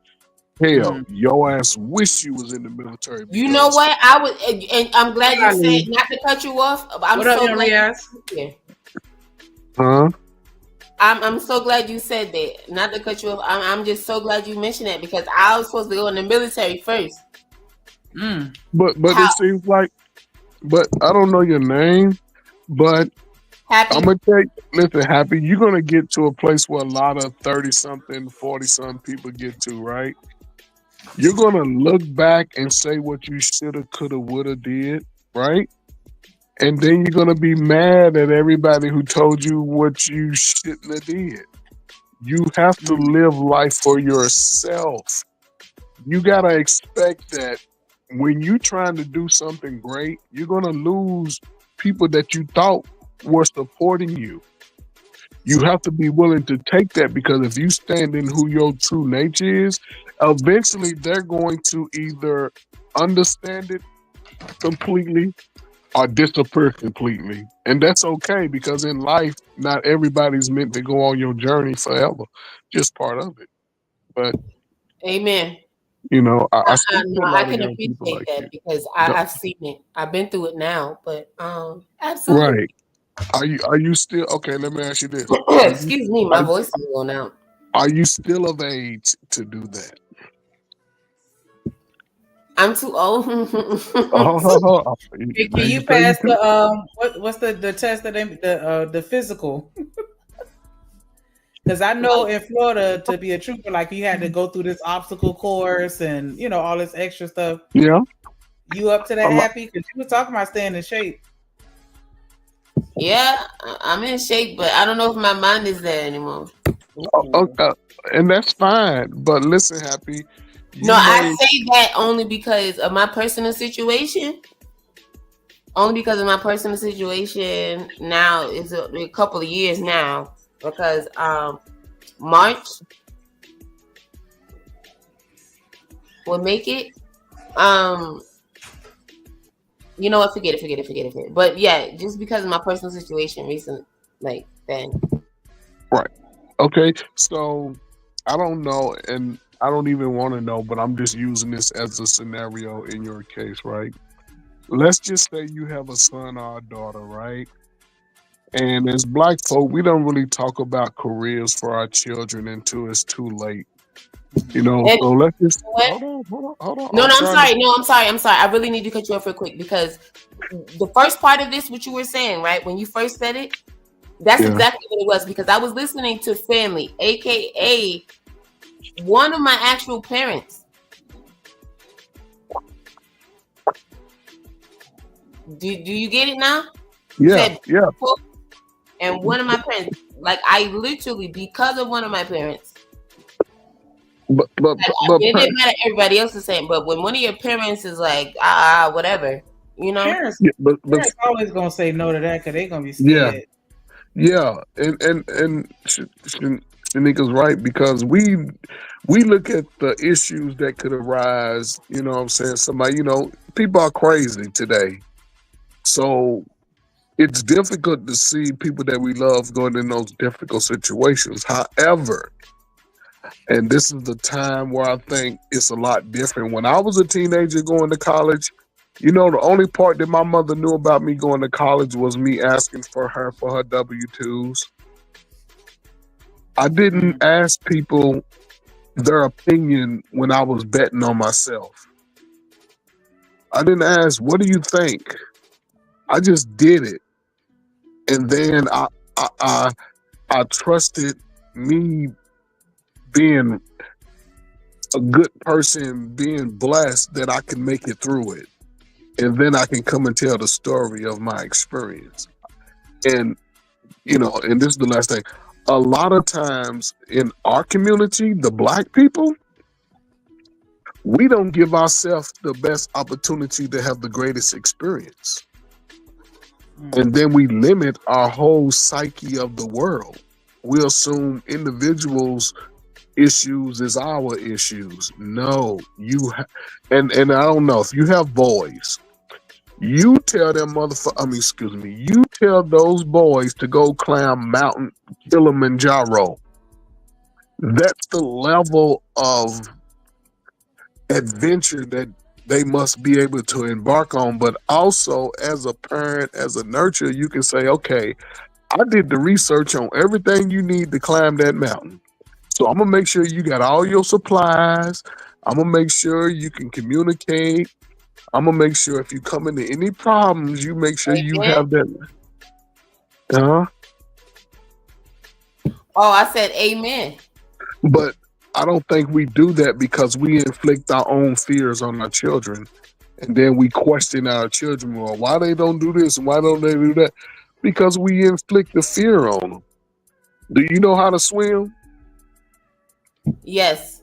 Hell, your ass wish you was in the military. You know what? I would, and I'm glad you said, not to cut you off. I'm so glad. Huh? I'm so glad you said that. Not to cut you off. I'm just so glad you mentioned that because I was supposed to go in the military first. But it seems like, but I don't know your name, but Happy. I'm gonna listen, Happy, you're gonna get to a place where a lot of 30-something, 40-something people get to, right? You're gonna look back and say what you shoulda, coulda, woulda did, right? And then you're gonna be mad at everybody who told you what you shouldn't have did. You have to live life for yourself. You gotta expect that when you're trying to do something great, you're gonna lose people that you thought were supporting you. You have to be willing to take that because if you stand in who your true nature is, eventually they're going to either understand it completely or disappear completely. And that's okay because in life, not everybody's meant to go on your journey forever. Just part of it. But amen. You know, I can appreciate that because I've seen it. I've been through it now, but absolutely. Right. Are you still okay? Let me ask you this. Excuse me, my voice is going out. Are you still of age to do that? I'm too old. Can you pass the what's the test that the physical? Because I know in Florida to be a trooper, like you had to go through this obstacle course and you know all this extra stuff. Yeah. You up to that, Happy? Because you were talking about staying in shape. Yeah, I'm in shape, but I don't know if my mind is there anymore. And that's fine. But listen, Happy. I say that only because of my personal situation. Only because of my personal situation now is a couple of years now. Because March will make it. You know what? Forget it. But yeah, just because of my personal situation recently, like then. Right. Okay. So I don't know, and I don't even want to know, but I'm just using this as a scenario in your case, right? Let's just say you have a son or a daughter, right? And as black folk, we don't really talk about careers for our children until it's too late. You know, And so let's just what? hold on. No, I'm sorry. I really need to cut you off real quick because the first part of this, what you were saying, right? When you first said it, that's exactly what it was, because I was listening to family, aka one of my actual parents. Do you get it now? Yeah. And one of my parents, like I literally, because of one of my parents, but it didn't matter everybody else is saying, but when one of your parents is like, whatever, you know, Parents, but parents always gonna say no to that because they're gonna be scared. Yeah, and Shanika's right, because we look at the issues that could arise. You know what I'm saying? Somebody, people are crazy today, so it's difficult to see people that we love going in those difficult situations. However, and this is the time where I think it's a lot different. When I was a teenager going to college, the only part that my mother knew about me going to college was me asking for her W-2s. I didn't ask people their opinion when I was betting on myself. I didn't ask, what do you think? I just did it. And then I trusted me being a good person, being blessed, that I can make it through it. And then I can come and tell the story of my experience. And, and this is the last thing. A lot of times in our community, the black people, we don't give ourselves the best opportunity to have the greatest experience. And then we limit our whole psyche of the world. We assume individuals' issues is our issues. No, and I don't know, if you have boys, you tell them you tell those boys to go climb Mount Kilimanjaro. That's the level of adventure that they must be able to embark on. But also, as a parent, as a nurturer, you can say, okay, I did the research on everything you need to climb that mountain. So I'm going to make sure you got all your supplies. I'm going to make sure you can communicate. I'm going to make sure if you come into any problems, you make sure you have that. Oh, I said amen. But I don't think we do that, because we inflict our own fears on our children. And then we question our children, well, why they don't do this and why don't they do that? Because we inflict the fear on them. Do you know how to swim? Yes.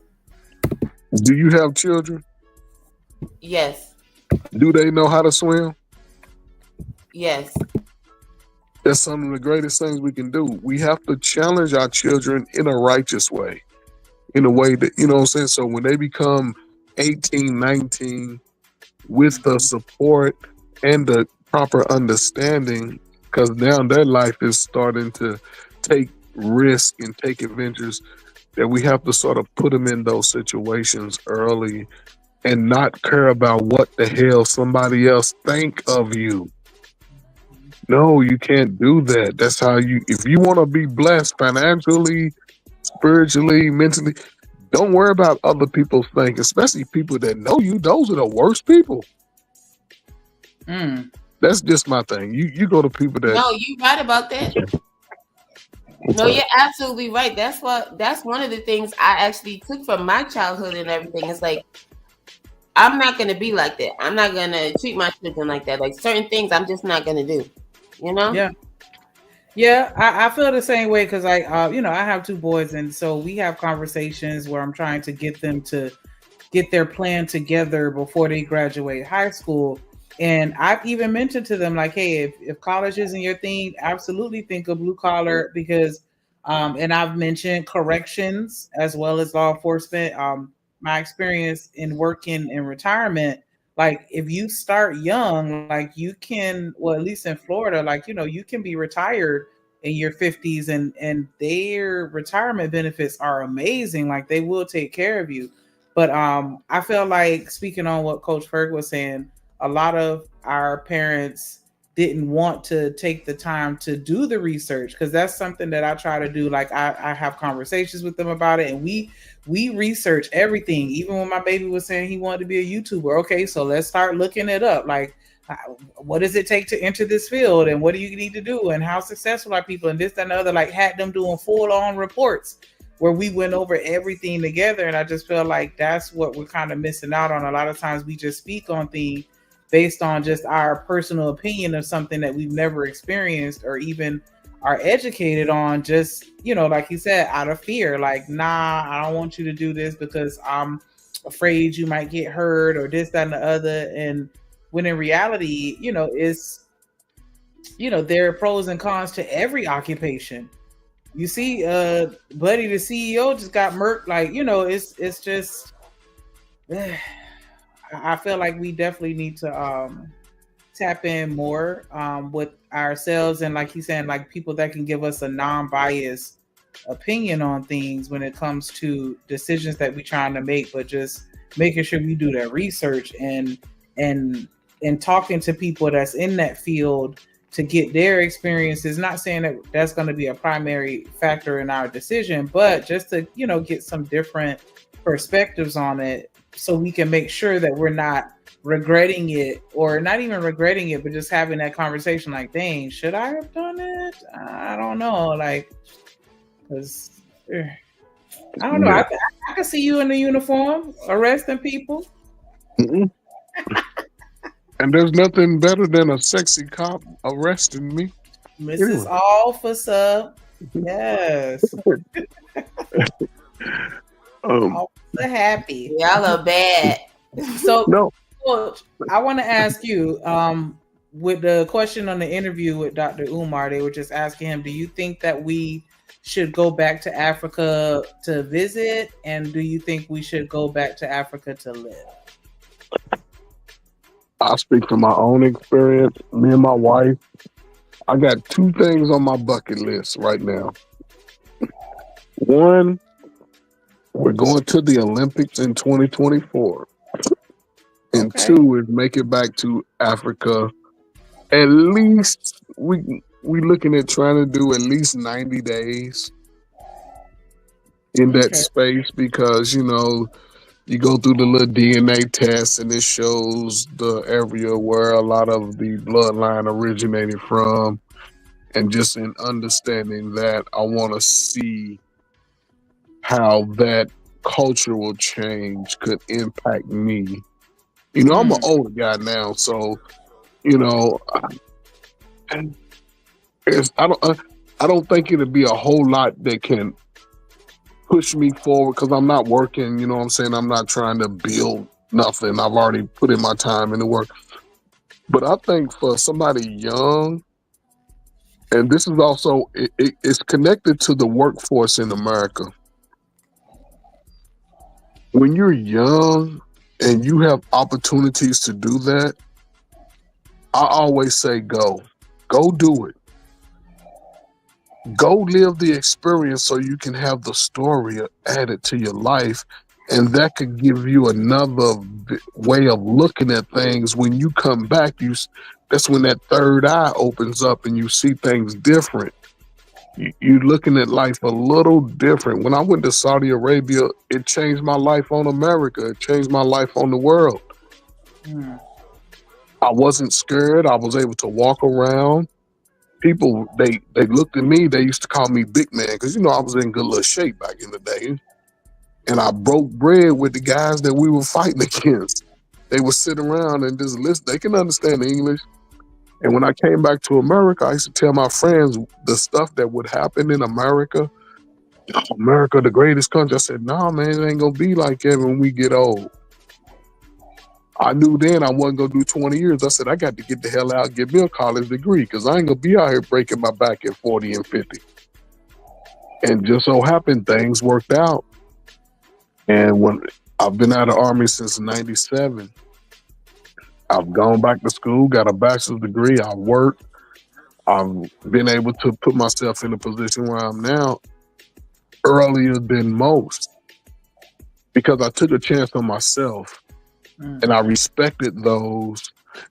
Do you have children? Yes. Do they know how to swim? Yes. That's some of the greatest things we can do. We have to challenge our children in a righteous way, in a way that, you know what I'm saying? So when they become 18, 19, with the support and the proper understanding, because now their life is starting to take risk and take adventures, that we have to sort of put them in those situations early and not care about what the hell somebody else think of you. No, you can't do that. That's how if you want to be blessed financially, spiritually, mentally, don't worry about other people's things, especially people that know you. Those are the worst people. That's just my thing. You go to people that... No, you're right about that. No, you're absolutely right. That's one of the things I actually took from my childhood and everything. It's like, I'm not going to be like that. I'm not going to treat my children like that. Like certain things I'm just not going to do, Yeah, I feel the same way, because I have two boys, and so we have conversations where I'm trying to get them to get their plan together before they graduate high school. And I've even mentioned to them, like, hey, if college isn't your thing, absolutely think of blue collar, because and I've mentioned corrections as well as law enforcement. My experience in working in retirement, like if you start young, like you can, well, at least in Florida, like, you can be retired in your 50s, and their retirement benefits are amazing. Like they will take care of you. But I feel like, speaking on what Coach Ferg was saying, a lot of our parents didn't want to take the time to do the research, because that's something that I try to do. Like I have conversations with them about it, and we research everything. Even when my baby was saying he wanted to be a YouTuber, okay, so let's start looking it up. Like, what does it take to enter this field, and what do you need to do, and how successful are people, and this, that, and the other. Like, had them doing full-on reports where we went over everything together. And I just feel like that's what we're kind of missing out on. A lot of times we just speak on things based on just our personal opinion of something that we've never experienced or even are educated on, just, you know, like he said, out of fear. Like, nah, I don't want you to do this because I'm afraid you might get hurt or this, that, and the other. And when in reality, you know, it's, you know, there are pros and cons to every occupation. You see, Buddy, the CEO, just got murked. Like, you know, it's just, I feel like we definitely need to tap in more with ourselves, and like he's saying, like people that can give us a non-biased opinion on things when it comes to decisions that we're trying to make, but just making sure we do that research and talking to people that's in that field to get their experiences. Not saying that that's going to be a primary factor in our decision, but just to, you know, get some different perspectives on it, so we can make sure that we're not regretting it, or not even regretting it, but just having that conversation like, dang, should I have done it? I don't know. Like, because I don't know. I can see you in the uniform arresting people. Mm-mm. And there's nothing better than a sexy cop arresting me. Mrs. Officer. Yes. Officer Happy. Y'all are bad. So, no. Coach, I want to ask you, with the question on the interview with Dr. Umar, they were just asking him, do you think that we should go back to Africa to visit? And do you think we should go back to Africa to live? I speak from my own experience. Me and my wife, I got two things on my bucket list right now. One, we're going to the Olympics in 2024. And two is make it back to Africa. At least we looking at trying to do at least 90 days in that space, because, you know, you go through the little DNA test and it shows the area where a lot of the bloodline originated from. And just in understanding that, I want to see how that cultural change could impact me. You know, I'm an older guy now, so, you know, I don't think it'd be a whole lot that can push me forward, because I'm not working, you know what I'm saying? I'm not trying to build nothing. I've already put in my time into work. But I think for somebody young, and this is also, it's connected to the workforce in America. When you're young and you have opportunities to do that, I always say go do it. Go live the experience so you can have the story added to your life. And that could give you another way of looking at things. When you come back, that's when that third eye opens up and you see things different. You're looking at life a little different. When I went to Saudi Arabia, it changed my life on America. It changed my life on the world. I wasn't scared. I was able to walk around. People, they looked at me. They used to call me big man, because, you know, I was in good little shape back in the day. And I broke bread with the guys that we were fighting against. They would sit around and just listen. They can understand English. And when I came back to America, I used to tell my friends the stuff that would happen in America. Oh, America, the greatest country. I said, nah, man, it ain't going to be like that when we get old. I knew then I wasn't going to do 20 years. I said, I got to get the hell out and get me a college degree, because I ain't going to be out here breaking my back at 40 and 50. And just so happened, things worked out. And when I've been out of the Army since 97, I've gone back to school, got a bachelor's degree. I worked. I've been able to put myself in a position where I'm now earlier than most because I took a chance on myself and I respected those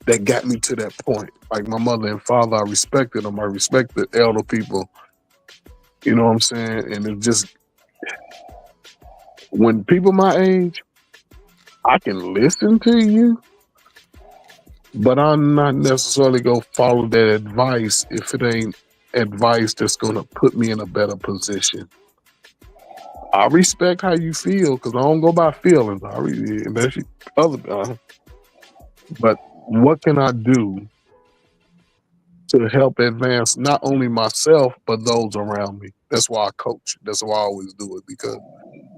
that got me to that point. Like my mother and father, I respected them. I respected elder people. You know what I'm saying? And it just, when people my age, I can listen to you, but I'm not necessarily going to follow that advice if it ain't advice that's going to put me in a better position. I respect how you feel because I don't go by feelings. That's other. But what can I do to help advance not only myself but those around me? That's why I coach. That's why I always do it, because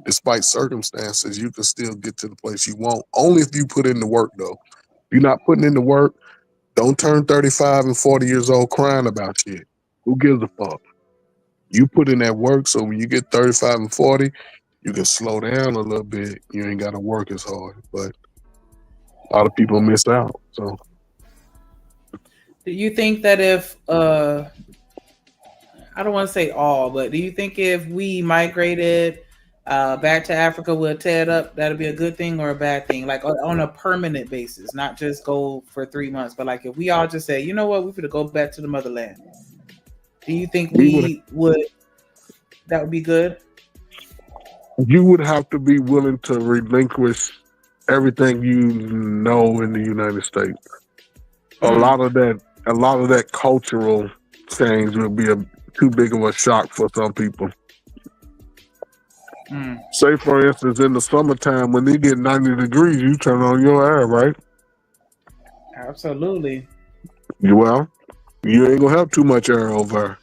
despite circumstances, you can still get to the place you want. Only if you put in the work, though. If you're not putting in the work, don't turn 35 and 40 years old crying about shit. Who gives a fuck? You put in that work, so when you get 35 and 40, you can slow down a little bit. You ain't got to work as hard. But a lot of people miss out. So, do you think that if I don't want to say all, but do you think if we migrated back to Africa, we'll tear it up, that'll be a good thing or a bad thing? Like on a permanent basis, not just go for 3 months, but like if we all just say, you know what, we're gonna go back to the motherland. Do you think we would? That would be good. You would have to be willing to relinquish everything you know in the United States. A lot of that cultural change would be too big of a shock for some people. Say, for instance, in the summertime when they get 90 degrees, you turn on your air, right? Absolutely. Well, you ain't gonna have too much air over.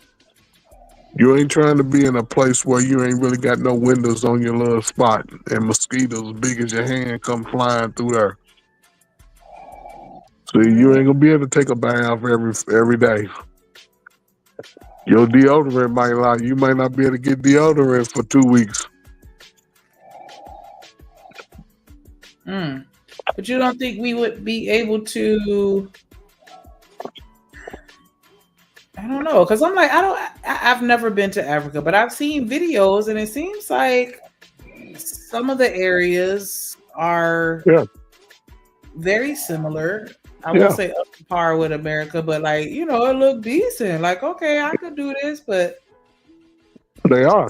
You ain't trying to be in a place where you ain't really got no windows on your little spot and mosquitoes big as your hand come flying through there. So you ain't gonna be able to take a bath every day. Your deodorant might lie. You might not be able to get deodorant for 2 weeks. But you don't think we would be able to? I don't know, because I'm like, I've never been to Africa, but I've seen videos and it seems like some of the areas are very similar. I won't say up to par with America, but like, you know, it looked decent. Like, okay, I could do this, but they are.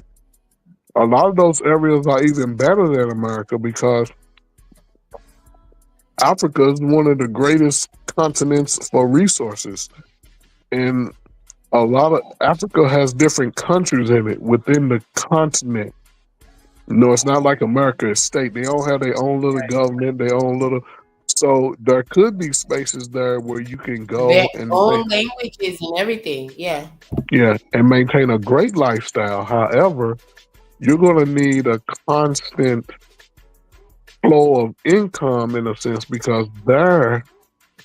A lot of those areas are even better than America because Africa is one of the greatest continents for resources. And a lot of Africa has different countries in it within the continent. No, it's not like America is state. They all have their own little government, their own little. So there could be spaces there where you can go Their and own languages and everything. Yeah. yeah, and maintain a great lifestyle. However, you're going to need a constant flow of income in a sense because there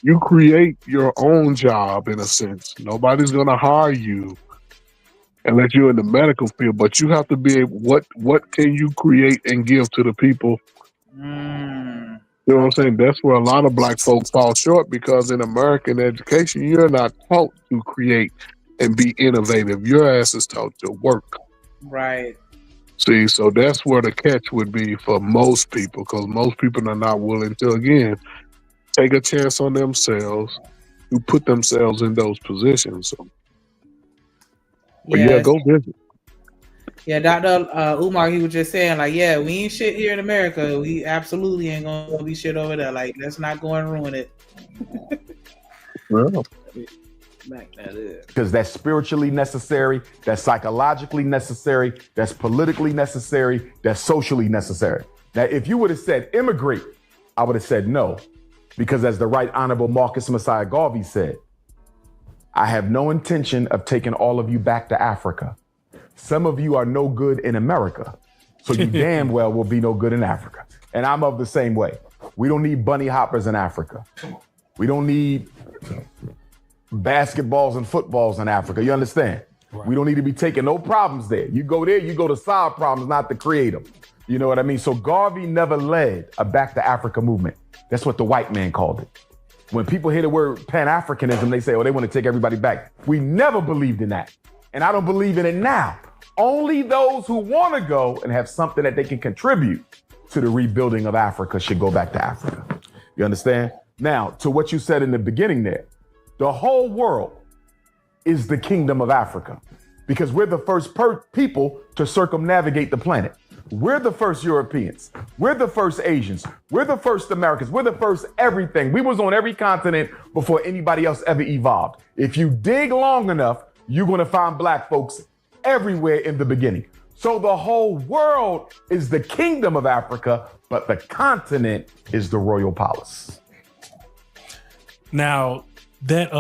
you create your own job in a sense. Nobody's going to hire you unless you're in the medical field, but you have to be able, what can you create and give to the people? You know what I'm saying? That's where a lot of black folks fall short because in American education, you're not taught to create and be innovative. Your ass is taught to work. right. See, so that's where the catch would be for most people because most people are not willing to, again, take a chance on themselves to put themselves in those positions. So, but yeah, go visit. Yeah, Dr. Umar, he was just saying, like, yeah, we ain't shit here in America. We absolutely ain't gonna be shit over there. Like, let's not go and ruin it. Well, because that's spiritually necessary, that's psychologically necessary, that's politically necessary, that's socially necessary. Now, if you would have said immigrate, I would have said no. Because as the Right Honorable Marcus Messiah Garvey said, I have no intention of taking all of you back to Africa. Some of you are no good in America, so you damn well will be no good in Africa. And I'm of the same way. We don't need bunny hoppers in Africa. We don't need basketballs and footballs in Africa. You understand? Right. We don't need to be taking no problems there. You go there, you go to solve problems, not to create them. You know what I mean? So Garvey never led a back to Africa movement. That's what the white man called it. When people hear the word Pan-Africanism, they say, oh, they want to take everybody back. We never believed in that. And I don't believe in it now. Only those who want to go and have something that they can contribute to the rebuilding of Africa should go back to Africa. You understand? Now, to what you said in the beginning there, the whole world is the kingdom of Africa because we're the first people to circumnavigate the planet. We're the first Europeans. We're the first Asians. We're the first Americans. We're the first everything. We was on every continent before anybody else ever evolved. If you dig long enough, you're going to find black folks everywhere in the beginning. So the whole world is the kingdom of Africa, but the continent is the royal palace. Now, that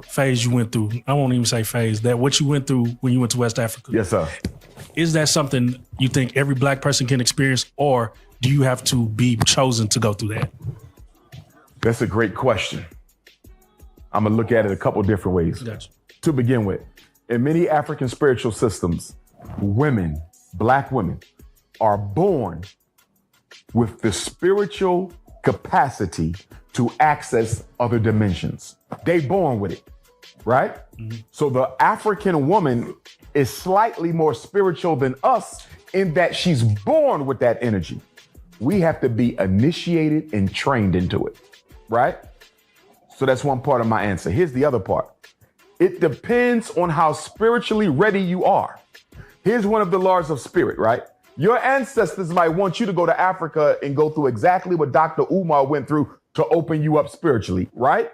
phase you went through, I won't even say phase, that what you went through when you went to West Africa. Yes, sir. Is that something you think every black person can experience, or do you have to be chosen to go through that? That's a great question. I'm going to look at it a couple different ways. Gotcha. To begin with, in many African spiritual systems, women, black women, are born with the spiritual capacity to access other dimensions. They born with it, right? Mm-hmm. So the African woman is slightly more spiritual than us in that she's born with that energy. We have to be initiated and trained into it, right? So that's one part of my answer. Here's the other part. It depends on how spiritually ready you are. Here's one of the laws of spirit, right? Your ancestors might want you to go to Africa and go through exactly what Dr. Umar went through to open you up spiritually, right?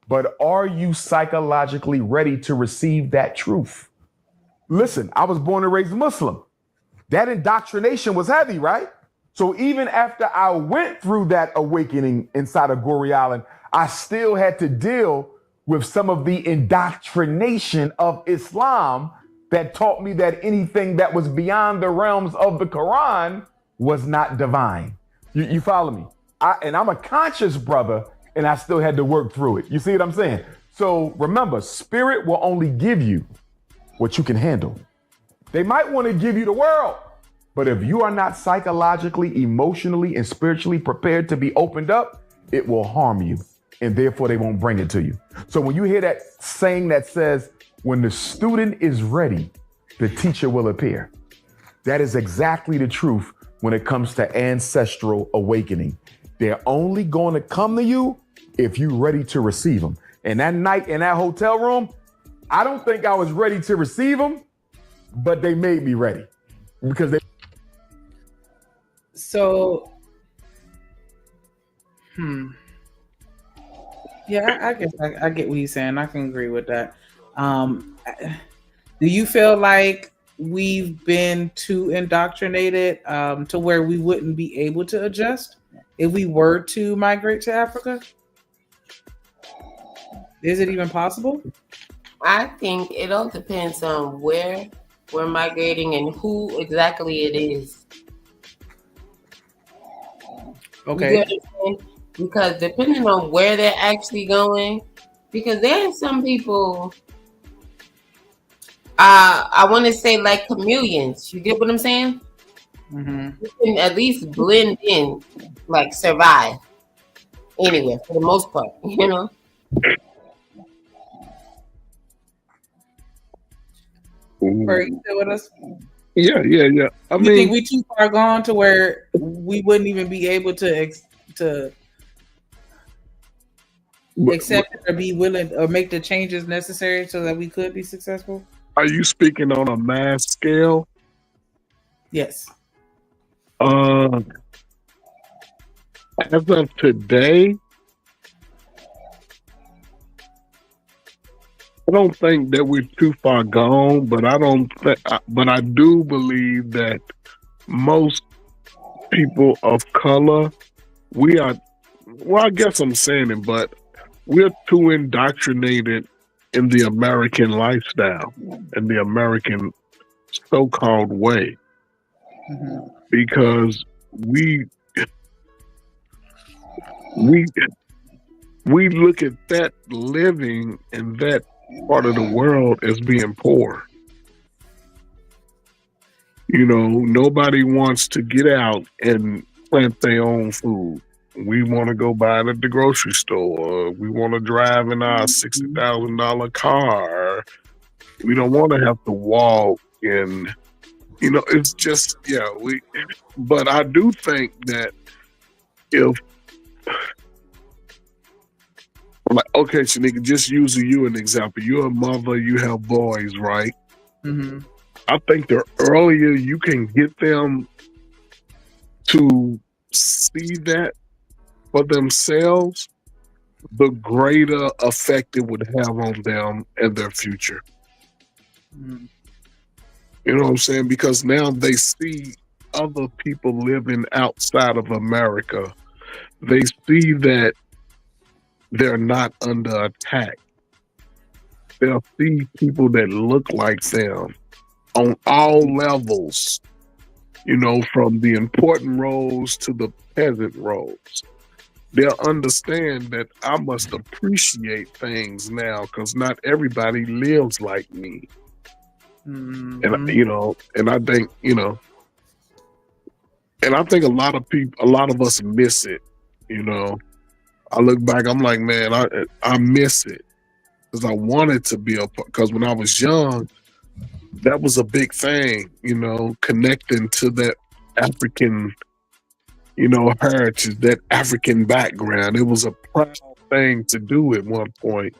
But are you psychologically ready to receive that truth? Listen, I was born and raised Muslim. That indoctrination was heavy, right? So even after I went through that awakening inside of Goree Island, I still had to deal with some of the indoctrination of Islam that taught me that anything that was beyond the realms of the Quran was not divine. You follow me? And I'm a conscious brother, and I still had to work through it. You see what I'm saying? So remember, spirit will only give you what you can handle. They might want to give you the world, but if you are not psychologically, emotionally, and spiritually prepared to be opened up, it will harm you, and therefore they won't bring it to you. So when you hear that saying that says, when the student is ready, the teacher will appear. That is exactly the truth when it comes to ancestral awakening. They're only going to come to you if you're ready to receive them. And that night in that hotel room, I don't think I was ready to receive them, but they made me ready because they. So, yeah, I guess I get what he's saying. I can agree with that. Do you feel like we've been too indoctrinated to where we wouldn't be able to adjust if we were to migrate to Africa? Is it even possible? I think it all depends on where we're migrating and who exactly it is. Okay. Because depending on where they're actually going, because there are some people, I want to say like chameleons. You get what I'm saying? Mm-hmm. You can at least blend in, like survive anywhere for the most part, you know? Are you still with us? Yeah. You think we too far gone to where we wouldn't even be able to accept it or be willing or make the changes necessary so that we could be successful? Are you speaking on a mass scale? Yes. As of today, I don't think that we're too far gone, but but I do believe that most people of color, we are, well, I guess I'm saying it, but we're too indoctrinated in the American lifestyle and the American so-called way. Mm-hmm. Because we look at that living in that part of the world as being poor. You know, nobody wants to get out and plant their own food. We want to go buy it at the grocery store. We want to drive in our $60,000 car. We don't want to have to walk, and it's just But I do think that if, like, okay, Shanika, just using you an example. You're a mother. You have boys, right? Mm-hmm. I think the earlier you can get them to see that for themselves, the greater effect it would have on them and their future. Mm-hmm. You know what I'm saying? Because now they see other people living outside of America. They see that they're not under attack. They'll see people that look like them on all levels, from the important roles to the peasant roles. They'll understand that I must appreciate things now because not everybody lives like me. Mm-hmm. And I think, and I think a lot of us miss it. I look back, I'm like, man, I miss it because I wanted to be because when I was young, that was a big thing, connecting to that African, heritage, that African background. It was a proud thing to do at one point.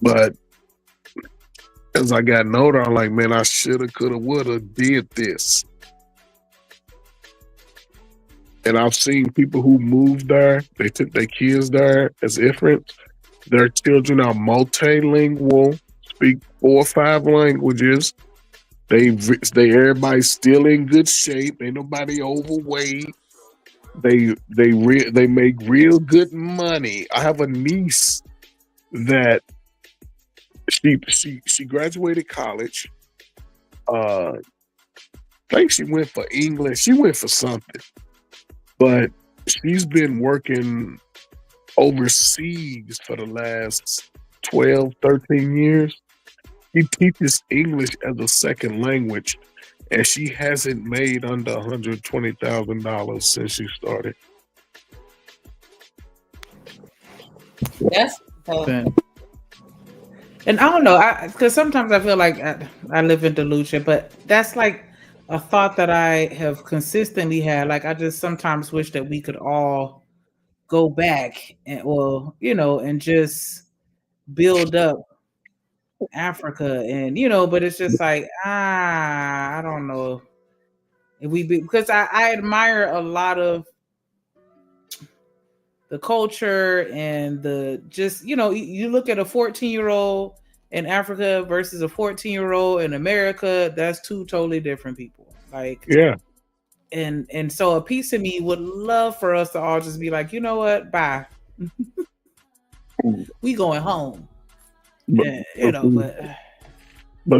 But as I got older, I'm like, man, I shoulda, coulda, woulda did this. And I've seen people who moved there, they took their kids there as infants. Their children are multilingual, speak 4 or 5 languages. Everybody's still in good shape. Ain't nobody overweight. They make real good money. I have a niece that she graduated college. I think she went for English. She went for something. But she's been working overseas for the last 12, 13 years. She teaches English as a second language, and she hasn't made under $120,000 since she started. That's and I don't know, because sometimes I feel like I live in delusion, but that's like a thought that I have consistently had. Like, I just sometimes wish that we could all go back and just build up Africa, and but it's just like I don't know if because I admire a lot of the culture and the just you look at a 14-year-old in Africa versus a 14-year-old in America. That's 2 totally different people. Like, yeah. And so a piece of me would love for us to all just be like, you know what, bye. We going home. But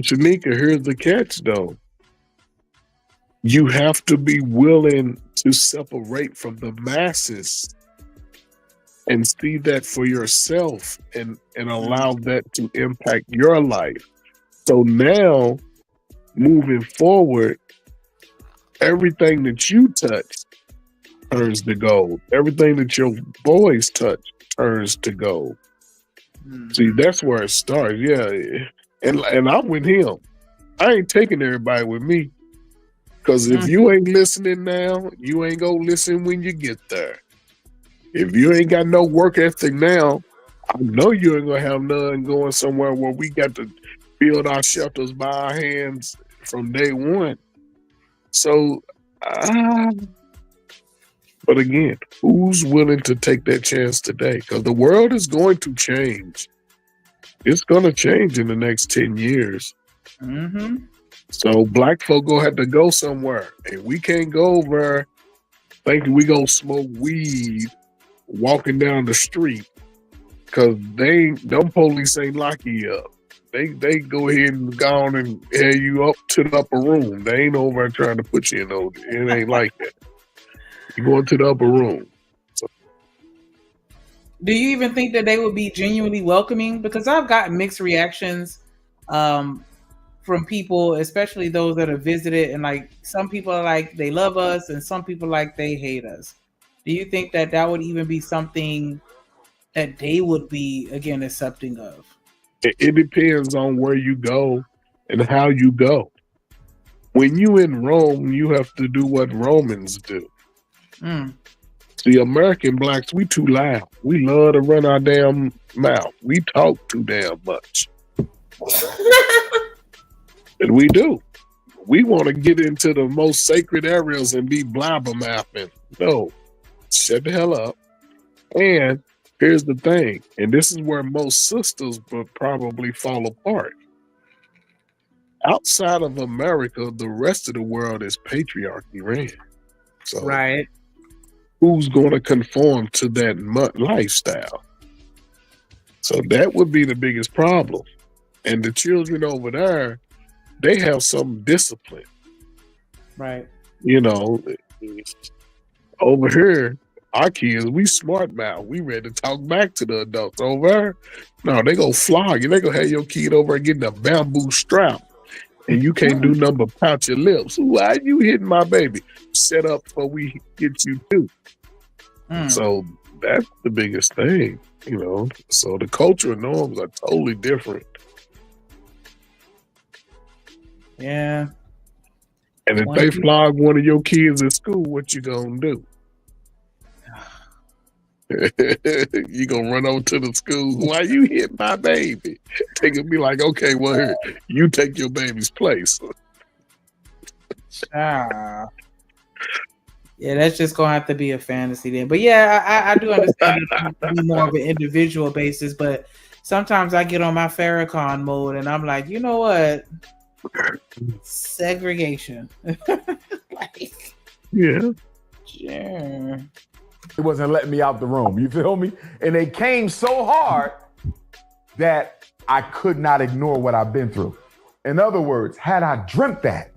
Shanika, here's the catch though. You have to be willing to separate from the masses and see that for yourself and allow that to impact your life. So now, moving forward, everything that you touch turns to gold. Everything that your boys touch turns to gold. See, that's where it starts. Yeah. And I'm with him. I ain't taking everybody with me. Because if you ain't listening now, you ain't gonna listen when you get there. If you ain't got no work ethic now, I know you ain't gonna have none going somewhere where we got to build our shelters by our hands from day one. So, but again, who's willing to take that chance today? Because the world is going to change. It's going to change in the next 10 years. Mm-hmm. So black folk gonna have to go somewhere. And we can't go over thinking we gonna smoke weed walking down the street. Because them police ain't lock you up. They go ahead and go on and head you up to the upper room. They ain't over there trying to put you in those. It ain't like that. You going to the upper room. So. Do you even think that they would be genuinely welcoming? Because I've gotten mixed reactions from people, especially those that have visited, and like some people are like they love us, and some people like they hate us. Do you think that that would even be something that they would be, again, accepting of? It depends on where you go and how you go. When you in Rome, you have to do what Romans do. The American blacks, we too loud. We love to run our damn mouth. We talk too damn much. And we do. We want to get into the most sacred areas and be blabbermouthing. No, shut the hell up. And here's the thing, and this is where most sisters would probably fall apart. Outside of America, the rest of the world is patriarchy ran. So right. Who's going to conform to that lifestyle? So that would be the biggest problem. And the children over there, they have some discipline. Right. You know, over here, our kids, we smart mouth. We ready to talk back to the adults. Over there, no, they gonna flog you. They gonna have your kid over and get the bamboo strap. And you can't do nothing but pout your lips. Why you hitting my baby? Set up before we get you too. So that's the biggest thing, you know. So the cultural norms are totally different. Yeah. And if they flog one of your kids at school, what you gonna do? You gonna run over to the school? Why you hit my baby? They gonna be like, okay, well, here, you take your baby's place. Yeah, that's just gonna have to be a fantasy then. But yeah, I do understand it to be more of an individual basis. But sometimes I get on my Farrakhan mode and I'm like, you know what? Segregation. Like, yeah. Sure. It wasn't letting me out the room. You feel me? And they came so hard that I could not ignore what I've been through. In other words, had I dreamt that,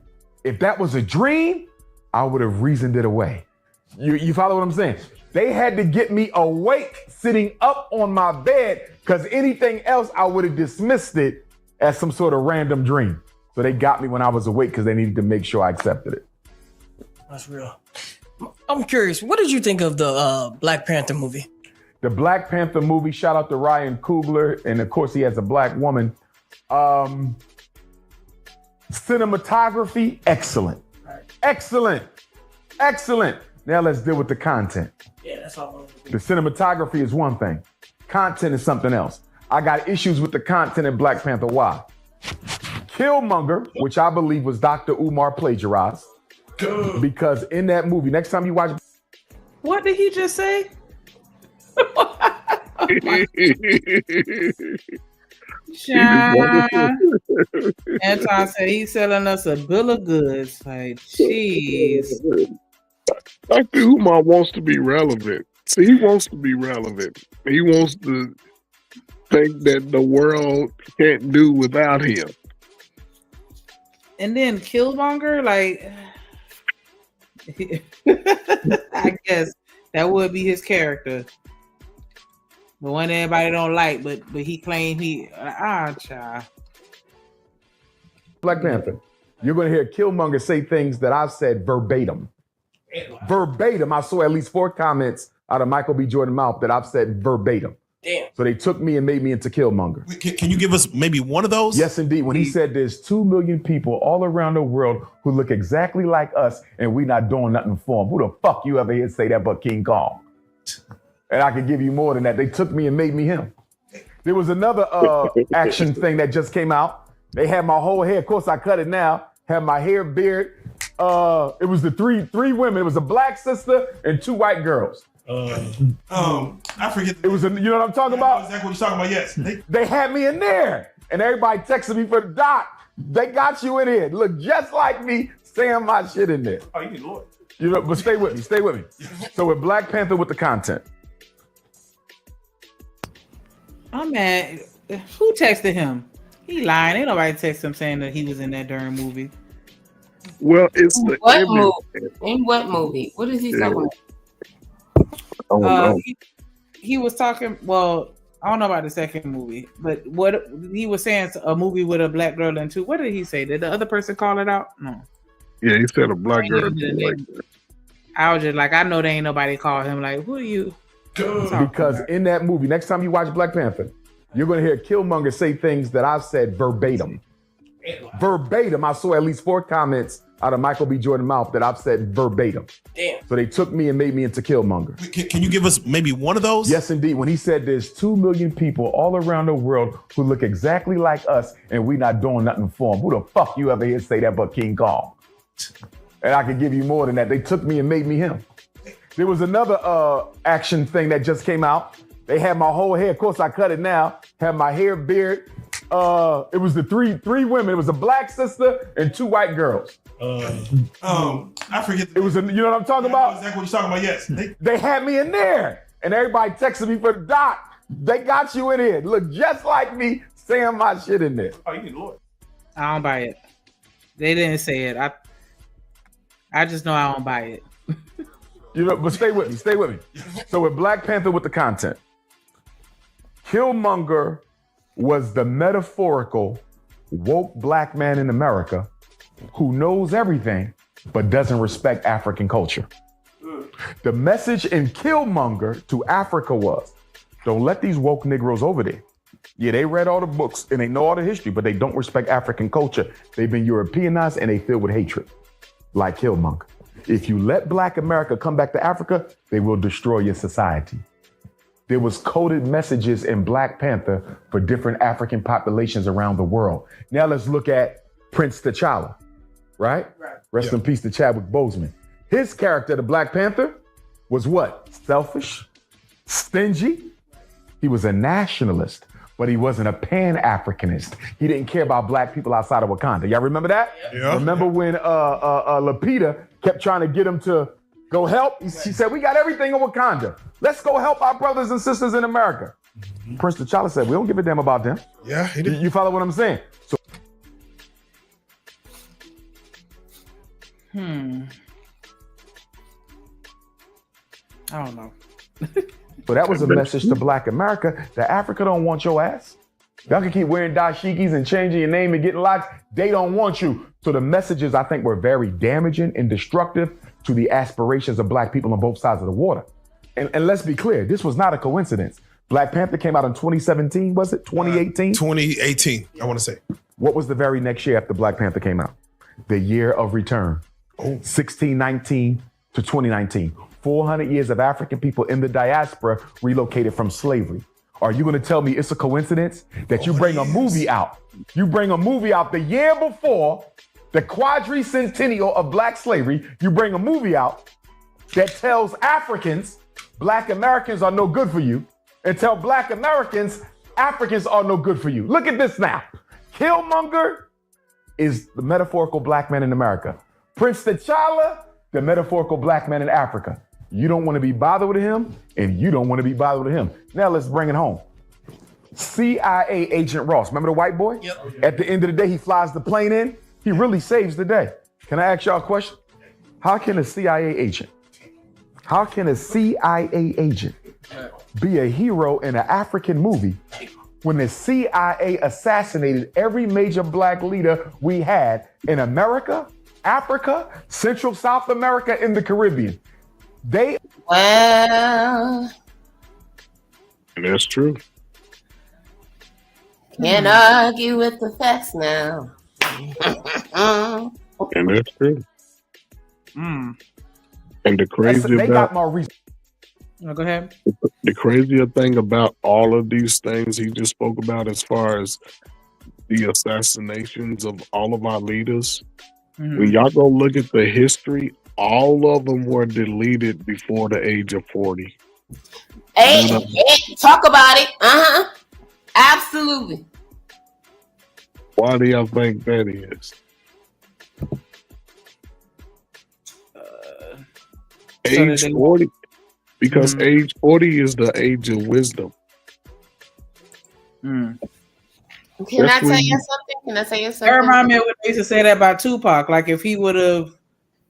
if that was a dream, I would have reasoned it away. You follow what I'm saying? They had to get me awake, sitting up on my bed, because anything else, I would have dismissed it as some sort of random dream. So they got me when I was awake because they needed to make sure I accepted it. That's real. I'm curious, what did you think of the Black Panther movie? The Black Panther movie, shout out to Ryan Coogler, and of course he has a black woman. Cinematography, excellent. Excellent. Excellent. Now let's deal with the content. Yeah, that's all. The cinematography is one thing. Content is something else. I got issues with the content in Black Panther. Why? Killmonger, which I believe was Dr. Umar plagiarized. Because in that movie, next time you watch... What did he just say? Anton said he's selling us a bill of goods. Like, jeez. Dr. Umar wants to be relevant. See, he wants to be relevant. He wants to think that the world can't do without him. And then Killmonger, like... I guess that would be his character. The one everybody don't like, but he claimed child. Black Panther. You're going to hear Killmonger say things that I've said verbatim. Verbatim. I saw at least 4 comments out of Michael B. Jordan's mouth that I've said verbatim. Damn. So they took me and made me into Killmonger. Can you give us maybe one of those? Yes, indeed. When he said there's 2 million people all around the world who look exactly like us and we not doing nothing for them. Who the fuck you ever hear say that but King Kong? And I can give you more than that. They took me and made me him. There was another action thing that just came out. They had my whole hair. Of course, I cut it now. Had my hair, beard. It was the three women. It was a black sister and 2 white girls. I forget. It was, you know what I'm talking about? Exactly what you're talking about. Yes. They had me in there, and everybody texted me for the doc. They got you in here. Look just like me, saying my shit in there. Oh, you need Lord. You know, but stay with me. Stay with me. So with Black Panther with the content. I'm mad. Who texted him? He lying. Ain't nobody text him saying that he was in that darn movie. Well, it's the what movie? In what movie? What is he talking about? He was talking. Well, I don't know about the second movie, but what he was saying, a movie with a black girl in 2. What did he say? Did the other person call it out? No. Yeah, he said a black girl. I was just like, I know there ain't nobody call him. Like, who are you? Because in that movie, next time you watch Black Panther, you're going to hear Killmonger say things that I've said verbatim. Verbatim. I saw at least 4 comments out of Michael B. Jordan's mouth that I've said verbatim. Damn. So they took me and made me into Killmonger. Can you give us maybe one of those? Yes, indeed. When he said there's 2 million people all around the world who look exactly like us and we not doing nothing for them. Who the fuck you ever hear say that but King Kong? And I could give you more than that. They took me and made me him. There was another action thing that just came out. They had my whole hair. Of course, I cut it now. Had my hair, beard. It was the three women. It was a black sister and 2 white girls. I forget. It was you know what I'm talking about? Exactly what you're talking about. Yes. They had me in there, and everybody texted me for the doc. They got you in here. Look just like me saying my shit in there. Oh, you need Lord. I don't buy it. They didn't say it. I just know I don't buy it. You know, but stay with me. Stay with me. So with Black Panther with the content, Killmonger was the metaphorical woke black man in America who knows everything but doesn't respect African culture. The message in Killmonger to Africa was, don't let these woke Negroes over there. Yeah, they read all the books and they know all the history, but they don't respect African culture. They've been Europeanized and they filled with hatred, like Killmonger. If you let Black America come back to Africa, they will destroy your society. There was coded messages in Black Panther for different African populations around the world. Now let's look at Prince T'Challa, right? Rest in peace to Chadwick Boseman. His character, the Black Panther, was what? Selfish, stingy. He was a nationalist, but he wasn't a Pan-Africanist. He didn't care about black people outside of Wakanda. Y'all remember that? Yeah. Remember when Lupita kept trying to get him to go help? She said, we got everything in Wakanda. Let's go help our brothers and sisters in America. Prince T'Challa said, we don't give a damn about them. Yeah, he did. You follow what I'm saying? So, I don't know. so that was a message to Black America that Africa don't want your ass. Y'all can keep wearing dashikis and changing your name and getting locks. They don't want you. So the messages, I think, were very damaging and destructive to the aspirations of Black people on both sides of the water. And let's be clear, this was not a coincidence. Black Panther came out in 2017, was it? 2018? 2018, I want to say. What was the very next year after Black Panther came out? The year of return. 1619 to 2019. 400 years of African people in the diaspora relocated from slavery. Are you going to tell me it's a coincidence that you bring a movie out? You bring a movie out the year before the quadricentennial of Black slavery. You bring a movie out that tells Africans, Black Americans are no good for you, and tell Black Americans, Africans are no good for you. Look at this now. Killmonger is the metaphorical black man in America. Prince T'Challa, the metaphorical black man in Africa. You don't want to be bothered with him, and you don't want to be bothered with him. Now let's bring it home. CIA agent Ross, remember the white boy? Yep. At the end of the day, he flies the plane in. He really saves the day. Can I ask y'all a question? How can a CIA agent be a hero in an African movie when the CIA assassinated every major black leader we had in America, Africa, Central South America, and the Caribbean? Well, that's true. Can't argue with the facts now. And that's true. And the crazy they got more reason. Go ahead. The crazier thing about all of these things he just spoke about, as far as the assassinations of all of our leaders, when y'all go look at the history, all of them were deleted before the age of 40. Hey, talk about it. Absolutely. Why do y'all think that is? Age 40, because age 40 is the age of wisdom. Can I tell you something? Can I say you something? That reminds me of what they used to say that about Tupac. Like if he would have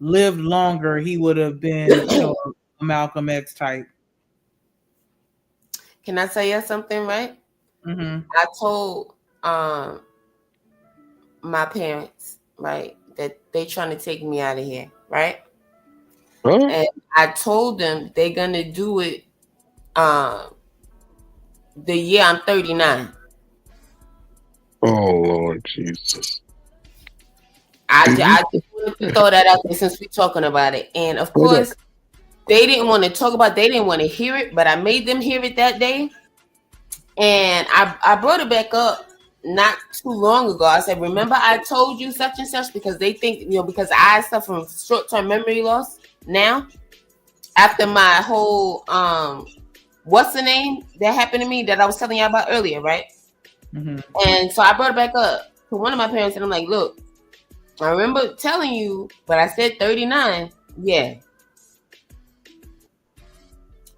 lived longer, he would have been a Malcolm X type. Can I tell you something, right? I told my parents, right, that they trying to take me out of here, right? And I told them they're gonna do it the year I'm 39. Oh Lord Jesus. I just wanted to throw that out there since we're talking about it. And of course, they didn't want to talk about, they didn't want to hear it, but I made them hear it that day. And I brought it back up not too long ago. I said, remember I told you such and such, because they think, because I suffer from short-term memory loss now after my whole what's the name that happened to me that I was telling you about earlier, right? Mm-hmm. And so I brought it back up to one of my parents, and I'm like, look, I remember telling you, but I said 39. Yeah.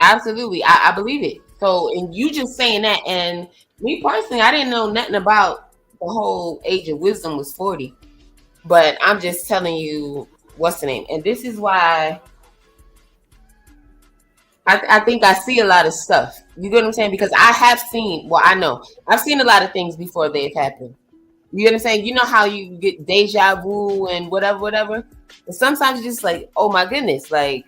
Absolutely. I believe it. So, and you just saying that, and me personally, I didn't know nothing about the whole age of wisdom was 40. But I'm just telling you what's the name. And this is why I think I see a lot of stuff. You get what I'm saying? Because I have seen, well, I know I've seen a lot of things before they've happened. You get what I'm saying? You know how you get deja vu and whatever. But sometimes it's just like, oh my goodness, like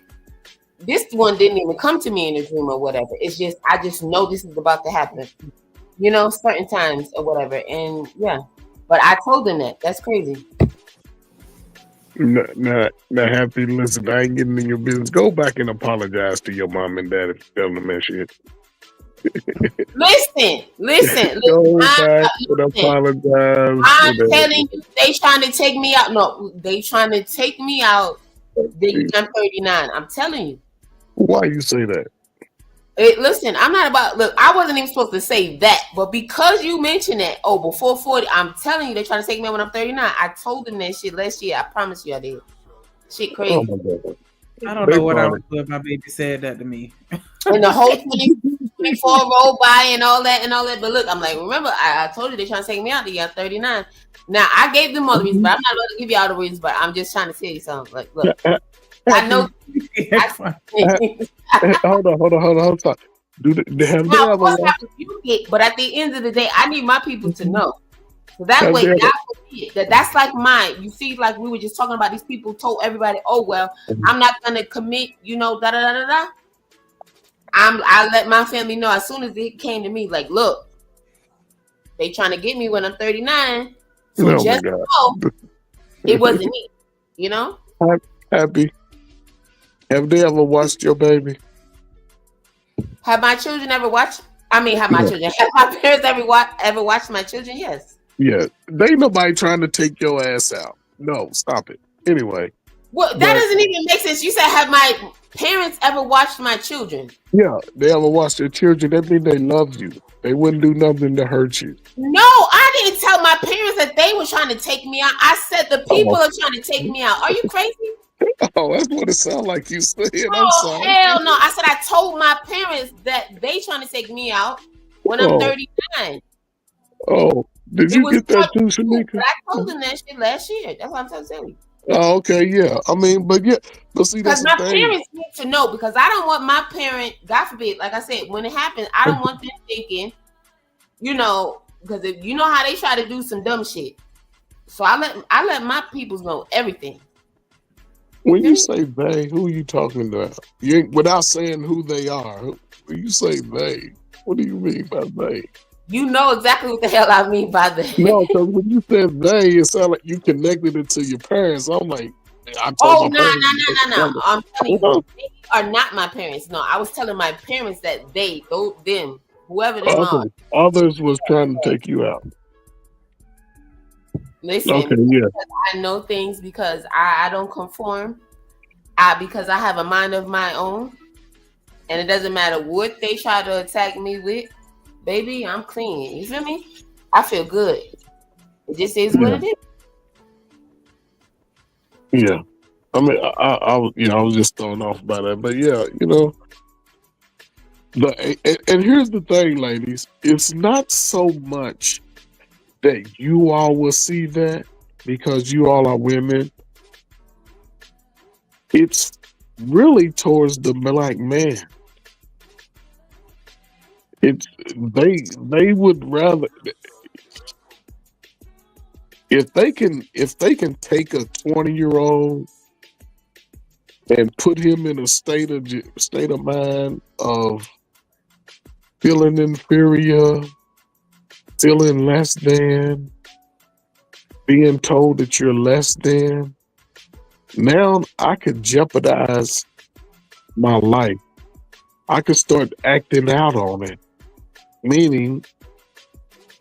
this one didn't even come to me in a dream or whatever. It's just, I just know this is about to happen. Certain times or whatever. And yeah, but I told them that. That's crazy. Now, Happy, listen, I ain't getting in your business. Go back and apologize to your mom and dad if you tell them that shit. Listen. Go back and apologize. I'm telling you, they trying to take me out. No, they trying to take me out. I'm 39. I'm telling you. Why you say that? Listen, I'm not about. Look, I wasn't even supposed to say that, but because you mentioned that, before 40, I'm telling you, they're trying to take me out when I'm 39. I told them that shit last year. I promise you, I did. Shit, crazy. Oh my God. I don't know what I would do if my baby said that to me. And the whole 24 rolled by and all that. But look, I'm like, remember, I told you they're trying to take me out the year 39. Now, I gave them all the reasons, but I'm not going to give you all the reasons, but I'm just trying to tell you something. Like, look, I know. Hold on. Stop. But at the end of the day, I need my people to know. So that way, God forbid, that's like mine. You see, like we were just talking about, these people told everybody, oh, well, I'm not going to commit, da-da-da-da-da. I let my family know as soon as it came to me, like, look, they trying to get me when I'm 39. So just know it wasn't me, Happy. Have they ever watched your baby? Have my children ever watched? Have my parents ever watched my children? Yes. Yeah. They ain't nobody trying to take your ass out. No, stop it. Anyway. Well, that doesn't even make sense. You said, have my parents ever watched my children? Yeah, they ever watched their children. That means they love you. They wouldn't do nothing to hurt you. No, I didn't tell my parents that they were trying to take me out. I said the people are trying to take me out. Are you crazy? Oh, that's what it sounds like you said. I'm sorry. Hell no. I said I told my parents that they trying to take me out when I'm 39. Oh, did you get that too, Shanika? I told them that shit last year. That's what I'm trying to tell you. Oh, okay, yeah. But see, because my parents need to know, because I don't want my parent, God forbid, like I said, when it happens, I don't want them thinking, because if you know how they try to do some dumb shit. So I let my peoples know everything. When you say they, who are you talking about? Without saying who they are. When you say they, what do you mean by they? You know exactly what the hell I mean by that. No, because when you said they, it sounded like you connected it to your parents. I'm like, no. I'm telling you, they are not my parents. No, I was telling my parents that them, whoever they are. Others was trying to take you out. Listen, I know things because I don't conform. Because I have a mind of my own. And it doesn't matter what they try to attack me with. Baby, I'm clean. You feel me? I feel good. It just is what it is. Yeah. I mean, I was just thrown off by that. But yeah, and here's the thing, ladies. It's not so much that you all will see that because you all are women. It's really towards the black man. They would rather, if they can take a 20-year-old and put him in a state of mind of feeling inferior, feeling less than, being told that you're less than, now I could jeopardize my life. I could start acting out on it, meaning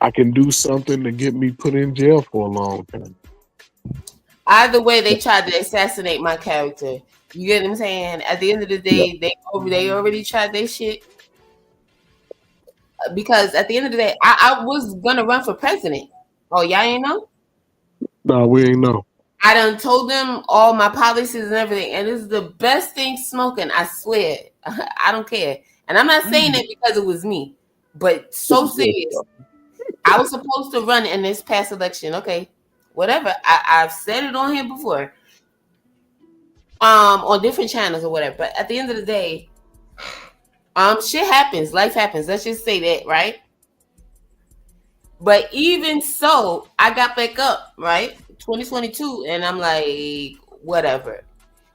I can do something to get me put in jail for a long time. Either way, they tried to assassinate my character. You get what I'm saying? At the end of the day, they already tried their shit. Because at the end of the day, I was gonna run for president. Oh, y'all ain't know? No, we ain't know. I done told them all my policies and everything, and this is the best thing smoking. I swear, I don't care, and I'm not saying it because it was me, but so serious. I was supposed to run in this past election. Okay, whatever. I've said it on here before, on different channels or whatever. But at the end of the day, shit happens. Life happens. Let's just say that, right? But even so, I got back up, right? 2022, and I'm like, whatever.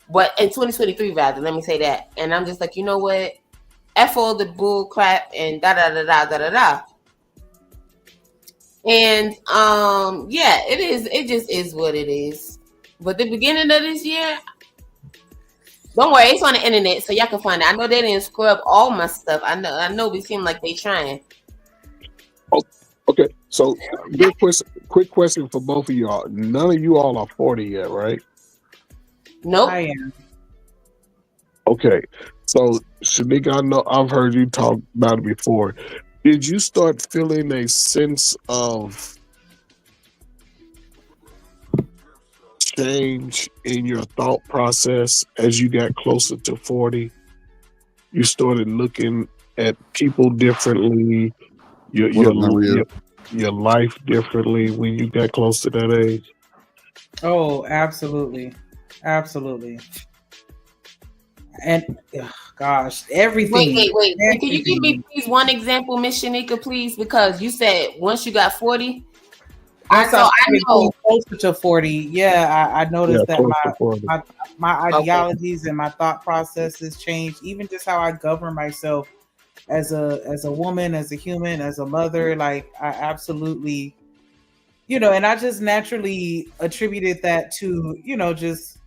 But in 2023, rather, let me say that. And I'm just like, you know what? F all the bull crap and da da da da da da da. And yeah, it is. It just is what it is. But the beginning of this year, don't worry, it's on the internet, so y'all can find it. I know they didn't scrub all my stuff. I know. We seem like they trying. Okay, so quick question for both of y'all. None of you all are 40 yet, right? Nope. I am. Okay, so Shanika, I know I've heard you talk about it before. Did you start feeling a sense of change in your thought process as you got closer to 40? You started looking at people differently, your life differently when you got close to that age? Oh, absolutely. And gosh, everything. Wait. Can you give me please one example, Miss Shanika, please? Because you said once you got 40. I know closer to 40. Yeah, I noticed that my ideologies and my thought processes changed. Even just how I govern myself as a woman, as a human, as a mother. Like I absolutely, and I just naturally attributed that to, just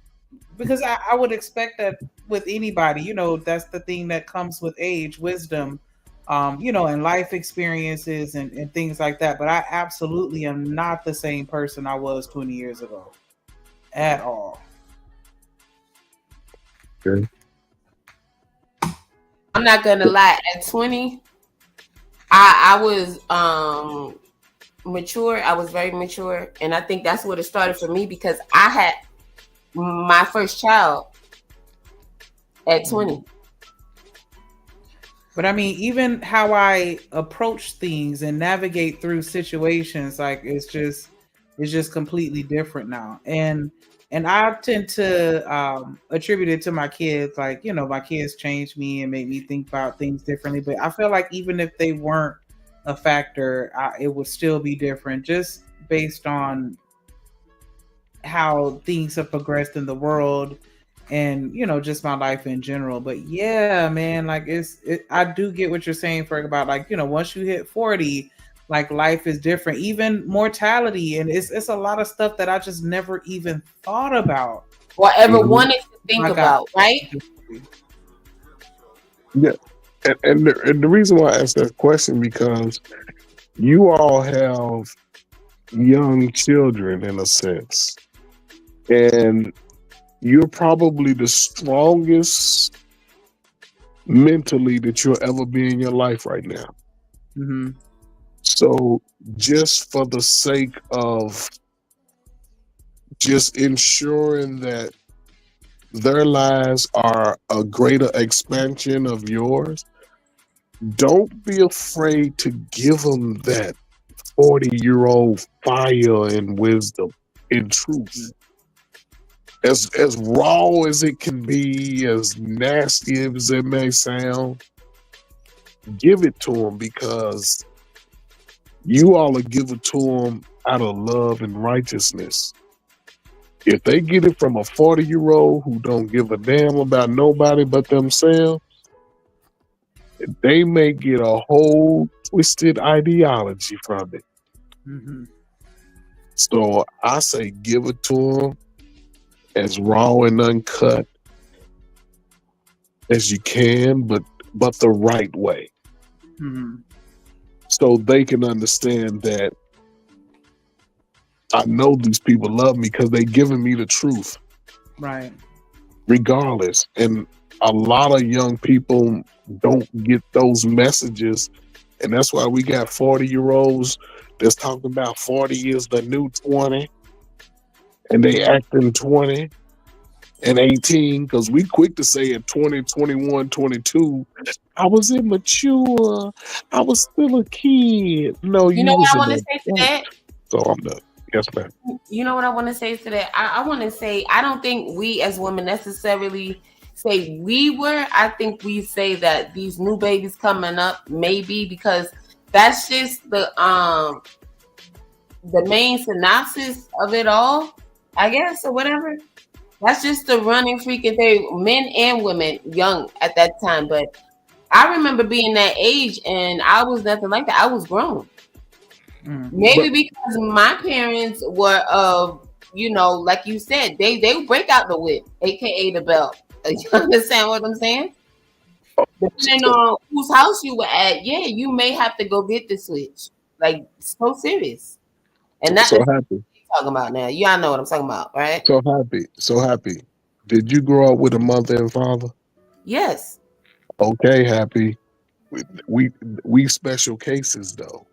because I would expect that with anybody, that's the thing that comes with age, wisdom, and life experiences and things like that. But I absolutely am not the same person I was 20 years ago at all. Okay. I'm not gonna lie. At 20, I was mature. I was very mature, and I think that's what it started for me because I had my first child at 20. But I mean, even how I approach things and navigate through situations, like it's just completely different now. And I tend to attribute it to my kids. Like, my kids changed me and made me think about things differently. But I feel like even if they weren't a factor, it would still be different just based on how things have progressed in the world and, just my life in general. But yeah, man, like I do get what you're saying, Ferg, about like, once you hit 40, like life is different, even mortality. And it's a lot of stuff that I just never even thought about. Or ever wanted to think about, right? Yeah. And the reason why I asked that question, because you all have young children in a sense. And you're probably the strongest mentally that you'll ever be in your life right now. Mm-hmm. So just for the sake of just ensuring that their lives are a greater expansion of yours, don't be afraid to give them that 40-year-old fire and wisdom and truth. As raw as it can be, as nasty as it may sound, give it to them, because you all are given to them out of love and righteousness. If they get it from a 40-year-old who don't give a damn about nobody but themselves, they may get a whole twisted ideology from it. Mm-hmm. So I say give it to them as raw and uncut as you can, but the right way. Mm-hmm. So they can understand that I know these people love me because they giving me the truth. Right. Regardless. And a lot of young people don't get those messages. And that's why we got 40-year-olds that's talking about 40 is the new 20. And they acting 20 and 18 because we quick to say at 20, 21, 22, I was immature. I was still a kid. No, You know what I want to say to that? So I'm done. Yes, ma'am. You know what I want to say to that? I want to say, I don't think we as women necessarily say we were. I think we say that these new babies coming up, maybe, because that's just the main synopsis of it all, I guess, or whatever. That's just the running freaking thing, men and women, young at that time. But I remember being that age and I was nothing like that. I was grown. Maybe because my parents were like you said, they would break out the whip, aka the belt. You understand what I'm saying? Depending on whose house you were at, yeah, you may have to go get the switch. Like, so serious. And that's so what happy. you're talking about now. Y'all know what I'm talking about, right? So happy. Did you grow up with a mother and father? Yes. Okay, happy. We special cases though.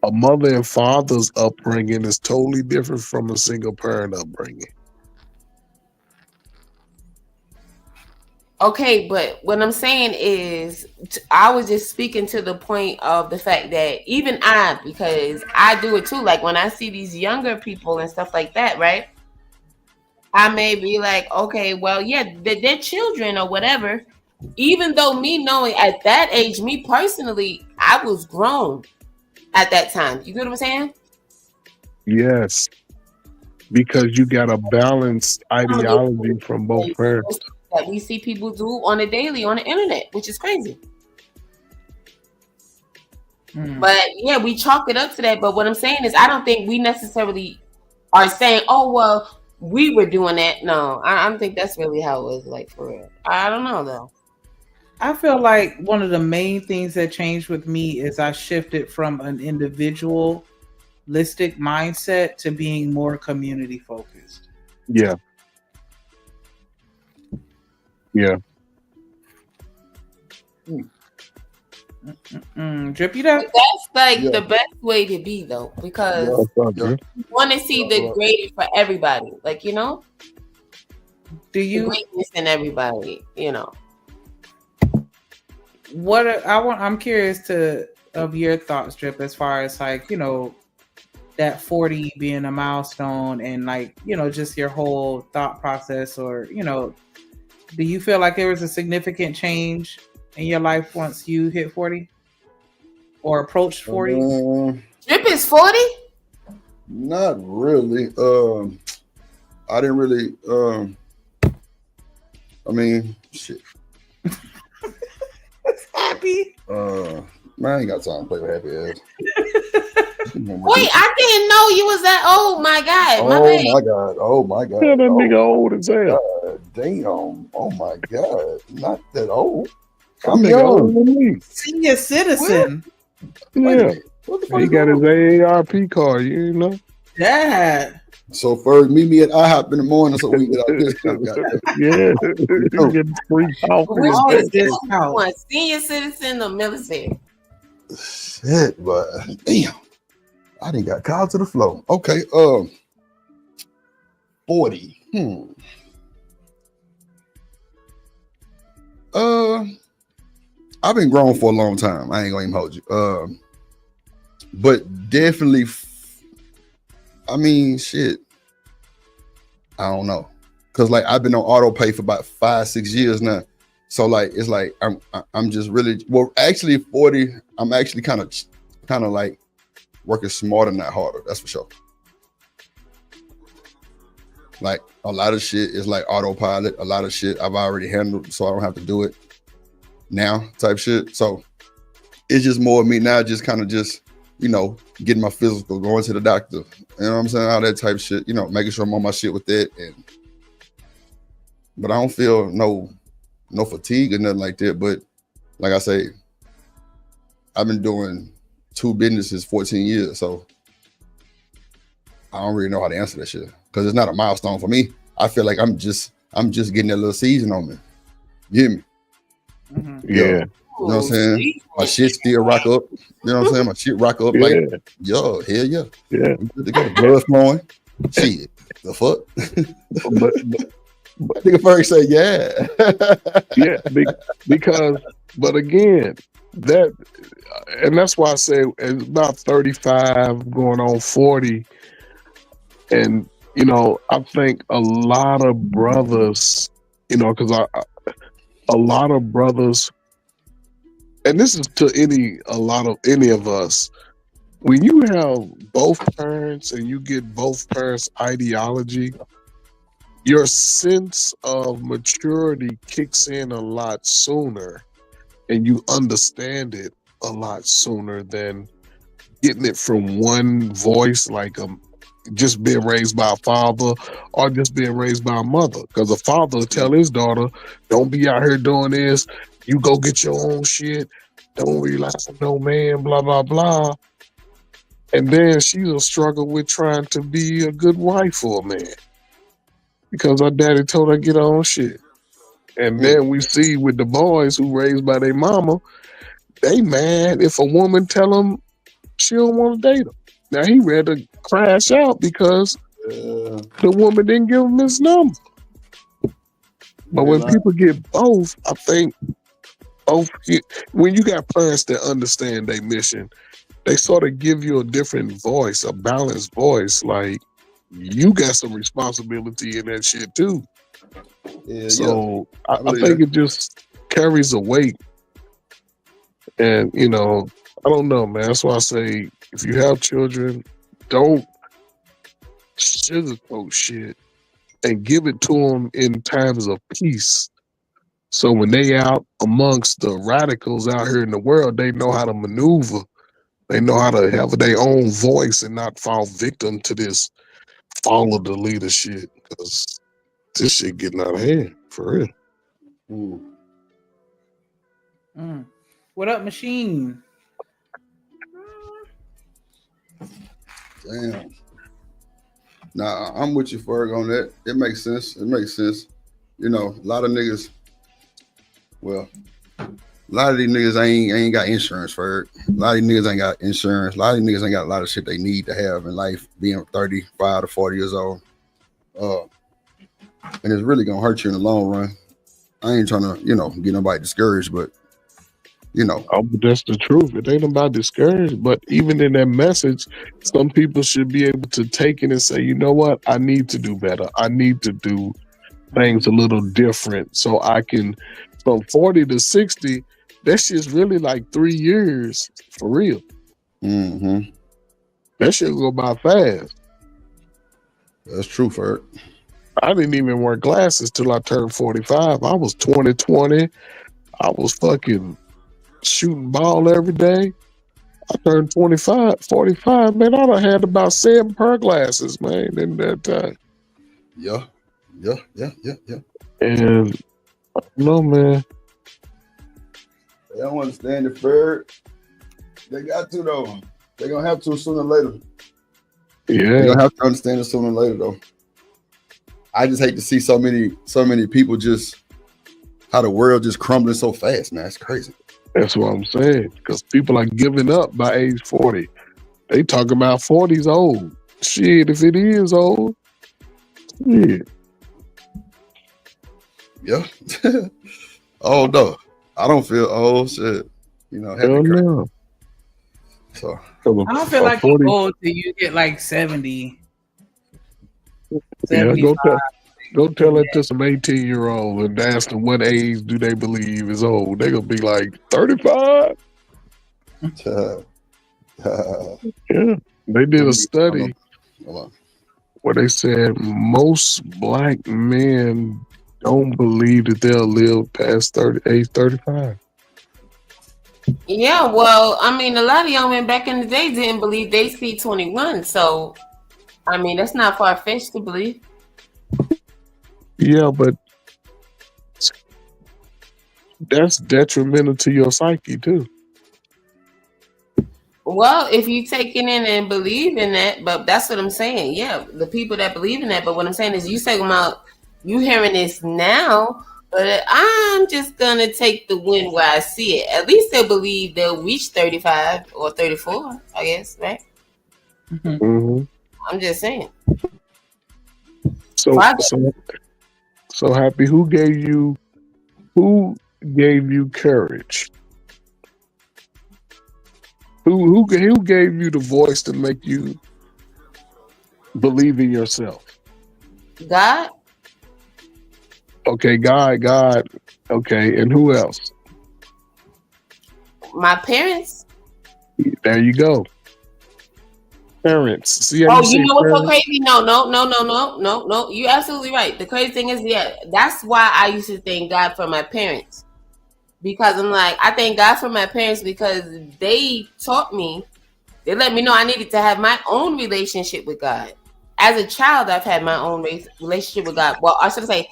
A mother and father's upbringing is totally different from a single parent upbringing. Okay, but what I'm saying is, I was just speaking to the point of the fact that even because I do it too, like when I see these younger people and stuff like that, right? I may be like, okay, well, yeah, they're children or whatever. Even though me knowing at that age, me personally, I was grown at that time. You get what I'm saying? Yes. Because you got a balanced ideology from both parents. That we see people do on a daily on the internet, which is crazy. But yeah, we chalk it up to that. But what I'm saying is, I don't think we necessarily are saying, oh, well, we were doing that. No, I don't think that's really how it was, like, for real. I don't know, though. I feel like one of the main things that changed with me is I shifted from an individualistic mindset to being more community focused. Yeah. Yeah. Drip, you know? That's like the best way to be, though, because you want to see the greater for everybody. Like, you know? Do you? The greatness in everybody, you know. I'm curious of your thoughts, Drip, as far as like, you know, that 40 being a milestone and like, you know, just your whole thought process, or, you know, do you feel like there was a significant change in your life once you hit 40 or approached 40? Drip is 40? Not really. I didn't really. I mean, shit. Happy. Man, I ain't got time to play with happy ass. Wait, I didn't know you was that old. My God. Oh my God. Yeah, that nigga old as hell. God, damn. Oh my God. Not that old. I'm older than me. Senior citizen. Yeah. What the fuck He got his AARP card, you know? Yeah. So first, meet me at IHOP in the morning so we can get our discount. Yeah. You get free coffee. Senior citizen or military? Shit, but damn. I didn't got called to the floor. Okay, 40. I've been grown for a long time. I ain't gonna even hold you. But definitely, I mean, shit. I don't know, cause like I've been on auto pay for about 5-6 years now. So like it's like I'm just really actually 40. I'm actually kind of like working smarter, not harder. That's for sure. Like a lot of shit is like autopilot. A lot of shit I've already handled, so I don't have to do it now type shit. So it's just more of me now, just kind of just, you know, getting my physical, going to the doctor. You know what I'm saying? All that type shit, you know, making sure I'm on my shit with that. But I don't feel no fatigue or nothing like that. But like I say, I've been doing 2 businesses 14 years. So I don't really know how to answer that shit because it's not a milestone for me. I feel like I'm just getting that little season on me. You hear me? Yeah. You know what I'm saying? My shit still rock up. You know what I'm saying? My shit rock up like, yo, hell yeah. Yeah. They got the blood flowing. Shit. The fuck? but nigga Ferg say, yeah. Yeah, because, but again, that's why I say it's about 35 going on 40. And, you know, I think a lot of brothers, you know, because a lot of brothers, and this is to any of us, when you have both parents and you get both parents' ideology, your sense of maturity kicks in a lot sooner and you understand it a lot sooner than getting it from one voice, like just being raised by a father or just being raised by a mother. Because a father will tell his daughter, don't be out here doing this. You go get your own shit. Don't rely on no man, blah, blah, blah. And then she'll struggle with trying to be a good wife for a man because her daddy told her to get her own shit. And then we see with the boys who raised by their mama, they mad if a woman tell them she don't want to date him. Now he ready to crash out because the woman didn't give him his number. But when people get both, I think when you got parents that understand their mission, they sort of give you a different voice, a balanced voice. Like you got some responsibility in that shit too. Yeah, so I think it just carries a weight. And, you know, I don't know, man. That's why I say if you have children, don't sugarcoat shit and give it to them in times of peace. So when they out amongst the radicals out here in the world, they know how to maneuver. They know how to have their own voice and not fall victim to this follow the leader shit. Because this shit getting out of hand, for real. What up, Machine? Damn. Nah, I'm with you, Ferg, on that. It makes sense. It makes sense. You know, a lot of niggas, well, a lot of these niggas ain't got insurance, Ferg. A lot of these niggas ain't got insurance. A lot of these niggas ain't got a lot of shit they need to have in life, being 35 to 40 years old. And it's really gonna hurt you in the long run. I ain't trying to, you know, get nobody discouraged, but you know. Oh, but that's the truth. It ain't about discouraged, but even in that message, some people should be able to take it and say, you know what? I need to do better. I need to do things a little different so I can, from 40 to 60, that shit's really like 3 years for real. Mm-hmm. That shit go by fast. That's true, Ferg. I didn't even wear glasses till I turned 45. I was 20/20. I was fucking shooting ball every day. I turned 45, man. I done had about 7 pair of glasses, man, in that time. Yeah. And I don't know, man. They don't understand it, Ferg. They got to, though. They're gonna have to sooner or later. Yeah. They're gonna have to understand it sooner or later, though. I just hate to see so many people just, how the world just crumbling so fast, man. It's crazy. That's what I'm saying. Because people are giving up by age 40. They talk about 40's old. Shit, if it is old, shit. Yeah. Oh, no. I don't feel old. Shit. You know, hell no. So, I don't feel like you're old till you get like 70. Yeah, go tell it to some 18-year-old and ask them what age do they believe is old. They're going to be like 35. Yeah. Yeah. They did a study. Hold on. where they said most black men don't believe that they'll live past age 35. Yeah, well, I mean, a lot of young men back in the day didn't believe they see 21. So, I mean, that's not far fetched to believe. Yeah, but that's detrimental to your psyche too. Well, if you take it in and believe in that, but that's what I'm saying. Yeah, the people that believe in that. But what I'm saying is, you talking about you hearing this now, but I'm just gonna take the win where I see it. At least they'll believe they'll reach 35 or 34, I guess, right? Mm-hmm. I'm just saying. So happy. Who gave you courage? Who gave you the voice to make you believe in yourself? God. Okay, God. Okay, and who else? My parents. There you go. Parents. See how Oh, you you know what's so parents? crazy? No. You're absolutely right. The crazy thing is, yeah, that's why I used to thank God for my parents. Because I'm like, I thank God for my parents because they taught me, they let me know I needed to have my own relationship with God. As a child, I've had my own relationship with God. Well, I should say,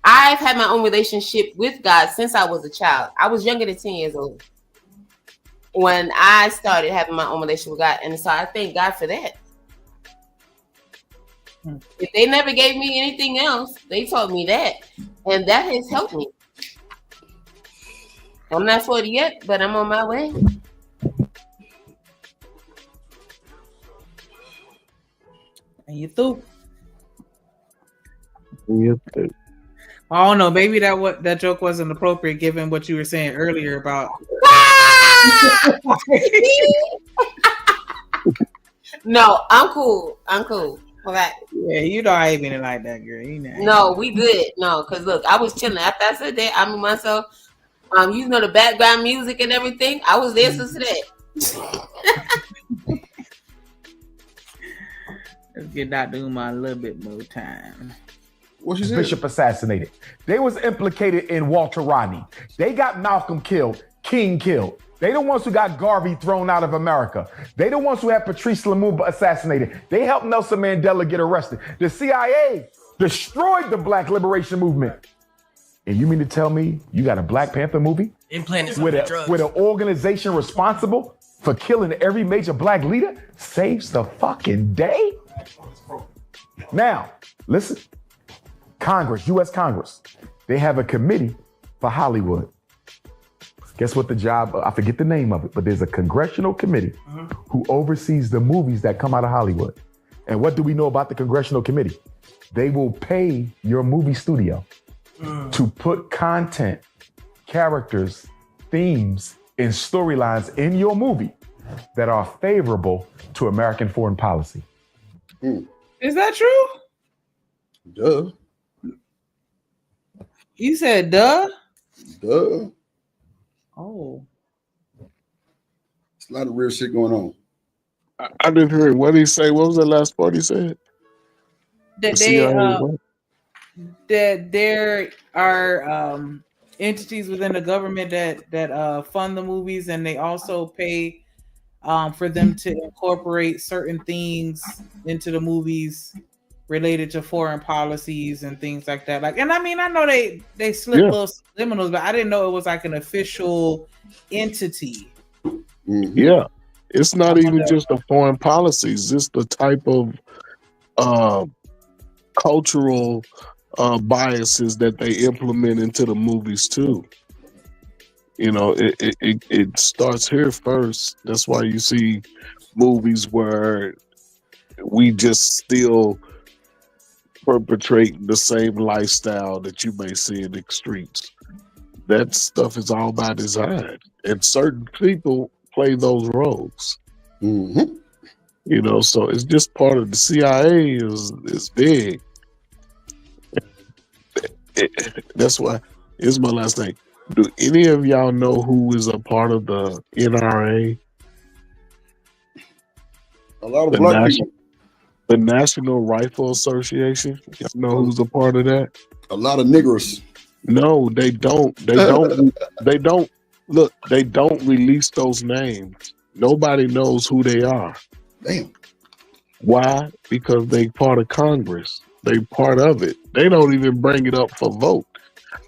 I've had my own relationship with God since I was a child. I was younger than 10 years old when I started having my own relationship with God. And so I thank God for that. If they never gave me anything else, they taught me that. And that has helped me. I'm not 40 yet, but I'm on my way. And you through. Yep. I don't know. Maybe that joke wasn't appropriate given what you were saying earlier about. No, I'm cool. Okay. Yeah, you know I ain't been like that, girl. You know. No, we good. No, because look, I was chilling. After I said that, I mean myself, you know, the background music and everything. I was there since that. Let's get Dr. Umar a little bit more time. What you said? Bishop assassinated. They was implicated in Walter Rodney. They got Malcolm killed, King killed. They the ones who got Garvey thrown out of America. They the ones who had Patrice Lumumba assassinated. They helped Nelson Mandela get arrested. The CIA destroyed the Black Liberation Movement. And you mean to tell me you got a Black Panther movie Implanted with drugs. an organization responsible for killing every major Black leader saves the fucking day? Now, listen. Congress, U.S. Congress, they have a committee for Hollywood. Guess what the job, I forget the name of it, but there's a congressional committee who oversees the movies that come out of Hollywood. And what do we know about the congressional committee? They will pay your movie studio to put content, characters, themes, and storylines in your movie that are favorable to American foreign policy. Is that true? Duh. You said duh? Duh. Oh. It's a lot of real shit going on. I didn't hear it. What did he say? What was the last part he said? That there are entities within the government that fund the movies, and they also pay for them to incorporate certain things into the movies related to foreign policies and things like that. Like, and I mean, I know they slip little subliminals, but I didn't know it was like an official entity. Yeah, it's not even just the foreign policies. It's the type of cultural biases that they implement into the movies too. You know, it starts here first. That's why you see movies where we just still perpetrate the same lifestyle that you may see in the streets. That stuff is all by design, and certain people play those roles. You know, so it's just part of the CIA is big. That's why. Here's my last thing. Do any of y'all know who is a part of the NRA? A lot of black people. The National Rifle Association. You know who's a part of that? A lot of niggers. No, they don't. They don't. They don't. Look, they don't release those names. Nobody knows who they are. Damn. Why? Because they part of Congress. They part of it. They don't even bring it up for vote.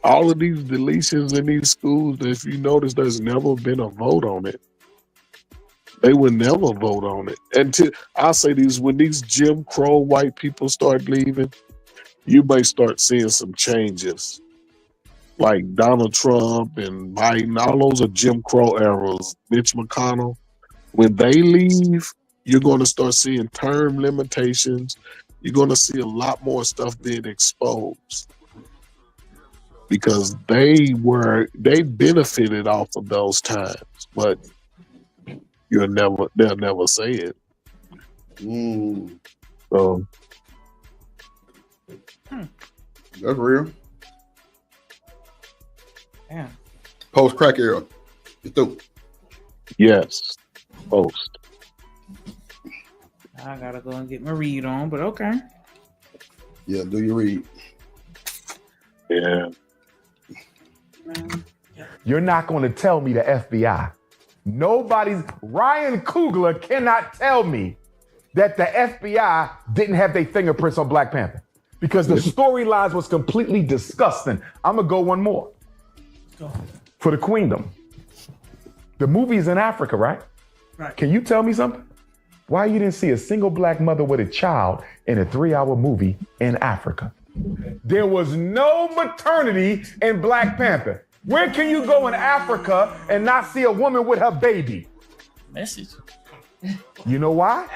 All of these deletions in these schools, if you notice, there's never been a vote on it. They would never vote on it. Until I'll say these, when these Jim Crow white people start leaving, you may start seeing some changes. Like Donald Trump and Biden, all those are Jim Crow eras. Mitch McConnell. When they leave, you're going to start seeing term limitations. You're going to see a lot more stuff being exposed. Because they benefited off of those times, but they'll never say it. So that's real. Yeah. Post crack era. You through? Yes. Post. I gotta go and get my read on, but okay. Yeah, do your read. Yeah. You're not going to tell me the FBI. Ryan Coogler cannot tell me that the FBI didn't have their fingerprints on Black Panther because the storylines was completely disgusting. I'm going to go one more. For the Queendom. The movie's in Africa, right? Right. Can you tell me something? Why you didn't see a single Black mother with a child in a 3-hour movie in Africa? There was no maternity in Black Panther. Where can you go in Africa and not see a woman with her baby? Message. You know why?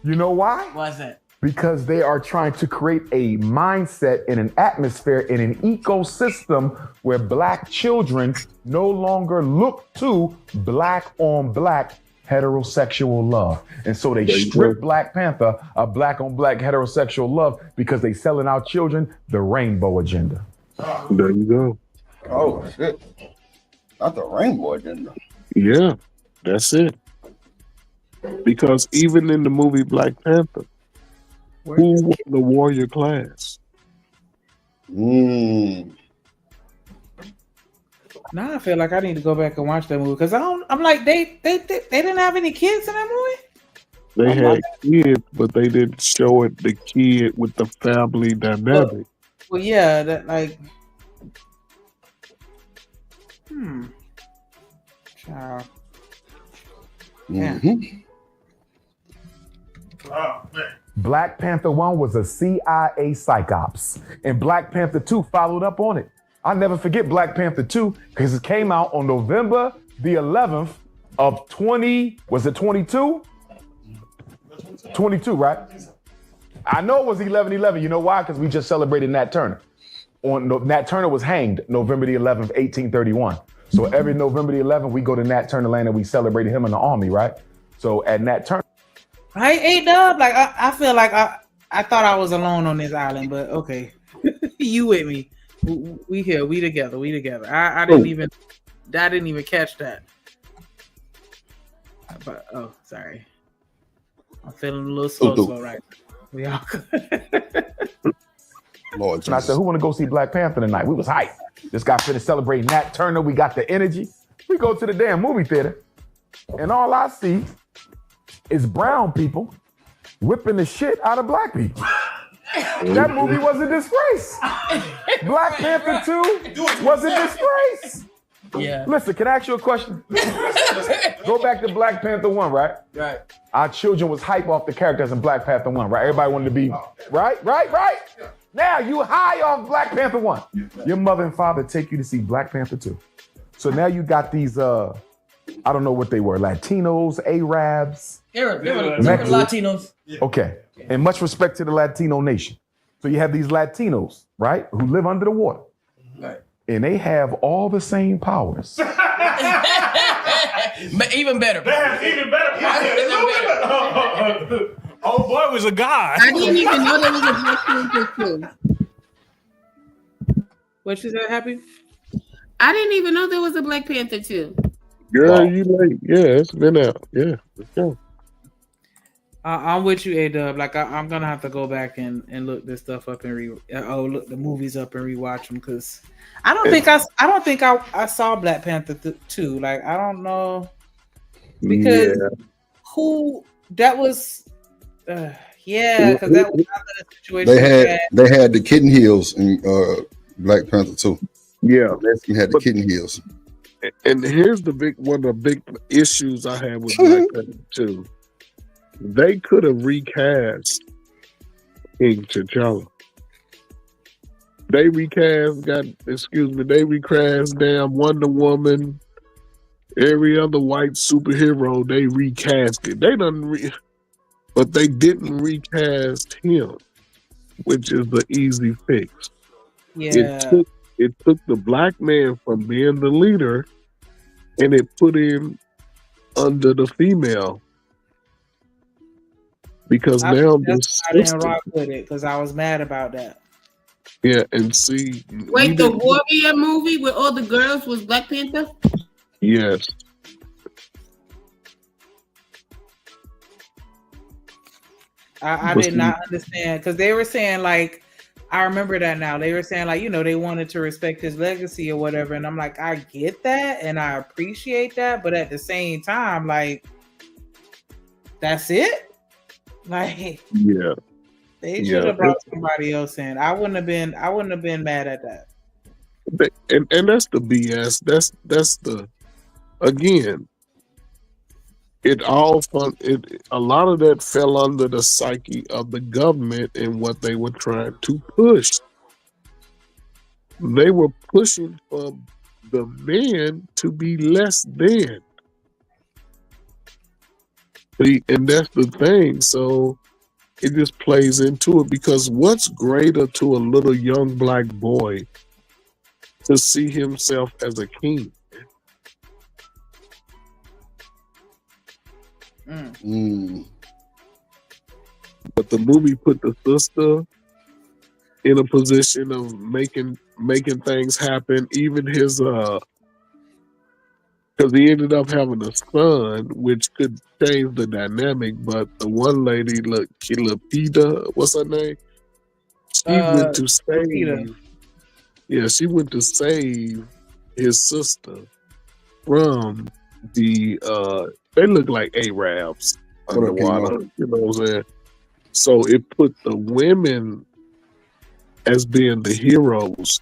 You know why? Why is that? Because they are trying to create a mindset and an atmosphere in an ecosystem where Black children no longer look to Black on Black heterosexual love. And so they strip Black Panther of Black on Black heterosexual love because they selling our children the rainbow agenda. There you go. Oh, shit. Not the rainbow agenda. Yeah, that's it. Because even in the movie Black Panther, who was the warrior class? Now I feel like I need to go back and watch that movie because I'm like they didn't have any kids in that movie. They had kids, but they didn't show it the kid with the family dynamic. Well, yeah, that like, child. Yeah. Oh, man. Black Panther 1 was a CIA psyops, and Black Panther 2 followed up on it. I'll never forget Black Panther 2 because it came out on November the 11th of 22? 22, right? I know it was 11/11. You know why? Because we just celebrated Nat Turner. Nat Turner was hanged November the 11th, 1831. So every November the 11th, we go to Nat Turner land and we celebrated him in the army, right? So at Nat Turner. I ate up. Like I feel like I thought I was alone on this island, but okay. You with me. We here, we together. I didn't even catch that. But sorry. I'm feeling a little slow right now. We all Lord, and I said, who want to go see Black Panther tonight? We was hyped. Just got finished celebrating Nat Turner. We got the energy. We go to the damn movie theater, and all I see is brown people whipping the shit out of Black people. That movie was a disgrace. Black Panther 2 was a disgrace. Yeah. Listen, can I ask you a question? Go back to Black Panther 1, right? Right. Our children was hype off the characters in Black Panther 1, right? Everybody wanted to be, right? Now you high off Black Panther 1. Your mother and father take you to see Black Panther 2. So now you got these, I don't know what they were, Latinos, Arabs. They were Latinos. Okay. And much respect to the Latino nation. So you have these Latinos, right, who live under the water. Right. And they have all the same powers. Even better. They have even better powers. Oh boy, was a god. I didn't even know there was a Black Panther 2. What you said, Happy? I didn't even know there was a Black Panther 2. Girl, you late. Yeah, it's been out. Yeah, let's go. I'm with you, A-Dub. Like I'm gonna have to go back and look this stuff up and look the movies up and rewatch them because I don't think I saw Black Panther 2. Like I don't know because who that was. Because that was another situation. They had the kitten heels in Black Panther 2. Yeah, they had the kitten heels. And here's one of the big issues I had with Black Panther 2. They could have recast King T'Challa. They recast damn Wonder Woman, every other white superhero. They recast it. But they didn't recast him, which is the easy fix. Yeah. It took the black man from being the leader, and it put him under the female. Because I now didn't rock with it because I was mad about that. Yeah, and see. Wait, the Warrior movie with all the girls was Black Panther? Yes. I did not understand because they were saying like, I remember that now. They were saying like, they wanted to respect his legacy or whatever. And I'm like, I get that and I appreciate that. But at the same time, like, that's it? Like, yeah, they should have brought somebody else in. I wouldn't have been mad at that. And that's the BS. That's the, again, a lot of that fell under the psyche of the government and what they were trying to push. They were pushing for the men to be less than. And that's the thing. So it just plays into it because what's greater to a little young black boy to see himself as a king? But the movie put the sister in a position of making things happen. Even his because he ended up having a son, which could change the dynamic. But the one lady, Lupita, what's her name? She went to save. Lupita. Yeah, she went to save his sister from the. They look like Arabs underwater. You know what I'm saying? So it put the women as being the heroes.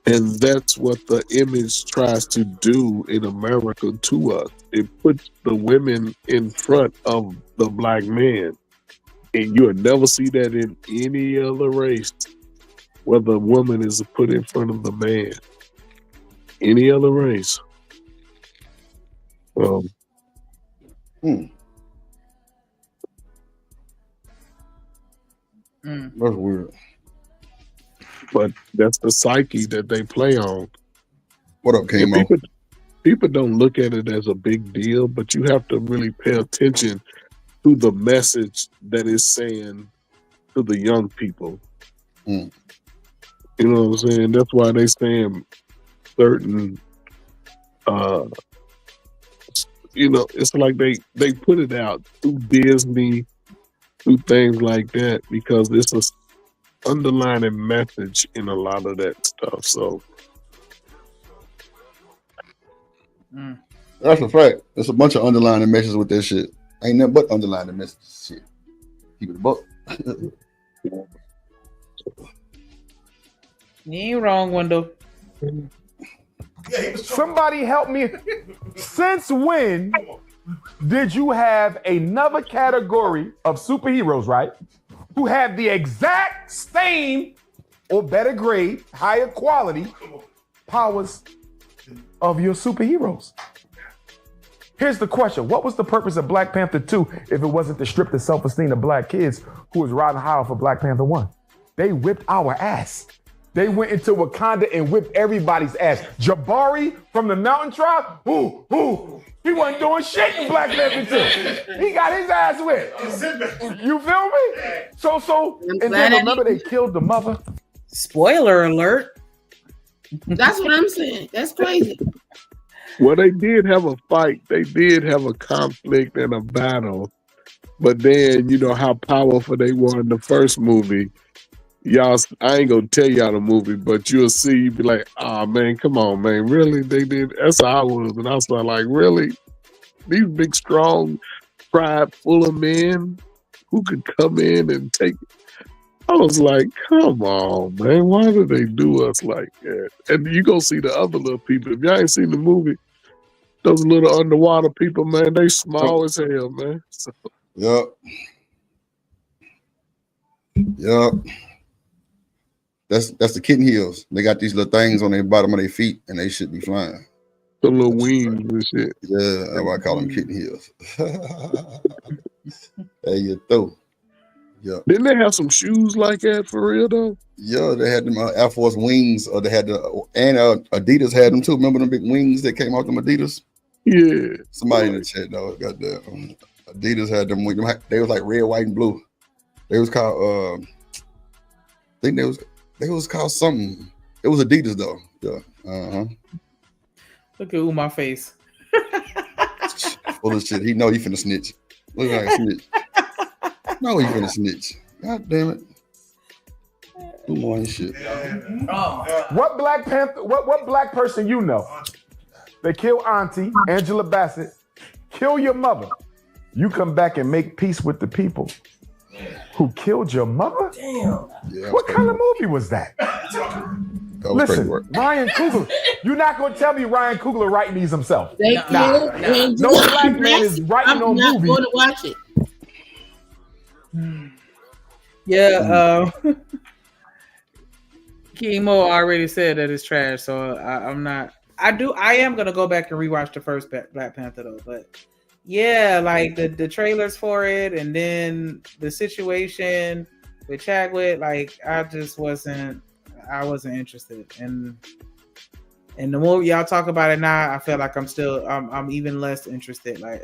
And that's what the image tries to do in America to us. It puts the women in front of the black man. And you'll never see that in any other race, where the woman is put in front of the man. Any other race. That's weird. But that's the psyche that they play on. What up, Kamo? People don't look at it as a big deal, but you have to really pay attention to the message that it's saying to the young people. You know what I'm saying? That's why they saying certain, it's like they put it out through Disney, through things like that, because it's a underlining message in a lot of that stuff. So that's a fact. There's a bunch of underlining messages with that shit. Ain't nothing but underlining messages. Shit. Keep it a buck. You ain't wrong, Wendell. Somebody help me. Since when did you have another category of superheroes, right, who have the exact same or better grade, higher quality powers of your superheroes? Here's the question. What was the purpose of Black Panther 2 if it wasn't to strip the self-esteem of black kids who was riding high off of Black Panther 1? They whipped our ass. They went into Wakanda and whipped everybody's ass. Jabari from the Mountain Tribe, he wasn't doing shit in Black Panther 2. He got his ass whipped. You feel me? So, and then remember they killed the mother. Spoiler alert. That's what I'm saying. That's crazy. Well, they did have a fight. They did have a conflict and a battle. But then, you know how powerful they were in the first movie. Y'all, I ain't gonna tell y'all the movie, but you'll see, you be like, oh man, come on, man. Really? They did. That's how I was. And I was like, really? These big, strong, pride full of men who could come in and take. I was like, come on, man. Why do they do us like that? And you go see the other little people. If y'all ain't seen the movie, those little underwater people, man, they small as hell, man. So. Yup. That's the kitten heels. They got these little things on the bottom of their feet, and they should be flying. The little wings and shit. Yeah, that's why I call them kitten heels. There you go. Yeah. Didn't they have some shoes like that for real though? Yeah, they had them Air Force wings, or they had and Adidas had them too. Remember them big wings that came out them Adidas? Yeah. Somebody in the chat though got that. Adidas had them. They was like red, white, and blue. They was called. I think they was called something. It was Adidas though. Yeah. Look at Umar face. Full of shit. He know he finna snitch. Look like a snitch. No, he finna snitch. God damn it. Umar and shit. What Black Panther? What black person you know? They kill Auntie Angela Bassett. Kill your mother. You come back and make peace with the people who killed your mother? Damn. Yeah, what kind of movie was that? Listen, Ryan Coogler. You're not going to tell me Ryan Coogler writing these himself. They killed Angela. No black man is writing on I'm not movies. going to watch it. Yeah, Chemo already said that it's trash, so I'm not. I am gonna go back and rewatch the first Black Panther though, but yeah, like the trailers for it, and then the situation with Chadwick, like I wasn't interested, and the more y'all talk about it now, I feel like I'm even less interested. Like,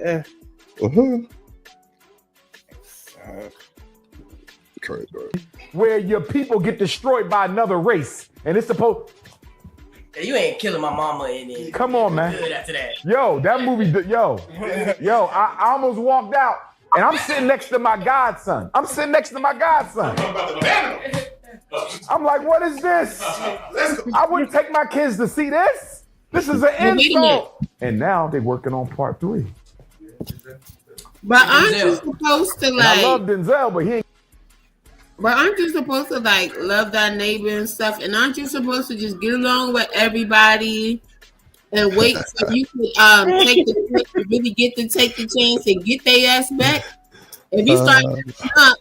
where your people get destroyed by another race, and it's supposed. Yeah, you ain't killing my mama and then. Come on, man. Good after that. Yo, that movie. I almost walked out, and I'm sitting next to my godson. I'm like, what is this? I wouldn't take my kids to see this. This is an insult. And now they're working on part 3. But aren't you supposed to like? I love Denzel, but he ain't. But aren't you supposed to like love thy neighbor and stuff? And aren't you supposed to just get along with everybody and wait so you can take the chance to really get to take the chance and get their ass back? If you start up,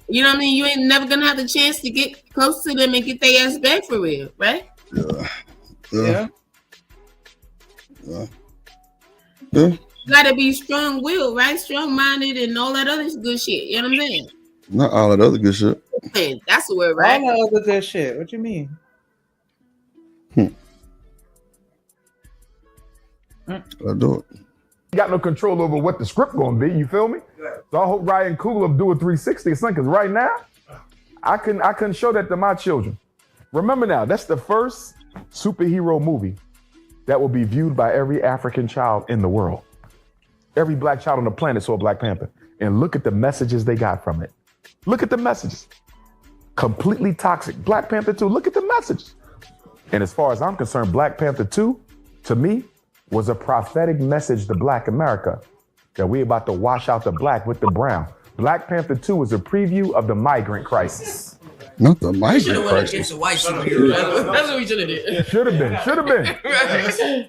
you know what I mean? You ain't never gonna have the chance to get close to them and get their ass back for real, right? Yeah. You gotta be strong-willed, right? Strong-minded and all that other good shit. You know what I'm saying? Not all that other good shit. Man, that's the word, right? All that other good shit. What you mean? I do it. Got no control over what the script gonna be. You feel me? So I hope Ryan Coogler do a 360 or something. Because right now, I couldn't show that to my children. Remember now, that's the first superhero movie that will be viewed by every African child in the world. Every black child on the planet saw Black Panther. And look at the messages they got from it. Look at the messages. Completely toxic. Black Panther 2, look at the messages. And as far as I'm concerned, Black Panther 2, to me, was a prophetic message to Black America that we're about to wash out the black with the brown. Black Panther 2 is a preview of the migrant crisis. Not the migrant crisis. Against the white superhero. That's what we should have did. Should have been. That'd have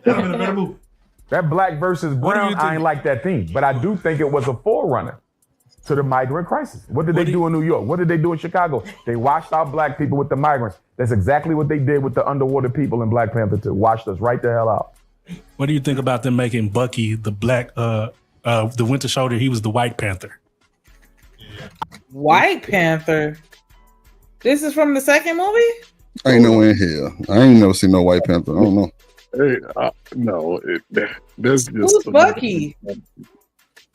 been a better movie. That black versus brown, I ain't like that theme. But I do think it was a forerunner to the migrant crisis. What did they do in New York? What did they do in Chicago? They washed out black people with the migrants. That's exactly what they did with the underwater people in Black Panther 2. Washed us right the hell out. What do you think about them making Bucky the black, the Winter Soldier? He was the White Panther. White Panther? This is from the second movie? I ain't no in here. I ain't never seen no White Panther. I don't know. Hey, no, that's just Who's Bucky?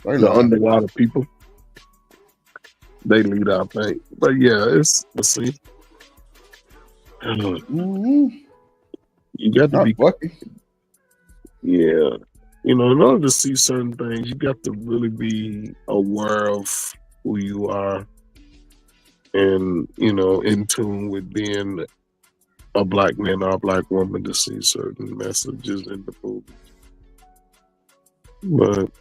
The underwater people. They lead our thing, but yeah, let's see. You got to be Bucky. Yeah. In order to see certain things, you got to really be aware of who you are and, in tune with being a black man or a black woman to see certain messages in the movie. But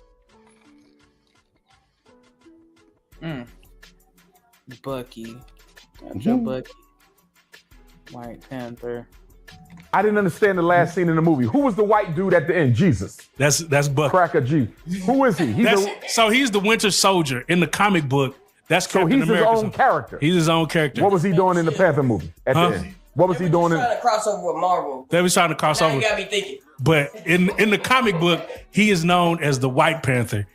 Bucky. Got your Bucky. White Panther. I didn't understand the last scene in the movie. Who was the white dude at the end? Jesus. That's Bucky. Cracker G. Who is he? So he's the Winter Soldier in the comic book. That's So Captain he's his America's own character. He's his own character. What was he doing in the Panther movie at the end? What was he doing in? Trying to cross over with Marvel. They was trying to cross Now over. you got me thinking. But in the comic book, he is known as the White Panther.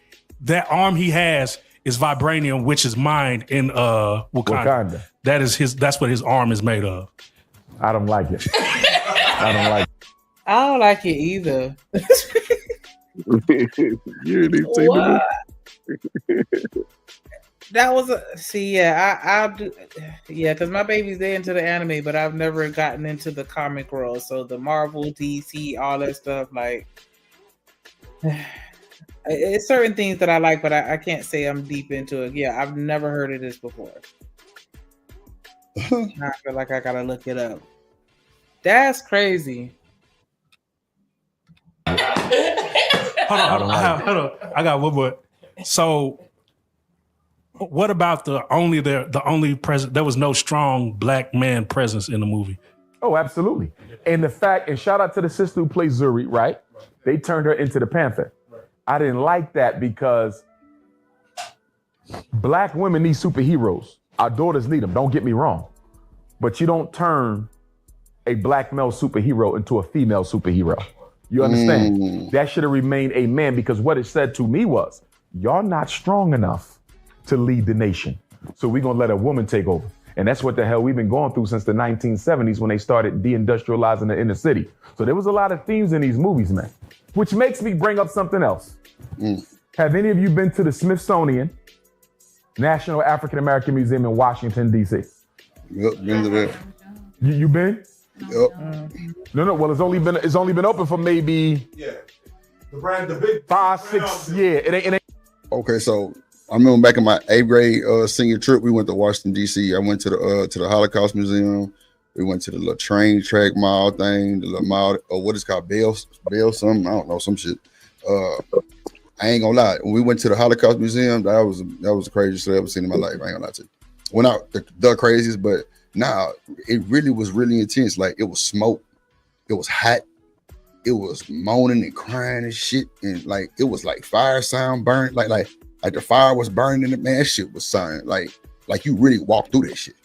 That arm he has is vibranium, which is mined in Wakanda. That's what his arm is made of. I don't like it. I don't like it. I don't like it either. You didn't see What? That was I'll do, because my baby's into the anime, but I've never gotten into the comic world. So the Marvel, DC, all that stuff, like, it's certain things that I like, but I can't say I'm deep into it. Yeah, I've never heard of this before. I feel like I gotta look it up. That's crazy. Hold on. I got one more. So, what about the only presence? There was no strong black man presence in the movie. Oh, absolutely. And the fact, and shout out to the sister who plays Zuri, right? They turned her into the Panther. I didn't like that because black women need superheroes. Our daughters need them, don't get me wrong. But you don't turn a black male superhero into a female superhero. You understand? That should have remained a man, because what it said to me was, y'all not strong enough to lead the nation. So we're going to let a woman take over. And that's what the hell we've been going through since the 1970s when they started deindustrializing the inner city. So there was a lot of themes in these movies, man, which makes me bring up something else. Have any of you been to the Smithsonian National African American Museum in Washington, D.C.? Yep, been to that. You been? Yep. No. Well, it's only been open for maybe the big 5, 6 years. It ain't. Okay, so I remember back in my 8th grade senior trip, we went to Washington D.C. I went to the Holocaust Museum. We went to the little train track mall thing, the little mall, or what is called Bell something, I don't know, some shit. I ain't gonna lie. When we went to the Holocaust Museum, that was the craziest I've ever seen in my life. I ain't gonna lie to you. Well, not the craziest, but it really was really intense. Like, it was smoke, it was hot, it was moaning and crying and shit, and like it was like fire sound burn, like the fire was burning. And man, that shit was sounding like you really walked through that shit.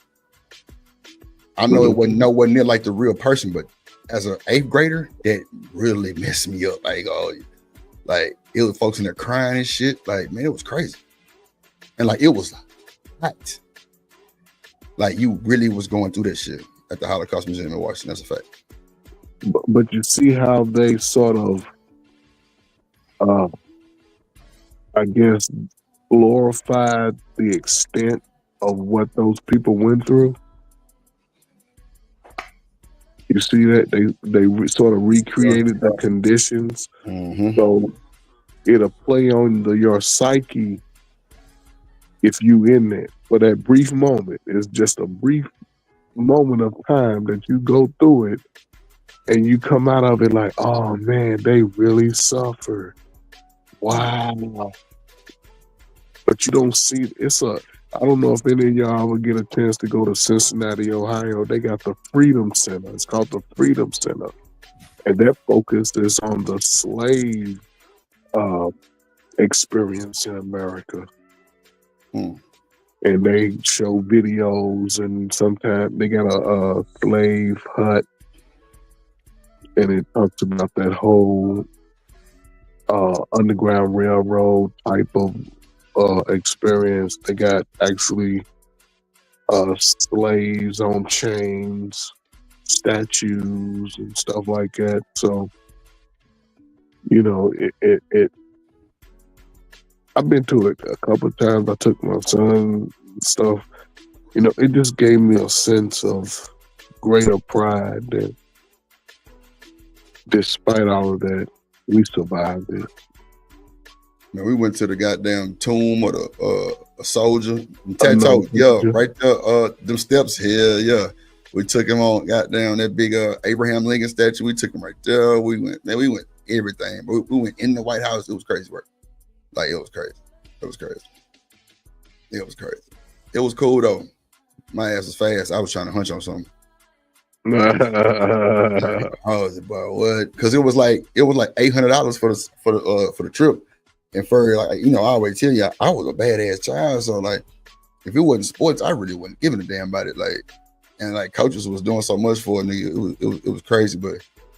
I know it wasn't nowhere near like the real person, but as an 8th grader, that really messed me up. Like it was folks in there crying and shit. Like, man, it was crazy, and like it was hot. Like, you really was going through that shit at the Holocaust Museum in Washington. That's a fact. But you see how they sort of, I guess, glorified the extent of what those people went through. You see that they sort of recreated the conditions, so it'll play on your psyche if you in there. For that brief moment, it's just a brief moment of time that you go through it, and you come out of it like, oh man, they really suffered. Wow. But you don't see I don't know if any of y'all ever get a chance to go to Cincinnati, Ohio. They got the Freedom Center. It's called the Freedom Center. And that focus is on the slave experience in America. And they show videos, and sometimes they got a slave hut, and it talks about that whole Underground Railroad type of experience. They got actually slaves on chains, statues, and stuff like that. So, it I've been to it a couple of times. I took my son and stuff. It just gave me a sense of greater pride that despite all of that, We survived it. Man, we went to the goddamn tomb of a soldier. Tattoo, yeah, right there. Them steps here, yeah. We took him on goddamn that big Abraham Lincoln statue. We took him right there. We went everything. We went in the White House. It was crazy work. Like, it was crazy. It was crazy. It was crazy. It was cool though. My ass was fast. I was trying to hunch on something. I was about what? Because it was like $800 for the trip. And for like, I always tell you, I was a badass child. So like, if it wasn't sports, I really wasn't giving a damn about it. Like, and like coaches was doing so much for a nigga, it was crazy. But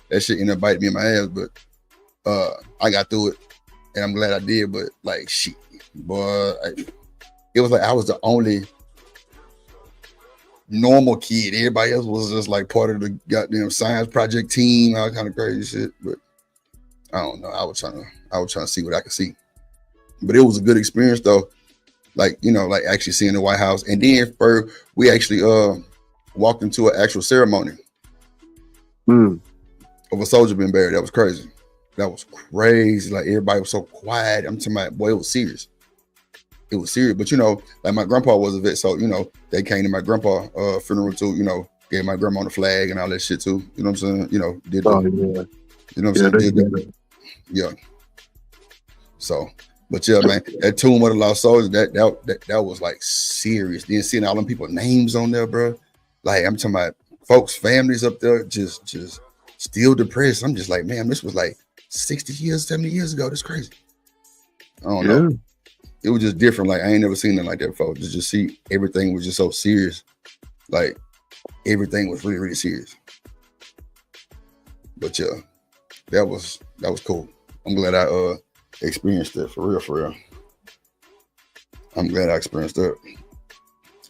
that shit ended up biting me in my ass. But I got through it, and I'm glad I did. But like, shit, boy, it was like I was the only normal kid. Everybody else was just like part of the goddamn science project team, all kind of crazy shit. But I don't know. I was trying to see what I could see. But it was a good experience though. Like, like actually seeing the White House. And then we actually walked into an actual ceremony of a soldier being buried. That was crazy. That was crazy. Like, everybody was so quiet. I'm talking about, boy, it was serious. It was serious. But like my grandpa was a vet, so they came to my grandpa funeral too, gave my grandma the flag and all that shit too. You know what I'm saying? Did that. You know what I'm saying? Did that. Yeah. So, but yeah, man, that tomb of the lost soldiers, that was like serious. Then seeing all them people's names on there, bro. Like, I'm talking about folks, families up there, just still depressed. I'm just like, man, this was like 60 years, 70 years ago. That's crazy. I don't know. It was just different. Like, I ain't never seen it like that before. Just see everything was just so serious. Like, everything was really, really serious. But yeah, that was cool. I'm glad I experienced it for real. I'm glad I experienced that.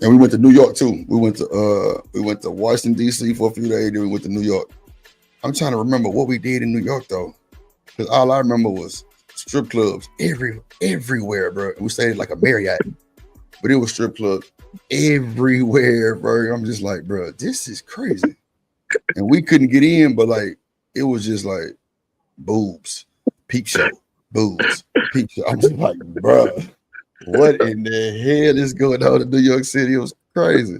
And we went to New York too. We went to Washington, D.C. for a few days, then we went to New York. I'm trying to remember what we did in New York though. Because all I remember was strip clubs everywhere, bro. We stayed like a Marriott, but it was strip clubs everywhere, bro. I'm just like, bro, this is crazy. And we couldn't get in, but like, it was just like boobs, peep show, boobs, peep show. I'm just like, bro, what in the hell is going on in New York City? It was crazy.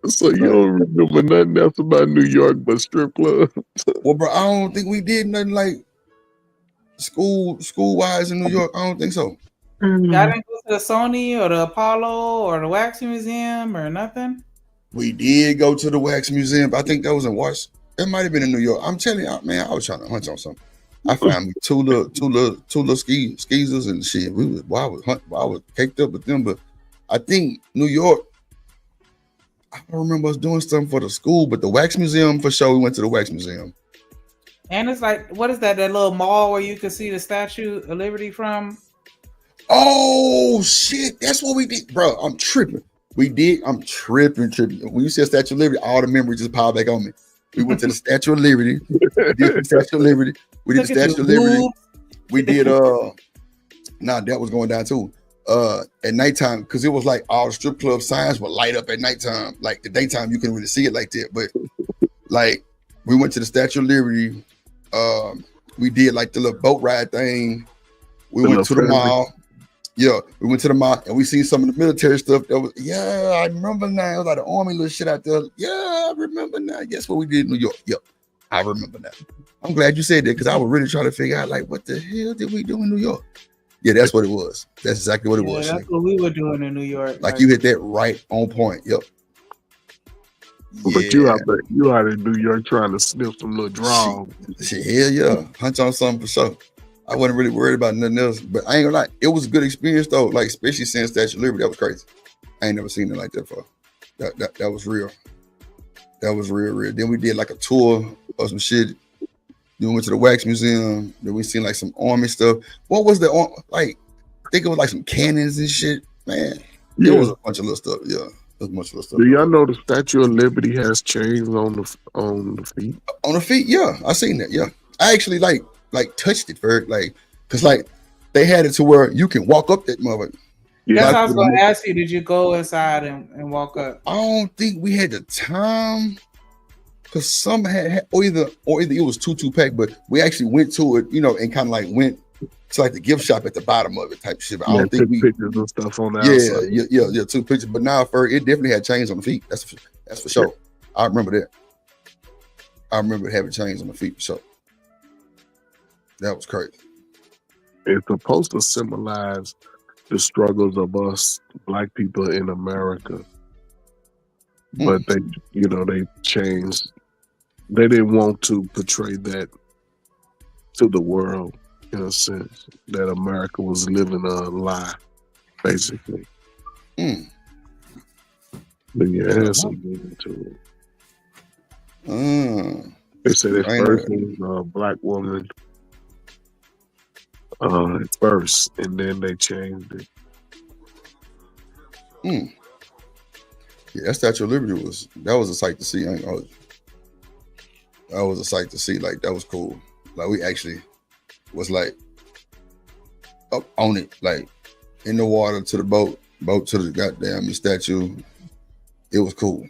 So you don't remember nothing else about New York but strip clubs? Well, bro, I don't think we did nothing like school wise in New York. I don't think so. Y'all didn't go to the Sony or the Apollo or the Wax Museum or nothing? We did go to the Wax Museum, but I think that was in Washington. It might have been in New York. I'm telling you, man, I was trying to hunch on something. I found me two little skeezers and shit. I was caked up with them, but I think New York, I don't remember us doing something for the school, but the Wax Museum for sure. We went to the Wax Museum. And it's like, what is that little mall where you can see the Statue of Liberty from? Oh shit, that's what we did, bro. I'm tripping. I'm tripping. When you said Statue of Liberty, all the memories just piled back on me. We went to the Statue of Liberty. We did the Statue of Liberty. We did the Statue of Liberty. We did that was going down too. At nighttime, because it was like all the strip club signs would light up at nighttime. Like the daytime, you couldn't really see it like that. But like, we went to the Statue of Liberty. We did like the little boat ride thing. We went to the mall. Yeah, we went to the mall and we seen some of the military stuff. That was, yeah, I remember now. It was like the army little shit out there. Yeah, I remember now. Guess what we did in New York? Yep, I remember now. I'm glad you said that because I was really trying to figure out like what the hell did we do in New York? Yeah, that's what it was. That's exactly what it was. That's what we were doing in New York. Like you hit that right on point. Yep. But you out in New York trying to sniff some little draw. Hell yeah, hunch on something for sure. I wasn't really worried about nothing else, but I ain't gonna lie, it was a good experience though. Like especially seeing Statue of Liberty, that was crazy. I ain't never seen it like that before. That was real. That was real. Then we did like a tour of some shit. Then we went to the Wax Museum. Then we seen like some army stuff. What was the like? I think it was like some cannons and shit. Man, Yeah. It was a bunch of little stuff. Yeah, it was a bunch of little stuff. Do y'all know the Statue of Liberty has chains on the feet? On the feet, yeah, I seen that. Yeah, I actually like touched it for like, cause like they had it to where you can walk up that motherfucker. That's what I was going to ask you. Did you go inside and walk up? I don't think we had the time. Because some had or either it was 2-pack, but we actually went to it, and kind of like went to like the gift shop at the bottom of it type shit. But I don't think we pictures and stuff on the outside. Yeah, 2 pictures. But now it definitely had chains on the feet. That's for sure. Yeah. I remember that. I remember having chains on the feet for sure. That was crazy. It's supposed to symbolize the struggles of us Black people in America. But they changed. They didn't want to portray that to the world, in a sense, that America was living a lie, basically. But yeah, it has some meaning to it. They said at first it was a Black woman at first, and then they changed it. Yeah, that Statue of Liberty was a sight to see. That was a sight to see. Like, that was cool. Like, we actually was like up on it, like in the water to the boat to the goddamn statue. It was cool.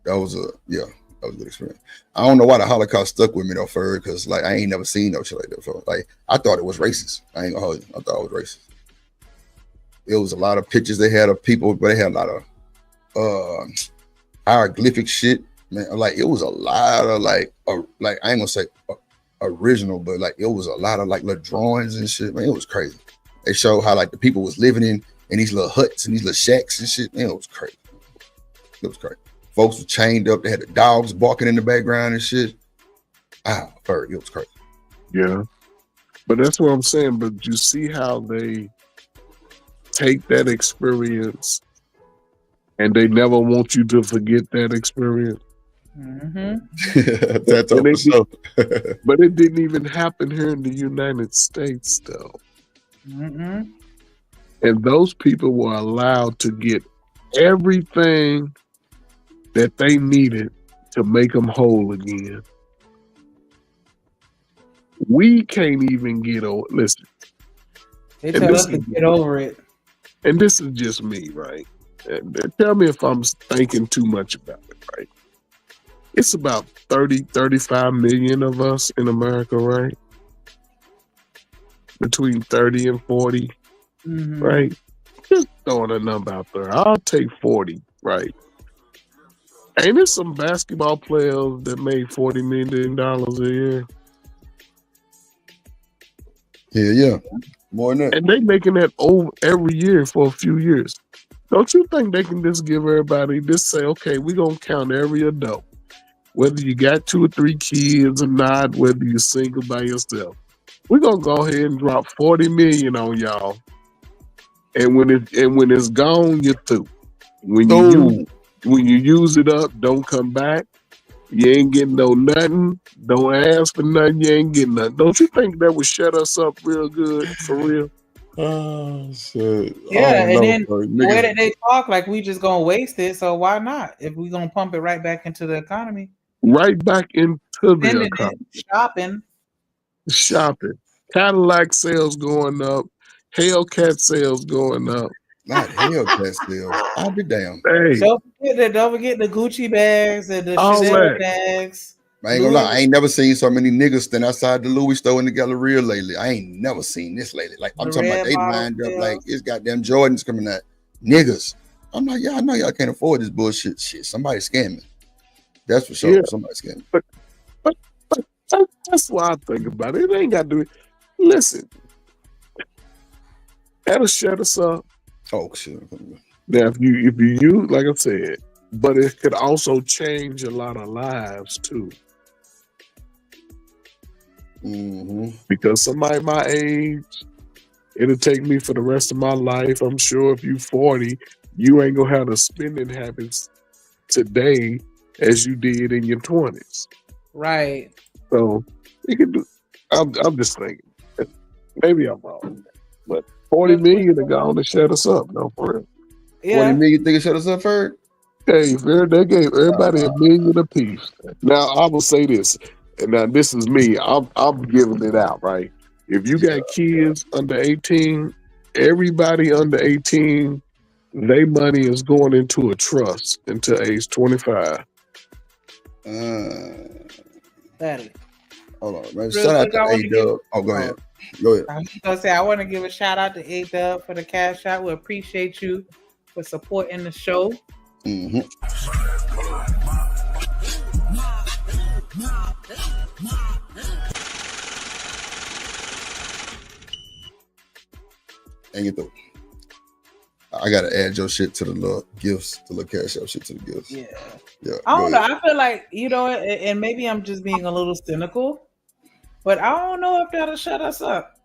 That was a good experience. I don't know why the Holocaust stuck with me though, because like I ain't never seen no shit like that before. Like, I thought it was racist. I ain't gonna hold you. I thought it was racist. It was a lot of pictures they had of people, but they had a lot of hieroglyphic shit, man. Like, it was a lot of like I ain't gonna say original, but like it was a lot of like little drawings and shit, man. It was crazy. They showed how like the people was living in these little huts and these little shacks and shit. Man, it was crazy. It was crazy. Folks were chained up. They had the dogs barking in the background and shit. It was crazy. Yeah, but that's what I'm saying. But you see how they take that experience and they never want you to forget that experience. That's for sure. But it didn't even happen here in the United States, though. And those people were allowed to get everything that they needed to make them whole again. We can't even get over. Listen, they tell us to get over it. And this is just me, right? And tell me if I'm thinking too much about it, right? It's about 35 million of us in America, right? Between 30 and 40, right? Just throwing a number out there. I'll take 40, right? Ain't there some basketball players that made $40 million a year? Yeah. More than that. And they making that over every year for a few years. Don't you think they can just give everybody, just say, okay, we're going to count every adult, whether you got 2 or 3 kids or not, whether you're single by yourself. We're going to go ahead and drop 40 million on y'all. And when it's gone, you're through. When you use it up, don't come back. You ain't getting no nothing. Don't ask for nothing. You ain't getting nothing. Don't you think that would shut us up real good, for real? Oh, shit. Yeah, and then the way that they talk, like we just gonna waste it, so why not? If we gonna pump it right back into the economy. Right back into the economy. Shopping. Cadillac sales going up. Hellcat sales going up. Not Hellcat sales. I'll be damn. Hey. Don't forget the Gucci bags and the All Chanel that. bags. I ain't gonna lie, I ain't never seen so many niggas stand outside the Louis store in the Galleria lately. I ain't never seen this lately. Like, I'm talking about they lined up like it's goddamn Jordans coming out. Niggas. I'm like, I know y'all can't afford this bullshit. Shit, somebody scamming. That's for sure. Yeah. Somebody scamming. But that's why I think about it. It ain't got to do it. Listen, that'll shut us up. Oh, shit. Now, if you use, like I said, but it could also change a lot of lives too. Because somebody my age, it'll take me for the rest of my life. I'm sure if you 40, you ain't gonna have the spending habits today as you did in your 20s. Right. So you can do. I'm just thinking. Maybe I'm wrong, but 40 million to go on to shut us up. No, for real. Yeah. 40 million think it shut us up for? Hey, they gave everybody $1 million apiece. Now I will say this, and now this is me. I'm giving it out, right? If you got kids under 18, everybody under 18, their money is going into a trust until age 25. Daddy. Hold on, man. Real Shout out quick, I to wanna A-Dub. Oh, go ahead. Go ahead. I was gonna say I want to give a shout out to A-Dub for the cash out. We appreciate you for supporting the show. Mm-hmm. And you through. I gotta add your shit to the little gifts, the little cash out shit to the gifts. Yeah. Yeah. I don't go know. ahead. I feel like, and maybe I'm just being a little cynical, but I don't know if that'll shut us up.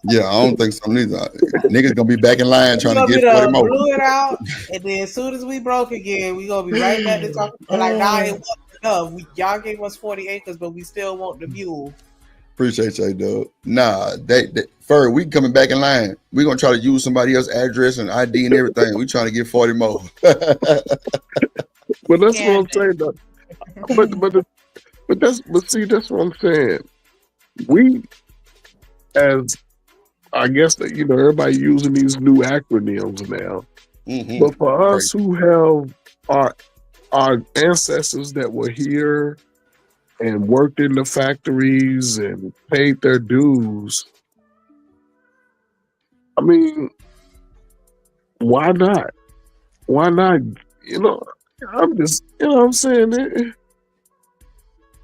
Yeah, I don't think so neither. Niggas gonna be back in line trying to get 40 more. Blew it out, and then as soon as we broke again, we gonna be right back to talking. Like, nah, it wasn't enough. Y'all gave us 40 acres, but we still want the mule. Appreciate you, dog. Nah, Fur, we coming back in line. We gonna try to use somebody else's address and ID and everything. We trying to get 40 more. But that's what I'm saying, though. But see, that's what I'm saying. We, as I guess that everybody using these new acronyms now. Mm-hmm. But for us who have our ancestors that were here and worked in the factories and paid their dues, I mean, why not? Why not? I'm just, what I'm saying?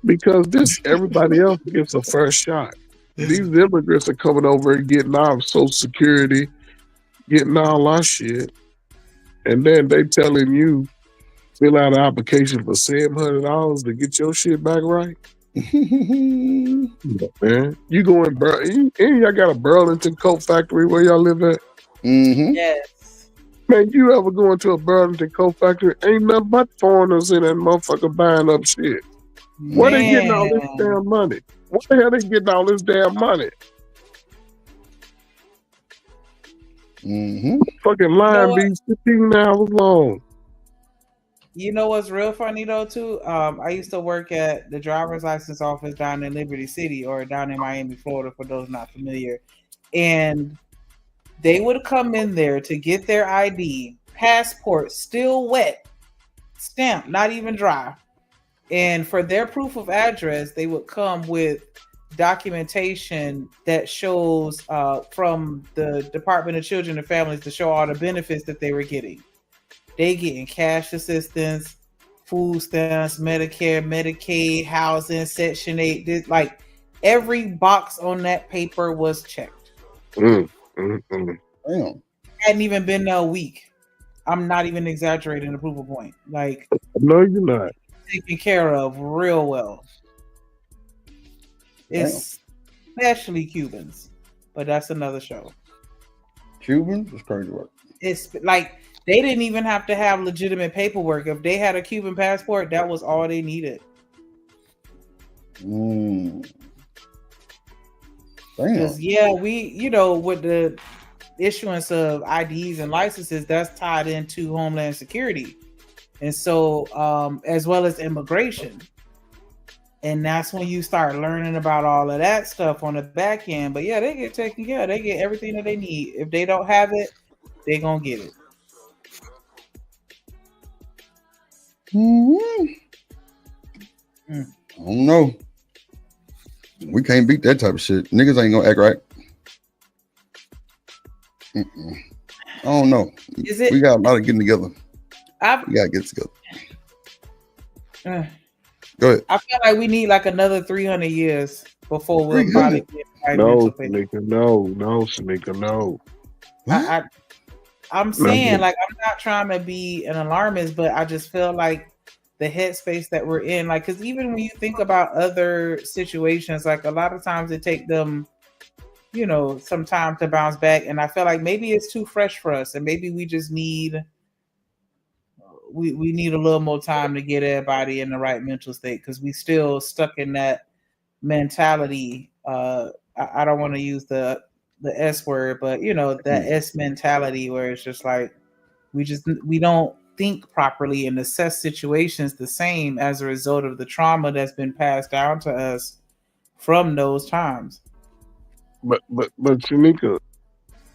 Because everybody else gets a first shot. These immigrants are coming over and getting our Social Security, getting all our shit, and then they telling you fill out an application for $700 to get your shit back right. Man, you go in and y'all got a Burlington coat factory where y'all live at? Mm-hmm. Yes. Man, you ever go into a Burlington coat factory? Ain't nothing but foreigners in that motherfucker buying up shit. Where they getting all this damn money? Where the hell they getting all this damn money? Mm-hmm. Fucking line be 15 hours long. You know what's real funny though too? I used to work at the driver's license office down in Liberty City or down in Miami, Florida, for those not familiar. And they would come in there to get their ID, passport still wet, stamped, not even dry. And for their proof of address, they would come with documentation that shows from the Department of Children and Families to show all the benefits that they were getting. They getting cash assistance, food stamps, Medicare, Medicaid, housing, Section 8. Like every box on that paper was checked. Damn. Hadn't even been there a week. I'm not even exaggerating the proof of point. Like, no, you're not. Taken care of real well. Especially Cubans, but that's another show. Cubans is crazy work. It's like they didn't even have to have legitimate paperwork. If they had a Cuban passport, that was all they needed. Because we, with the issuance of IDs and licenses, that's tied into Homeland Security. And so, as well as immigration. And that's when you start learning about all of that stuff on the back end. But yeah, they get taken care of. They get everything that they need. If they don't have it, they're going to get it. I don't know. We can't beat that type of shit. Niggas ain't going to act right. I don't know. We got a lot of getting together. We got to get together. Go ahead. I feel like we need like another 300 years before we'll probably get No, Shanika, no. I'm saying, like, I'm not trying to be an alarmist, but I just feel like the headspace that we're in, like, because even when you think about other situations, like a lot of times it take them, some time to bounce back. And I feel like maybe it's too fresh for us, and maybe we just need we need a little more time to get everybody in the right mental state, because we still stuck in that mentality. I don't want to use the S word, but that S mentality where it's just like we don't think properly and assess situations the same as a result of the trauma that's been passed down to us from those times. But Shanika,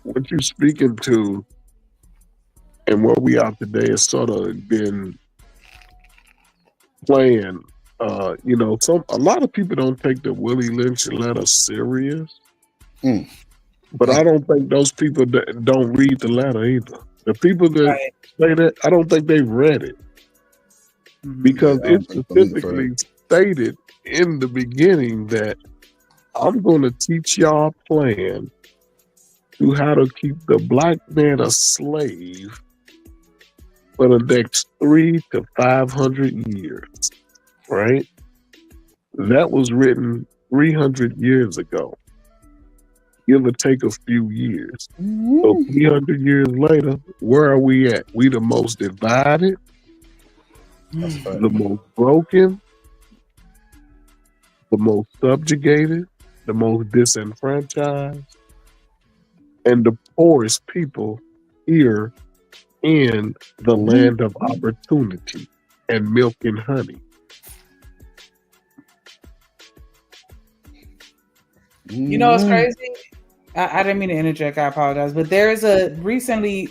what you speaking to and where we are today has sort of been playing. You know, a lot of people don't take the Willie Lynch letter serious, but I don't think those people that don't read the letter either. The people that say that, I don't think they've read it because it specifically stated in the beginning that I'm going to teach y'all a plan to how to keep the black man a slave for the next 300 to 500 years, right? That was written 300 years ago. Give or take a few years. So 300 years later, where are we at? We the most divided, the most broken, the most subjugated, the most disenfranchised, and the poorest people here in the land of opportunity and milk and honey. You know what's crazy? I didn't mean to interject. I apologize. But there is recently,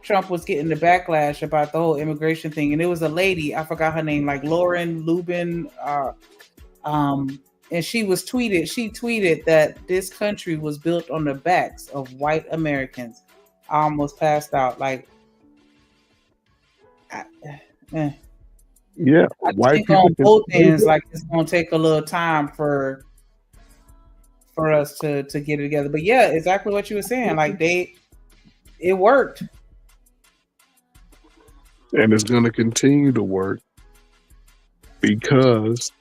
Trump was getting the backlash about the whole immigration thing. And it was a lady, I forgot her name, like Lauren Lubin. And she tweeted that this country was built on the backs of white Americans. I almost passed out. Like, yeah, I white think people on both ends, like it's gonna take a little time for us to get it together. But yeah, exactly what you were saying. Like it worked. And it's gonna continue to work because,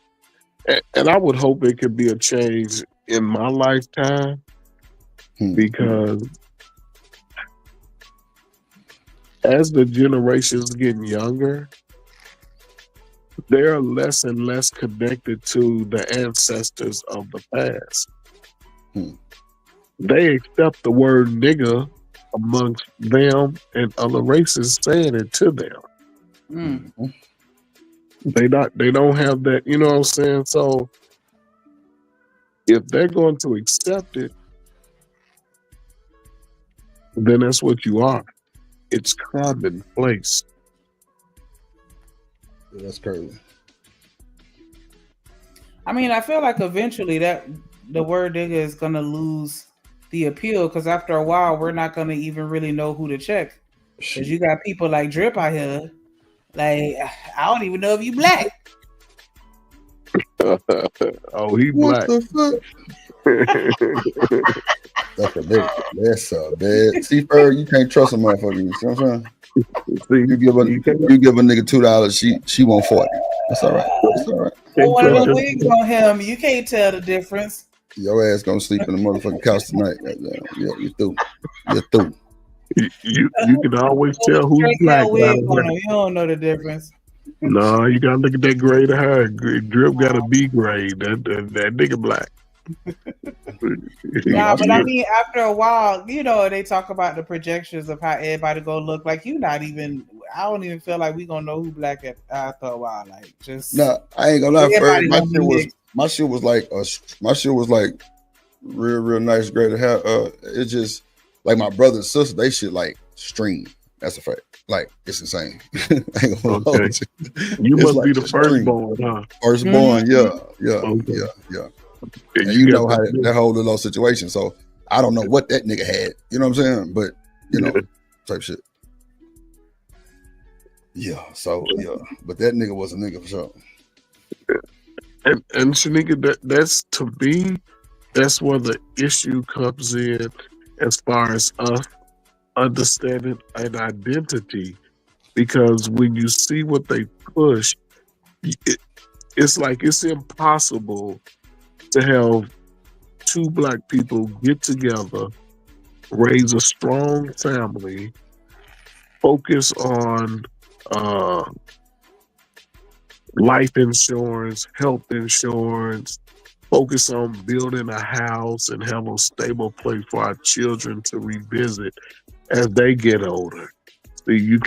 and I would hope it could be a change in my lifetime because as the generations getting younger, they're less and less connected to the ancestors of the past. They accept the word nigga amongst them and other races saying it to them. They don't have that, you know what I'm saying? So if they're going to accept it, then that's what you are. It's commonplace. That's crazy. I mean, I feel like eventually that the word nigga is gonna lose the appeal because after a while we're not gonna even really know who to check. Because you got people like Drip out here, like I don't even know if you black. Oh, he What black. the fuck? That's a big. That's a bad. See, you can't trust a motherfucker. You see what I'm saying? You give a nigga $2, she won't 40. That's all right. That's all right. Well, one of the wigs on him, you can't tell the difference. Your ass gonna sleep in the motherfucking couch tonight. Yeah, you through. You're through. You can always tell who's black. You don't know the difference. No, you gotta look at that grade of hair. Drip got a B grade. That nigga black. Nah, but I mean, after a while, they talk about the projections of how everybody gonna look. Like I don't even feel like we gonna know who black after a while. Like just no, I ain't gonna lie. My shit was like real nice grade of hair. It's just like my brother and sister, they shit like stream. That's a fact. Like it's insane. Okay. You must be the firstborn, huh? Firstborn, yeah. And you know how that whole little situation. So I don't know what that nigga had. You know what I'm saying? But type shit. Yeah. So yeah, but that nigga was a nigga for sure. And Shanika, that's to me, that's where the issue comes in as far as us understanding an identity. Because when you see what they push, it's like it's impossible to have two black people get together, raise a strong family, focus on life insurance, health insurance, focus on building a house and have a stable place for our children to revisit as they get older. See,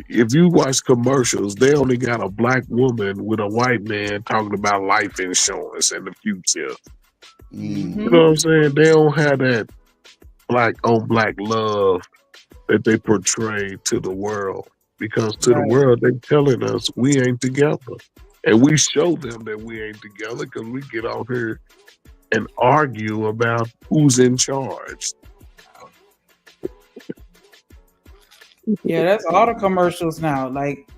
if you watch commercials, they only got a black woman with a white man talking about life insurance in the future. You know what I'm saying? They don't have that black on black love that they portray to the world. because to the world they telling us we ain't together, and we show them that we ain't together because we get out here and argue about who's in charge. Yeah, that's all the commercials now. Like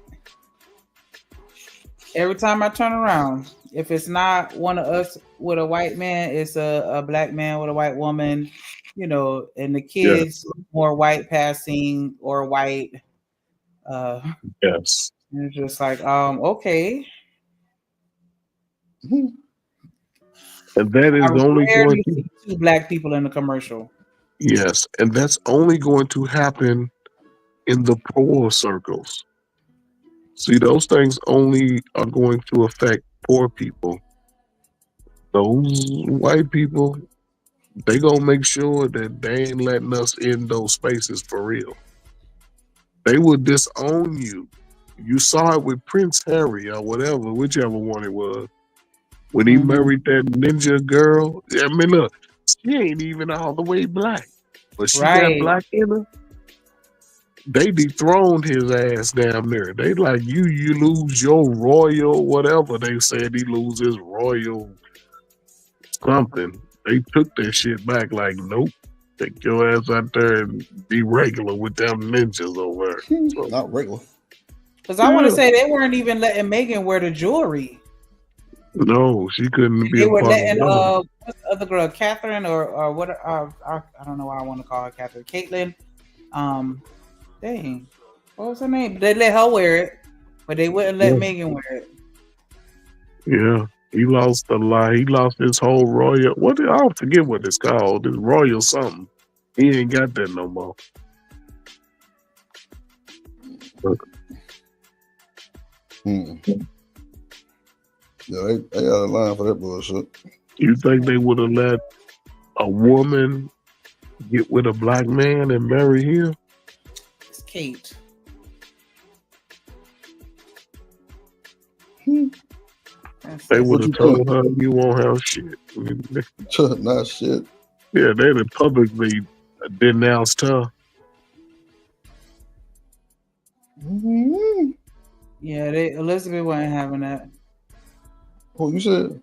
every time I turn around, if it's not one of us with a white man, it's a black man with a white woman, you know, and the kids more white passing or white. Yes. And it's just like, okay. And that is only going to see two black people in the commercial. Yes, and that's only going to happen in the poor circles. See, those things only are going to affect poor people. Those white people, they gonna make sure that they ain't letting us in those spaces for real. They will disown you. You saw it with Prince Harry or whatever, whichever one it was. When he married that ninja girl, I mean, look, she ain't even all the way black, but she got black in her. They dethroned his ass down there. They like, you lose your royal whatever. They said he loses royal something. They took that shit back like, nope. Take your ass out there and be regular with them ninjas over there. So, not regular. Because I want to say they weren't even letting Megan wear the jewelry. No, she couldn't be They a were part letting of what's the other girl, Catherine, or what? I don't know why I want to call her Catherine. Caitlin. Dang, what was her name? They let her wear it, but they wouldn't let Megan wear it. Yeah, he lost a lot. He lost his whole royal. I don't forget what it's called. It's royal something. He ain't got that no more. Yeah, they got a line for that bullshit. You think they would have let a woman get with a black man and marry him? It's Kate. They would have told her you won't have shit. Not shit. Yeah, they'd have publicly denounced her. Yeah, Elizabeth wasn't having that. Oh, you said?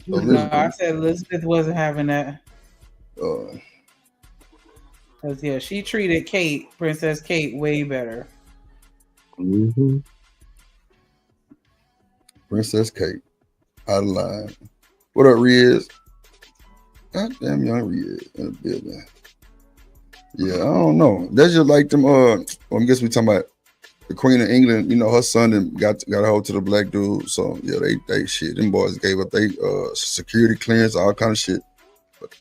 No, I said Elizabeth wasn't having that. Because, yeah, she treated Princess Kate, way better. Mm-hmm. Princess Kate. Out of line. What up, Riz? Goddamn young Riz in the building. Yeah, I don't know. That's just like them, I guess we talking about the Queen of England, you know, her son got a hold to the black dude. So yeah, they shit. Them boys gave up they security clearance, all kind of shit. But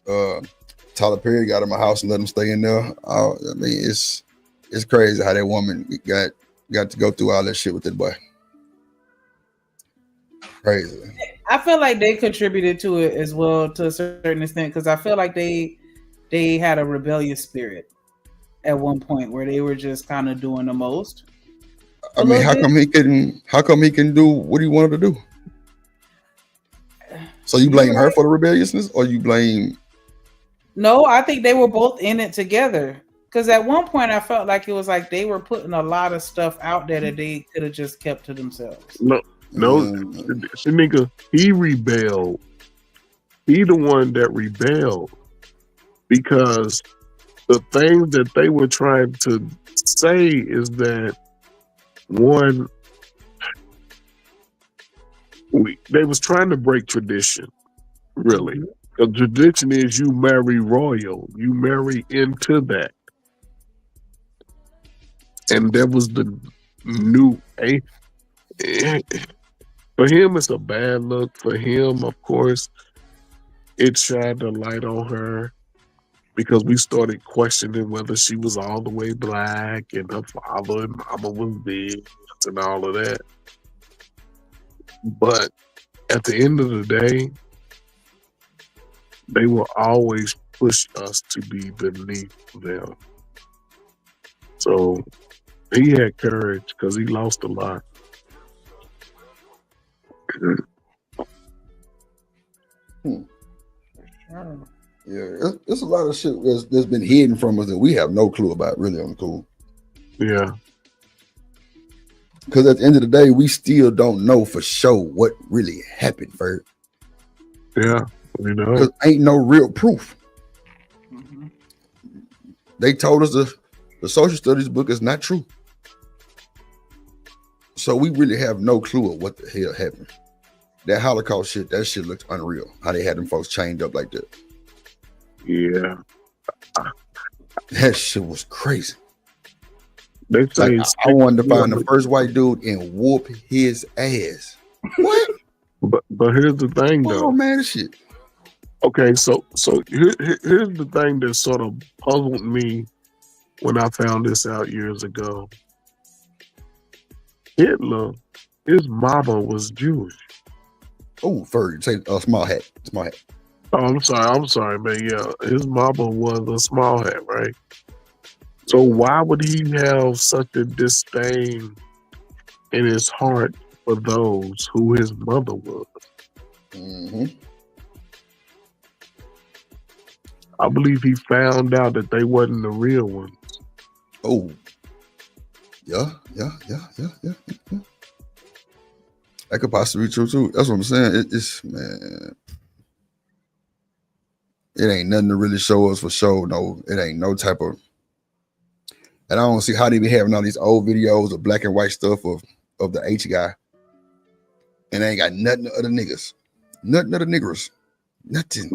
Tyler Perry got in my house and let him stay in there. I mean, it's crazy how that woman got to go through all that shit with that boy. Crazy. I feel like they contributed to it as well to a certain extent, because I feel like they had a rebellious spirit at one point where they were just kind of doing the most. I mean, how come he can do what he wanted to do? So you blame her for the rebelliousness, or you blame? No, I think they were both in it together. Because at one point I felt like it was like they were putting a lot of stuff out there that they could have just kept to themselves. No, nigga, he rebelled. He the one that rebelled because the things that they were trying to say is that one, they was trying to break tradition, really. The tradition is you marry royal, you marry into that. And that was the new, for him, it's a bad look. For him, of course, it shined a light on her because we started questioning whether she was all the way black and her father and mama was big and all of that. But at the end of the day, they will always push us to be beneath them. So he had courage because he lost a lot. Yeah, it's a lot of shit that's been hidden from us that we have no clue about, really, on the cool. Yeah. Because at the end of the day, we still don't know for sure what really happened, Ferg. Yeah, we know. Because ain't no real proof. They told us the social studies book is not true. So we really have no clue of what the hell happened. That Holocaust shit, that shit looked unreal. How they had them folks chained up like that. Yeah. That shit was crazy. They say I wanted to find the first white dude and whoop his ass. What? But here's the thing, though. Oh man, this shit. Okay, so here's the thing that sort of puzzled me when I found this out years ago. Hitler, his mama was Jewish. Oh, Ferg, say small hat. Small hat. Oh, I'm sorry, man. Yeah, his mama was a small hat, right? So why would he have such a disdain in his heart for those who his mother was? Mm-hmm. I believe he found out that they wasn't the real ones. Oh. Yeah. That could possibly be true too. That's what I'm saying. It's man. It ain't nothing to really show us for sure. No, it ain't no type of. And I don't see how they be having all these old videos of black and white stuff of the H guy. And they ain't got nothing of the niggas. Nothing of the niggers. Nothing.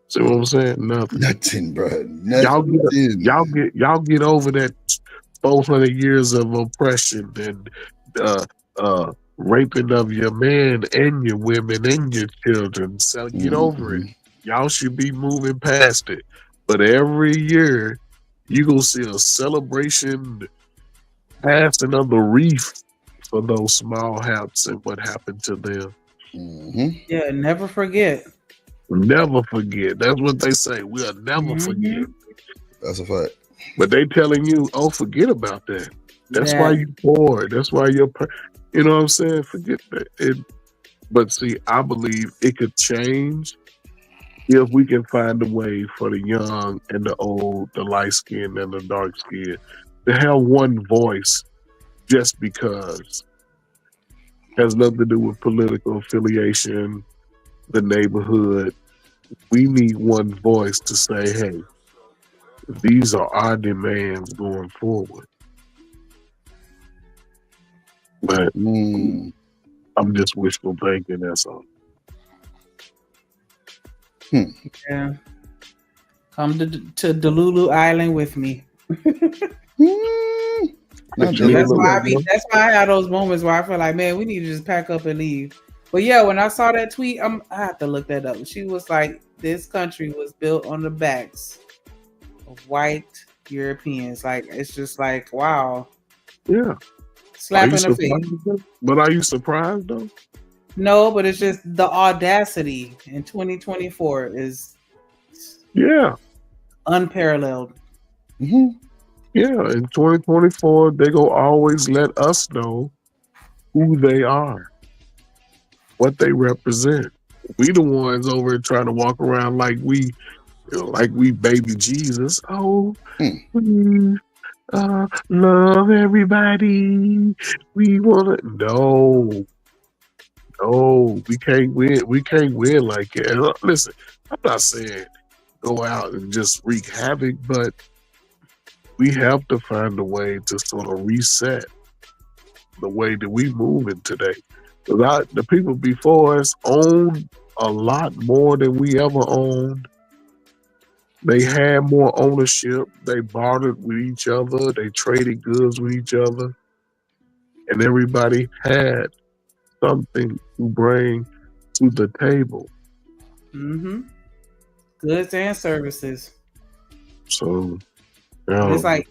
See what I'm saying? Nothing. Nothing, bro. Nothing. Y'all get over that 400 years of oppression and raping of your men and your women and your children. So get over it. Y'all should be moving past it. But every year, you gonna see a celebration passing of the wreath for those small hats and what happened to them. Yeah, never forget. Never forget. That's what they say. We'll never forget. That's a fact. But they telling you, oh, forget about that. That's why you poor. That's why you're, you know what I'm saying? Forget that. But see, I believe it could change if we can find a way for the young and the old, the light skin and the dark skin to have one voice just because. Has nothing to do with political affiliation, the neighborhood. We need one voice to say, hey, these are our demands going forward. But I'm just wishful thinking, that's all. Yeah. Come to Delulu Island with me. That's why I have those moments where I feel like, man, we need to just pack up and leave. But yeah, when I saw that tweet, I have to look that up. She was like, this country was built on the backs of white Europeans. Like, it's just like, wow. Yeah. Slap in the face. But are you surprised though? No, but it's just the audacity in 2024 is unparalleled. Yeah, in 2024, they gonna always let us know who they are, what they represent. We the ones over here trying to walk around like we baby Jesus. Oh, love everybody. We wanna no, we can't win. We can't win like that. And listen, I'm not saying go out and just wreak havoc, but we have to find a way to sort of reset the way that we move in today. The people before us owned a lot more than we ever owned. They had more ownership. They bartered with each other. They traded goods with each other. And everybody had something to bring to the table. Goods and services. So, it's like,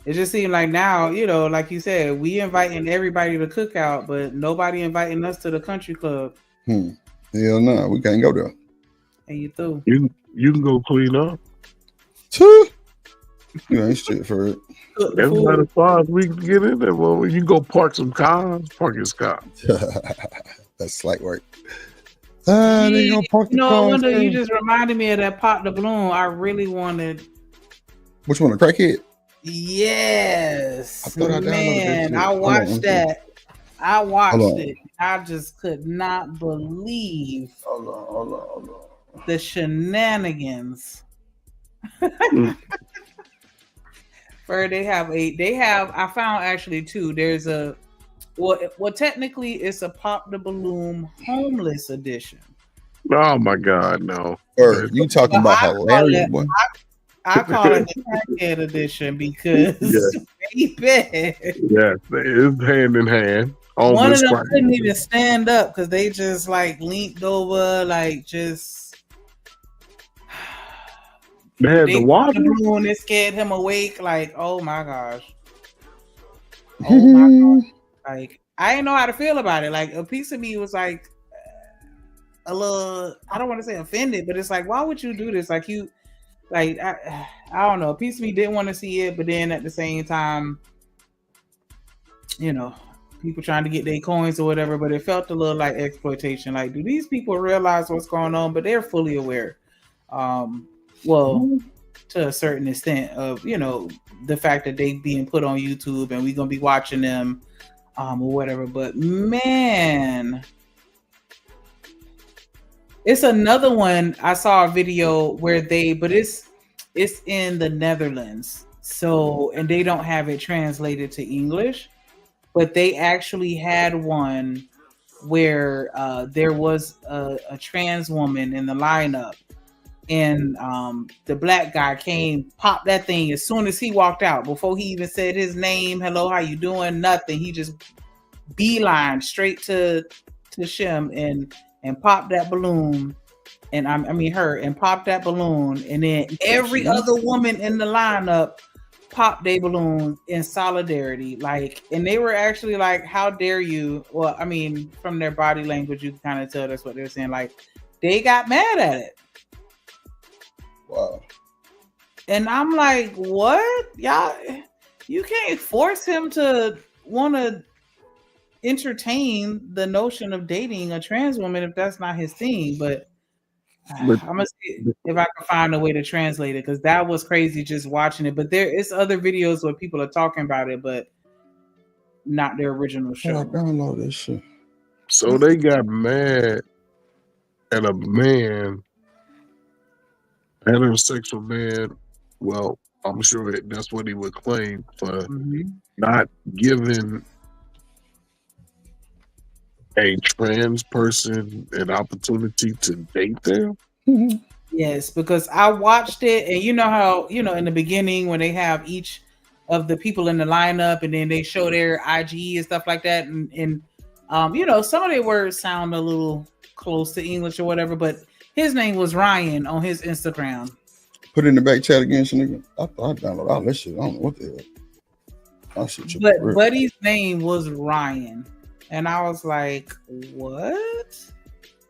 it just seemed like now, you know, like you said, we inviting everybody to cookout, but nobody inviting us to the country club. Hell no, we can't go there. And you through. You can go clean up. You ain't shit for it. That's not as far as we can get in there. Well, you can go park some cars, park your car. That's slight work. They gonna park the I cars. wonder, you just reminded me of that Pot de Bloom. I really wanted. Which one, a crackhead? Yes, I thought I downloaded man, that I shit. watched that. I watched on. it. I just could not believe Hold on. the shenanigans. Where they have I found actually two. There's a well technically it's a Pop the Balloon homeless edition. Oh my God, no. Or you talking about hilarious, boy? I call it the crackhead edition because baby, Yes, it is hand in hand. one of them Crack. couldn't even stand up because they just like leaned over, like just They had the water. The balloon, it scared him awake. Like, oh my gosh. Oh my gosh. Like, I didn't know how to feel about it. Like, a piece of me was like a little, I don't want to say offended, but it's like, why would you do this? Like, you, like, I don't know. A piece of me didn't want to see it, but then at the same time, you know, people trying to get their coins or whatever, but it felt a little like exploitation. Like, do these people realize what's going on? But they're fully aware. Well, to a certain extent of, you know, the fact that they being put on YouTube and we're going to be watching them or whatever. But man, it's another one. I saw a video where but it's in the Netherlands. So, and they don't have it translated to English, but they actually had one where there was a trans woman in the lineup. And the black guy came, popped that thing as soon as he walked out. Before he even said his name, hello, how you doing? Nothing. He just beeline straight to Shem and popped that balloon. And I mean her, and popped that balloon. And then every other woman in the lineup popped their balloon in solidarity. Like, and they were actually like, how dare you? Well, I mean, from their body language, you can kind of tell that's what they're saying. Like, they got mad at it. Wow. And I'm like, what? Y'all, you can't force him to want to entertain the notion of dating a trans woman if that's not his thing. But I'm gonna see if I can find a way to translate it, because that was crazy just watching it. But there is other videos where people are talking about it, but not their original show. I download this shit. So they got mad at a man, heterosexual man. Well, I'm sure that's what he would claim for not giving a trans person an opportunity to date them. Yes, because I watched it, and you know how, you know, in the beginning when they have each of the people in the lineup and then they show their IG and stuff like that, and you know, some of their words sound a little close to English or whatever, but his name was Ryan on his Instagram. Put it in the back chat again, nigga. I thought I downloaded all that shit. I don't know what the hell. But Buddy's name was Ryan. And I was like, what?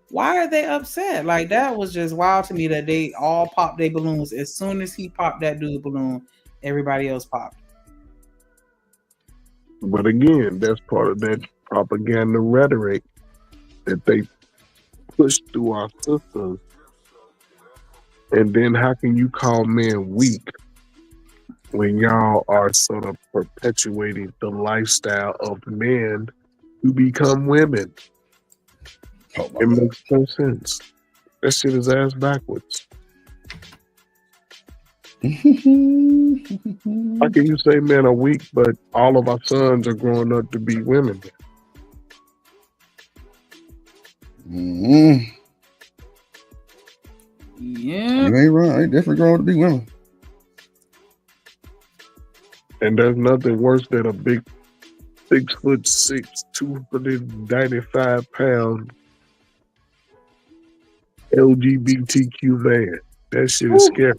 Why are they upset? Like, that was just wild to me that they all popped their balloons. As soon as he popped that dude balloon, everybody else popped. But again, that's part of that propaganda rhetoric that they push through our systems. And then how can you call men weak when y'all are sort of perpetuating the lifestyle of men who become women? It makes no sense. That shit is ass backwards. How can you say men are weak, but all of our sons are growing up to be women? Yeah, you ain't right. They definitely growing to be women. And there's nothing worse than a big 6'6", 295-pound LGBTQ man. That shit is scary.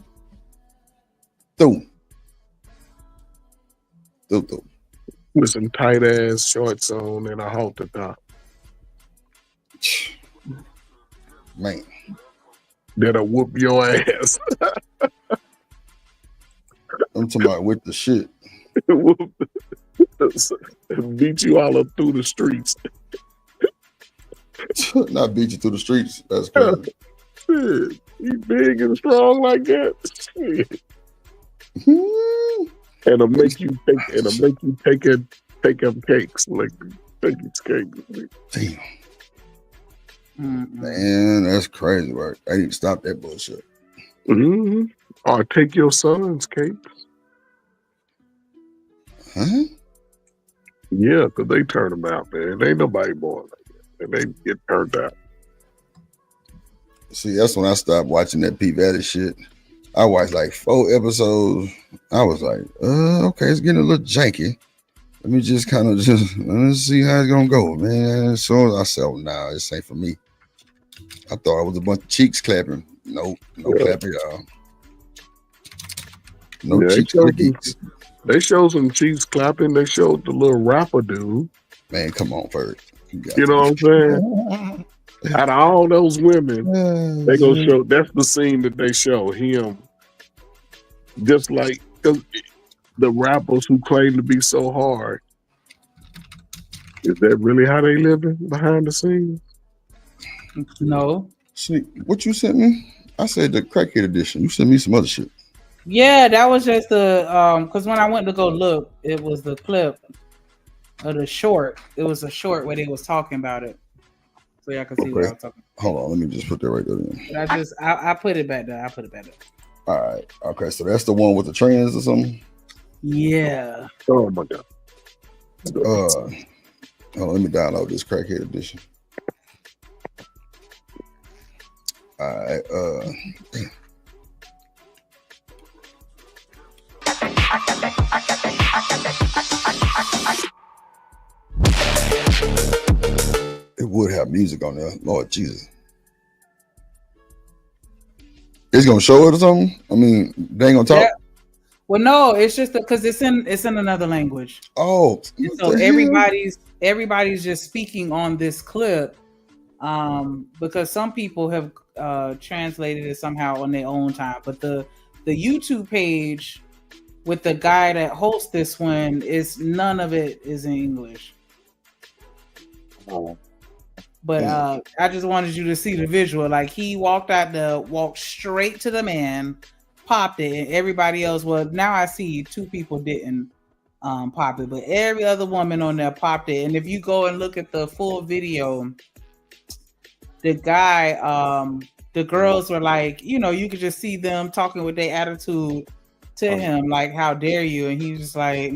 With some tight ass shorts on and a halter top. Man. That'll whoop your ass. I'm talking about with the shit. Beat you all up through the streets. Not beat you through the streets. That's crazy. Shit. You big and strong like that. Shit. And it'll make you take them cakes, like take these cakes. Damn. Man, that's crazy work. I need to stop that bullshit. Mm-hmm. Or take your son's cakes. Huh? Yeah, because they turn them out, man. Ain't nobody born like that. And they get turned out. See, that's when I stopped watching that P. Valley shit. I watched like 4 episodes. I was like, okay, it's getting a little janky. Let me just kind of let's see how it's gonna go, man. So I said, oh, nah, this ain't for me. I thought it was a bunch of cheeks clapping. No clapping, y'all. No cheeks for the geeks. They showed some cheeks clapping. They showed the little rapper dude. Man, come on, Ferg. You know what I'm saying? Out of all those women, they gonna show. That's the scene that they show him. Just like the rappers who claim to be so hard. Is that really how they living behind the scenes? No. See, what you sent me? I said the crackhead edition. You sent me some other shit. Yeah, that was just the because when I went to go look, it was the clip of the short. It was a short where they was talking about it, so y'all can see what I was talking about. Hold on, let me just put that right there. Then. I put it back there. All right. Okay, so that's the one with the trans or something. Yeah. Oh my god. Hold on, let me download this crackhead edition. All right. It would have music on there. Lord Jesus. It's gonna show it or something? I mean, they ain't gonna talk. Yeah. Well, no, it's just because it's in another language. Oh, and so everybody's just speaking on this clip, because some people have translated it somehow on their own time. But the YouTube page with the guy that hosts this one is none of it is in English. Oh. But I just wanted you to see the visual. Like he walked straight to the man, popped it, and everybody else was. Now I see 2 people didn't pop it, but every other woman on there popped it. And if you go and look at the full video, the guy, the girls were like, you could just see them talking with their attitude to him, like, how dare you? And he's just like,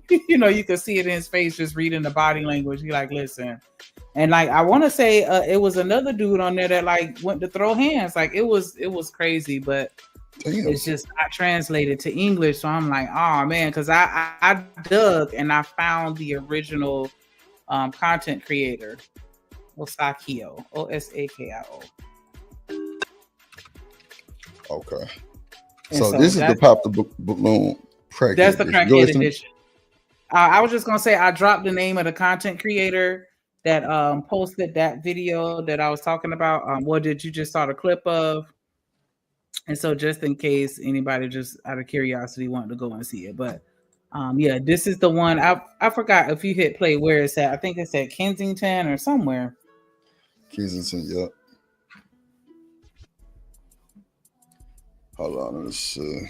you could see it in his face, just reading the body language. He like, listen. And like, I want to say it was another dude on there that like went to throw hands. Like it was crazy, but it's just not translated to English. So I'm like, oh man, because I dug and I found the original content creator, Osakio, Osakio. Okay. So this is the Pop the Balloon crackhead. That's the crackhead edition. I was just gonna say I dropped the name of the content creator that posted that video that I was talking about. What did you just saw the clip of? And so just in case anybody just out of curiosity wanted to go and see it. But yeah, this is the one. I forgot if you hit play where it's at. I think it's at Kensington or somewhere. Kensington, yep. Hold on, let's see.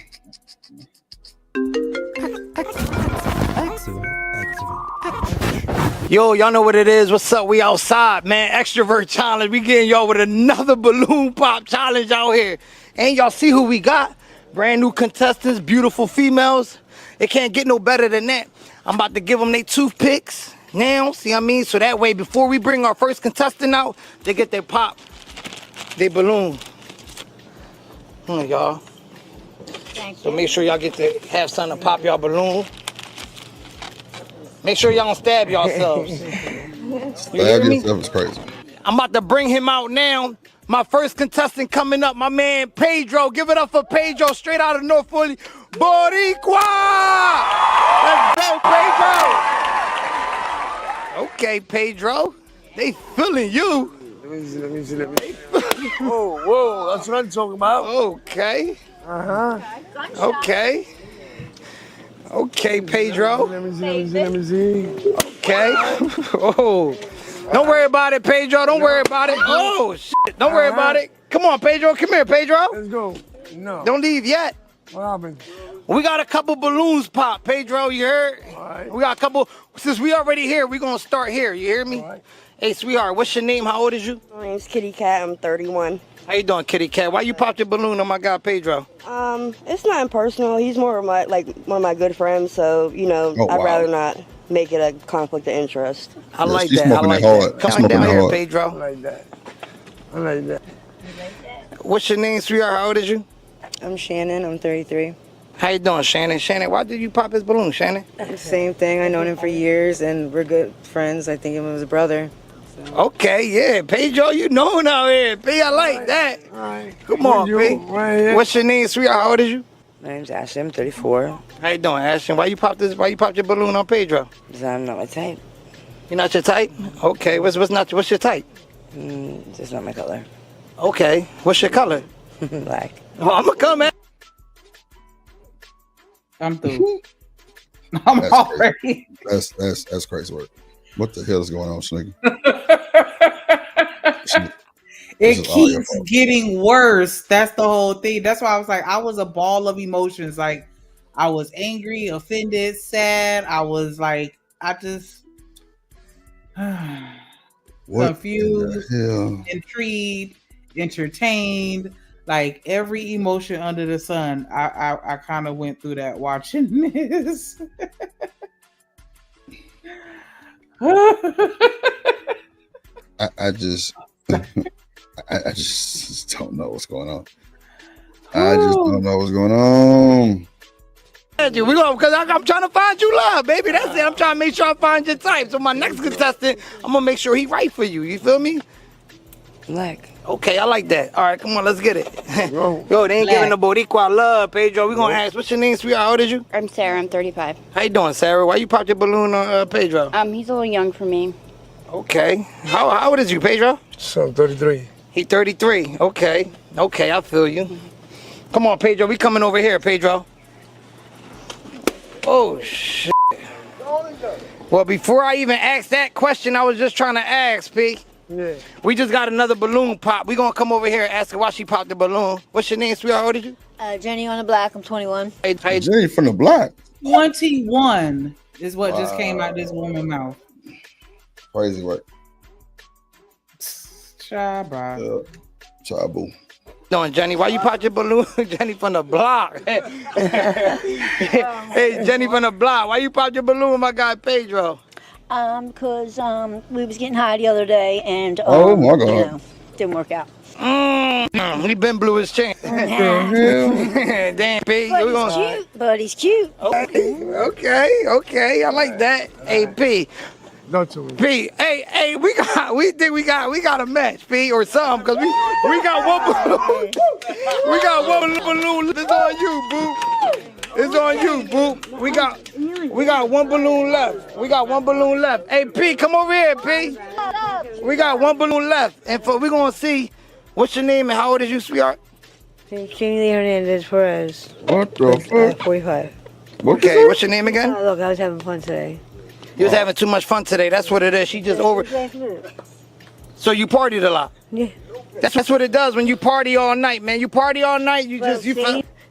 Yo, y'all know what it is. What's up? We outside, man. Extrovert challenge. We getting y'all with another balloon pop challenge out here. And y'all see who we got? Brand new contestants, beautiful females. It can't get no better than that. I'm about to give them their toothpicks now. See what I mean? So that way, before we bring our first contestant out, they get their pop, their balloon. Y'all. So make sure y'all get to have something to pop y'all balloon. Make sure y'all don't stab yourselves. Stab yourself is crazy. I'm about to bring him out now. My first contestant coming up, my man Pedro. Give it up for Pedro, straight out of North Philly. Boricua! Let's go, Pedro! Okay, Pedro. They feeling you. Let me see. Whoa, that's what I'm talking about. Okay. Okay. Okay, Pedro. Let me see. Okay. Oh. Don't worry about it, Pedro. Don't worry about it. Oh, shit. Don't worry about it. Come on, Pedro. Come here, Pedro. Let's go. No. Don't leave yet. What happened? We got a couple balloons pop. Pedro, you heard? Right. We got a couple. Since we already here, we're going to start here. You hear me? Right. Hey, sweetheart, what's your name? How old is you? My name's Kitty Cat. I'm 31. How you doing, Kitty Cat? Why you popped your balloon on my guy, Pedro? It's not personal. He's more of my, like, one of my good friends, so, you know, I'd rather not make it a conflict of interest. I like that. I like that. Come on down here, Pedro. I like that. I like that. What's your name, sweetheart? How old is you? I'm Shannon. I'm 33. How you doing, Shannon? Shannon, why did you pop his balloon, Shannon? Same thing. I've known him for years, and we're good friends. I think of him as a brother. So. Okay, yeah. Pedro, you know him out here. P, I like that. All right. Come on, P. What's your name, sweetheart? How old is you? My name's Ashley. I'm 34. How you doing, Ashton? Why you popped your balloon on Pedro? Because I'm not my type. You're not your type? Okay. What's your type? Just not my color. Okay. What's your color? Black. Oh, I'm gonna come, man. I'm through. I'm already. That's crazy work. What the hell is going on, Sniggy? It keeps getting worse. That's the whole thing. That's why I was like, I was a ball of emotions. Like, I was angry, offended, sad. I was like, I just confused, intrigued, entertained. Like every emotion under the sun, I kind of went through that watching this. I just don't know what's going on. I just don't know what's going on. We go because I'm trying to find you love, baby. That's it. I'm trying to make sure I find your type. So my next contestant, I'm gonna make sure he right for you. You feel me? Black. Okay, I like that. All right, come on, let's get it. Yo, they ain't giving the Boricua love, Pedro. We gonna ask, what's your name, sweetheart? How old is you? I'm Sarah. I'm 35. How you doing, Sarah? Why you popped your balloon on Pedro? He's a little young for me. Okay. How old is you, Pedro? So 33. He 33. Okay. Okay, I feel you. Come on, Pedro. We coming over here, Pedro. Oh, shit. Well, before I even asked that question, I was just trying to ask, P. Yeah. We just got another balloon pop. We gonna come over here and ask her why she popped the balloon. What's your name, sweetheart? How old are you? Jenny on the Black. I'm 21. Hey, Jenny from the Block. 21 is what just came out this woman's mouth. Crazy work. Chabra. Chabu. No, Jenny, why you popped your balloon? Jenny from the Block. Hey, Jenny from the Block. Why you popped your balloon, my guy Pedro? Because we was getting high the other day and oh my God, you know, didn't work out. He been blew his chain. Damn, P. But he's cute. Okay. I like that. Hey, P. Not too much. P. Hey, we got a match, P, or something, because we got one balloon. We got one balloon. It's on you, boo. It's on you, boo. We got one balloon left. We got one balloon left. Hey, P, come over here, P. We got one balloon left, and we're gonna see what's your name and how old is you, sweetheart? Jamie Hernandez Perez. What the fuck? 45. Okay, what's your name again? Look, I was having fun today. You was having too much fun today. That's what it is. She just over. So you partied a lot. Yeah. That's what it does when you party all night, man. You party all night.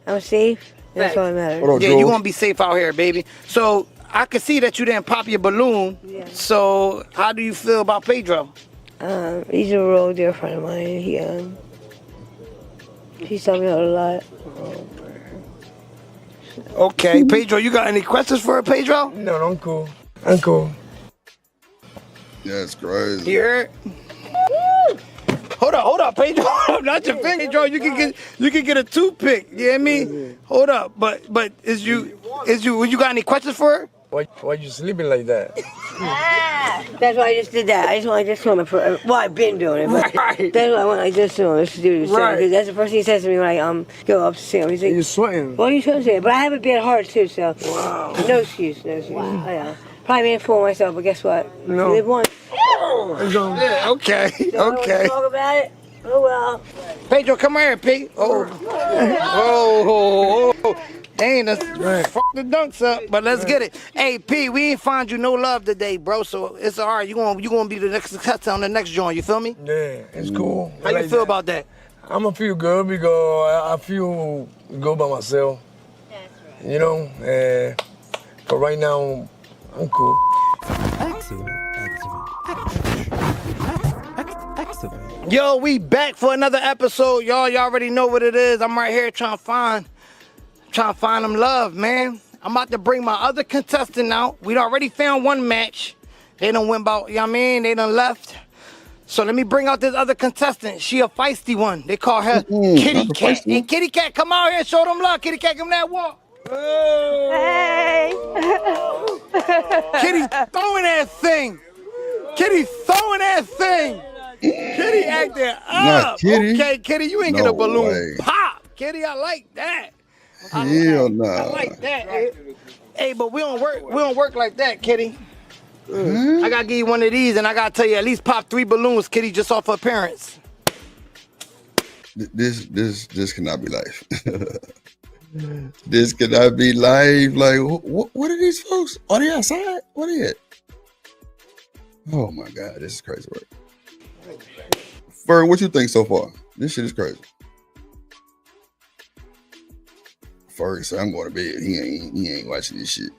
I'm safe. That's all that matters. Yeah, you gonna be safe out here, baby. So I could see that you didn't pop your balloon. Yeah. So how do you feel about Pedro? He's a real dear friend of mine. He's taught me a lot. Okay, Pedro, you got any questions for her, Pedro? No, I'm cool. I'm cool. Yeah, it's crazy. You heard? Hold up, Pedro. Not your finger, Pedro. You can get a toothpick. You hear me? Hold up, but is you got any questions for her? Why you sleeping like that? That's why I just did that. I just told him. Well, I've been doing it, but that's why I just told him to do this. Right. Because that's the first thing he says to me when I go up to see him. He's like, "You're sweating." Well, you shouldn't say it, but I have a bad heart too, so no excuse. Wow. Probably made a fool of myself, but guess what? No. You live once. Yeah, okay. Talk about it. Oh well. Pedro, come here, P. Oh. Dang, fuck the dunks up, but let's get it. Hey, P, we ain't find you no love today, bro. So it's all right. You gonna be the next contestant on the next joint. You feel me? Yeah, it's cool. How you feel about that? I'ma feel good because I feel good by myself. you know, but right now, I'm cool. Yo, we back for another episode. Y'all already know what it is. I'm right here trying to find them love, man. I'm about to bring my other contestant out. We already found one match. They done went about, you know what I mean? They done left. So let me bring out this other contestant. She a feisty one. They call her Kitty Cat. Hey, Kitty Cat, come out here and show them love. Kitty Cat, give them that walk. Hey. Kitty throwing that thing. Kitty throwing that thing. Kitty acting up. Not Kitty. Okay, Kitty, you ain't No get a balloon way. pop. Kitty, I like that. Hell no. I like that. Hey, but we don't work like that, Kitty. I gotta give you one of these, and I gotta tell you at least pop 3 balloons, Kitty, just off appearance. This cannot be life. This cannot be live. Like, what are these folks? Are they outside? What are they at? Oh my God, this is crazy work. Ferg, what you think so far? This shit is crazy. Ferg said, I'm going to bed. He ain't watching this shit.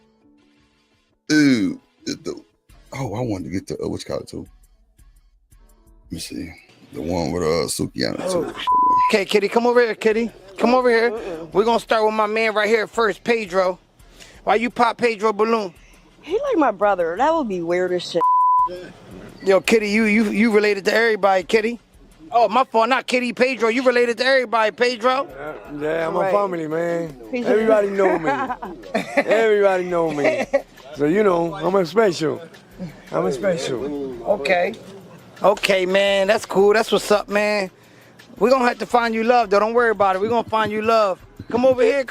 Ooh. I wanted to get the, what you call it too? Let me see. The one with Sukiana too. Okay, Kitty, come over here, Kitty. Come over here. We're gonna start with my man right here first, Pedro. Why you pop Pedro balloon? He like my brother. That would be weird as shit. Yo, Kitty, you related to everybody, Kitty. Oh, my fault, not Kitty, Pedro. You related to everybody, Pedro. Yeah, I'm a family, man. Everybody know me. Everybody know me. So, you know, I'm special. Okay. Okay, man. That's cool. That's what's up, man. We're going to have to find you love, though. Don't worry about it. We're going to find you love. Come over here,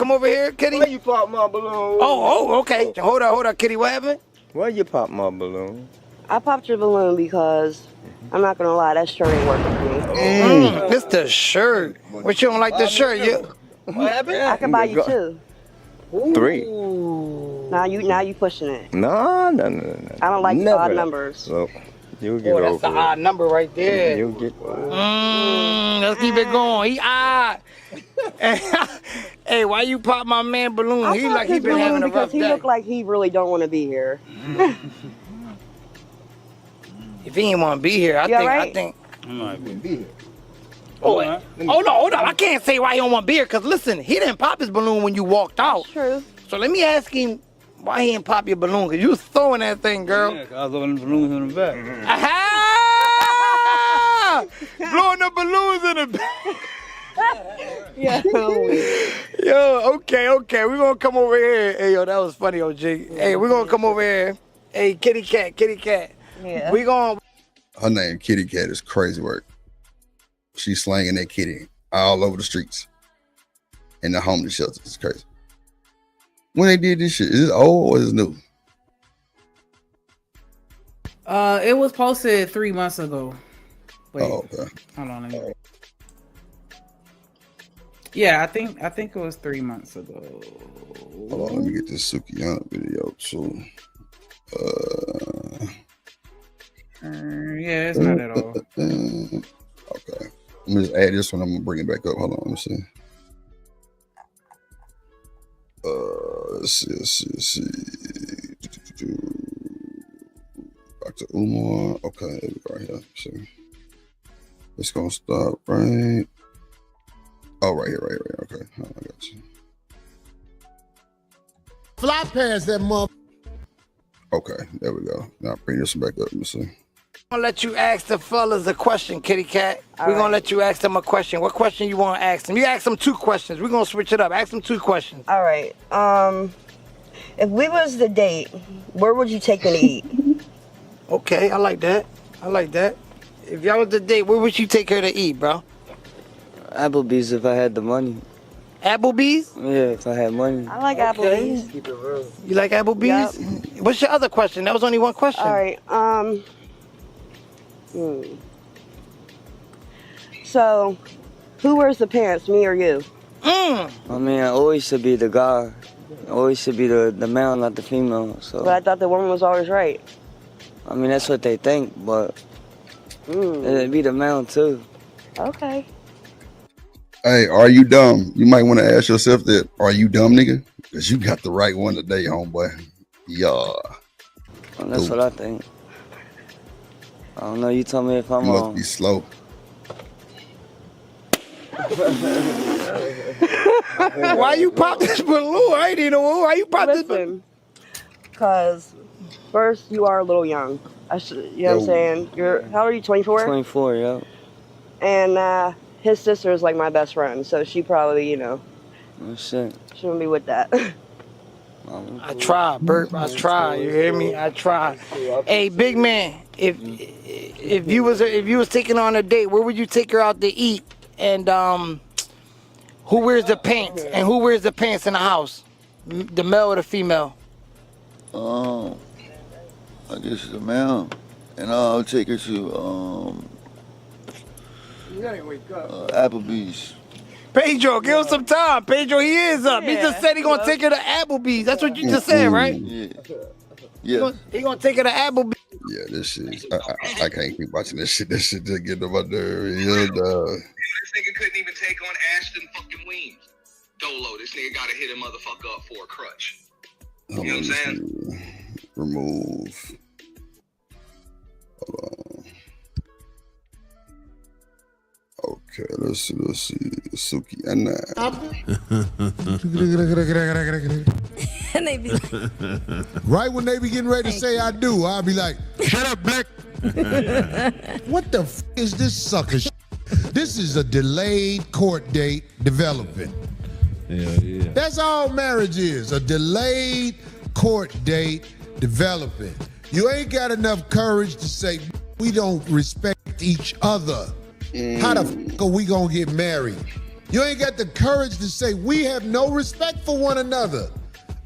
Kitty. Why you pop my balloon? Oh, okay. Hold on, Kitty. What happened? Why you pop my balloon? I popped your balloon because, I'm not going to lie, that shirt ain't working for me. It's the shirt. What, you don't like the shirt? What happened? I can buy you 2. 3. Now you pushing it. No. I don't like odd numbers. So, you'll get that's the odd number right there. You'll get. Let's keep it going. He odd. Hey, why you pop my man balloon? He like he been having a rough day. He look like he really don't want to be here. If he ain't want to be here, I think. I might be here. Hold on. I can't say why he don't want to be here, because listen, he didn't pop his balloon when you walked out. That's true. So let me ask him why he didn't pop your balloon, because you was throwing that thing, girl. Yeah, 'cause I was throwing the balloons in the back. Aha! Blowing the balloons in the back. Yeah. Yo, okay. We're going to come over here. Hey, yo, that was funny, OG. Hey, we're going to come over here. Hey, Kitty Cat. Yeah. We going. Her name, Kitty Cat, is crazy work. She's slanging that kitty all over the streets and the homeless shelters. It's crazy. When they did this shit, is it old or is it new? It was posted 3 months ago. Wait, okay. Hold on. Let me... Yeah, I think it was 3 months ago. Hold on, let me get this Sukiana video too. Yeah, it's not at all. Okay. Let me just add this one. I'm gonna bring it back up. Hold on, let me see. Let's see. Back to Umar. Okay, there we go right here. See. It's gonna stop right. Oh, right here. Okay, I got you. Fly past that mother. Okay, there we go. Now bring this one back up. Let me see. I'm gonna let you ask the fellas a question, Kitty Cat. We're gonna let you ask them a question. What question you want to ask them? You ask them 2 questions. We're gonna switch it up. Ask them 2 questions. All right. If we was to date, where would you take me to eat? Okay, I like that. If y'all was to date, where would you take her to eat, bro? Applebee's if I had the money. Applebee's? Yeah, if I had money. I like Applebee's. Keep it real. You like Applebee's? Yep. What's your other question? That was only one question. All right. So, who wears the pants, me or you? I mean, I always should be the guy. I always should be the male, not the female. So. But I thought the woman was always right. I mean, that's what they think, but it'd be the male too. Okay. Hey, are you dumb? You might want to ask yourself that. Are you dumb, nigga? Cause you got the right one today, homeboy. Yeah. Well, that's what I think. I don't know. You tell me if I'm You must be slow. Why you pop this balloon? I ain't even know why you pop this balloon. Because first, you are a little young. You know what I'm saying? How old are you, 24? 24, yeah. And his sister is like my best friend, so she probably, you know, Oh, shit. shouldn't be with that. I try, Bert. I try. You hear me? I try. Hey, big man, if you was taking on a date, where would you take her out to eat? And who wears the pants? And who wears the pants in the house? The male or the female? I guess it's a male, and I'll take her to Applebee's. Pedro, give him some time. Pedro, he is up. He just said he gonna take her to Applebee's. That's what you just said, right? Yeah. He gonna take her to Applebee's. Yeah, this shit. I can't keep watching this shit. This shit just getting on my nerves. This nigga couldn't even take on Ashton fucking Weems. Dolo, this nigga gotta hit a motherfucker up for a crutch. You know what I'm saying? Remove. Hold on. Okay, let's see. Suki and Right when they be getting ready to say I do, I'll be like, shut up, Black. What the f is this sucker shit? This is a delayed court date developing. Yeah. That's all marriage is, a delayed court date developing. You ain't got enough courage to say, we don't respect each other. How the f are we gonna get married? You ain't got the courage to say, we have no respect for one another.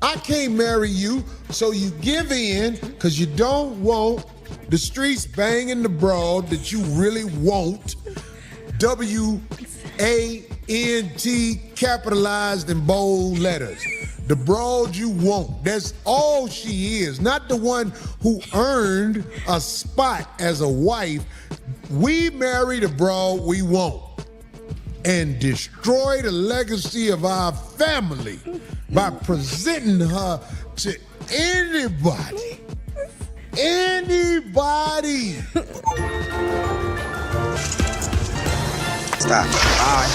I can't marry you, so you give in because you don't want the streets banging the broad that you really want. W-A-N-T capitalized in bold letters. The broad you want. That's all she is, not the one who earned a spot as a wife. We marry the broad we want and destroy the legacy of our family by presenting her to anybody. Anybody. Stop. Bye.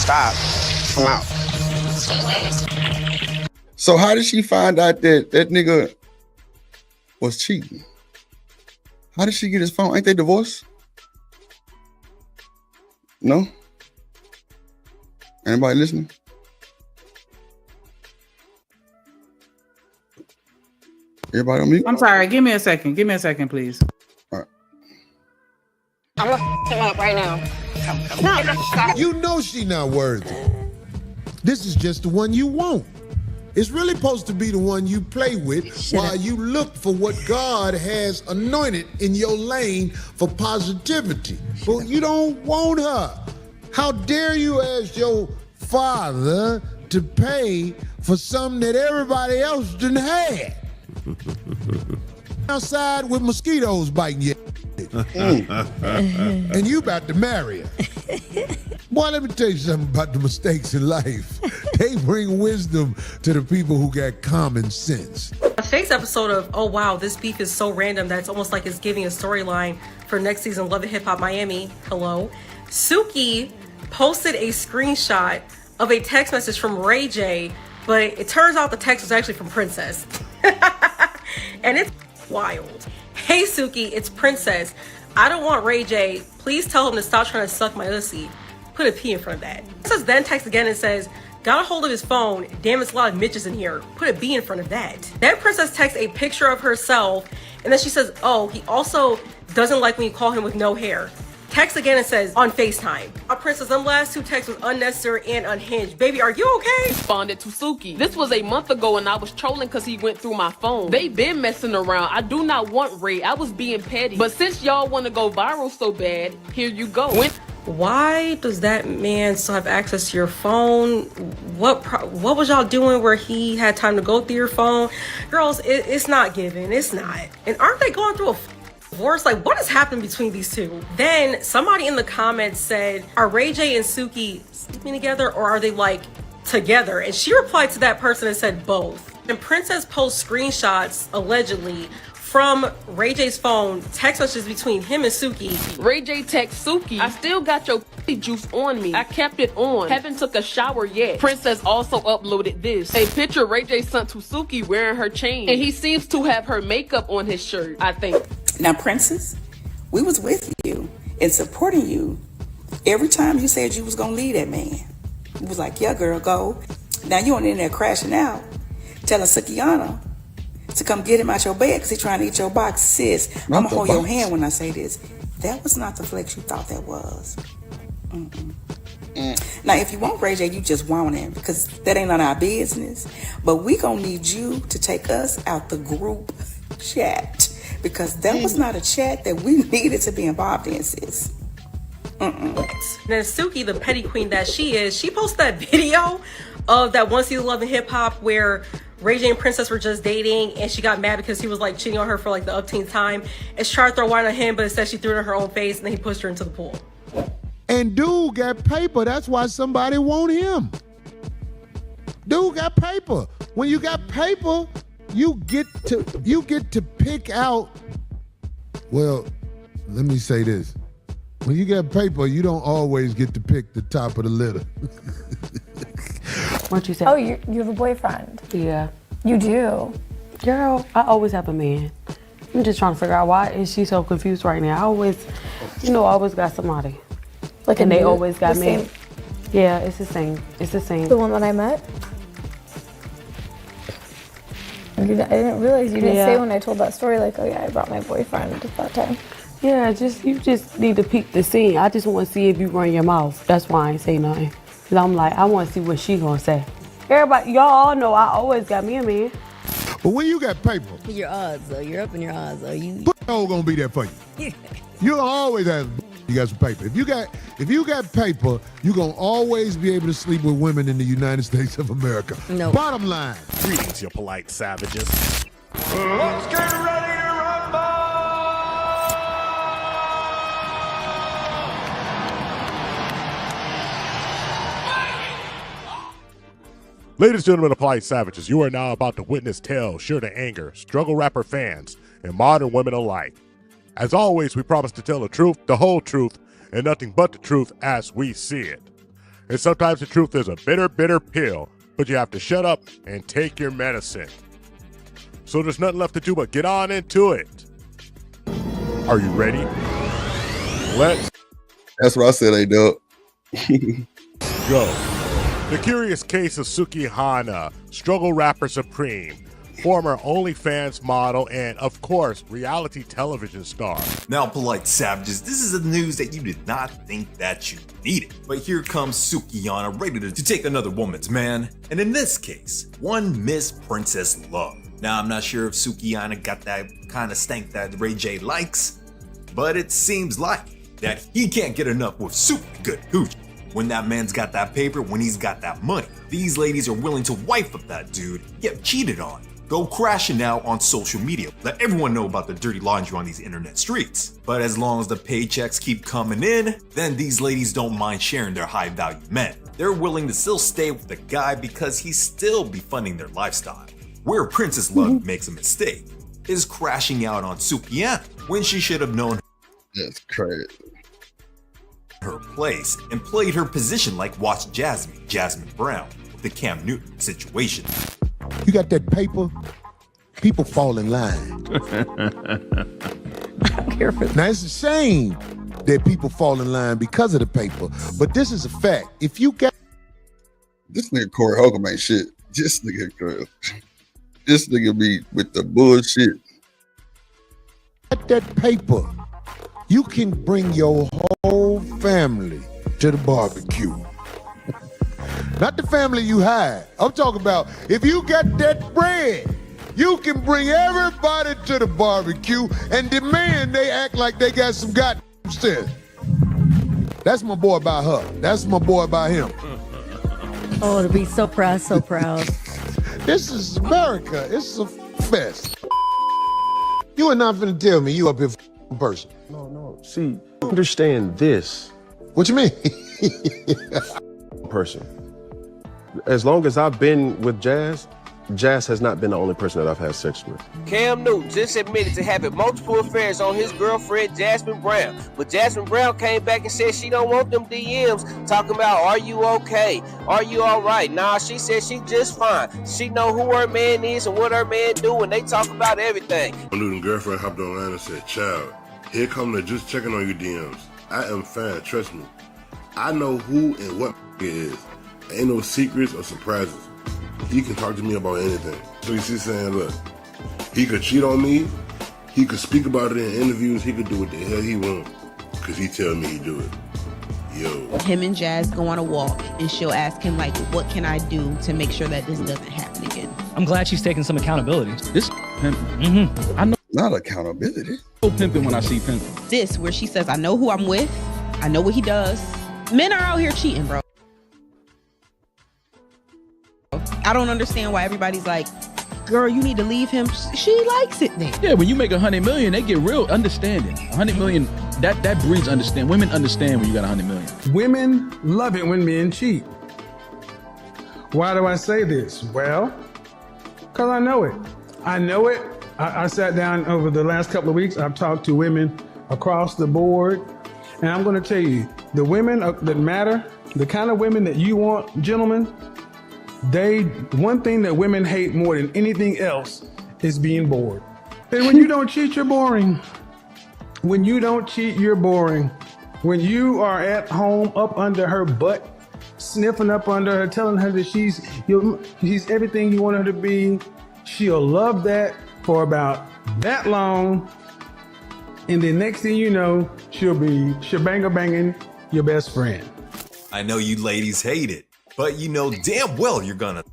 Stop. Come out. So how did she find out that nigga was cheating? How did she get his phone? Ain't they divorced? No? Anybody listening? Everybody on mute? I'm sorry. Give me a second. Give me a second, please. All right. I'm looking him up right now. You know she not worthy. This is just the one you want. It's really supposed to be the one you play with while you look for what God has anointed in your lane for positivity. But you don't want her. How dare you ask your father to pay for something that everybody else didn't have? Outside with mosquitoes biting you. And you about to marry her. Boy, let me tell you something about the mistakes in life. They bring wisdom to the people who got common sense. Today's episode of Oh Wow, This Beef is so random that it's almost like it's giving a storyline for next season Love and Hip Hop Miami. Hello. Suki posted a screenshot of a text message from Ray J, but it turns out the text was actually from Princess. And it's wild. Hey Suki, it's Princess. I don't want Ray J. Please tell him to stop trying to suck my pussy. Put a P in front of that. Princess then texts again and says, got a hold of his phone. Damn, it's a lot of Mitches in here. Put a B in front of that. Then Princess texts a picture of herself, and then she says, oh, he also doesn't like when you call him with no hair. Text again and says, on FaceTime. Princess, them last two texts was unnecessary and unhinged. Baby, are you okay? Responded to Suki. This was a month ago and I was trolling because he went through my phone. They been messing around. I do not want Ray. I was being petty. But since y'all want to go viral so bad, here you go. Why does that man still have access to your phone? What was y'all doing where he had time to go through your phone? Girls, it's not given. It's not. And aren't they going through a divorce? Like, what has happened between these two? Then somebody in the comments said, are Ray J and Suki sleeping together, or are they like together? And she replied to that person and said both. And Princess posts screenshots, allegedly, from Ray J's phone, text messages between him and Suki. Ray J text Suki, I still got your juice on me. I kept it on. Haven't took a shower yet. Princess also uploaded this. A picture Ray J sent to Suki wearing her chain. And he seems to have her makeup on his shirt, I think. Now, Princess, we was with you and supporting you every time you said you was gonna leave that man. We was like, yeah, girl, go. Now you on in there crashing out, telling Sukiana to come get him out your bed because he's trying to eat your box. Sis, I'm gonna hold your hand when I say this. That was not the flex you thought that was. Now, if you want Ray J, you just want him because that ain't none of our business. But we gonna need you to take us out the group chat because that was not a chat that we needed to be involved in, sis. Then Suki, the petty queen that she is, she posted that video of that one season of Love and Hip Hop where Ray J and Princess were just dating and she got mad because he was like cheating on her for like the upteenth time. And she tried to throw wine on him, but instead she threw it in her own face and then he pushed her into the pool. And dude got paper. That's why somebody want him. Dude got paper. When you got paper, you get to pick out. Well, let me say this. When you get paper, you don't always get to pick the top of the litter. What you say? Oh, you have a boyfriend? Yeah. You do? Girl, I always have a man. I'm just trying to figure out why is she so confused right now. I always got somebody. Like, and they always got me. Same. Yeah, it's the same. It's the same. The one that I met? I didn't realize you didn't say when I told that story, like, oh yeah, I brought my boyfriend at that time. Yeah, you just need to peek the scene. I just want to see if you run your mouth. That's why I ain't say nothing. Cause I'm like, I want to see what she gonna say. Everybody, y'all all know I always got me a man. But when you got paper, your odds, though. You're up in your odds, though. Put gonna be there for you. You'll always have. You got some paper. If you got paper, you're gonna always be able to sleep with women in the United States of America. No. Bottom line. Greetings, you polite savages. Let's get ready to rumble! Ladies and gentlemen of polite savages, you are now about to witness tales sure to anger struggle rapper fans and modern women alike. As always, we promise to tell the truth, the whole truth, and nothing but the truth as we see it. And sometimes the truth is a bitter, bitter pill, but you have to shut up and take your medicine. So there's nothing left to do but get on into it. Are you ready? Let's That's what I said, they dub. go. The curious case of Suki Hana, struggle rapper supreme, former OnlyFans model, and of course, reality television star. Now, polite savages, this is the news that you did not think that you needed. But here comes Sukihana ready to take another woman's man, and in this case, one Miss Princess Love. Now, I'm not sure if Sukihana got that kind of stank that Ray J likes, but it seems like that he can't get enough with super good hooch. When that man's got that paper, when he's got that money, these ladies are willing to wife up that dude, get cheated on, go crashing out on social media, let everyone know about the dirty laundry on these internet streets. But as long as the paychecks keep coming in, then these ladies don't mind sharing their high value men. They're willing to still stay with the guy because he's still be funding their lifestyle. Where Princess Love makes a mistake is crashing out on Sukihana when she should have known that's crazy. Her place and played her position like watch Jasmine Brown with the Cam Newton situation. You got that paper, people fall in line. Now it's a shame that people fall in line because of the paper, but this is a fact. If you got this nigga Corey Holcomb ain't shit. This nigga be with the bullshit. That paper, you can bring your whole family to the barbecue. Not the family you hide. I'm talking about if you got that bread, you can bring everybody to the barbecue and demand they act like they got some goddamn sense. That's my boy by her. That's my boy by him. Oh, to be so proud, so proud. This is America. It's a fest. You are not finna tell me you up here for person. No. See, understand this. What you mean? Person. As long as I've been with Jazz, Jazz has not been the only person that I've had sex with. Cam Newton just admitted to having multiple affairs on his girlfriend, Jasmine Brown. But Jasmine Brown came back and said she don't want them DMs talking about, are you okay? Are you all right? Nah, she said she just fine. She know who her man is and what her man do, and they talk about everything. My Newton girlfriend hopped online and said, child, here come the just checking on your DMs. I am fine, trust me. I know who and what it is. Ain't no secrets or surprises. He can talk to me about anything. So she's saying, look, he could cheat on me, he could speak about it in interviews, he could do what the hell he wants, because he tell me he do it. Yo. Him and Jazz go on a walk, and she'll ask him, like, what can I do to make sure that this doesn't happen again? I'm glad she's taking some accountability. This pimping. I know. Not accountability. No pimping when I see pimping. This, where she says, I know who I'm with, I know what he does. Men are out here cheating, bro. I don't understand why everybody's like, girl, you need to leave him. She likes it then. Yeah, when you make 100 million, they get real understanding. 100 million, that breeds understand. Women understand when you got 100 million. Women love it when men cheat. Why do I say this? Well, because I know it. I know it. I sat down over the last couple of weeks. I've talked to women across the board. And I'm going to tell you, the women that matter, the kind of women that you want, gentlemen, one thing that women hate more than anything else is being bored. And when you don't cheat, you're boring. When you don't cheat, you're boring. When you are at home up under her butt, sniffing up under her, telling her that she's everything you want her to be, she'll love that for about that long. And then next thing you know, she'll be shebanga banging your best friend. I know you ladies hate it, but you know damn well you're gonna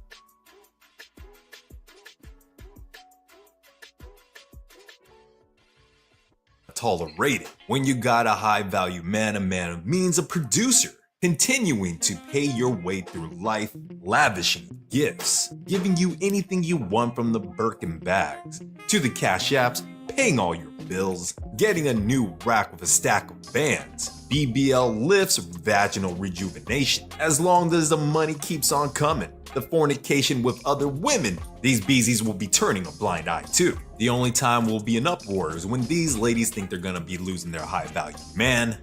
tolerate it when you got a high value man of means, a producer, continuing to pay your way through life, lavishing gifts, giving you anything you want from the Birkin bags to the cash apps, paying all your bills, getting a new rack with a stack of bands, BBL lifts, vaginal rejuvenation. As long as the money keeps on coming, the fornication with other women, these beezies will be turning a blind eye to. The only time we'll be in uproar is when these ladies think they're gonna be losing their high value man.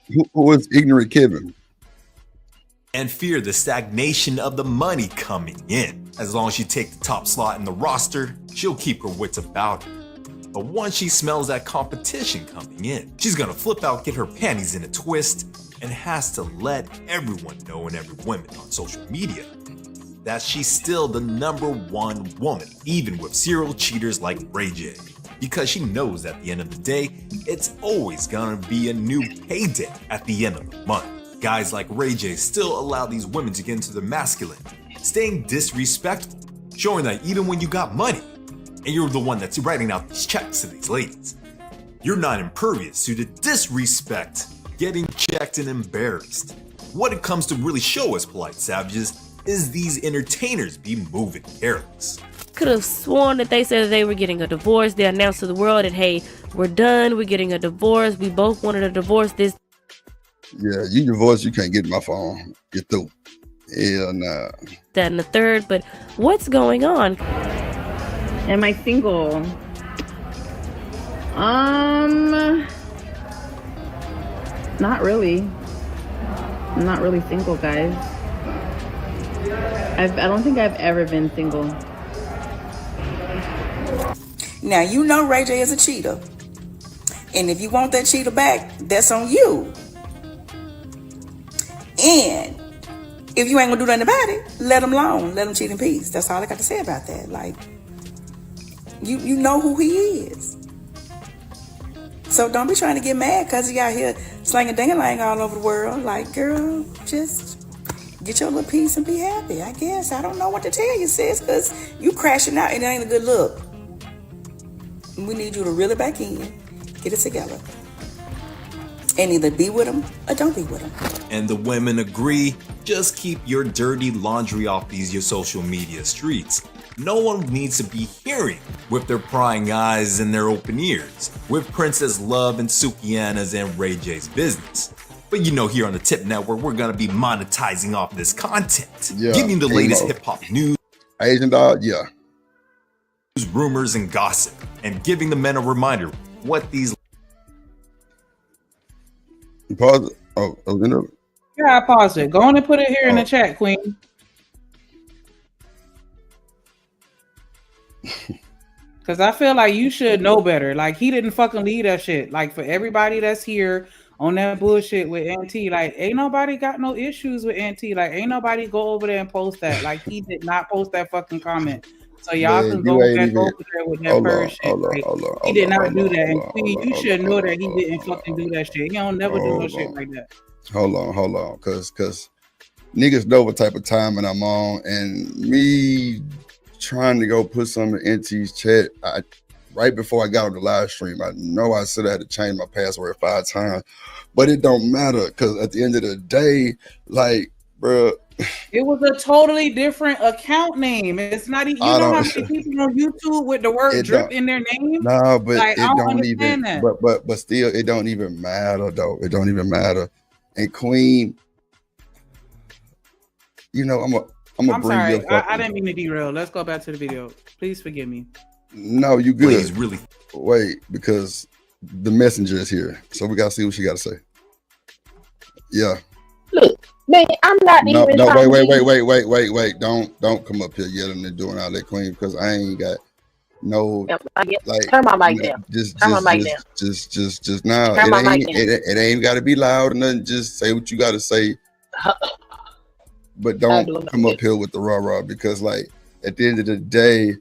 Who was ignorant Kevin? And fear the stagnation of the money coming in. As long as she takes the top slot in the roster, she'll keep her wits about her. But once she smells that competition coming in, she's gonna flip out, get her panties in a twist, and has to let everyone know, and every woman on social media, that she's still the #1 woman, even with serial cheaters like Ray J. Because she knows at the end of the day, it's always gonna be a new payday at the end of the month. Guys like Ray J still allow these women to get into the masculine, staying disrespectful, showing that even when you got money, and you're the one that's writing out these checks to these ladies, you're not impervious to the disrespect, getting checked and embarrassed. What it comes to really show us polite savages is these entertainers be moving careless. Could have sworn that they said that they were getting a divorce. They announced to the world that, hey, we're done, we're getting a divorce, we both wanted a divorce. This. Yeah, you divorced, you can't get my phone. Get through. Hell nah. That and the third, but what's going on? Am I single? Not really. I'm not really single, guys. I don't think I've ever been single. Now, you know Ray J is a cheater. And if you want that cheater back, that's on you. And if you ain't gonna do nothing about it, let him alone. Let him cheat in peace. That's all I got to say about that. Like, you know who he is. So don't be trying to get mad because he out here slanging ding-a-lang all over the world. Like, girl, just get your little piece and be happy, I guess. I don't know what to tell you, sis, because you crashing out and it ain't a good look. We need you to reel it back in, get it together, and either be with him or don't be with him. And the women agree, just keep your dirty laundry off these your social media streets. No one needs to be hearing with their prying eyes and their open ears with Princess Love and Sukiana's and Ray J's business. But you know, here on the Tip Network, we're gonna be monetizing off this content, Yeah, giving the latest emo. hip hop news, Asian dog, yeah. rumors, and gossip, and giving the men a reminder what these. Pause it. Oh, no. Yeah, I paused it. Go on and put it here in the chat, Queen. Because I feel like you should know better. Like, he didn't fucking leave that shit. Like, for everybody that's here on that bullshit with NT, like, ain't nobody got no issues with NT. Like, ain't nobody go over there and post that. Like, he did not post that fucking comment. So y'all Man, can you go ain't back even- over there with that hold bird on, shit. hold on, Like, hold on, he hold did on, not hold do on, that. And hold on, Queen, hold you on, should know hold that on, he hold didn't on, fucking do that shit. He don't never do no hold shit on. like that. Hold on, cause niggas know what type of timing I'm on, and me trying to go put some in NT's chat. Right before I got on the live stream, I know I said I had to change my password 5 times, but it don't matter because at the end of the day, like, bro, It was a totally different account name. It's not even, you I know how don't. many people on YouTube with the word It drip don't. in their name? No, but Like, I it don't don't even. understand that. But still, it don't even matter though. It don't even matter. And Queen, you know, I'm I'm bring sorry. your fucking. I didn't mean to derail. Let's go back to the video. Please forgive me. No, you good. Please, really. Wait, because the messenger is here, so we gotta see what she gotta say. Yeah. Look, man, I'm not No, even. no, trying wait. Don't come up here yelling and doing all that, Queen, because I ain't got no like. Turn my mic down. Turn my mic down. Just now. Turn my mic down. It ain't got to be loud or nothing. Just say what you got to say. But don't come up here with the rah-rah because, like, at the end of the day,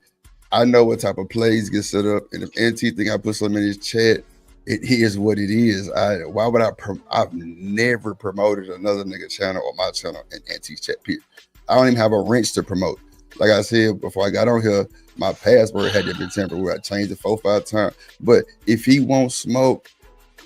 I know what type of plays get set up. And if NT think I put something in his chat, it is what it is. Why would I've never promoted another nigga channel or my channel in NT's chat, period. I don't even have a wrench to promote. Like I said before I got on here, my password had to be temporary. I changed it 4 or 5 times. But if he won't smoke,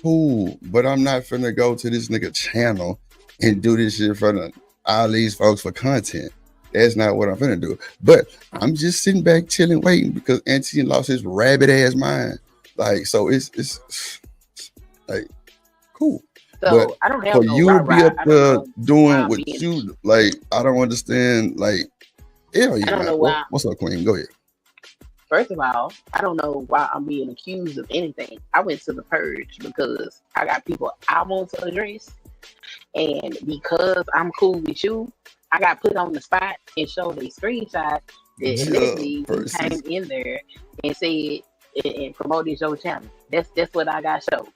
cool. But I'm not finna go to this nigga channel and do this shit for all these folks for content. That's not what I'm finna do. But I'm just sitting back chilling, waiting because Auntie lost his rabbit ass mind. Like, so it's like cool. So but I don't have for no you to be rah-rah. up there doing I'm what being- you like, I don't understand. Like, hell yeah. I don't know why. What's up, Queen? Go ahead. First of all, I don't know why I'm being accused of anything. I went to the purge because I got people I want to address, and because I'm cool with you, I got put on the spot and showed a screenshot that Leslie came in there and said and promoted your channel. That's what I got showed.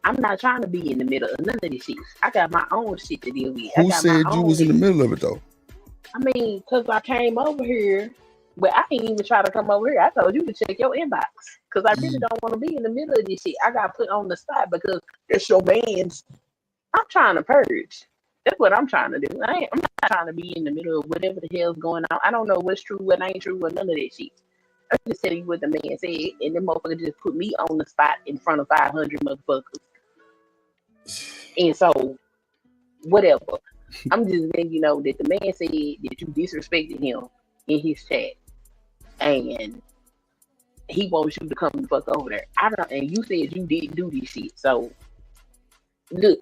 I'm not trying to be in the middle of none of this shit. I got my own shit to deal with. Who said you was in the middle of it though? I mean, because I came over here, but I didn't even try to come over here. I told you to check your inbox because I really don't want to be in the middle of this shit. I got put on the spot because it's your man's. I'm trying to purge. That's what I'm trying to do. I'm not trying to be in the middle of whatever the hell's going on. I don't know what's true, what ain't true, or none of that shit. I'm just telling you what the man said, and the motherfucker just put me on the spot in front of 500 motherfuckers. And so, whatever. I'm just letting you know that the man said that you disrespected him in his chat, and he wants you to come the fuck over there. And you said you didn't do this shit. So, look,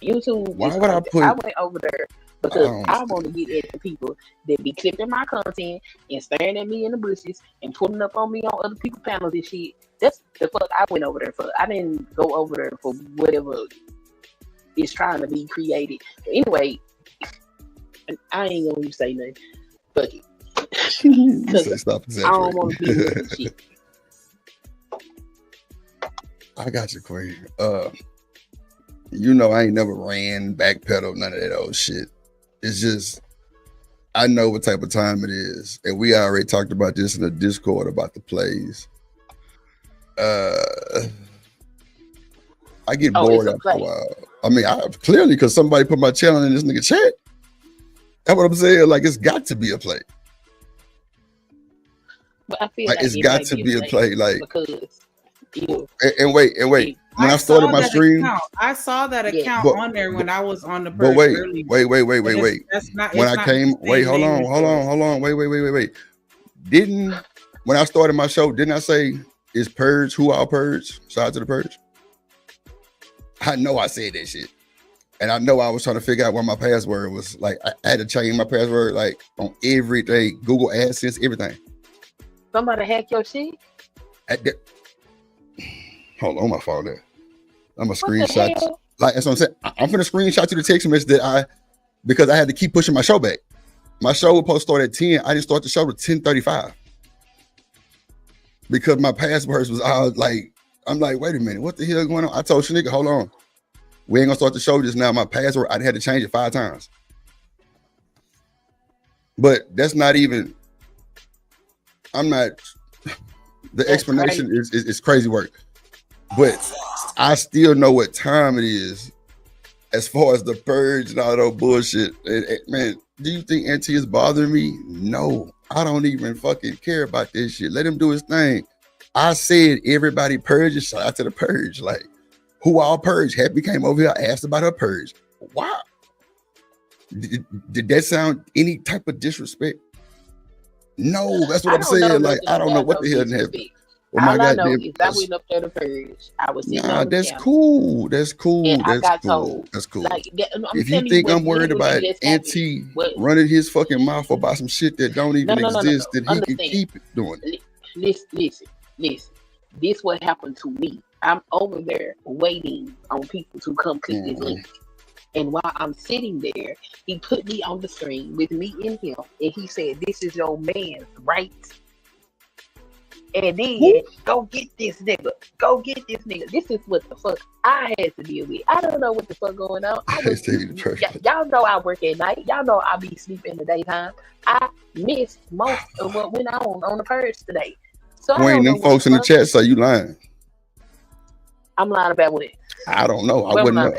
YouTube. Why would I put? I went over there because I want to get at the people that be clipping my content and staring at me in the bushes and putting up on me on other people's panels and shit. That's the fuck I went over there for. I didn't go over there for whatever is trying to be created. But anyway, I ain't gonna say nothing. Fuck it. Say stop I don't want to be with this shit. I got you, Queen. You know, I ain't never ran, backpedal, none of that old shit. It's just, I know what type of time it is. And we already talked about this in the Discord about the plays. I get bored after a while. I mean, clearly because somebody put my channel in this nigga chat. That's what I'm saying. Like, it's got to be a play. But I feel like it's got to be a play. Like, because and wait. When I started my stream, I saw that account on there when I was on the purge. But wait. That's not, when I came, hold on. Wait. When I started my show, didn't I say is purge? Who all purge? Shout out to the purge. I know I said that shit. And I know I was trying to figure out what my password was. Like, I had to change my password, like, on everything. Google AdSense, everything. Somebody hack your shit? Hold on, my phone there. I'm a screenshot. Like, that's what I'm saying. I'm finna screenshot you the text message that because I had to keep pushing my show back. My show was supposed to start at 10. I didn't start the show at 10:35. Because my passwords was all like, I'm like, wait a minute, what the hell going on? I told Shanika, hold on. We ain't gonna start the show just now. My password, I had to change it 5 times. But that's not even, the explanation is crazy work. But I still know what time it is as far as the purge and all that bullshit. Man, do you think NT is bothering me? No, I don't even fucking care about this shit. Let him do his thing. I said everybody purges, shout out to the purge. Like, who all purge? Happy came over here, asked about her purge. Why? Did that sound any type of disrespect? No, that's what I'm saying. Like, I don't know what the hell happened. All I know is I went up there to purge. I was sitting on the that's cool. That's cool. And I got cool. told. That's cool. Like, if you think I'm worried about NT running his fucking mouth about some shit that don't even exist, then he can keep doing it. Listen. This what happened to me. I'm over there waiting on people to come click this link. And while I'm sitting there, he put me on the screen with me and him, and he said, "This is your man's right." And then go get this nigga. Go get this nigga. This is what the fuck I had to deal with. I don't know what the fuck going on. Y'all know I work at night. Y'all know I be sleeping in the daytime. I missed most of what went on the purge today. So Wayne, them folks in the chat say you lying. I'm lying about what? I don't know. I wouldn't know.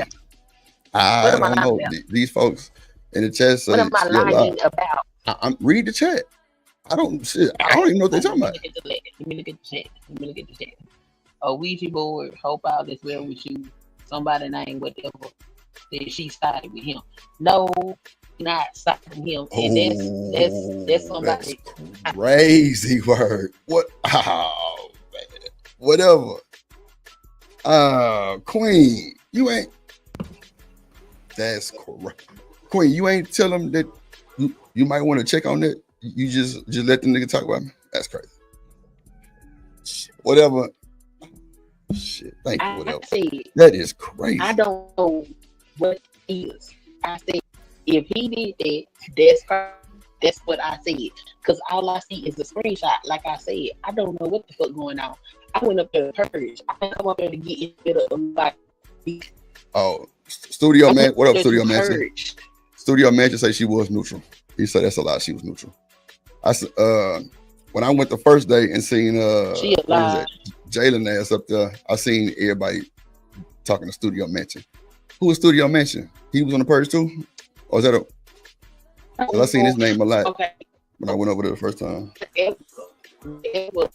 I don't know. These folks in the chat say, what am I lying about? I'm read the chat. I don't even know what they're talking about. Let me look at the chat. A Ouija board, hope all is well with you. Somebody named whatever. That she started with him. No, not started with him. And that's somebody. That's crazy word. What? Oh, man. Whatever. Queen, you ain't. That's correct. Queen, you ain't tell them that you might want to check on that. You just let the nigga talk about me. That's crazy. Shit, whatever. Shit, thank you. Whatever. That is crazy. I don't know what it is. I said if he did that, that's what I said. Because all I see is a screenshot. Like I said, I don't know what the fuck going on. I went up there to purge. I didn't come up there to get in the middle of like. Oh, Studio Man. What up, Studio Man? Studio Man just say she was neutral. He said that's a lie. She was neutral. I said when I went the first day and seen Jalen ass up there, I seen everybody talking to Studio Mansion. Who was Studio Mansion? He was on the purge too? Or is that a? Cause I seen his name a lot when I went over there the first time. It was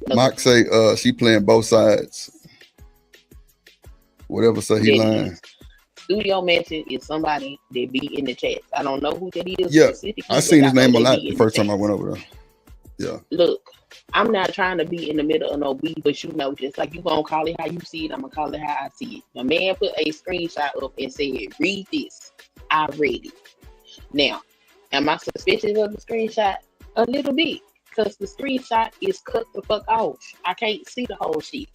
Mock say she playing both sides. Whatever say he lying. Studio Mansion is somebody that be in the chat. I don't know who that is. Yeah, I seen his name a lot the first time I went over there. Yeah. Look, I'm not trying to be in the middle of no beef, but you know, just like you gonna call it how you see it, I'm gonna call it how I see it. The man put a screenshot up and said, "Read this." I read it. Now, am I suspicious of the screenshot? A little bit, because the screenshot is cut the fuck off. I can't see the whole shit.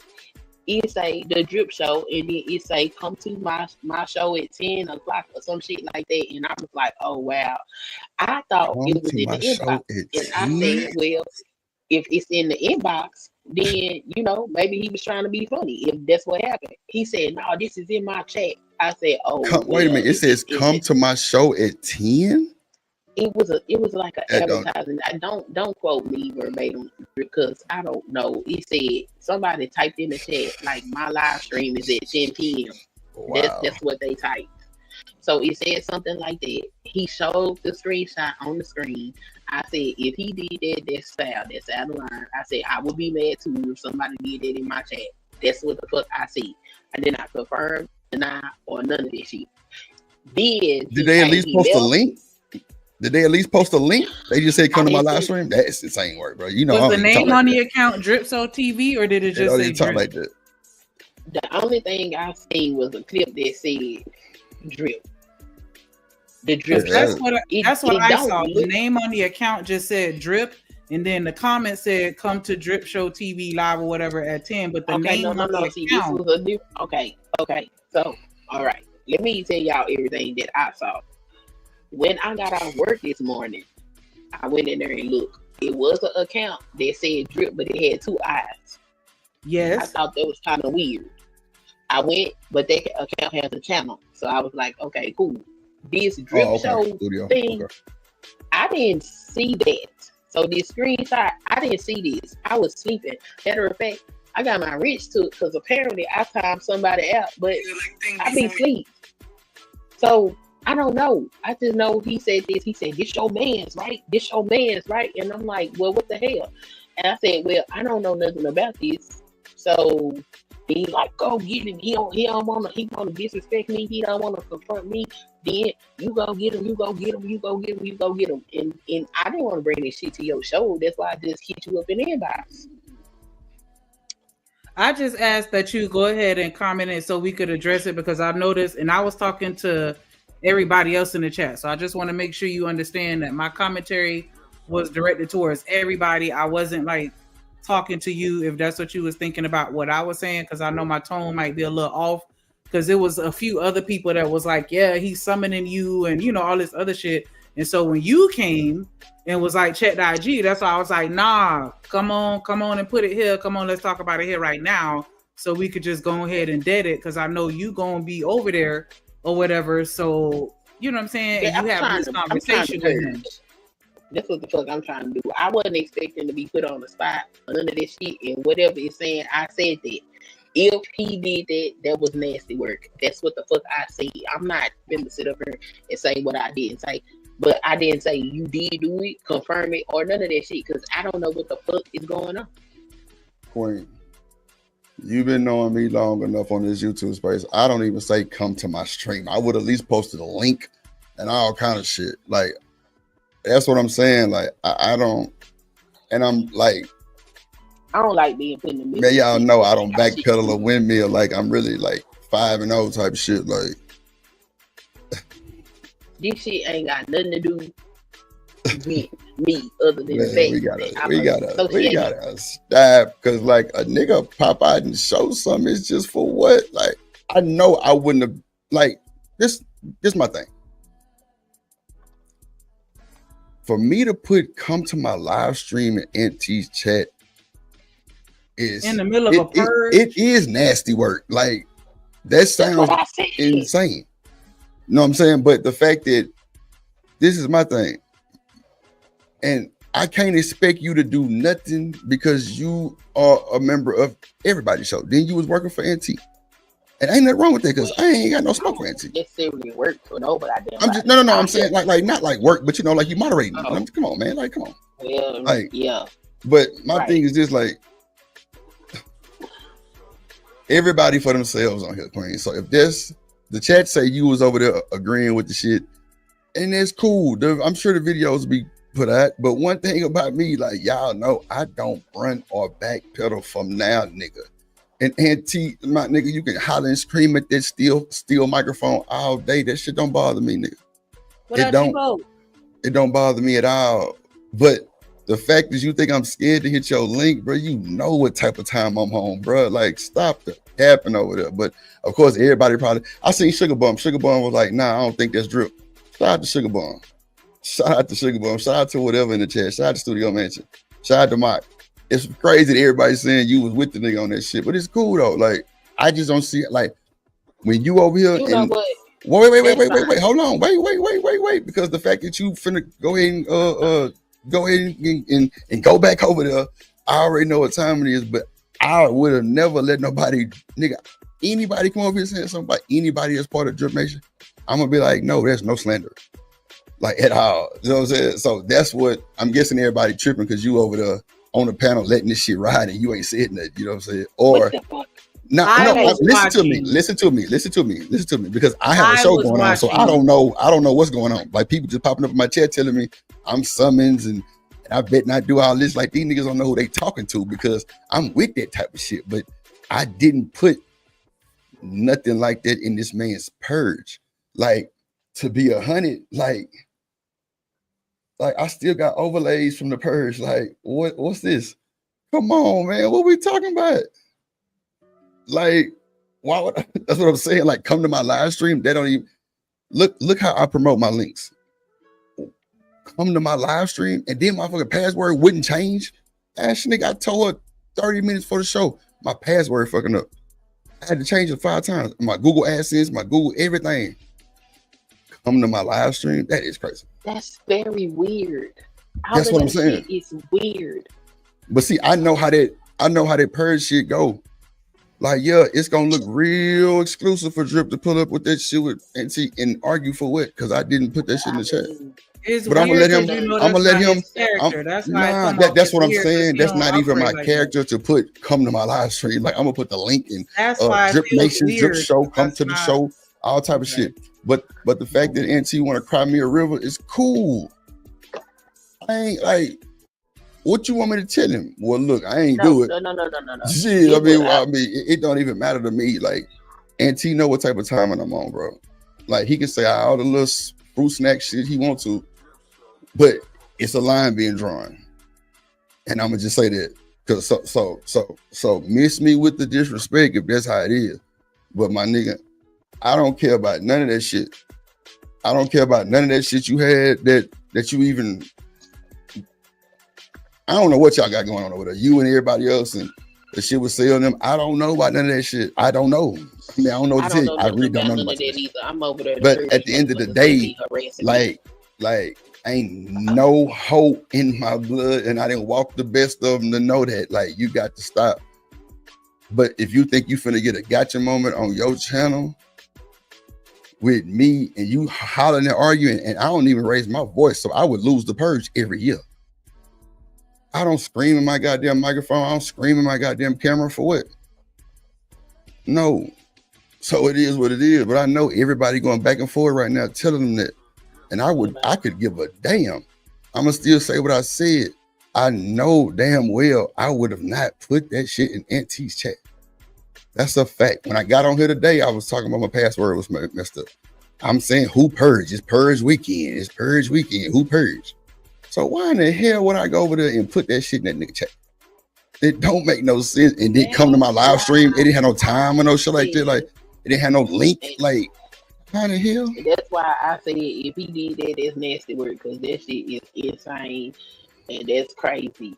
It say the drip show, and then it say come to my show at 10 o'clock or some shit like that. And I was like, oh wow. I thought it was in the inbox. And I said, well, if it's in the inbox, then you know, maybe he was trying to be funny. If that's what happened. He said, no, this is in my chat. I said, oh wait a minute. It says come to my show at 10? It was like an advertising. Don't quote me verbatim because I don't know. It said somebody typed in the chat like my live stream is at 10 p.m. Wow. That's what they typed. So it said something like that. He showed the screenshot on the screen. I said if he did that, that's foul. That's out of line. I said I would be mad too if somebody did that in my chat. That's what the fuck I see. I did not confirm, deny, or none of this shit. Did they at least post a link? Did they at least post a link? They just said come to my live stream. That's insane work, bro. You know, was the name on the account DRIPSHOW TV, or did it just say talk Drip? like that? The only thing I seen was a clip that said drip. The drip. That's what I don't saw. The look- name on the account just said Drip, and then the comment said come to DRIPSHOW TV live or whatever at 10. But the name on the See, this account. was a new. Okay. So, all right. Let me tell y'all everything that I saw. When I got out of work this morning, I went in there and looked. It was an account that said drip, but it had 2 eyes. Yes. I thought that was kind of weird. I went, but that account has a channel. So I was like, okay, cool. This drip show thing, I didn't see that. So this screenshot, I didn't see this. I was sleeping. Matter of fact, I got my wrist took because apparently I timed somebody out, but I be asleep. So I don't know. I just know he said this. He said, this your man's, right? This your man's, right? And I'm like, well, what the hell? And I said, well, I don't know nothing about this. So he's like, go get him. He wanna disrespect me. He don't wanna confront me. Then you go get him, you go get him, you go get him, you go get him. And I didn't want to bring this shit to your show. That's why I just hit you up in the inbox. I just asked that you go ahead and comment it so we could address it, because I noticed, and I was talking to everybody else in the chat. So I just want to make sure you understand that my commentary was directed towards everybody. I wasn't like talking to you if that's what you was thinking about what I was saying, because I know my tone might be a little off, because there was a few other people that was like, yeah, he's summoning you and you know all this other shit. And so when you came and was like, check the IG, that's why I was like, nah, come on and put it here. Come on, let's talk about it here right now, so we could just go ahead and dead it, because I know you gonna be over there or whatever. So you know what I'm saying? Yeah, and you have this conversation with him. That's what the fuck I'm trying to do. I wasn't expecting to be put on the spot or none of this shit, and whatever it's saying, I said that. If he did that, that was nasty work. That's what the fuck I said. I'm not gonna sit up here and say what I didn't say. But I didn't say you did do it, confirm it, or none of that shit, because I don't know what the fuck is going on. Queen, you've been knowing me long enough on this YouTube space. I don't even say come to my stream. I would at least posted a link and all kind of shit. Like, that's what I'm saying. Like, I don't, and I'm like, I don't like being put in the middle. man, y'all know I don't backpedal a windmill. Like, I'm really like 5-0 type shit. Like, this shit ain't got nothing to do with me other than man, that. we gotta stop, because like a nigga pop out and show something, it's just for what? Like, I know I wouldn't have, like, this my thing. For me to come to my live stream in NT's chat is in the middle of a purge. It is nasty work. Like, that sounds insane. You know what I'm saying? But the fact that this is my thing, and I can't expect you to do nothing because you are a member of everybody's show. Then you was working for NT. And ain't nothing wrong with that, because I ain't got no smoke for NT. Necessarily work for nobody. I'm just no. I'm saying like not like work, but you know, like you moderating. Come on, man. Like, come on. Well, like, yeah. But my thing is just like, everybody for themselves on here, Queen. So if the chat say you was over there agreeing with the shit, and it's cool. I'm sure the videos be put out. But one thing about me, like, y'all know, I don't run or backpedal from now, nigga. And NT, my nigga, you can holler and scream at that steel microphone all day. That shit don't bother me, nigga. It don't bother me at all. But the fact is, you think I'm scared to hit your link, bro. You know what type of time I'm home, bro. Like, stop the capping over there. But of course, everybody probably. I seen Sugar Bum. Sugar Bum was like, nah, I don't think that's drip. Shout out to Sugar Bum. Shout out to Sugar Bum. Shout out to whatever in the chat. Shout out to Studio Mansion. Shout out to Mike. It's crazy that everybody's saying you was with the nigga on that shit, but it's cool though. Like, I just don't see it. Like, when you over here, you know and what? Wait, hold on. Wait. Because the fact that you finna go ahead and go back over there, I already know what time it is, but I would have never let anybody come over here saying something about anybody as part of Drip Nation. I'm gonna be like, no, there's no slander. Like, at all. You know what I'm saying? So that's what I'm guessing everybody tripping, because you over there on the panel letting this shit ride and you ain't said nothing. You know what I'm saying? Or No, listen to me, because I have a show going on, so I don't know what's going on. Like people just popping up in my chat telling me I'm summons and I bet not do all this. Like these niggas don't know who they talking to because I'm with that type of shit. But I didn't put nothing like that in this man's purge. Like to be 100, like I still got overlays from the purge. Like what's this? Come on, man, what we talking about? Like, why would that's what I'm saying? Like, come to my live stream. They don't even look how I promote my links. Come to my live stream, and then my fucking password wouldn't change. Ash nigga, I told her 30 minutes for the show. My password fucking up. I had to change it 5 times. My Google AdSense, my Google everything. Come to my live stream. That is crazy. That's very weird. That's what I'm saying. It's weird. But see, I know how that purge shit go. Like, yeah, it's gonna look real exclusive for Drip to pull up with that shit with NT and argue for what? Because I didn't put that shit in the chat. But I'm gonna let him. That's what I'm saying. That's not even my character to put. Come to my live stream. Like I'm gonna put the link in. Drip Nation, Drip Show, come to the show, all type of shit. But the fact that NT want to cry me a river is cool. I ain't like. What you want me to tell him? Well, look, I ain't do it. No. Shit, I mean, it don't even matter to me. Like, Auntie know what type of timing I'm on, bro. Like, he can say all the little fruit snack shit he wants to, but it's a line being drawn, and I'm gonna just say that because so miss me with the disrespect if that's how it is. But my nigga, I don't care about none of that shit. I don't care about none of that shit you had that you even. I don't know what y'all got going on over there. You and everybody else and the shit was selling them. I don't know about none of that shit. I don't know. I mean, I don't know what to tell you. I really don't know about that either. I'm over there. But at the end of the day, like ain't no hope in my blood, and I didn't walk the best of them to know that. Like, you got to stop. But if you think you finna get a gotcha moment on your channel with me and you hollering and arguing, and I don't even raise my voice, so I would lose the purge every year. I don't scream in my goddamn microphone. I don't scream in my goddamn camera for what? No. So it is what it is. But I know everybody going back and forth right now telling them that. And I could give a damn. I'm going to still say what I said. I know damn well I would have not put that shit in Auntie's chat. That's a fact. When I got on here today, I was talking about my password was messed up. I'm saying who purged? It's purge weekend. It's purge weekend. Who purged? So why in the hell would I go over there and put that shit in that nigga chat? It don't make no sense. And then come to my live stream. It didn't have no time or no shit like that. Like it didn't have no link. Like how the hell? That's why I said if he did that, that's nasty work because that shit is insane and that's crazy.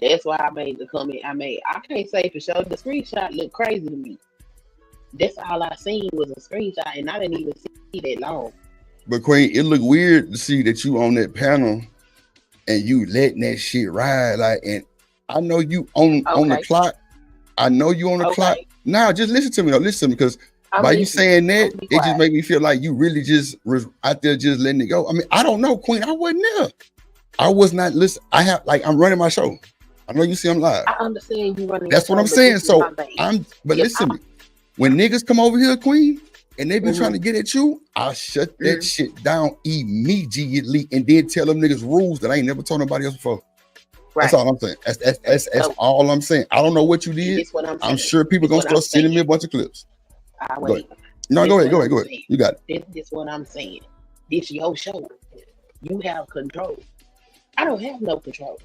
That's why I made the comment I made. I can't say for sure the screenshot looked crazy to me. That's all I seen was a screenshot, and I didn't even see that long. But Queen, it looked weird to see that you on that panel. And you letting that shit ride, like, and I know you on the clock. I know you on the clock. Now, just listen to me though. Listen to me, because by you saying that, it just make me feel like you really just was out there just letting it go. I mean, I don't know, Queen. I wasn't there. I was not listening. I'm running my show. I know you see I'm live. I understand you running. That's what I'm saying. So listen to me. When niggas come over here, Queen, and they be trying to get at you, I'll shut that shit down immediately and then tell them niggas rules that I ain't never told nobody else before. Right. That's all I'm saying. That's all I'm saying. I don't know what you did. I'm sure people gonna start sending me a bunch of clips. Go ahead. No, go ahead. You got it. This is what I'm saying. This your show. You have control. I don't have no control.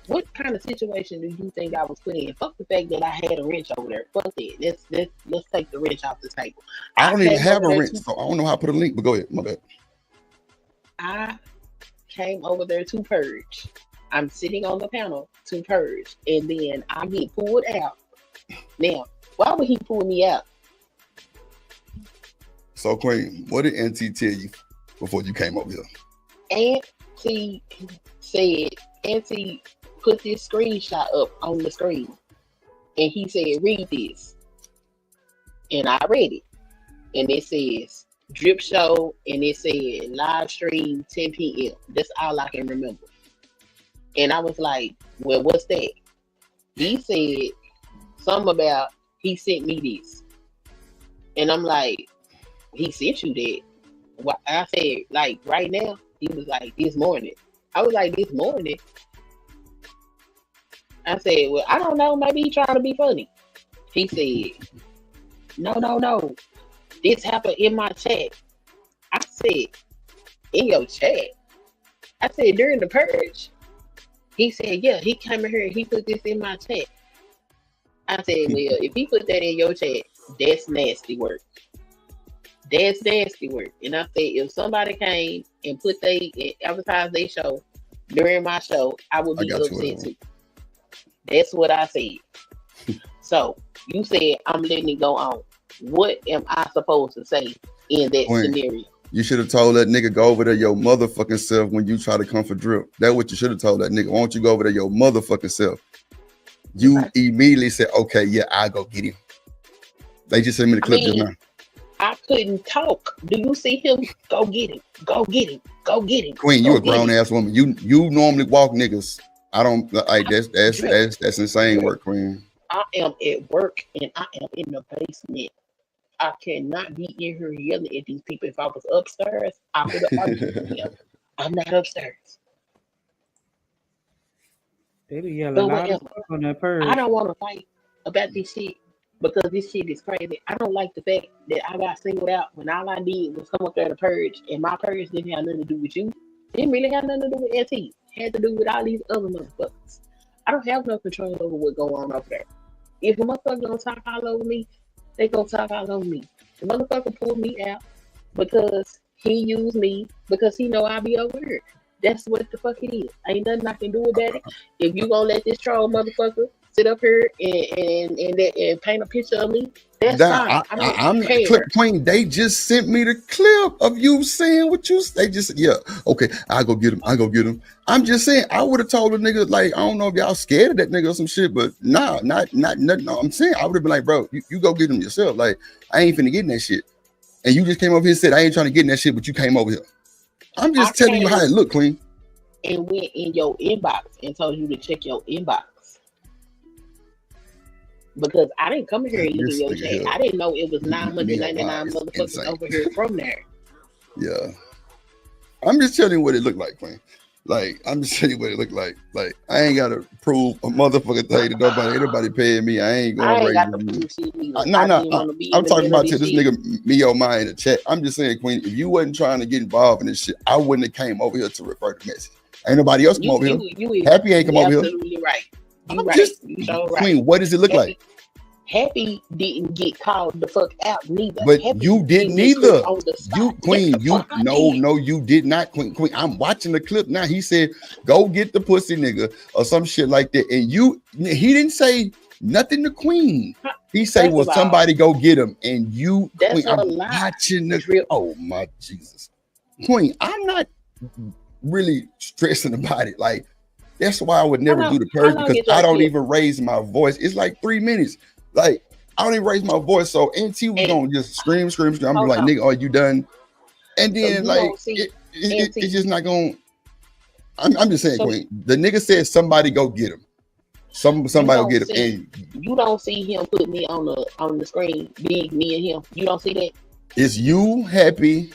What kind of situation do you think I was put in? Fuck the fact that I had a wrench over there. Fuck it. Let's take the wrench off the table. I don't even have a wrench, so I don't know how to put a link, but go ahead. My bad. I came over there to purge. I'm sitting on the panel to purge, and then I get pulled out. Now, why would he pull me out? So, Queen, what did NT tell you before you came over here? Auntie said, Auntie put this screenshot up on the screen, and he said, read this. And I read it. And it says, Drip Show, and it said, live stream 10 p.m. That's all I can remember. And I was like, well, what's that? He said something about he sent me this. And I'm like, he sent you that? Well, I said, like, right now? He was like, this morning. I was like, this morning? I said, well, I don't know. Maybe he trying to be funny. He said, no. This happened in my chat. I said, in your chat? I said, during the purge. He said, yeah, he came in here and he put this in my chat. I said, well, if he put that in your chat, that's nasty work. That's nasty work. And I said, if somebody came and advertised their show during my show, I would be upset too. That's what I said. So you said I'm letting it go on. What am I supposed to say in that scenario? You should have told that nigga go over there your motherfucking self when you try to come for drip. That's what you should have told that nigga. Why don't you go over there your motherfucking self? You immediately said, okay, yeah, I'll go get him. They just sent me the clip just now. I couldn't talk. Do you see him? Go get him. Go get him. Go get him. Queen, you a grown ass woman. You normally walk niggas. I don't like that's insane work, Queen. I am at work and I am in the basement. I cannot be in here yelling at these people. If I was upstairs, I would have argued with them. I'm not upstairs. They be yelling loud as fuck on that purge. I don't want to fight about this shit because this shit is crazy. I don't like the fact that I got singled out when all I did was come up there to purge, and my purge didn't have nothing to do with you. Didn't really have nothing to do with LT. Had to do with all these other motherfuckers. I don't have no control over what's going on over there. If a motherfucker gonna talk all over me, they gonna talk all over me. The motherfucker pulled me out because he used me because he know I be over here. That's what the fuck it is. Ain't nothing I can do about it. If you gonna let this troll motherfucker sit up here and paint a picture of me, that's fine. I'm Queen. They just sent me the clip of you saying what you. They just okay. I go get him. I'm just saying. I would have told the nigga like I don't know if y'all scared of that nigga or some shit, but nah, not. No, I'm saying I would have been like, bro, you go get him yourself. Like I ain't finna get in that shit. And you just came over here and said I ain't trying to get in that shit, but you came over here. I'm just telling you how it look, Queen. And went in your inbox and told you to check your inbox. Because I didn't come here and look in your chat. I didn't know it was 999 motherfuckers over here from there. Yeah. I'm just telling you what it looked like, Queen. Like, I'm just telling you what it looked like. Like, I ain't got to prove a motherfucker thing to nobody. Anybody paying me. I ain't going to raise you. I'm talking about to this nigga, me or mine in the chat. I'm just saying, Queen, if you wasn't trying to get involved in this shit, I wouldn't have came over here to refer the message. Ain't nobody else come over here. Happy ain't come over here. Absolutely right. I'm just, Queen, what does it look like? Happy didn't get called the fuck out neither. But Happy you didn't either. You, Queen, yes, you did not, Queen. I'm watching the clip now. He said, go get the pussy nigga or some shit like that. And he didn't say nothing to Queen. He said, well, somebody go get him. And you, Queen, I'm watching the clip. Oh my Jesus. Queen, I'm not really stressing about it. Like, that's why I would never do the purge because I don't even raise my voice. It's like 3 minutes. Like, I don't even raise my voice. So NT was gonna just scream. I'm like, nigga, are you done? And then like it's just not gonna. I'm just saying, Queen. The nigga said somebody go get him. Somebody go get him. And you don't see him put me on the screen, big me and him. You don't see that? It's you, Happy,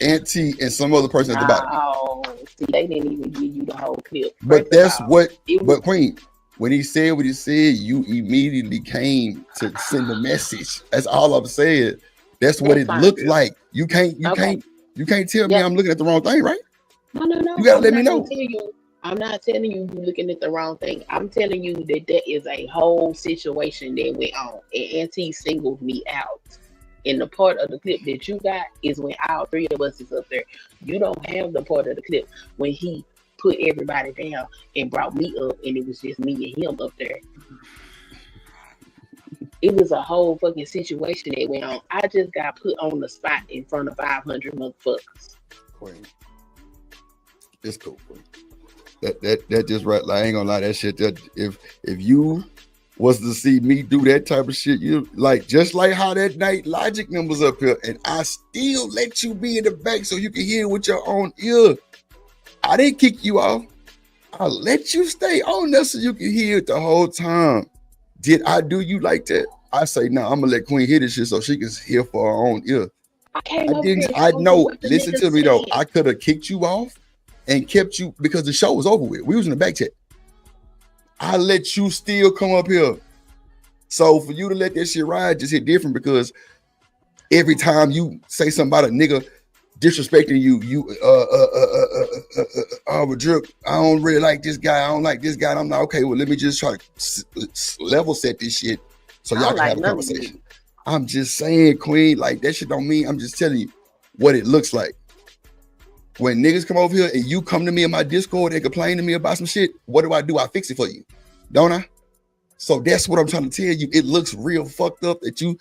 Auntie, and some other person at the bottom. Oh, see, they didn't even give you the whole clip. But that's what. But Queen, when he said what he said, you immediately came to send a message. That's all I'm saying. That's what it looked like. You can't tell me I'm looking at the wrong thing, right? No. You gotta let me know. I'm not telling you you're looking at the wrong thing. I'm telling you that is a whole situation that went on, and Auntie singled me out. And the part of the clip that you got is when all three of us is up there. You don't have the part of the clip when he put everybody down and brought me up, and it was just me and him up there. It was a whole fucking situation that went on. I just got put on the spot in front of 500 motherfuckers. Queen, it's cool, Queen. That just right. Like, I ain't gonna lie, that shit. That if you was to see me do that type of shit, you like just like how that night Logic numbers up here, and I still let you be in the back so you can hear with your own ear. I didn't kick you off. I let you stay on there so you can hear it the whole time. Did I do you like that? I say, no, I'm gonna let Queen hear this shit so she can hear for her own ear. I I know. Listen to me though. I could have kicked you off and kept you because the show was over with. We was in the back chat. I let you still come up here. So for you to let that shit ride just hit different because every time you say something about a nigga disrespecting you, Drip, I don't really like this guy. I don't like this guy. And I'm like, okay, well, let me just try to level set this shit so y'all can have a conversation. I'm just saying, Queen, like that shit don't mean, I'm just telling you what it looks like. When niggas come over here and you come to me in my Discord and complain to me about some shit, what do? I fix it for you, don't I? So that's what I'm trying to tell you. It looks real fucked up that you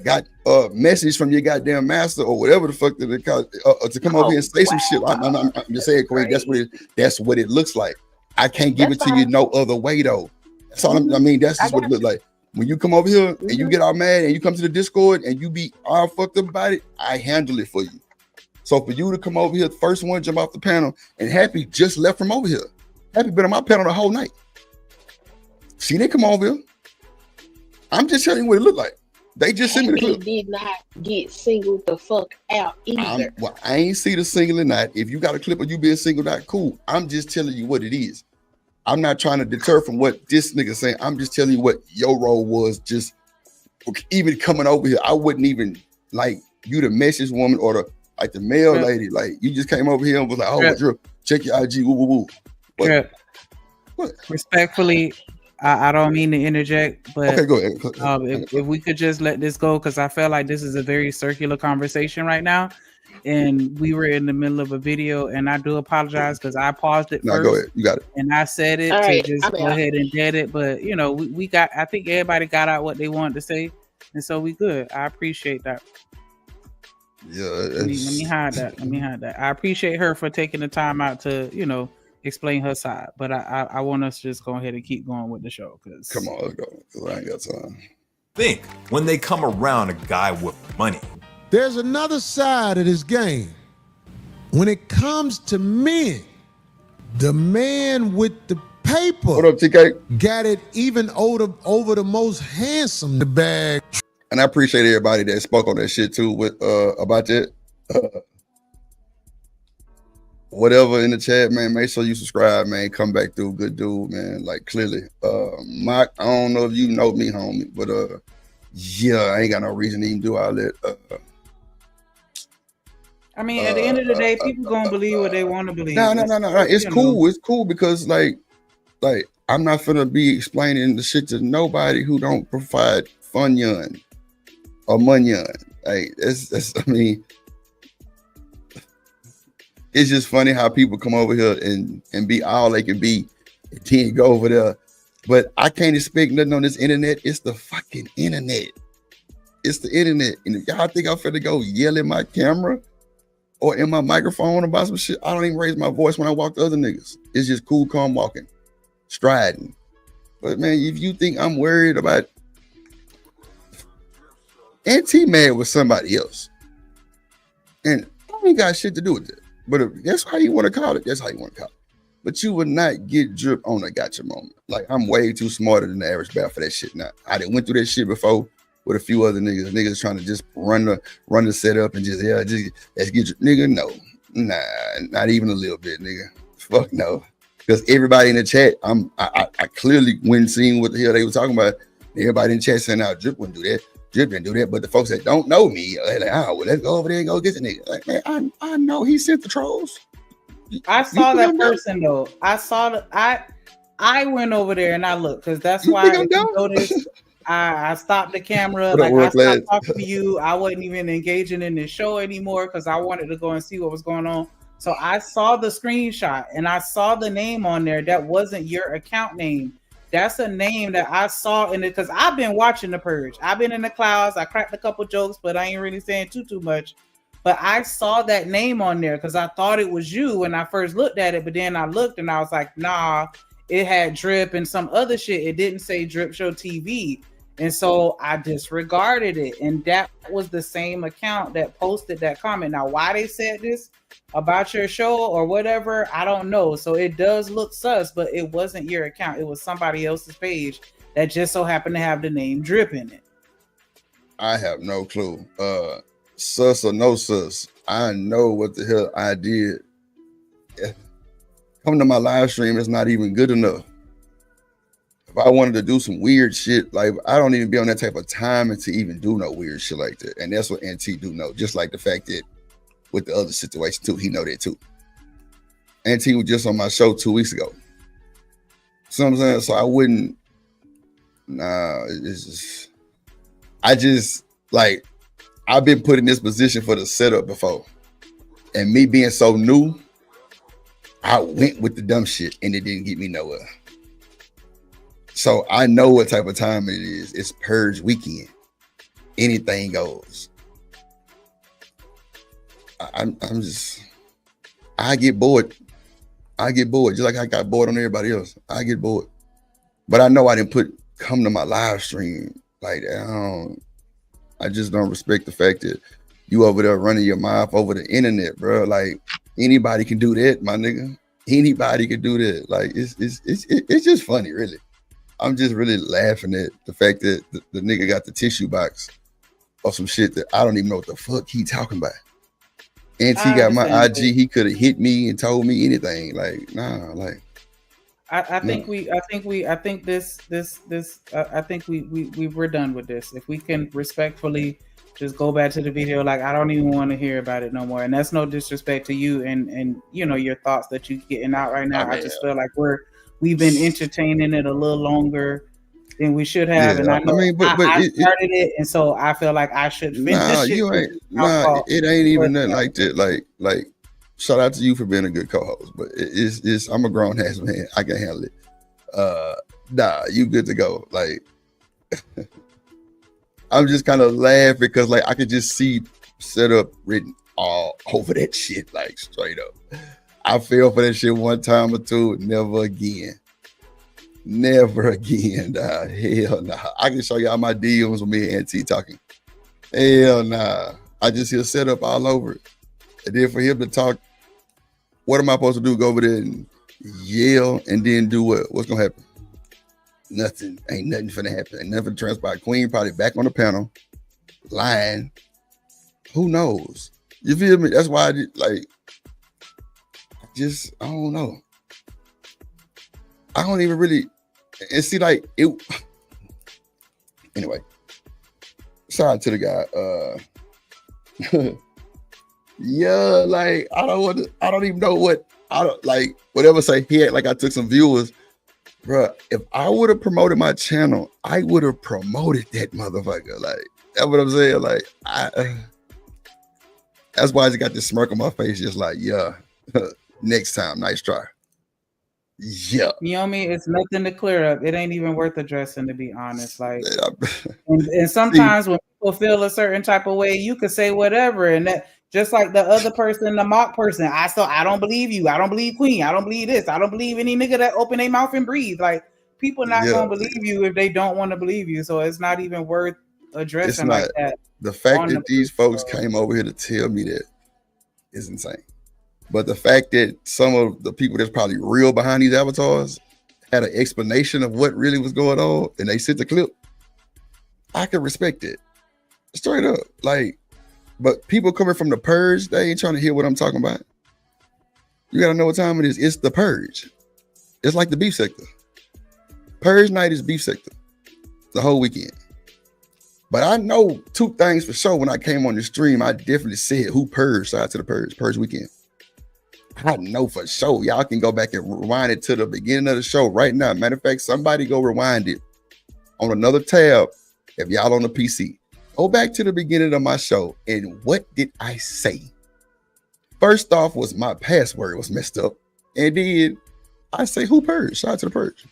got a message from your goddamn master or whatever the fuck that to come over here and say some shit. I'm just saying, Queen, that's what it looks like. I can't give it to you no other way though. That's all I mean, that's just what it looks like. When you come over here and you get all mad and you come to the Discord and you be all fucked up about it, I handle it for you. So for you to come over here, the first one jump off the panel, and Happy just left from over here. Happy been on my panel the whole night. She didn't come over here. I'm just telling you what it looked like. They just sent me the clip. Did not get singled the fuck out either. I ain't see the single or not. If you got a clip of you being singled out, cool. I'm just telling you what it is. I'm not trying to deter from what this nigga saying. I'm just telling you what your role was. Just even coming over here, I wouldn't even like you the message woman or the male lady. Like you just came over here and was like, oh, Drip, check your IG. Woo woo woo. Drip. Respectfully, I don't mean to interject, but okay, go ahead. If we could just let this go, because I feel like this is a very circular conversation right now. And we were in the middle of a video, and I do apologize because I paused it first. No, go ahead. You got it. And I said it just go ahead and dead it. But you know, we got. I think everybody got out what they wanted to say, and so we good. I appreciate that. Yeah. Let me hide that. Let me hide that. I appreciate her for taking the time out to explain her side. But I want us to just go ahead and keep going with the show. Cause come on, let's go. Cause I ain't got time. Think when they come around a guy with money. There's another side of this game. When it comes to men, the man with the paper what up, TK? Got it even over the most handsome the bag. And I appreciate everybody that spoke on that shit too with about that. Whatever in the chat, man, make sure you subscribe, man. Come back through, good dude, man. Like clearly. Mike, I don't know if you know me, homie, but yeah, I ain't got no reason to even do all that. I mean, at the end of the day, people gonna believe what they want to believe. No. It's cool. It's cool because like I'm not gonna be explaining the shit to nobody who don't provide fun yun or munyon. Like that's I mean, it's just funny how people come over here and be all they can be and then go over there. But I can't expect nothing on this internet. It's the fucking internet. It's the internet. And if y'all think I'm finna go yell at my camera or in my microphone about some shit, I don't even raise my voice when I walk to other niggas. It's just cool, calm walking, striding. But man, if you think I'm worried about Auntie mad with somebody else, and I ain't got shit to do with it. But if that's how you want to call it, that's how you want to call it. But you would not get Drip on a gotcha moment. Like I'm way too smarter than the average bat for that shit now. I done went through that shit before with a few other niggas. Niggas trying to just run the setup and just let's get your nigga. No, nah, not even a little bit, nigga. Fuck no. Because everybody in the chat, I clearly went and seen what the hell they were talking about. Everybody in the chat saying, Drip wouldn't do that. Drip didn't do that. But the folks that don't know me, they're like, well, let's go over there and go get the nigga. Like, man, I know he sent the trolls. I saw that person though. I went over there and I looked because that's why if you notice, I stopped the camera. Like I stopped talking to you. I wasn't even engaging in the show anymore because I wanted to go and see what was going on. So I saw the screenshot and I saw the name on there. That wasn't your account name. That's a name that I saw in it because I've been watching The Purge. I've been in the clouds. I cracked a couple jokes, but I ain't really saying too much. But I saw that name on there because I thought it was you when I first looked at it. But then I looked and I was like, nah, it had Drip and some other shit. It didn't say Drip Show TV. And so I disregarded it. And that was the same account that posted that comment. Now, why they said this about your show or whatever, I don't know. So it does look sus, but it wasn't your account. It was somebody else's page that just so happened to have the name Drip in it? I have no clue. Sus or no sus, I know what the hell I did. Come to my live stream is not even good enough. If I wanted to do some weird shit, like I don't even be on that type of time to even do no weird shit like that. And that's what NT do know. Just like the fact that with the other situation too, he know that too. NT was just on my show 2 weeks ago. So I'm saying, so I wouldn't. Nah, it's just. I just like. I've been put in this position for the setup before, and me being so new, I went with the dumb shit, and it didn't get me nowhere. So I know what type of time it is. It's purge weekend. Anything goes. I'm just. I get bored. Just like I got bored on everybody else. I get bored, but I know I didn't come to my live stream like that. I just don't respect the fact that you over there running your mouth over the internet, bro. Like anybody can do that, my nigga. Anybody can do that. Like it's just funny, really. I'm just really laughing at the fact that the nigga got the tissue box of some shit that I don't even know what the fuck he talking about. And he got my IG. He could have hit me and told me anything. Like nah, like. I think we're done with this. If we can respectfully just go back to the video, like I don't even want to hear about it no more. And that's no disrespect to you and you know your thoughts that you getting out right now. I just feel like we've been entertaining it a little longer than we should have. Yeah, and I started it, and so I feel like I should finish this shit. It ain't even nothing like that. Like. Shout out to you for being a good co-host, but it's I'm a grown ass man. I can handle it. Nah, you good to go. Like I'm just kind of laughing because like I could just see setup written all over that shit, like straight up. I fell for that shit one time or two, never again. Never again, nah. Hell nah. I can show y'all my DMs with me and Auntie talking. Hell nah. I just hear setup all over it. And then for him to talk, what am I supposed to do? Go over there and yell and then do what? What's gonna happen? Nothing. Ain't nothing finna happen. Ain't nothing transpire. Queen probably back on the panel, lying. Who knows? You feel me? That's why I don't know. I don't even really, and see like it. Anyway, shout out to the guy. Yeah, like I don't even know what whatever say he had, like I took some viewers, bro. If I would have promoted my channel, I would have promoted that motherfucker. Like that's what I'm saying. Like that's why I just got this smirk on my face, just like yeah, next time, nice try. Yeah, you know what I mean? It's nothing to clear up. It ain't even worth addressing, to be honest. Like, and sometimes when people feel a certain type of way, you could say whatever, and that. Just like the other person, the mock person, I don't believe you. I don't believe Queen. I don't believe this. I don't believe any nigga that open their mouth and breathe. Like people not gonna believe you if they don't want to believe you. So it's not even worth addressing like that. The fact that these folks came over here to tell me that is insane. But the fact that some of the people that's probably real behind these avatars had an explanation of what really was going on and they sent the clip, I can respect it. Straight up. Like, but people coming from the purge, they ain't trying to hear what I'm talking about. You gotta know what time it is. It's the purge. It's like the beef sector. Purge night is beef sector. The whole weekend. But I know two things for sure. When I came on the stream, I definitely said who purged side to the purge weekend. I know for sure. Y'all can go back and rewind it to the beginning of the show right now. Matter of fact, somebody go rewind it on another tab if y'all on the PC. Go back to the beginning of my show, and what did I say? First off was my password was messed up, and then I say who purged? Shout out to the purge.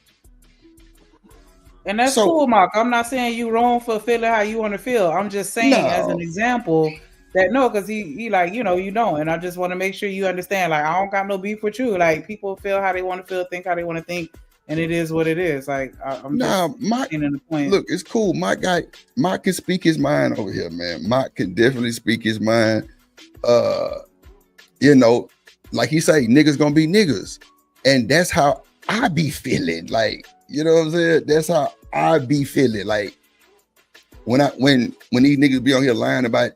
And that's cool, Mark. I'm not saying you wrong for feeling how you want to feel. I'm just saying as an example that no, because he like, you know, you don't. And I just want to make sure you understand, like, I don't got no beef with you. Like, people feel how they want to feel, think how they want to think, and it is what it is. Like, I'm just getting the point. Look, it's cool. My guy, Mark can speak his mind over here, man. Mark can definitely speak his mind. You know, like he say, niggas gonna be niggas. And that's how I be feeling. Like, you know what I'm saying? That's how I be feeling like when these niggas be on here lying about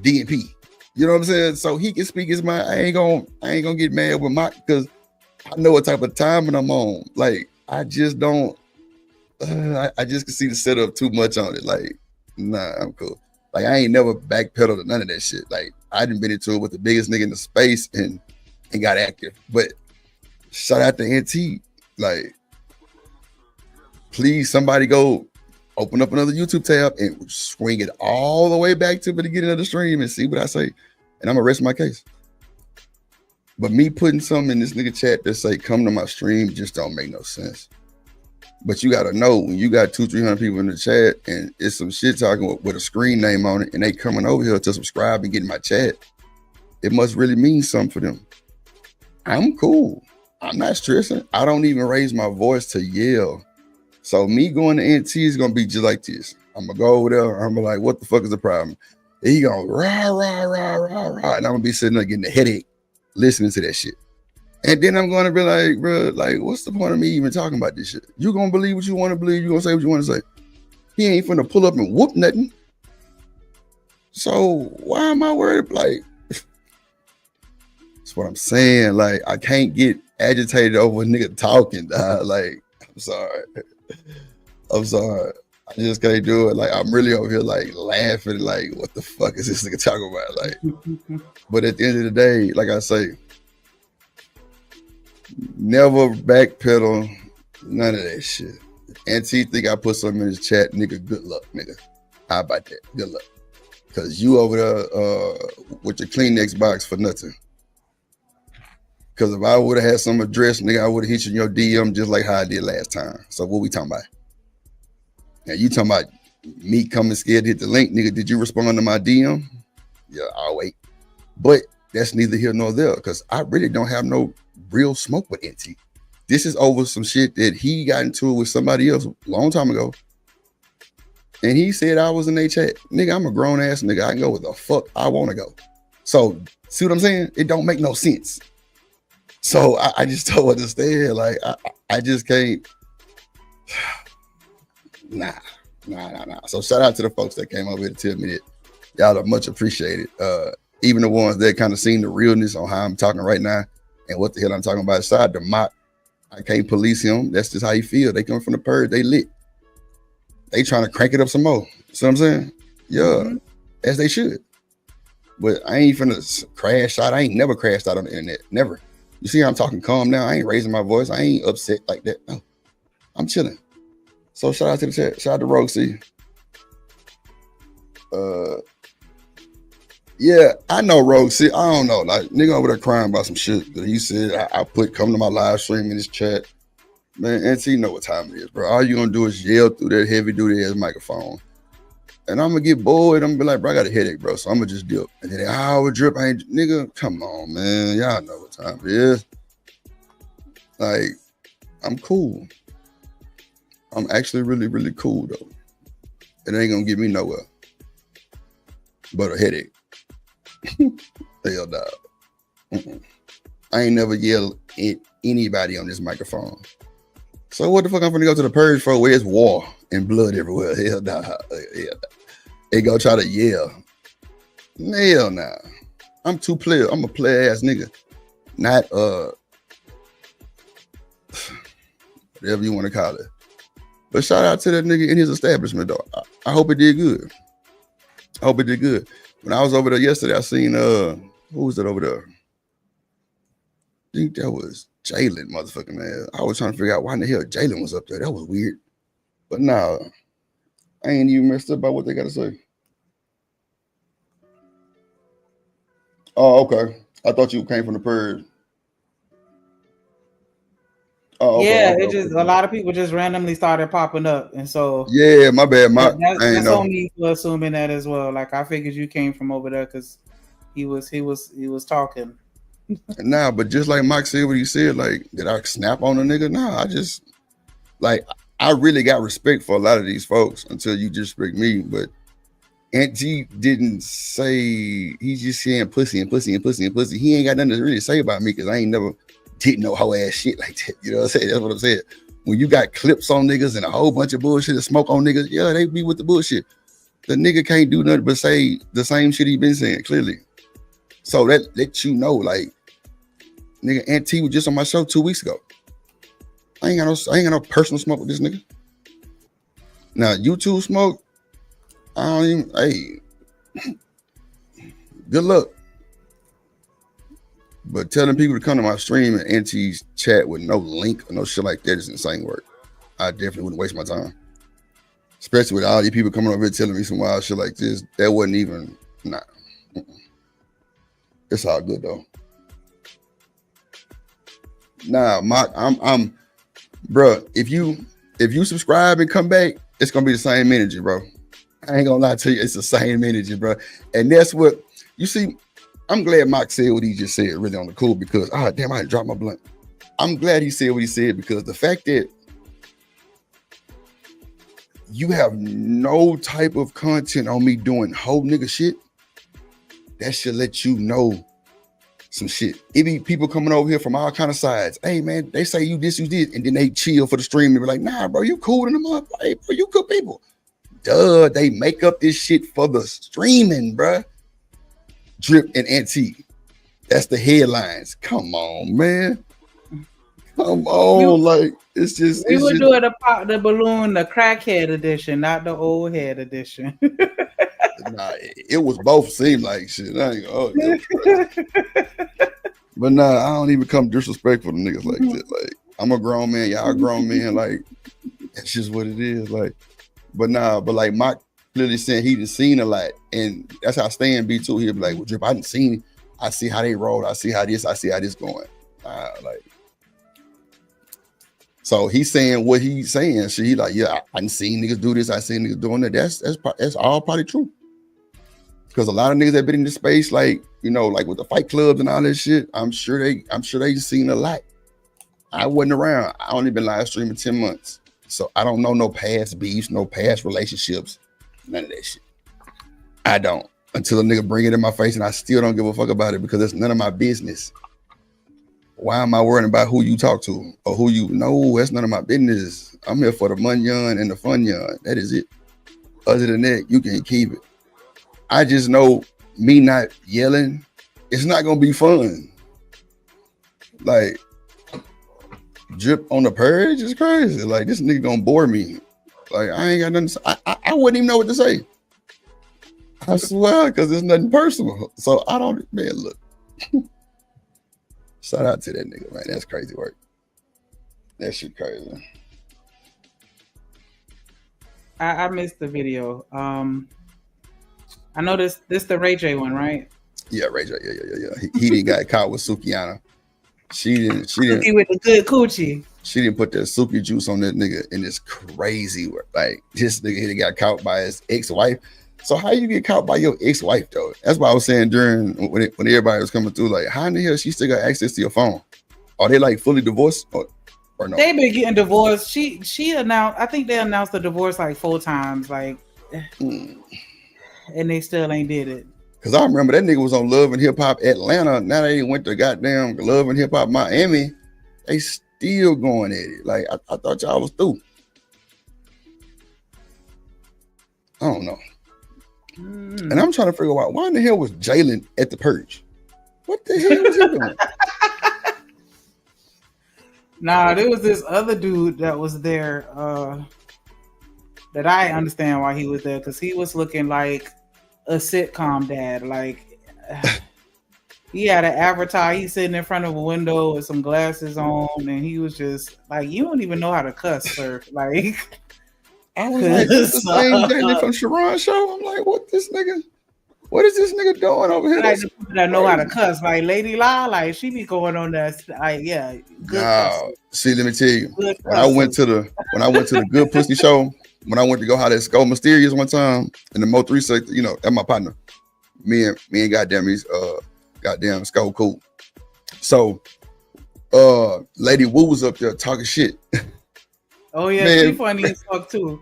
DNP, you know what I'm saying? So he can speak his mind. I ain't gonna get mad with my, because I know what type of timing I'm on. Like, I just don't. I just can see the setup too much on it. Like, nah, I'm cool. Like, I ain't never backpedaled to none of that shit. Like, I done been into it with the biggest nigga in the space and got active. But shout out to NT. Like, please, somebody go open up another YouTube tab and swing it all the way back to the beginning of the stream and see what I say. And I'm gonna rest my case. But me putting something in this nigga chat that say, come to my stream, just don't make no sense. But you gotta know, when you got 200-300 people in the chat and it's some shit talking with a screen name on it and they coming over here to subscribe and get in my chat, it must really mean something for them. I'm cool. I'm not stressing. I don't even raise my voice to yell. So me going to NT is gonna be just like this. I'm gonna go over there. I'm gonna like, what the fuck is the problem? And he gonna rah, rah, rah, rah, rah. And I'm gonna be sitting there getting a headache listening to that shit. And then I'm gonna be like, bro, like, what's the point of me even talking about this shit? You gonna believe what you want to believe. You gonna say what you want to say. He ain't finna pull up and whoop nothing. So why am I worried? Like, that's what I'm saying. Like, I can't get agitated over a nigga talking. Like, I'm sorry. I'm sorry. I just can't do it. Like, I'm really over here like laughing. Like, what the fuck is this nigga talking about? Like, but at the end of the day, like I say, never backpedal, none of that shit. NT think I put something in his chat, nigga, good luck, nigga. How about that? Good luck. Cause you over there with your Kleenex box for nothing. Cause if I would have had some address, nigga, I would have hit you in your DM just like how I did last time. So what we talking about? Now you talking about me coming scared to hit the link, nigga, did you respond to my DM? Yeah, I'll wait. But that's neither here nor there, because I really don't have no real smoke with NT. This is over some shit that he got into it with somebody else a long time ago. And he said I was in their chat. Nigga, I'm a grown ass nigga. I can go where the fuck I want to go. So, see what I'm saying? It don't make no sense. So I just don't understand. Like, I just can't. Nah. So shout out to the folks that came over here to tell me that y'all are much appreciated. Even the ones that kind of seen the realness on how I'm talking right now and what the hell I'm talking about. Aside the mock, I can't police him. That's just how he feel. They come from the purge. They lit. They trying to crank it up some more. See what I'm saying? Yeah, as they should. But I ain't finna crash out. I ain't never crashed out on the internet. Never. You see how I'm talking calm now? I ain't raising my voice. I ain't upset like that. No, I'm chilling. So shout out to the chat. Shout out to Rogue C. Yeah, I know Rogue C. I don't know. Like, nigga over there crying about some shit that he said I put come to my live stream in this chat. Man, NT know what time it is, bro. All you gonna do is yell through that heavy duty ass microphone. And I'm gonna get bored. I'm gonna be like, bro, I got a headache, bro. So I'm gonna just dip. And then drip. I ain't, nigga, come on, man. Y'all know what time it is. Like, I'm cool. I'm actually really, really cool, though. It ain't gonna get me nowhere but a headache. Hell, dog. I ain't never yelled at anybody on this microphone. So what the fuck I'm gonna go to the purge for where it's war and blood everywhere? Hell, dog. They go try to yell. Hell nah. I'm too player. I'm a player ass nigga. Not whatever you want to call it. But shout out to that nigga in his establishment, though. I hope it did good. I hope it did good. When I was over there yesterday, I seen who was that over there? I think that was Jalen, motherfucking man. I was trying to figure out why in the hell Jalen was up there. That was weird. But nah, I ain't even messed up by what they gotta say. Oh, okay. I thought you came from the purge. Oh, okay, yeah, okay, it just a lot of people just randomly started popping up, and so yeah, my bad. That's on me for assuming that as well. Like, I figured you came from over there because he was talking. Nah, but just like Mike said what he said, like, did I snap on a nigga? Nah, I just like I really got respect for a lot of these folks until you disrespect me. But Aunt G didn't say, he's just saying pussy and pussy and pussy and pussy. He ain't got nothing to really say about me because I ain't never did no hoe ass shit like that. You know what I'm saying? That's what I'm saying. when you got clips on niggas and a whole bunch of bullshit and smoke on niggas, yeah, they be with the bullshit. The nigga can't do nothing but say the same shit he been saying, clearly. So that lets you know, like, nigga, Aunt T was just on my show 2 weeks ago. I ain't got no personal smoke with this nigga. Now, YouTube smoke, I don't even, hey, good luck. But telling people to come to my stream and Auntie's chat with no link or no shit like that is insane work. I definitely wouldn't waste my time. Especially with all these people coming over here telling me some wild shit like this. That wasn't even, nah. It's all good though. Nah, I'm bro, if you subscribe and come back, it's gonna be the same energy, bro. I ain't gonna lie to you, it's the same energy, bro. And that's what you see. I'm glad Mock said what he just said really on the cool because damn, I dropped my blunt. I'm glad he said what he said because the fact that you have no type of content on me doing whole nigga shit, that should let you know some shit. It be people coming over here from all kind of sides. Hey man, they say you this, and then they chill for the stream and be like, nah, bro, you cool in the motherfucker. Hey, bro, you good people. Duh, they make up this shit for the streaming, bruh. Drip and Auntie. That's the headlines. Come on, man. Come on, like it's just. We would do it the balloon, the crackhead edition, not the old head edition. Nah, it was both seemed like shit. I ain't but nah, I don't even come disrespectful to niggas like that. Like I'm a grown man, y'all grown men. Like that's just what it is. Like, but like Mock clearly saying he done seen a lot, and that's how Stan be too. He'll be like, "Well, Drip, I didn't seen. I see how they roll. I see how this going." Like. So he's saying what he's saying. So he like, yeah, I didn't seen niggas do this. I seen niggas doing that. That's all probably true. Because a lot of niggas that been in this space, like, you know, like with the fight clubs and all that shit, I'm sure they seen a lot. I wasn't around. I only been live streaming 10 months. So I don't know no past beefs, no past relationships, none of that shit. I don't. Until a nigga bring it in my face and I still don't give a fuck about it because it's none of my business. Why am I worrying about who you talk to or who you know? That's none of my business. I'm here for the money and the fun yarn. That is it. Other than that, you can keep it. I just know me not yelling, it's not gonna be fun. Like Drip on the purge is crazy. Like this nigga gonna bore me. Like I ain't got nothing to say. I wouldn't even know what to say. I swear, because it's nothing personal. So I don't, man, look. Shout out to that nigga, man. That's crazy work. That shit crazy. I missed the video. I know this the Ray J one, right? Yeah, Ray J. Yeah. He didn't got caught with Sukiana. She didn't. Suki with the good coochie. She didn't put that Suki juice on that nigga, and it's crazy work. Like this nigga, he got caught by his ex-wife. So how you get caught by your ex-wife though? That's what I was saying during when everybody was coming through. Like, how in the hell she still got access to your phone? Are they like fully divorced or no? They've been getting divorced. She announced. I think they announced the divorce like 4 times. Like, and they still ain't did it. Cause I remember that nigga was on Love and Hip Hop Atlanta. Now they went to goddamn Love and Hip Hop Miami. They still going at it. Like I thought y'all was through. I don't know. And I'm trying to figure out why in the hell was Jalen at the purge? What the hell was he doing? Nah, there was this other dude that was there that I understand why he was there because he was looking like a sitcom dad. Like he had an avatar. He's sitting in front of a window with some glasses on, and he was just like, "You don't even know how to cuss, sir." Like. I was like, this the same Jalen from Sharon's show. I'm like, what is this nigga doing over here? Like the people that know how to cuss, like Lady La, like she be going on that. Yeah, good. No, see, let me tell you, when I went to the Good Pussy show, when I went to go holler at Skull Mysterious one time in the Mo 3 sector, you know, that's my partner. Me and goddamn he's goddamn Skull cool. So, Lady Wu was up there talking shit. Oh yeah, man, she funny as fuck too.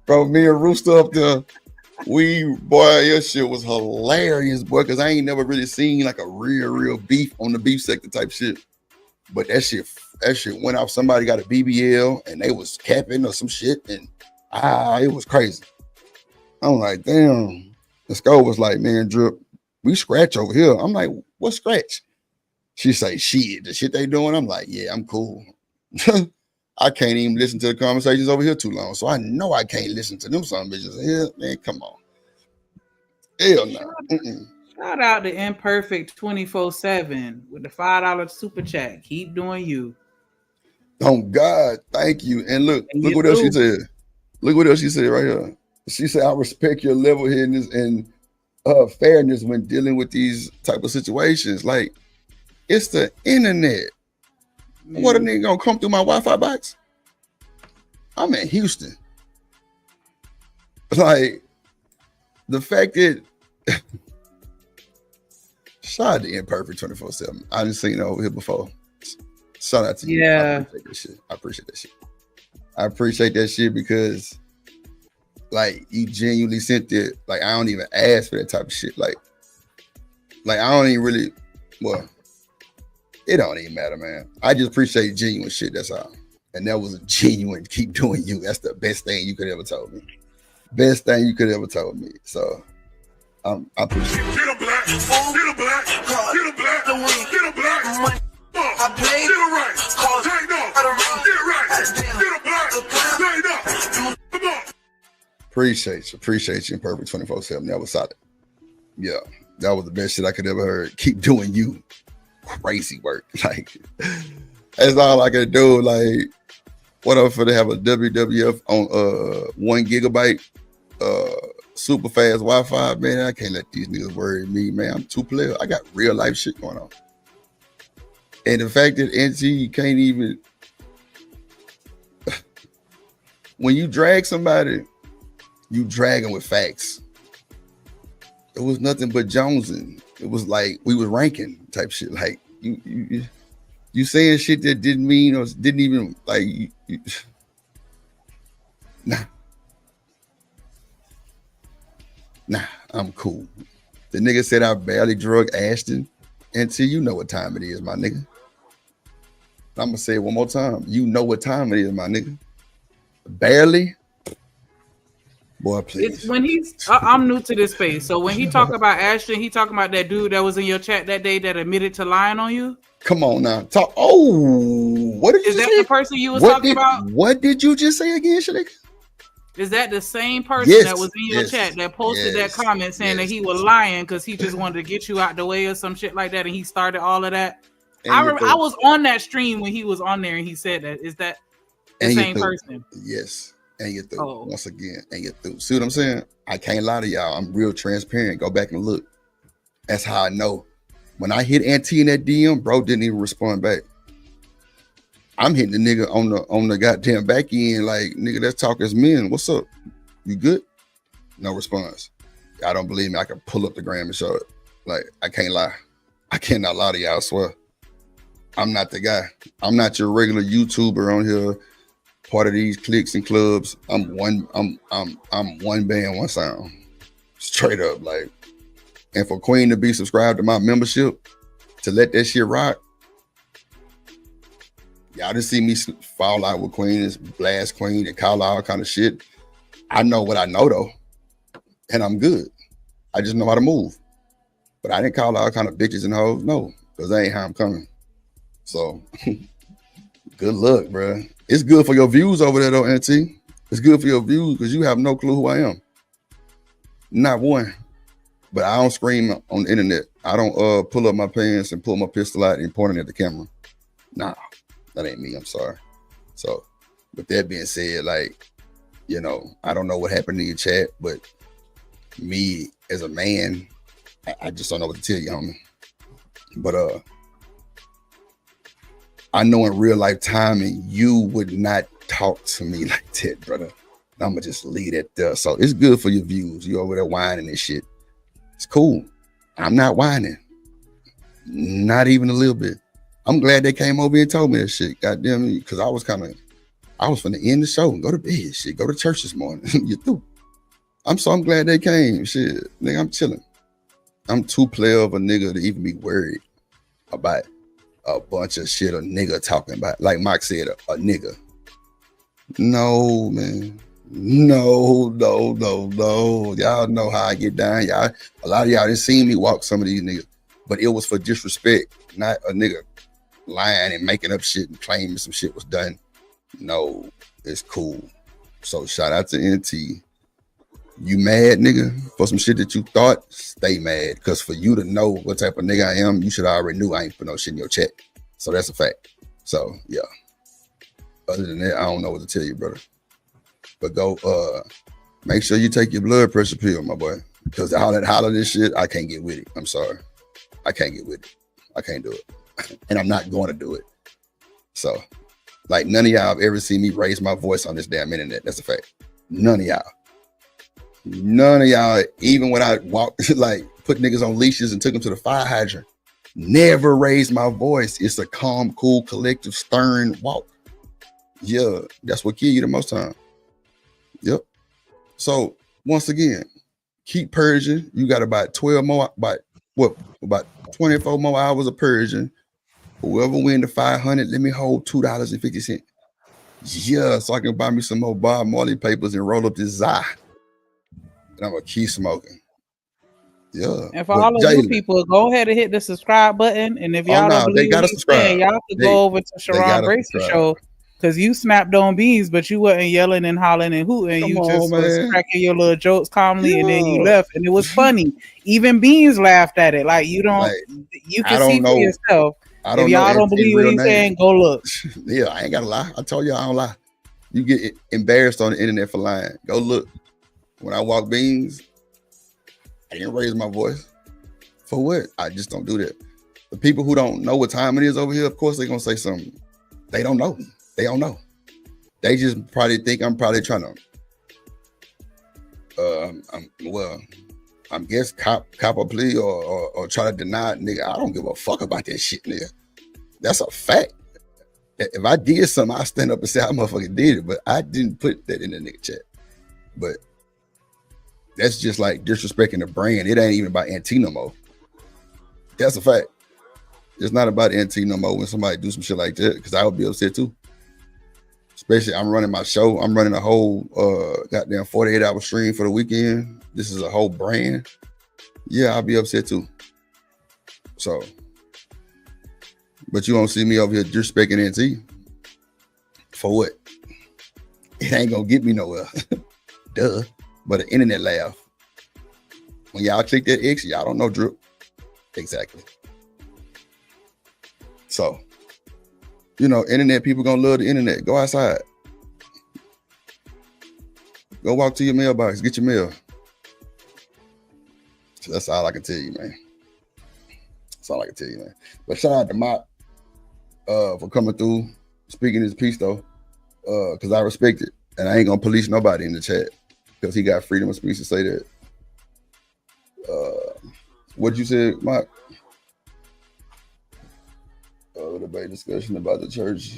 Bro, me and Rooster up there, your shit was hilarious, boy, because I ain't never really seen like a real beef on the beef sector type shit. But that shit that shit went off. Somebody got a BBL and they was capping or some shit, and it was crazy. I'm like, damn. The Skull was like, man, Drip, we scratch over here. I'm like, what scratch? She say, shit, the shit they doing. I'm like, yeah, I'm cool. I can't even listen to the conversations over here too long, so I know I can't listen to them some bitches. Yeah, man, come on. Hell no. Shout out to Imperfect 24/7 with the $5 super chat. Keep doing you. Oh God, thank you. And look what else she said. Look what else she said right here. She said, I respect your level-headedness and fairness when dealing with these type of situations. Like, it's the internet. What a nigga gonna come through my Wi-Fi box? I'm in Houston. Like, the fact that shout out to Imperfect 24/7. I didn't seen it over here before. Shout out to you. Yeah. I appreciate that shit. I appreciate that shit because, like, you genuinely sent it. Like, I don't even ask for that type of shit. Like I don't even really, well, it don't even matter, man. I just appreciate genuine shit, that's all. And that was a genuine keep doing you. That's the best thing you could ever told me. Best thing you could ever told me. So, I appreciate it. Get a black, get a black, get a black, get a black. I play get it right. Take off. Get it right. Get a black. Take off. Come on. Appreciate you, Imperfect 24/7. That was solid. Yeah, that was the best shit I could ever heard. Keep doing you. Crazy work. Like, that's all I could do. Like, what if they have a WWF on 1 gigabyte super fast Wi-Fi? Man, I can't let these niggas worry me, man. I'm too player. I got real life shit going on. And the fact that NT can't even when you drag somebody, you drag them with facts. It was nothing but jonesing. It was like we was ranking type shit. Like you saying shit that didn't mean or didn't even like Nah, I'm cool. The nigga said I barely drug Ashton until you know what time it is, my nigga. I'm gonna say it one more time. You know what time it is, my nigga. Barely. Boy, please. When I'm new to this space, so when he talk about Ashton, he talking about that dude that was in your chat that day that admitted to lying on you. Come on now, talk. Oh, what did you say? Is that the person you was talking about? What did you just say again, Shalik? Is that the same person that was in your chat that posted that comment saying that he was lying because he just wanted to get you out the way or some shit like that, and he started all of that? I was on that stream when he was on there and he said that. Is that the same person? Yes. And you're through. Once again, and you're through. See what I'm saying? I can't lie to y'all. I'm real transparent. Go back and look. That's how I know. When I hit Auntie in that DM, bro didn't even respond back. I'm hitting the nigga on the goddamn back end like, nigga, let's talk as men. What's up? You good? No response. I don't believe me. I can pull up the gram and show it. Like, I can't lie. I cannot lie to y'all, I swear. I'm not the guy. I'm not your regular YouTuber on here. Part of these cliques and clubs. I'm one band, one sound. Straight up, like. And for Queen to be subscribed to my membership, to let that shit rock, y'all didn't see me fall out with Queen and blast Queen and call all kind of shit. I know what I know though, and I'm good. I just know how to move. But I didn't call all kind of bitches and hoes, no, because that ain't how I'm coming. So, good luck, bro. It's good for your views over there though, Auntie. It's good for your views because you have no clue who I am. Not one. But I don't scream on the internet. I don't pull up my pants and pull my pistol out and point it at the camera. Nah, that ain't me. I'm sorry. So, with that being said, like, you know, I don't know what happened in your chat, but me as a man, I just don't know what to tell you, homie. But I know in real life timing, you would not talk to me like that, brother. I'm gonna just leave it there. So it's good for your views. You over there whining and shit. It's cool. I'm not whining. Not even a little bit. I'm glad they came over and told me that shit. Goddamn me. Because I was finna end the show and go to bed. Shit. Go to church this morning. You through. I'm glad they came. Shit. Nigga, I'm chilling. I'm too player of a nigga to even be worried about a bunch of shit a nigga talking about. Like Mike said, a nigga. No, man. No. Y'all know how I get down. Y'all, a lot of y'all didn't see me walk some of these niggas, but it was for disrespect, not a nigga lying and making up shit and claiming some shit was done. No, it's cool. So shout out to NT. You mad, nigga, for some shit that you thought? Stay mad. Because for you to know what type of nigga I am, you should already knew I ain't put no shit in your check. So that's a fact. So, yeah. Other than that, I don't know what to tell you, brother. But go, make sure you take your blood pressure pill, my boy. Because all that holler this shit, I can't get with it. I'm sorry. I can't get with it. I can't do it. And I'm not going to do it. So, like, none of y'all have ever seen me raise my voice on this damn internet. That's a fact. None of y'all. None of y'all, even when I walked, like, put niggas on leashes and took them to the fire hydrant, never raised my voice. It's a calm, cool, collective, stern walk. Yeah, that's what kill you the most time. Yep. So, once again, keep purging. You got about 12 more, about 24 more hours of purging. Whoever win the 500, let me hold $2.50. Yeah, so I can buy me some more Bob Marley papers and roll up this Zai. And I'm gonna keep smoking. Yeah. And for all of you people, go ahead and hit the subscribe button. And if y'all don't believe what he's saying, y'all can go over to Sharon Brace's show, because you snapped on beans, but you wasn't yelling and hollering and hooting. You just was cracking your little jokes calmly, and then you left, and it was funny. Even Beans laughed at it. Like, you don't, you can see for yourself. If y'all don't believe what he's saying, go look. Yeah, I ain't gotta lie. I told you I don't lie. You get embarrassed on the internet for lying. Go look. When I walk Beans, I didn't raise my voice. For what? I just don't do that. The people who don't know what time it is over here, of course, they're gonna say something. They don't know. They don't know. They just probably think I'm probably trying to, I'm guess cop a plea or try to deny it, nigga. I don't give a fuck about that shit, nigga. That's a fact. If I did something, I stand up and say I motherfucking did it, but I didn't put that in the nigga chat. But that's just like disrespecting the brand. It ain't even about NT no more. That's a fact. It's not about NT no more when somebody do some shit like that, because I would be upset too. Especially I'm running my show. I'm running a whole goddamn 48-hour stream for the weekend. This is a whole brand. Yeah, I'll be upset too. So, but you won't see me over here disrespecting NT. For what? It ain't gonna get me nowhere. Duh. But an internet laugh. When y'all click that X, y'all don't know drip. Exactly. So, you know, internet people gonna love the internet. Go outside. Go walk to your mailbox, get your mail. So that's all I can tell you, man. That's all I can tell you, man. But shout out to Mott for coming through, speaking his piece though, because I respect it. And I ain't gonna police nobody in the chat, because he got freedom of speech to say that. What you said, Mike? Debate discussion about the church.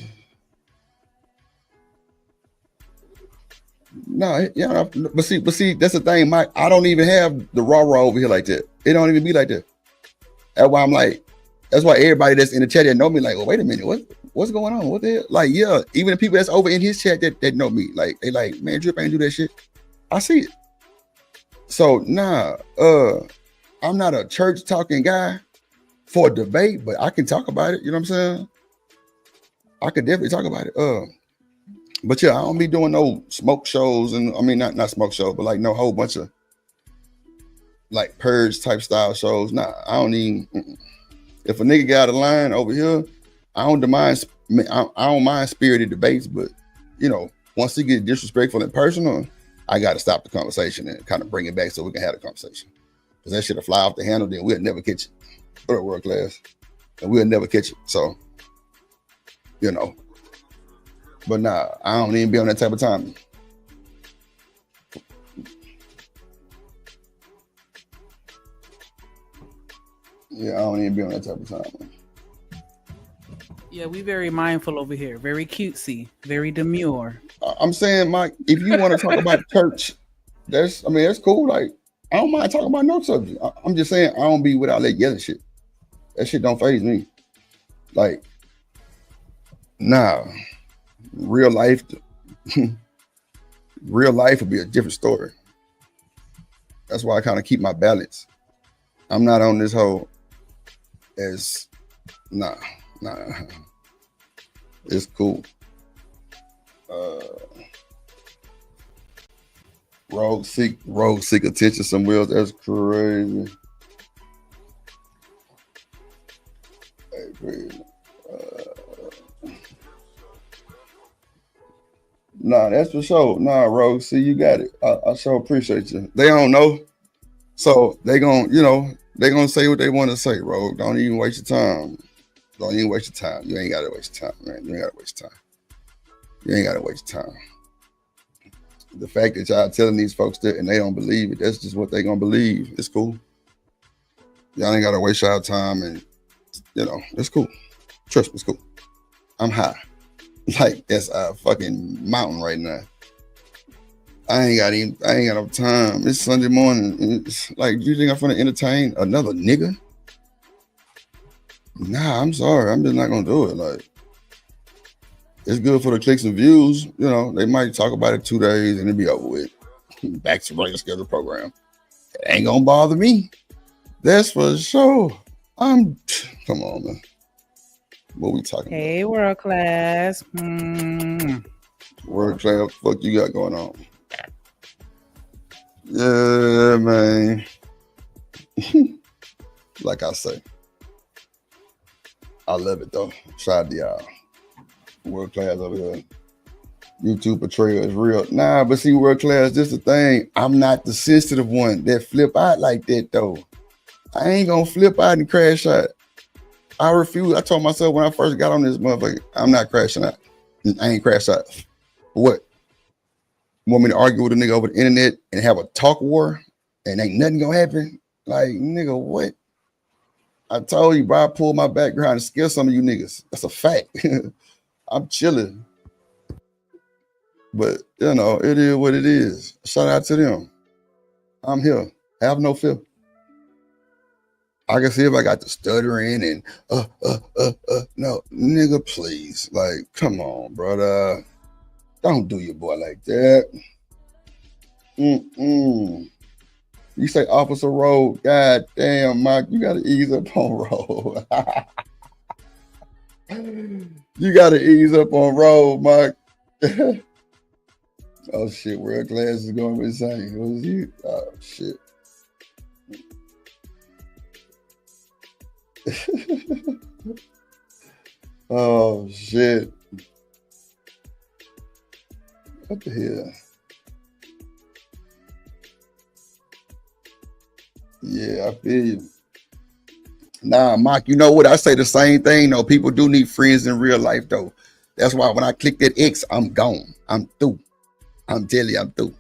No, yeah, but see, that's the thing, Mike. I don't even have the raw over here like that. It don't even be like that. That's why I'm like, that's why everybody that's in the chat that know me, like, well, wait a minute, what's going on? What the hell? Like, yeah, even the people that's over in his chat that know me, like, they like, man, Drip ain't do that shit. I see it. So nah, I'm not a church talking guy for a debate, but I can talk about it. You know what I'm saying? I could definitely talk about it. But yeah, I don't be doing no smoke shows, and I mean not smoke shows, but like no whole bunch of like purge type style shows. Nah, I don't even. If a nigga got a line over here, I don't mind spirited debates, but you know, once he get disrespectful and personal, I got to stop the conversation and kind of bring it back so we can have a conversation. Because that shit'll fly off the handle, then we'll never catch it. Put it world class, and we'll never catch it. So, you know. But nah, I don't even be on that type of time. Yeah, I don't even be on that type of time, man. Yeah, we very mindful over here. Very cutesy. Very demure. I'm saying, Mike, if you want to talk about church, that's cool. Like, I don't mind talking about no subject. I'm just saying I don't be without that yelling shit. That shit don't faze me. Like, nah, real life would be a different story. That's why I kind of keep my balance. I'm not on this whole as nah. It's cool. Rogue seek attention somewhere else. That's crazy. Nah, that's for sure. Nah, Rogue, see, you got it. I sure appreciate you. They don't know, so they gonna say what they want to say. Rogue, don't even waste your time. Don't even waste your time. You ain't gotta waste your time, man. You ain't gotta waste time. You ain't gotta waste time. The fact that y'all telling these folks that and they don't believe it, that's just what they gonna believe. It's cool. Y'all ain't gotta waste y'all time, and it's cool. Trust me, it's cool. I'm high. Like that's a fucking mountain right now. I ain't got no time. It's Sunday morning. It's like, you think I'm gonna entertain another nigga? Nah, I'm sorry. I'm just not gonna do it. Like, it's good for the clicks and views. They might talk about it 2 days and it'll be over with. Back to regular schedule program. It ain't gonna bother me. That's for sure. Come on, man. What we talking about? Hey, world class. World class, fuck you got going on? Yeah, man. Like I say, I love it though. Shout out to y'all. World class over here. YouTube betrayal is real. Nah, but see, world class, this the thing. I'm not the sensitive one that flip out like that though. I ain't gonna flip out and crash out. I refuse. I told myself when I first got on this motherfucker, I'm not crashing out. I ain't crash out. What? Want me to argue with a nigga over the internet and have a talk war and ain't nothing gonna happen? Like, nigga, what? I told you, bro, I pulled my background and scare some of you niggas. That's a fact. I'm chilling. But, it is what it is. Shout out to them. I'm here. Have no fear. I can see if I got the stuttering and no, nigga, please. Like, come on, brother. Don't do your boy like that. You say Officer Road. God damn, Mike, you gotta ease up on Road. You gotta ease up on Road, Mike. Oh shit, world class is going insane. What was you? Oh shit. Oh shit. What the hell? Yeah, I feel you. Nah, Mike, you know what? I say the same thing though. People do need friends in real life though. That's why when I click that X, I'm gone. I'm through. I'm telling you, I'm through.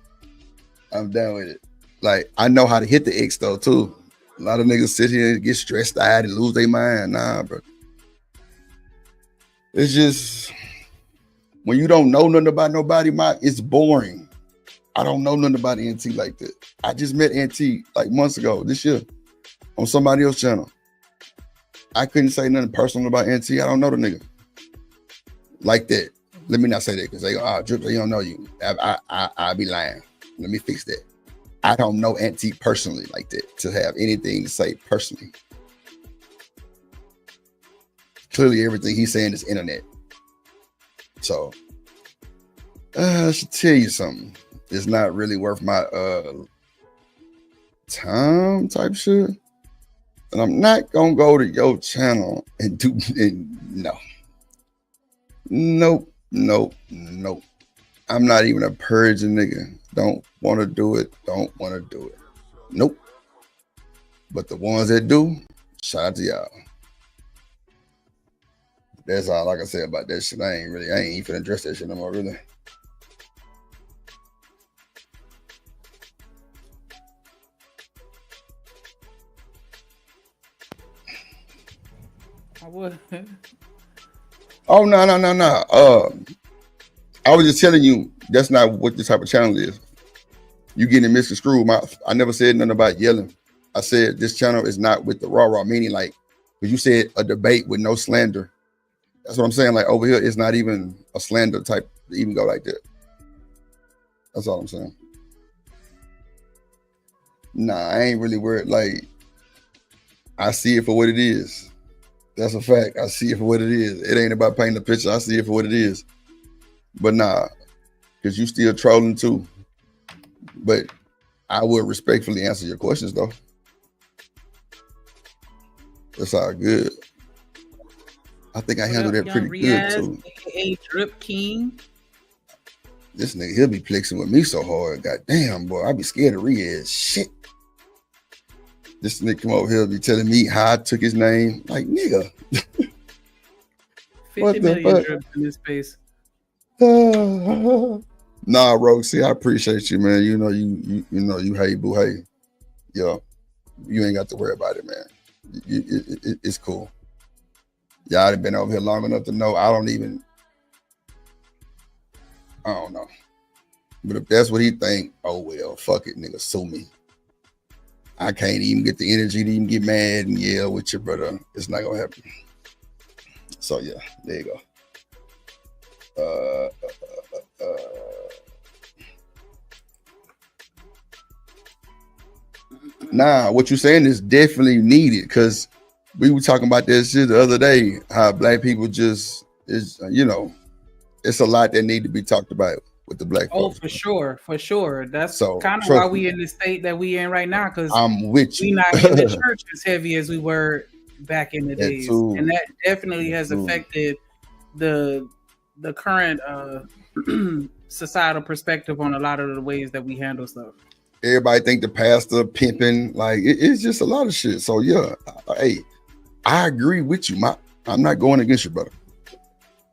I'm done with it. Like, I know how to hit the X though too. A lot of niggas sit here and get stressed out and lose their mind. Nah, bro. It's just, when you don't know nothing about nobody, Mike, it's boring. I don't know nothing about NT like that. I just met NT like months ago, this year, on somebody else's channel. I couldn't say nothing personal about NT. I don't know the nigga like that. Let me not say that because they go, Drip, they don't know you. I'll be lying. Let me fix that. I don't know NT personally like that to have anything to say personally. Clearly, everything he's saying is internet. So, I should tell you something. It's not really worth my time type shit. And I'm not gonna go to your channel and do no. Nope. I'm not even a purging nigga. Don't want to do it. Don't want to do it. Nope. But the ones that do, shout out to y'all. That's all I can say about that shit. I ain't even finna address that shit no more, really. I would. Oh, no. I was just telling you, that's not what this type of channel is. You getting misconstrued. I never said nothing about yelling. I said this channel is not with the raw, meaning like, because you said a debate with no slander. That's what I'm saying. Like over here, it's not even a slander type to even go like that. That's all I'm saying. Nah, I ain't really worried. Like, I see it for what it is. That's a fact. I see it for what it is. It ain't about painting the picture. I see it for what it is. But nah, because you still trolling too. But I will respectfully answer your questions though. That's all good. I think I handled that pretty good too. AKA Drip King. This nigga, he'll be flexing with me so hard. God damn, boy, I be scared of Riaz. Shit. This nigga come over here be telling me how I took his name. Like, nigga. 50 million drips in this space. Nah, Roxy, I appreciate you, man. You know you hey boo hey. Yo, you ain't got to worry about it, man. It's cool. Y'all done been over here long enough to know I don't know. But if that's what he think, oh well, fuck it, nigga, sue me. I can't even get the energy to even get mad and yell with your brother. It's not gonna happen. So yeah, there you go. Nah, what you're saying is definitely needed because we were talking about this shit the other day, how black people just is, it's a lot that need to be talked about with the black folks. For sure. That's So, kind of trust why we me. in the state that we in right now, because I'm with you. we not in the church as heavy as we were back in the That days. too. And that definitely has That too. affected the current societal perspective on a lot of the ways that we handle stuff. Everybody think the pastor pimping, like it's just a lot of shit. So yeah, hey, I agree with you. I'm not going against you, brother.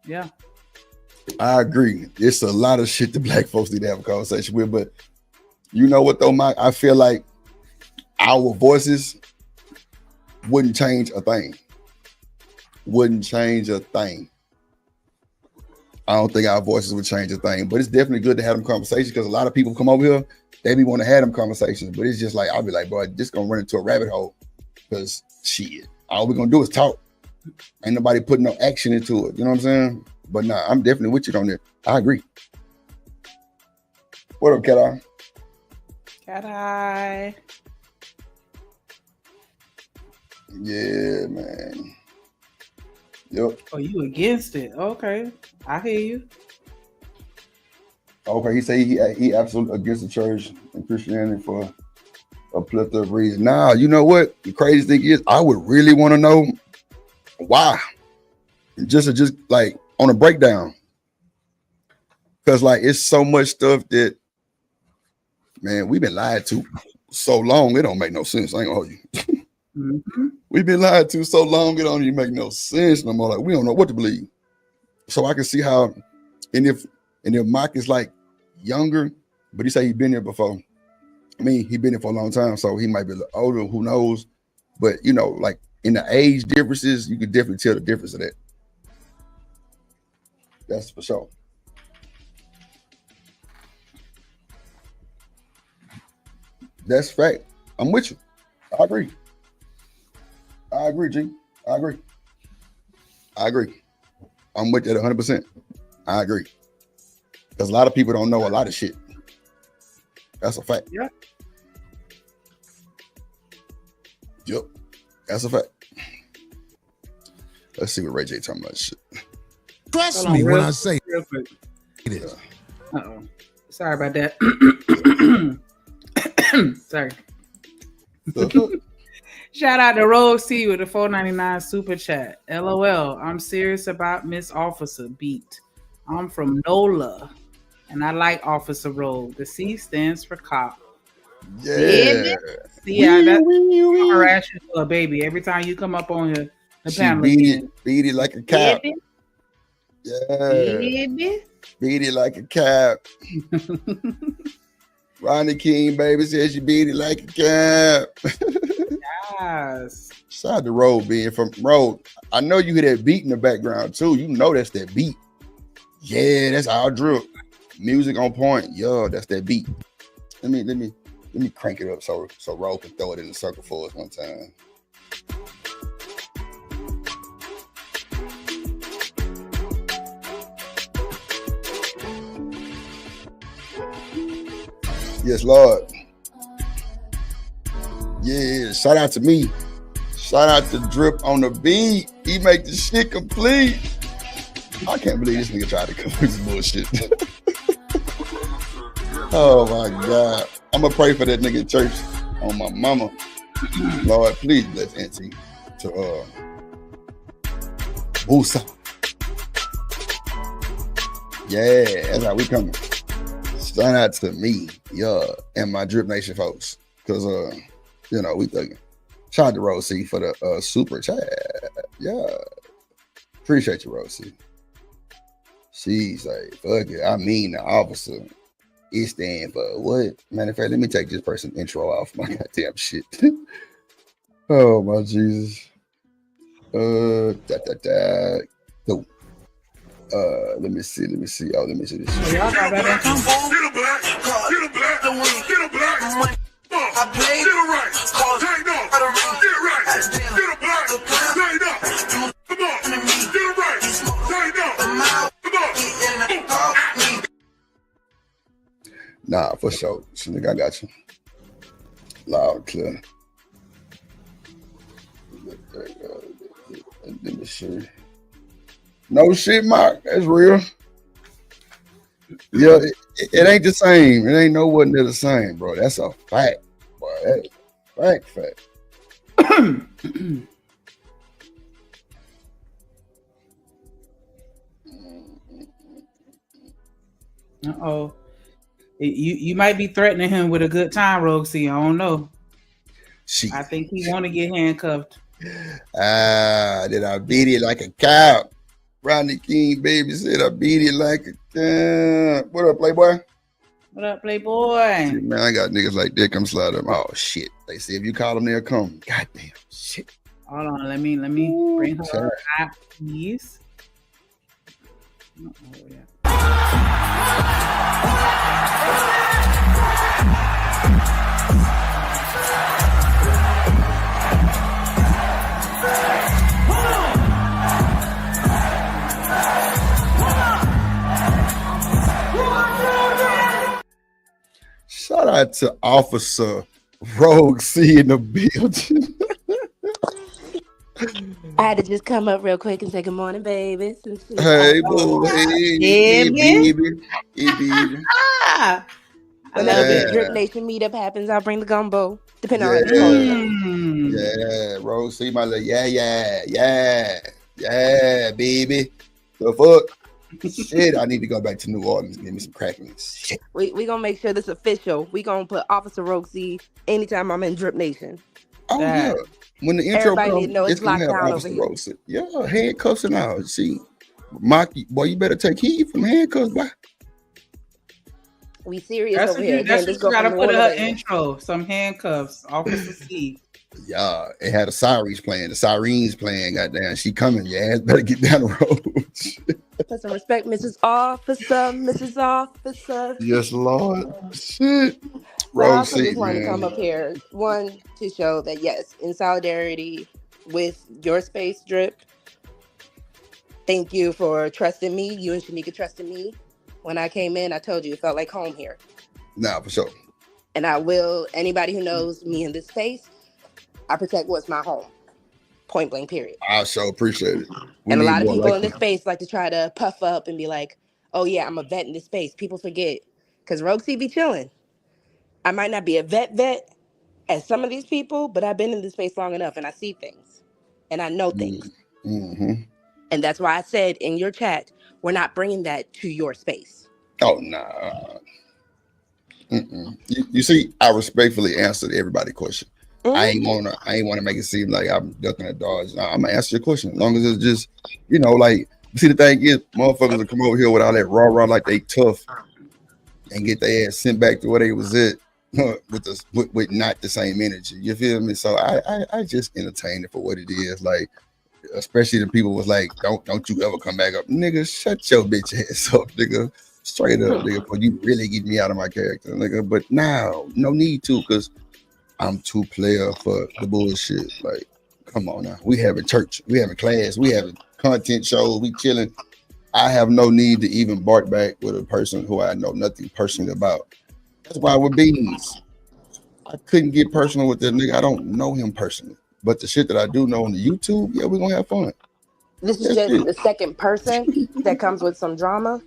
Yeah. I agree. It's a lot of shit the black folks need to have a conversation with. But you know what though, Mike? I feel like our voices wouldn't change a thing. Wouldn't change a thing. I don't think our voices would change a thing. But it's definitely good to have them conversations because a lot of people come over here, they be want to have them conversations. But it's just like, I'll be like, bro, this gonna run into a rabbit hole because shit, all we're gonna do is talk. Ain't nobody putting no action into it. You know what I'm saying? But nah, I'm definitely with you on that. I agree. What up, Cat Eye? Cat Eye. Yeah, man. Yep. Oh, you against it? Okay, I hear you. Okay, he say he absolutely against the church and Christianity for a plethora of reasons. Now, you know what? The crazy thing is, I would really want to know why. Just like on a breakdown. Because like it's so much stuff that, man, we've been lied to so long, it don't make no sense. I ain't gonna hold you. Mm-hmm. We've been lied to so long, it don't even make no sense no more. Like we don't know what to believe. So I can see how, and if Mike is like younger, but he say he been there before. I mean, he been there for a long time, so he might be a little older, who knows? But like in the age differences, you could definitely tell the difference of that. That's for sure. That's fact. I'm with you. I agree. G. I agree. I'm with that 100%. I agree. Because a lot of people don't know a lot of shit. That's a fact. Yeah. Yep. That's a fact. Let's see what Ray J talking about shit. Trust me when I say real quick. it is. Uh-oh. Sorry about that. Sorry. Shout out to Rose T with the $4.99 super chat. LOL. I'm serious about Miss Officer Beat. I'm from NOLA, and I like Officer Roll. The C stands for cop. Yeah. See, that's harass you for a baby every time you come up on here. The She panel beat it like a cap. Baby. Yeah. Baby. Beat it like a cap. Ronnie King, baby, says she beat it like a cap. Yes. Shout out to Road being from Road. I know you hear that beat in the background too. You know that's that beat. Yeah, that's our drip. Music on point. Yo, that's that beat. Let me crank it up so Road can throw it in the circle for us one time. Yes, Lord. Yeah, shout out to me. Shout out to Drip on the beat. He make the shit complete. I can't believe this nigga tried to come with this bullshit. Oh my God. I'm gonna pray for that nigga in church on my mama. Lord, please bless Auntie to Boosa. Yeah, that's how we coming. Shout out to me, yeah, and my Drip Nation folks. Cause you know, we thugging. Shout out to Rosie for the super chat. Yeah. Appreciate you, Rosie. She's like, fuck it. I mean the officer. It stand for what? Matter of fact, let me take this person intro off my goddamn shit. Oh my Jesus. Let me see. Oh, let me see this shit. Y'all got better come. Get a black. Get a black. Get a black. I played. Get a right. Tighten up. Get right. Get a black. Tighten up. Come on. Get a right. Tighten up. Come on. Nah, for sure. So, nigga, I got you. Loud and clear. Let me see. No shit, Mark. That's real. Yeah, it ain't the same. It ain't no one near the same, bro. That's a fact, boy. That's a fact. Uh-oh. You might be threatening him with a good time, Roxy. I don't know. I think he want to get handcuffed. Did I beat it like a cow? Rodney King, baby, said I beat it like a cow. What up, Playboy? What up, Playboy? Shit, man, I got niggas like that come slide them. Oh, shit. They say if you call them, they'll come. Goddamn, shit. Hold on. Let me bring her up, please. Oh, yeah. Shout out to Officer Rogue C in the building. I had to just come up real quick and say good morning, baby. Hey, boo. Hey, baby. Hey, baby. Whenever the Drip Nation meetup happens, I'll bring the gumbo, depending on Yeah, Rogue C, my little yeah, baby. The fuck? Shit, I need to go back to New Orleans and get me some cracking. Shit. We gonna make sure this official. We gonna put Officer Roxy anytime I'm in Drip Nation. Oh yeah. When the intro Everybody comes, it's locked down over here. Roxy. Yeah, handcuffs and all. See, Mocky, boy, you better take heed from handcuffs, boy. We serious That's over what here. you, that's Again, what you gotta from put in New her Orleans. intro. Some handcuffs, Officer C. Yeah, it had a sirens playing. The sirens playing. Goddamn, she coming. Your ass better get down the road. Put some respect, Mrs. Officer. Yes, Lord. Shit. So I also Rosie, just wanted to come man. up here, one, to show that yes, in solidarity with your space, Drip. Thank you for trusting me. You and Shanika trusted me. When I came in, I told you it felt like home here. Nah, for sure. And I will, anybody who knows me in this space, I protect what's my home. Point blank, period. I sure appreciate it. We And a need lot of more people like in this you. space like to try to puff up and be like, oh yeah, I'm a vet in this space. People forget. Because Roxy be chilling. I might not be a vet as some of these people, but I've been in this space long enough and I see things. And I know things. Mm-hmm. And that's why I said in your chat, we're not bringing that to your space. Oh, nah. You see, I respectfully answered everybody's question. I ain't wanna make it seem like I'm ducking a dodge. Nah, I'm gonna answer your question as long as it's just, like, see, the thing is, motherfuckers will come over here with all that rah like they tough and get their ass sent back to where they was at with not the same energy. You feel me? So I just entertain it for what it is. Like, especially the people was like, don't you ever come back up, nigga. Shut your bitch ass up, nigga. Straight up, nigga. Before you really get me out of my character, nigga. But now, no need to, because I'm too player for the bullshit. Like, come on now. We having church, we having class, we having content shows, we chilling. I have no need to even bark back with a person who I know nothing personally about. That's why with Beans, I couldn't get personal with that nigga. I don't know him personally, but the shit that I do know on the YouTube, yeah, we're gonna have fun. This is That's just it. the second person that comes with some drama.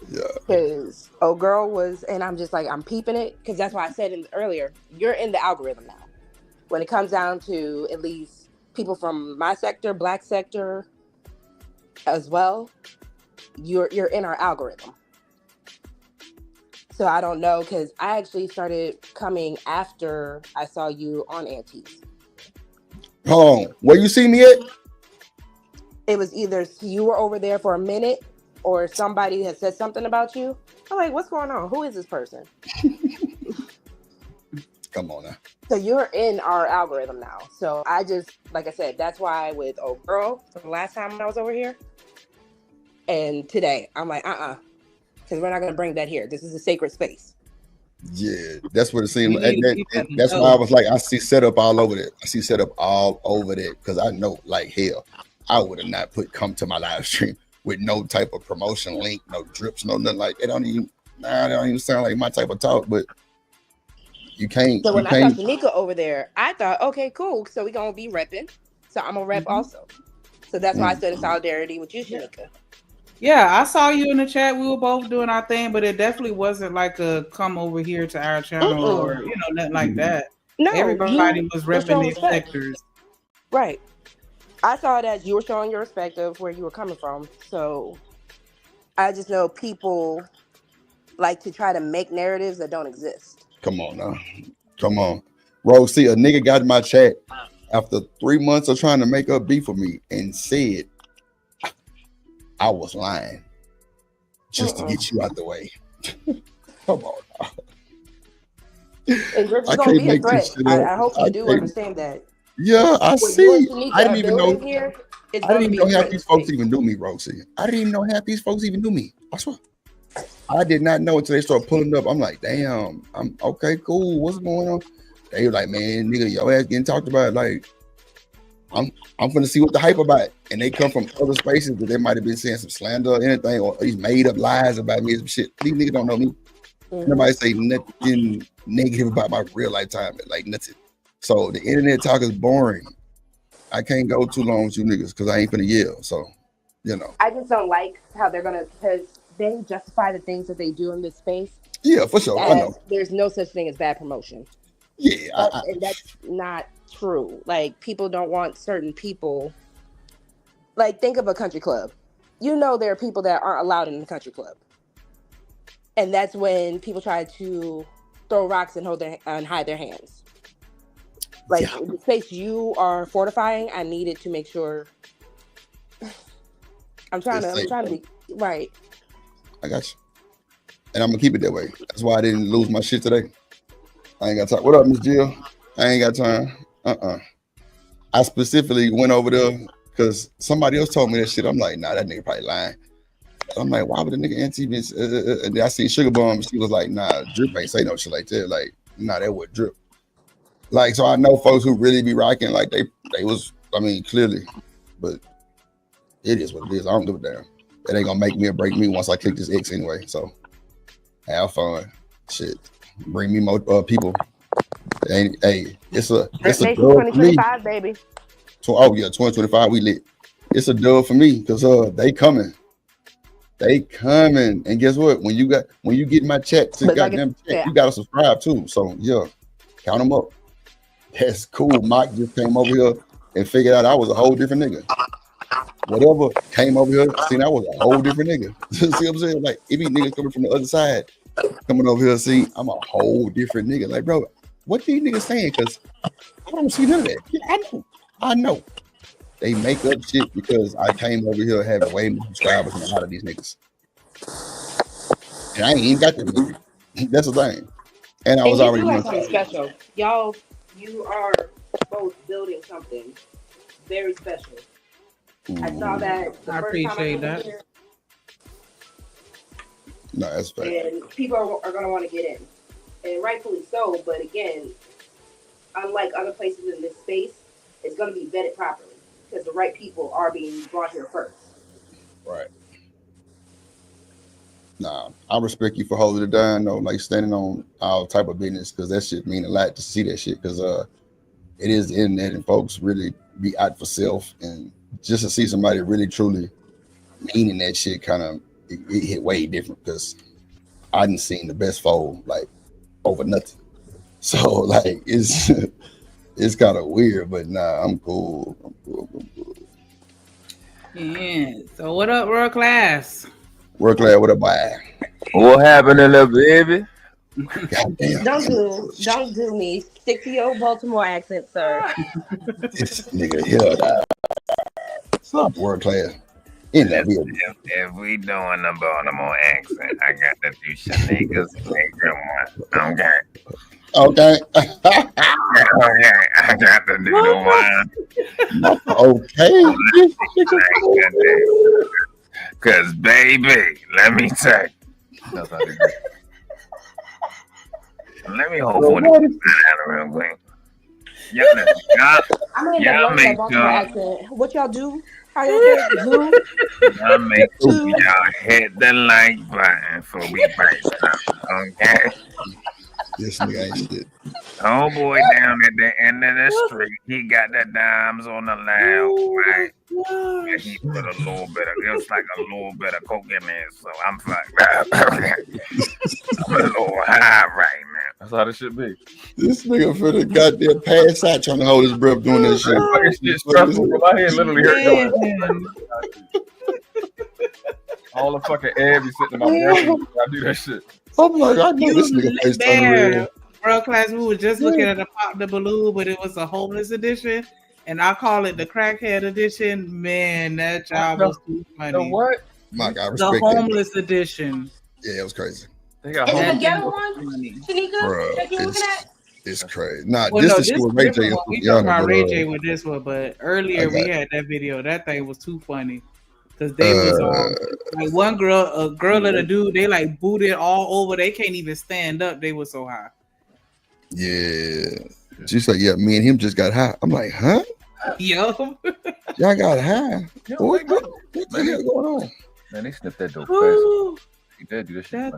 Yeah. Because old girl was, and I'm just like, I'm peeping it. Because that's why I said earlier, you're in the algorithm now. When it comes down to at least people from my sector, black sector as well, you're in our algorithm. So I don't know, because I actually started coming after I saw you on Aunties. Hold on. Where you see me at? It was either you were over there for a minute or somebody had said something about you. I'm like, what's going on? Who is this person? Come on now. So you're in our algorithm now. So I just, like I said, that's why with old girl from the last time when I was over here and today, I'm like, because we're not going to bring that here. This is a sacred space. Yeah, that's what it seemed like. And that's why I was like, I see setup all over that. I see setup all over that because I know, like, hell, I would have not come to my live stream with no type of promotion link, no drips, no nothing like that. That don't even sound like my type of talk, but you can't. So when you I can't. talked to Nika over there, I thought, okay, cool. So we're going to be repping. So I'm going to rep also. So that's why I stood in solidarity with you, Shanika. Yeah, I saw you in the chat. We were both doing our thing, but it definitely wasn't like a come over here to our channel or nothing like that. No, everybody was you're showing repping their respect. sectors. Right. I saw it as you were showing your respect of where you were coming from. So I just know people like to try to make narratives that don't exist. Come on now. Come on. Rose, see, a nigga got in my chat after 3 months of trying to make up beef with me and said I was lying just to get you out the way. Come on now. And there's going to be a threat. I hope you do understand that. Yeah, I see. I didn't even know. Here, I didn't even know half these folks even knew me, Rosie. I didn't even know half these folks even knew me. I swear. I did not know until they started pulling up. I'm like, damn, I'm okay, cool. What's going on? They were like, man, nigga, your ass getting talked about. Like, I'm gonna see what the hype about. And they come from other spaces that they might have been saying some slander or anything, or these made up lies about me and some shit. These niggas don't know me. Nobody say nothing negative about my real lifetime, like nothing. So the internet talk is boring. I can't go too long with you niggas because I ain't finna yell. So, I just don't like how they're gonna, because they justify the things that they do in this space. Yeah, for sure. I know. There's no such thing as bad promotion. Yeah, and that's not true. Like, people don't want certain people. Like, think of a country club. There are people that aren't allowed in the country club, and that's when people try to throw rocks and hide their hands. Like, in the space you are fortifying, I needed to make sure. I'm trying to be right. I got you. And I'm gonna keep it that way. That's why I didn't lose my shit today. I ain't got time. What up, Miss Jill? I ain't got time. I specifically went over there because somebody else told me that shit. I'm like, nah, that nigga probably lying. I'm like, why would the nigga NT and I seen Sugar Bomb. She was like, nah, Drip ain't say no shit like that. Like, nah, that would Drip. Like, so I know folks who really be rocking, like they was, clearly, but it is what it is. I don't give a damn. It ain't gonna make me or break me once I click this X anyway. So have fun. Shit. Bring me more people. Hey, it's a dub for me. 2025, baby. Oh yeah, 2025, we lit. It's a dub for me because they coming. They coming. And guess what? When you get my chat to goddamn chat, you gotta subscribe too. So yeah, count them up. That's cool. Mike just came over here and figured out I was a whole different nigga. Whatever came over here, seen I was a whole different nigga. See what I'm saying? Like, if these niggas coming from the other side, coming over here, see, I'm a whole different nigga. Like, bro, what these niggas saying? Because I don't see none of that. Yeah, I know. They make up shit because I came over here having way more subscribers than a lot of these niggas. And I ain't even got them. That's the thing. And I was already doing something special. Y'all, you are both building something very special. I saw that the I first time appreciate that. Here, no, that's fair. and people are going to want to get in, and rightfully so. But again, unlike other places in this space, it's going to be vetted properly because the right people are being brought here first. Right. Nah, I respect you for holding it down, though, like standing on all type of business, because that shit mean a lot to see that shit, because it is the internet and folks really be out for self, and just to see somebody really truly meaning that shit kind of it hit way different, because I didn't seen the best fold like over nothing. So like it's it's kind of weird, but nah, I'm cool. Yeah. So what up, world class? World class, what up, boy? What happened, little baby? Goddamn. Don't do me. Stick to your Baltimore accent, sir. This nigga here, some world class. In that if we doing the Baltimore accent, I got to do Shanika's nigga one. Okay. I got to do the one. Okay. Cause baby, let me tell you. That's how they do. Let me hold on real quick. I'm gonna y'all make Baltimore sure. accent. What y'all do? How y'all do? Y'all make sure y'all hit the like button before we break up. Okay. This nigga ain't shit. Oh boy, down at the end of the street, he got the dimes on the loud, right? And he put a little bit of, it was like a little bit of coke in there, so I'm fucked up. I'm a little high right now. That's how this should be. This nigga finna goddamn pass out trying to hold his breath doing that shit. Fucking shit stressful. My head literally hurt going. All the fucking air be sitting in my brain when I do that shit. I'm like, I know this nigga face There, world class. We were just looking at the Pop the Balloon, but it was a homeless edition, and I call it the crackhead edition. Man, that job was too funny. The what? Mike, I The respect homeless edition. Yeah, it was crazy. They got Is it the homeless. ghetto one? Shanika, Bruh, that you looking at? It's crazy. Nah, Well, this no, is this with Ray J. different one. We Younger, talking about but, Ray J with this one, but earlier we had that video. That thing was too funny because they was like one girl, a girl and a dude. They like booted all over. They can't even stand up. They were so high. Yeah. She's like, yeah, me and him just got high. I'm like, huh? Yo, Y'all got high? What the hell going on? Man, they sniffed that dope Ooh. fast. He did do this shit.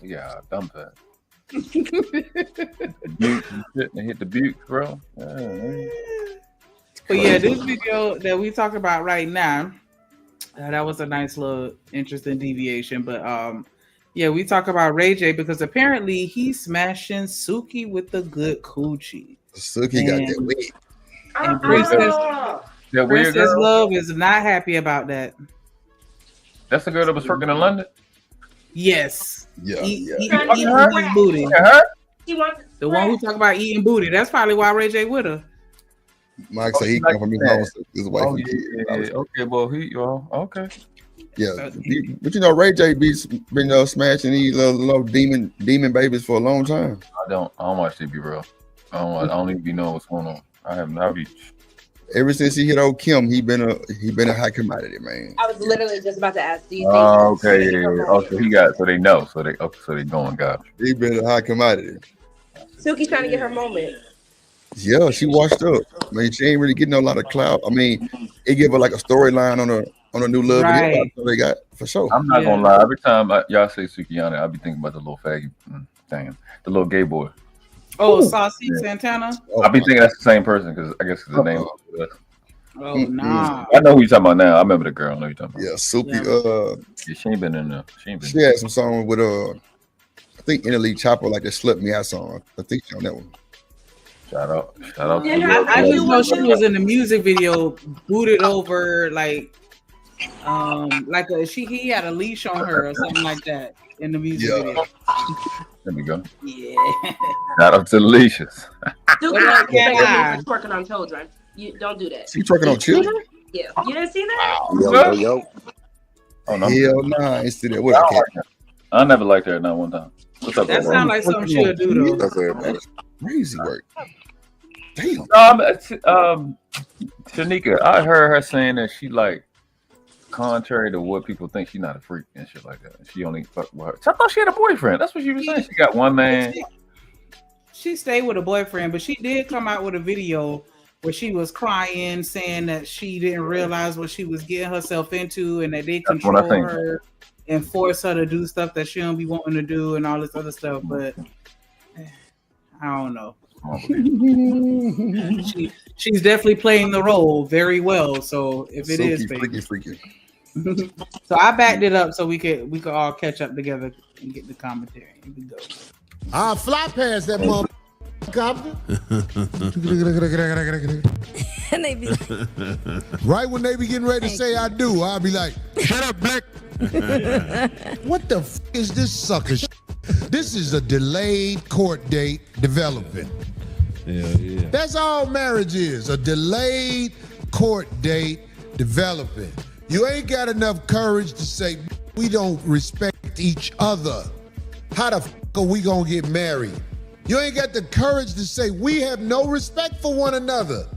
Yeah, dumb that. They hit the butte, bro. Yeah, But yeah, this video that we talk about right now, that was a nice little interesting deviation. But yeah, we talk about Ray J because apparently he's smashing Suki with the good coochie. Suki got that wig. And Princess Love is not happy about that. That's the girl that was working in London? Yes. Yeah. Eating Her? his booty. Her? The one who talk about eating booty. That's probably why Ray J with her. Mike said he come from his house. His wife and kids. Okay, well, okay. Yeah, but you know, Ray J been smashing these little demon babies for a long time. I don't watch TV, bro. I don't even be knowing what's going on. I have not reached. Ever since he hit old Kim, he been a high commodity, man. I was literally just about to ask. Do you think? Oh, okay, yeah. Oh, so he got, so they know, so they going, got. He been a high commodity. Suki trying to get her moment. Yeah, she washed up. I mean, she ain't really getting a lot of clout. I mean, it give her like a storyline on a new love video. So they got for sure. I'm not gonna lie. Every time y'all say Sukiyana, I be thinking about the little faggy thing, the little gay boy. Oh, Saucy Santana. I be thinking that's the same person because I guess it's the name. Oh nah. I know who you talking about now. I remember the girl. I know you talking about. Yeah, Suki. Yeah, she ain't been in there. She had some song with I think Interleague Chopper, like that Slut Me Out song. I think she on that one. Shout out. I just know she was in the music video, booted over like he had a leash on her or something like that in the music video. There we go. Yeah. Shout out to Alicia's. Suki twerking on children. You don't do that. She twerking on children? Yeah. You didn't see that? Yo. Oh no. Hell nah, I ain't see that. What I never liked her not one time. What's up? That sounds like something she'll do though. That's crazy work. Damn. Shanika, I heard her saying that she like, contrary to what people think, she's not a freak and shit like that. She only fuck with her. I thought she had a boyfriend. That's what she was saying. She got one man. She stayed with a boyfriend, but she did come out with a video where she was crying, saying that she didn't realize what she was getting herself into, and that they That's what I control think. her and force her to do stuff that she don't be wanting to do, and all this other stuff. But I don't know. She's definitely playing the role very well. So if it is freaky. So I backed it up so we could all catch up together and get the commentary. Here we go. I'll fly past that motherfucker. And they be like, Right when they be getting ready to say I do, I'll be like, shut up, Black. What the f is this sucker shit? This is a delayed court date developing. Yeah. That's all marriage is, a delayed court date developing. You ain't got enough courage to say, we don't respect each other. How the f are we gonna get married? You ain't got the courage to say, we have no respect for one another.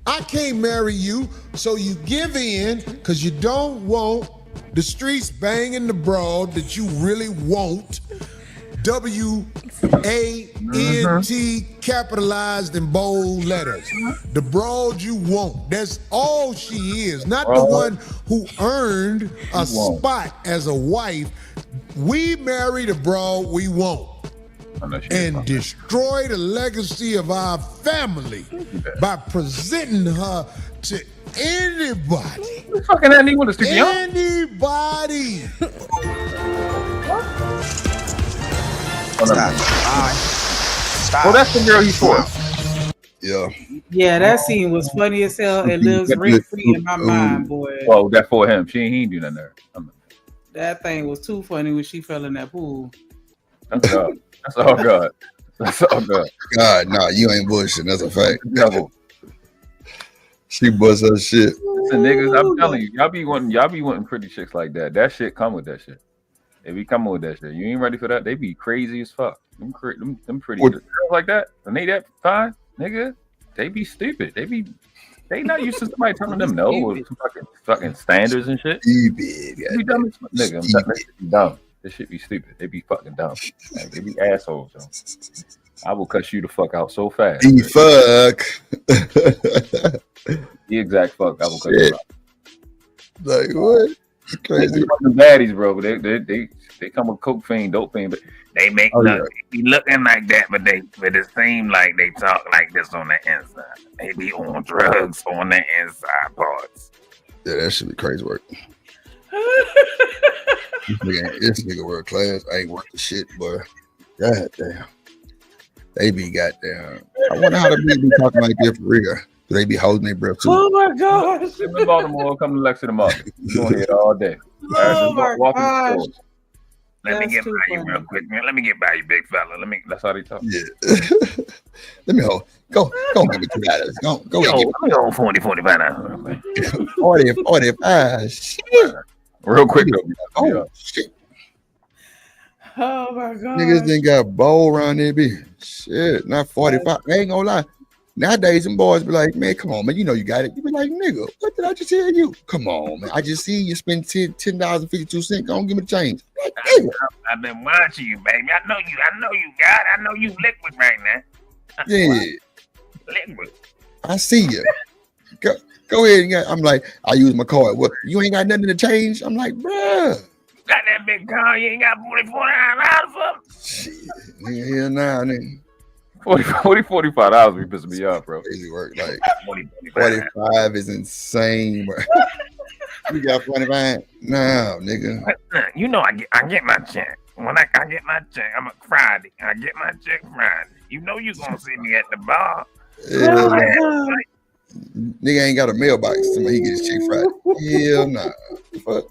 I can't marry you, so you give in because you don't want the streets banging the broad that you really want. W-A-N-T capitalized in bold letters. The broad you want. That's all she is. Not the one who earned a spot as a wife. We marry the broad we want and destroy the legacy of our family by presenting her to anybody. Fucking that nigga with the Anybody. Well, that's the girl he's for. Yeah. Yeah, that scene was funny as hell. It lives rent free in my mind, boy. Well, that for him. He ain't do nothing there. That thing was too funny when she fell in that pool. That's God. That's all God. That's all God. God, nah, you ain't bullshit. That's a fact. She bust her shit. Listen, niggas, I'm telling you, y'all be wanting pretty chicks like that. That shit come with that shit. They be coming with that shit. You ain't ready for that. They be crazy as fuck. Them pretty girls like that. When they that fine, nigga, they be stupid. They not used to somebody telling them no with some fucking standards and shit. Stupid. They be dumb as fuck. Nigga, I'm telling you, they be dumb. This shit be stupid. They be fucking dumb. Like, they be assholes, yo. I will cut you the fuck out so fast. The fuck. The exact fuck. I will cut you out. Like what? Crazy. They fucking baddies, bro. But they come with coke fiend, dope fiend, but they make they be looking like that, but it seem like they talk like this on the inside. They be on drugs on the inside parts. Yeah, that should be crazy work. This nigga world class. I ain't worth the shit, boy. God damn. They be goddamn. I wonder how the people be talking like that for real. They be holding their breath too. Oh my gosh. Live in Baltimore, come to Lexington Market. You're going here all day. Oh my gosh. Let me get by you real quick, man. Let me get by you, big fella. That's how they talk. Yeah. Let me hold. Go give me $2. Go Yo, get me on 45 45. Shit. Real quick though. Oh shit. Oh my god. Niggas done got bowl around there, bitch. Shit, not 45. I ain't gonna lie. Nowadays, them boys be like, man, come on, man. You know you got it. You be like, nigga, what did I just tell you? Come on, man. I just see you spend $10.52. Go on, give me the change. Like, I've been watching you, baby. I know you got it. I know you liquid right now. yeah. Liquid. I see you. Go ahead. I'm like, I use my card. What? You ain't got nothing to change? I'm like, bruh. Got that big car, you ain't got $49 for it? Shit. Hell nah, nigga. $45 be pissing me off, bro. Crazy work. Like 45 is insane, bro. You got 45? No, nigga. You know I get my check. When I get my check, I'm a Friday. I get my check Friday. You know you gonna see me at the bar. Nigga ain't got a mailbox. Somebody he get his check Friday. Hell nah. Fuck.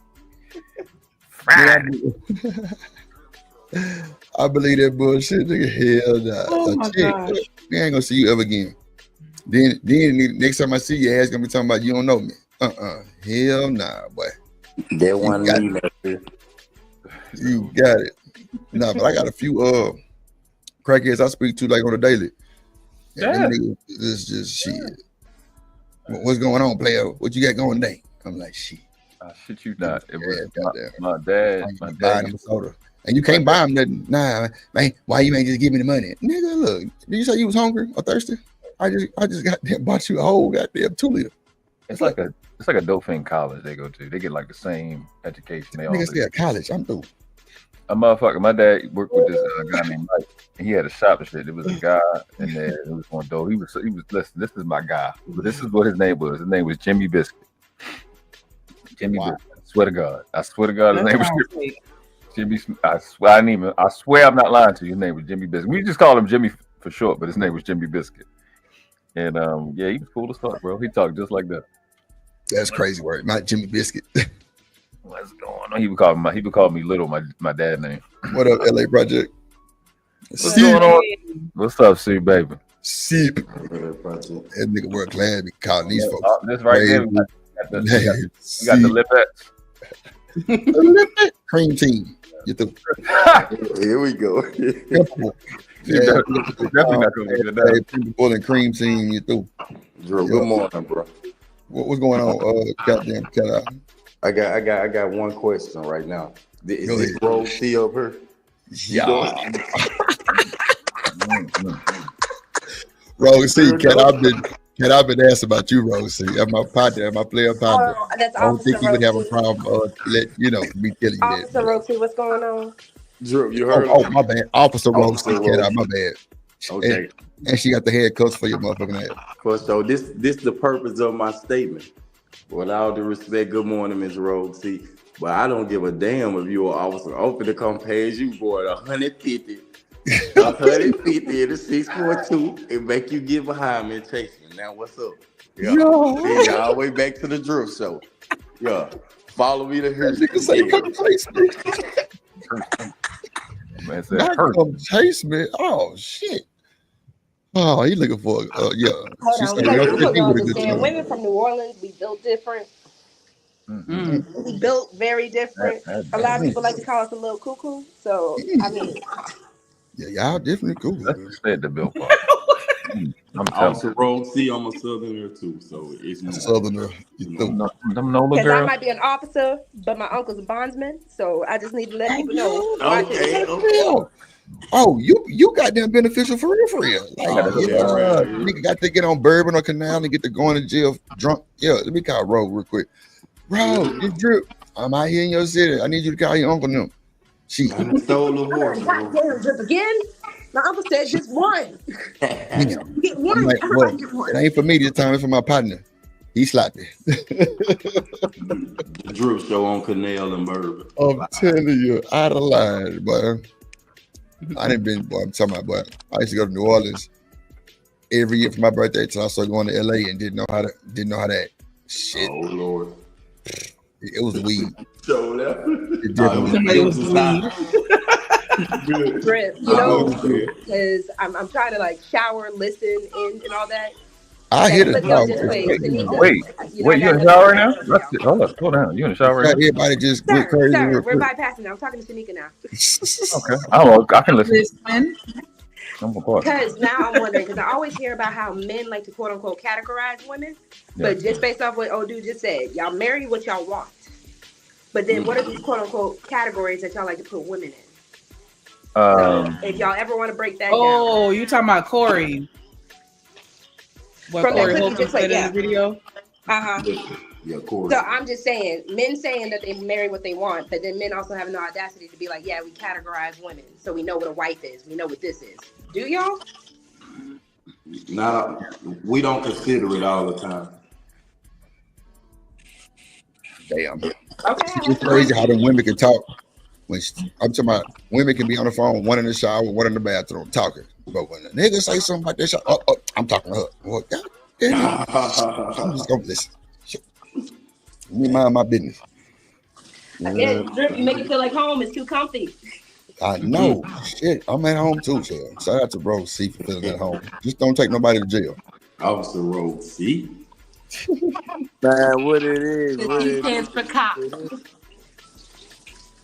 Friday. I believe that bullshit, nigga. Hell nah. Oh my gosh. We ain't gonna see you ever again. Then next time I see you, your ass gonna be talking about you don't know me. Hell nah, boy. That one me, you got it. Nah, but I got a few crackheads I speak to like on a daily. Yeah. It's just shit. What's going on, player? What you got going today? I'm like, shit. Shit you not. It was my dad. Buying them soda. And you can't buy them nothing. Nah, man, why you ain't just give me the money? Nigga, look, did you say you was hungry or thirsty? I just goddamn bought you a whole goddamn 2 liter. It's like a dope thing college they go to. They get like the same education. They all Niggas stay at college. I'm through. A motherfucker. My dad worked with this guy named Mike, and he had a shop and shit. There was a guy in there. It was one dope. He was. Listen. This is my guy. But this is what his name was. His name was Jimmy Biscuit. Jimmy Biscuit. I swear to God. His name was Jimmy. I swear I'm not lying to you. His name was Jimmy Biscuit. We just called him Jimmy for short, but his name was Jimmy Biscuit. And yeah, he was cool as fuck, bro. He talked just like that. That's crazy word. Not Jimmy Biscuit. What's going on? He would call me Little, my dad's name. What up, LA Project? What's going on? What's up, C baby? Sheep. That nigga work glad be calling these folks. This right there, we got the lip cream team. You through? Here we go. Definitely not gonna people and cream team. You through? Drew, good morning, bro. What's going on? Goddamn cat out. I got one question right now. Is this Rogue C up here? Yeah. Rogue C, I've been asked about you, Rogue C. That's my partner, my player partner. That's I don't think you would have a problem me telling you that. Officer Rogue C, what's going on? Drew, you heard? Oh, my bad. Officer Rogue C, cat out, my bad. Okay. And she got the handcuffs for your motherfucking ass. So this the purpose of my statement. With all due respect, good morning, Ms. Rogue C. But I don't give a damn if you're an officer. Open to come pay as you board 150 in a 642 and make you get behind me and chase me. Now what's up? Yeah. All the way back to the drill show. Yeah. Follow me to here. Nigga say come chase me. Man said, come chase me. Oh shit. Oh, he looking for yeah. Hold on, understand. Women from New Orleans, we built different. Mm-hmm. We built very different. A lot of people like to call us a little cuckoo. So I mean, yeah, y'all definitely cool. That's the built part. I'm also Rogue C. I'm a Southerner too, so it's a Southerner. Because I might be an officer, but my uncle's a bondsman, so I just need to let people know. Okay. Oh, you got them beneficial for real. Like, nigga got to get on Bourbon or Canal and get to going to jail drunk. Yeah, let me call Rogue real quick. Rogue, you Drip. I'm out here in your city. I need you to call your uncle now. She stole the horse. Goddamn, Drip again. My uncle said just one. Get one. Like, well, it ain't for me this time. It's for my partner. He sloppy. Drip show on Canal and Bourbon. I'm telling you, out of line, boy. I didn't been, boy. I'm talking about, boy. I used to go to New Orleans every year for my birthday till I started going to LA and didn't know how to act. Shit. Oh Lord. It was weed. So it was weed. Drip, you know, because I'm trying to like shower, listen, and all that. I hit it. Wait, you in the shower right now? Hold up, slow down. You in the shower right now? Everybody just went crazy. Sir, we're bypassing now. I'm talking to Shanika now. Okay, I can listen. Because now I'm wondering, because I always hear about how men like to quote unquote categorize women, but just based off what old dude just said, y'all marry what y'all want. But then what are these quote unquote categories that y'all like to put women in? So if y'all ever want to break that down. Oh, you talking about Corey. What From Corey that Holcomb just said like, in the video? Yeah, Corey. So I'm just saying, men saying that they marry what they want, but then men also having the audacity to be like, yeah, we categorize women. So we know what a wife is. We know what this is. Do y'all? We don't consider it all the time. Damn. It's crazy how the women can talk. I'm talking about women can be on the phone, one in the shower, one in the bathroom, talking. But when a nigga say something like that, I'm talking to her. Well, God damn it. I'm just gonna listen. Me mind my business. Again, Drip, you make it feel like home. It's too comfy. I know. Shit, I'm at home too, so shout out to Rogue C for feeling at home. Just don't take nobody to jail. Officer Rogue C. Man, what it is? The T stands for cop.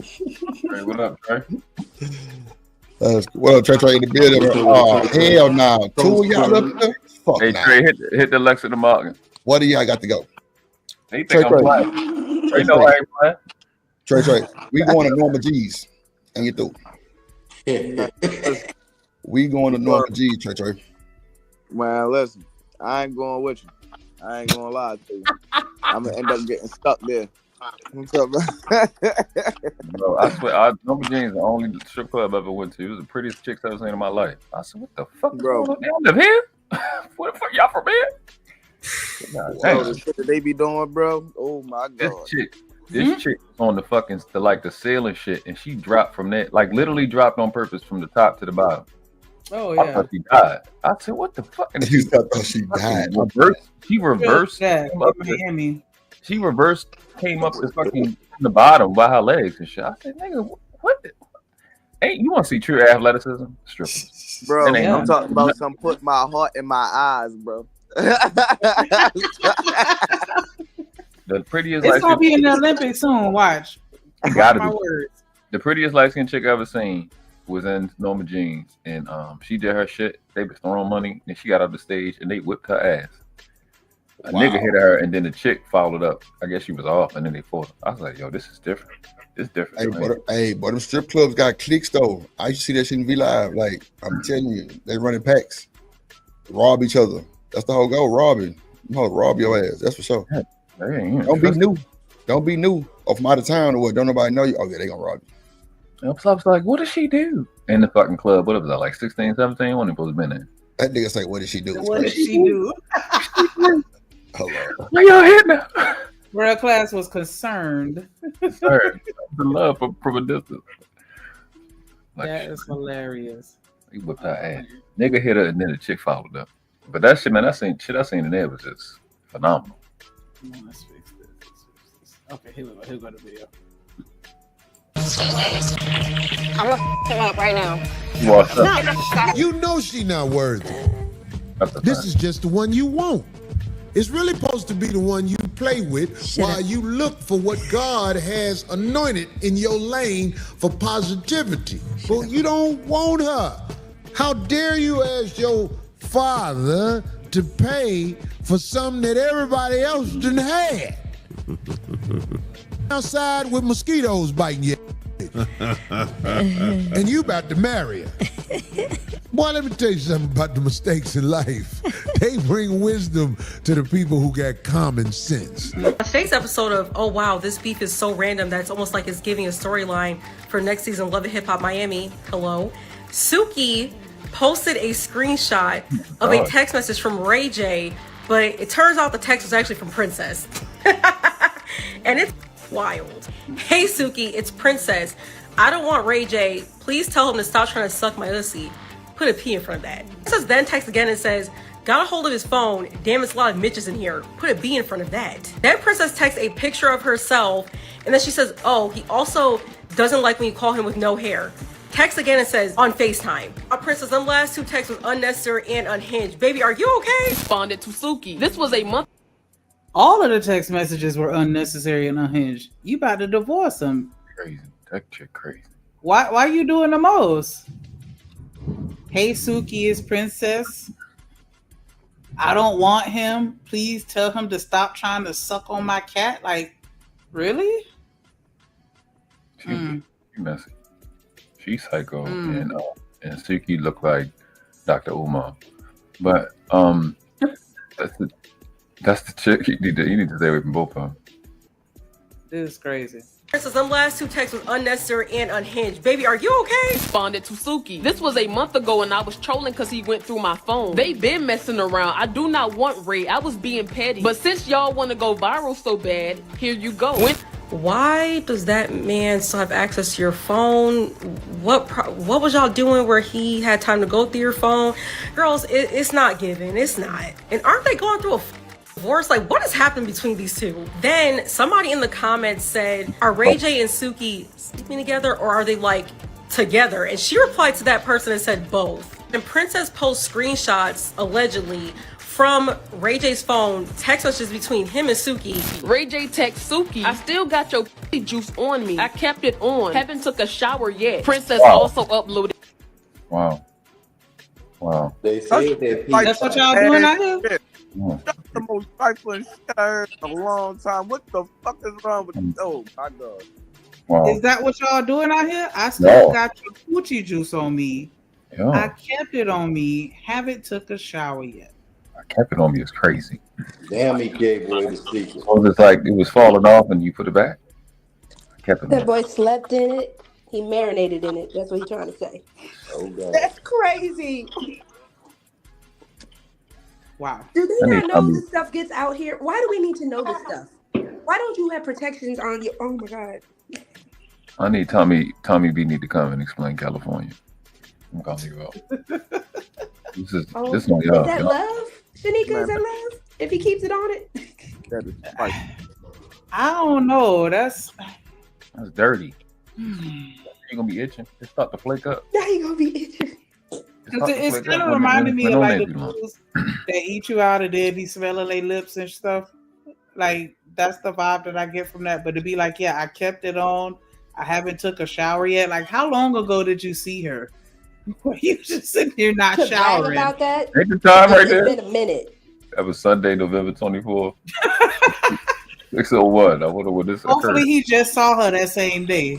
Hey, what up, Trey? What up, Trey in the building? Oh, hell no. Two of y'all up there? Fuck hey, Trey, hit the Lex at the Martin. What do y'all got to go? They think I'm playing. Trey, know I ain't playing. Trey, we going to Norma G's. And you through. We going to Norma G's, Trey. Man, listen, I ain't going with you. I ain't gonna lie to you. I'm gonna end up getting stuck there. What's up, man? Bro, I swear, Number Jeans the only strip club I ever went to. It was the prettiest chicks I've ever seen in my life. I said, what the fuck is Bro. going on? Y'all live here? What the fuck? Y'all from here? Bro, the shit that they be doing, bro. Oh my god. This chick was on the ceiling shit, and she dropped from that, like literally dropped on purpose from the top to the bottom. Oh I yeah. thought she died. I said, what the fuck? And You thought she died. She reversed. Yeah, came up Miami. She reversed, came up to fucking the bottom by her legs and shit. I said, nigga, what? Hey, you want to see true athleticism? Strippers. Bro, That ain't I'm talking about some put my heart in my eyes, bro. The prettiest. It's gonna be in the Olympics soon. Watch. Gotta my be. words. The prettiest light skinned chick I ever seen was in Norma Jeans, and she did her shit. They was throwing money, and she got off the stage, and they whipped her ass. A nigga hit her, and then the chick followed up. I guess she was off, and then they fought her. I was like, yo, this is different. It's different. But them strip clubs got clicks though. I used to see that shit in V Live. Like I'm telling you, they running packs, rob each other. That's the whole goal. Robbing. No, rob your ass. That's for sure. Don't be new. Don't be new or from out of town or what. Don't nobody know you. Oh yeah, they gonna rob you. And I was like, what does she do in the fucking club? What was that, like 16, 17? When it supposed to be in? That nigga say, what did she do? What did she do? Hello. Where y'all hitting her? World Class was concerned. The love from a distance. Like, That is hilarious. he whipped her ass. Nigga hit her, and then the chick followed up. But that shit, man, I seen in there was just phenomenal. Come on, let's fix this. Okay, here we go. Here we go. The video. I'm gonna pull up right now. What's up? You know she not worthy. This is just the one you want. It's really supposed to be the one you play with while you look for what God has anointed in your lane for positivity. But you don't want her. How dare you ask your father to pay for something that everybody else didn't have? Outside with mosquitoes biting you. And you about to marry her. Boy, let me tell you something about the mistakes in life. They bring wisdom to the people who got common sense. Today's episode of Oh Wow, This Beef is so random that it's almost like it's giving a storyline for next season Love and Hip Hop Miami. Hello. Suki posted a screenshot of a text message from Ray J, but it turns out the text was actually from Princess. And it's wild. Hey Suki, it's Princess. I don't want Ray J. Please tell him to stop trying to suck my pussy. Put a P in front of that. Princess then texts again and says, got a hold of his phone. Damn, it's a lot of Mitches in here. Put a B in front of that. Then Princess texts a picture of herself, and then she says, oh, he also doesn't like when you call him with no hair. Text again and says, on FaceTime. Princess, them last two texts was unnecessary and unhinged. Baby, are you okay? Responded to Suki. This was a month. All of the text messages were unnecessary and unhinged. You about to divorce him. Crazy. That chick crazy. Why you doing the most? Hey Suki, is Princess. I don't want him. Please tell him to stop trying to suck on my cat. Like, really? She messy. She's psycho, and Suki look like Dr. Umar. But that's the chick. You need to stay away from both of them. This is crazy. Princess, them last two texts was unnecessary and unhinged. Baby, are you okay? Responded to Suki. This was a month ago and I was trolling because he went through my phone. They been messing around. I do not want Ray. I was being petty. But since y'all want to go viral so bad, here you go. Why does that man still have access to your phone? What was y'all doing where he had time to go through your phone? Girls, it's not giving. It's not. And aren't they going through a divorce? Like, what has happened between these two? Then somebody in the comments said, are Ray J and Suki sleeping together or are they like together? And she replied to that person and said both. And Princess posts screenshots allegedly from Ray J's phone, text messages between him and Suki. Ray J texts Suki, I still got your juice on me. I kept it on. Haven't took a shower yet. Princess also uploaded. Wow. They say that That's what y'all doing out here? That's the most trifling shit I heard in a long time. What the fuck is wrong with you? Oh my god. Wow. Is that what y'all doing out here? I still got your coochie juice on me. Yo, I kept it on me. Haven't took a shower yet. I kept it on me. It's crazy. Damn, he gave away the secret. So it's like it was falling off and you put it back. I kept it That on. boy slept in it. He marinated in it. That's what he's trying to say. Oh God. That's crazy. Wow. Do I they need not know Tommy. this stuff gets out here? Why do we need to know this stuff? Why don't you have protections on your? Oh my God. I need Tommy B need to come and explain California. I'm calling you out. This is Oh, this on is y'all. that Y'all- love? Shanika, is that love? If he keeps it on it? That is spicy. I don't know. That's That's dirty. You gonna be itching. It start to flake up. Now you gonna be itching. it's flake kind up of when reminding me when of on like there the too long. dudes that eat you out and then be smelling their lips and stuff. Like that's the vibe that I get from that. But to be like, yeah, I kept it on. I haven't took a shower yet. Like, how long ago did you see her? Were you just sitting here not To brag showering? about that? Ain't the time right It's there? been a minute. That was Sunday, November 24th. 6:01. I wonder when this Hopefully occurred. he just saw her that same day.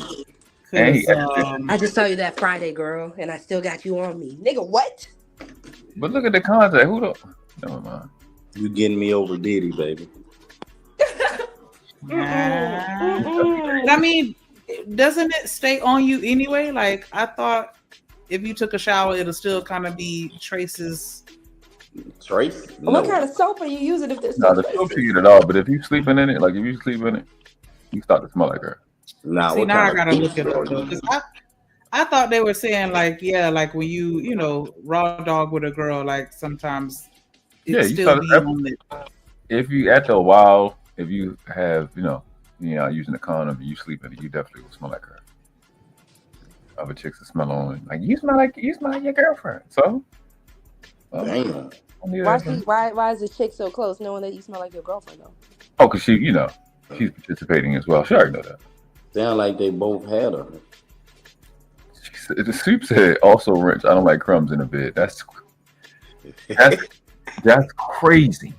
And he 'Cause, I just saw you that Friday, girl, and I still got you on me. Nigga, what? But look at the contact. Who the? Never mind. You getting me over Diddy, baby. I mean, doesn't it stay on you anyway? Like, I thought if you took a shower, it'll still kind of be traces. Trace? What kind of soap are you using if there's No, no the soap traces? you get it all. But if you sleeping in it, like if you sleep in it, you start to smell like her. Nah, See, now I gotta look it up though, 'cause I thought they were saying like, yeah, like when you know, raw dog with a girl, like sometimes it Yeah, you still start be to, on it. if you after a while, if you have, you're not using a condom and you sleep in it, you definitely will smell like her. Other chicks that smell on like you smell like your girlfriend. So damn. Why is the chick so close knowing that you smell like your girlfriend though? Oh, because she's participating as well. She already know that. Sound like they both had her. The soup said also wrench. I don't like crumbs in the bed. That's crazy.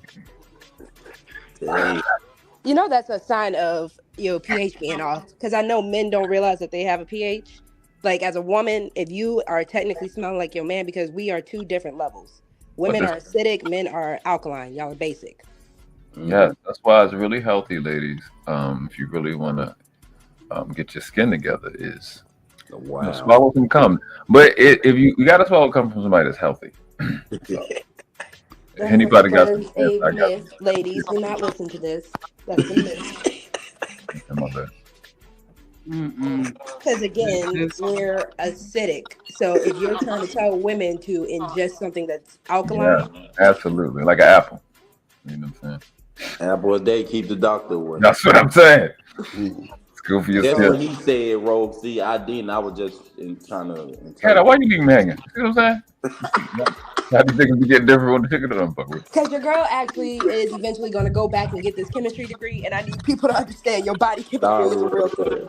You know that's a sign of your pH being off. Because I know men don't realize that they have a pH. Like as a woman, if you are technically smelling like your man, because we are two different levels. Women are acidic, men are alkaline. Y'all are basic. Yeah, that's why it's really healthy, ladies. If you really want to get your skin together, is swallow some cum. But if you gotta swallow cum from somebody that's healthy. Anybody got some That is sense, I a got myth, ladies. Do not listen to this. That's a myth. some of that. Because again, we're acidic. So if you're trying to tell women to ingest something that's alkaline, Yeah, absolutely. Like an apple. You know what I'm saying? Apple a day, keep the doctor away. That's what I'm saying. It's good for your That's skin. what he said, Rogue. See, I didn't. I was just trying to. Hannah, why you leave me hanging? See what I'm saying? How do you think we get different when the chicken don't fuck with? because your girl actually is eventually going to go back and get this chemistry degree, and I need people to understand your body chemistry is a real thing.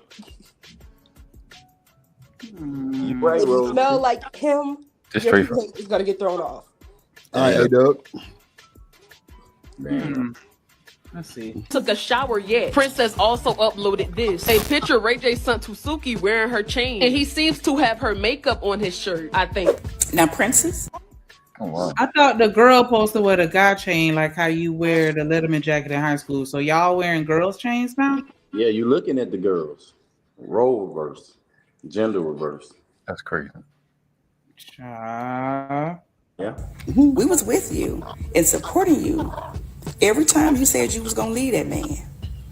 You right, If you Rogue. smell like him, Just your straight pH is going to get thrown off. All right, Doug. Let's see. Took a shower yet. Princess also uploaded this. A picture Ray J sent to Suki wearing her chain. And he seems to have her makeup on his shirt, I think. Now, Princess? Oh, wow. I thought the girl supposed to wear the guy chain like how you wear the Letterman jacket in high school. So y'all wearing girls' chains now? Yeah, you looking at the girls. Role reverse. Gender reverse. That's crazy. Yeah. We was with you and supporting you. Every time you said you was gonna leave that man,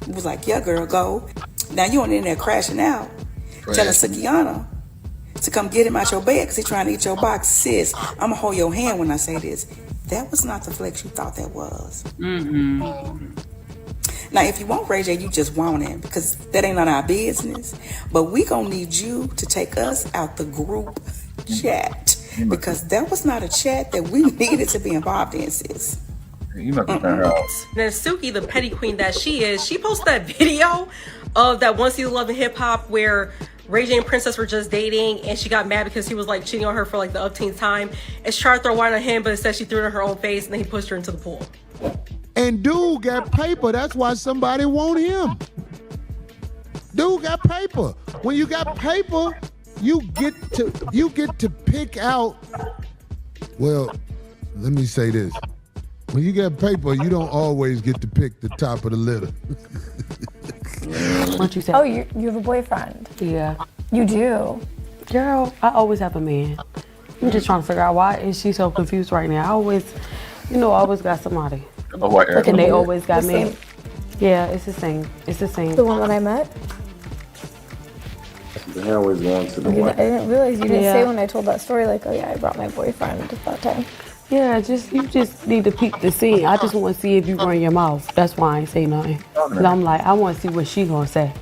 it was like, yeah, girl, go. Now you on in there crashing out, telling Sukiana to come get him out your bed because he's trying to eat your box. Sis, I'm gonna hold your hand when I say this. That was not the flex you thought that was. Now, if you want Ray J, you just want him because that ain't none of our business. But we gonna need you to take us out the group chat because that was not a chat that we needed to be involved in, sis. You must have her out. Then Suki, the petty queen that she is, she posted that video of that one season of Love and Hip Hop where Ray J and Princess were just dating and she got mad because he was like cheating on her for like the umpteenth time. And she tried to throw wine on him, but instead she threw it in her own face and then he pushed her into the pool. And dude got paper. That's why somebody want him. Dude got paper. When you got paper, you get to pick out. Well, let me say this: when you get paper, you don't always get to pick the top of the litter. What you say? Oh, you have a boyfriend. Yeah. You do. Girl, I always have a man. I'm just trying to figure out why is she so confused right now. I always, always got somebody. And they always got me. Yeah, it's the same. It's the same. The one that I met? They're always going to the I one. didn't realize you didn't say when I told that story, like, oh yeah, I brought my boyfriend that time. Yeah, you just need to peek the scene. I just want to see if you run your mouth. That's why I ain't say nothing. Cause I'm like, I want to see what she gonna say.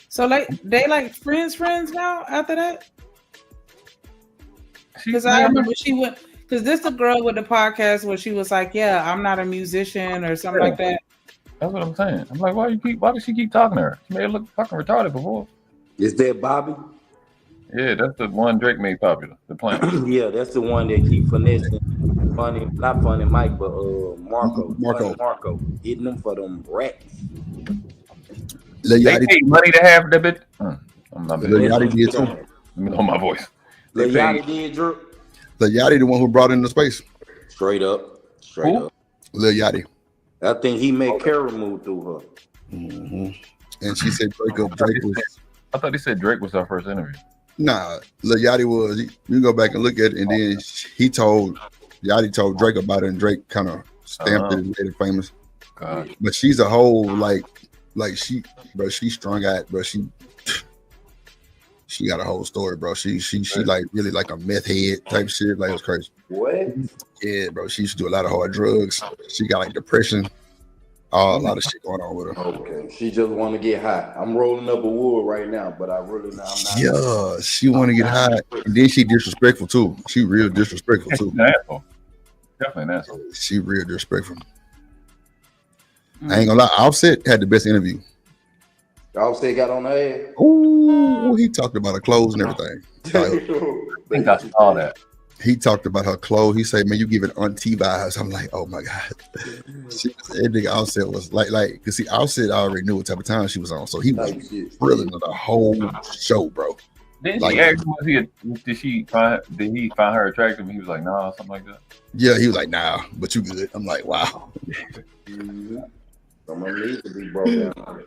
So like they like friends now after that? Because I remember she went. Because this the girl with the podcast where she was like, "Yeah, I'm not a musician" or something like that. That's what I'm saying. I'm like, why does she keep talking to her? She made her look fucking retarded before. Is that Bobby? Yeah, that's the one Drake made popular. The plant. Yeah, that's the one that keep finessing. Funny, not funny Mike, but Marco, hitting them for them rats. They paid money to have that bit. Lil Yachty did too. Let me know my voice. Lil Yachty did, Drew. Lil Yachty, the one who brought into space. Straight up. Lil Yachty. I think he made Kara move through her. Mm-hmm. And she said Drake was. I thought he said Drake was our first interview. Nah, Lil Yachty was. You go back and look at it, and then Yachty told Drake about it, and Drake kind of stamped it and made it famous. Gosh. But she's a whole like she strung out, bro. She got a whole story, bro. She like really like a meth head type shit. Like, it was crazy. What? Yeah, bro. She used to do a lot of hard drugs. She got like depression. A lot of shit going on with her. Okay. She just want to get high. I'm rolling up a wood right now, but I'm not. Yeah, she want to get high. And then she disrespectful too. She real disrespectful too. Definitely an asshole. She real disrespectful. I ain't gonna lie. Offset had the best interview. Offset got on her ass. Ooh, he talked about her clothes and everything. Like, I think I saw that. He talked about her clothes. He said, "Man, you giving auntie vibes." I'm like, "Oh my god." That nigga Offset was like, cause see, Offset already knew what type of time she was on, so he was thrilling the whole show, bro. Didn't she ask him, did he find her attractive? And he was like, nah, something like that. Yeah, he was like, nah, but you good. I'm like, wow. Someone needs to be broke down.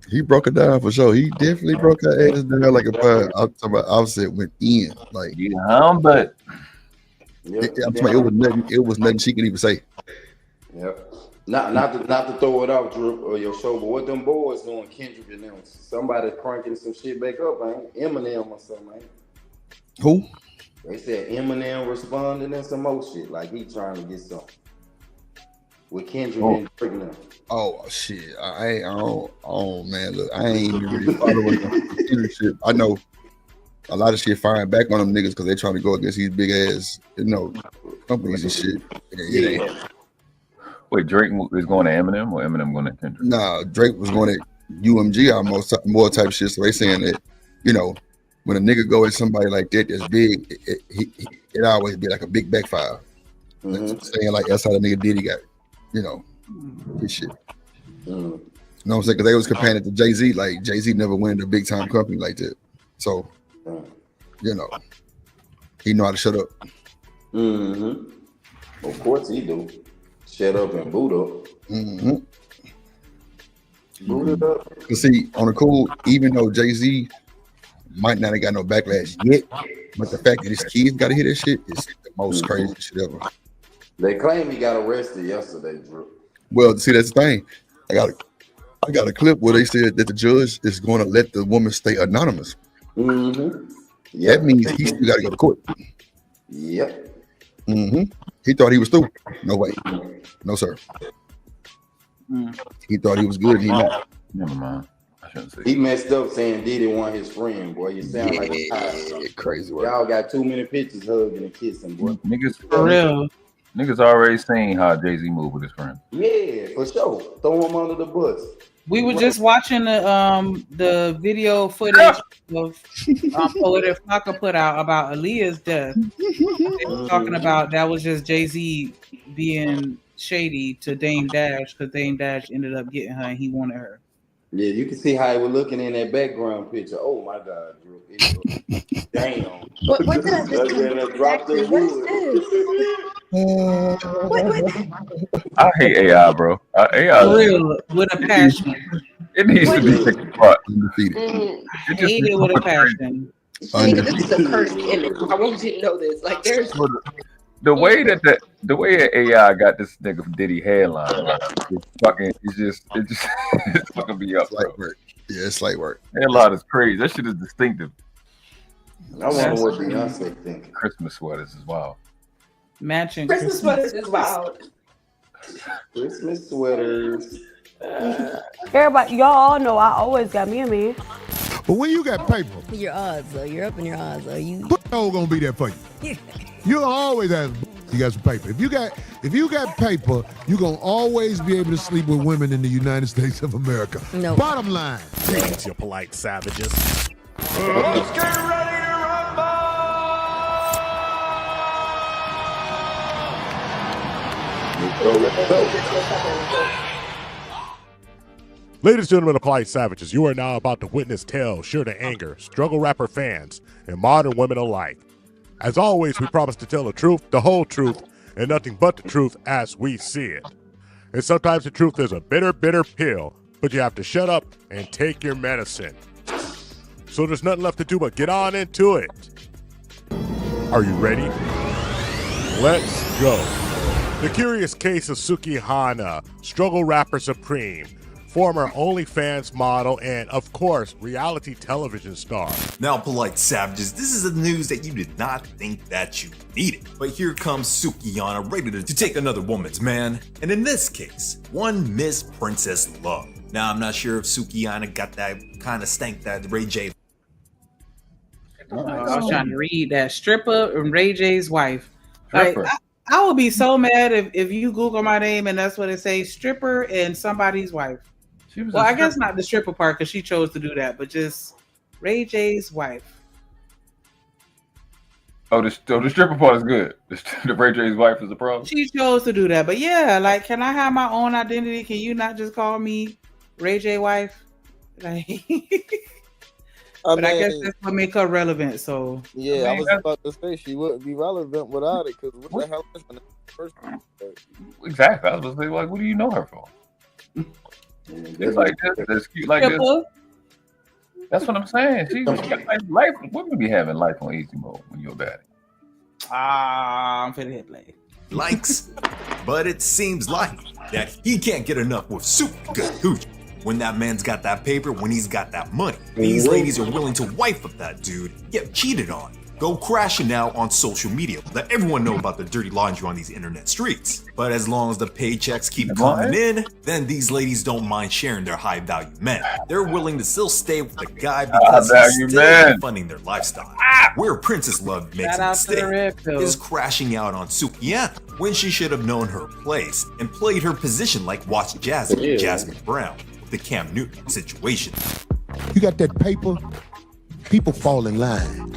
He broke her down for sure. He definitely broke her ass down like a pie. I'm talking about Offset went in. Like, but I'm talking about it was nothing she could even say. Yep. Not to throw it off, Drew, or your show, but what them boys doing, Kendrick and them, somebody cranking some shit back up, ain't Eminem or something, ain't? Who? They said Eminem responding and some more shit, like he trying to get something. With Kendrick and Drake now. Oh shit! Oh man, look, I ain't even really following the shit. I know a lot of shit firing back on them niggas because they trying to go against these big ass, companies and shit. Yeah. Wait, Drake is going to Eminem or Eminem going to Kendrick? Nah, Drake was going to UMG almost more type shit. So they saying that, when a nigga go at somebody like that that's big, it always be like a big backfire. Saying like that's how the nigga did he got, his shit. You know what I'm saying? Because they was comparing it to Jay-Z. Like Jay-Z never went into a big time company like that. So, he know how to shut up. Of course he do. Shut up and boot up. Boot it up. Cause see, on the cool, even though Jay-Z might not have got no backlash yet, but the fact that his kids got to hear that shit is the most crazy shit ever. They claim he got arrested yesterday, Drew. Well, see, that's the thing. I got a clip where they said that the judge is going to let the woman stay anonymous. That means he still got to go to court. Yep. He thought he was through. No way. No, sir. He thought he was good. And he not. Never mind. I shouldn't say. He messed up saying Diddy want his friend, boy. You sound like a crazy. Y'all got too many pictures hugging and kissing, boy. Niggas for real. Niggas already seen how Jay-Z moved with his friend. Yeah, for sure. Throw him under the bus. We were just watching the video footage of Poetic Flocka put out about Aaliyah's death. They were talking about that was just Jay-Z being shady to Dame Dash because Dame Dash ended up getting her and he wanted her. Yeah, you can see how he was looking in that background picture. Oh my God, Drew. Damn. What did I just do? Drop the I hate AI, bro. AI For real, with a passion. It needs to be taken apart. I hate it with a passion. Nigga, this is a cursed image. I want you to know this. Like, there's The way that AI got this nigga Diddy headline, it's just fucking me up. Light work. Yeah, it's light work. Headline is crazy. That shit is distinctive. I wonder what Beyonce thinks. Christmas sweaters is wild. Matching Christmas sweaters is wild. Christmas sweaters. Everybody, y'all all know I always got me a man. But when you got paper, Your odds, though. You're up in your odds, though. You. no gonna be there for you. You always have. You got some paper. If you got paper, you gonna always be able to sleep with women in the United States of America. No. Bottom line. Greetings, you polite savages. Let's get ready to Ladies and gentlemen of polite savages, you are now about to witness tales sure to anger struggle rapper fans and modern women alike. As always, we promise to tell the truth, the whole truth, and nothing but the truth as we see it. And sometimes the truth is a bitter, bitter pill, but you have to shut up and take your medicine. So there's nothing left to do but get on into it. Are you ready? Let's go. The curious case of Suki Hana, struggle rapper supreme, former OnlyFans model, and, of course, reality television star. Now, polite savages, this is the news that you did not think that you needed. But here comes Sukihana ready to take another woman's man. And in this case, one Miss Princess Love. Now, I'm not sure if Sukihana got that kind of stank that Ray J. I was trying to read that. Stripper and Ray J's wife. Like, I would be so mad if you Google my name and that's what it says, stripper and somebody's wife. Well, I guess not the stripper part because she chose to do that, but just Ray J's wife. Oh, the stripper part is good. The Ray J's wife is the problem. She chose to do that, but yeah, like, can I have my own identity? Can you not just call me Ray J wife? Like, I guess that's what make her relevant. So yeah, I was about to say she wouldn't be relevant without it because what the hell is the first time? Exactly. I was gonna say, like, what do you know her for? It's like this cute like this. That's what I'm saying. She got life. Women be having life on easy mode when you're bad. I'm finna hit play. Likes, but it seems like that he can't get enough with super good hooch. When that man's got that paper, when he's got that money, these ladies are willing to wife up that dude, get cheated on. Go crashing out on social media. Let everyone know about the dirty laundry on these internet streets. But as long as the paychecks keep coming in, then these ladies don't mind sharing their high value men. They're willing to still stay with the guy because he's still funding their lifestyle. Where Princess Love makes a mistake is crashing out on Sukihana when she should have known her place and played her position like watch Jasmine Brown, the Cam Newton situation. You got that paper? People fall in line.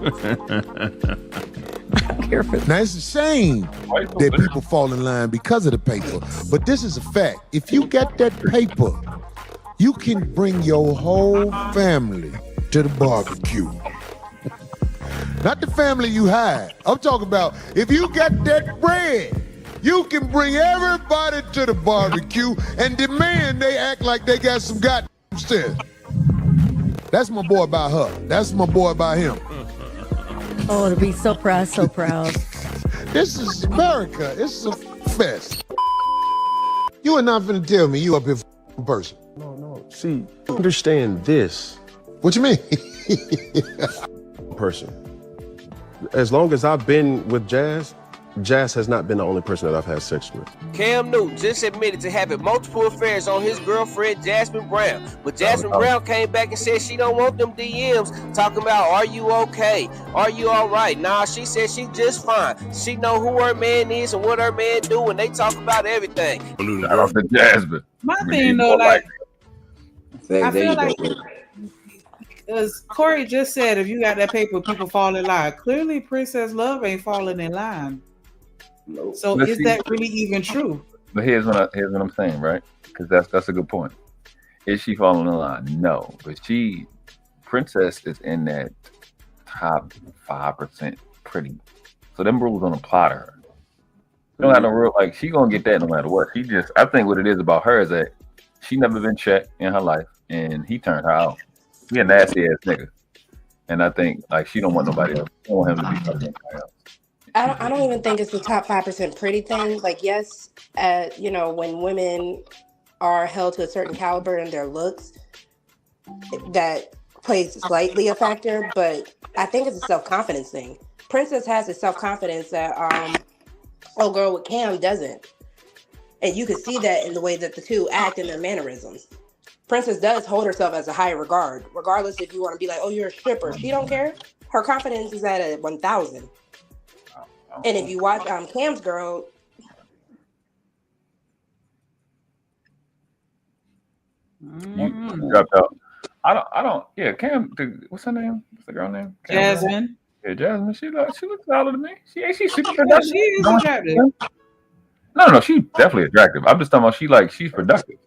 Now, it's a shame that people fall in line because of the paper, but this is a fact. If you got that paper, you can bring your whole family to the barbecue. Not the family you hide. I'm talking about if you got that bread, you can bring everybody to the barbecue and demand they act like they got some goddamn sense. That's my boy about her. That's my boy about him. Oh, to be so proud, so proud. This is America. It's a fest. You are not finna tell me you up here for person. No. See, understand this. What you mean? Person. As long as I've been with Jazz has not been the only person that I've had sex with. Cam Newton just admitted to having multiple affairs on his girlfriend, Jasmine Brown. But Jasmine Brown came back and said she don't want them DMs talking about, are you okay? Are you all right? Nah, she said she just fine. She know who her man is and what her man do, and they talk about everything. Shout out to Jasmine. My thing though, like, I feel like, as Corey just said, if you got that paper, people fall in line. Clearly, Princess Love ain't falling in line. So is that really even true? But here's what I'm saying, right? Because that's a good point. Is she falling in line? No, but Princess is in that top 5% pretty. So them rules don't apply to her. You don't have no real, like, she gonna get that no matter what. I think what it is about her is that she never been checked in her life, and he turned her out. He a nasty ass nigga, and I think like she don't want nobody else. She don't want him to be fucking anybody else. I don't even think it's the top 5% pretty thing. Like, yes, you know, when women are held to a certain caliber in their looks, that plays slightly a factor, but I think it's a self-confidence thing. Princess has a self-confidence that old girl with Cam doesn't. And you can see that in the way that the two act and their mannerisms. Princess does hold herself as a high regard, regardless if you want to be like, oh, you're a stripper. She don't care. Her confidence is at a 1,000. And if you watch Cam's girl, dropped out. I don't. Yeah, Cam. What's her name? What's the girl name? Cam. Jasmine. Yeah, Jasmine. She looks solid to me. She's super Yeah, productive. she is attractive. No, she's definitely attractive. I'm just talking about she's productive.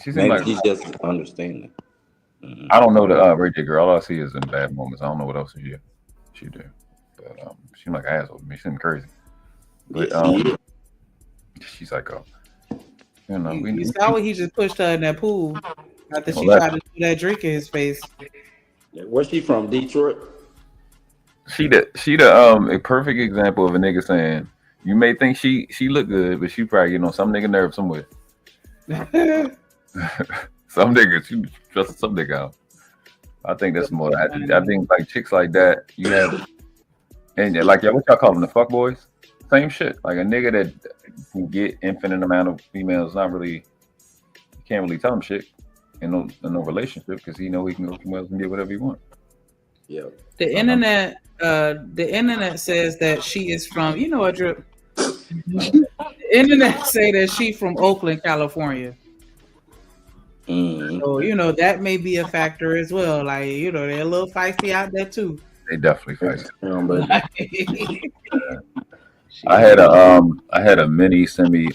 She's Maybe like, she's just understanding. I don't know the Ray J girl. All I see is in bad moments. I don't know what else she do. But she seems like an asshole to me. She seems crazy. But she's like, you know, You saw when he just pushed her in that pool after she Well, tried to do that drink in his face. Where's she from? Detroit? She the a perfect example of a nigga saying, you may think she look good, but she probably some nigga nerve somewhere. Some nigga, she trust some nigga out. I think that's more. I think like chicks like that, you have, and like what y'all call them, the fuck boys. Same shit. Like a nigga that can get infinite amount of females, not really, you can't really tell him shit in no relationship because he know he can go somewhere else and get whatever he wants. Yeah. The internet says that she is from, you know what, Drip? The internet say that she from Oakland, California. So, that may be a factor as well. Like, they're a little feisty out there too. They definitely feisty. I had a mini semi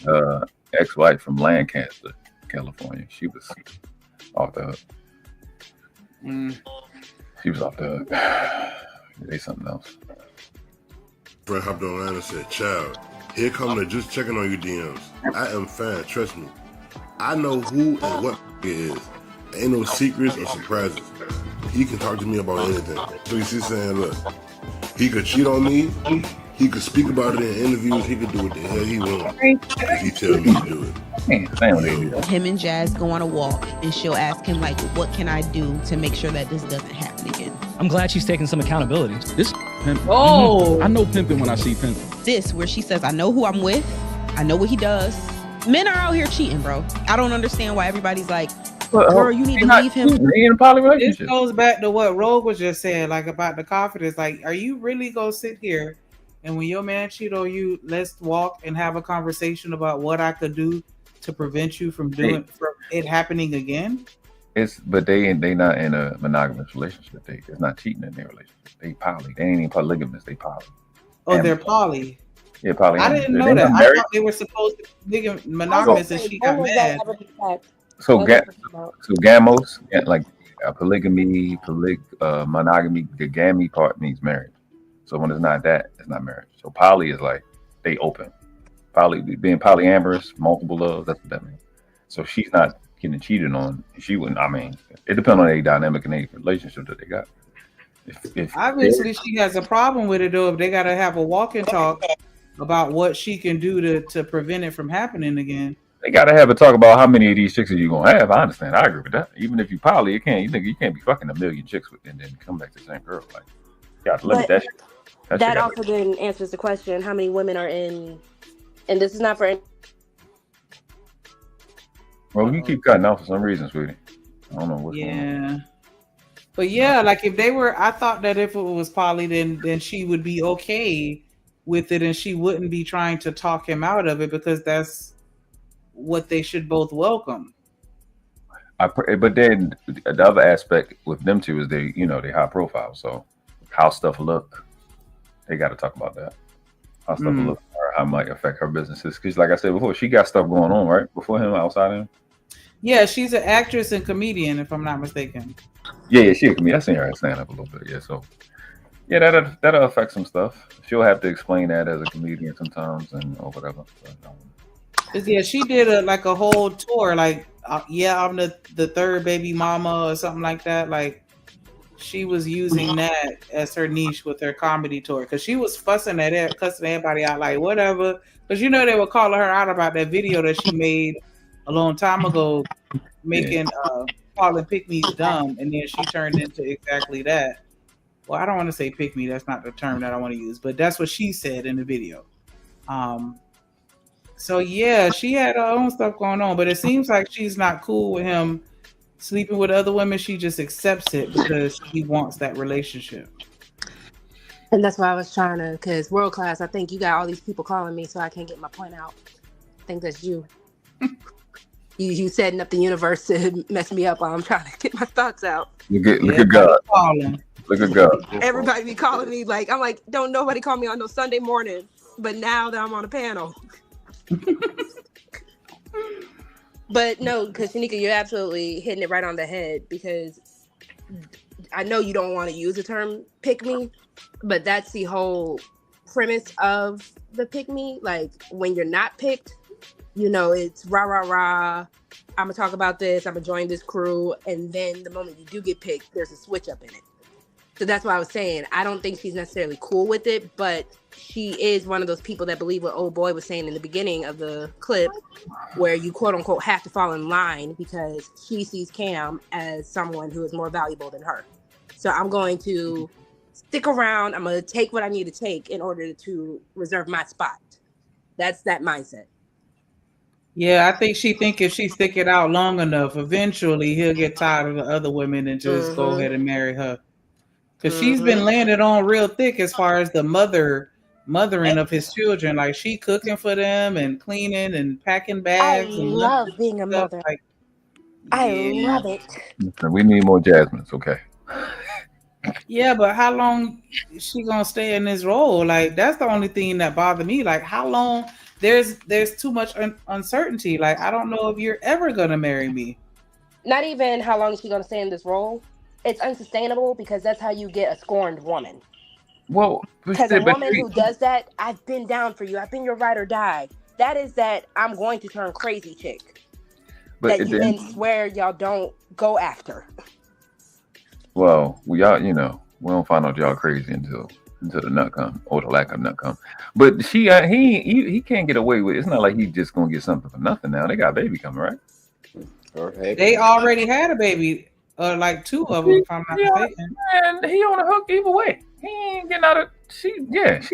ex-wife from Lancaster, California. She was off the hook. She was off the hook. They something else. Friend hopped online and said, "Child, here come the just checking on your DMs. I am fine, trust me. I know who and what it is. Ain't no secrets or surprises. He can talk to me about anything." So he's saying, look, he could cheat on me. He could speak about it in interviews. He could do what the hell he wants if he tell me to do it. Him and Jazz go on a walk, and she'll ask him, like, what can I do to make sure that this doesn't happen again? I'm glad she's taking some accountability. This pimp. Oh. I know pimping when I see pimping. This, where she says, I know who I'm with. I know what he does. Men are out here cheating, bro. I don't understand why everybody's like, girl, you need to leave him. In a poly relationship. This goes back to what Rogue was just saying, like about the confidence. Like, are you really gonna sit here and when your man cheat on you, let's walk and have a conversation about what I could do to prevent you from it happening again? But they not in a monogamous relationship. It's not cheating in their relationship. They poly. They ain't even polygamous. They poly. Oh, they're poly. Yeah, poly. I didn't know that. I thought they were supposed to be monogamous, and she got mad. So gamos, like polygamy, monogamy, the gamy part means marriage. So when it's not that, it's not marriage. So poly is like they open. Poly being polyamorous, multiple loves, that's what that means. So she's not getting cheated on. She wouldn't. I mean, it depends on their dynamic and their relationship that they got. If Obviously, she has a problem with it though. If they got to have a walk and talk about what she can do to prevent it from happening again. They gotta have a talk about how many of these chicks are you gonna have. I understand. I agree with that. Even if you poly, you think you can't be fucking a million chicks and then come back to the same girl. Like, you gotta limit that shit. That also then answers the question: how many women are in? And this is not for. Well, you keep cutting off for some reason, sweetie. I don't know what's going on. But yeah, like if they were, I thought that if it was poly, then she would be okay with it, and she wouldn't be trying to talk him out of it because that's what they should both welcome. But then the other aspect with them two is they high profile. So how stuff look, they got to talk about that. How stuff will look, or how it might affect her businesses. Because like I said before, she got stuff going on right before him, outside him. Yeah, she's an actress and comedian, if I'm not mistaken. Yeah, she a comedian. I seen her stand up a little bit. Yeah, so yeah, that'll affect some stuff. She'll have to explain that as a comedian sometimes or whatever. Cause yeah, she did a whole tour, like I'm the third baby mama or something like that. Like she was using that as her niche with her comedy tour, because she was cussing everybody out like whatever. Because they were calling her out about that video that she made a long time ago, making calling pick-me's dumb, and then she turned into exactly that. Well, I don't want to say pick-me, that's not the term that I want to use, but that's what she said in the video. So yeah, she had her own stuff going on, but it seems like she's not cool with him sleeping with other women. She just accepts it because he wants that relationship. And that's why I was trying to, because World Class, I think you got all these people calling me so I can't get my point out. I think that's you. You setting up the universe to mess me up while I'm trying to get my thoughts out. Look at God. Look at God. Everybody be calling me I'm like, don't nobody call me on no Sunday morning, but now that I'm on a panel. But no, because Shanika, you're absolutely hitting it right on the head, because I know you don't want to use the term pick me, but that's the whole premise of the pick me. Like when you're not picked, it's rah, rah, rah. I'm going to talk about this. I'm going to join this crew. And then the moment you do get picked, there's a switch up in it. So that's why I was saying, I don't think she's necessarily cool with it, but she is one of those people that believe what old boy was saying in the beginning of the clip, where you quote unquote have to fall in line because she sees Cam as someone who is more valuable than her. So I'm going to stick around. I'm going to take what I need to take in order to reserve my spot. That's that mindset. Yeah, I think she think if she stick it out long enough, eventually he'll get tired of the other women and just go ahead and marry her. Because she's been landed on real thick as far as the mothering of his children. Like she cooking for them and cleaning and packing bags. I love being a mother. I love it. We need more Jasmines, okay? Yeah, but how long is she gonna stay in this role? Like that's the only thing that bothered me. Like how long? There's too much uncertainty. Like I don't know if you're ever gonna marry me. Not even how long is she gonna stay in this role. It's unsustainable, because that's how you get a scorned woman. Well, because a woman who does that, I've been down for you. I've been your ride or die. That is that I'm going to turn crazy chick. That you then swear y'all don't go after. Well, we don't find out y'all crazy until the nut come, or the lack of nut come. But he can't get away with it. It's not like he's just gonna get something for nothing now. They got a baby coming, right? They already had a baby. Like two of them, if I'm not mistaken. And he on the hook either way. He ain't getting out of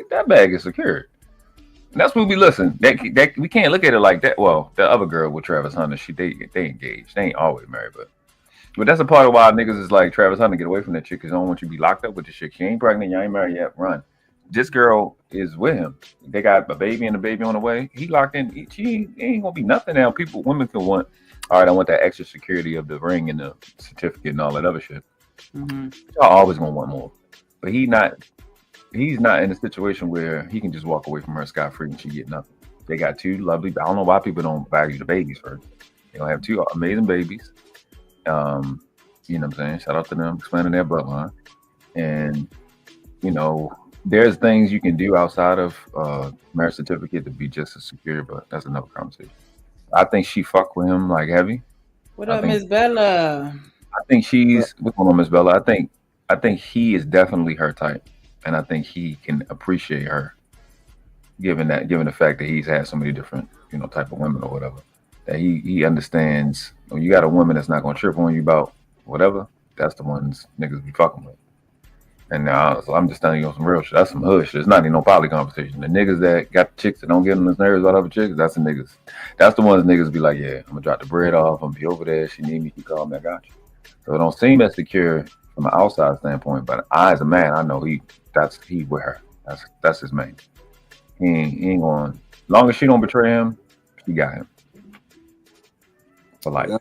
that bag is secured. And that's what we listen. That we can't look at it like that. Well, the other girl with Travis Hunter, they engaged. They ain't always married, but that's a part of why niggas is like Travis Hunter, get away from that chick, because I don't want you to be locked up with the chick. She ain't pregnant, you ain't married yet. Run. This girl is with him. They got a baby and a baby on the way. He locked in. She ain't gonna be nothing now. Women can want. All right, I want that extra security of the ring and the certificate and all that other shit. Y'all always gonna want more, but he's not in a situation where he can just walk away from her scot-free and she get nothing. They got two lovely. I don't know why people don't value the babies first. They don't have two amazing babies. You know what I'm saying? Shout out to them expanding their bloodline. And there's things you can do outside of marriage certificate to be just as secure, but that's another conversation. I think she fucked with him like heavy. What up, Miss Bella? I think she's what's going on, Miss Bella. I think he is definitely her type, and I think he can appreciate her, given the fact that he's had so many different type of women or whatever. That he understands. When you got a woman that's not gonna trip on you about whatever, that's the ones niggas be fucking with. And now, so I'm just telling you some real shit. That's some hood shit. It's not even no poly conversation. The niggas that got the chicks that don't get on his nerves about other chicks, that's the niggas. That's the ones niggas be like, yeah, I'm gonna drop the bread off. I'm gonna be over there. She need me. She call me. I got you. So it don't seem as secure from an outside standpoint, but I, as a man, I know he with her. That's his man. He ain't going. As long as she don't betray him, she got him for life. Yeah.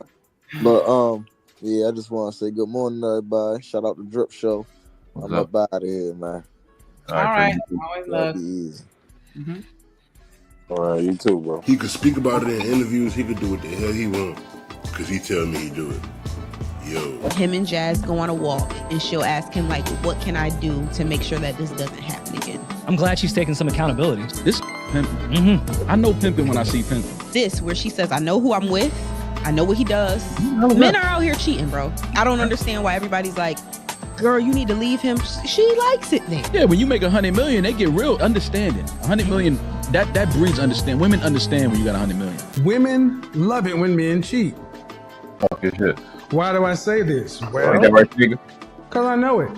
But I just want to say good morning, everybody. Shout out to Drip Show. I'm up out of here, man. All right. Always love. Easy. All right, you too, bro. He could speak about it in interviews. He could do what the hell he wants. Cause he tell me he do it. Yo. Him and Jazz go on a walk, and she'll ask him, like, what can I do to make sure that this doesn't happen again? I'm glad she's taking some accountability. This pimping. I know pimping when I see pimping. This, where she says, I know who I'm with. I know what he does. Men are out here cheating, bro. I don't understand why everybody's like, girl, you need to leave him. She likes it there. Yeah, when you make 100 million, they get real understanding. 100 million, that breeds understand. Women understand when you got 100 million. Women love it when men cheat. Okay, shit. Why do I say this? Well, Ain't that right, nigga? Because I know it.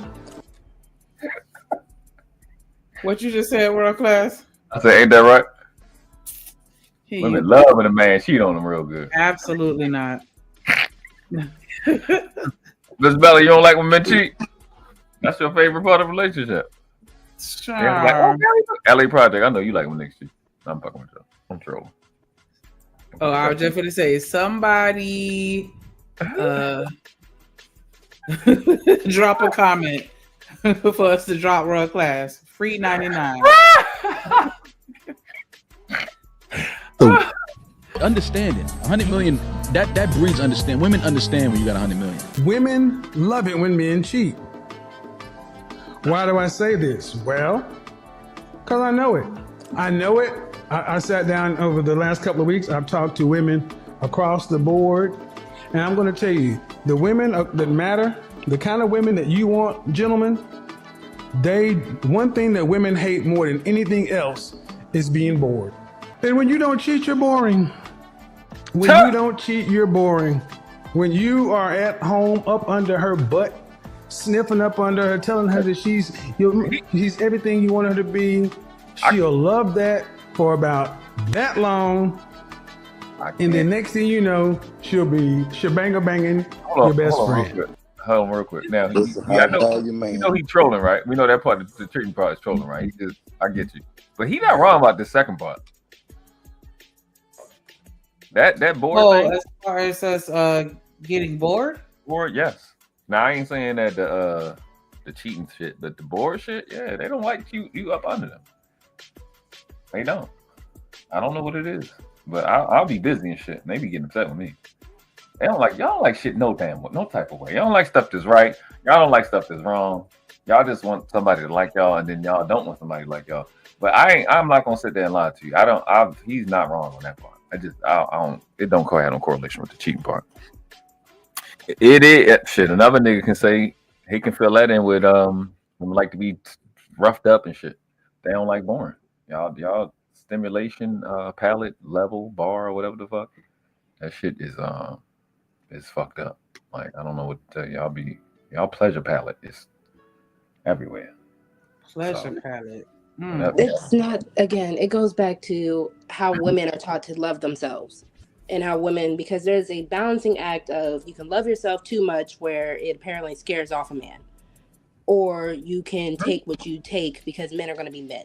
What you just said, world class? I said, ain't that right? Women love when a man cheat on them real good. Absolutely not. Miss Bella, you don't like when men cheat? That's your favorite part of a relationship. Sure. Like, oh, LA Project, I know you like when niggas cheat. I'm fucking with you. I'm trolling. Oh, I was just going to say, somebody drop a comment for us to drop world class. Free 99. Understanding. 100 million, that breeds understand. Women understand when you got 100 million. Women love it when men cheat. Why do I say this? Well, because I know it. I know it. I sat down over the last couple of weeks. I've talked to women across the board. And I'm going to tell you, the women that matter, the kind of women that you want, gentlemen, one thing that women hate more than anything else is being bored. And when you don't cheat, you're boring. When you don't cheat, you're boring. When you are at home up under her butt, sniffing up under her, telling her that she's everything you want her to be, she'll love that for about that long. And then next thing you know, she'll be shebanger banging your best friend. Hold on real quick. Now, you know he's trolling, right? We know that part, the treating part is trolling, right? I get you. But he's not wrong about the second part. That bored thing. As far as us getting bored? Bored, yes. Now, I ain't saying that the cheating shit, but the bored shit, yeah, they don't like you up under them. They don't. I don't know what it is. But I'll be busy and shit, and they be getting upset with me. Y'all don't like shit no type of way. Y'all don't like stuff that's right. Y'all don't like stuff that's wrong. Y'all just want somebody to like y'all, and then y'all don't want somebody to like y'all. But I'm not gonna sit there and lie to you. He's not wrong on that part. It don't have no correlation with the cheating part. It is shit. Another nigga can say he can fill that in with women like to be roughed up and shit. They don't like boring. Y'all stimulation palette level bar or whatever the fuck. That shit is fucked up. Like, I don't know what to tell y'all. Y'all pleasure palette is everywhere. Pleasure palette. It's not, again, it goes back to how women are taught to love themselves, and how women, because there's a balancing act of, you can love yourself too much where it apparently scares off a man, or you can take what you take because men are going to be men.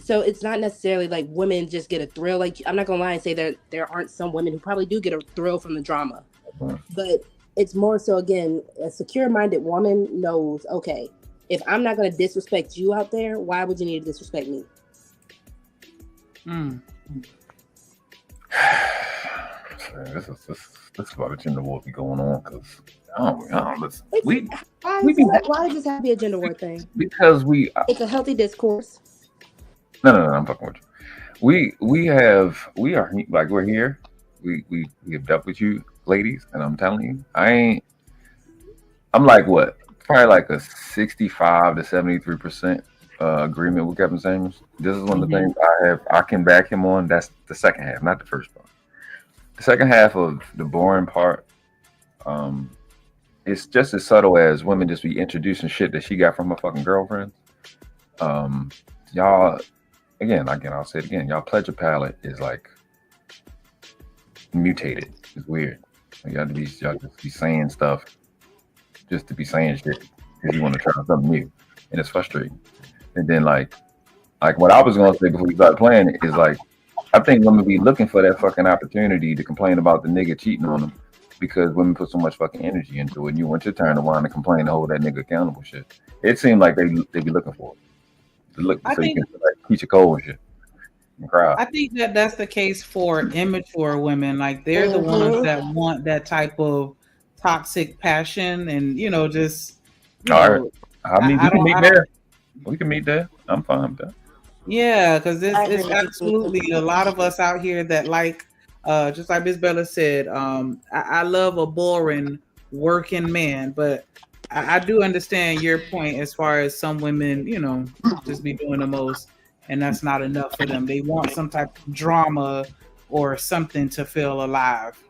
So it's not necessarily like women just get a thrill. Like, I'm not gonna lie and say that there aren't some women who probably do get a thrill from the drama, but it's more so, again, a secure-minded woman knows, okay, if I'm not gonna disrespect you out there, why would you need to disrespect me? This is about a gender war be going on, because listen. Why does this have to be a gender war thing? Because it's a healthy discourse. No, I'm fucking with you. We're here. We have dealt with you, ladies, and I'm telling you, I'm like what? Probably like a 65 to 73% agreement with Kevin Samuels. This is one of the things I can back him on. That's the second half, not the first part. The second half of the boring part, it's just as subtle as women just be introducing shit that she got from her fucking girlfriend. Y'all, again, I'll say it again. Y'all pleasure palette is like mutated. It's weird. Y'all just be saying stuff just to be saying shit because you want to try something new, and it's frustrating. And then like what I was gonna say before we started playing it is like, I think women be looking for that fucking opportunity to complain about the nigga cheating on them because women put so much fucking energy into it, and you want your turn to whine and complain to hold that nigga accountable shit. It seemed like they be looking for it. To look so you can like teach a code and shit. I think that that's the case for immature women. Like they're the ones that want that type of toxic passion, and just All right. I mean, we can meet there. We can meet there. I'm fine with that. Yeah, because it's absolutely a lot of us out here that like, just like Miss Bella said, I love a boring working man, but I do understand your point as far as some women, just be doing the most, and that's not enough for them. They want some type of drama or something to feel alive.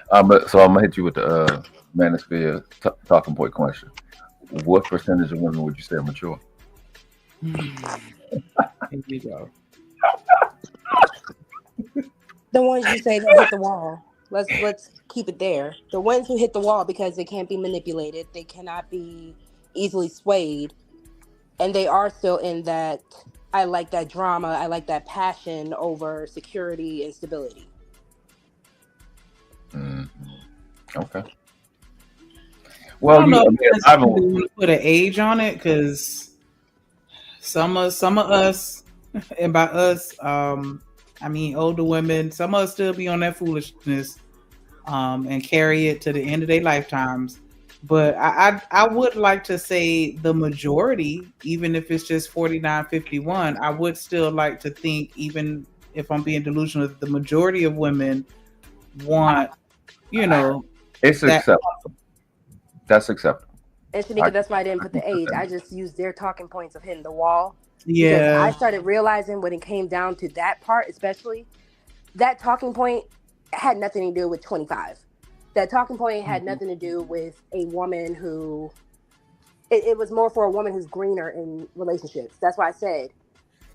But so I'm gonna hit you with the manosphere talking point question. What percentage of women would you say are mature? Here we go. The ones you say that hit the wall. Let's keep it there. The ones who hit the wall because they can't be manipulated, they cannot be easily swayed, and they are still in that. I like that drama. I like that passion over security and stability. Okay. Well, I don't know if I want to put an age on it because some of us, and by us, I mean older women, some of us still be on that foolishness and carry it to the end of their lifetimes. But I would like to say the majority, even if it's just 49-51, I would still like to think, even if I'm being delusional, the majority of women want, it's acceptable. That's acceptable. And Shanika, that's why I didn't put the age. I just used their talking points of hitting the wall. Yeah. Because I started realizing when it came down to that part, especially, that talking point had nothing to do with 25. That talking point had nothing to do with a woman who, it was more for a woman who's greener in relationships. That's why I said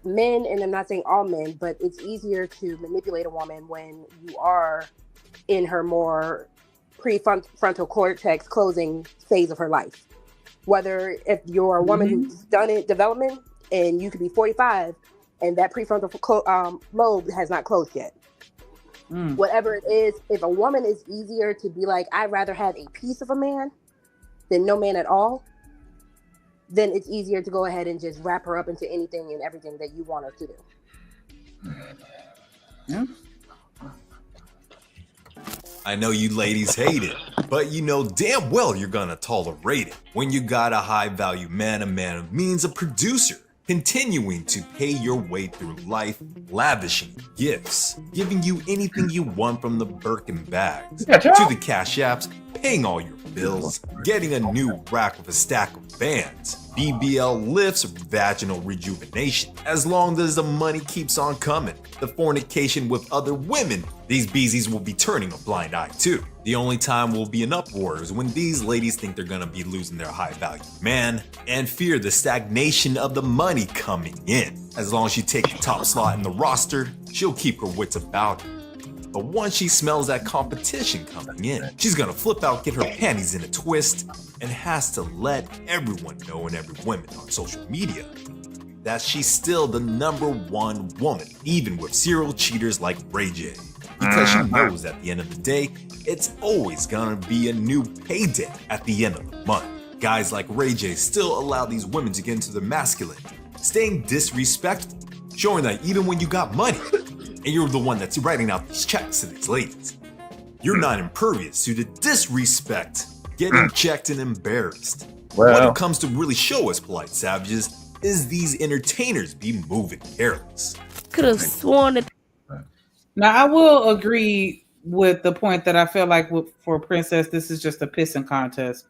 men, and I'm not saying all men, but it's easier to manipulate a woman when you are in her more prefrontal cortex closing phase of her life. Whether if you're a woman who's done it development and you could be 45 and that prefrontal lobe has not closed yet. Whatever it is, if a woman is easier to be like, I'd rather have a piece of a man than no man at all, then it's easier to go ahead and just wrap her up into anything and everything that you want her to do. Yeah. I know you ladies hate it, but you know damn well you're gonna tolerate it when you got a high value man, a man of means, a producer, continuing to pay your way through life, lavishing gifts, giving you anything you want from the Birkin bags to the cash apps, paying all your bills, getting a new rack with a stack of bands. BBL lifts vaginal rejuvenation. As long as the money keeps on coming, the fornication with other women, these beezies will be turning a blind eye too. The only time we'll be in uproar is when these ladies think they're gonna be losing their high value man and fear the stagnation of the money coming in. As long as she takes the top slot in the roster, she'll keep her wits about her. But once she smells that competition coming in, she's gonna flip out, get her panties in a twist, and has to let everyone know, and every woman on social media, that she's still the #1 woman, even with serial cheaters like Ray J. Because she knows at the end of the day, it's always gonna be a new payday at the end of the month. Guys like Ray J still allow these women to get into their masculine, staying disrespectful, showing that even when you got money, and you're the one that's writing out these checks to these ladies, you're not impervious to the disrespect, getting checked and embarrassed. Well, when it comes to really show us polite savages, is these entertainers be moving careless. Could have sworn that. Now, I will agree with the point that I feel like for Princess, this is just a pissing contest.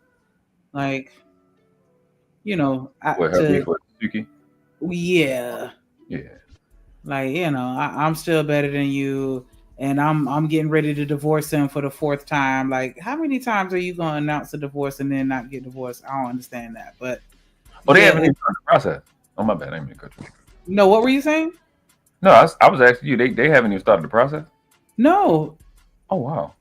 Like, Suki? Yeah. Yeah. Like, I'm still better than you, and I'm getting ready to divorce him for the 4th time. Like, how many times are you gonna announce a divorce and then not get divorced? I don't understand that. But they haven't even started the process. Oh, my bad. I didn't mean to cut you. No, what were you saying? No, I was asking you. They haven't even started the process. No. Oh wow.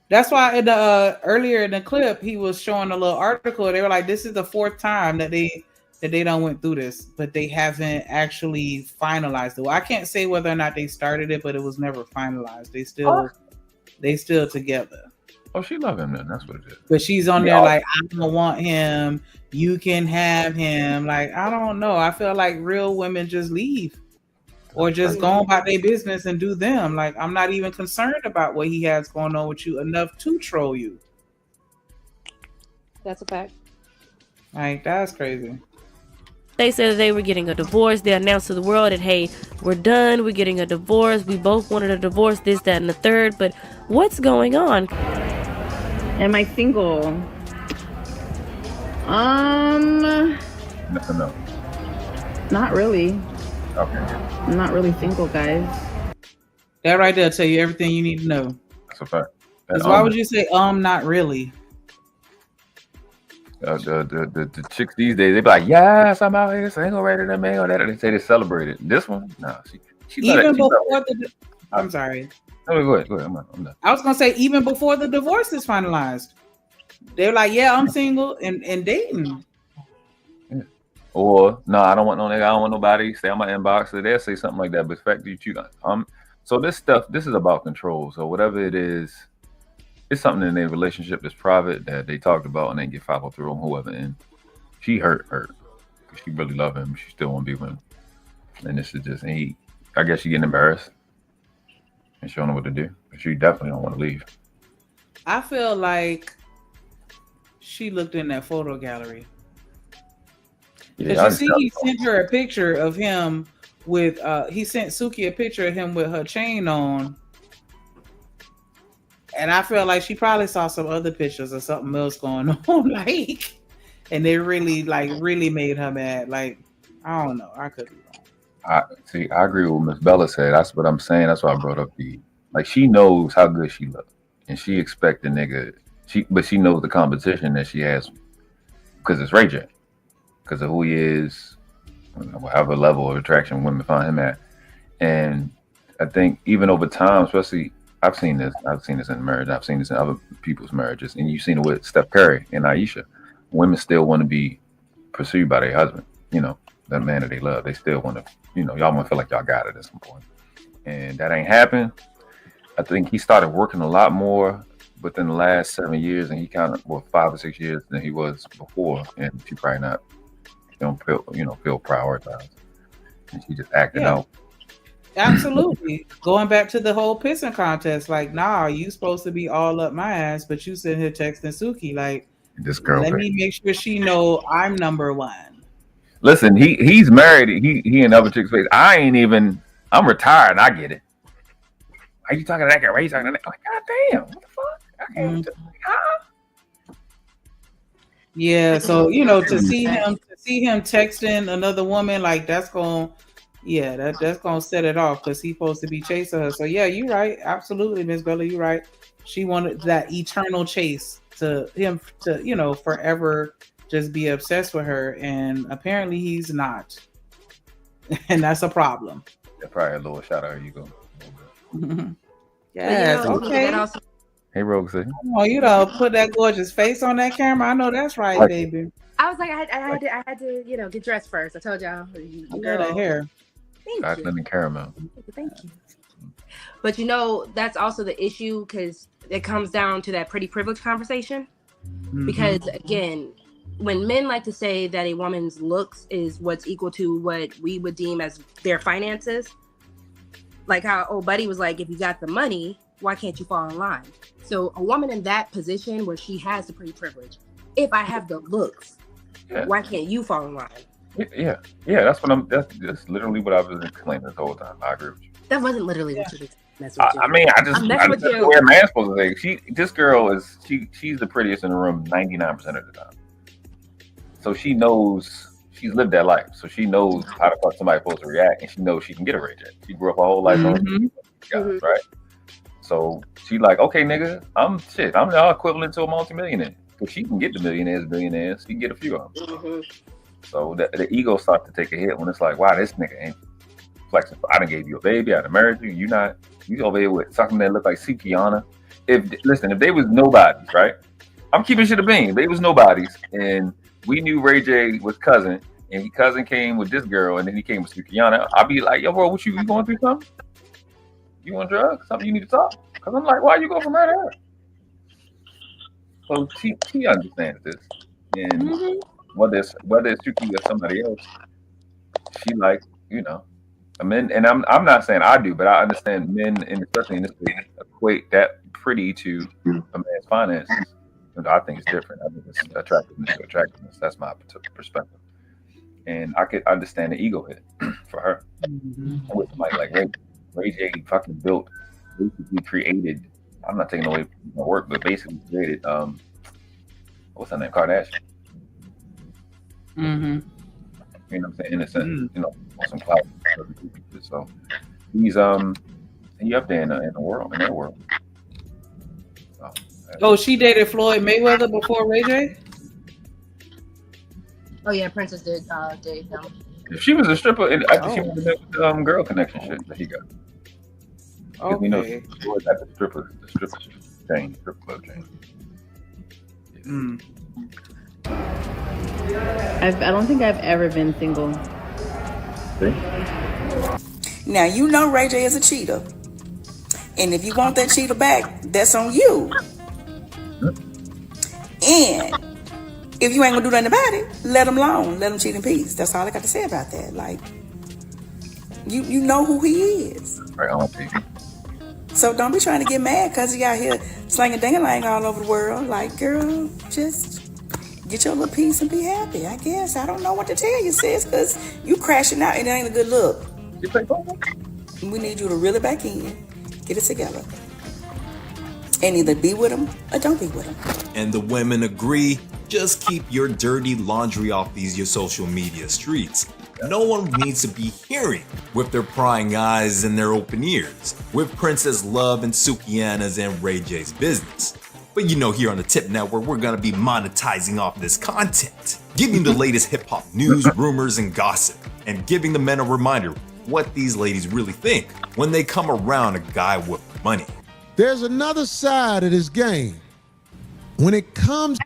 That's why in the earlier in the clip he was showing a little article. They were like, "This is the 4th time that they done went through this, but they haven't actually finalized it." Well, I can't say whether or not they started it, but it was never finalized. They still together. Oh, she love him then. That's what it is. But she's on there like, I don't want him. You can have him. Like, I don't know. I feel like real women just leave. or just go about their business and do them. Like, I'm not even concerned about what he has going on with you enough to troll you. That's a fact. Like, that's crazy. They said that they were getting a divorce. They announced to the world that, hey, we're done. We're getting a divorce. We both wanted a divorce, this, that, and the third. But what's going on? Am I single? No. Not really. Okay. I'm not really single, guys. That right there tell you everything you need to know. That's a fact. Because why would you say not really? The chicks these days, they be like, yes, I'm out here single, ready to mingle. That they say they celebrated. This one, no. Even before the, I'm sorry. Oh, go ahead. I'm done. I was gonna say even before the divorce is finalized, they're like, yeah, I'm single and dating. Yeah. Or no, I don't want no nigga. I don't want nobody. Stay on my inbox. So they'll say something like that. But the fact that you so this is about control. So whatever it is. It's something in their relationship that's private that they talked about and they get followed through on whoever. And she hurt. Because she really loved him. She still want to be with him. And this is just, I guess she getting embarrassed. And she don't know what to do. But she definitely don't want to leave. I feel like she looked in that photo gallery. Because you see, he sent her a picture of him with, he sent Suki a picture of him with her chain on. And I feel like she probably saw some other pictures or something else going on, like, and they really made her mad. Like, I don't know. I could be wrong. I agree with what Miss Bella said. That's what I'm saying. That's why I brought up like she knows how good she looks, and she expect the nigga. But she knows the competition that she has because it's Ray J, because of who he is, whatever level of attraction women find him at, and I think even over time, especially. I've seen this in marriage. I've seen this in other people's marriages, and you've seen it with Steph Curry and Aisha. Women still want to be pursued by their husband, that man that they love. They still want to, y'all want to feel like y'all got it at some point, and that ain't happened. I think he started working a lot more within the last 7 years, and he kind of 5 or 6 years than he was before, and she probably not, don't feel prioritized, and she just acted out. Absolutely. Going back to the whole pissing contest, like, nah, you supposed to be all up my ass, but you sitting here texting Suki, like, this girl. Let me make sure she know I'm number one. Listen, he's married. He in other chicks' face. I'm retired. And I get it. Why you talking to that guy? Why you talking to that? Like, God damn, what the fuck? I can't. Yeah. So to see him texting another woman, like that's gonna set it off because he's supposed to be chasing her. So yeah, you're right. Absolutely, Miss Bella, you're right. She wanted that eternal chase to him to, forever just be obsessed with her. And apparently he's not. And that's a problem. Yeah, probably a little shout out. You go. Yes. Okay. Hey, Roxy. Oh, put that gorgeous face on that camera. I know that's right, baby. I was like, I had to, get dressed first. I told y'all. I got that hair. Chocolate and caramel. Thank you. But that's also the issue because it comes down to that pretty privilege conversation. Mm-hmm. Because again, when men like to say that a woman's looks is what's equal to what we would deem as their finances, like how old buddy was like, if you got the money, why can't you fall in line? So a woman in that position where she has the pretty privilege, if I have the looks, why can't you fall in line? Yeah. That's literally what I was explaining this whole time. I agree with you. That wasn't literally what you were that's what a man's supposed to say. This girl is she's the prettiest in the room 99% of the time. So she knows she's lived that life. So she knows how the fuck somebody's supposed to react, and she knows she can get a Ray J. She grew up her whole life on guys, right? So she like, okay, nigga, I'm the equivalent to a multimillionaire. Because she can get the billionaires, she can get a few of them. Mm-hmm. So the ego starts to take a hit when it's like, wow, this nigga ain't flexing. I done gave you a baby, I done married you. You over here with something that look like Sukiana. If they was nobodies, right? I'm keeping shit a bean. They was nobodies, and we knew Ray J was cousin, and his cousin came with this girl, and then he came with Sukiana. I'd be like, yo, bro, what you going through something? You want drugs? Something you need to talk? Because I'm like, why you go from her to her? So she understands this, and whether it's Suki or somebody else, she like, Men, and I'm not saying I do, but I understand men, and especially in this case, equate that pretty to a man's finances. And I think it's different. I think it's attractiveness to attractiveness. That's my perspective. And I could understand the ego hit for her. With somebody like Ray J fucking built, basically created. I'm not taking away from my work, but basically created what's her name, Kardashian. Mm-hmm. You know what I'm saying? In a sense, you know, some clout. So he's he up there in the world, in that world. So, Oh, she dated Floyd Mayweather before Ray J? Oh yeah, Princess did date him. if she was a stripper, I think she was the girl connection shit that he got. Okay. You know, Floyd got the stripper chain, strip club chain. Mm. I don't think I've ever been single. Now, you know Ray J is a cheater. And if you want that cheater back, that's on you. And if you ain't gonna do nothing about it, let him alone. Let him cheat in peace. That's all I got to say about that. Like, you know who he is. Right on TV. So don't be trying to get mad because he out here slinging ding-a-lang all over the world. Like, girl, just get your little piece and be happy, I guess. I don't know what to tell you, sis, because you crashing out and it ain't a good look. We need you to reel it back in, get it together, and either be with him or don't be with him. And the women agree. Just keep your dirty laundry off your social media streets. No one needs to be hearing with their prying eyes and their open ears with Princess Love and Sukiana's and Ray J's business. But you know, here on the Tip Network, we're gonna be monetizing off this content, giving the latest hip-hop news, rumors, and gossip, and giving the men a reminder what these ladies really think when they come around a guy with money. There's another side of this game. When it comes...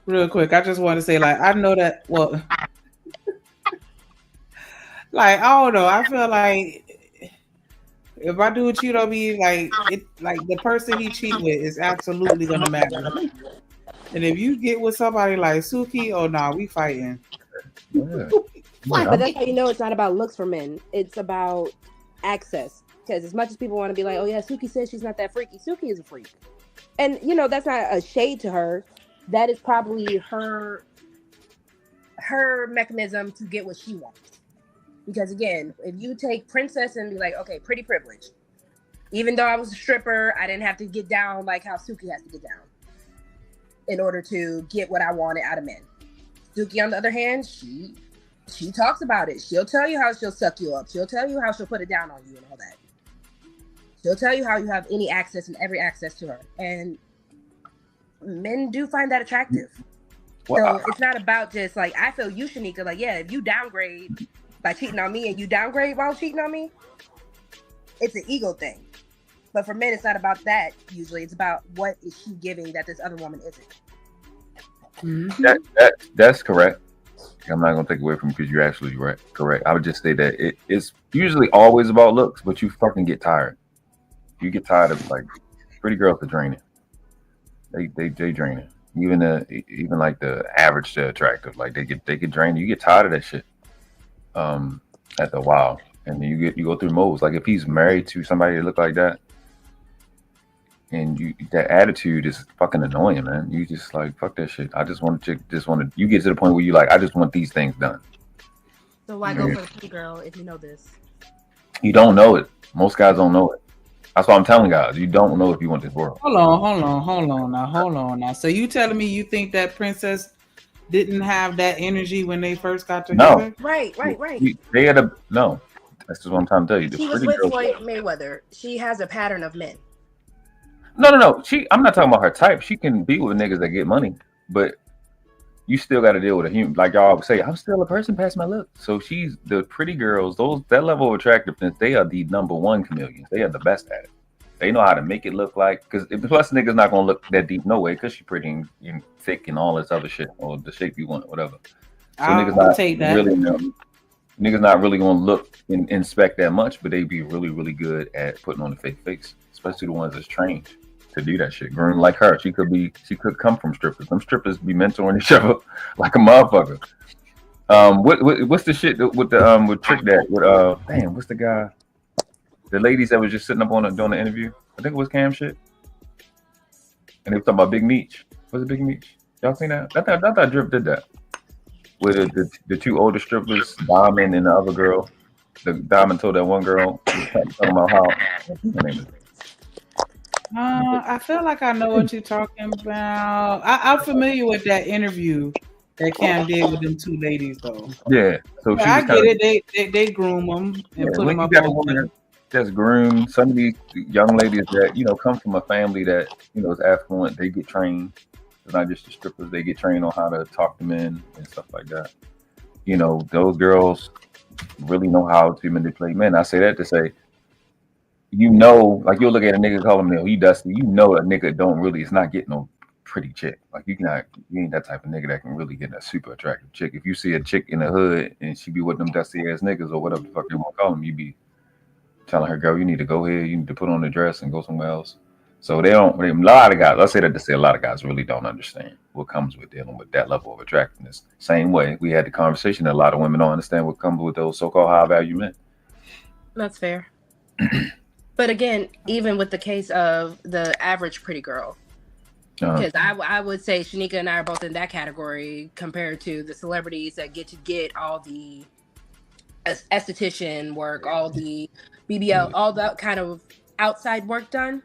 Real quick, I just want to say, like, I know that, well... Like, I don't know. I feel like if I do a cheat on me, like the person he cheat with is absolutely gonna matter. And if you get with somebody like Suki, oh nah, we fighting. Yeah. But that's how you know it's not about looks for men. It's about access. Because as much as people want to be like, oh yeah, Suki says she's not that freaky. Suki is a freak. And you know, that's not a shade to her. That is probably her mechanism to get what she wants. Because again, if you take Princess and be like, okay, pretty privilege. Even though I was a stripper, I didn't have to get down like how Suki has to get down in order to get what I wanted out of men. Suki, on the other hand, she talks about it. She'll tell you how she'll suck you up. She'll tell you how she'll put it down on you and all that. She'll tell you how you have any access and every access to her. And men do find that attractive. So it's not about just like, I feel you, Shanika, like, yeah, if you downgrade by cheating on me and you downgrade while cheating on me, it's an ego thing. But for men, it's not about that usually. It's about what is she giving that this other woman isn't. Mm-hmm. That's correct. I'm not gonna take away from you because you're absolutely right. Correct. I would just say that it's usually always about looks, but you fucking get tired. You get tired of like pretty girls are draining. They drain it. Even like the average to attractive, like they get drained. You get tired of that shit. After a while, and then you go through modes. Like if he's married to somebody that look like that, and that attitude is fucking annoying, man. You just like fuck that shit. I just want to. You get to the point where you like, I just want these things done. So why go for the pretty girl if you know this? You don't know it. Most guys don't know it. That's why I'm telling guys. You don't know if you want this world. Hold on now. So you telling me you think that Princess didn't have that energy when they first got together? No. Right. They had no. That's just what I'm trying to tell you. She was with Floyd Mayweather. She has a pattern of men. No. I'm not talking about her type. She can be with niggas that get money, but you still got to deal with a human. Like y'all say, I'm still a person past my look. So she's the pretty girls. That level of attractiveness, they are the number one chameleons. They are the best at it. They know how to make it look like, because plus niggas not gonna look that deep no way, because she's pretty and thick and all this other shit, or the shape you want, whatever. So I'll take that. Niggas not really gonna look and inspect that much, but they be really, really good at putting on a fake face, especially the ones that's trained to do that shit. Groomed like her, she could come from strippers. Them strippers be mentoring each other like a motherfucker. What's the shit with the with Trick Dad with damn, what's the guy? The ladies that was just sitting up on doing the interview. I think it was Cam shit. And they were talking about Big Meech. Was it Big Meech? Y'all seen that? I thought Drip did that. With the two older strippers, Diamond and the other girl. The Diamond told that one girl talking about how what's her name is? I feel like I know what you're talking about. I'm familiar with that interview that Cam did with them two ladies, though. Yeah, so I get it. They groom them and put them up on. That's groomed. Some of these young ladies that come from a family that is affluent, they get trained. It's not just the strippers; they get trained on how to talk to men and stuff like that. Those girls really know how to manipulate men. I say that to say, like you'll look at a nigga, call him he dusty. A nigga don't really. It's not getting no pretty chick. Like you ain't that type of nigga that can really get a super attractive chick. If you see a chick in the hood and she be with them dusty ass niggas or whatever the fuck you want to call them, you be telling her, girl, you need to go here. You need to put on a dress and go somewhere else. So a lot of guys, let's say that to say a lot of guys really don't understand what comes with dealing with that level of attractiveness. Same way we had the conversation that a lot of women don't understand what comes with those so-called high value men. That's fair. But again, even with the case of the average pretty girl, because I would say Shanika and I are both in that category compared to the celebrities that get all the esthetician work, all the BBL, all that kind of outside work done.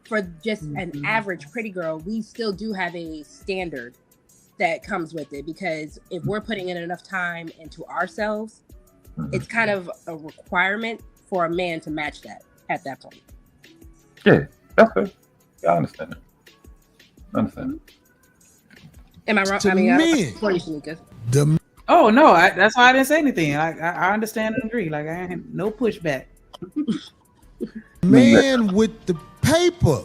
For just an average pretty girl, we still do have a standard that comes with it, because if we're putting in enough time into ourselves, it's kind of a requirement for a man to match that at that point. Yeah, that's good. I understand it. Am I wrong? To I mean, me, Oh no, that's why I didn't say anything. I understand and agree. Like I ain't no pushback. Man with the paper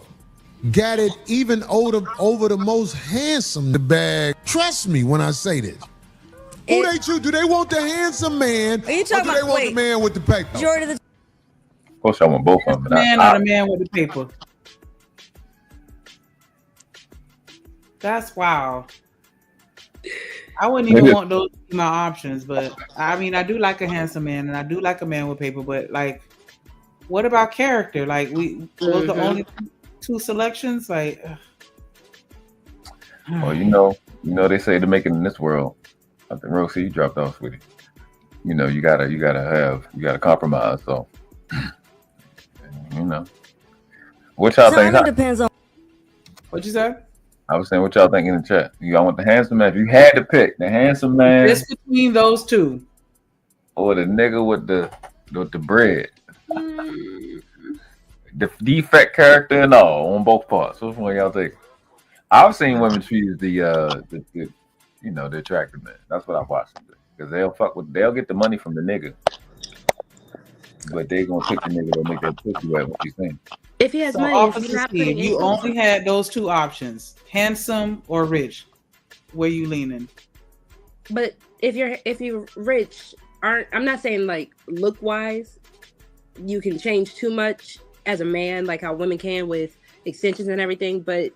got it even over the most handsome the bag. Trust me when I say this. Who they choose? Do they want the handsome man, or do they want the man with the paper? Of course, I want both of them. Man or the man with the paper. That's wow. I wouldn't even want those to be my options, but I mean, I do like a handsome man, and I do like a man with paper. But like, what about character? Like, was the only two selections? Like, well, they say to make it in this world. I think Rosie, you dropped off with it. You gotta compromise. So, what y'all think? Depends on what you said. I was saying, what y'all think in the chat? Y'all want the handsome man? If you had to pick the handsome man, it's between those two, or the nigga with the bread, the defect character and all on both parts. Which one y'all think? I've seen women choose the attractive man. That's what I've watched them do, because they'll get the money from the nigga, but they gonna pick the nigga that make that pussy wet what you saying. If he has money, if he's not putting you only had those two options: handsome or rich. Where you leaning? But if you're rich, I'm not saying like look wise, you can change too much as a man, like how women can with extensions and everything. But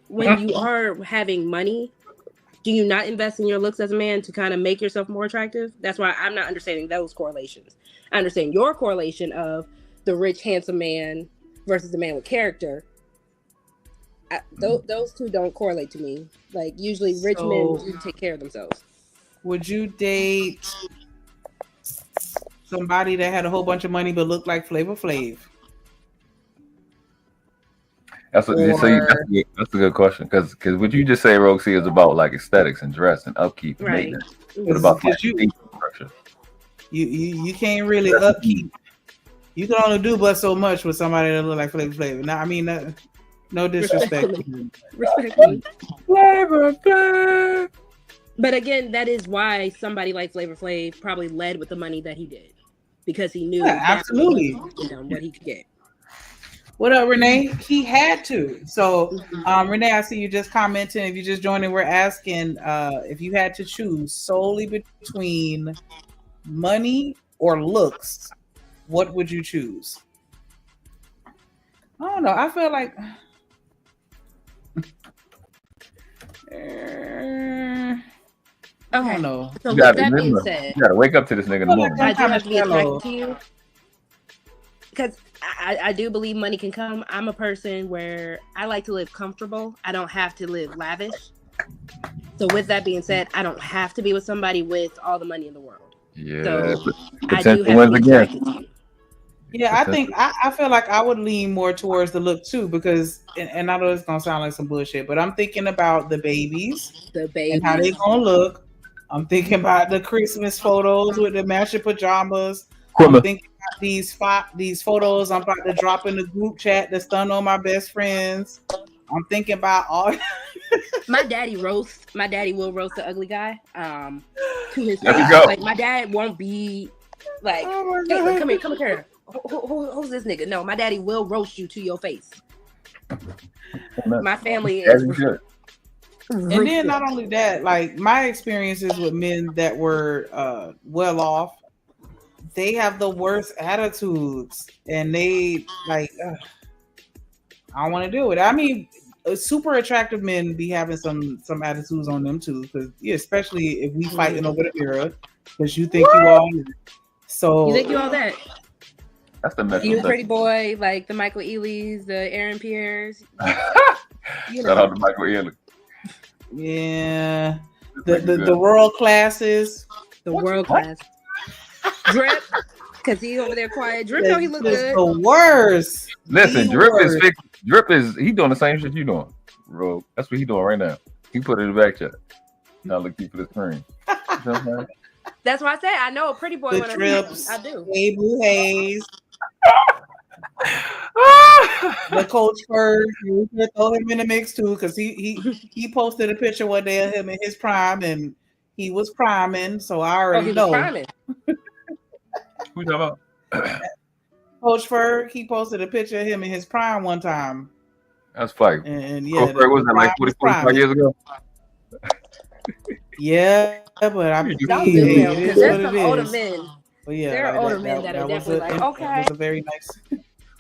when you are having money, do you not invest in your looks as a man to kind of make yourself more attractive? That's why I'm not understanding those correlations. I understand your correlation of the rich, handsome man versus the man with character. Those two don't correlate to me. Like usually rich men do take care of themselves. Would you date somebody that had a whole bunch of money but looked like Flavor Flav? That's a good question, because what you just say, Roxy, is about like aesthetics and dress and upkeep and maintenance. What about you can't really upkeep. You can only do but so much with somebody that look like Flavor Flav. Now, I mean, no disrespect. Respectfully. Flavor Flav. But again, that is why somebody like Flavor Flav probably led with the money that he did, because he knew absolutely what he could get. What up, Renee? He had to. So, Renee, I see you just commenting. If you just joined in, we're asking if you had to choose solely between money or looks, what would you choose? I don't know. I feel like I don't know. So You with gotta, that being remember, said, you gotta wake up to this nigga in the morning. I do have to be shallow. attracted to you because I do believe money can come. I'm a person where I like to live comfortable. I don't have to live lavish. So with that being said, I don't have to be with somebody with all the money in the world. Yeah, So I potential do have wins to be again. attracted to you. Yeah, I think I feel like I would lean more towards the look too, because and I know it's gonna sound like some bullshit, but I'm thinking about the babies and how they gonna look. I'm thinking about the Christmas photos with the matching pajamas. I'm thinking about these photos I'm about to drop in the group chat to stun on my best friends. I'm thinking about all. My daddy will roast the ugly guy. To his There face. we go. Like my dad won't be like, hey, come here. Who's this nigga? No, my daddy will roast you to your face. My family is. And then not only that, like my experiences with men that were well off, they have the worst attitudes, and they like I don't want to deal with it. I mean, super attractive men be having some attitudes on them too, because especially if we fighting over the mirror, because you think you all. So You think you all that? That's the message. You a pretty boy, like the Michael Ealy's, the Aaron Pierre's. Shout out to Michael Ealy. Yeah, the world classes, the world class. Drip, because he over there quiet. Drip, know he look good. The worst. Listen, Drip is he doing the same shit you doing, bro. That's what he doing right now. He put it in the back chat. Now look for the screen. You know what I'm saying? That's why I say I know a pretty boy The when Drips, I do. Abel Hayes, the Coach Bird. You can throw him in the mix too, because he posted a picture one day of him in his prime, and he was priming. So I already know. Who you talking about? Coach Ferg, he posted a picture of him in his prime one time. That's funny. And yeah, Coach Ferg was that like 45 years ago? Yeah, but I'm Don't do him, because there's some older men. But yeah, there are older men that are definitely like, okay. That was a very nice.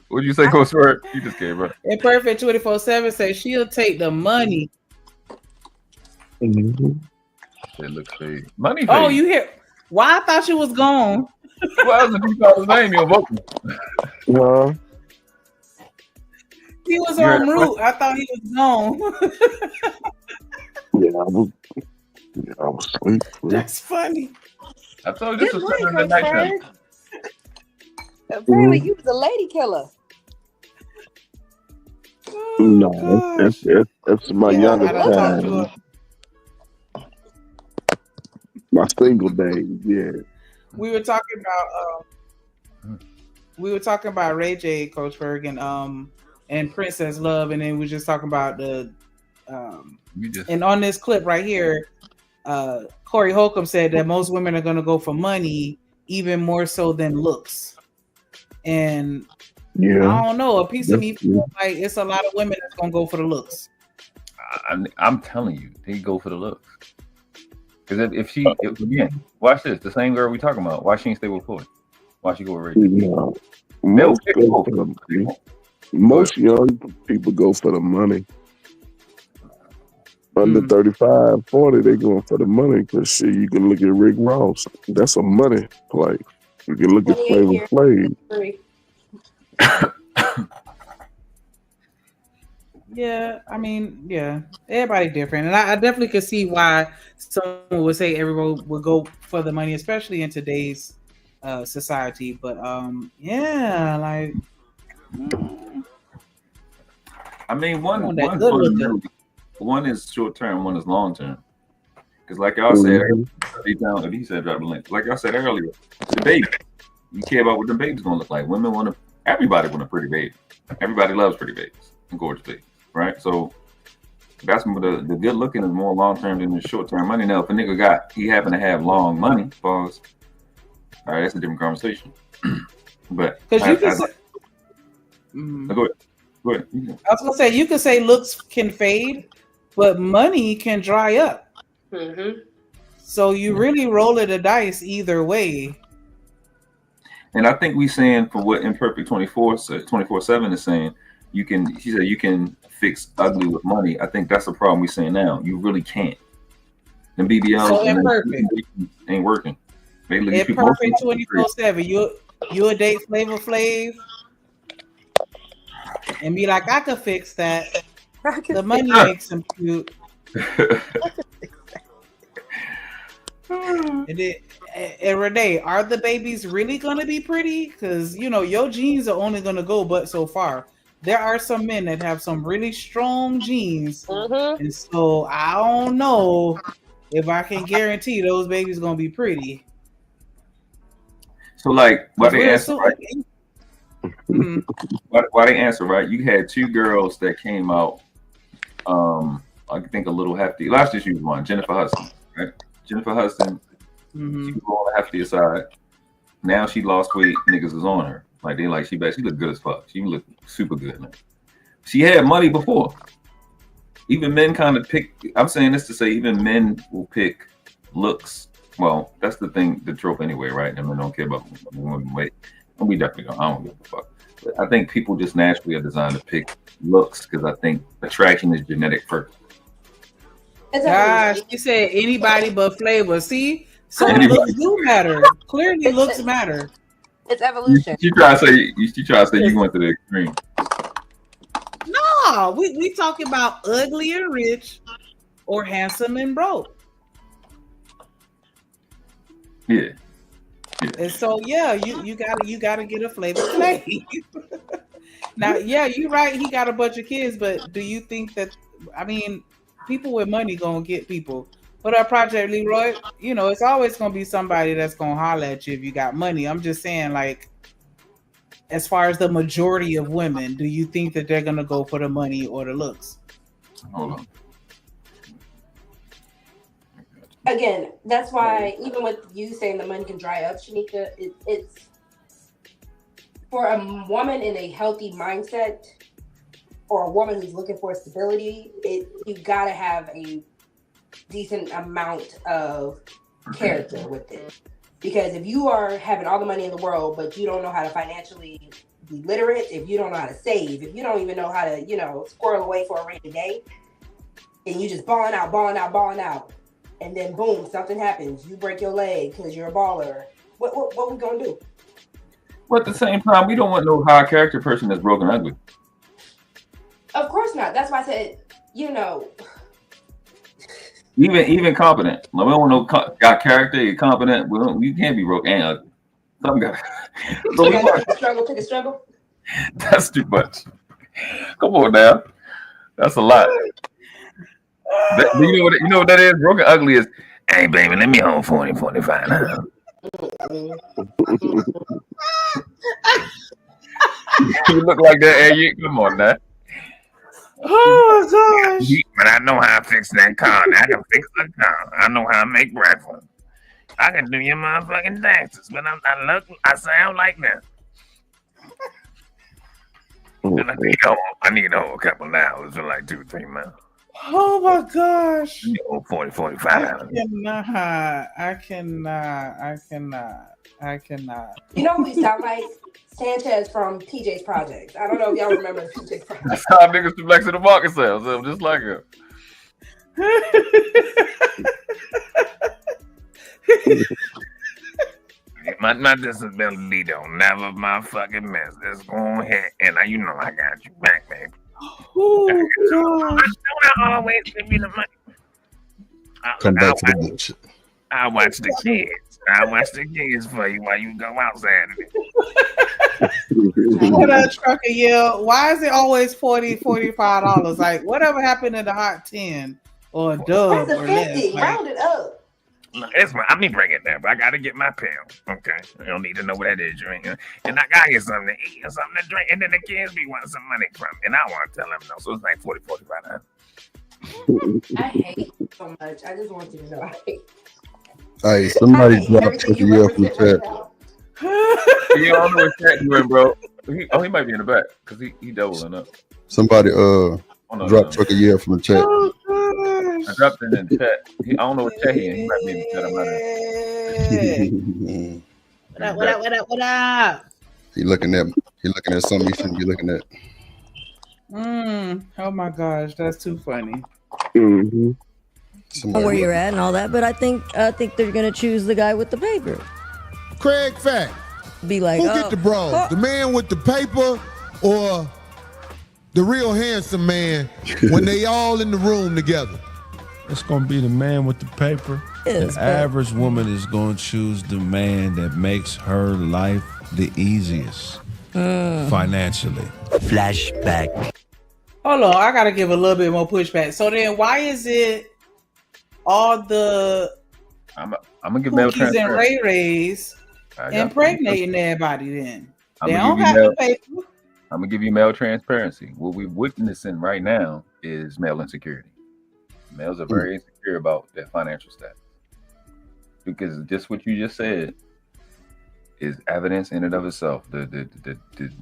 What'd you say, Coach Ferg? You just came, bro. Imperfect 24/7 says she'll take the money. It looks fake. Money. Oh, fake. you hear? Why I thought you was gone. Why was you call his name? You're vocal. No. He was on route. I thought he was gone. I was asleep. That's funny. I told you this was something in the night time. Apparently, you was a lady killer. No, that's my younger time. My single days, yeah. We were talking about Ray J, Coach Ferg, and Princess Love, and then we were just talking about the and on this clip right here, Corey Holcomb said that most women are going to go for money even more so than looks. And I don't know, a piece of me feels like it's a lot of women that's going to go for the looks. I'm telling you, they go for the looks. Because if again, watch this, the same girl we talking about, why she ain't stay with Floyd? Why she go with Ray J? Most young people go for the money. Under 35, 40, they going for the money because shit, you can look at Rick Ross. That's a money play. You can look at Flavor Flav. Yeah, I mean, yeah, everybody different, and I definitely could see why someone would say everyone would go for the money, especially in today's society. But yeah, like, I mean, one is short term, one is long term. Because, like y'all said, he said drop the link. Like y'all said earlier, the baby. You care about what the baby's gonna look like. Women want everybody want a pretty baby. Everybody loves pretty babies and gorgeous babies. Right, so that's the good looking is more long term than the short term money. Now, if a nigga he happen to have long money, pause. All right, that's a different conversation. But because you can go ahead. I was gonna say you could say looks can fade, but money can dry up. So you really roll the dice either way. And I think we saying for what Imperfect 24/7 is saying. She said you can fix ugly with money. I think that's the problem we're saying now. You really can't. And BBLs So and imperfect. ain't working. They Imperfect 24/7. You'll date Flavor Flav and be like, I could fix that. The money makes him cute. And Renee, are the babies really gonna be pretty? Because your genes are only gonna go but so far. There are some men that have some really strong genes, and so I don't know if I can guarantee those babies gonna be pretty. So like, why they answer right? Mm-hmm. Why they answer right? You had two girls that came out. I think a little hefty. Last year she was one, Jennifer Hudson, right? Jennifer Hudson, she was on the heftier side. Now she lost weight. Niggas is on her. Like they like she looked good as fuck. She looked super good now. She had money before. Even men kind of pick. I'm saying this to say even men will pick looks. Well, that's the thing, the trope anyway, right? And men don't care about women weight. And we definitely don't. I don't give a fuck. But I think people just naturally are designed to pick looks because I think attraction is genetic first. Gosh, you said anybody but Flavor. See, so looks do matter. Clearly, looks matter. It's evolution. You try to say you went to the extreme. No, we talking about ugly and rich, or handsome and broke. Yeah. And so you gotta get a Flavor Flav. Now, you're right. He got a bunch of kids, but do you think that? I mean, people with money gonna get people. But our Project Leroy, it's always gonna be somebody that's gonna holler at you if you got money. I'm just saying, like, as far as the majority of women, do you think that they're gonna go for the money or the looks? Hold on. Again, that's why even with you saying the money can dry up, Shanika, it's for a woman in a healthy mindset or a woman who's looking for stability, you gotta have a decent amount of character with it. Because if you are having all the money in the world, but you don't know how to financially be literate, if you don't know how to save, if you don't even know how to, squirrel away for a rainy day, and you just balling out, and then boom, something happens. You break your leg because you're a baller. What we gonna do? But at the same time, we don't want no high character person that's broken ugly. Of course not. That's why I said, Even competent. Like, we don't want no got character. You're competent. You can't be broke and ugly. Some guy. So take a struggle. That's too much. Come on now. That's a lot. You know what that is? Broken ugly is, hey baby, let me hold 40, 45 now. You look like that, and you come on now. Oh gosh. But I know how to fix that car. I can fix the car. I know how to make breakfast. I can do your motherfucking taxes, but I sound like that. I need a whole couple of hours for like 2 or 3 months. Oh my gosh. 40, 45. I cannot. You know who we sound like? Sanchez from PJ's Projects. I don't know if y'all remember PJ's Projects. That's how niggas from Lex in the market sells. I'm just like him. My disability don't never motherfucking miss. Just go ahead and I got you back, baby. Oh gosh. Don't I always give you the money? Come back to the bullshit. I watch the kids. I watch the kids for you while you go out Saturday. What up, trucker? Yeah, why is it always $40, $45? Like, whatever happened in the hot 10 or a dub or less? Round it up. It's I mean, bring it there, but I gotta get my pound. Okay, I don't need to know what that is, drink, and I gotta get something to eat and something to drink, and then the kids be wanting some money from me, and I want to tell them no. So it's like 40, 45. I hate so much. I just want you to know. Hey, somebody dropped Chucky from the chat. You don't know what chat doing, bro. He might be in the back because he doubling up. Somebody dropped Chucky from the chat. I dropped it in the chat. I don't know what chat he in. He might be in the chat. I'm not What up? He looking at something he shouldn't be looking at. Oh my gosh, that's too funny. Mm-hmm. where you're at and all that, but I think they're gonna choose the guy with the paper. Craig Fact. Be like, who get the bros? The man with the paper or the real handsome man when they all in the room together? It's gonna be the man with the paper. Yes, the but- average woman is gonna choose the man that makes her life the easiest financially. Flashback. Hold on, I gotta give a little bit more pushback. So then, why is it all the I'm gonna give male cookies and transparency. Ray-Rays impregnating everybody? Then they I'm don't have the paper. I'm gonna give you male transparency. What we're witnessing right now is male insecurity. Males are very insecure about their financial status because just what you just said is evidence in and of itself. The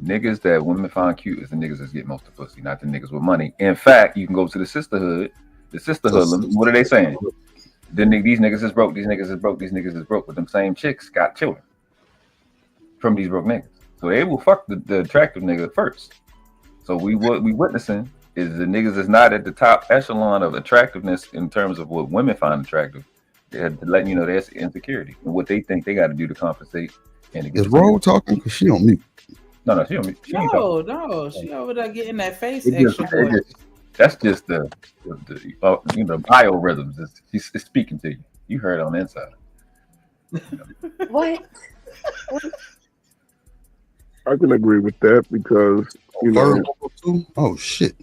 niggas that women find cute is the niggas that get most of the pussy, not the niggas with money. In fact, you can go to the sisterhood. The sisterhood, what are they saying? These niggas is broke. These niggas is broke. These niggas is broke. But them same chicks got children from these broke niggas. So they will fuck the attractive nigga first. So what we witnessing is the niggas is not at the top echelon of attractiveness in terms of what women find attractive. They're letting you know there's insecurity and what they think they got to do to compensate. And to get Is Roll talking? Because she on mute. No, she on mute. She ain't talking. No, she over there getting that face It just- extra. it just- that's just the biorhythms. It's speaking to you. You heard it on the inside. What? I can agree with that because oh shit.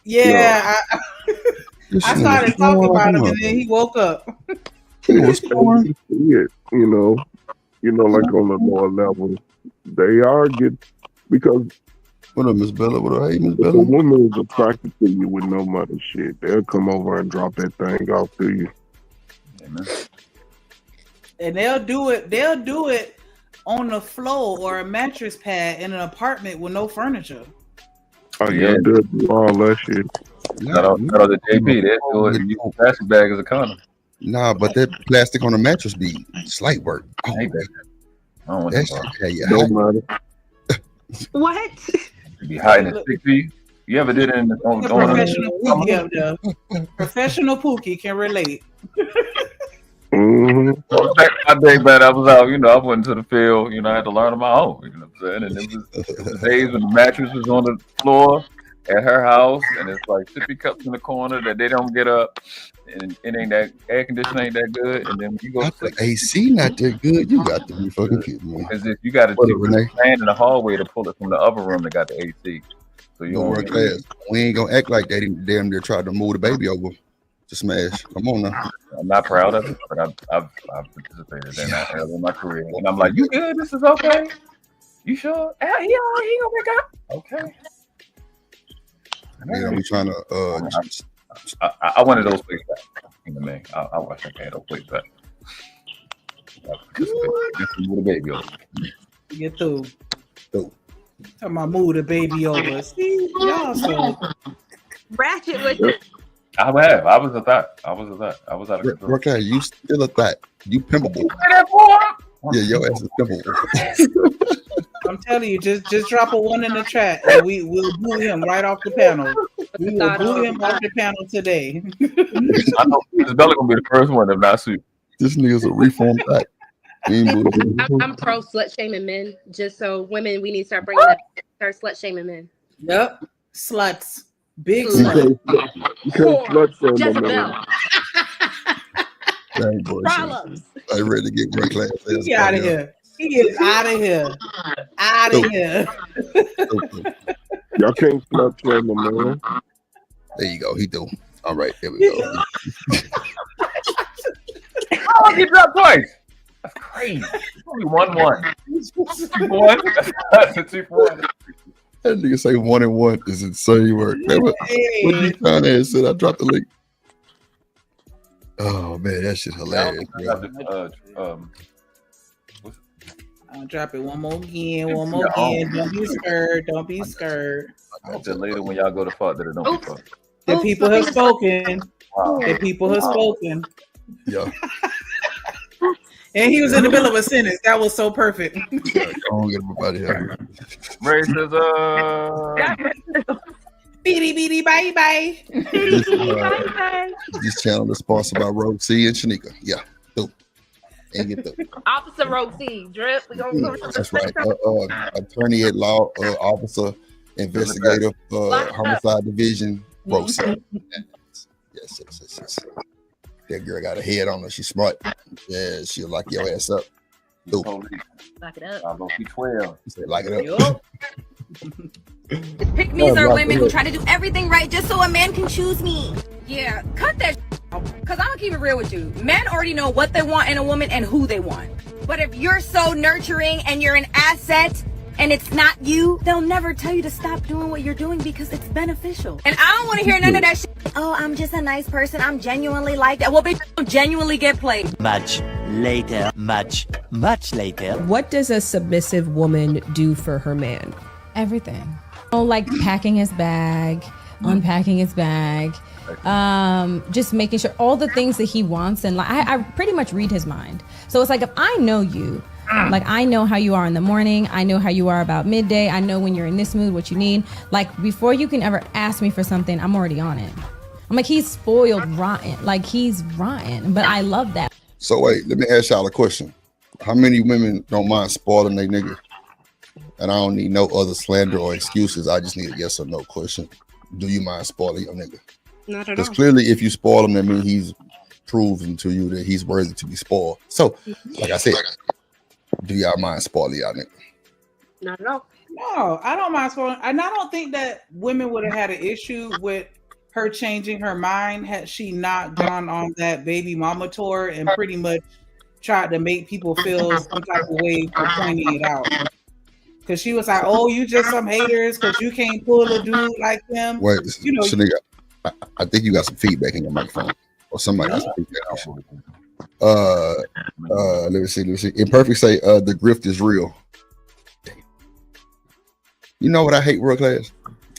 Yeah, I started talking about him and then he woke up. What's going on? You know, like on the lower level, they are because what up, Miss Bella? What up, hey, Miss if Bella? a woman is attracted to you with no money, shit, they'll come over and drop that thing off to you. Amen. And they'll do it on the floor or a mattress pad in an apartment with no furniture. Oh yeah, they'll do all that shit. Not on the JP. They do it. You plastic bag as a condom. Nah, but that plastic on the mattress be slight work. Oh, I don't want that that. shit, yeah, Don't matter. What? You be hiding it sick to you. You ever did it in the Professional Pookie up there. Professional Pookie can relate. Back in my day, man, I was out, I went to the field, I had to learn on my own, you know what I'm saying? And it was days when the mattress was on the floor at her house, and it's like sippy cups in the corner that they don't get up, and it ain't that air conditioning ain't that good, and then when you go to sleep, AC not that good. You got to be fucking kidding me. because if you got to stand in the hallway to pull it from the other room that got the AC. So you Don't work class. We ain't gonna act like that. Damn, they're trying to move the baby over to smash. Come on now. I'm not proud of it, but I've participated in that in my career, and I'm like, you good? This is okay. You sure? He gonna wake up? Okay. Yeah, we trying to. I wanted those plates back. Man, I wish I had those plates back. This is the baby over. Get through. Talking about move the baby over. See, y'all so ratchet with it. I have. I was a thought. I was out of control. Okay, you still a thought. You pimpable. Yeah, your ass is pimpable. I'm telling you, just drop a one in the chat and we'll boo him right off the panel. We will boo him off the panel today. I know Isabella gonna be the first one if not Sue. This nigga's a reformed thought. I'm pro slut shaming men. Just so women, we need to start bringing that. Start slut shaming men. Yep, sluts, big You can't slut shame them, Jezebel. man. Dang, boy, Problems. I ready to get great class. He out of here. He is out of here. Out of here. Y'all can't slut shame them, man. There you go. He do. All right, there we go. Oh, he dropped twice. That's crazy. Only 1-1. 2-1. That's a 2-1. That nigga say 1 and 1 is insane work. Man, what you trying to say? I dropped the link. Oh man, that shit hilarious. I'll drop it one more again. Don't be scared. Don't be scared. I said later when y'all go to fuck that it don't be fuck. The people have spoken. Wow. The people have spoken. Yeah. And he was in the middle of a sentence. That was so perfect. I don't get everybody here. Ray says, Beady beady bye bye. This channel is sponsored by Rogue C and Shanika. Yeah, do. And get the Officer Rogue C, Drip. We gonna that's right. Attorney at law, officer, investigator, homicide division, Rogue C. Yes. That girl got a head on her. She's smart. Yeah, she'll lock your ass up. Do. Lock it up. I'm gonna be 12. Say lock it up. Pick-me's are women who try to do everything right just so a man can choose me. Yeah, cut that out. Because I'm going to keep it real with you. Men already know what they want in a woman and who they want. But if you're so nurturing and you're an asset and it's not you, they'll never tell you to stop doing what you're doing because it's beneficial. And I don't want to hear none of that shit. Oh, I'm just a nice person. I'm genuinely like that. Well, bitch, don't genuinely get played. Much later. What does a submissive woman do for her man? Everything. Oh, like packing his bag, unpacking his bag, just making sure all the things that he wants. And like, I pretty much read his mind. So it's like, if I know you, like I know how you are in the morning, I know how you are about midday, I know when you're in this mood, what you need. Like before you can ever ask me for something, I'm already on it. I'm like, he's spoiled rotten. Like he's rotten, but I love that. So wait, let me ask y'all a question. How many women don't mind spoiling their nigga? And I don't need no other slander or excuses. I just need a yes or no question. Do you mind spoiling your nigga? Not at all. Because clearly, if you spoil him, that means he's proven to you that he's worthy to be spoiled. So, like I said, do y'all mind spoiling y'all nigga? Not at all. No, I don't mind spoiling. And I don't think that women would have had an issue with her changing her mind had she not gone on that baby mama tour and pretty much tried to make people feel some type of way for pointing it out. Because she was like, "Oh, you just some haters because you can't pull a dude like him." Wait, you know, Shanika, I think you got some feedback in your microphone, or somebody got some feedback. Let me see. Imperfect say the grift is real. You know what I hate, world class,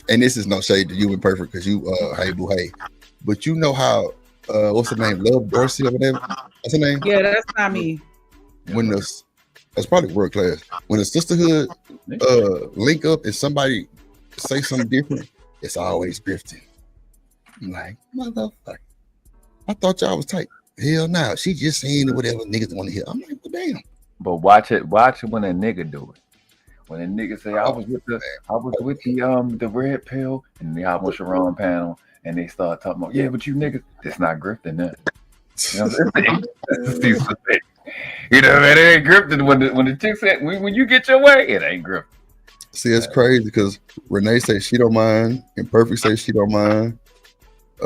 and this is no shade to you, Imperfect, because you hey boo hey, but you know how what's her name, Love Dorsey or whatever. What's her name? Yeah, that's not me. When that's probably world class. When the sisterhood link up and somebody say something different, it's always grifting. I'm like, motherfucker, I thought y'all was tight. Hell no, she just saying whatever niggas want to hear. I'm like, well, damn. But watch it when a nigga do it. When a nigga say I was with the red pill and they hop on Sharon panel and they start talking about, yeah, but you niggas, that's not grifting that. You know what I'm saying? You know, man, it ain't grifting when the chick said when you get your way, it ain't grifting. See, it's crazy because Renee says she don't mind, and Perfect says she don't mind. I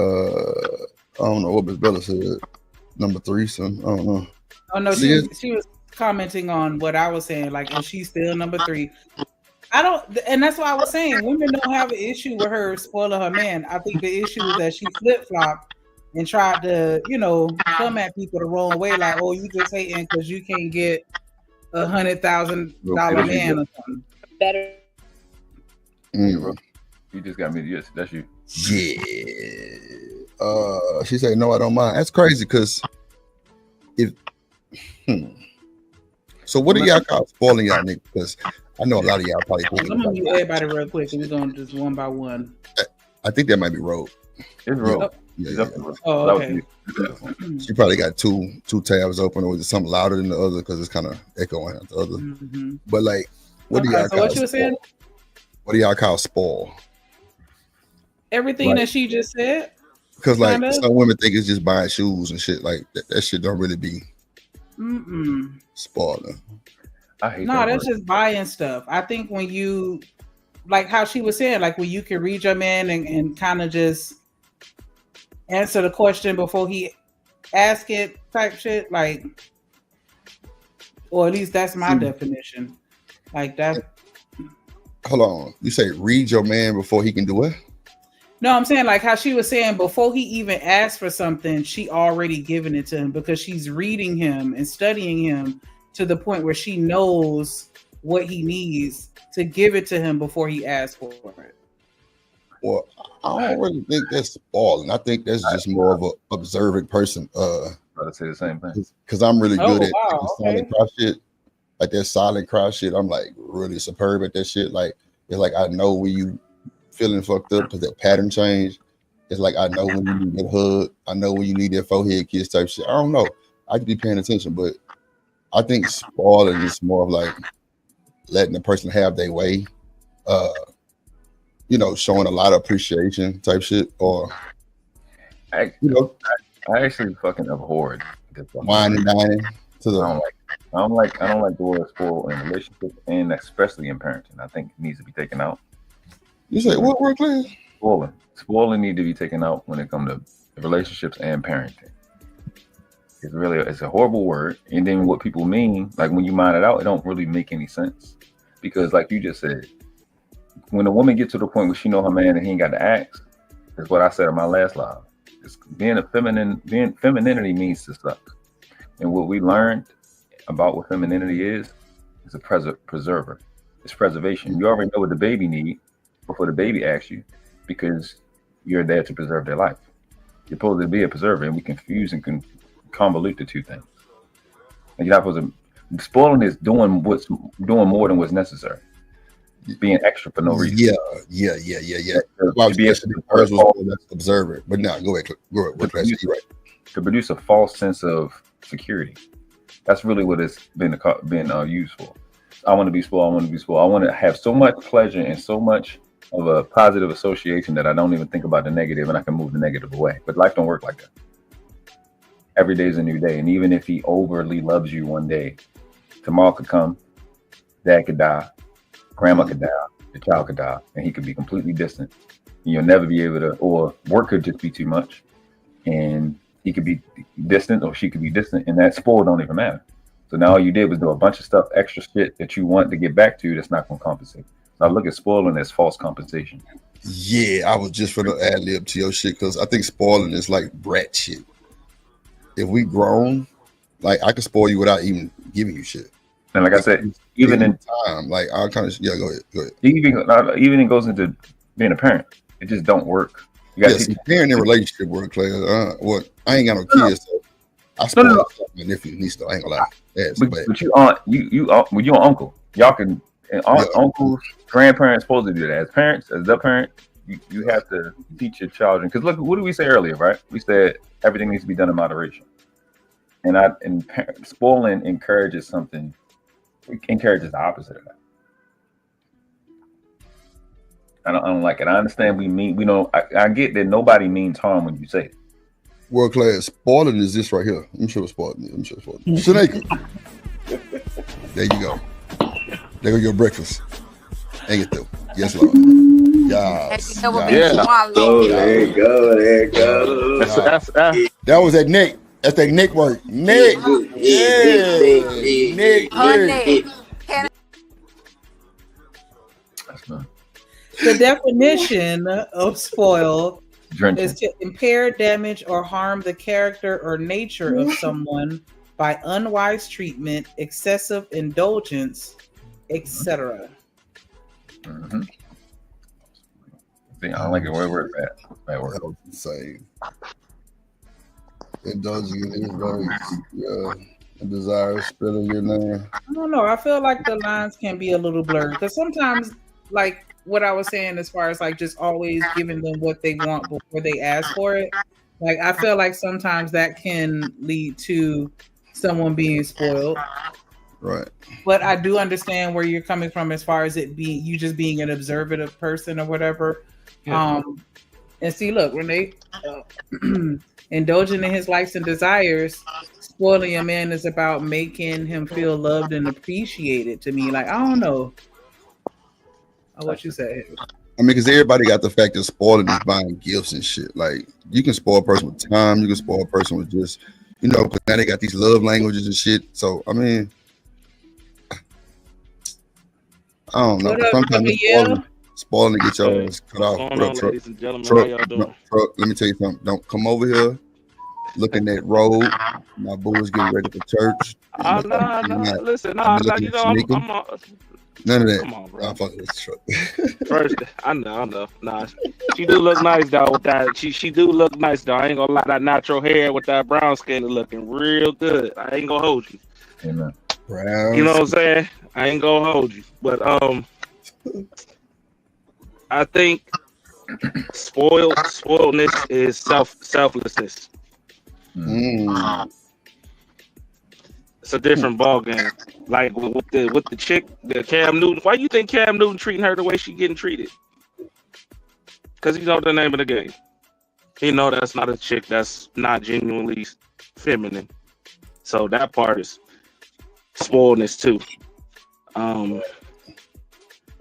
don't know what Miss Bella said. Number 3, son. I don't know. Oh no, she was commenting on what I was saying. Like, is she still number 3? I don't, and that's why I was saying women don't have an issue with her spoiling her man. I think the issue is that she flip flopped and tried to, you know, come at people the wrong way. Like, oh, you just hating because you can't get $100,000 man or something. Better. Mm. You just got me. Yes, that's you. Yeah. She said, no, I don't mind. That's crazy because So what do y'all call spoiling y'all niggas? Because I know a lot of y'all probably thinking. I'm gonna mute everybody real quick, and we're gonna just one by one. I think that might be Rogue. It's Rogue. Yeah. Oh, okay. She probably got two tabs open, or is it something louder than the other because it's kind of echoing at the other. Mm-hmm. But like, what do y'all call? What you were saying? What do y'all call spoil? Everything Like, that she just said. Because like kinda. some women think it's just buying shoes and shit. Like that shit don't really be spoiling. I hate No, that's just buying stuff. I think when you, like how she was saying, like when you can read your man and kind of just answer the question before he ask it type shit, like, or at least that's my definition. Like that. Hold on. You say read your man before he can do it? No, I'm saying like how she was saying before he even asked for something, she already given it to him because she's reading him and studying him to the point where she knows what he needs to give it to him before he asks for it. Well, I don't really think that's spoiling. I think that's just more of an observant person. I'd say the same thing. Because I'm really good at okay. silent cry shit. Like that silent cry shit, I'm like really superb at that shit. Like it's like I know when you feeling fucked up because that pattern change. It's like I know when you need that hug, I know when you need that forehead kiss type shit. I don't know. I could be paying attention, but I think spoiling is more of like letting the person have their way. You know, showing a lot of appreciation type shit, or I actually fucking abhorred wine and dining. I don't like the word spoil in relationships and especially in parenting. I think it needs to be taken out. You say what word, please? Spoiling need to be taken out when it comes to relationships and parenting. It's a horrible word, and then what people mean, like when you mind it out, it don't really make any sense. Because like you just said, when a woman gets to the point where she know her man and he ain't got to ask, is what I said in my last live. It's femininity means to suck. And what we learned about what femininity is a preserver. It's preservation. You already know what the baby needs before the baby asks you, because you're there to preserve their life. You're supposed to be a preserver, and we confuse and convolute the two things. And you're not supposed to. Spoiling is doing more than what's necessary. Being extra for no reason. Yeah. To be an observer, but now go ahead. To produce a false sense of security. That's really what it's been used for. I want to be spoiled. I want to have so much pleasure and so much of a positive association that I don't even think about the negative, and I can move the negative away. But life don't work like that. Every day is a new day, and even if he overly loves you one day, tomorrow could come, dad could die, grandma could die, the child could die, and he could be completely distant. And you'll never be able to, or work could just be too much, and he could be distant or she could be distant, and that spoil don't even matter. So now all you did was do a bunch of stuff, extra shit that you want to get back to that's not going to compensate. So I look at spoiling as false compensation. Yeah, I was just for the ad lib to your shit, because I think spoiling is like brat shit. If we grown, like I could spoil you without even giving you shit. And like I said, even in time, like I kind of go ahead. Even it goes into being a parent. It just don't work. You got parenting relationship work, player. What? I ain't got no kids, so I spoil my nephew and niece. Though I ain't gonna lie. But you an uncle. Y'all can uncles, grandparents supposed to do that. As parents, as the parent, you have to teach your children. Because look, what did we say earlier, right? We said everything needs to be done in moderation. And spoiling encourages something. It encourages the opposite of that. I don't like it. I understand I get that nobody means harm when you say it. World class spoiling is this right here. Let me show what spoiling is. Shanika. There you go. There go your breakfast. Hang it through. Yes, Lord. Yes. There you go. That was that Nick. That's that Nick work. Nick. Nick. The definition of spoil is to impair, damage, or harm the character or nature of someone by unwise treatment, excessive indulgence, etc. Mm-hmm. I don't like it. Where it's at. That word. Same. Indulging in a desire spilling your name. I don't know. I feel like the lines can be a little blurred, because sometimes, like what I was saying, as far as like just always giving them what they want before they ask for it, like I feel like sometimes that can lead to someone being spoiled. Right. But I do understand where you're coming from as far as it being you just being an observative person or whatever. Yeah. And see, look, Renee, indulging in his likes and desires, spoiling a man is about making him feel loved and appreciated. To me, like I don't know what you say. I mean, because everybody got the fact that spoiling is buying gifts and shit. Like you can spoil a person with time, you can spoil a person with just, because now they got these love languages and shit. So I mean, I don't know. Sometimes spoiling to get your ass cut off. Ladies and gentlemen, how y'all doing? Let me tell you something. Don't come over here looking at road. My boys getting ready for church. Listen, none of that. Come on, bro. I'm fucking with the truck. First, I know. Nah, she do look nice though with that. She do look nice though. I ain't gonna lie, that natural hair with that brown skin is looking real good. I ain't gonna hold you. Amen. Brown. You know what I'm saying? I ain't gonna hold you. But I think Spoiledness is selflessness. It's a different ball game. Like with the chick, the Cam Newton. Why you think Cam Newton treating her the way she getting treated? Because he know the name of the game. He know that's not a chick that's not genuinely feminine. So that part is spoiledness too.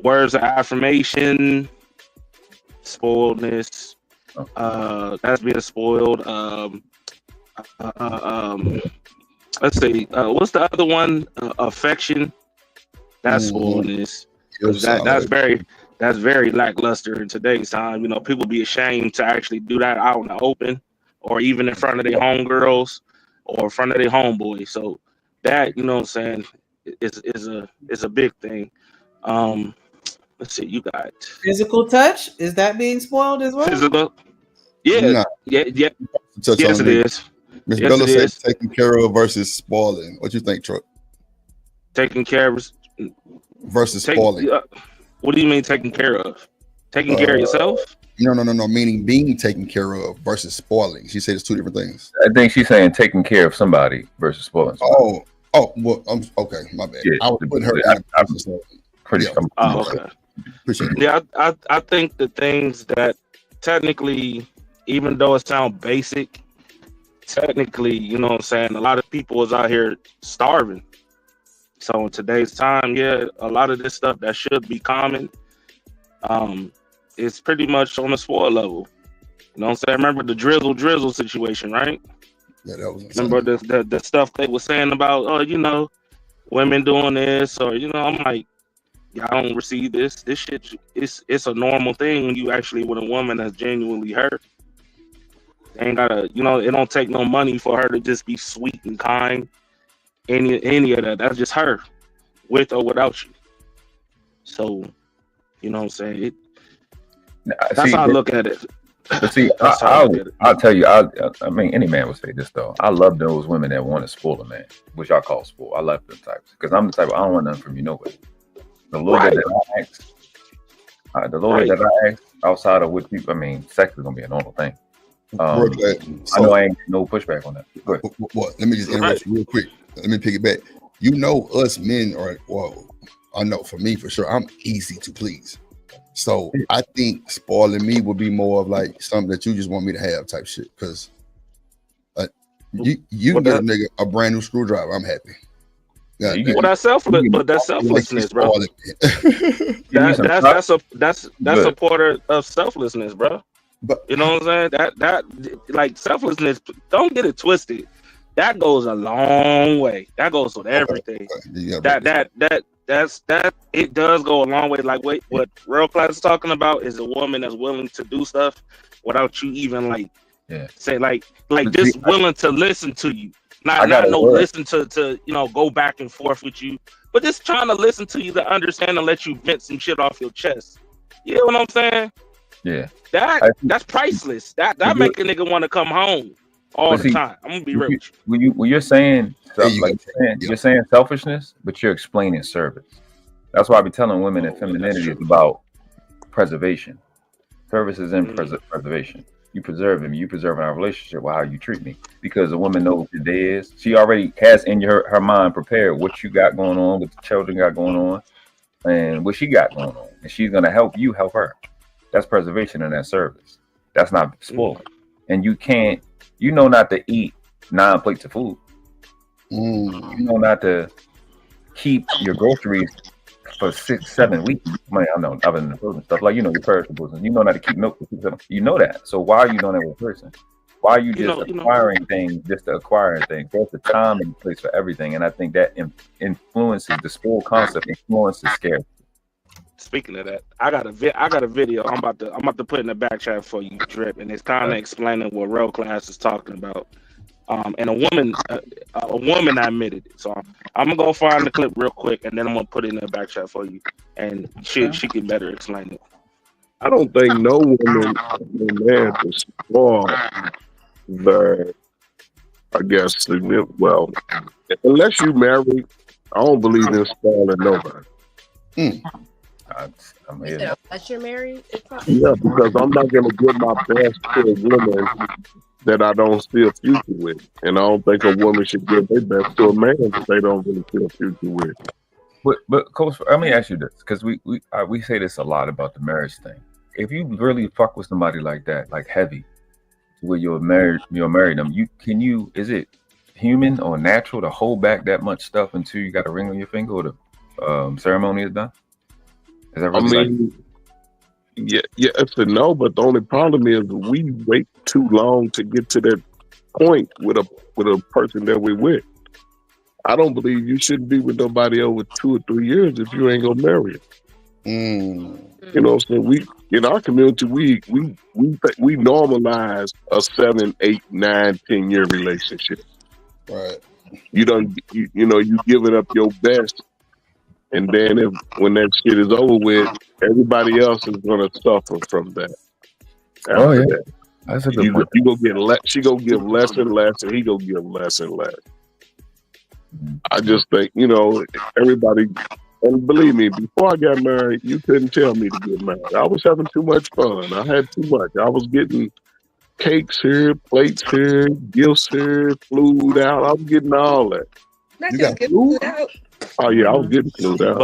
Words of affirmation, spoiledness. That's being spoiled. Let's see. What's the other one? Affection. That's spoiledness. That's very lackluster in today's time. You know, people be ashamed to actually do that out in the open, or even in front of their homegirls, or in front of their homeboys. So that, you know what I'm saying, is a big thing. Let's see. You got physical touch. Is that being spoiled as well? Physical. Yeah. Yeah. Yes, it is. Miss Yes, Bella it said is. taking care of versus spoiling. What you think, Troy? Taking care of versus spoiling. What do you mean taking care of? Taking care of yourself? No. Meaning being taken care of versus spoiling. She said it's two different things. I think she's saying taking care of somebody versus spoiling somebody. Oh, well, okay, my bad. Yeah, I was putting her I- in I'm a position. pretty Yeah. Okay. Appreciate it. Yeah, I think the things that technically, even though it sounds basic, technically, you know what I'm saying, a lot of people is out here starving. So in today's time, yeah, a lot of this stuff that should be common, it's pretty much on a spoil level. You know what I'm saying? Remember the drizzle situation, right? Yeah, that was insane. Remember the stuff they were saying about, oh, you know, women doing this, or, you know, I'm like, y'all don't receive this. This shit, it's a normal thing when you actually with a woman that's genuinely hurt. They ain't gotta, you know, it don't take no money for her to just be sweet and kind. Any of that. That's just her, with or without you. So, you know what I'm saying? That's how I look at it. But see, I'll tell you, I mean, any man would say this though. I love those women that want to spoil a man, which I call spoil. I love them types because I'm the type. I don't want nothing from you, nobody. The little bit that I ask, outside of what you, I mean, sex is gonna be a normal thing. I know I ain't no pushback on that. Go ahead. What? Let me just interrupt you real quick. Let me pick it back. You know, us men are, well, I know for me, for sure, I'm easy to please. So I think spoiling me would be more of like something that you just want me to have type shit. Because you can get a nigga a brand new screwdriver. I'm happy. Yeah, well, that's selflessness, bro. That's a part of selflessness, bro. But you know what I'm saying? That like selflessness. Don't get it twisted. That goes a long way. That goes with everything. That's it does go a long way. Like what Real Class is talking about is a woman that's willing to do stuff without you even say like just willing to listen to you. Not listen to you know, go back and forth with you, but just trying to listen to you to understand and let you vent some shit off your chest. You know what I'm saying? Yeah. That's priceless. That make a nigga want to come home all the time. I'm gonna be real with you. When you're saying stuff you're saying selfishness, but you're explaining service. That's why I be telling women that femininity is about preservation. Service is in preservation. You preserve him. You preserving our relationship with how you treat me. Because a woman knows what your day is. She already has in her mind prepared what you got going on, what the children got going on, and what she got going on. And she's gonna help you help her. That's preservation and that service. That's not spoiling. And you know not to eat 9 plates of food. You know not to keep your groceries for 6-7 weeks. I know other than the food and stuff, like, you know, your perishables, and you know not to keep milk for 6-7. You know that. So why are you doing that with a person? Why are you just acquiring things just to acquire things? There's a time and place for everything, and I think that influences the spoil concept, influences scarcity. Speaking of that, I got a video I'm about to put in the back chat for you, Drip, and it's kind of explaining what Real Class is talking about. And a woman admitted it. So I'm gonna go find the clip real quick, and then I'm gonna put it in the back chat for you, and she can better explain it. I don't think no woman man to spoil the, I guess, well, unless you married, I don't believe in spoiling nobody. I'm You said unless you're married, it's probably Yeah, because I'm not gonna give my best to a woman that I don't see a future with, and I don't think a woman should give their best to a man that they don't really see a future with. But Coach, let me ask you this, because we say this a lot about the marriage thing. If you really fuck with somebody like that, like heavy, where you're married them, is it human or natural to hold back that much stuff until you got a ring on your finger or the ceremony is done? Is that really yeah, it's a no, but the only problem is we wait too long to get to that point with a person that we're with. I don't believe you shouldn't be with nobody over 2 or 3 years if you ain't gonna marry it. You know, so we in our community we normalize a 7, 8, 9, 10-year relationship. Right. You giving up your best, and then when that shit is over with, everybody else is gonna suffer from that. Oh yeah, that. That's a good point. You gonna get she gonna give less and less, and he gonna give less and less. I just think, everybody, and believe me, before I got married, you couldn't tell me to get married. I was having too much fun. I had too much. I was getting cakes here, plates here, gifts here, flued out. I was getting all that. Not just get flued out. Oh yeah, I was getting flued out.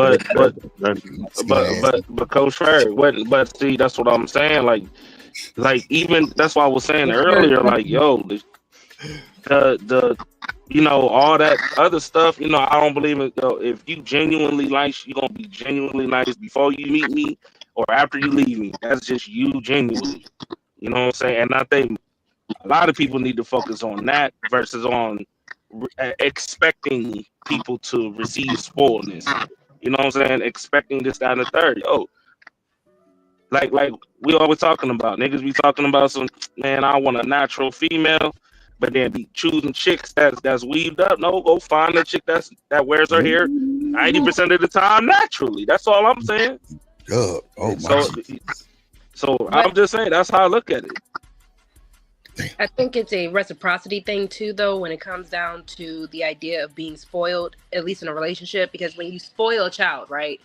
But Coach Ferry, but see, that's what I'm saying. Like even that's why I was saying earlier. Like, yo, the all that other stuff. I don't believe it. If you genuinely nice, you're gonna be genuinely nice before you meet me or after you leave me. That's just you genuinely. You know what I'm saying? And I think a lot of people need to focus on that versus on expecting people to receive spoiledness. You know what I'm saying? Expecting this, that, and the third. Yo, like we always talking about. Niggas be talking about some, man, I want a natural female, but then be choosing chicks that's weaved up. No, go find a chick that wears her hair 90% of the time naturally. That's all I'm saying. Oh my. So I'm just saying that's how I look at it. I think it's a reciprocity thing too, though, when it comes down to the idea of being spoiled, at least in a relationship, because when you spoil a child, right?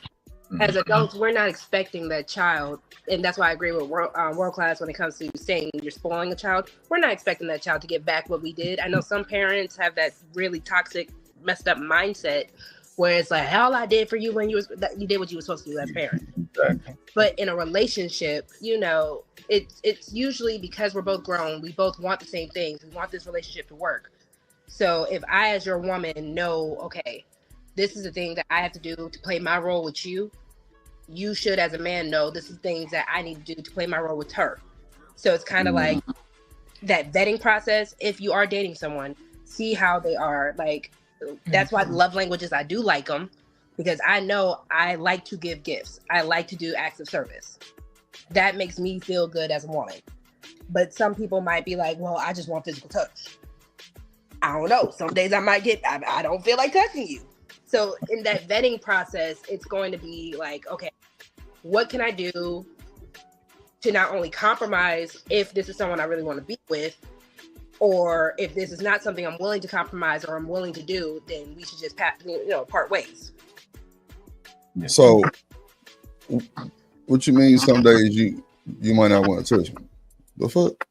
As adults, we're not expecting that child, and that's why I agree with World Class when it comes to saying you're spoiling a child. We're not expecting that child to get back what we did. I know some parents have that really toxic, messed up mindset where it's like, all I did for you when you did what you were supposed to do as a parent. Exactly. But in a relationship, it's usually because we're both grown, we both want the same things. We want this relationship to work. So if I, as your woman, know, okay, this is the thing that I have to do to play my role with you, you should, as a man, know this is things that I need to do to play my role with her. So it's kind of like that vetting process. If you are dating someone, see how they are. Like, that's why love languages, I do like them, because I know I like to give gifts. I like to do acts of service. That makes me feel good as a woman. But some people might be like, well, I just want physical touch. I don't know. Some days I might get, I don't feel like touching you. So in that vetting process, it's going to be like, okay, what can I do to not only compromise if this is someone I really want to be with, or if this is not something I'm willing to compromise or I'm willing to do, then we should just part ways. So, what you mean? Some days you might not want to touch me. The fuck?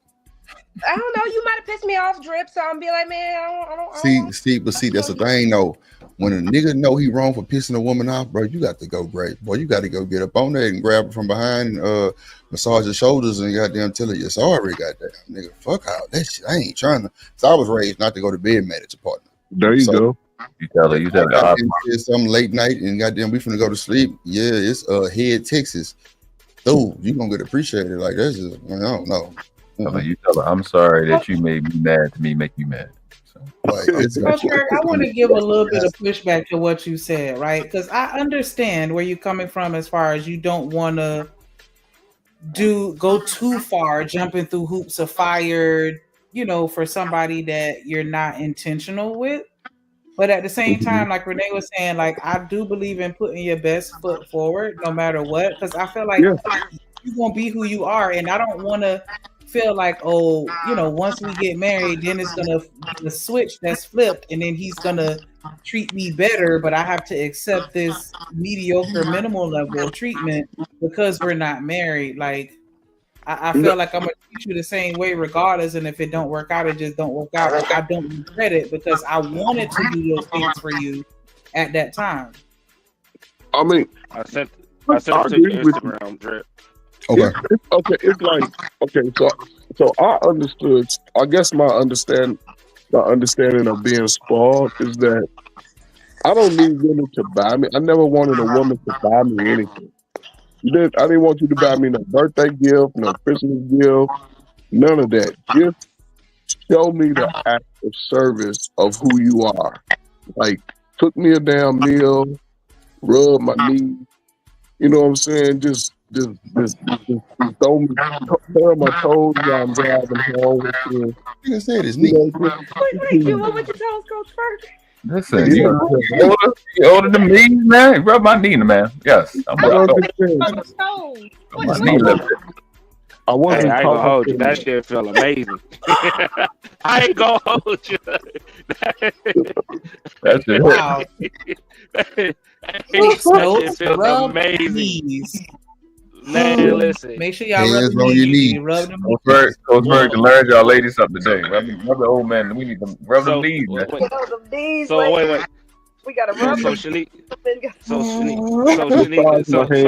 I don't know. You might have pissed me off, Drip. So I'm be like, man, I don't. See, that's the thing, though. When a nigga know he wrong for pissing a woman off, bro, you got to go great, boy. You got to go get up on there and grab her from behind, and massage her shoulders, and goddamn tell her you're sorry, goddamn nigga. Fuck out that shit. I ain't trying to. So I was raised not to go to bed mad at your partner. There you go. You tell her. It's some late night, and goddamn, we finna go to sleep. Yeah, it's Head, Texas. Oh, you gonna get appreciated like that's just. I don't know. You tell her, I'm sorry that you made me mad to me, make you mad. I want to give a little bit of pushback to what you said, right? Because I understand where you're coming from as far as you don't want to go too far, jumping through hoops of fire, for somebody that you're not intentional with. But at the same time, like Renee was saying, like, I do believe in putting your best foot forward no matter what, because I feel like you're going to be who you are, and I don't want to feel like, oh, once we get married, then it's gonna the switch that's flipped, and then he's gonna treat me better, but I have to accept this mediocre minimal level of treatment because we're not married. Like, I feel like I'm gonna treat you the same way regardless, and if it don't work out, it just don't work out. But I don't regret it because I wanted to do those things for you at that time. I mean, I sent it to Instagram, Drip. Okay. It's like, okay, so I understood. I guess my understanding of being spoiled is that I don't need women to buy me. I never wanted a woman to buy me anything. I didn't want you to buy me no birthday gift, no Christmas gift, none of that. Just show me the act of service of who you are. Like, cook me a damn meal, rub my knee. You know what I'm saying? Just throw me, curl my toes while I'm driving home with you. You can say it is neat. Wait, what would your toes go first? Listen, you older than me, man. Rub my knee, man. Yes, I'm I wasn't. Hey, I ain't gonna hold you. That shit feel amazing. I ain't gonna hold you. That's it. Wow. That shit feel amazing. Man, listen. Make sure y'all rub on your knees. Rub them. Coach Berg, to learn y'all ladies something today. Rub the old man. We need to rub them knees, man. Wait. We gotta rub them. So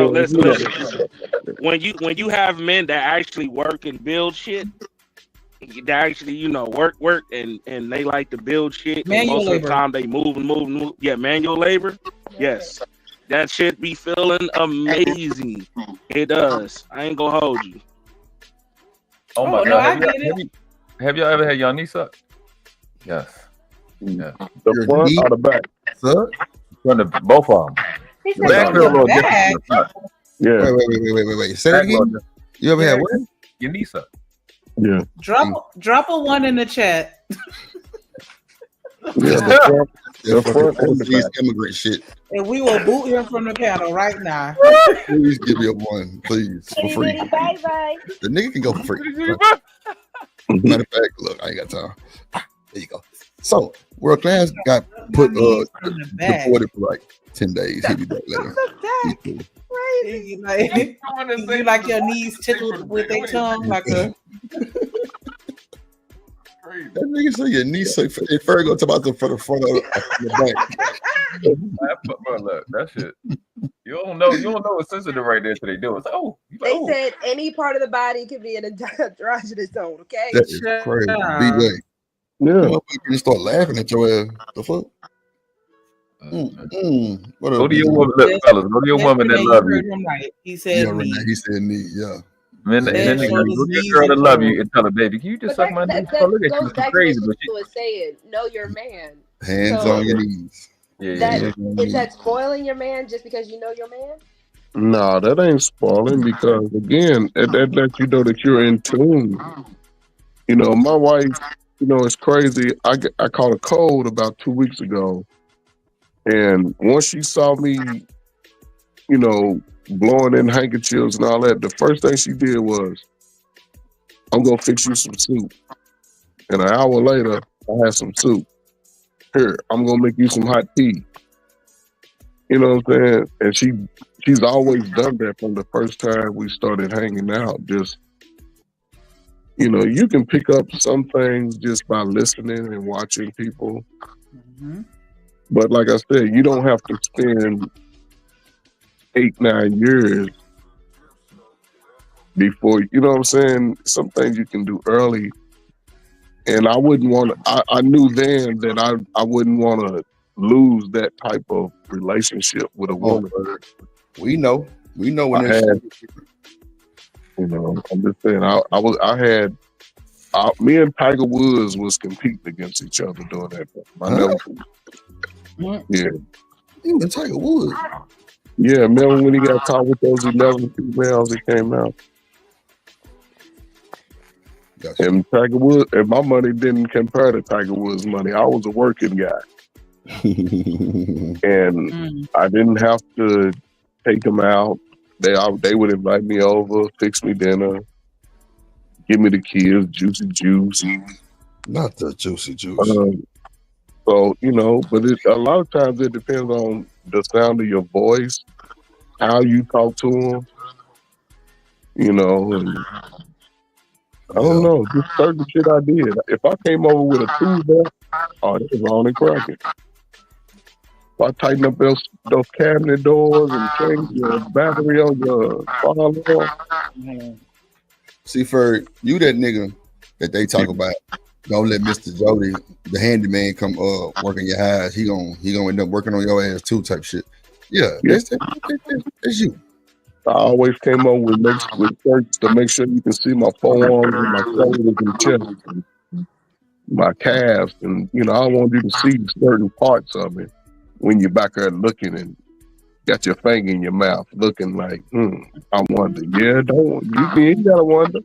listen. When you have men that actually work and build shit, that actually work and they like to build shit. Manual most labor. of the time they move. Yeah, manual labor. Yes. That shit be feeling amazing. It does. I ain't gonna hold you. Oh my God. Have y'all ever had your knee sucked? Yes. Yeah. The front or the back? From the both of them. He The back said feel a little different. Yeah. Wait. Say that again. You ever had what? Your knee sucked. Yeah. Drop a one in the chat. Yeah, the front and the back. Immigrant shit. And we will boot him from the panel right now. Please give me a one, please, for free. Bye. The nigga can go for free. Matter of fact, look, I ain't got time. There you go. So, World Class got put deported for like 10 days. He'll be back later. You like your knees tickled with their tongue like a. That nigga say your knee say Ferg go talk about the front of the back. Bro, look, that shit. You don't know it's sensitive right there till they do it. They said any part of the body could be an androgynous zone, okay? That is crazy. B-Way. Yeah. You start laughing at your ass. The fuck? Go to your woman, fellas. Go to your woman that love you. He said knee. He said knee, yeah. Then go get a girl to love you and tell her, baby, can you just suck my knee? Oh, look at you, she's crazy. But she was saying, know your man. Hands on your knees. Is that spoiling your man just because you know your man? No, that ain't spoiling because again, that lets you know that you're in tune. You know, my wife, it's crazy. I caught a cold about 2 weeks ago, and once she saw me, blowing in handkerchiefs and all that, the first thing she did was, I'm gonna fix you some soup. And an hour later, I had some soup. Here, I'm gonna make you some hot tea. You know what I'm saying? And she's always done that from the first time we started hanging out. Just, you can pick up some things just by listening and watching people. Mm-hmm. But like I said, you don't have to spend 8-9 years before, you know what I'm saying? Some things you can do early. And I wouldn't want to, I knew then that I wouldn't want to lose that type of relationship with a woman. We know when I had, I'm just saying, me and Tiger Woods was competing against each other doing that. Yeah. You and Tiger Woods. Yeah, remember when he got caught with those 11 females? He came out. Gotcha. And Tiger Woods, and my money didn't compare to Tiger Woods' money. I was a working guy, and I didn't have to take them out. They would invite me over, fix me dinner, give me the kids, juicy juice. Not the juicy juice. So, you know, but a lot of times it depends on the sound of your voice, how you talk to them, you know, and I don't know, just certain shit I did. If I came over with a Tuesday, oh, that was on and cracking. If I tighten up those cabinet doors and change your battery on your car alarm. See, for you, that nigga that they talk about, don't let Mr. Jody, the handyman, come work in your house. He gonna end up working on your ass too, type shit. Yeah. That's you. I always came up with shirts to make sure you can see my forearms and my shoulders and chest and my calves, and you know I want you to see certain parts of it when you're back there looking and got your finger in your mouth, looking like, I wonder. Yeah, you gotta wonder.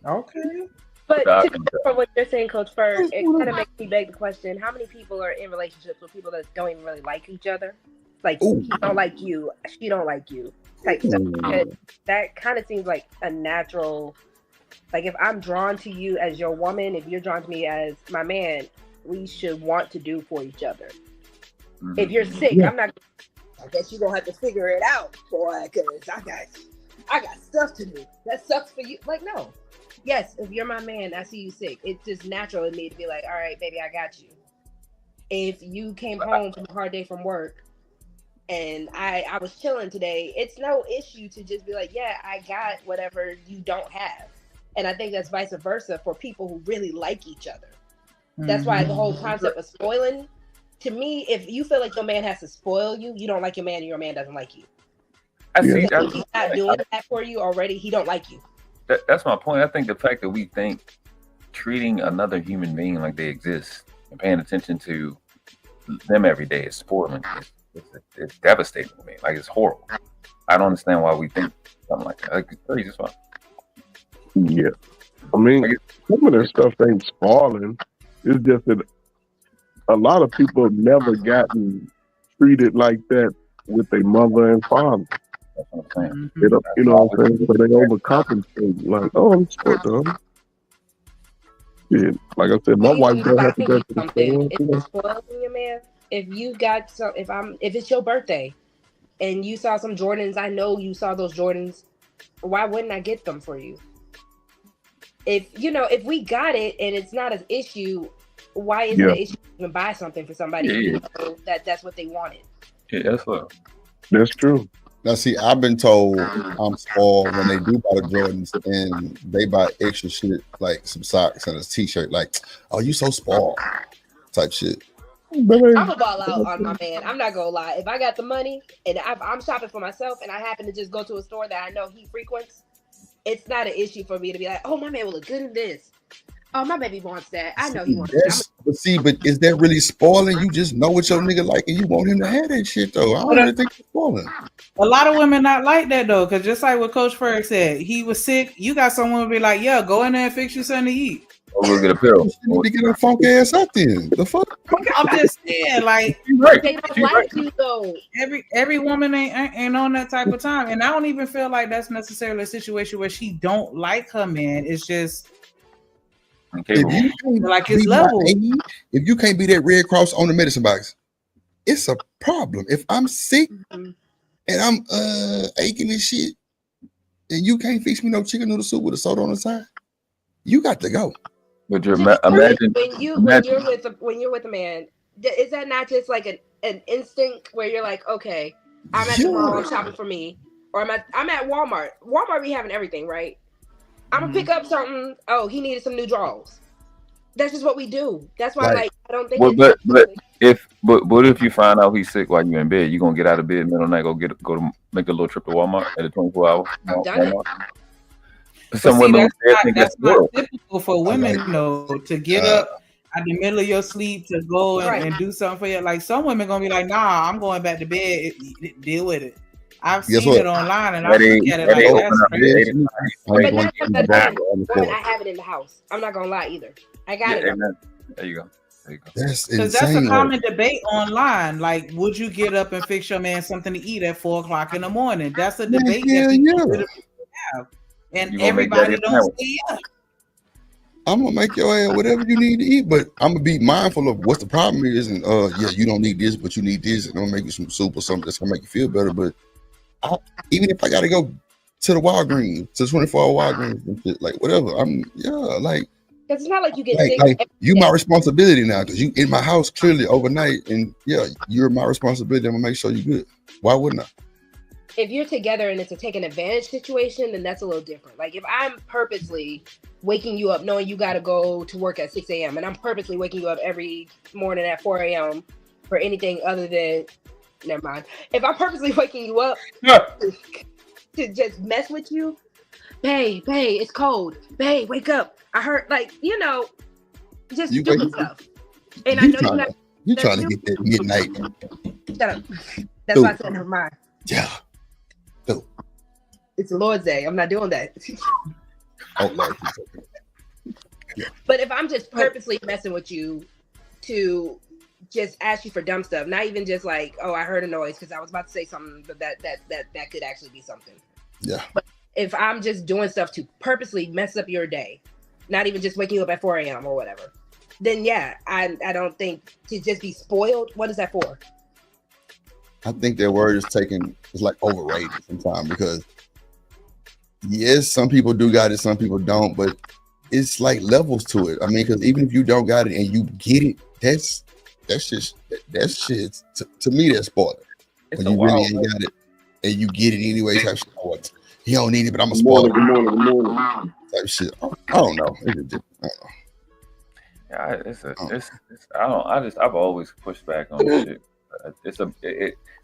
Okay. But from what you're saying, Coach Ferg, it kind of makes me beg the question: how many people are in relationships with people that don't even really like each other? Like, he don't like you, she don't like you, type stuff. That kind of seems like a natural. Like, if I'm drawn to you as your woman, if you're drawn to me as my man, we should want to do for each other. If you're sick, I guess you're gonna have to figure it out, boy, because I got stuff to do. That sucks for you. Like, no. Yes, if you're my man, I see you sick. It's just natural in me to be like, all right, baby, I got you. If you came home from a hard day from work and I was chilling today, it's no issue to just be like, yeah, I got whatever you don't have. And I think that's vice versa for people who really like each other. That's why the whole concept of spoiling, to me, if you feel like your man has to spoil you, you don't like your man and your man doesn't like you. If he's not doing that for you already, he don't like you. That's my point. I think the fact that we think treating another human being like they exist and paying attention to them every day is spoiling. It's devastating to me. Like, it's horrible. I don't understand why we think something like that. Like, it's crazy as fuck. Yeah. I mean, some of that stuff ain't spoiling. It's just that a lot of people have never gotten treated like that with their mother and father. That's what I'm saying. You know what I'm saying? So they overcompensate. Like, oh, I'm spoiled. Yeah, like I said, my wife don't have to go to the store. If it's spoiling your man, if you got some, if it's your birthday and you saw some Jordans, I know you saw those Jordans. Why wouldn't I get them for you? If we got it and it's not an issue, why is it an issue to even buy something for somebody who knows that's what they wanted? Yeah, that's true. Now, see, I've been told I'm spoiled when they do buy the Jordans and they buy extra shit like some socks and a t-shirt. Like, oh, you so spoiled, type shit. I'm a ball out on my man. I'm not gonna lie. If I got the money and I'm shopping for myself and I happen to just go to a store that I know he frequents, it's not an issue for me to be like, oh, my man will look good in this. Oh, my baby wants that. I know he wants that. But is that really spoiling? You just know what your nigga like and you want him to have that shit, though. I don't really think it's spoiling. A lot of women not like that, though, because just like what Coach Ferg said, he was sick. You got someone be like, yeah, go in there and fix you something to eat. We'll get a pill. You need to get a funk ass up then. The fuck? I'm just saying, like, they don't like you, though. Every woman ain't on that type of time. And I don't even feel like that's necessarily a situation where she don't like her man. It's just... Like his level. If you can't be that Red Cross on the medicine box, it's a problem. If I'm sick and I'm aching and shit, and you can't fix me no chicken noodle soup with a soda on the side, you got to go. But imagine when you're with a man, is that not just like an instinct where you're like, okay, I'm at the mall, I'm shopping for me, or I'm at Walmart. Walmart be having everything, right? I'm gonna pick up something. Oh, he needed some new drawers. That's just what we do. That's why, like, I don't think. But what if you find out he's sick while you're in bed? You gonna get out of bed middle of the night, go to make a little trip to Walmart at a 24-hour? I've done it. Some women that's not typical for women, though, to get up at the middle of your sleep to go and do something for you. Like, some women gonna be like, nah, I'm going back to bed. Deal with it. I've seen it online, and I look at it like that's crazy. But I have it in the house. I'm not gonna lie either. I got it. There you go. Because that's a common debate online. Like, would you get up and fix your man something to eat at 4:00 in the morning? That's a debate that people have. and gonna make daddy everybody a don't sandwich. say yeah. I'm gonna make your ass whatever you need to eat, but I'm gonna be mindful of what the problem is. And yeah, you don't need this, but you need this, and I'm gonna make you some soup or something that's gonna make you feel better. But even if I gotta go to the Walgreens, to 24-hour Walgreens and shit, like whatever, like. Because it's not like you get sick. Like you my responsibility now, because you in my house clearly overnight, and yeah, you're my responsibility. I'm gonna make sure you're good. Why wouldn't I? If you're together and it's a taking advantage situation, then that's a little different. Like if I'm purposely waking you up knowing you got to go to work at 6 a.m. and I'm purposely waking you up every morning at 4 a.m. for anything other than, never mind. If I'm purposely waking you up to just mess with you, babe, it's cold. Babe, wake up. I heard, like, just stupid stuff. And I know you trying to get that midnight. Shut up. That's why I said never mind. Yeah. It's the Lord's Day. I'm not doing that. Oh, but if I'm just purposely messing with you to just ask you for dumb stuff, not even just like, oh, I heard a noise because I was about to say something, but that could actually be something. Yeah. But if I'm just doing stuff to purposely mess up your day, not even just waking you up at 4 a.m. or whatever, then yeah, I don't think to just be spoiled. What is that for? I think that word is like overrated sometimes, because yes, some people do got it, some people don't, but it's like levels to it. I mean, because even if you don't got it and you get it, that's shit. To me, that's spoiling. When you really ain't got it and you get it anyway, type shit. He don't need it, but I'm a spoiler. Good morning. Type shit. I don't know. I don't know. Yeah, I've always pushed back on this shit. It's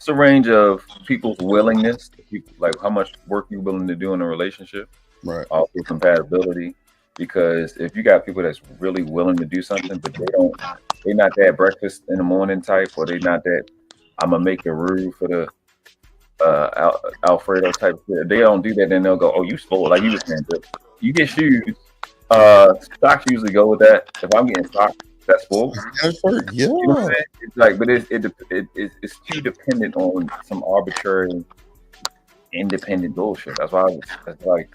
a range of people's willingness, like how much work you're willing to do in a relationship, right? Also compatibility, because if you got people that's really willing to do something, but they're not that breakfast in the morning type, or they're not that I'm gonna make a roux for the Alfredo type of shit. If they don't do that, then they'll go, oh, you spoiled. Like you were saying, you get shoes. Socks usually go with that. If I'm getting socks, that's full. Yeah. You know what I'm saying? It's like, but it's too dependent on some arbitrary, independent bullshit. That's why it's like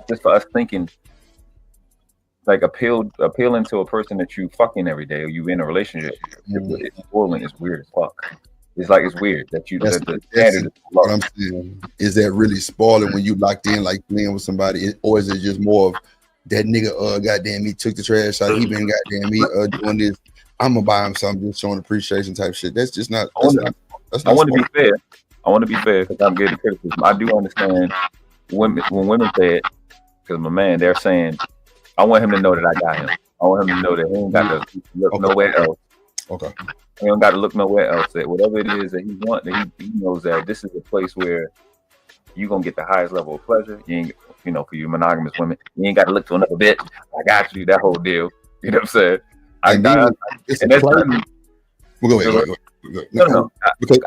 just for us thinking, like appealing to a person that you fucking every day or you in a relationship. It's spoiling. It's weird as fuck. It's like it's weird that you. That's the standard is low. What I'm saying is that really spoiling when you locked in like playing with somebody, or is it just more of that nigga? Goddamn, he took the trash out. He been goddamn me doing this. I'm gonna buy him something, just showing appreciation type shit. That's just not. I want to be fair. I want to be fair because I'm getting criticism. I do understand when women say it, because my man, they're saying, I want him to know that I got him. I want him to know that he ain't got to look nowhere else. Okay. He don't got to look nowhere else. That whatever it is that he wants, that he knows that this is a place where you're gonna get the highest level of pleasure. You ain't, for you monogamous women, you ain't got to look to another bitch. I got you. That whole deal. You know what I'm saying? And that's go ahead. No. Because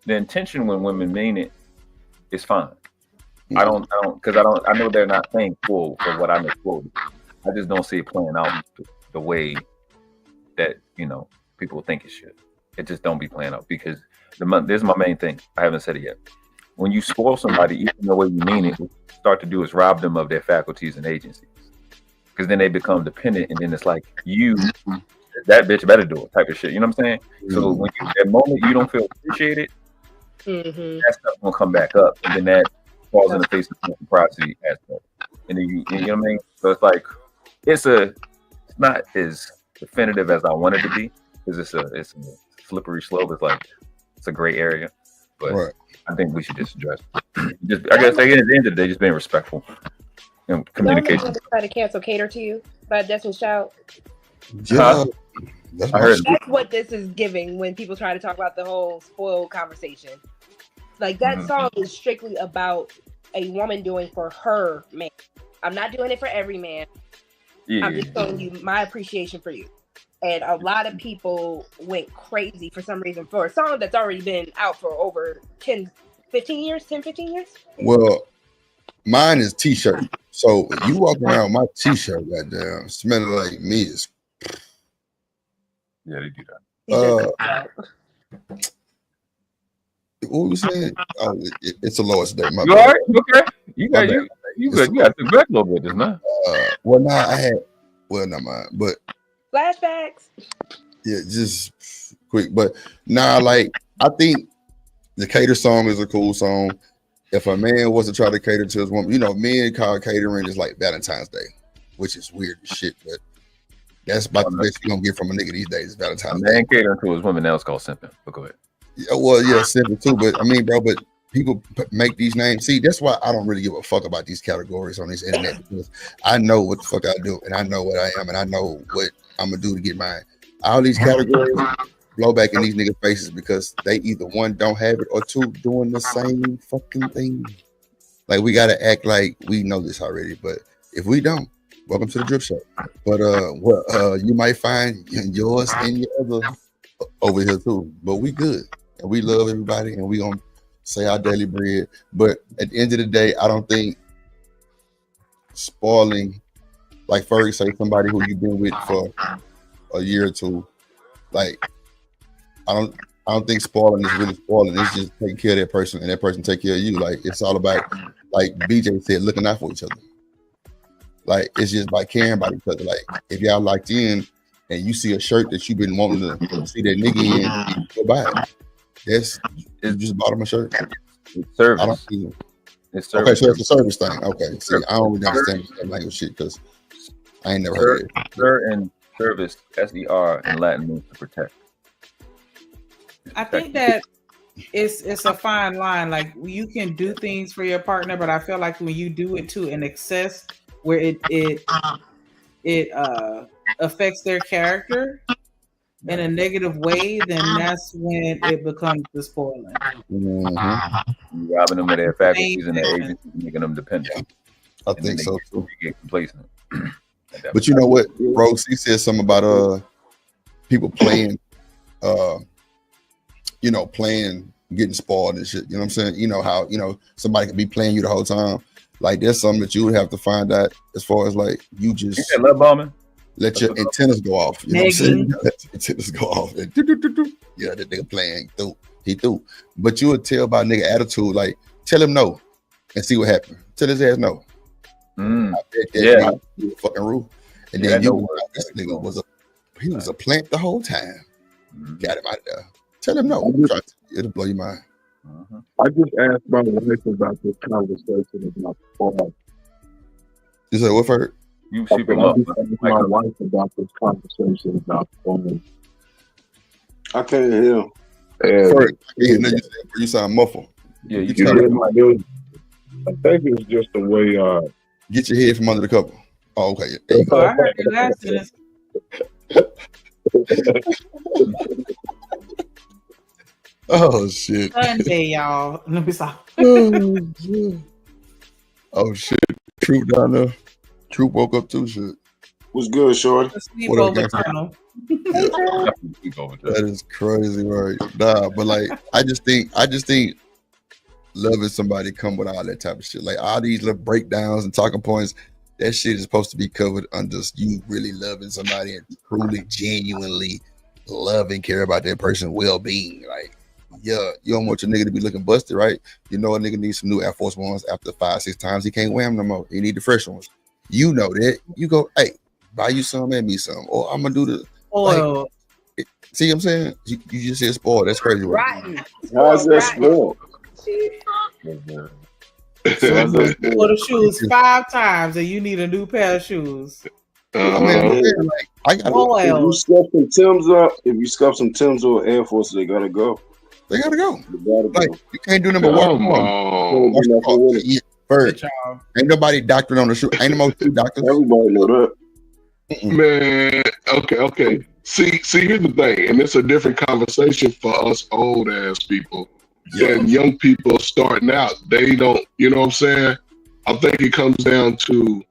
the intention when women mean it is fine. I know they're not playing full for what I make full. I just don't see it playing out the way that people think it should. It just don't be playing out, because this is my main thing. I haven't said it yet. When you spoil somebody, even the way you mean it, what you start to do is rob them of their faculties and agencies, because then they become dependent, and then it's like that bitch better do it type of shit. You know what I'm saying? So when that moment you don't feel appreciated, that stuff gonna come back up, and then that falls in the face of the privacy aspect. And then you know what I mean? So it's like it's not as definitive as I want it to be, because it's a slippery slope. It's like it's a gray area, but I think we should just address it. I guess at the end of the day, just being respectful and communication. Try to cancel Cater to You by Destiny Child. Yeah, That's what this is giving when people try to talk about the whole spoiled conversation. Like that song is strictly about a woman doing for her man. I'm not doing it for every man. Yeah. I'm just showing you my appreciation for you. And a lot of people went crazy for some reason for a song that's already been out for over 10, 15 years. Well, mine is t-shirt. So you walk around my t-shirt, goddamn, smelling like me is. Yeah, they do that. what was saying? Oh, it's a Lord's Day. My You bad. all right? You okay? You My got bad. you good. You got to back a little bit just now. Well, nah, I had. Well, not mine, but Flashbacks. yeah, just quick. But nah, like I think the cater song is a cool song. If a man was to try to cater to his woman, you know, men call catering is like Valentine's Day, which is weird as shit, but that's about the best you're gonna get from a nigga these days. Valentine's Day. Man catering to his women now is called simping. But go ahead. Yeah, well, yeah, simple too. But I mean, bro, but people make these names. See, that's why I don't really give a fuck about these categories on this internet, because I know what the fuck I do, and I know what I am, and I know what I'm gonna do to get mine. All these categories blow back in these niggas' faces because they either one don't have it or two doing the same fucking thing. Like we gotta act like we know this already, but if we don't, welcome to the Drip Show. But you might find yours and your other over here too. But we good and we love everybody and we gonna say our daily bread. But at the end of the day, I don't think spoiling, like Fergie say, somebody who you've been with for a year or two, like I don't think spoiling is really spoiling. It's just taking care of that person and that person take care of you. Like it's all about, like BJ said, looking out for each other. Like it's just by caring about each other. Like if y'all locked in and you see a shirt that you've been wanting to see that nigga in, you go buy it. Yes, you just bought him a shirt. It's service. I don't see it. It's service. Okay, so it's a service thing. Okay, see, I don't really understand that language shit because I ain't never heard it. Sir and service, SER in Latin means to protect. I think that it's a fine line. Like you can do things for your partner, but I feel like when you do it to an excess where it affects their character in a negative way, then that's when it becomes the spoiling. Mm-hmm. You're robbing them of their faculties and their agencies, making them dependent. I think so too. You get complacent. But you know what, Rose, he said something about people playing playing, getting spoiled and shit. You know what I'm saying? You know how, somebody could be playing you the whole time. Like there's something that you would have to find out as far as like you just love bombing. Let your antennas go off. You know what I'm saying? Let your antennas go off. And yeah, that nigga playing through. He threw. But you would tell by nigga attitude, like tell him no and see what happens. Tell his ass no. I bet that nigga fucking roof. And then this nigga was a plant the whole time. Got him out there. Tell him no. It'll blow your mind. I just asked my wife about this conversation about porn. You said what, Ferg? You super love my wife about this conversation about porn. I can't hear. Ferg, you sound muffled. Yeah, you can. I think it's just the way. Get your head from under the cover. Oh, okay. Oh, I heard you last minute. Oh shit. Sunday, y'all. Let me stop. Oh shit. Troop down there. Troop woke up too, shit. What's good, shorty? What up, that is crazy, right? Nah, but like I just think loving somebody come with all that type of shit. Like all these little breakdowns and talking points, that shit is supposed to be covered under you really loving somebody and truly, genuinely love and care about that person's well-being. Like, yeah, you don't want your nigga to be looking busted, right? You know a nigga needs some new Air Force Ones after 5-6 times. He can't wear them no more. He need the fresh ones. You know that. You go, hey, buy you some and me some. Or I'm gonna do the oil. Like, see what I'm saying? You just said spoiled. That's crazy. Right. How's that spoiled? So for the shoes 5 times and you need a new pair of shoes. If you scuff some Timbs or Air Force, they gotta go. They gotta go. Like you can't do number one. First, ain't nobody doctoring on the shoe. Ain't no more shoe doctors. Everybody know that. Man, okay. See, here's the thing, and it's a different conversation for us old ass people. And young people starting out, they don't, you know what I'm saying? I think it comes down to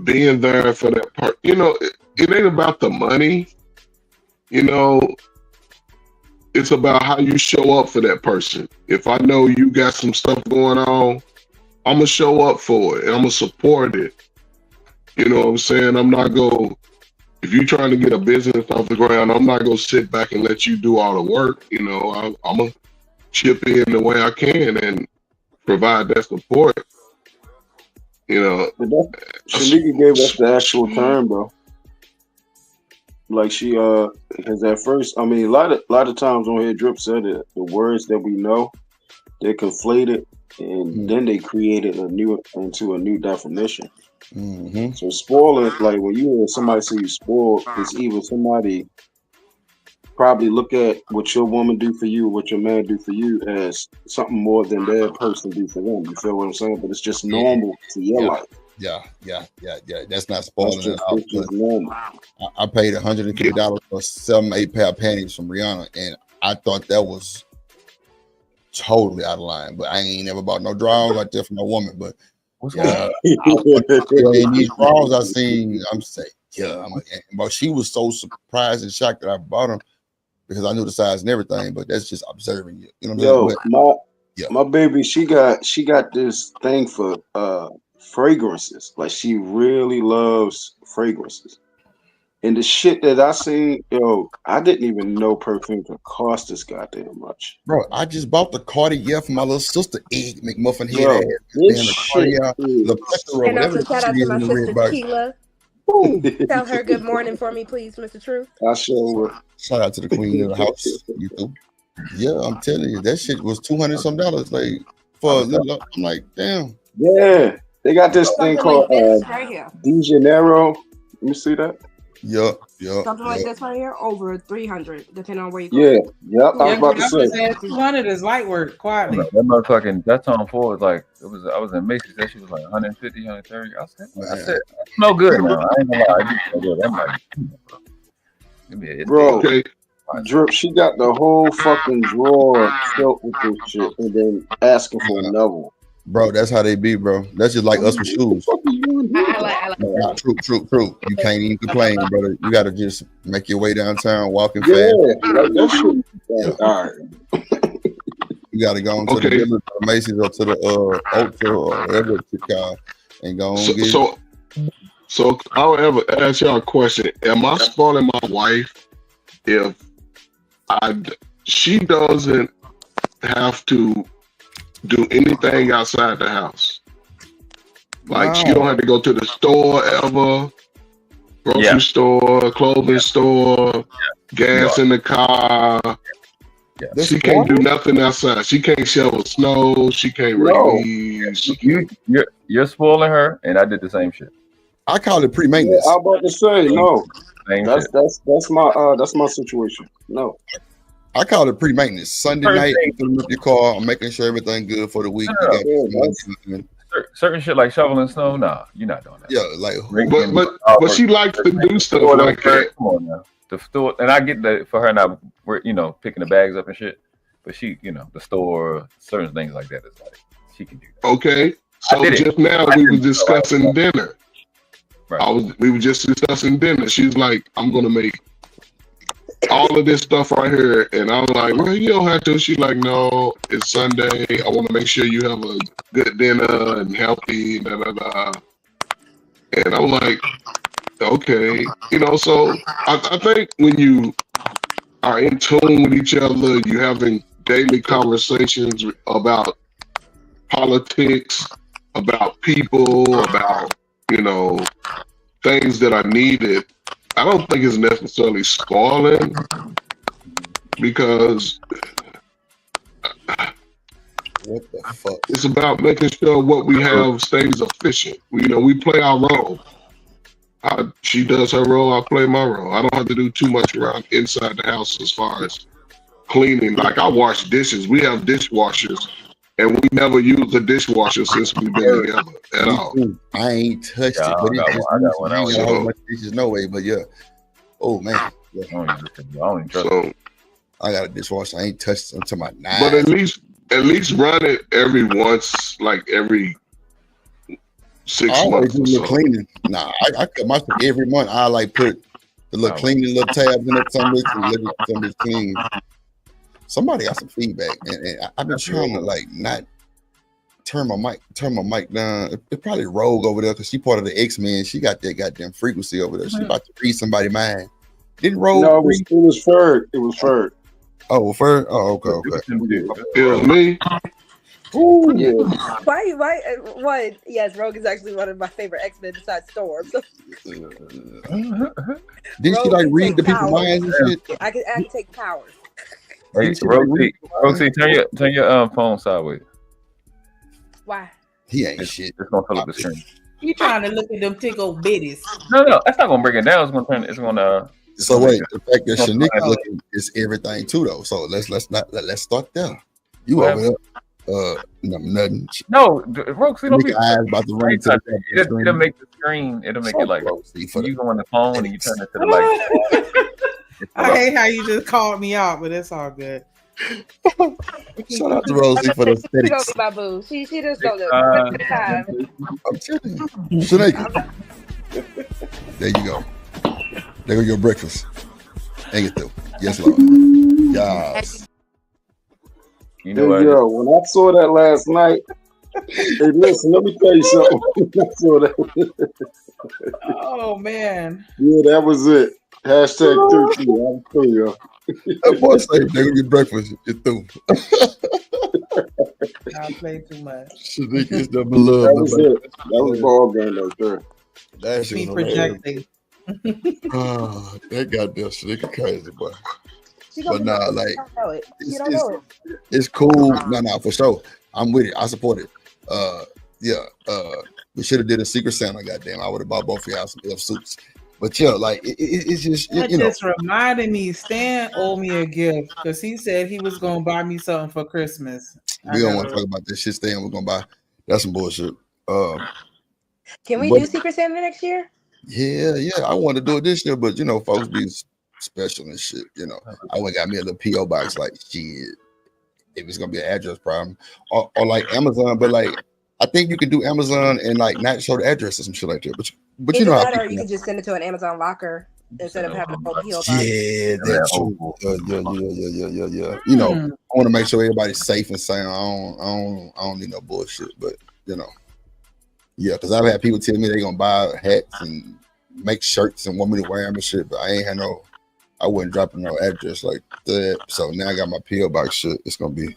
being there for that part. You know, it ain't about the money. You know, it's about how you show up for that person. If I know you got some stuff going on, I'm gonna show up for it and I'm gonna support it. You know what I'm saying? I'm not gonna, if you're trying to get a business off the ground, I'm not gonna sit back and let you do all the work. You know, I'm gonna chip in the way I can and provide that support. You know, Shanika gave us the actual term though. Like she because at first, I mean, a lot of times on here, Drip said it, the words that we know, they're conflated, and then they created into a new definition. So spoiler, like when you hear somebody say you spoiled, it's either somebody probably look at what your woman do for you, what your man do for you as something more than their person do for them. You feel what I'm saying? But it's just normal to your life. Yeah. That's not spoiling it out. It's just normal. I paid $150 for 7-8 pair of panties from Rihanna, and I thought that was totally out of line. But I ain't never bought no drawers like that for no woman. But yeah, in these drawers I seen, I'm saying, but she was so surprised and shocked that I bought them because I knew the size and everything. But that's just observing you. You know what I'm saying? My baby, she got this thing for fragrances. Like she really loves fragrances. And the shit that I seen, I didn't even know perfume could cost this goddamn much. Bro, I just bought the Cartier for my little sister, Egg McMuffin head. Yo, this the shit Cartier, the plethora, And also whatever shout out shit to is my in the red sister box. Keela. Tell her good morning for me, please, Mr. Truth. I sure will. Shout out to the queen of the house. You know? Yeah, I'm telling you, that shit was $200 some. Like for a little, I'm like, damn. Yeah, they got this thing called right here. De Janeiro. Let me see that. Yeah. Something like this right here, over 300, depending on where you go. Yeah. I was about to say. 200 is light work, quietly. That motherfucking, that Tom Ford was like, I was in Macy's, that shit was like 150, 130. I said, no good now. I ain't gonna lie. I just good. I'm like, bro, Drip, she got the whole fucking drawer filled with this shit and then asking for another one. Bro, that's how they be, bro. That's just like us with shoes. I like True. You can't even complain, brother. You gotta just make your way downtown, walking fast. Like that shit. All right. You gotta go into the Dillon, to the Macy's or to the Ulta or whatever it's called, and go on. So I'll ever ask y'all a question. Am I spoiling my wife if she doesn't have to do anything outside the house? Like she don't have to go to the store ever, grocery store, clothing store, gas in the car. She can't do nothing outside. She can't shovel snow. She can't raise. You're spoiling her, and I did the same shit. I call it pre-maintenance. I was about to say no. That's my situation. No. I call it pre-maintenance. Sunday night, you fill up your car. I'm making sure everything good for the week. Certain shit like shoveling snow, nah, you're not doing that. Yeah, like, but she likes to do stuff like that. Come on now, the store, and I get that for her now. We're picking the bags up and shit, but she, the store, certain things like that is like she can do that. Okay, so just now we were discussing dinner. Right. We were just discussing dinner. She's like, I'm gonna make all of this stuff right here, and I'm like, well, you don't have to. She's like, no, it's Sunday. I want to make sure you have a good dinner and healthy, And I'm like, okay, so I think when you are in tune with each other, you having daily conversations about politics, about people, about things that are needed. I don't think it's necessarily spoiling, because what the fuck? It's about making sure what we have stays efficient. We play our role. She does her role, I play my role. I don't have to do too much around inside the house as far as cleaning. Like, I wash dishes. We have dishwashers, and we never use a dishwasher since we've been together at all. I ain't touched it, but I got one. I got a whole bunch of dishes, no way, but yeah. Oh man, yeah. So I got a dishwasher. I ain't touched it until my 9. But at least run it every 6 months. Do the cleaning. Nah, I cut my stuff every month. I like put the little cleaning little tabs in it, some of it's clean. Somebody got some feedback, and I've been trying to not turn my mic down. It's probably Rogue over there because she part of the X-Men. She got that goddamn frequency over there. She about to read somebody's mind. Didn't Rogue? No, it was Ferg. It was Ferg. Oh, fair. Oh, okay. It was me. Ooh. Yeah. Why? Yes, Rogue is actually one of my favorite X-Men besides Storm. So. Did she like read the people's minds and shit? I can take powers. Hey, Rosie, turn your phone sideways. Why? He ain't shit. It's gonna fill up the screen. You trying to look at them tickle bitties? No, that's not gonna bring it down. It's gonna turn. It's gonna. So wait, the fact that Shanika looking is everything too, though. So let's start there. You over there? Nothing. No, Roxy, don't be. Eyes about to run into it'll make the screen. It'll make it like you go on the phone and you turn it to the like. I hate how you just called me out, but it's all good. Shout out to Rosie for the aesthetics. She goes my boo. She just goes time. I'm telling you, Shanika. There you go. There go your breakfast. Hang it through. Yes, Lord. Yes. You know what? Yo, when I saw that last night, hey, listen, let me tell you something. I saw that. Oh man. Yeah, that was it. Hashtag 13. I'm through, yo. That boy say, "Nigga, get breakfast. You're through." I play too much. Shanika is the beloved. That was it. That was ball game right there. That shit Be was projecting. Oh, that goddamn Shanika crazy, boy. But nah, like it's cool. No, for sure. I'm with it. I support it. We should have did a Secret Santa. Goddamn, I would have bought both of y'all some F suits. But yeah, like it's just That just reminded me. Stan owed me a gift because he said he was gonna buy me something for Christmas. We don't want to talk about this shit. Stan, we're gonna buy. That's some bullshit. Can we do Secret Santa next year? Yeah. I want to do it this year, but folks be special and shit. I went got me a little PO box. Like shit, if it's gonna be an address problem, or like Amazon, but like I think you can do Amazon and like not show the address or some shit like that. But you know, or you can just send it to an Amazon locker instead of having a whole PO box. Yeah, that's true. Yeah. I want to make sure everybody's safe and sound. I don't need no bullshit, but yeah, because I've had people tell me they're gonna buy hats and make shirts and want me to wear them and shit, but I wasn't dropping no address like that. So now I got my PO box shit. It's gonna be.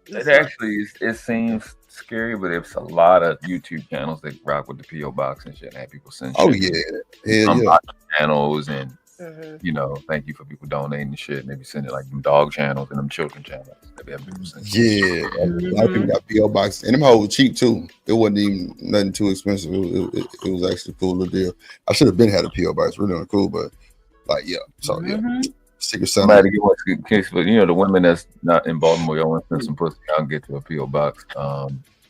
It actually it seems scary, but it's a lot of YouTube channels that rock with the PO box and shit. And have people send. Oh shit. Yeah. Channels and thank you for people donating the shit. And they be sending like them dog channels and them children channels. They have people send. Yeah, a lot of people got PO box, and them hoes cheap too. It wasn't even nothing too expensive. It was actually a cool little deal. I should have been had a PO box, really cool, but like so Secret Santa. Somebody get one in case, but the women that's not in Baltimore, y'all want to send some pussy. I'll get to a PO box.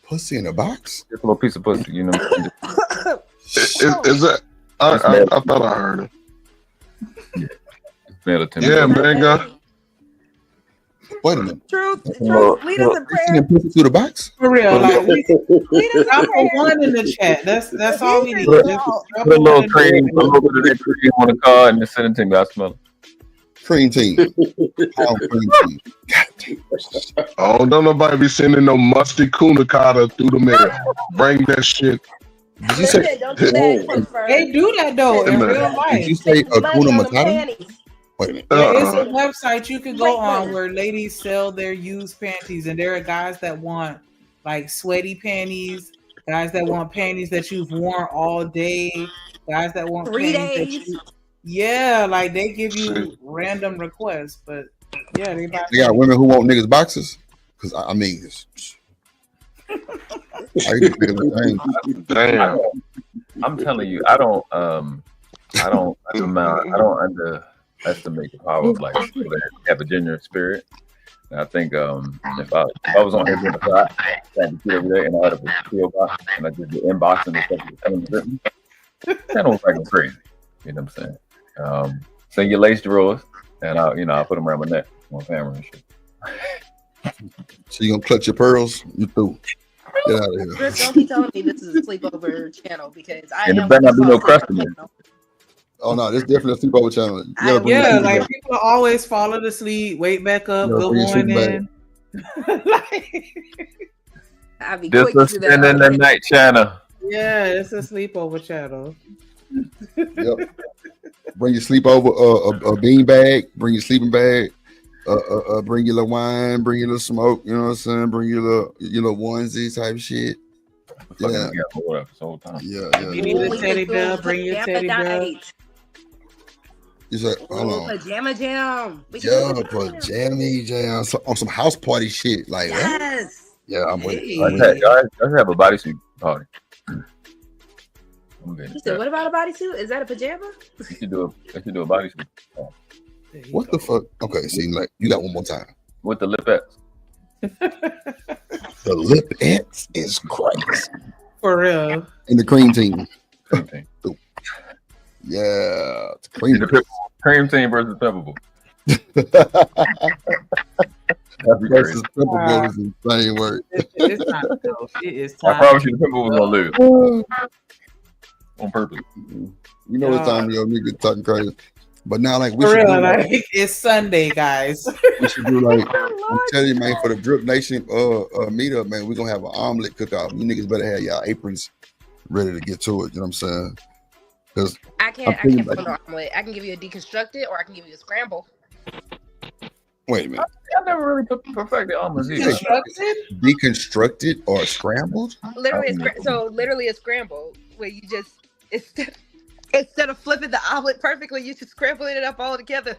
Pussy in a box? Just a little piece of pussy, Is that? I thought I heard it. Yeah, man, go. Wait a minute. Truth, lead us in prayer. Pussy through the box? For real, like I'm one in the chat. That's all we need. Put a little cream, a little bit of that cream on the car, and just send it to me. I smell it. Cream team. Cream team. Oh, don't nobody be sending no musty kunakata through the mail. Bring that shit. Did you say? They do that though in real life. Did you say Hakuna Matata? Wait a minute. It's a website you can go on where ladies sell their used panties, and there are guys that want like sweaty panties, guys that want panties that you've worn all day, guys that want 3 panties days. Like they give you random requests, but yeah, they got women who want niggas boxes. Because I mean, damn. I'm telling you, I don't underestimate the power of like people that have a genuine spirit. And I think if I was on here doing a shot, I had to sit every day and I had a PO box and I just get inboxing and stuff. That was fucking crazy. You know what I'm saying? Send your lace drawers and I'll put them around my neck on camera and shit. So you gonna clutch your pearls? You through? Get out of here. Chris, don't be telling me this is a sleepover channel because and it better not be no customer. Oh no, this definitely a sleepover channel. Yeah, like people always fall asleep, wake back up, good morning. I'll be this is in the night channel. Yeah, it's a sleepover channel. Yep. Bring your sleepover a bean bag. Bring your sleeping bag. Bring your little wine, bring your little smoke. You know what I'm saying? Bring your little onesie type shit. Yeah. Yeah. You need a teddy bear. Bring your teddy bear. You said, hold on. Pajama jam. Yeah, pajama jam on some house party shit. Like, yes. Yeah, I'm with it. Let's have a bodysuit party. You said, what about a bodysuit? Is that a pajama? You should do a bodysuit. What the fuck? Okay, see, like you got one more time. With the lip X. The lip X is crazy. For real. And the cream team. Yeah, it's cream team versus Pepperbowl. Versus Pepperbowl is the same word. It's not though. It is time. I promise you, the Pepperbowl was gonna lose on purpose. You know what time yo nigga talking crazy. But now, like, we for should real, do, like, it's Sunday, guys. We should do like I'm telling you, man, for the Drip Nation meetup, man, we're gonna have an omelet cook-off. You niggas better have y'all aprons ready to get to it. You know what I'm saying? Because I can't put an omelet. I can give you a deconstructed, or I can give you a scramble. Wait a minute. I've never really perfected omelets either. Deconstructed or scrambled? Literally, literally a scramble where you just instead of flipping the omelet perfectly, you just scrambling it up all together.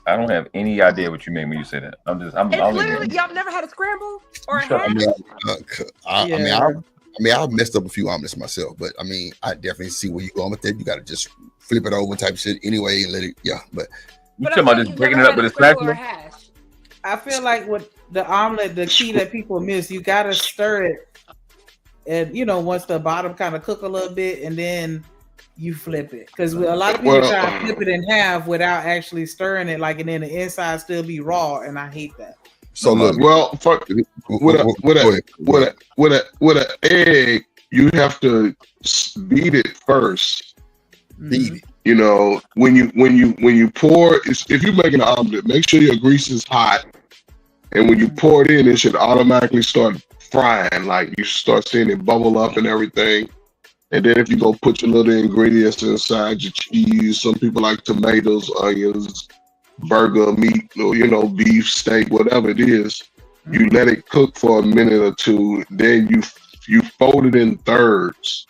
I don't have any idea what you mean when you say that. I'm literally, y'all never had a scramble or a hash? I mean, I've messed up a few omelets myself, but I mean, I definitely see where you're going with that. You got to just flip it over type shit anyway and let it, but you talking about just breaking it up with a spatula? I feel like with the omelet, the key that people miss, you got to stir it. And, once the bottom kind of cook a little bit, and then you flip it. Because a lot of people try to flip it in half without actually stirring it, and then the inside still be raw, and I hate that. So look, with an egg, you have to beat it first. Beat it. When you pour, if you're making an omelet, make sure your grease is hot, and when you pour it in, it should automatically start frying. Like you start seeing it bubble up and everything. And then if you go put your little ingredients inside, your cheese, some people like tomatoes, onions, burger, meat, or, beef, steak, whatever it is, you let it cook for a minute or two. Then you fold it in thirds.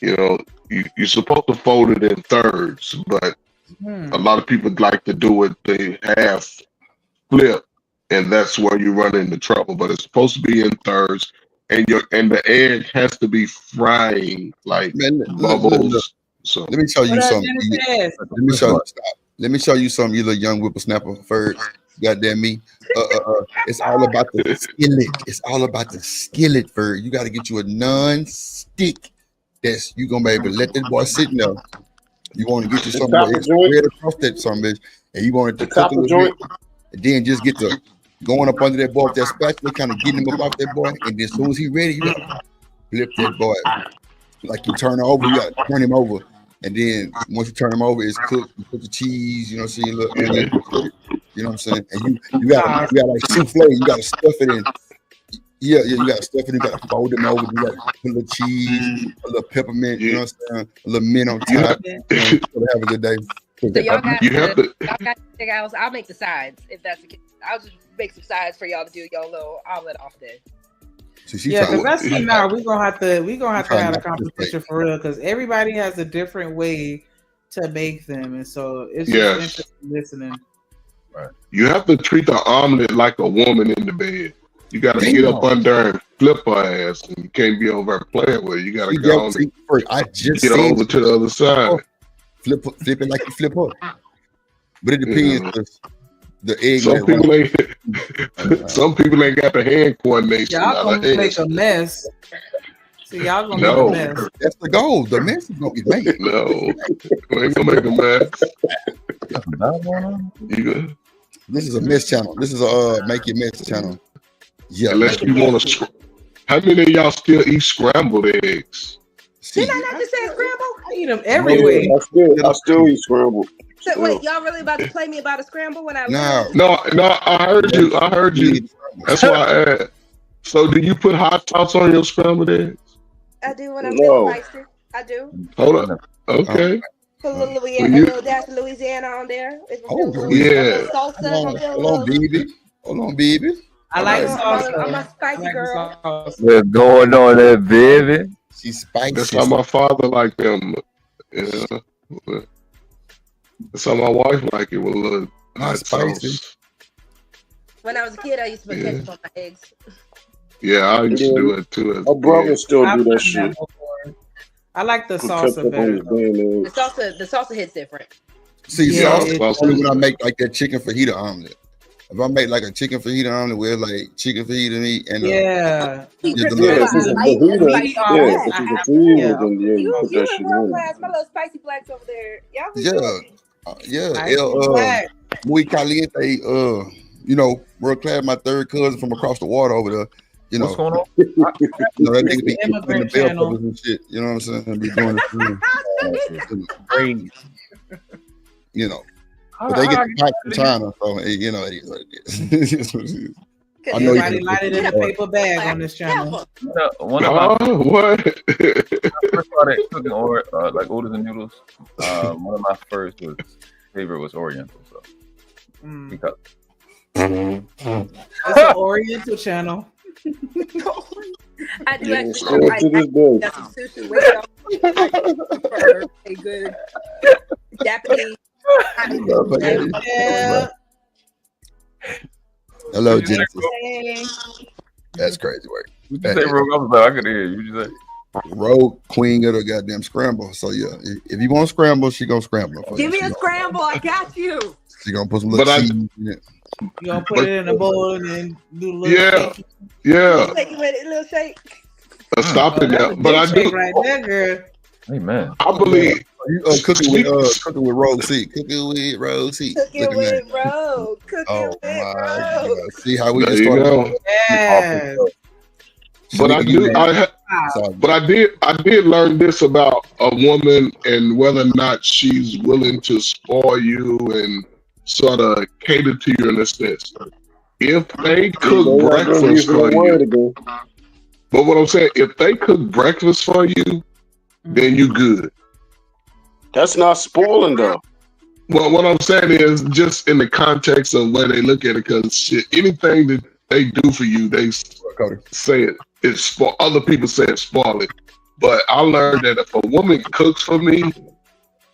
You're supposed to fold it in thirds, but a lot of people like to do it the half flip, and that's where you run into trouble. But it's supposed to be in thirds, and the egg has to be frying like bubbles. So let me show you something. Let me show you something, you little young whippersnapper first. Goddamn me. It's all about the skillet. It's all about the skillet, Ferg. You got to get you a non-stick. That's you gonna be able to let that boy sit there. You want to get you something spread across that some bitch, and you want it to cook a little bit, and then just get to going up under that boy with that spatula, kind of getting him up off that boy, and then as soon as he ready, you gotta flip that boy. Like you turn him over, you gotta turn him over, and then once you turn him over, it's cooked. You put the cheese, you know what I'm saying? And you got like souffle, you gotta stuff it in. Yeah, you gotta stuff it. You gotta fold them over. You gotta put a little cheese, a little peppermint. You know what I'm saying? A little mint on top. Have a good day. So y'all got I'll make the sides if that's the case. I'll just make some sides for y'all to do y'all little omelet off there. Because I see now we're gonna have to have a competition for real, because everybody has a different way to make them, and so it's just interesting listening. Right. You have to treat the omelet like a woman in the bed. You got to get up under and flip her ass, and you can't be over there playing with her. You got to go on and get over to the other side. Flip it like you flip her. But it depends. The egg. Some people ain't got the hand coordination. Y'all gonna make a mess. See, y'all gonna make a mess. That's the goal. The mess is gonna get made. No, we ain't gonna make a mess. This is a mess channel. This is a make your mess channel. Yeah. Unless you want to. How many of y'all still eat scrambled eggs? Did I not just say scramble? I eat them everywhere. I still eat scrambled. So, wait, y'all really about to play me about a scramble when I No, I heard you. That's why I asked. So, do you put hot sauce on your scrambled eggs? I do when I'm feeling spicy. I do. Hold on. Okay. Put a little When Louisiana, a you, little dash of Louisiana on there. It's gonna feel a little, yeah. a little salsa. Gonna feel a Hold on, little. baby. Hold on, baby. I like I'm a salsa. spicy girl. What's going on there, baby? She's spicy. That's how my father liked them. Yeah. That's how my wife liked it with a little hot sauce. When I was a kid, I used to put ketchup on my eggs. Yeah, I used to do it too. My brother still I've do that done shit. before. I like the Put salsa ketchup on better. his damn eggs. The salsa hits different. See, Yeah, sauce only when I make like that chicken fajita omelet. If I make like a chicken fajita omelet with like chicken fajita meat and Yeah. just a Yeah, little if it's a Spicy fajita, blacks. if it's a fajita, then yeah, you You put in that shit world in. class, my little spicy blacks over there. Y'all be yeah, good. yeah. Spicy black. Muy caliente. You know, world class. My third cousin from across the water over there. You know, What's going on? you know that nigga be It's the eating the immigrant bell channel. peppers and shit. You know what I'm saying? And be doing it. Crazy. You know, but they get the pack from China, so you know it is what it is. It is what it is. I know Everybody light it in a paper bag on this channel. One of my what? first started cooking like oodles and noodles. One of my first favorite was Oriental. So because It's an Oriental channel. I do Yeah, actually still like to this day. that's some sushi. Wake up for a good Japanese. Yeah. Hello, Genesis. Hey. That's crazy work. you say, Rogue? I was like, I could hear you. You say Rogue queen of the goddamn scramble. So yeah, if you want to scramble, she gonna scramble for Give you. me a scramble. I got you. She gonna put some little cheese in it. You gonna put it in a bowl and then do a little Yeah, shake. yeah. Shake it with it, little shake. Stop it now. That's a But I big do. shake right there, girl. hey man. I believe. You cooking with Rogue C. Cooking with Rogue C. Cook it Look at with that. bro. Cook Oh it with my bro. God. See how we There just you started. go. Yes. But I do. But I did learn this about a woman and whether or not she's willing to spoil you and sort of cater to you in a sense. If they cook breakfast for you, but what I'm saying, if they cook breakfast for you, then you good. That's not spoiling though. Well, what I'm saying is just in the context of where they look at it, because shit, anything that they do for you, they say it's spoil. Other people say it's spoil it. But I learned that if a woman cooks for me,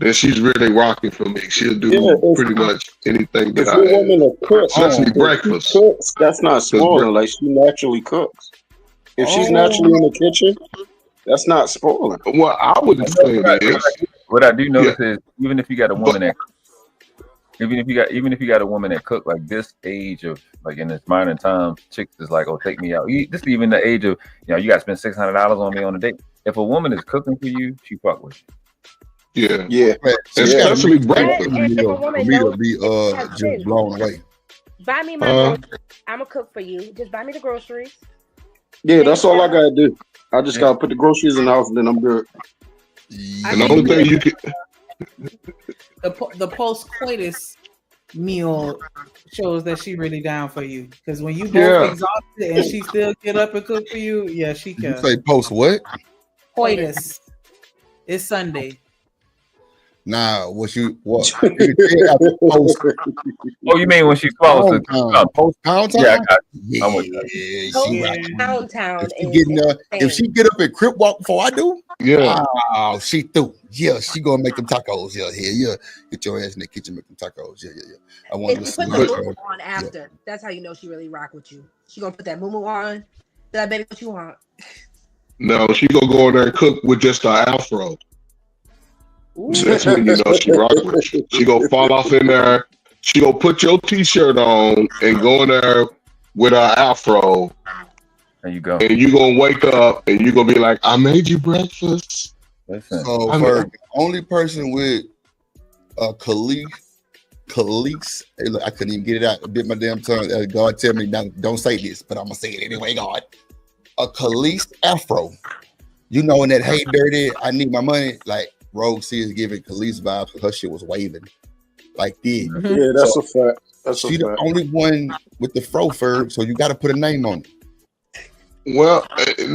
then she's really rocking for me. She'll do pretty much anything that If I your woman a cook, especially if she breakfast. cooks, that's not spoiling. Like she naturally cooks. If she's naturally in the kitchen, that's not spoiling. Well, I wouldn't say it is. What I do notice is even if you got a woman that even if you got a woman that cook like this age of like in this modern time, chicks is like, oh, take me out. This is even the age of, you know, you got to spend $600 on me on a date. If a woman is cooking for you, she fuck with you. Yeah, yeah. Especially breakfast. For me to be just blown away. Buy me my groceries. I'm gonna cook for you. Just buy me the groceries. Yeah, that's all I gotta do. I just gotta put the groceries in the house, and then I'm good. And the only thing you can the post coitus meal shows that she really down for you. Because when you both Yeah. exhausted and she still get up and cook for you, yeah, she You can. say post what? Coitus. It's Sunday. Nah, what? You post? Oh, you mean when she's close to Pound time? Yeah, I got you. Yeah, I'm with you. she rocking. Pound Town. If she get up and crip walk before I do, yeah, oh, she through. Yeah, she gonna make them tacos. Yeah. Get your ass in the kitchen, make them tacos. Yeah. I want If to you put the moo on after, that's how you know she really rock with you. She gonna put that moo on. Be like, baby, what you want? No, she gonna go in there and cook with just her afro. So that's when you know she rock with you. She gonna fall off in there. She gonna put your t-shirt on and go in there with her afro. There you go. And you gonna wake up and you gonna be like, I made you breakfast. Listen. So for the only person with Khalees, hey, look, I couldn't even get it out. I bit my damn tongue. God tell me don't say this, but I'm gonna say it anyway. God, a Khalees afro. You know, in that hey dirty, I need my money. Like Rogue C is giving Khalees vibes because her shit was waving like this. Yeah, that's a fact. That's she a the fact. only one with the fro fur, so you got to put a name on it. Well,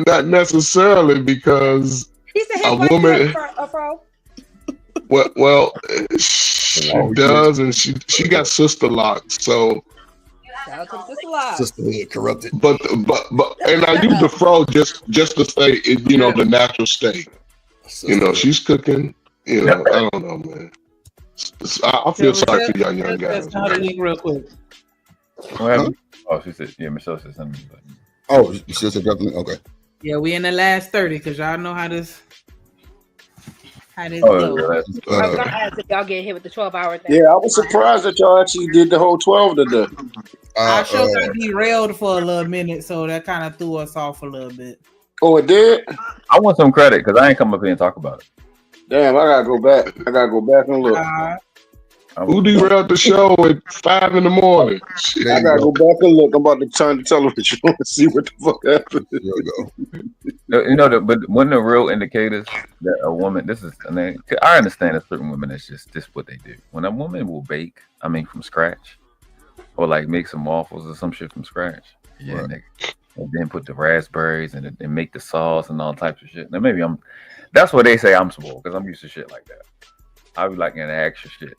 not necessarily because He said a his wife woman. has a fro. Well, she does, and she got sister locks. So Shout out to the sister lives. Sisterhood corrupted. But and I use the fro just to say it, the natural state. She's cooking. I don't know, man. I feel sorry for y'all young guys. Real quick. Huh? Oh, she said, yeah, Michelle said something. Oh, she said definitely. Okay. Yeah, we in the last 30 because y'all know how this goes. I was gonna ask if y'all get hit with the 12-hour thing. Yeah, I was surprised that y'all actually did the whole 12 today. Our show got derailed for a little minute, so that kind of threw us off a little bit. Oh, it did? I want some credit because I ain't come up here and talk about it. Damn, I gotta go back. I gotta go back and look. Who derailed the show at 5 in the morning? I gotta go back and look. I'm about to turn the television on and see what the fuck happened. But one of the real indicators that a woman, I understand that certain women, it's just this what they do. When a woman will bake, from scratch, or like make some waffles or some shit from scratch, and then put the raspberries and make the sauce and all types of shit. Now maybe that's what they say I'm spoiled because I'm used to shit like that. I be like an extra shit.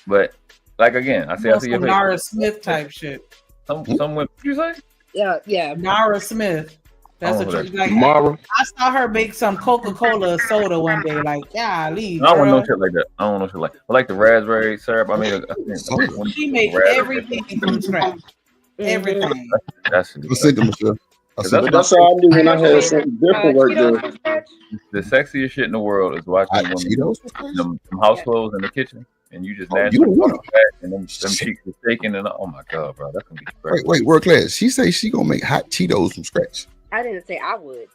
But like again, I see your face. Nara Smith type shit. Some women, you say? Yeah. Nara Smith. That's what you like. Mara. I saw her make some Coca-Cola soda one day. Like, golly. I don't want no shit like that. I don't want no shit like the raspberry syrup. She makes everything from scratch. Everything. That's Michelle. That's how I knew when I had something different right there. The sexiest shit in the world is watching them house clothes in the kitchen. And you just naturally and them cheeks are shaking and oh my god, bro, that's gonna be crazy. Wait, world class. She say she gonna make hot Cheetos from scratch. I didn't say I would.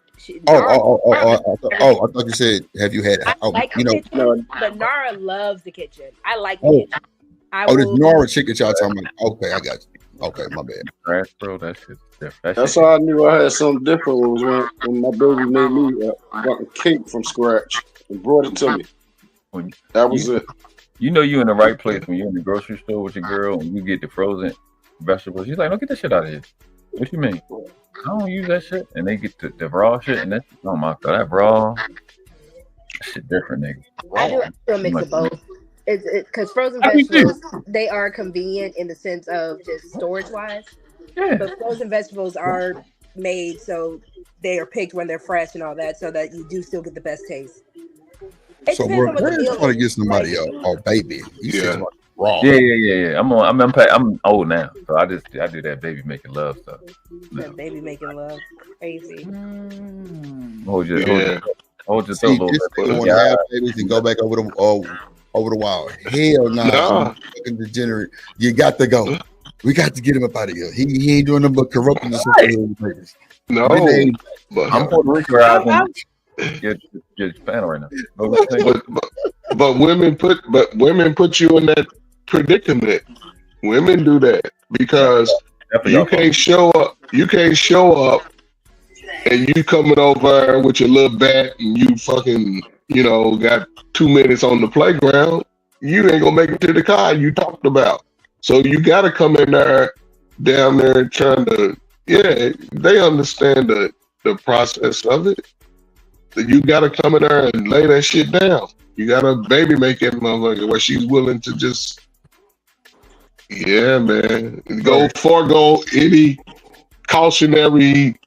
I thought you said have you had? But Nara loves the kitchen. I like the kitchen. This Nara chicken y'all talking about? Okay, I got you. Okay, my bad. Trash, bro, that shit's different. That's how I knew I had something different when my baby made me a cake from scratch and brought it to me. That was it. You know you in the right place when you're in the grocery store with your girl and you get the frozen vegetables. She's like, "No, get that shit out of here." What you mean? I don't use that shit. And they get the raw shit and that's oh my god, that raw shit different, nigga. I do a mix of both. It's because frozen vegetables they are convenient in the sense of just storage wise. Yeah. But frozen vegetables are made so they are picked when they're fresh and all that, so that you do still get the best taste. So we're trying to get somebody a baby. Yeah. Raw. Yeah. I'm old now, so I do that baby making love stuff. That baby making love, crazy. Hold your See, a little bit. Want to have babies and go back over the wall. Hell no, fucking degenerate. You got to go. We got to get him up out of here. He ain't doing nothing but corrupting the system. No, I'm Puerto Rico. Your fan right now. But women put you in that predicament. Women do that because you can't show up. You can't show up, and you coming over with your little bat, and you fucking got 2 minutes on the playground. You ain't gonna make it to the car you talked about. So you got to come in there, down there, trying to. Yeah, they understand the process of it. You gotta come in there and lay that shit down. You gotta baby make it motherfucker where she's willing to just man. Forego any cautionary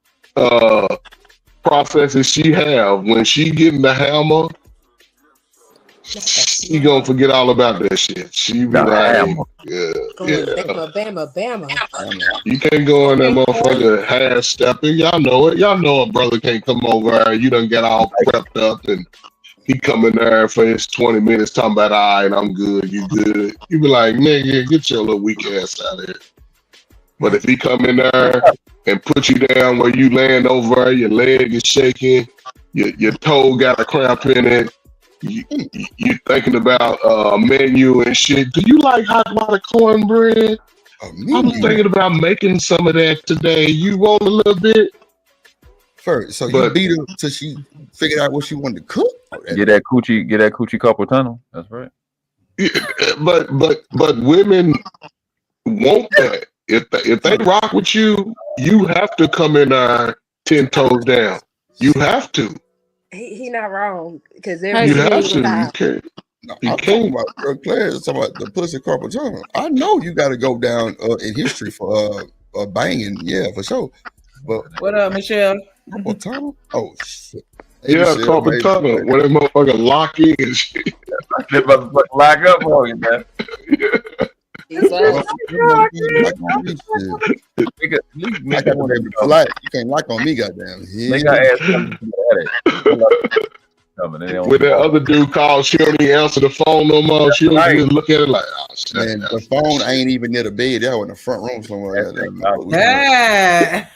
processes she have. When she getting the hammer, she gonna forget all about that shit. She be like, Bama. You can't go in that motherfucker half stepping. Y'all know it. Y'all know a brother can't come over. You done get all prepped up and he come in there for his 20 minutes talking about, all right, I'm good, you good. You be like, nigga, get your little weak ass out of here. But if he come in there and put you down where you land over, your leg is shaking, your toe got a cramp in it, you thinking about menu and shit. Do you like hot water cornbread? I'm thinking about making some of that today. You want a little bit? First, so you beat her till she figured out what she wanted to cook. Get that coochie carpal tunnel. That's right. Yeah, but women want that. If they rock with you, you have to come in there 10 toes down. You have to. He not wrong because you have to. You can't. No, I'm talking about Claire. Talking about the pussy carpal tunnel. I know you got to go down in history for banging. Yeah, for sure. But what up, Michelle? Carpal tunnel? Oh shit. Hey, Yeah, Michelle, carpal baby. tunnel. When that motherfucker lock in and shit. That motherfucker lock up on you, man. You can't lock on me, goddamn. They got ass When that other dude called, she don't even answer the phone no more. She don't even look at it like, oh shit. Man, the phone ain't even near the bed. That was in the front room somewhere. Yeah.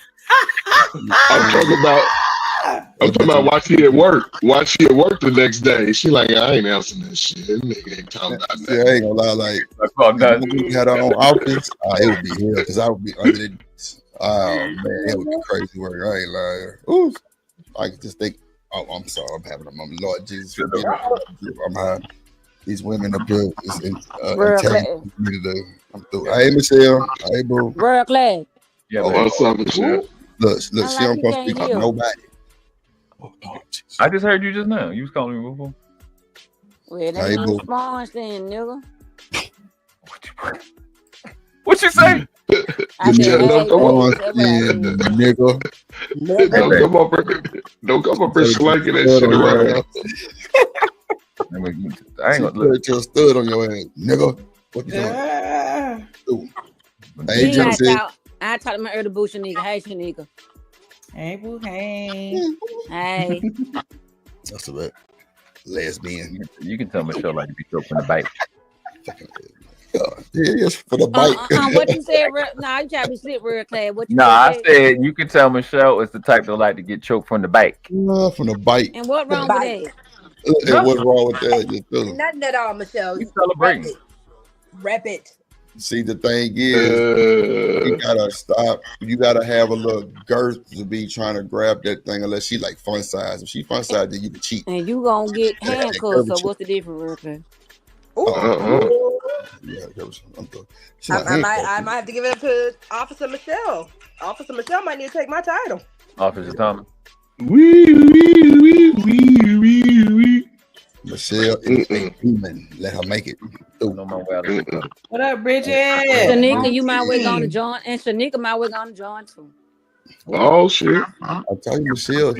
I'm talking about why she at work. Why she at work the next day? She like, I ain't answering this shit. This nigga ain't talking about that. Yeah, I ain't gonna lie. Like, we had our own office. It would be hell because I would be under the. Oh man, it would be crazy work. I ain't lying. Ooh, I could just think. Oh, I'm sorry. I'm having a moment. Lord Jesus, forgive me. I'm high. These women are good. I'm through. Hey, Michelle. Hey, boo. World class. Yeah, what's up, Michelle? Look, she don't come speak to nobody. I just heard you just now. You was calling me before. Well, that ain't no sponge then, nigga. What you say? I said, Don't come up, nigga. Don't come up and slanking that shit around. I ain't gonna look. Put your stud on your head, nigga. What you doing? Hey, I talked to my early boo nigga. Hey, nigga. Hey, boo. Hey. Hey. That's a bit lesbian. You can tell Michelle like to be choked in the bite. Yes, for the bite. What you said? No, you try to be slip real class. What you I said you can tell Michelle is the type that like to get choked from the bike. From the bite. And what wrong with that? And what's wrong with that? Nothing at all, Michelle. You celebrating. Rep it. See, the thing is, you gotta stop. You gotta have a little girth to be trying to grab that thing, unless she like fun size. If she fun size, then you can cheat. And you gonna get handcuffed. So what's the difference, real quick? Yeah, I might have to give it up to Officer Michelle. Officer Michelle might need to take my title. Officer Thomas. Michelle is a human. Let her make it. What up, Bridget? Shanika, you might well go to join, and Shanika might well go to join too. Oh shit! I tell you, Michelle.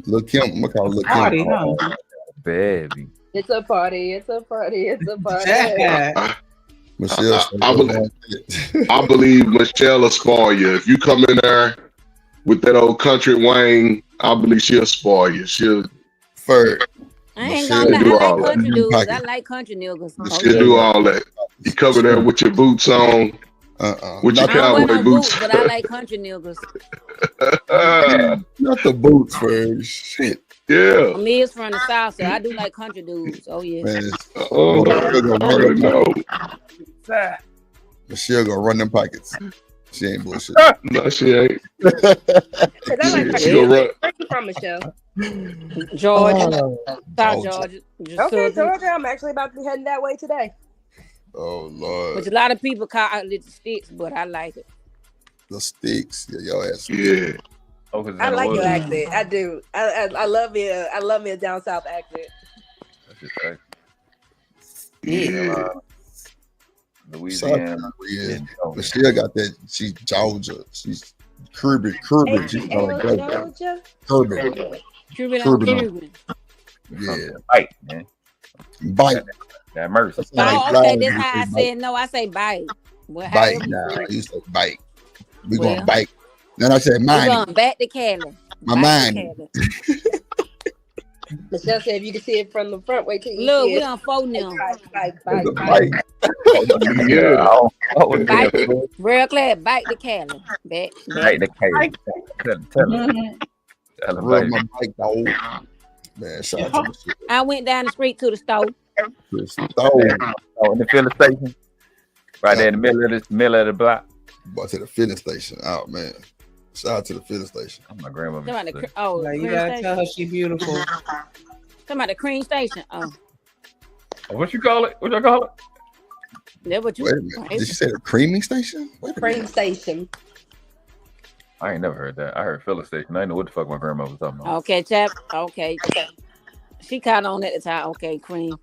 Look Kim. I'm gonna call Look Kim. Baby. It's a party. It's a party. It's a party. Michelle, I believe Michelle will spoil you. If you come in there with that old country wang, I believe she'll spoil you. She'll I ain't gonna lie. I like country dudes. I like country niggas. She'll do all that. You come in there with your boots on. With your cowboy boots. But I like country niggas. Not the boots, for shit. Yeah. Me is from the South, so I do like country dudes. Oh yeah. Man, Michelle gonna run them pockets. She ain't bullshit. No, she ain't. Where you from, Michelle? Georgia. South Georgia. Okay, Georgia. I'm actually about to be heading that way today. Oh Lord. Which a lot of people call it the sticks, but I like it. The sticks. Yeah, your ass. Yeah. I like your accent. I do. I love me. I love me a down south accent. That's just right. Yeah. Louisiana. Yeah. Michelle got that. She's Georgia. She's Kirby. She's Georgia. Kirby. Yeah. Bite, man. Bite. That mercy. Oh, okay. That's how I said no. I say bite. Bite. Nah, you say bite. We gonna bite. Then I said mine. We're going back to Cali. My mind. Michelle said if you can see it from the front, wait till you look, see we it. on phone now. Bite. Yeah. Bite. Real clear. Bite the Cali. Bite the Cali. Tell him. Rub my bike, dog. Man, shout out to Michelle. I went down the street to the store. In the filling station. Right there in the middle of the block. But to the filling station. Oh man. Shout out to the filling station. My grandmother. You gotta tell her she beautiful. Talking about the cream station. What you call it? What y'all call it? That's what you. Wait a minute. Did you say the creaming station? Cream station. I ain't never heard that. I heard filling station. I didn't know what the fuck my grandma was talking about. Okay, chap. Okay. She caught on at the time. Okay, Cream.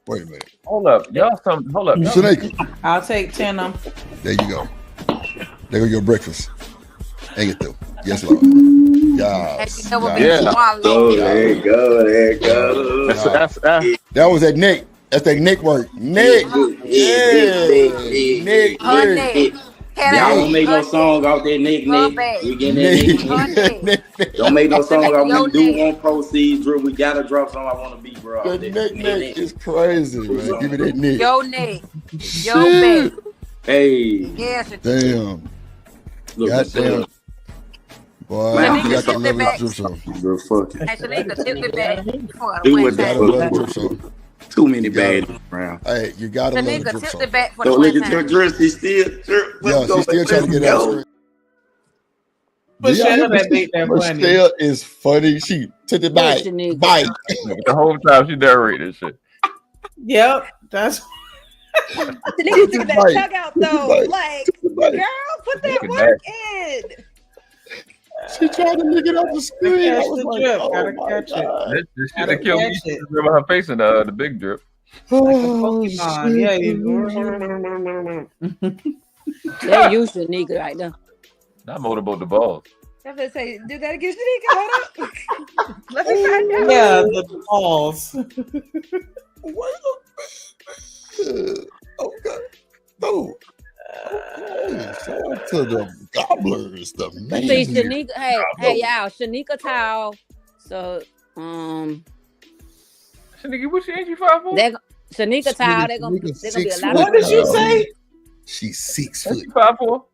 Wait a minute. Hold up, y'all. Hold up. Shanika. I'll take 10 of them. There you go. There go your breakfast. Ain't it though? Yes, Lord. Yeah. Oh, there you go. There you go. That was that Nick. That's that Nick work. Nick. Nick. Y'all don't make no song out there, Nick. We getting that Nick. Don't make no song out we do want proceeds, Drew. We gotta drop something I want to be, bro. That Nick is crazy, man. Give me that Nick. Yo, Nick. Yo, Nick. Hey. Yes. Damn. Goddamn. Boy, Man, you got to love this drip show. Bro, fuck it. Actually, the tip it back. Do what that drip show. Too many bad around. Hey, you gotta love the drip show. Don't look at your dress. He still she's still trying to get out. Michelle is funny. She took the bite. The whole time she narrated this shit. Yep, that's. The nigga took that tug out though. Like, girl, put that work in. She tried to lick it off the screen. I was like, gotta catch it. This shit that killed me. Remember her face in the big drip. Oh, yeah. They used to nigga right now. Not motorboat the balls. I was gonna say, do that again, Shanika. Hold up. Let me find out. Yeah, the balls. Okay. Oh. Shout out to the gobblers, the man. See, Shanika, hey, y'all, Shanika Towel. So, Shanika, what she ain't you 5'4"? Shanika Towel, they're gonna be a lot. What did you say? She's 6 foot. 5'4".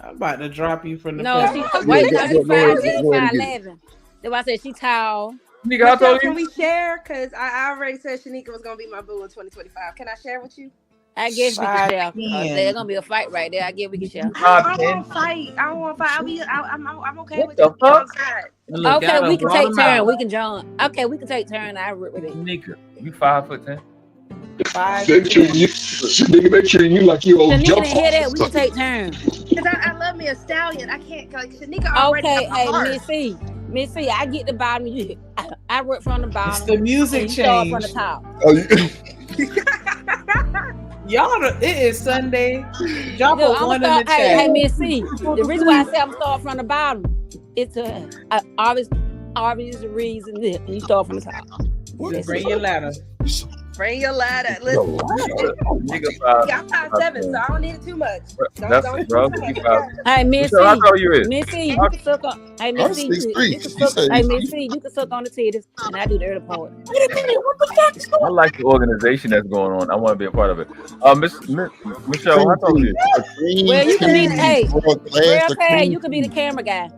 I'm about to drop you from the. No, she's 5'11". That's why I said she tall. Nigga, I told you. Can we share? Because I already said Shanika was gonna be my boo in 2025. Can I share with you? I guess we can share. There's gonna be a fight right there. I guess we can share. I don't want to fight. I'm okay with the fuck? Okay, we can take turns. We can join. Okay, we can take turns. I rip with it. Nigga, you 5'10". Make sure you like you old jump. Hear that? We can take turns. Because I love me a stallion. I can't like Shanika already. Okay, got my heart. Missy, I get the bottom. I work from the bottom. It's the music change. change. From the top. Y'all, it is Sunday. Drop a one in the chat. Hey, Missy. The reason why I say I'm starting from the bottom, it's a obvious reason that you start from the top. Bring your ladder. Bring your ladder. Listen, I'm 5'7", so I don't need it too much. Don't bro. Hey, Missy. How tall you is? Missy, you can suck on. Hey, Missy, you can suck on the titties, and I do the other part. Wait a minute, what the fuck is going on? I like the organization that's going on. I want to be a part of it. Michelle, how tall are you? Well, you can be you can be the camera guy.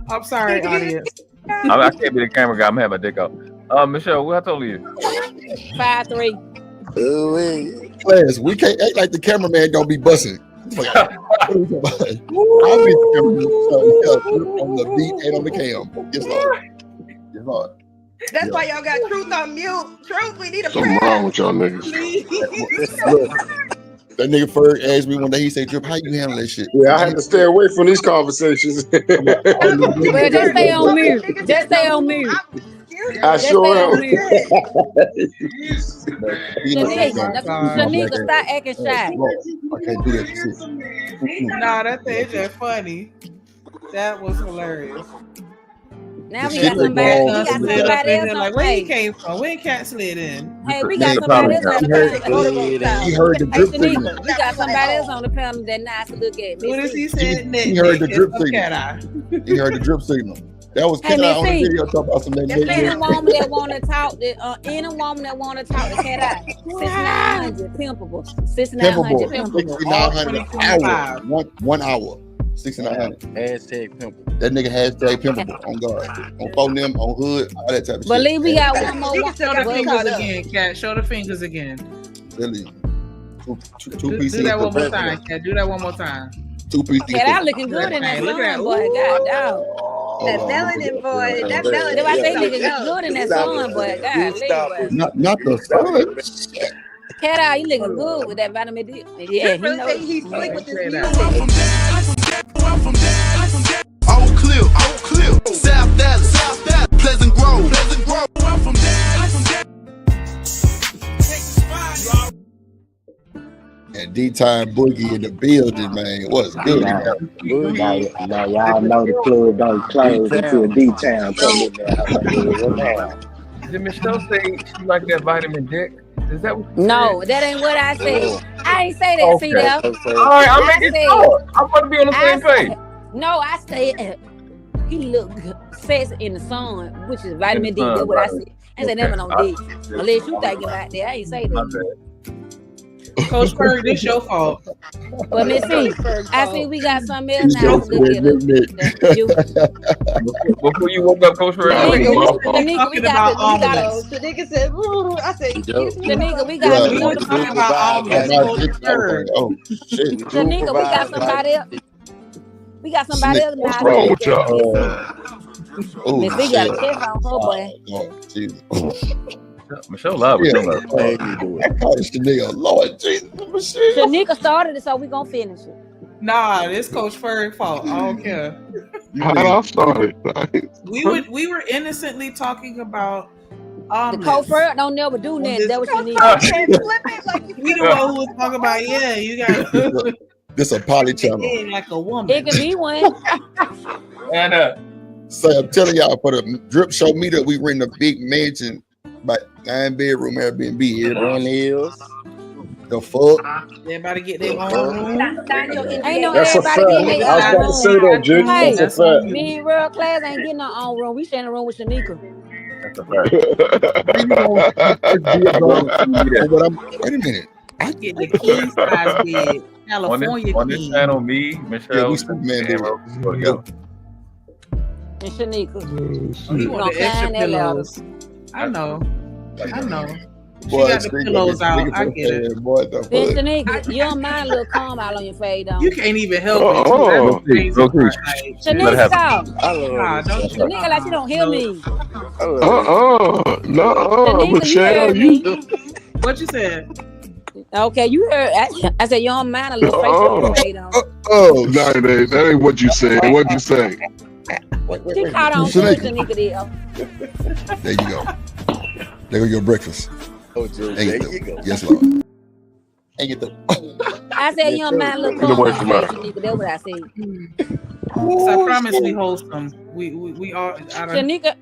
I'm sorry, audience. I can't be the camera guy. I'm gonna have my dick out. Michelle, how tall are you? 5'3". Class, we can't act like the cameraman don't be busting. I'll be the cameraman on the beat and on the cam. Yes, Lord. That's why y'all got Truth on mute. Truth, we need a Something wrong with y'all niggas. That nigga Ferg asked me one day, he said, Drip, how you handle that shit? Yeah, I had to stay away from these conversations. Well, just stay on mute. Just stay on mute. I sure am. Shanika, stop acting shy. I can't do that shit. Nah, that thing just funny. That was hilarious. Now we got somebody else on like, where he came from? Where cat slid in? Hey, we got somebody else on the panel. He heard the drip signal. We got somebody else on the panel that nice to look at. What does he say? He heard the drip signal. He heard the drip signal. That was Cat Eye on the video talking about some any woman that want to talk to any woman that want to talk to Cat Eye, 6,900 pimpable, 6,900 pimpable, 6,900 hour, 1 hour. 6,900. Hashtag pimple. That nigga hashtag pimpable on guard. On phone them, on hood, all that type of shit. Believe we got one more. Show the fingers again, Cat. Show the fingers again. Really? Two pieces. Do that one more time, Cat. Do that one more time. 2 pieces. Cat Eye looking good in that sun, boy. God damn. That melanin, boy. That melanin. I say nigga look good in that sun, boy. God, not the sun. Cat Eye, you looking good with that vitamin D. Yeah, he knows. He's slick with this music. Old clip, South Dallas, Pleasant Grove. I'm from Dallas. And D-Time Boogie in the building, man. What's good? Now y'all know the club don't close until D-Town come in there. Did Michelle say she like that vitamin dick? Is that what you No, said? that ain't what I said. I ain't say that, Okay. Fidel. All right, I'm making sure. I want to be on the same page. No, I said he look sexy in the sun, which is vitamin D. sun, That's what I right. said. I said that on D. Unless you thinking about that, I ain't say that. Coach Ferg, this your fault. But Miss C, I see we got something else now. Look at it. Before you woke up, Coach Ferg, Shanika, we got So Shanika said, "Ooh," I said, Shanika, we got Oh shit! Shanika, we got somebody else. We got somebody else now. What's wrong with y'all? Miss C got a test on her boy. Oh, Jesus. Michelle love it. Lord Jesus. Shanika started it, so we gonna finish it. Nah, this Coach Ferg fault. I don't care. How I started? We were innocently talking about The Coach Ferg don't never do nothing. That was Shanika. We the one who was talking about, yeah, you got This a poly channel. like a woman. It can be one. And so I'm telling y'all, for the drip show meetup, we rent a big mansion, about 9-bedroom Airbnb here. The fuck? Everybody get their own room. Ain't no That's a everybody fact. I was about to say that, Jake. Hey, That's a fact. me and Real Class ain't getting our own room. We sharing a room with Shanika. That's a fact. Wait a minute. I get the king size bed. California on this channel, me, Michelle, and And Shanika. You We want gonna the extra climb that ladder. pillows. I know. She Boy, got the pillows out. I get it. Boy, the Then fuck? Shanika, you don't mind a little calm out on your face, don't You can't even help it. Too. That's crazy. Shanika, stop. Nah, don't you? Shanika, like she don't hear me. No, Michelle, you. What you said? Okay, you heard. I said you don't mind a little face on your face, don't. Oh, no, that ain't what you said. What'd you say? She caught on to Shanika there. There you go. There go your breakfast. Oh, there you go. Yes, Lord. And get the. I said you don't mind a little Get away calm from on your her. face, Shanika. That's what I said. So I promise we wholesome. We are. Shanika,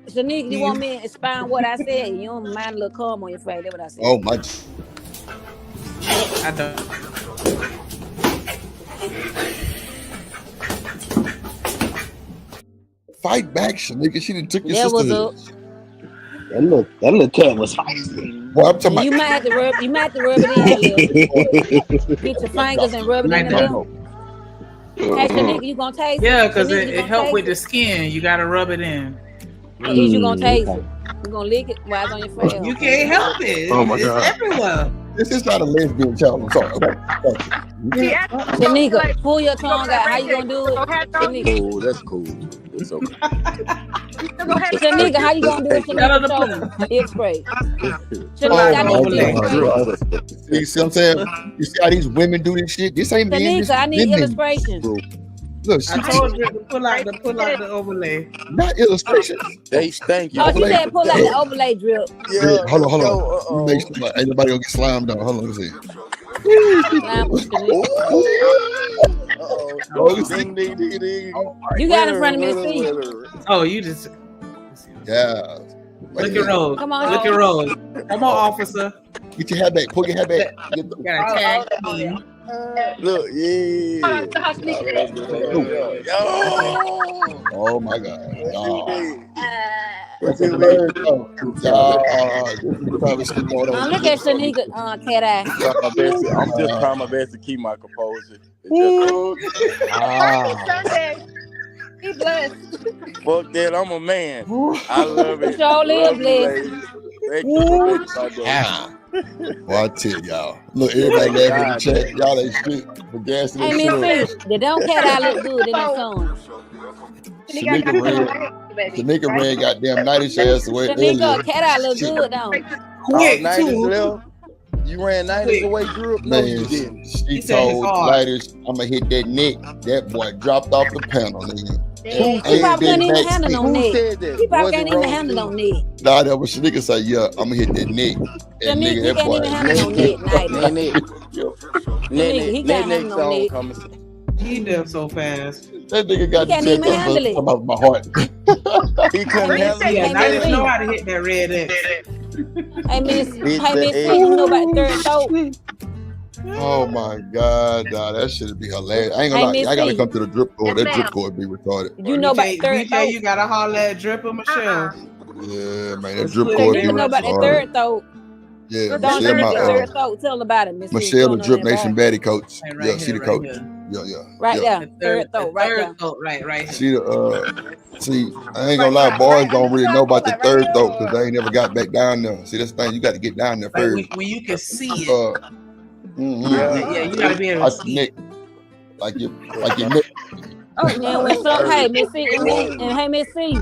you want me to expound what I said? You don't mind a little calm on your face. That's what I said. Oh my. I don't. Fight back, Shanika. She done took your That was sister. That little cat was feisty. Boy, I'm talking about. You might have to rub it in a little. Get your fingers and rub it in a little. Hey, Shanika, you gonna taste it? Yeah, because Shanika, you it gonna help taste with the it? skin. You gotta rub it in. Is you gonna taste it? You gonna lick it while it's on your face? You can't help it. Oh my It's God. everywhere. This is not a lesbian channel. I'm sorry. Okay. Shanika, pull your tongue out. How you gonna do it? Shanika, Oh, that's cool. It's okay. Shanika, how you gonna do it? Shanika, show me. Ear spray. Shanika, I need You see what I'm saying? You see how these women do this shit? This ain't being Shanika, I need illustration. Look, I told you to pull out the overlay. Not illustration. They thank you. Oh, she said pull out the overlay drip. Yeah, hold on. Let me make sure ain't nobody gonna get slammed down. Hold on, let's see. Ding, ding, ding, ding. You got in front of me, see? Oh, you just Yeah. look at Rose. Come on, Look at Rose. Come on, officer. Get your hat back. Pull your hat back. Get the, You gotta tag me. Look, yeah. oh my God. Look at Shanika, cat eye. I'm just trying my best to keep my composure. He blessed. Fuck that, I'm a man. I love it. Sure live blessed. Thank you for that. Well, I tell y'all. Look, everybody laughing in the chat. Y'all ain't shit for gassing Hey, this Miss shit. Fish, they don't cat eye look good in the sun. Shanika ran goddamn nightish ass away earlier. Shanika, cat eye look good, don't it? Quick, night is too. left. You ran 90s away, Drew? No, Man, you didn't. she told Lighters, I'm gonna hit that neck. That boy dropped off the panel, nigga. He probably can't even handle no neck. He probably can't even handle no neck. Nah, that was nigga say, yeah, I'm gonna hit that neck. And He nigga, that can't boy, even handle no neck. He can't handle no neck. He did so fast. That nigga got He can't the even check handle it. about my heart. He couldn't handle it. Yeah, I didn't know how to hit that red X. Hey, Miss C, you know about third throat? Oh my God, nah, that should be hilarious. I ain't gonna lie, I gotta come to the drip core. That drip core would be retarded. You know about third throat? You gotta holler at Dripper Michelle. Yeah, man, that drip core would be You know about that retarded. third throat? Yeah, Don't Michelle, drip the third throat. Tell them about it, Miss C. Michelle, the What's Drip going on Nation in baddie coach. Right Yeah, here, she the right coach. here. Yeah. Right yeah. there, third throat, right there. Right here. She the see, I ain't gonna lie, boys don't really know about the third throat because they ain't never got back down there. See, that's the thing, you got to get down there first. When you can see it. Yeah, you gotta be able to see it. Like your neck. Oh, and when hey, Miss C, and hey, Miss C,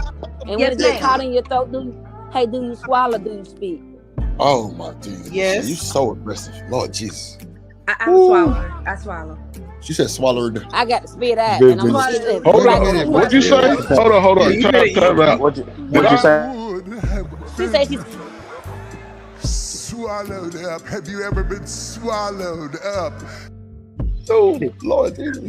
and when it gets hot in your throat, do you swallow? Do you speak? Oh my Jesus! Yes. You so aggressive, Lord Jesus. I swallow. I swallow. She said swallow her. I got to spit out, Good and I'm gonna goodness. spit Hold on. What'd you say? Hold on. Time out. What'd you say? She said she's swallowed up. Have you ever been swallowed up? Oh, Lord Jesus.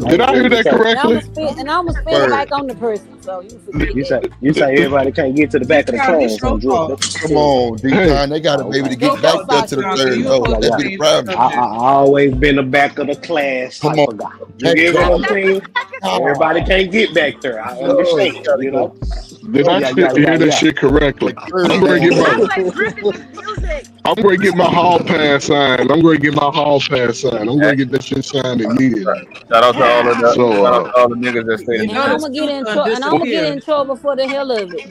Did I hear that correctly? and I'm gonna spit like on the person, so you forget. You say everybody can't get to the back of the class on drip. Come on, D-Time. They got to be able to get back there to the third row. That'd be the problem. I always been the back of the class. Come on. You get what I'm saying? Everybody can't get back there. I understand, you know. Did I hear that shit correctly? I'm gonna get my hall pass signed. I'm gonna get that shit signed immediately. Shout out to all the niggas that stay in And I'm gonna get in trouble for the hell of it.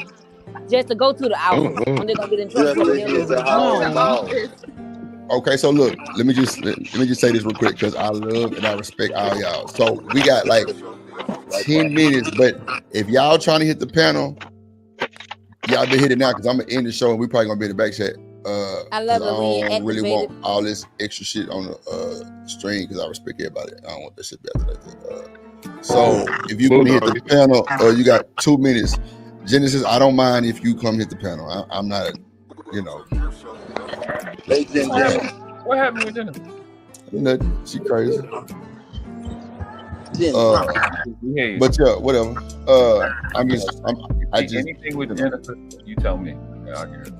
Just to go to the outfit. I'm just gonna get in trouble for the hell of it. Okay, so look, let me just say this real quick because I love and I respect all y'all. So we got like 10 minutes, but if y'all trying to hit the panel, y'all been hit it now because I'm gonna end the show and we probably gonna be in the back chat. I love it when you don't really activated. want all this extra shit on the stream because I respect everybody. I don't want that shit back like that. So if you gonna hit the panel, you got 2 minutes. Genesis, I don't mind if you come hit the panel. I'm not, What happened with Jennifer? Nothing. She crazy. But yeah, whatever. Anything with Jennifer, you tell me. Yeah, I get it.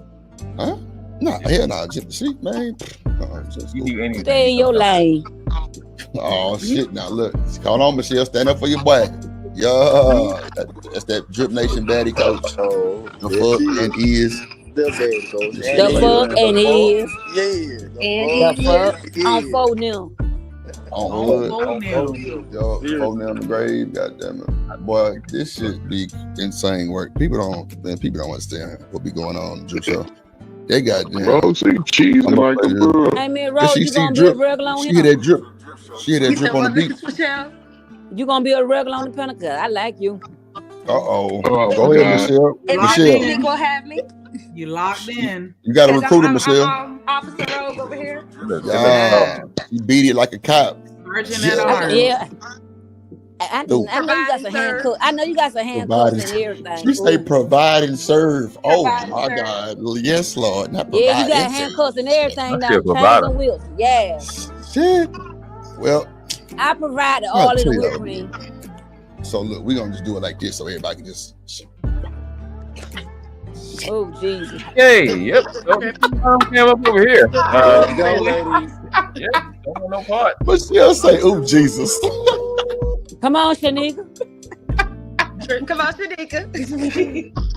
Huh? Nah, hell nah. See, man. You do anything. Stay in your lane. Oh shit! Now look, call on Michelle. Stand up for your boy. Yeah, that's that Drip Nation baddie coach. The fuck and is. The fuck and is. Yeah. The fuck on phone now. On hood. Yo, holding down the grave. Goddamn it, boy, this shit be insane work. People don't understand what be going on in the Drip Show. They got Rosie cheese like a bro. Hey man, Rose, you gonna be a regular on She hear that drip. She hear that drip on the beat. You gonna be a regular on the panel? Cause I like you. Go ahead, Michelle. Michelle, gonna have me. You locked in. You got to recruit her, Michelle. Officer Rose over here. Yeah, you beat it like a cop. Yeah. I know you got some handcuffs. I know you got some handcuffs and everything. You say provide and serve. Oh my God. Yes, Lord. Not provide. Yeah, you got handcuffs and everything now. Chains and wheels. Yeah. Shit. Well, I provide the all in the whipped cream. So look, we're gonna just do it like this so everybody can just Oh Jesus. Hey, yep. Came up over here. Go, ladies. Yeah, don't want no part. But she'll say, oh Jesus. Come on, Shanika.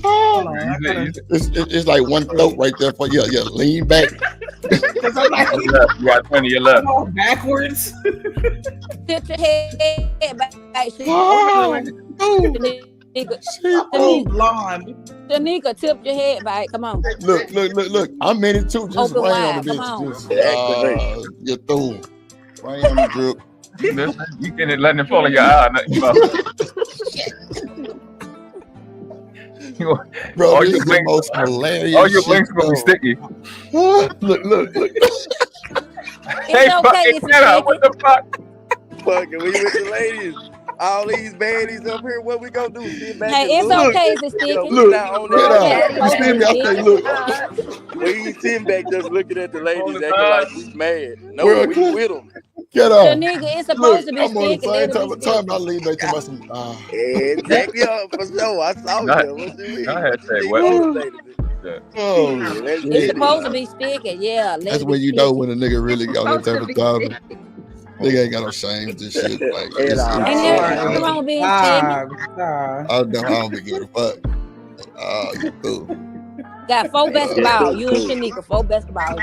Come on, Shanika. It's like one throat right there for you. Yeah, lean back. You got 20 your left. Backwards. Tip your head back. Shanika, tip your head back. Come on. Look. I'm in it too. Just open rain wide. on the Come on. You're through. Rain on the drip. You can't let it fall in your eye. Bro, all this your is the blinks, most hilarious. all your blinks gonna be sticky. Look. It's okay. What the fuck? Fucking we with the ladies. all these baddies up here. What we gonna do? Sit back Hey, and it's look. okay if it's Yeah, sticky. we not on that. Look. We ain't sitting back just looking at the ladies acting like we mad. No, World we class. with them. Get The up. nigga, it's supposed to be I'm on the sticky. same Let it be time. I lean back to myself. Exactly, for sure. I saw you. What you mean? I had What to say you what? motivated it? Oh, Let's It's get supposed to it. be sticky. Yeah, let that's it when be you know sticky. when a nigga really got that type of time. Nigga ain't got no shame with this shit. Like, Ain't there nothing wrong with being sticky. I don't be giving a fuck. Oh, you cool. Got 4 basketball. You and Shanika, 4 basketball.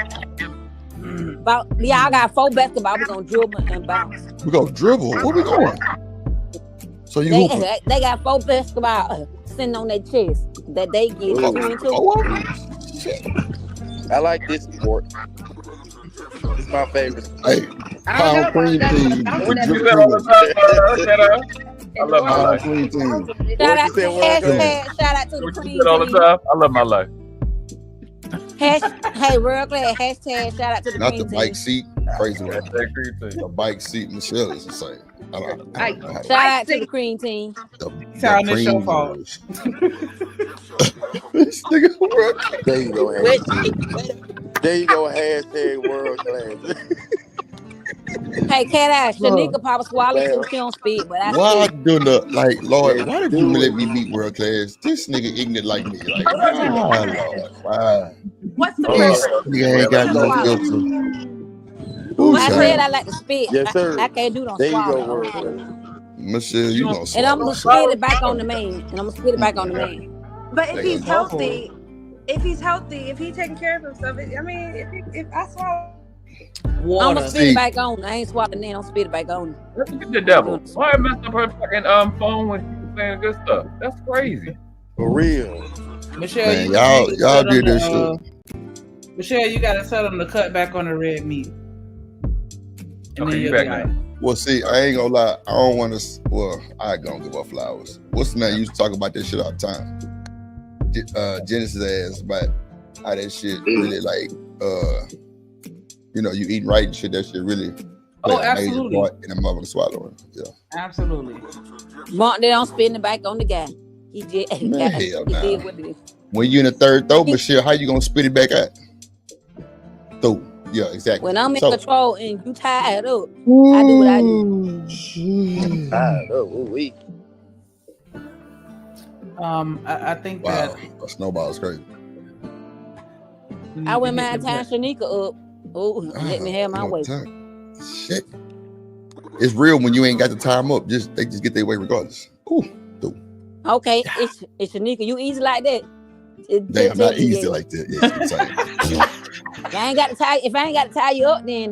Y'all got 4 basketball. We gonna dribble and bounce. We gonna dribble. Where we going? So you hooping? They got 4 basketball sitting on their chest that they get 2 and 2. Shit. I like this sport. It's my favorite. Hey, Pound Queen team. What you said all the time? I love my life. Queen team. Shout out to the Queen all the team. time. I love my life. Hey, real glad. Hashtag shout out to the Not Queen the team. bike seat. Crazy one. The bike seat Michelle is insane. I don't know how to- Shout out to the Cream team. Sound it's your fault. This nigga work. There you go, hashtag. There you go, hashtag world class. Hey, cat ass, Shanika Papa swallow too. She don't speak, but I Why speak. do the like, Lord? Why did you let me meet world class? This nigga ignorant like me. Like, why, Lord? Why? What's the This word? nigga ain't got no filter. When I said I like to spit, Yes, sir. I can't do no There you go, swallow. world class. Michelle, you gonna And I'm swallow gonna shit. spit it back on the man. But if They he's gonna healthy, if he's taking care of himself, I mean, if I swallow. I'm gonna spit it back on. I ain't swallowing it. I'm spit it back on. Look at the devil. Why I messed up her fucking phone when she was saying good stuff? That's crazy. For real. Michelle, Man, you y'all need to tell did them this to, shit. Michelle, you gotta tell them to cut back on the red meat. And then You you'll back be now. like, Well, see, I ain't gonna lie. I don't want to. Well, I gonna give up flowers. What's the name? You used to talk about this shit all the time. Genesis ass about how that shit really like. You know, you eat right and shit. That shit really. Oh, play a major absolutely. part in a motherfucker swallowing. Yeah. absolutely. Mark, they don't spin it back on the guy. He did. Man, he hell did nah. what it is. When you in the third throw, Michelle, how you gonna spit it back out? Throw. Yeah, exactly. When I'm in So- control and you tied up, I do what I do. Tired up. Ooh, we. I think Wow, that a snowball is crazy. I went my time Shanika up. Oh, let me have my no way. time. Shit. It's real when you ain't got the time up. They just get their way regardless. Ooh, dude. Okay, it's Shanika. You easy like that? Damn, not easy like that. Yeah, it's insane. If I ain't got to tie you up, then